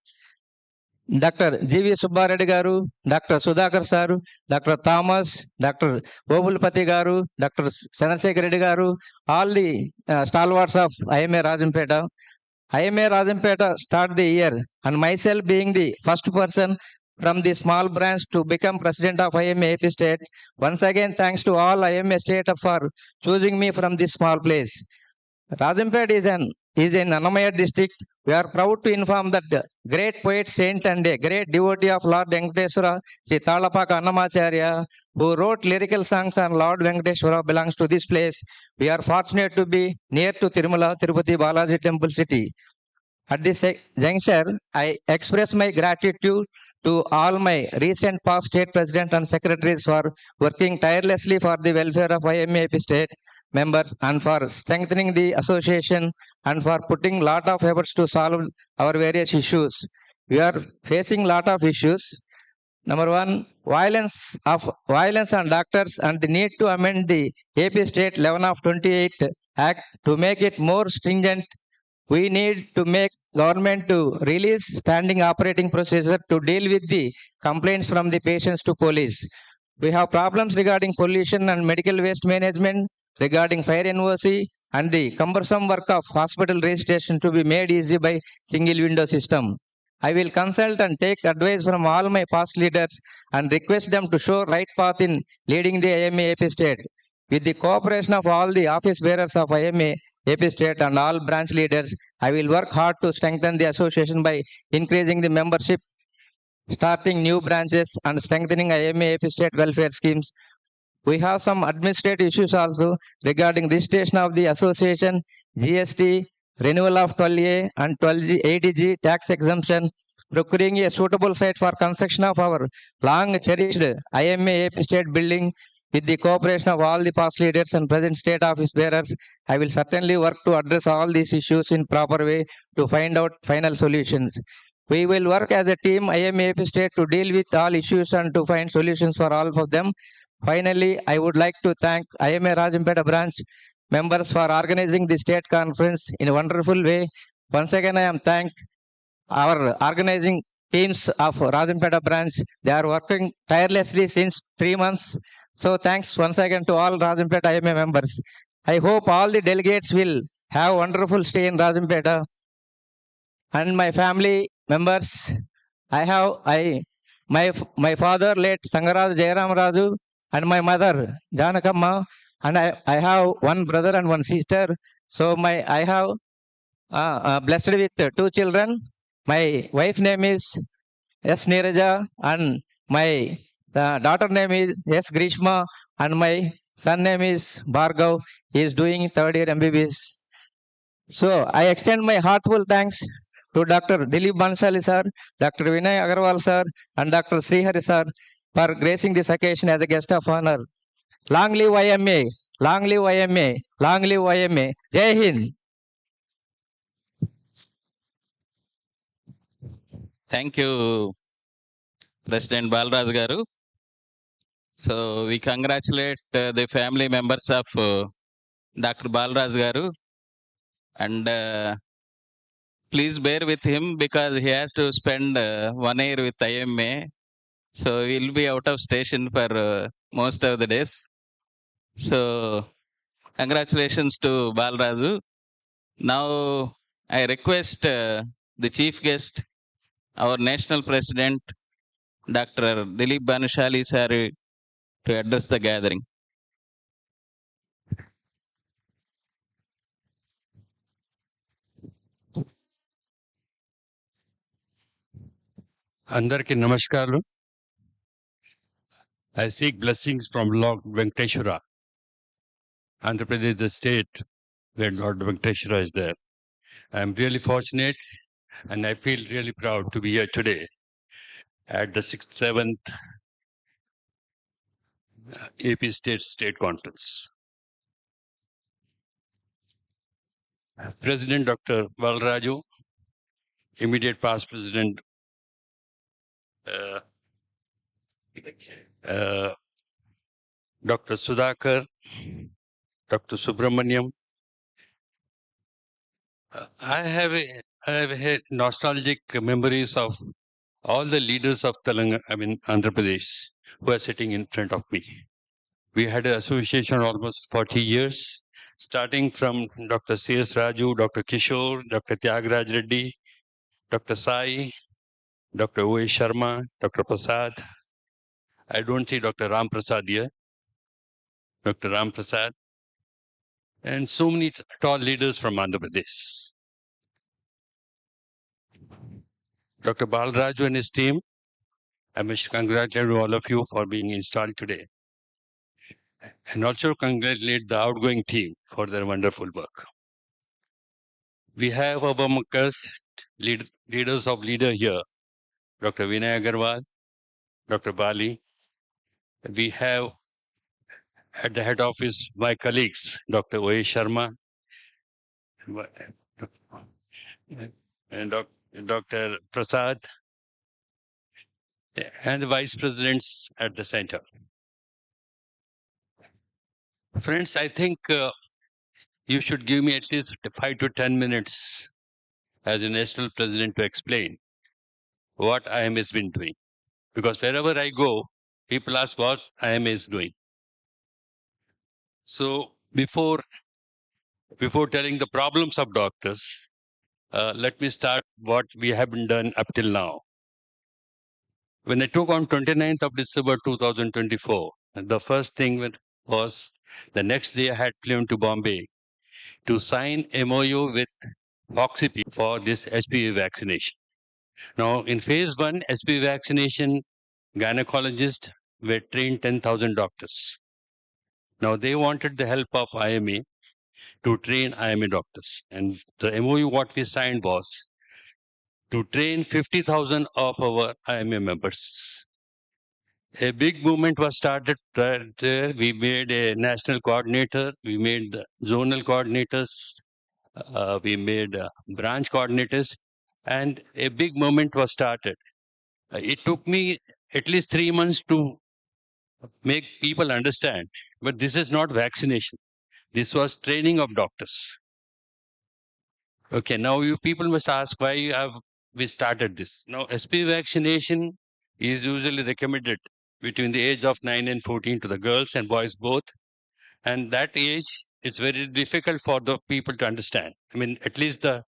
Dr. G.V. Subbareddy Garu, Dr. Sudhakar Saru, Dr. Thomas, Dr. Gobulpati Garu, Dr. Chandrasekhar Reddy Garu, all the stalwarts of IMA Rajampeta. IMA Rajampeta start the year, and myself being the first person from the small branch to become president of IMA AP State. Once again, thanks to all IMA State for choosing me from this small place. Rajampet is in Annamaya district. We are proud to inform that the great poet, saint, and a great devotee of Lord Venkateswara, Sri Talapaka Annamacharya, who wrote lyrical songs on Lord Venkateswara, belongs to this place. We are fortunate to be near to Tirumala, Tirupati Balaji Temple City. At this juncture, I express my gratitude to all my recent past state president and secretaries for working tirelessly for the welfare of IMA AP State members and for strengthening the association and for putting lot of efforts to solve our various issues. We are facing lot of issues. Number one, violence on doctors and the need to amend the AP State 11 of 28 Act to make it more stringent. We need to make government to release standing operating procedure to deal with the complaints from the patients to police. We have problems regarding pollution and medical waste management, regarding fire NOC, and the cumbersome work of hospital registration to be made easy by single window system. I will consult and take advice from all my past leaders and request them to show right path in leading the IMA AP State. With the cooperation of all the office bearers of IMA AP State and all branch leaders, I will work hard to strengthen the association by increasing the membership, starting new branches, and strengthening IMA AP State welfare schemes. We have some administrative issues also regarding registration of the association, GST, renewal of 12A and 12G, 80G tax exemption, procuring a suitable site for construction of our long cherished IMA AP State building. With the cooperation of all the past leaders and present state office bearers, I will certainly work to address all these issues in proper way to find out final solutions. We will work as a team, IMA AP State, to deal with all issues and to find solutions for all of them. Finally, I would like to thank IMA Rajampeta branch members for organizing the state conference in a wonderful way. Once again, I am thank our organizing teams of Rajampeta branch. They are working tirelessly since 3 months. So thanks once again to all Rajampeta IMA members. I hope all the delegates will have a wonderful stay in Rajampeta. And my family members, my father late Sangaraj Jairam Raju and my mother Janakamma, and I have one brother and one sister. So I have blessed with 2 children. My wife name is S. Neeraja and my daughter name is S. Grishma and my son name is Bhargav. He is doing 3rd year MBBS. So I extend my heartful thanks to Dr. Dilip Bansali sir, Dr. Vinay Agarwal sir, and Dr. Srihari sir for gracing this occasion as a guest of honor. Long live IMA, long live IMA, long live IMA. Jai Hind. Thank you, President Balraj Garu. So we congratulate the family members of Dr. Balraj Garu, and please bear with him because he has to spend 1 year with IMA. So he'll be out of station for most of the days. So congratulations to Balraju. Now I request the chief guest, our national president, Dr. Dilip Banushali sir, to address the gathering. అందరికీ నమస్కారాలు. I seek blessings from Lord Venkateshwara, Andhra Pradesh, the state where Lord Venkateshwara is there. I am really fortunate and I feel really proud to be here today at the 6th, 7th AP State Conference. President Dr. Balraju, immediate past President Dr. Sudhakar, Dr. Subramaniam. I have had nostalgic memories of all the leaders of Andhra Pradesh who are sitting in front of me. We had an association almost 40 years, starting from Dr. C.S. Raju, Dr. Kishore, Dr. Tyagaraja Reddy, Dr. Sai, Dr. O.A. Sharma, Dr. Prasad. I don't see Dr. Ram Prasad here. Dr. Ram Prasad. And so many tall leaders from Andhra Pradesh. Dr. Balraju and his team, I must congratulate all of you for being installed today. And also congratulate the outgoing team for their wonderful work. We have our leaders of leader here, Dr. Vinay Agarwal, Dr. Bali. We have at the head office my colleagues, Dr. O.A. Sharma and Dr. Prasad, and the vice presidents at the center. Friends, I think you should give me at least 5 to 10 minutes as a national president to explain what IMA has been doing. Because wherever I go, people ask what IMA is doing. So before telling the problems of doctors, let me start what we have been done up till now. When I took on 29th of December 2024, the first thing was the next day I had flown to Bombay to sign MOU with Oxyp for this HPV vaccination. Now, in phase 1 HPV vaccination, gynecologists were trained 10,000 doctors. Now, they wanted the help of IMA to train IMA doctors. And the MOU what we signed was to train 50,000 of our IMA members. A big movement was started there. We made a national coordinator, we made zonal coordinators, we made branch coordinators, and a big movement was started. It took me at least 3 months to make people understand, but this is not vaccination. This was training of doctors. Okay, now you people must ask why have we started this. Now, SP vaccination is usually recommended between the age of 9 and 14 to the girls and boys both. And that age is very difficult for the people to understand. I mean, at least the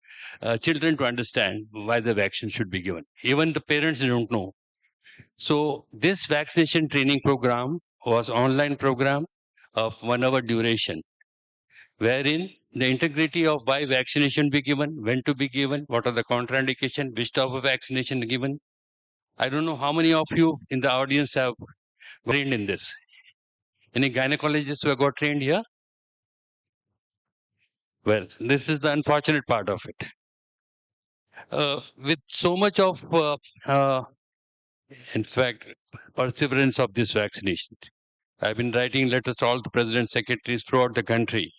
children to understand why the vaccine should be given. Even the parents don't know. So this vaccination training program was online program of 1 hour duration, wherein the integrity of why vaccination be given, when to be given, what are the contraindication, which type of vaccination given. I don't know how many of you in the audience have trained in this. Any gynecologists who have got trained here? Well, this is the unfortunate part of it. With so much of, in fact, perseverance of this vaccination, I've been writing letters to all the president secretaries throughout the country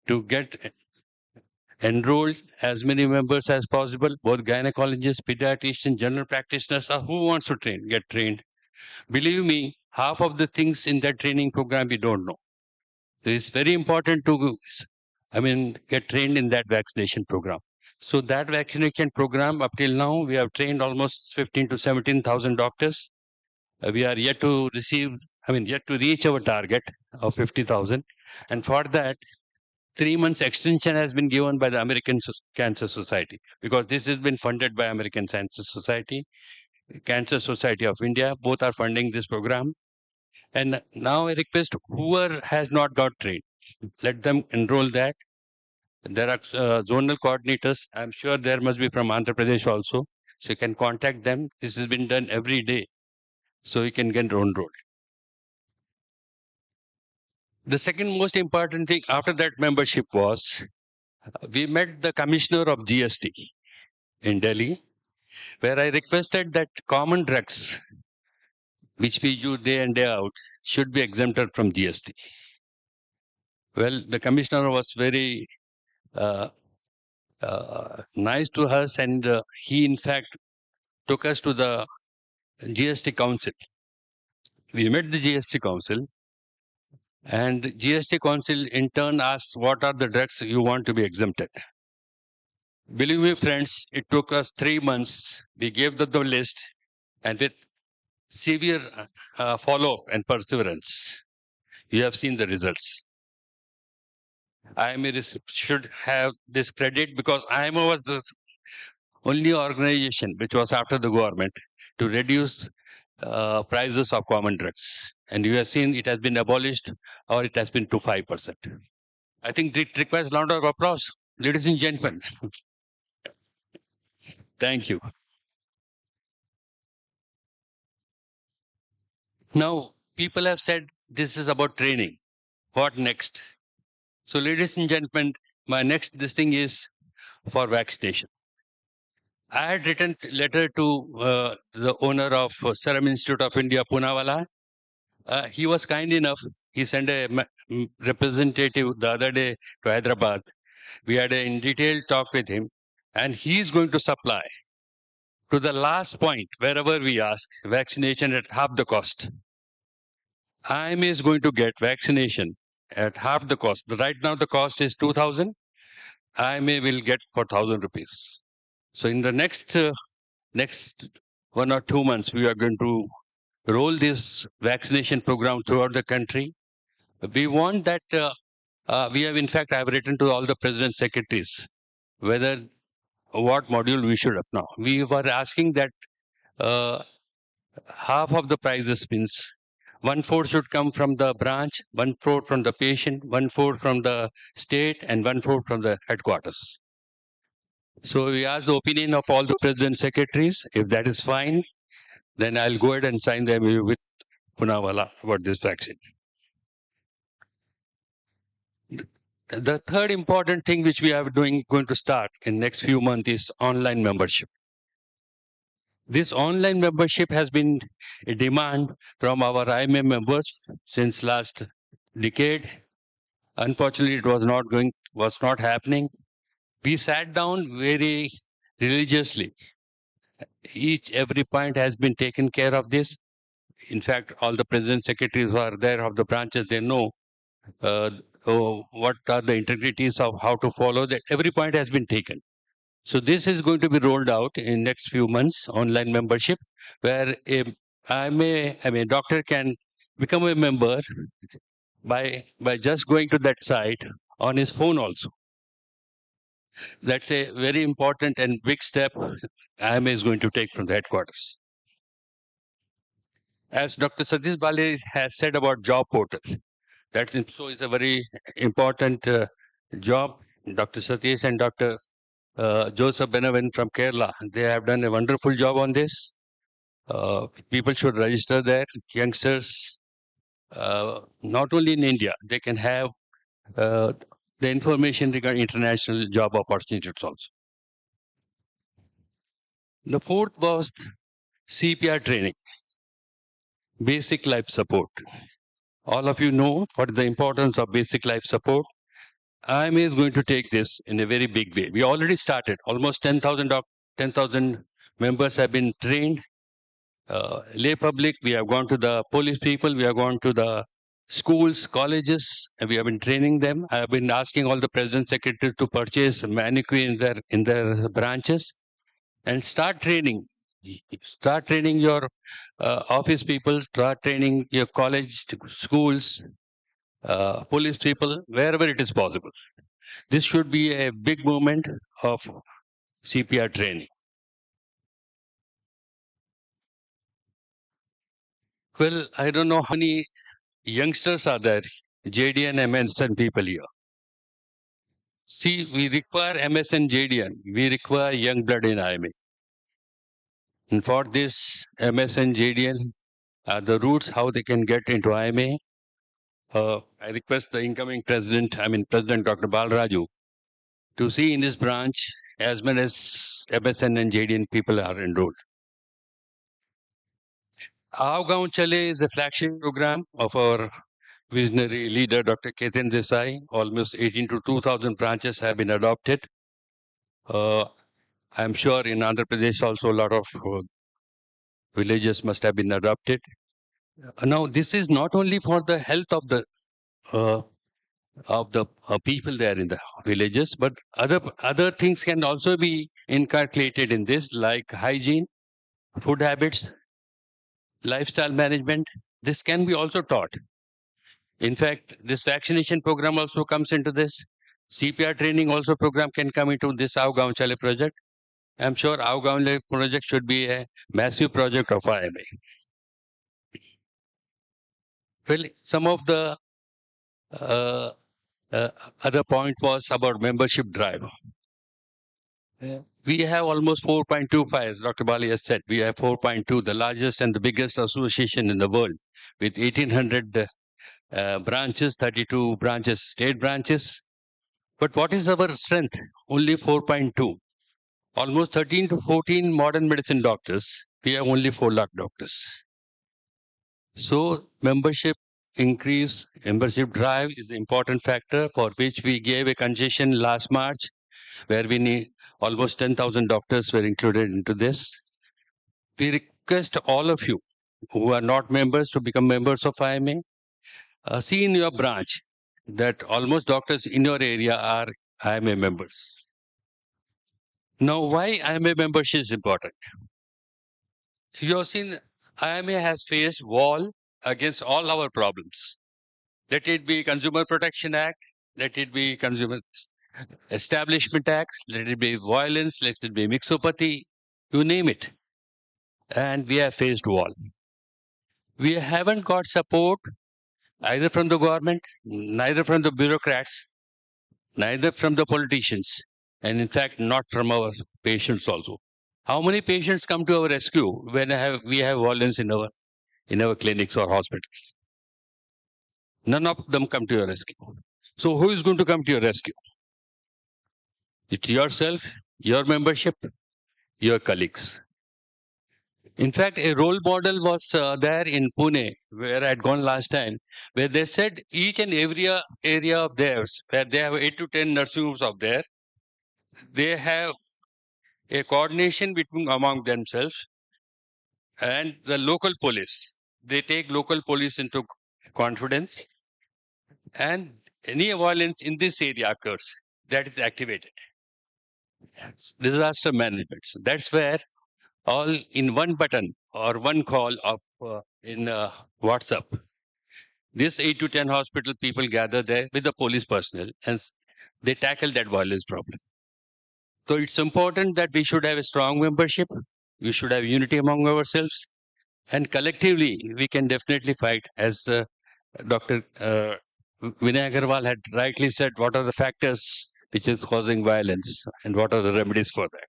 to get enrolled as many members as possible, both gynecologists, pediatricians, general practitioners, or who wants to train, get trained. Believe me, half of the things in that training program we don't know. So it's very important to, get trained in that vaccination program. So that vaccination program, up till now, we have trained almost 15 to 17,000 doctors. We are yet to reach our target of 50,000. And for that, 3 months extension has been given by the American Cancer Society, because this has been funded by American Cancer Society, Cancer Society of India. Both are funding this program. And now I request whoever has not got trained, let them enroll that. There are zonal coordinators. I'm sure there must be from Andhra Pradesh also. So you can contact them. This has been done every day. So you can get enrolled. The second most important thing after that membership was we met the commissioner of GST in Delhi, where I requested that common drugs, which we use day in, day out, should be exempted from GST. Well, the commissioner was very nice to us, and he, in fact, took us to the GST Council. We met the GST Council, and GST Council in turn asked what are the drugs you want to be exempted. Believe me, friends, it took us 3 months. We gave them the list, and with severe follow-up and perseverance, you have seen the results. IMA should have this credit because IMA was the only organization which was after the government to reduce prices of common drugs. And you have seen it has been abolished or it has been to 5%. I think it requires a lot of applause. Ladies and gentlemen, thank you. Now, people have said this is about training. What next? So, ladies and gentlemen, my next thing is for vaccination. I had written a letter to the owner of Serum Institute of India, Poonawalla. He was kind enough. He sent a representative the other day to Hyderabad. We had a in detailed talk with him, and he is going to supply to the last point, wherever we ask, vaccination at half the cost. IMA is going to get vaccination at half the cost. Right now, the cost is 2,000. IMA will get for 1,000 rupees. So in the next 1 or 2 months, we are going to roll this vaccination program throughout the country. We want that, we have, in fact, I have written to all the president secretaries whether what module we should have now. We were asking that half of the prices means 1/4 should come from the branch, 1/4 from the patient, 1/4 from the state, and 1/4 from the headquarters. So we asked the opinion of all the president secretaries. If that is fine, then I'll go ahead and sign the MOU with Poonawalla about this vaccine. The third important thing which we are going to start in next few months is online membership. This online membership has been a demand from our IMA members since last decade. Unfortunately, it was not happening. We sat down very religiously. Every point has been taken care of this. In fact, all the president secretaries who are there of the branches, they know what are the integrities of how to follow that. Every point has been taken. So this is going to be rolled out in next few months, online membership, where a doctor can become a member by just going to that site on his phone also. That's a very important and big step IMA is going to take from the headquarters. As Dr. Satish Bali has said about job portal, that is a very important job. Dr. Satish and Dr. Joseph Benavan from Kerala, they have done a wonderful job on this. People should register there. Youngsters, not only in India, they can have the information regarding international job opportunities also. The fourth was CPR training, basic life support. All of you know what is the importance of basic life support. IMA is going to take this in a very big way. We already started. Almost 10,000 members have been trained. Lay public, we have gone to the police people, we have gone to the schools, colleges, and we have been training them. I have been asking all the president secretaries to purchase mannequin in their branches and start training. Start training your office people, start training your college, schools, police people, wherever it is possible. This should be a big movement of CPR training. Well, I don't know how many youngsters are there, JDN, MS and people here. See, we require MS and JDN. We require young blood in IMA. And for this, MS and JDN are the routes how they can get into IMA. I request the incoming President Dr. Balraju, to see in this branch as many as MSN and JDN people are enrolled. Aao Gaon Chale is the flagship program of our visionary leader, Dr. Ketan Desai. Almost 18 to 2,000 branches have been adopted. I'm sure in Andhra Pradesh also a lot of villages must have been adopted. Now, this is not only for the health of the people there in the villages, but other things can also be inculcated in this, like hygiene, food habits, lifestyle management. This can be also taught. In fact, this vaccination program also comes into this. CPR training also program can come into this Aao Gaon Chale project. I'm sure Aao Gaon Chale project should be a massive project of IMA. Well, some of the other point was about membership drive. We have almost 4.25, as Dr. Bali has said. We have 4.2, the largest and the biggest association in the world, with 1,800 branches, 32 branches, state branches. But what is our strength? Only 4.2. Almost 13 to 14 modern medicine doctors. We have only 4 lakh doctors. So membership increase, membership drive is the important factor, for which we gave a concession last March, where we need almost 10,000 doctors were included into this. We request all of you who are not members to become members of IMA. See in your branch that almost doctors in your area are IMA members. Now, why IMA membership is important? You have seen IMA has faced wall against all our problems. Let it be Consumer Protection Act, let it be Consumer Establishment Act, let it be violence, let it be mixopathy, you name it. And we have faced wall. We haven't got support either from the government, neither from the bureaucrats, neither from the politicians, and in fact, not from our patients also. How many patients come to our rescue when we have violence in our clinics or hospitals? None of them come to your rescue. So who is going to come to your rescue? It's yourself, your membership, your colleagues. In fact, a role model was there in Pune, where I had gone last time, where they said each and every area of theirs, where they have 8 to 10 nursing homes out there, they have a coordination between among themselves and the local police. They take local police into confidence, and any violence in this area occurs, that is activated. Disaster management. So that's where all in one button or one call of in WhatsApp. This 8 to 10 hospital people gather there with the police personnel and they tackle that violence problem. So it's important that we should have a strong membership. We should have unity among ourselves, and collectively we can definitely fight. As Dr. Vinay Agarwal had rightly said, what are the factors which is causing violence and what are the remedies for that?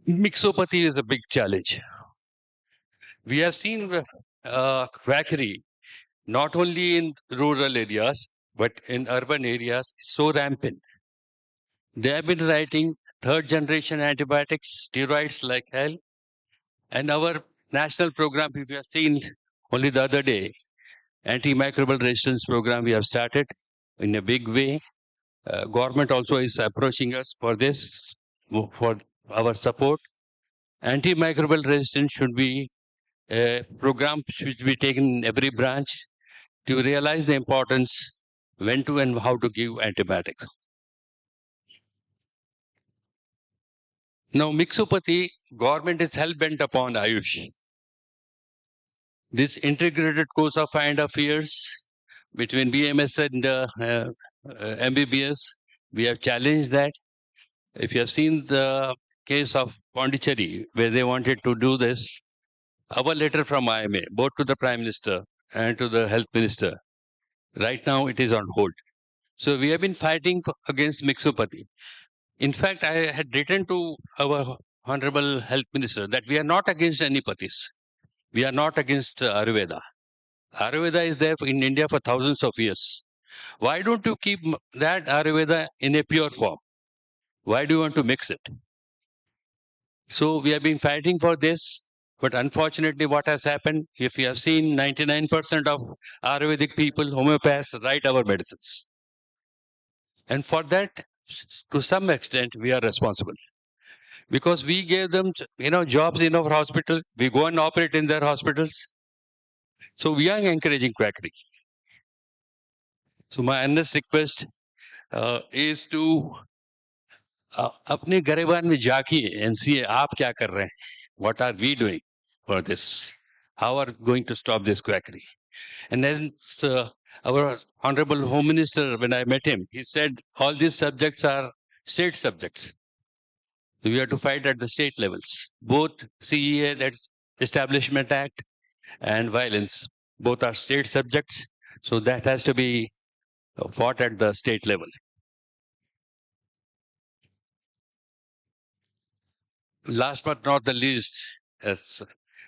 Mixopathy is a big challenge. We have seen quackery not only in rural areas but in urban areas so rampant. They have been writing third generation antibiotics, steroids like hell. And our national program, if you have seen only the other day, antimicrobial resistance program we have started in a big way. Government also is approaching us for this, for our support. Antimicrobial resistance should be a program should be taken in every branch to realize the importance when to and how to give antibiotics. Now, mixopathy, government is hell-bent upon Ayush. This integrated course of kind of years between BMS and MBBS, we have challenged that. If you have seen the case of Pondicherry, where they wanted to do this, our letter from IMA, both to the Prime Minister and to the Health Minister, right now it is on hold. So we have been fighting against mixopathy. In fact, I had written to our Honorable Health Minister that we are not against any pathis. We are not against Ayurveda. Ayurveda is there in India for thousands of years. Why don't you keep that Ayurveda in a pure form? Why do you want to mix it? So we have been fighting for this, but unfortunately what has happened, if you have seen 99% of Ayurvedic people, homeopaths, write our medicines. And for that, to some extent, we are responsible. Because we gave them, jobs in our hospital. We go and operate in their hospitals. So we are encouraging quackery. So my earnest request is to अपने गरेबान में जाके NCA आप क्या कर रहे हैं? What are we doing for this? How are we going to stop this quackery? And then our Honorable Home Minister, when I met him, he said all these subjects are state subjects. We have to fight at the state levels. Both CEA, that's Establishment Act, and violence, both are state subjects. So that has to be fought at the state level. Last but not the least, as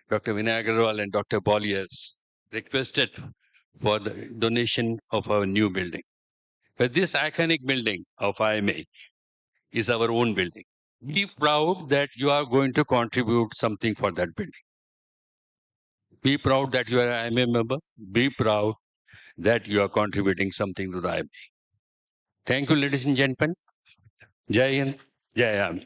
Dr. Vinay Agarwal and Dr. Bolly has requested for the donation of our new building. But this iconic building of IMA is our own building. Be proud that you are going to contribute something for that building. Be proud that you are an IMA member. Be proud that you are contributing something to the IMA. Thank you, ladies and gentlemen. Jai Hind, Jai Hind.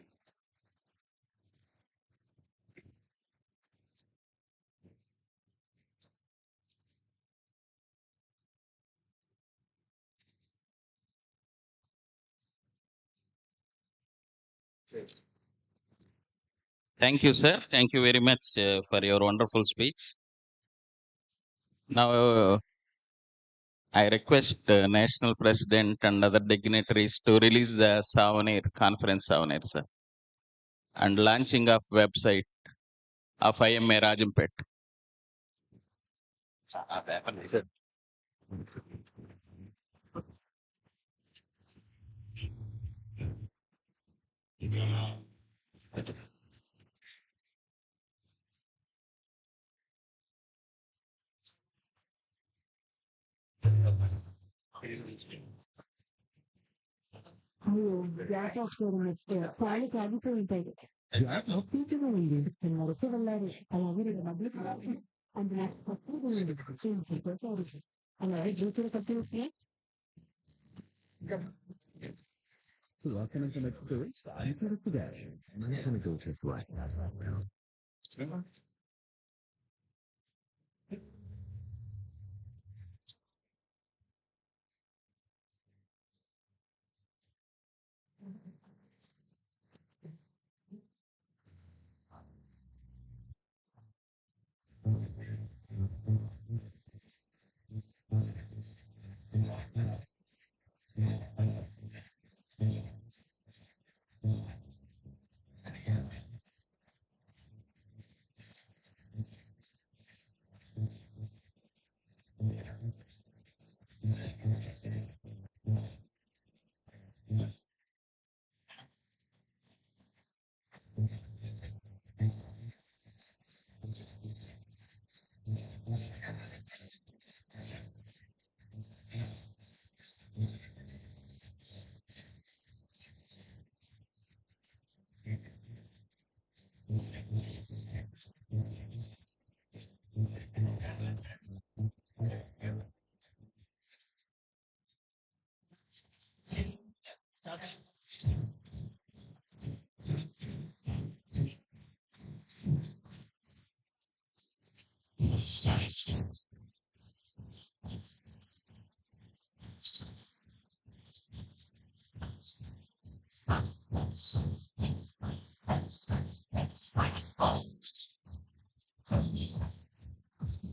Thank you, sir. Thank you very much for your wonderful speech. Now, I request National President and other dignitaries to release the souvenir, conference souvenir, sir, and launching of website of IMA Rajampet. Gas off పాలు కాగితూ ఉంటాయి తీపిగా ఉంది నడిచి వెళ్ళారు అలాగే రెండు డబ్బులు అందులో అలాగే జ్యూసులు కట్టి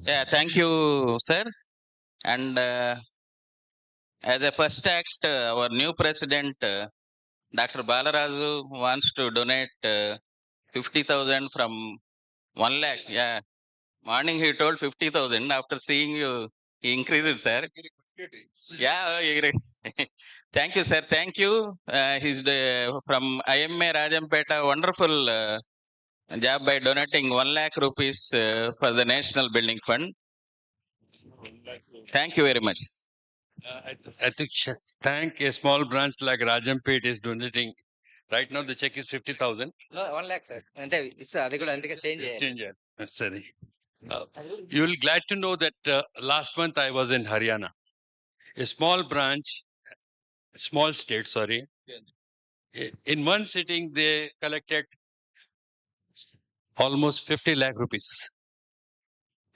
Yeah, thank you, sir. And as a first act, our new president, Dr. Balarazu, wants to donate 50,000 from 1 lakh. Yeah, morning he told 50,000. After seeing you, he increased it, sir. Yeah, thank you, sir. Thank you. He's from IMA Rajampeta. Wonderful job by donating 1 lakh rupees for the National Building Fund. Thank you very much. I think thank a small branch like Rajampet is donating. Right now the check is 50,000. No, 1 lakh, sir. It's change. Sorry. You will glad to know that last month I was in Haryana. A small branch, small state, sorry. In one sitting, they collected almost 50 lakh rupees.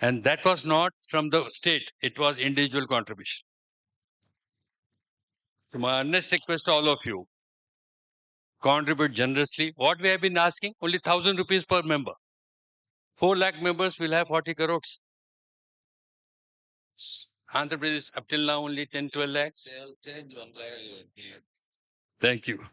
And that was not from the state, it was individual contribution. So my earnest request to all of you, contribute generously. What we have been asking, only 1,000 rupees per member. 4 lakh members will have 40 crores. Andhra Pradesh up till now only 10, 12 lakhs. Thank you.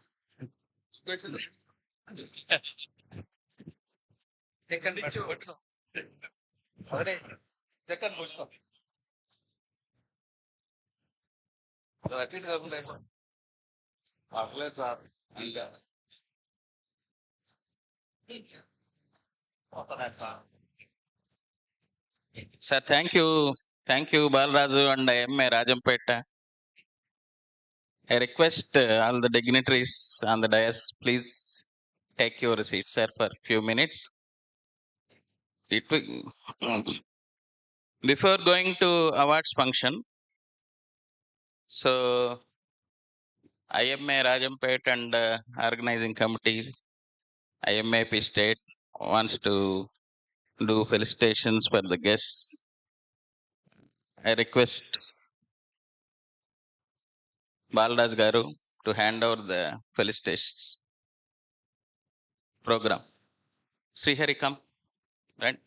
Sir, thank you. Thank you, Balraju and M A Rajampeta. I request all the dignitaries on the dais, please take your seats, sir, for a few minutes. Before going to awards function, so IMA Rajampet and organizing committee, IMAP state wants to do felicitations for the guests. I request Balraj Garu to hand over the felicitations program. Sri Hari, come. Right.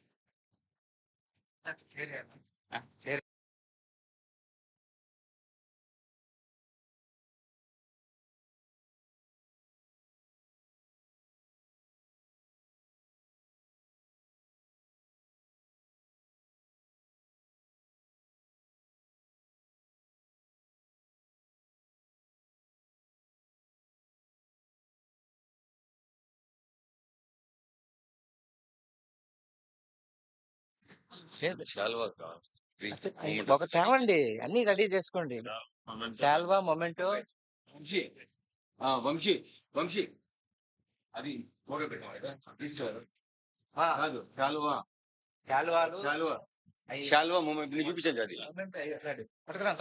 ఒక తేవండి అన్ని ready చేసుకోండి శాల్వా memento Vamsi Vamsi అది శాల్వా moment చూపించండి అది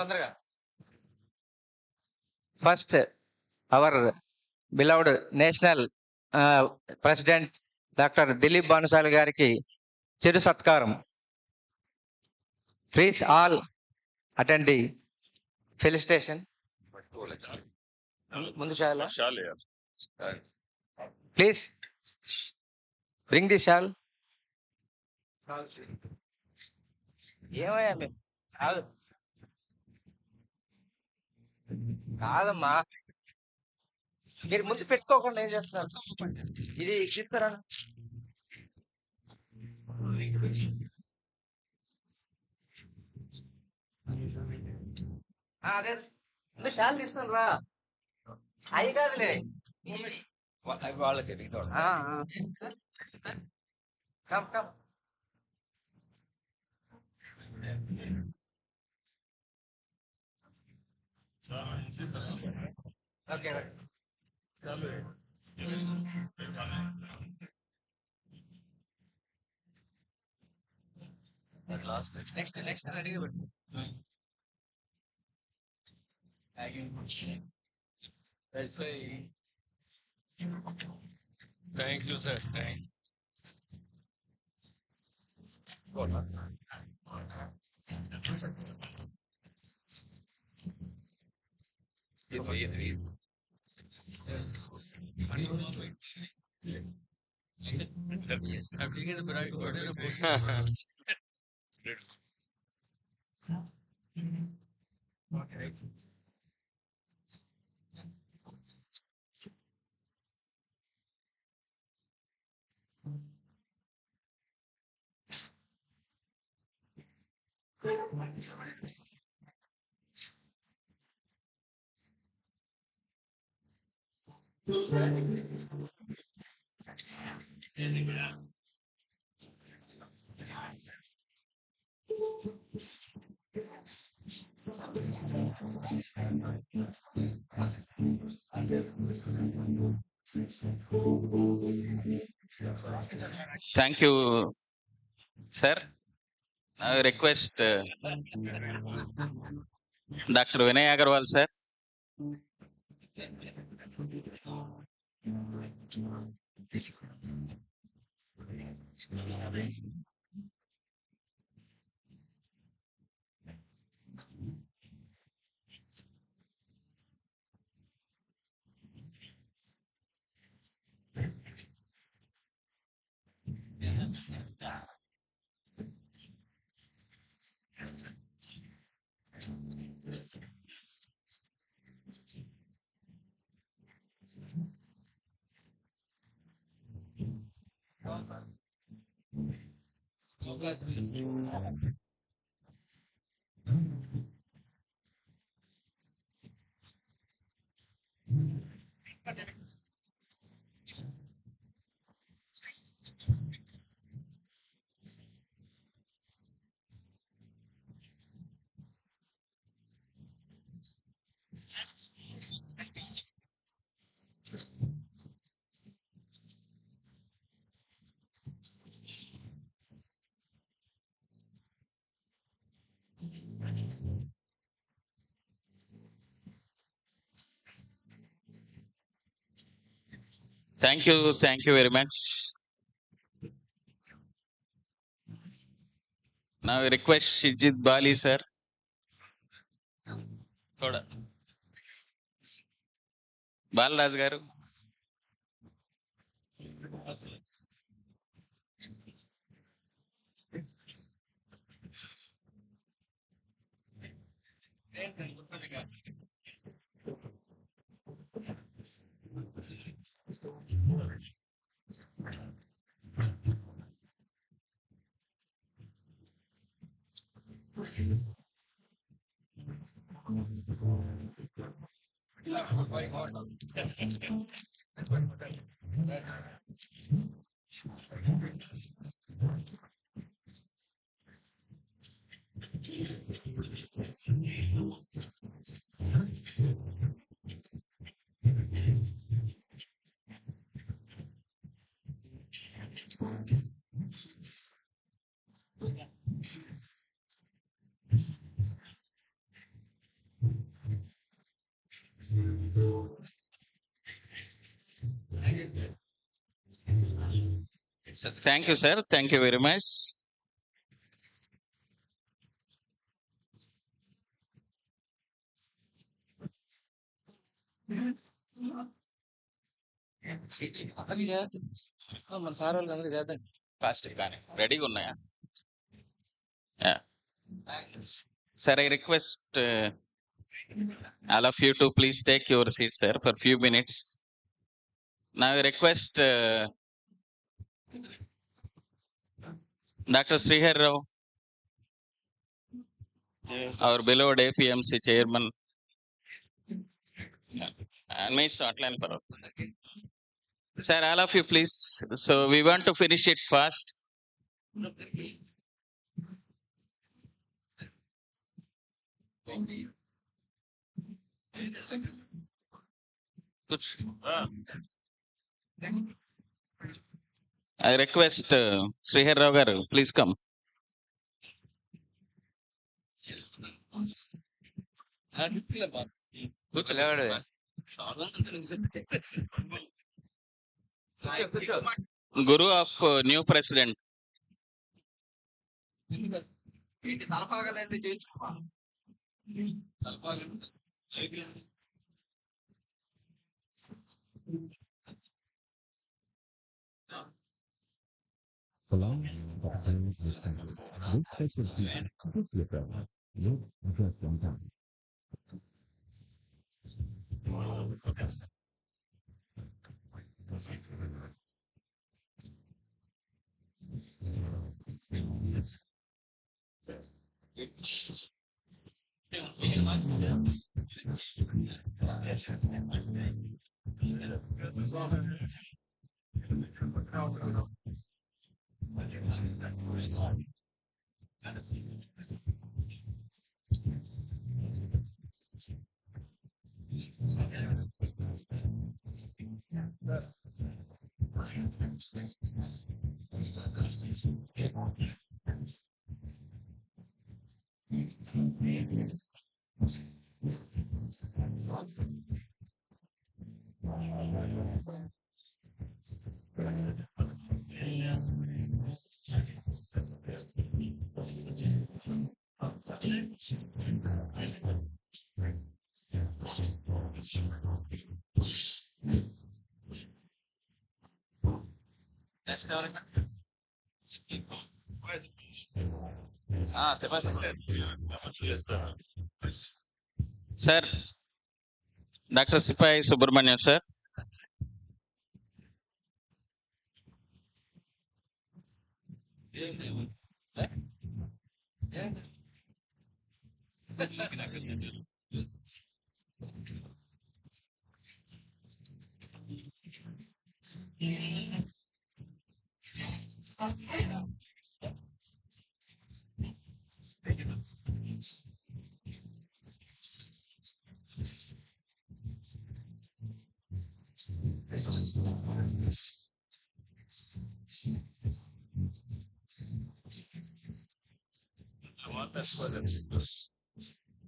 తొందరగా first our beloved national president Dr. Dilip Banusali gariki chiru satkaram. Please all attend the felicitation. Mundu shala. Please bring the shawl. ఏమయ్యా మేము కాదు కాదమ్మా మీరు ముందు పెట్టుకోకుండా ఏం చేస్తున్నారు ఇది తీసుకురా అదే ముందు షాల్ తీసుకుని రా అయి కాదులే వాళ్ళకి కమ్ కమ్ ఓకే నెక్స్ట్ రెడీగా పెట్టు Thank you, sir. Thank Thank you, sir. I request Dr. Vinay Agarwal, sir. Thank you very much. Now I request Shijit Bali, sir. Thoda. Balaraj garu. Thank you, sir. Thank you very much. Fast కానీ రెడీగా ఉన్నాయా? Sir, I request all of you to please take your seats, sir, for few minutes. Now I request Dr. Srihar Rao, our beloved APMC chairman, and me start line for. Sir, all of you please. So we want to finish it fast. I request Srihar Rao garu, please come. Guru of new president. Sir, Dr. Sipai Subramanian, sir.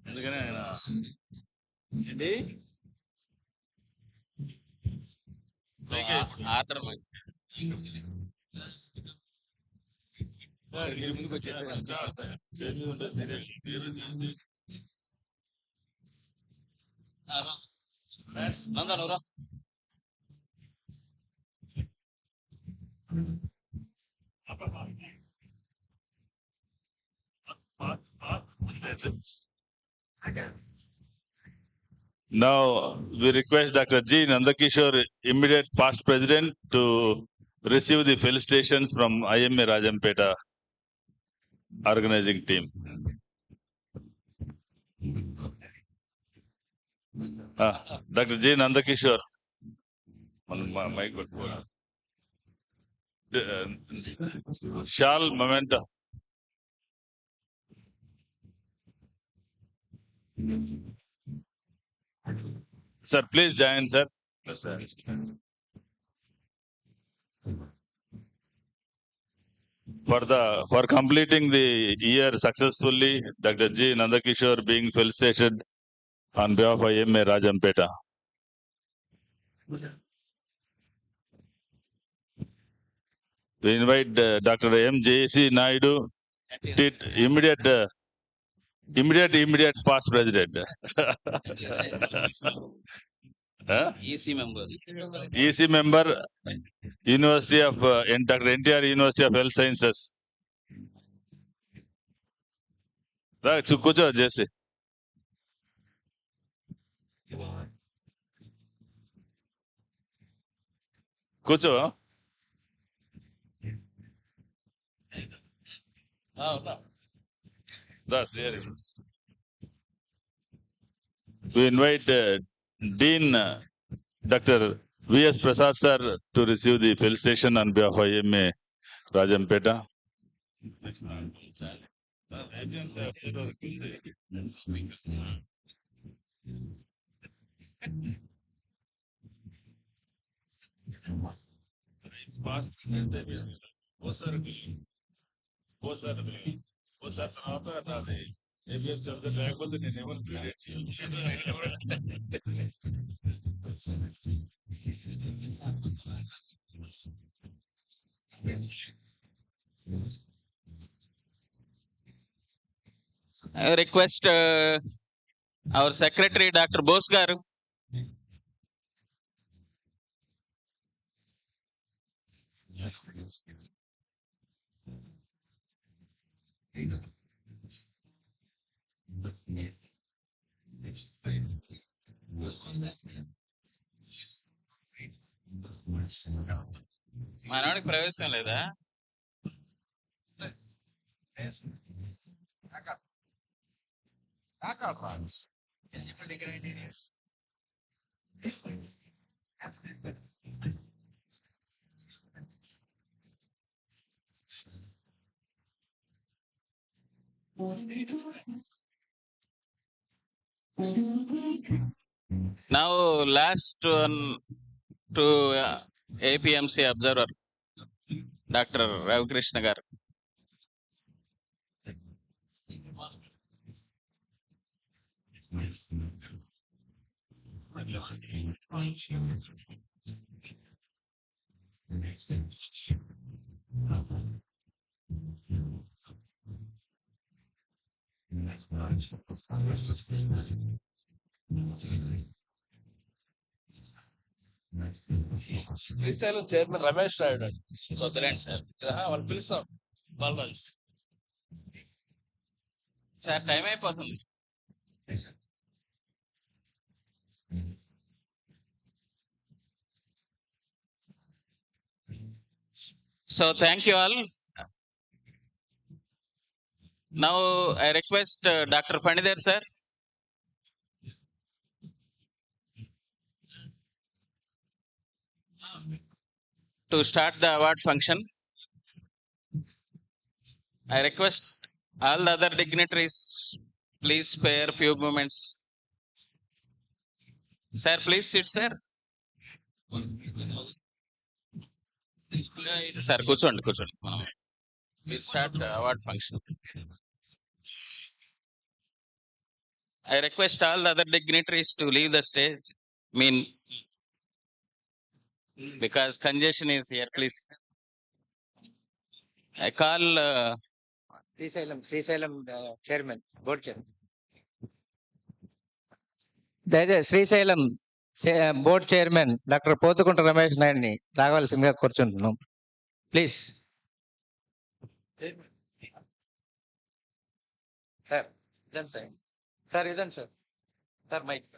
ఎందుకని ఆయన ఏంటి order ముందుకు వచ్చారు Now we request Dr. G. Nandakishore, immediate past president, to receive the felicitations from IMA Rajampeta organizing team. Dr. G. Nandakishore. Shal memento. Sir, please join, sir. For completing the year successfully, Dr. G. Nandakishore being felicitated on behalf of M.A. Rajampeta. We invite Dr. M. J.C. Naidu, immediate past president. EC member. EC member, University of Dr. NTR University of Health Sciences. కూర్చో చేసి కూర్చో. We invite Dean Dr. V.S. Prasad sir to receive the felicitation on behalf of M A Rajampet. I request our secretary, Dr. Bose garu. మనోడికి ప్రవేశం లేదా? Now last one to APMC observer, Dr. Ravi Krishna garu. Srisailam chairman Ramesh Naidu వద్దులేండి sir, వాళ్ళు పిలుస్తాం వాళ్ళు sir time అయిపోతుంది. So thank you all. Now I request Dr. Fanidher sir to start the award function. I request all the other dignitaries, please spare few moments. Sir, please sit, sir. Sir, కూర్చోండి. We'll start the award function. I request all the other dignitaries to leave the stage. Because congestion is here, please. I call Srisailam chairman, board chairman. దయచేసి Srisailam board chairman doctor Pothukunta Ramesh నాయుడిని రాగవలసిందిగా కూర్చుంటున్నాం. Please sir. ఇదండి sir. Sir ఇదండి sir. Sir mike.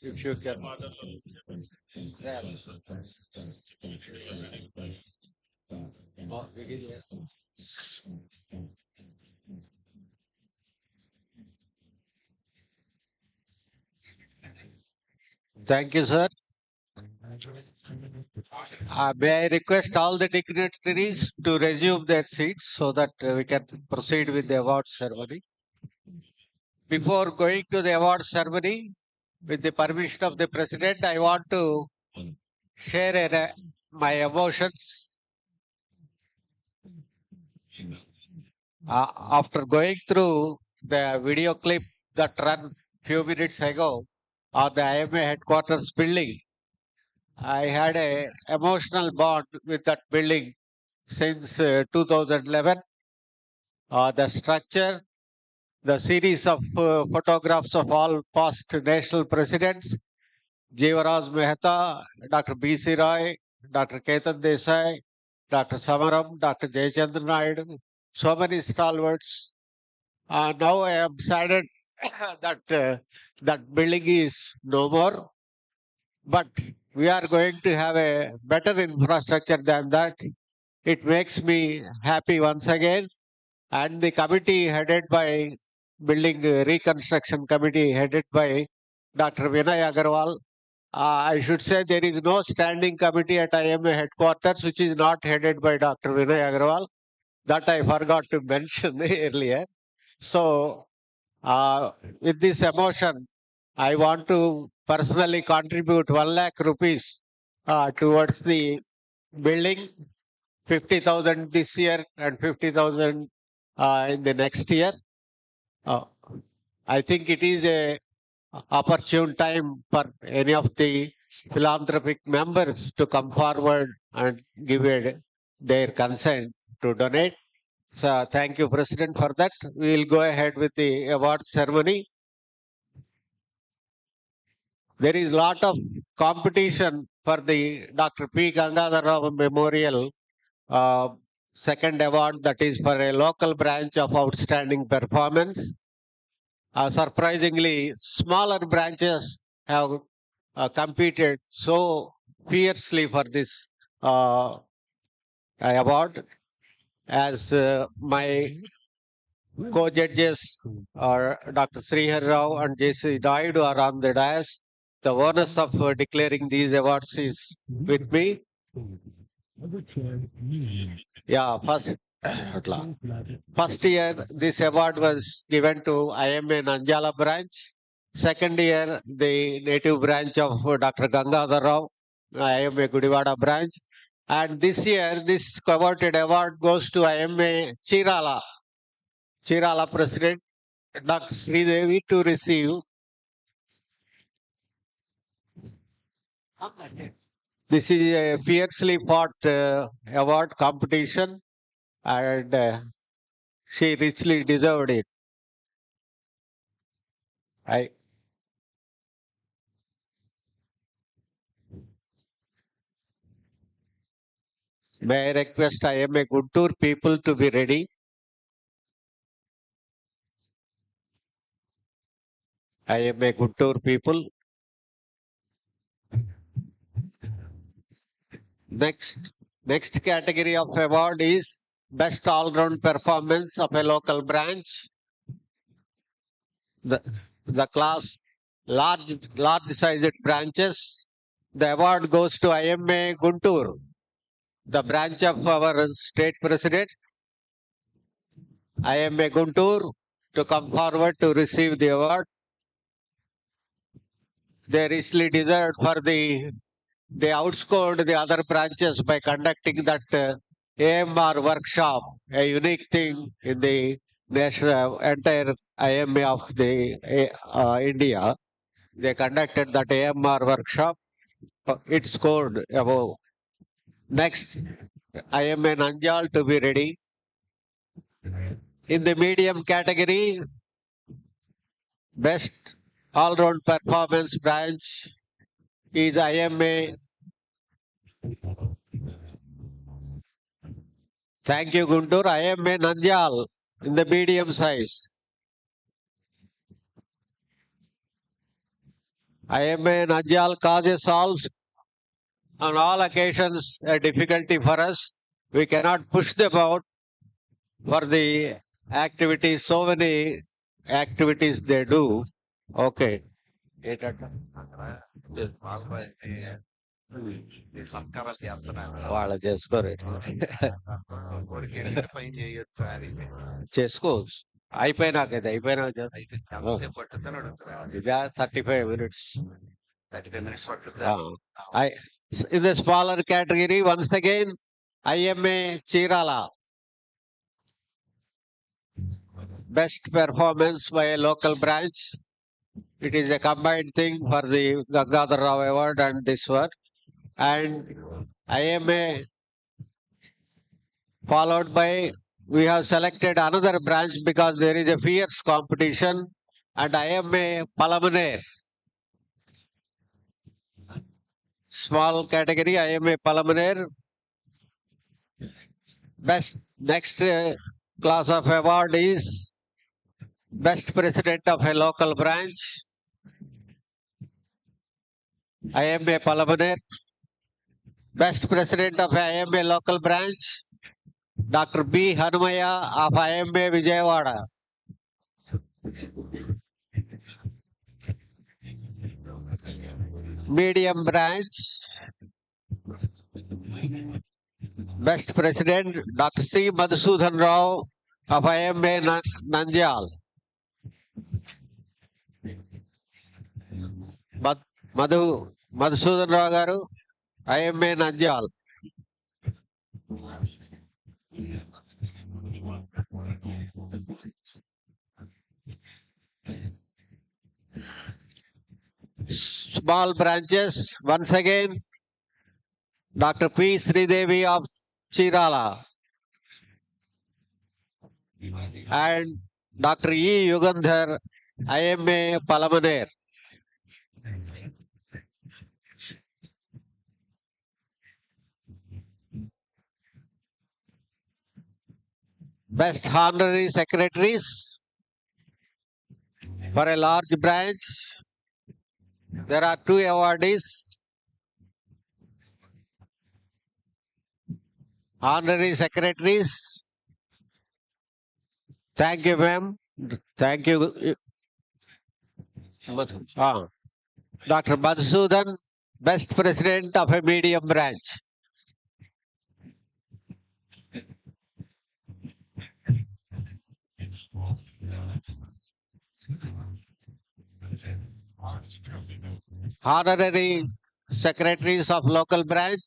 If you can. Thank you, sir. May I request all the dignitaries to resume their seats so that we can proceed with the award ceremony. Before going to the award ceremony, with the permission of the president, I want to share my emotions. After going through the video clip that ran few minutes ago on the IMA headquarters building, I had a emotional bond with that building since 2011. The structure, the series of photographs of all past national presidents, Jivaraj Mehta, Dr. B.C. Roy, Dr. Ketan Desai, Dr. Samaram, Dr. Jayachandra Naidu, so many stalwarts. Now I am saddened that that building is no more, but we are going to have a better infrastructure than that. It makes me happy once again. And the committee headed by Building Reconstruction Committee headed by Dr. Vinay Agarwal. I should say there is no standing committee at IMA headquarters which is not headed by Dr. Vinay Agarwal. That I forgot to mention earlier. So, with this emotion, I want to personally contribute 1 lakh rupees towards the building, 50,000 this year and 50,000 in the next year. I think it is a opportune time for any of the philanthropic members to come forward and give their consent to donate. So thank you, President, for that. We will go ahead with the award ceremony. There is a lot of competition for the Dr. P. Gangadhar Rao Memorial second award, that is for a local branch of outstanding performance. Surprisingly, smaller branches have competed so fiercely for this award. As my co-judges are Dr. Srihar Rao and J.C. Naidu are on the dais. The onus of declaring these awards is with me. Yeah, first year this award was given to IMA Nanjala branch. Second year the native branch of Dr. Gangadhar Rao, IMA Gudivada branch. And this year this coveted award goes to IMA Chirala President Dr. Sridevi to receive. This is a fiercely fought award competition, and she richly deserved it. May I request IMA Guntur people to be ready. IMA Guntur people. Next category of award is Best All-Round Performance of a Local Branch. The class large-sized branches. The award goes to IMA Guntur, the branch of our state president. IMA Guntur to come forward to receive the award. They richly deserved for they outscored the other branches by conducting that AMR workshop, a unique thing in the national entire IMA of the India. They conducted that AMR workshop. It scored above. Next, IMA Nanjal to be ready. In the medium category, Best All-Round Performance Branch is IMA. Thank you, Guntur. IMA Nandyal in the medium size. IMA Nandyal causes solves on all occasions a difficulty for us. We cannot push them out for the activities, so many activities they do. Okay. వాళ్ళు చేసుకోరు చేసుకోవచ్చు అయిపోయినాక ఇది అయిపోయినాక 35 minutes. In the smaller category, once again, IMA Chirala. Best performance by a local branch. It is a combined thing for the Gangadhar Rao Award and this one. And IMA followed by, we have selected another branch because there is a fierce competition, and IMA Palamaner. Small category, IMA Palamaner. Best next class of award is Best President of a local branch, IMA Palamaner. Best President of IMA local branch, Dr. B. Hanumaya of IMA Vijayawada. Medium branch, Best President, Dr. C. Madhusudan Rao of IMA Nandyal. Madhusudan Rao garu, IMA Nandyal. Small branches, once again, Dr. P. Sridevi of Chirala and Dr. E. Yugandhar, IMA Palamaner. Best honorary secretaries for a large branch. There are 2 awardees. Honorary secretaries. Thank you, ma'am. Thank you. Dr. Madhusudan, Best President of a medium branch. Honorary secretaries of local branch,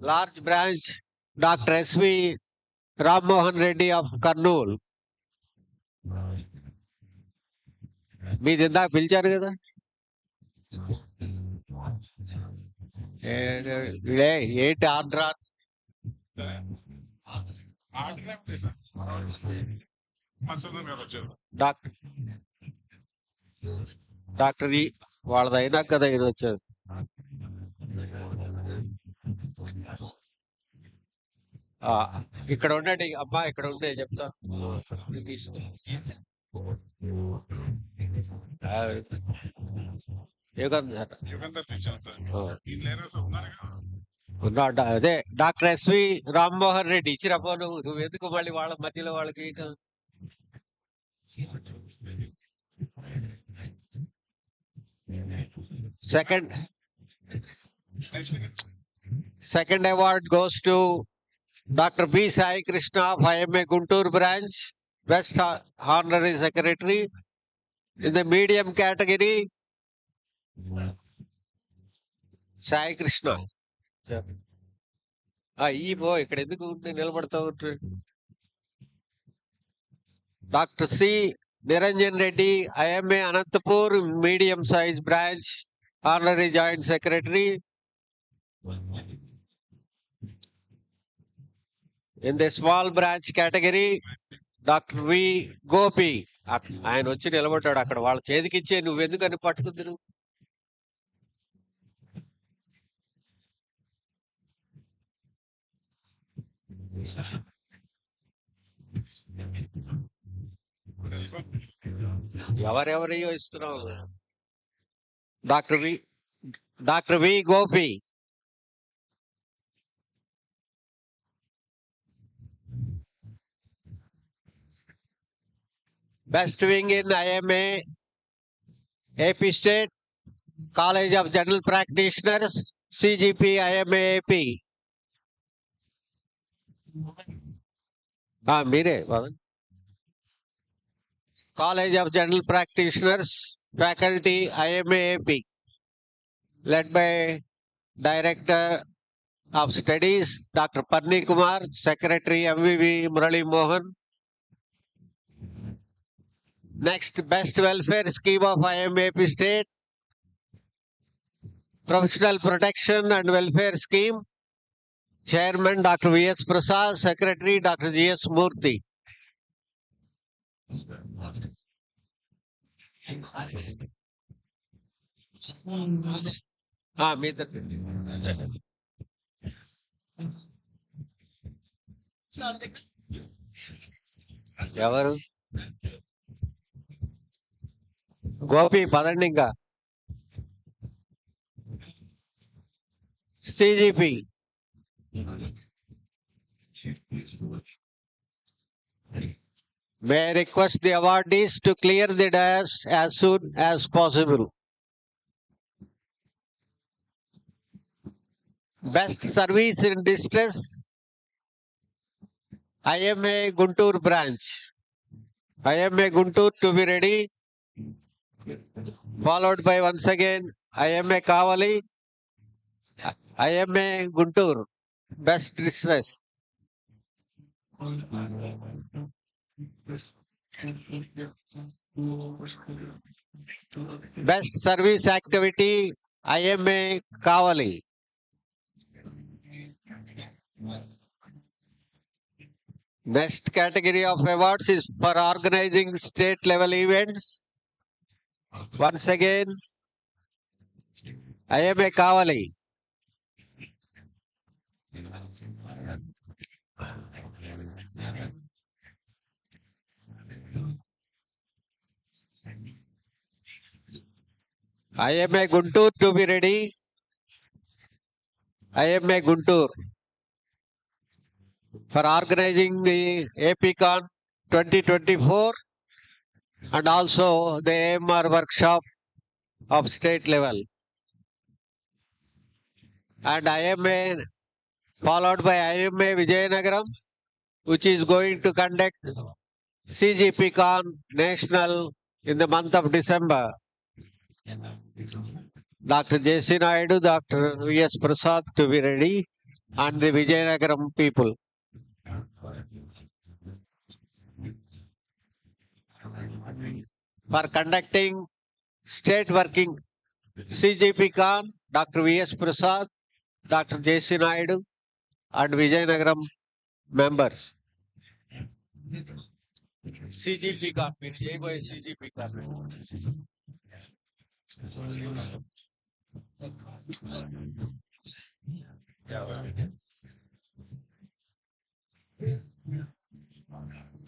large branch, Dr. S.V. Rammohan Reddy of Kurnool. మీది ఇందాక పిలిచారు కదా ఏంటి order doctor వాళ్ళది అయినా కదా ఇది వచ్చేది ఇక్కడ ఉండండి అమ్మా ఇక్కడ ఉండే చెప్తాను అదే డాక్టర్ ఎస్వి రామ్మోహన్ రెడ్డి ఇచ్చిరపో నువ్వు ఎందుకు మళ్ళీ వాళ్ళ మధ్యలో వాళ్ళకి Second award goes to Dr. B. Sai Krishna of IMA Guntur branch, Best Honorary Secretary. In the medium category, Sai Krishna. ఇక్కడ ఎందుకు నిలబడతా ఉంటారు Dr. C. Niranjan Reddy, IMA Anantapur, medium size branch, Honorary Joint Secretary. In the small branch category, Dr. V. Gopi. ఆయన వచ్చి నిలబడ్డాడు అక్కడ వాళ్ళ చేతికిచ్చే నువ్వెందుకని పట్టుకుంది ఎవరెవరియో ఇస్తున్నావు doctor V Gopi. Best wing in IMA AP State College of General Practitioners CGP IMA AP. మీరే College of General Practitioners Faculty IMA AP, led by Director of Studies Dr. Parni Kumar, Secretary MVV Murali Mohan. Next, Best Welfare Scheme of IMA AP State Professional Protection and Welfare Scheme, Chairman Dr. V.S. Prasad, Secretary Dr. G.S. Murthy. ఎవరు గోపి పదండి ఇంకా. CGP may I request the awardees to clear the dais as soon as possible. Best Service in Distress IMA Guntur branch. IMA Guntur to be ready, followed by once again IMA Kavali, IMA Guntur. Best Distress. Best Service Activity IMA Kavali. Next category of awards is for organizing state level events. Once again, IMA Kavali. IMA Guntur to be ready. IMA Guntur for organizing the Apcon 2024 and also the AMR workshop of state level. And IMA followed by IMA Vijayanagaram, which is going to conduct CGPCon National in the month of December. Dr. J.C. Naidu, Dr. V.S. Prasad to be ready, and the Vijayanagaram people. For conducting state working CGPCon, Dr. V.S. Prasad, Dr. J.C. Naidu, and Vijayanagaram members. CGPCon, CGPCon.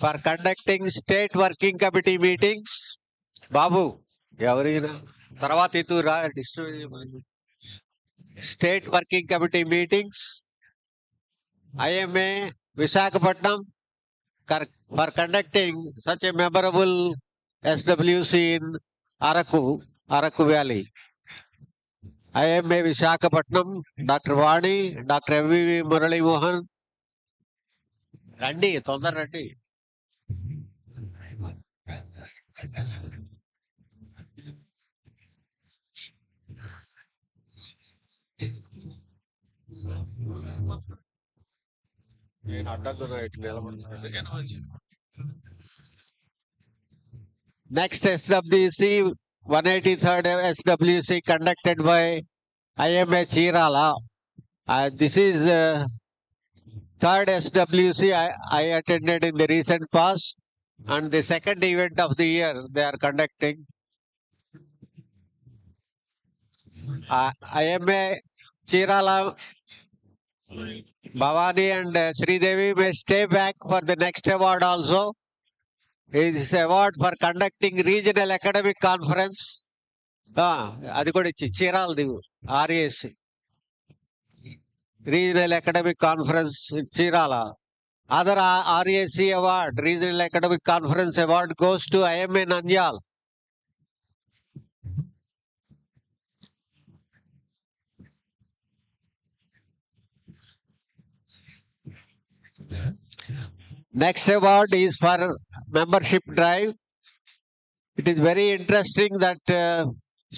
For conducting state working committee meetings, Babu, ఎవరైనా తర్వాత ఇతురా state working committee meetings, IMA Visakhapatnam for conducting such a memorable SWC in Araku Valley. IMA Visakhapatnam, Dr. Vani, Dr. MVV Murali Mohan. రండి తొందర రండి. నేను అడ్డంగా ఇటు నిలబడి. Next SWC, 183rd SWC conducted by IMA Chirala. This is third SWC I attended in the recent past, and the second event of the year they are conducting. IMA Chirala Bhavani and Sridevi may stay back for the next award also. It is award for conducting regional academic conference. అది కూడా ఇచ్చి చీరాలది RAC. Regional Academic Conference in Chirala. Other RAC award, Regional Academic Conference award goes to IMA Nandyal. Next award is for membership drive. It is very interesting that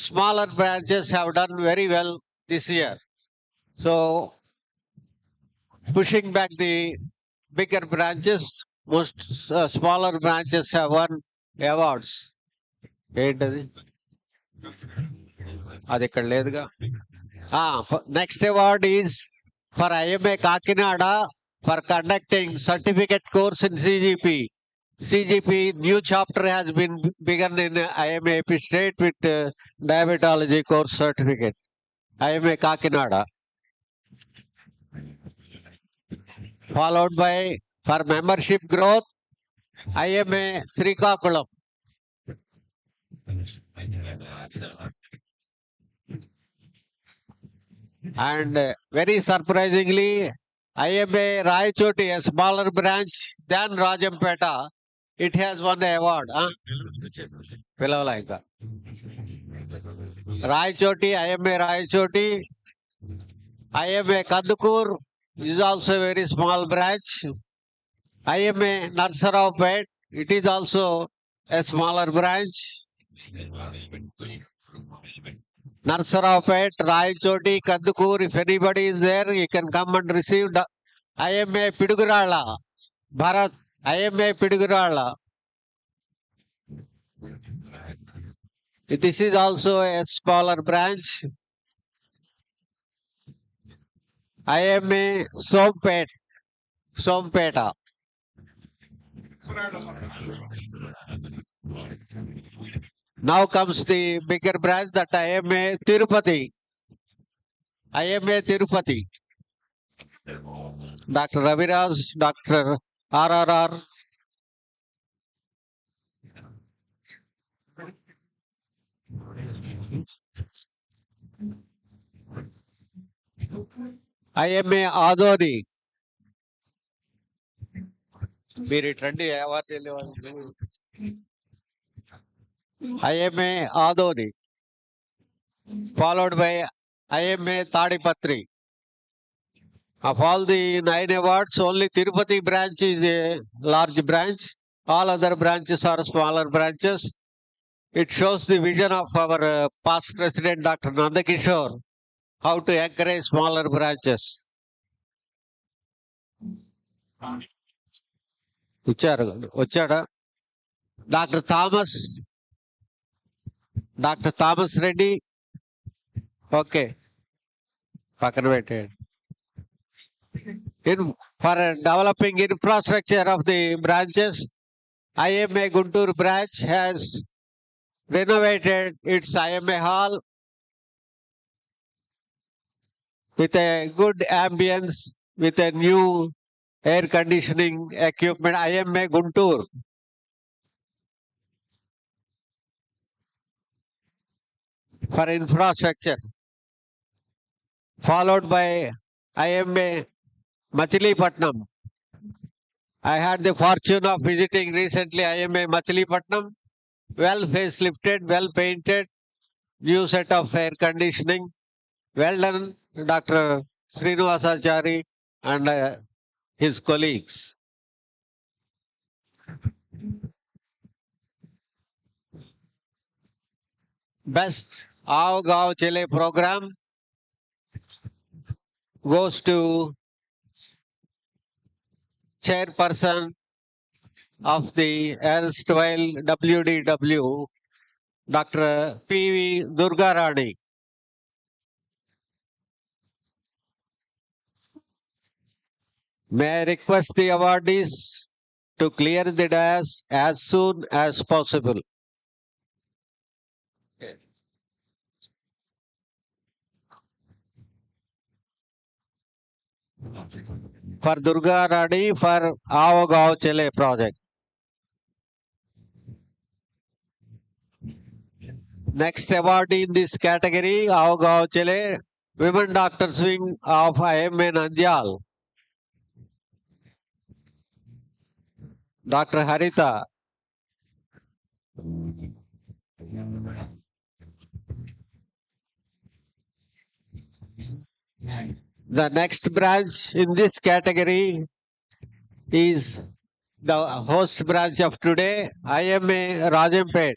smaller branches have done very well this year. So, pushing back the bigger branches, most smaller branches have won awards. ఏంటది అది ఇక్కడ లేదుగా. Next award is for IMA Kakinada for conducting certificate course in CGP. CGP new chapter has been begun in IMA AP State with diabetology course certificate. IMA Kakinada. Followed by for membership growth, IMA Srikakulam. And very surprisingly, IMA Raichoti, a smaller branch than Rajampeta, it has won the award. Pilavalaika. Raichoti, IMA Raichoti, IMA Kadukur is also a very small branch. IMA Narsaraopet, it is also a smaller branch. Narsaraopet, Raichoti, Kadukur, if anybody is there, you can come and receive IMA Pidugurala. Bharat, IMA Pidugurala. This is also a smaller branch. IMA Sompeta. Now comes the bigger branch, that IMA Tirupati. IMA Tirupati. Dr. Raviraj, Dr. RRR. IMA Adoni. మీరు ఇట్రండి award వెళ్ళేవాళ్ళు. IMA Adoni. Followed by IMA Tadipatri. Of all the 9 awards, only Tirupati branch is a large branch. All other branches are smaller branches. It shows the vision of our past president, Dr. Nandakishore, how to encourage smaller branches. వచ్చాడా doctor Thomas Reddy. Okay, పక్కన పెట్టాడు. For developing infrastructure of the branches, IMA Guntur branch has renovated its IMA hall with a good ambience, with a new air conditioning equipment. IMA Guntur. For infrastructure. Followed by IMA Machilipatnam. I had the fortune of visiting recently IMA Machilipatnam. Well facelifted, well painted, new set of air conditioning. Well done, Dr. Srinivasachari and his colleagues. Best Aao Gaon Chile program goes to chairperson of the erstwhile WDW, Dr. P.V. Durgarani. May I request the awardees to clear the dais as soon as possible. for Durga Rani for Avagav Chile project. Next award in this category, Avagav Chile, Women Doctors Wing of IMA Nandyal. Dr. Harita. The next branch in this category is the host branch of today, IMA Rajampet.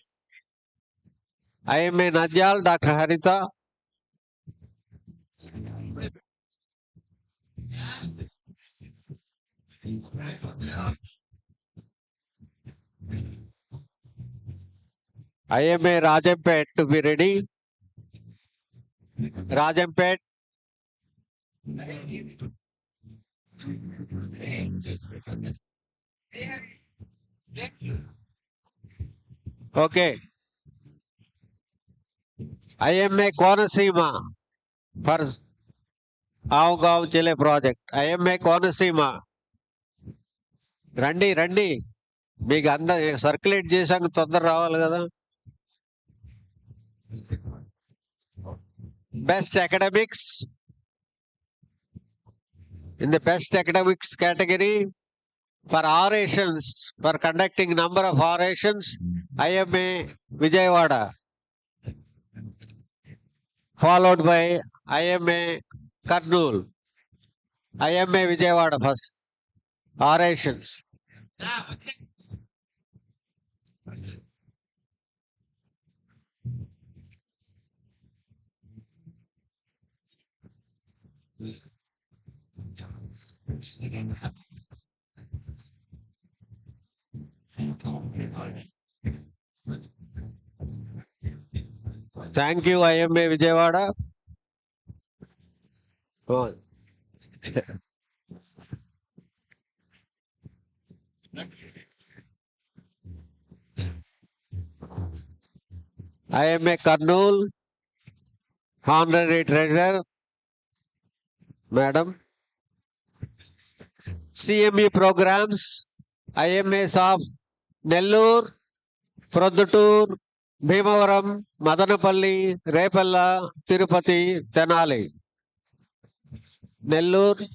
IMA Nandyal, Dr. Harita. IMA Rajampet to be ready. Rajampet. Okay. IMA Konasima for Avagav Chile project. IMA Konasima. రండి రండి మీకు circulate చేశాక తొందర రావాలి కదా. Best academics. In the best academics category for orations, for conducting number of orations, IMA Vijayawada, followed by IMA Kurnool. IMA Vijayawada first, orations. Thank you, IMA Vijayawada. Oh. IMA Kurnool, Honorary Treasurer, Madam. CME programs, IMAs of Nellore, Produttur, Bhimavaram, Madanapalli, Repalla, Tirupati, Tenali. Nellore.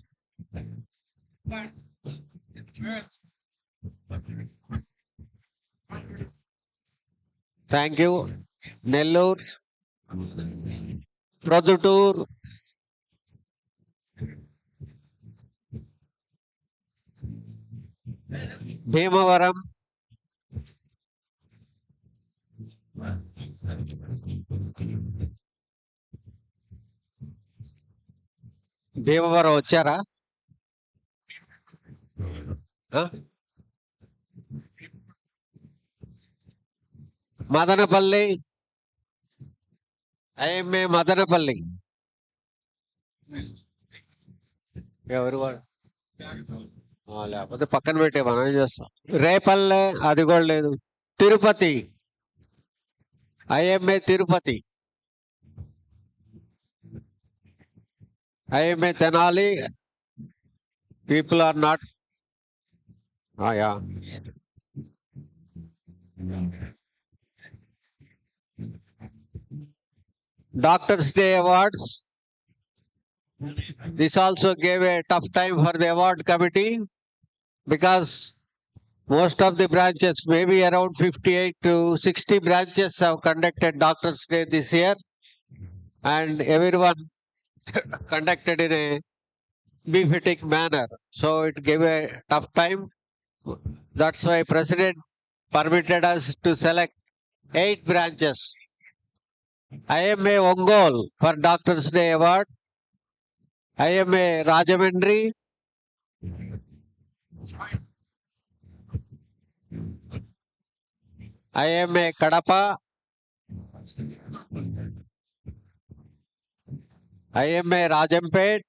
Thank you. Nellore. Produttur. Bhimavaram. Bhimavaram వచ్చారా? Madanapalle, IMA Madanapalle. ఎవరు లేకపోతే పక్కన పెట్టే మనం ఏం చేస్తాం. రేపల్లె అది కూడా లేదు. Tirupati, IMA Tirupati. IMA Tenali, people are not. Yeah. Doctors' Day Awards. This also gave a tough time for the award committee because most of the branches, maybe around 58 to 60 branches have conducted Doctors' Day this year, and everyone conducted in a befitting manner. So it gave a tough time. That's why President permitted us to select 8 branches. IMA Ongole for Doctors' Day Award. IMA Rajamandri. IMA Kadapa. IMA Rajampet.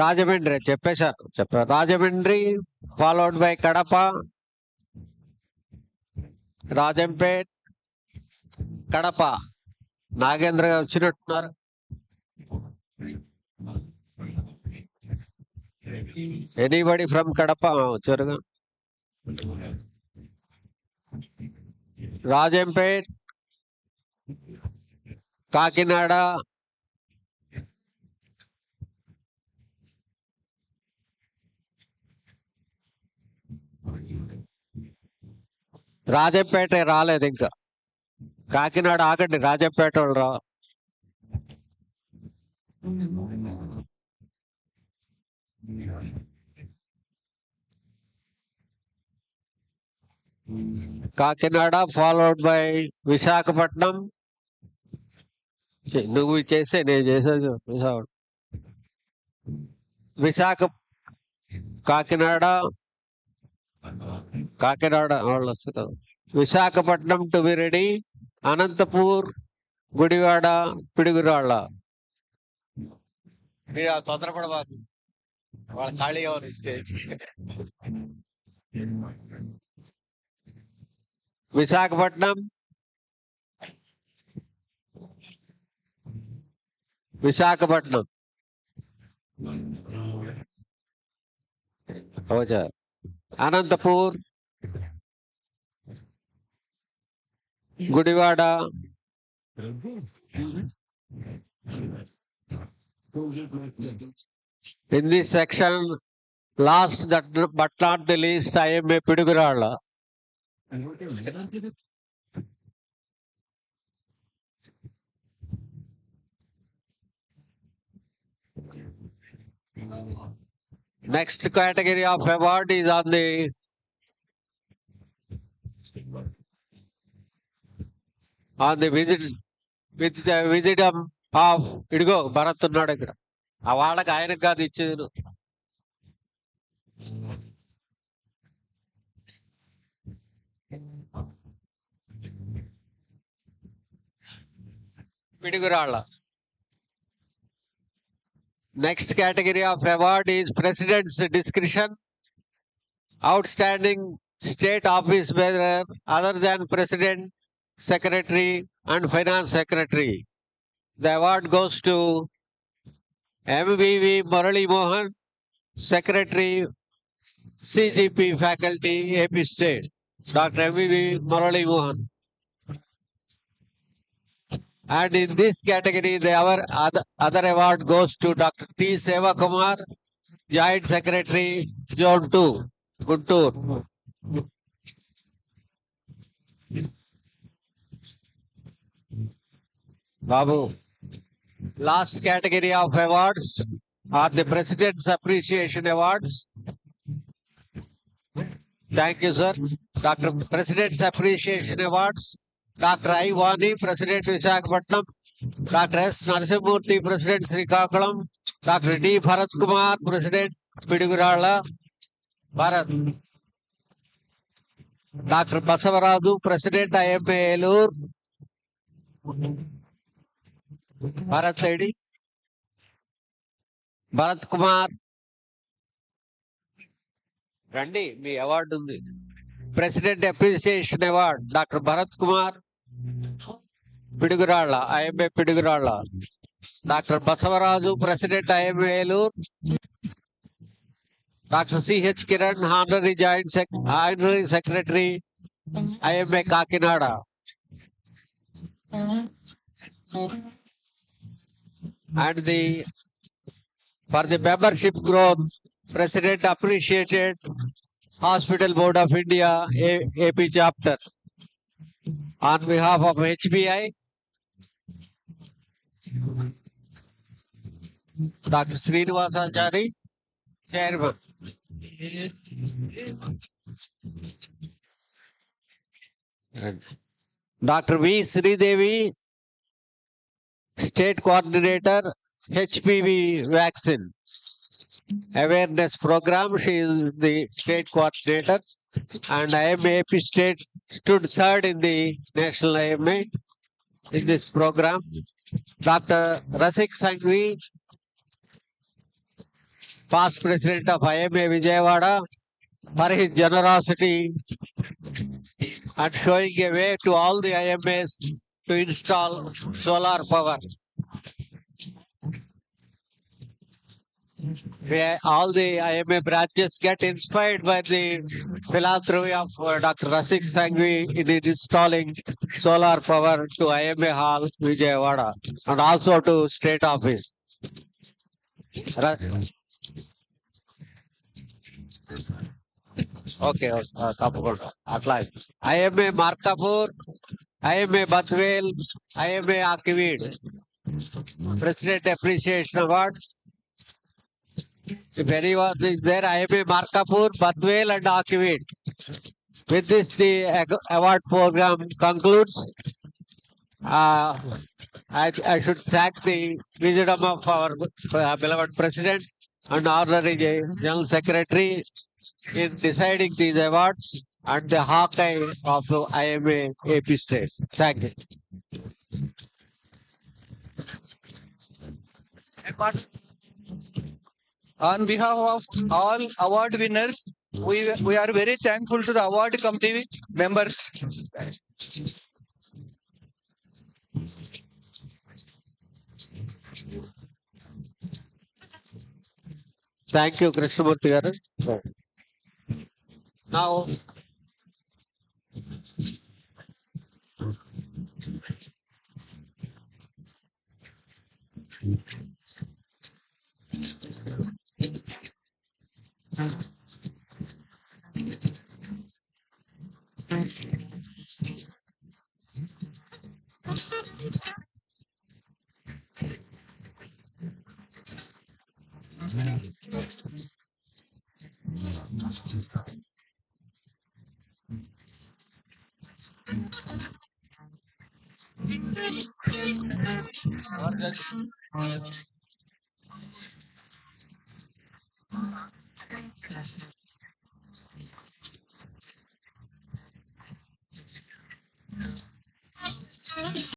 Rajamandri, Rajamandri, followed by Kadapa, Rajampet, Kadapa. Nagendra వచ్చినట్టున్నారు. Anybody from Kadapa? Charuga. Rajampet, Kakinada, Rajampet రాలేదు ఇంకా. కాకినాడ ఆగండి, రాజంపేట వాళ్ళు రా. Kakinada followed by Visakhapatnam. నువ్వు చేసే నేను చేసేది విశాఖ కాకినాడ వాళ్ళు వస్తారు. Visakhapatnam to be ready. Anantapur, Gudivada, Piduguralla. మీరు తొందరపడబాకు, వాళ్ళ ఖాళీ ఎవరు stage. Visakhapatnam, Visakhapatnam, Anantapur, Gudivada, in this section, last but not the least, I am a Pidugurala. Next category of award is on the visit, with the wisdom of ఇదిగో భరత్ ఉన్నాడు ఇక్కడ. ఆ వాళ్ళకి ఆయనకు కాదు ఇచ్చేది. Piduguralla. Next category of award is President's Discretion. Outstanding state office bearer other than President, Secretary and Finance Secretary. The award goes to MVV Murali Mohan, Secretary, CGP Faculty, AP State. Dr. MVV Murali Mohan. And in this category, the other award goes to Dr. T. Seva Kumar, Joint Secretary, Zone 2, Guntur. Babu. Last category of awards are the President's Appreciation Awards. Thank you, sir. Dr. President's Appreciation Awards. Dr. I. Vani, President Visakhapatnam. Dr. S. Narasimurthy, President Srikakulam. Dr. D. Bharat Kumar, President Pidugurala, Bharat. Dr. Basavaraju, President IMA Elur. Bharat lady. Bharat Kumar. Randi, me award undi. President Appreciation Award, Dr. Bharat Kumar, Pidugurala, IMA Pidugurala. Dr. Basavaraju, President IMA Elur. Dr. C.H. Kiran, Honorary Secretary, IMA Kakinada. And for the membership growth, President appreciated Hospital Board of India, AP chapter. On behalf of HBI, Dr. Srinivasachari, Chairman. Dr. V. Sridevi, State Coordinator, HPV Vaccine Awareness Program. She is the State Coordinator, and IMA AP State stood third in the National IMA in this program. Dr. Rasik Sangvi, past President of IMA Vijayawada, for his generosity and showing a way to all the IMAs to install solar power. where all the IMA branches get inspired by the philanthropy of Dr. Rasik Sangvi in installing solar power to IMA Hall, Vijayawada, and also to State Office. Okay, తప్పకుండా అట్లా IMA Markapur, IMA Bathwell, IMA Akivid, President Appreciation Award. If anyone is there, IMA Markapur, Bathwell and Akivid. With this, the award program concludes. I should thank the wisdom of our beloved President and Honorary General Secretary in deciding these awards and the Hawkeye of IMA AP State. Thank you. On behalf of all award winners, we are very thankful to the award committee members. Thank you, Krishnamurthy garu. Now,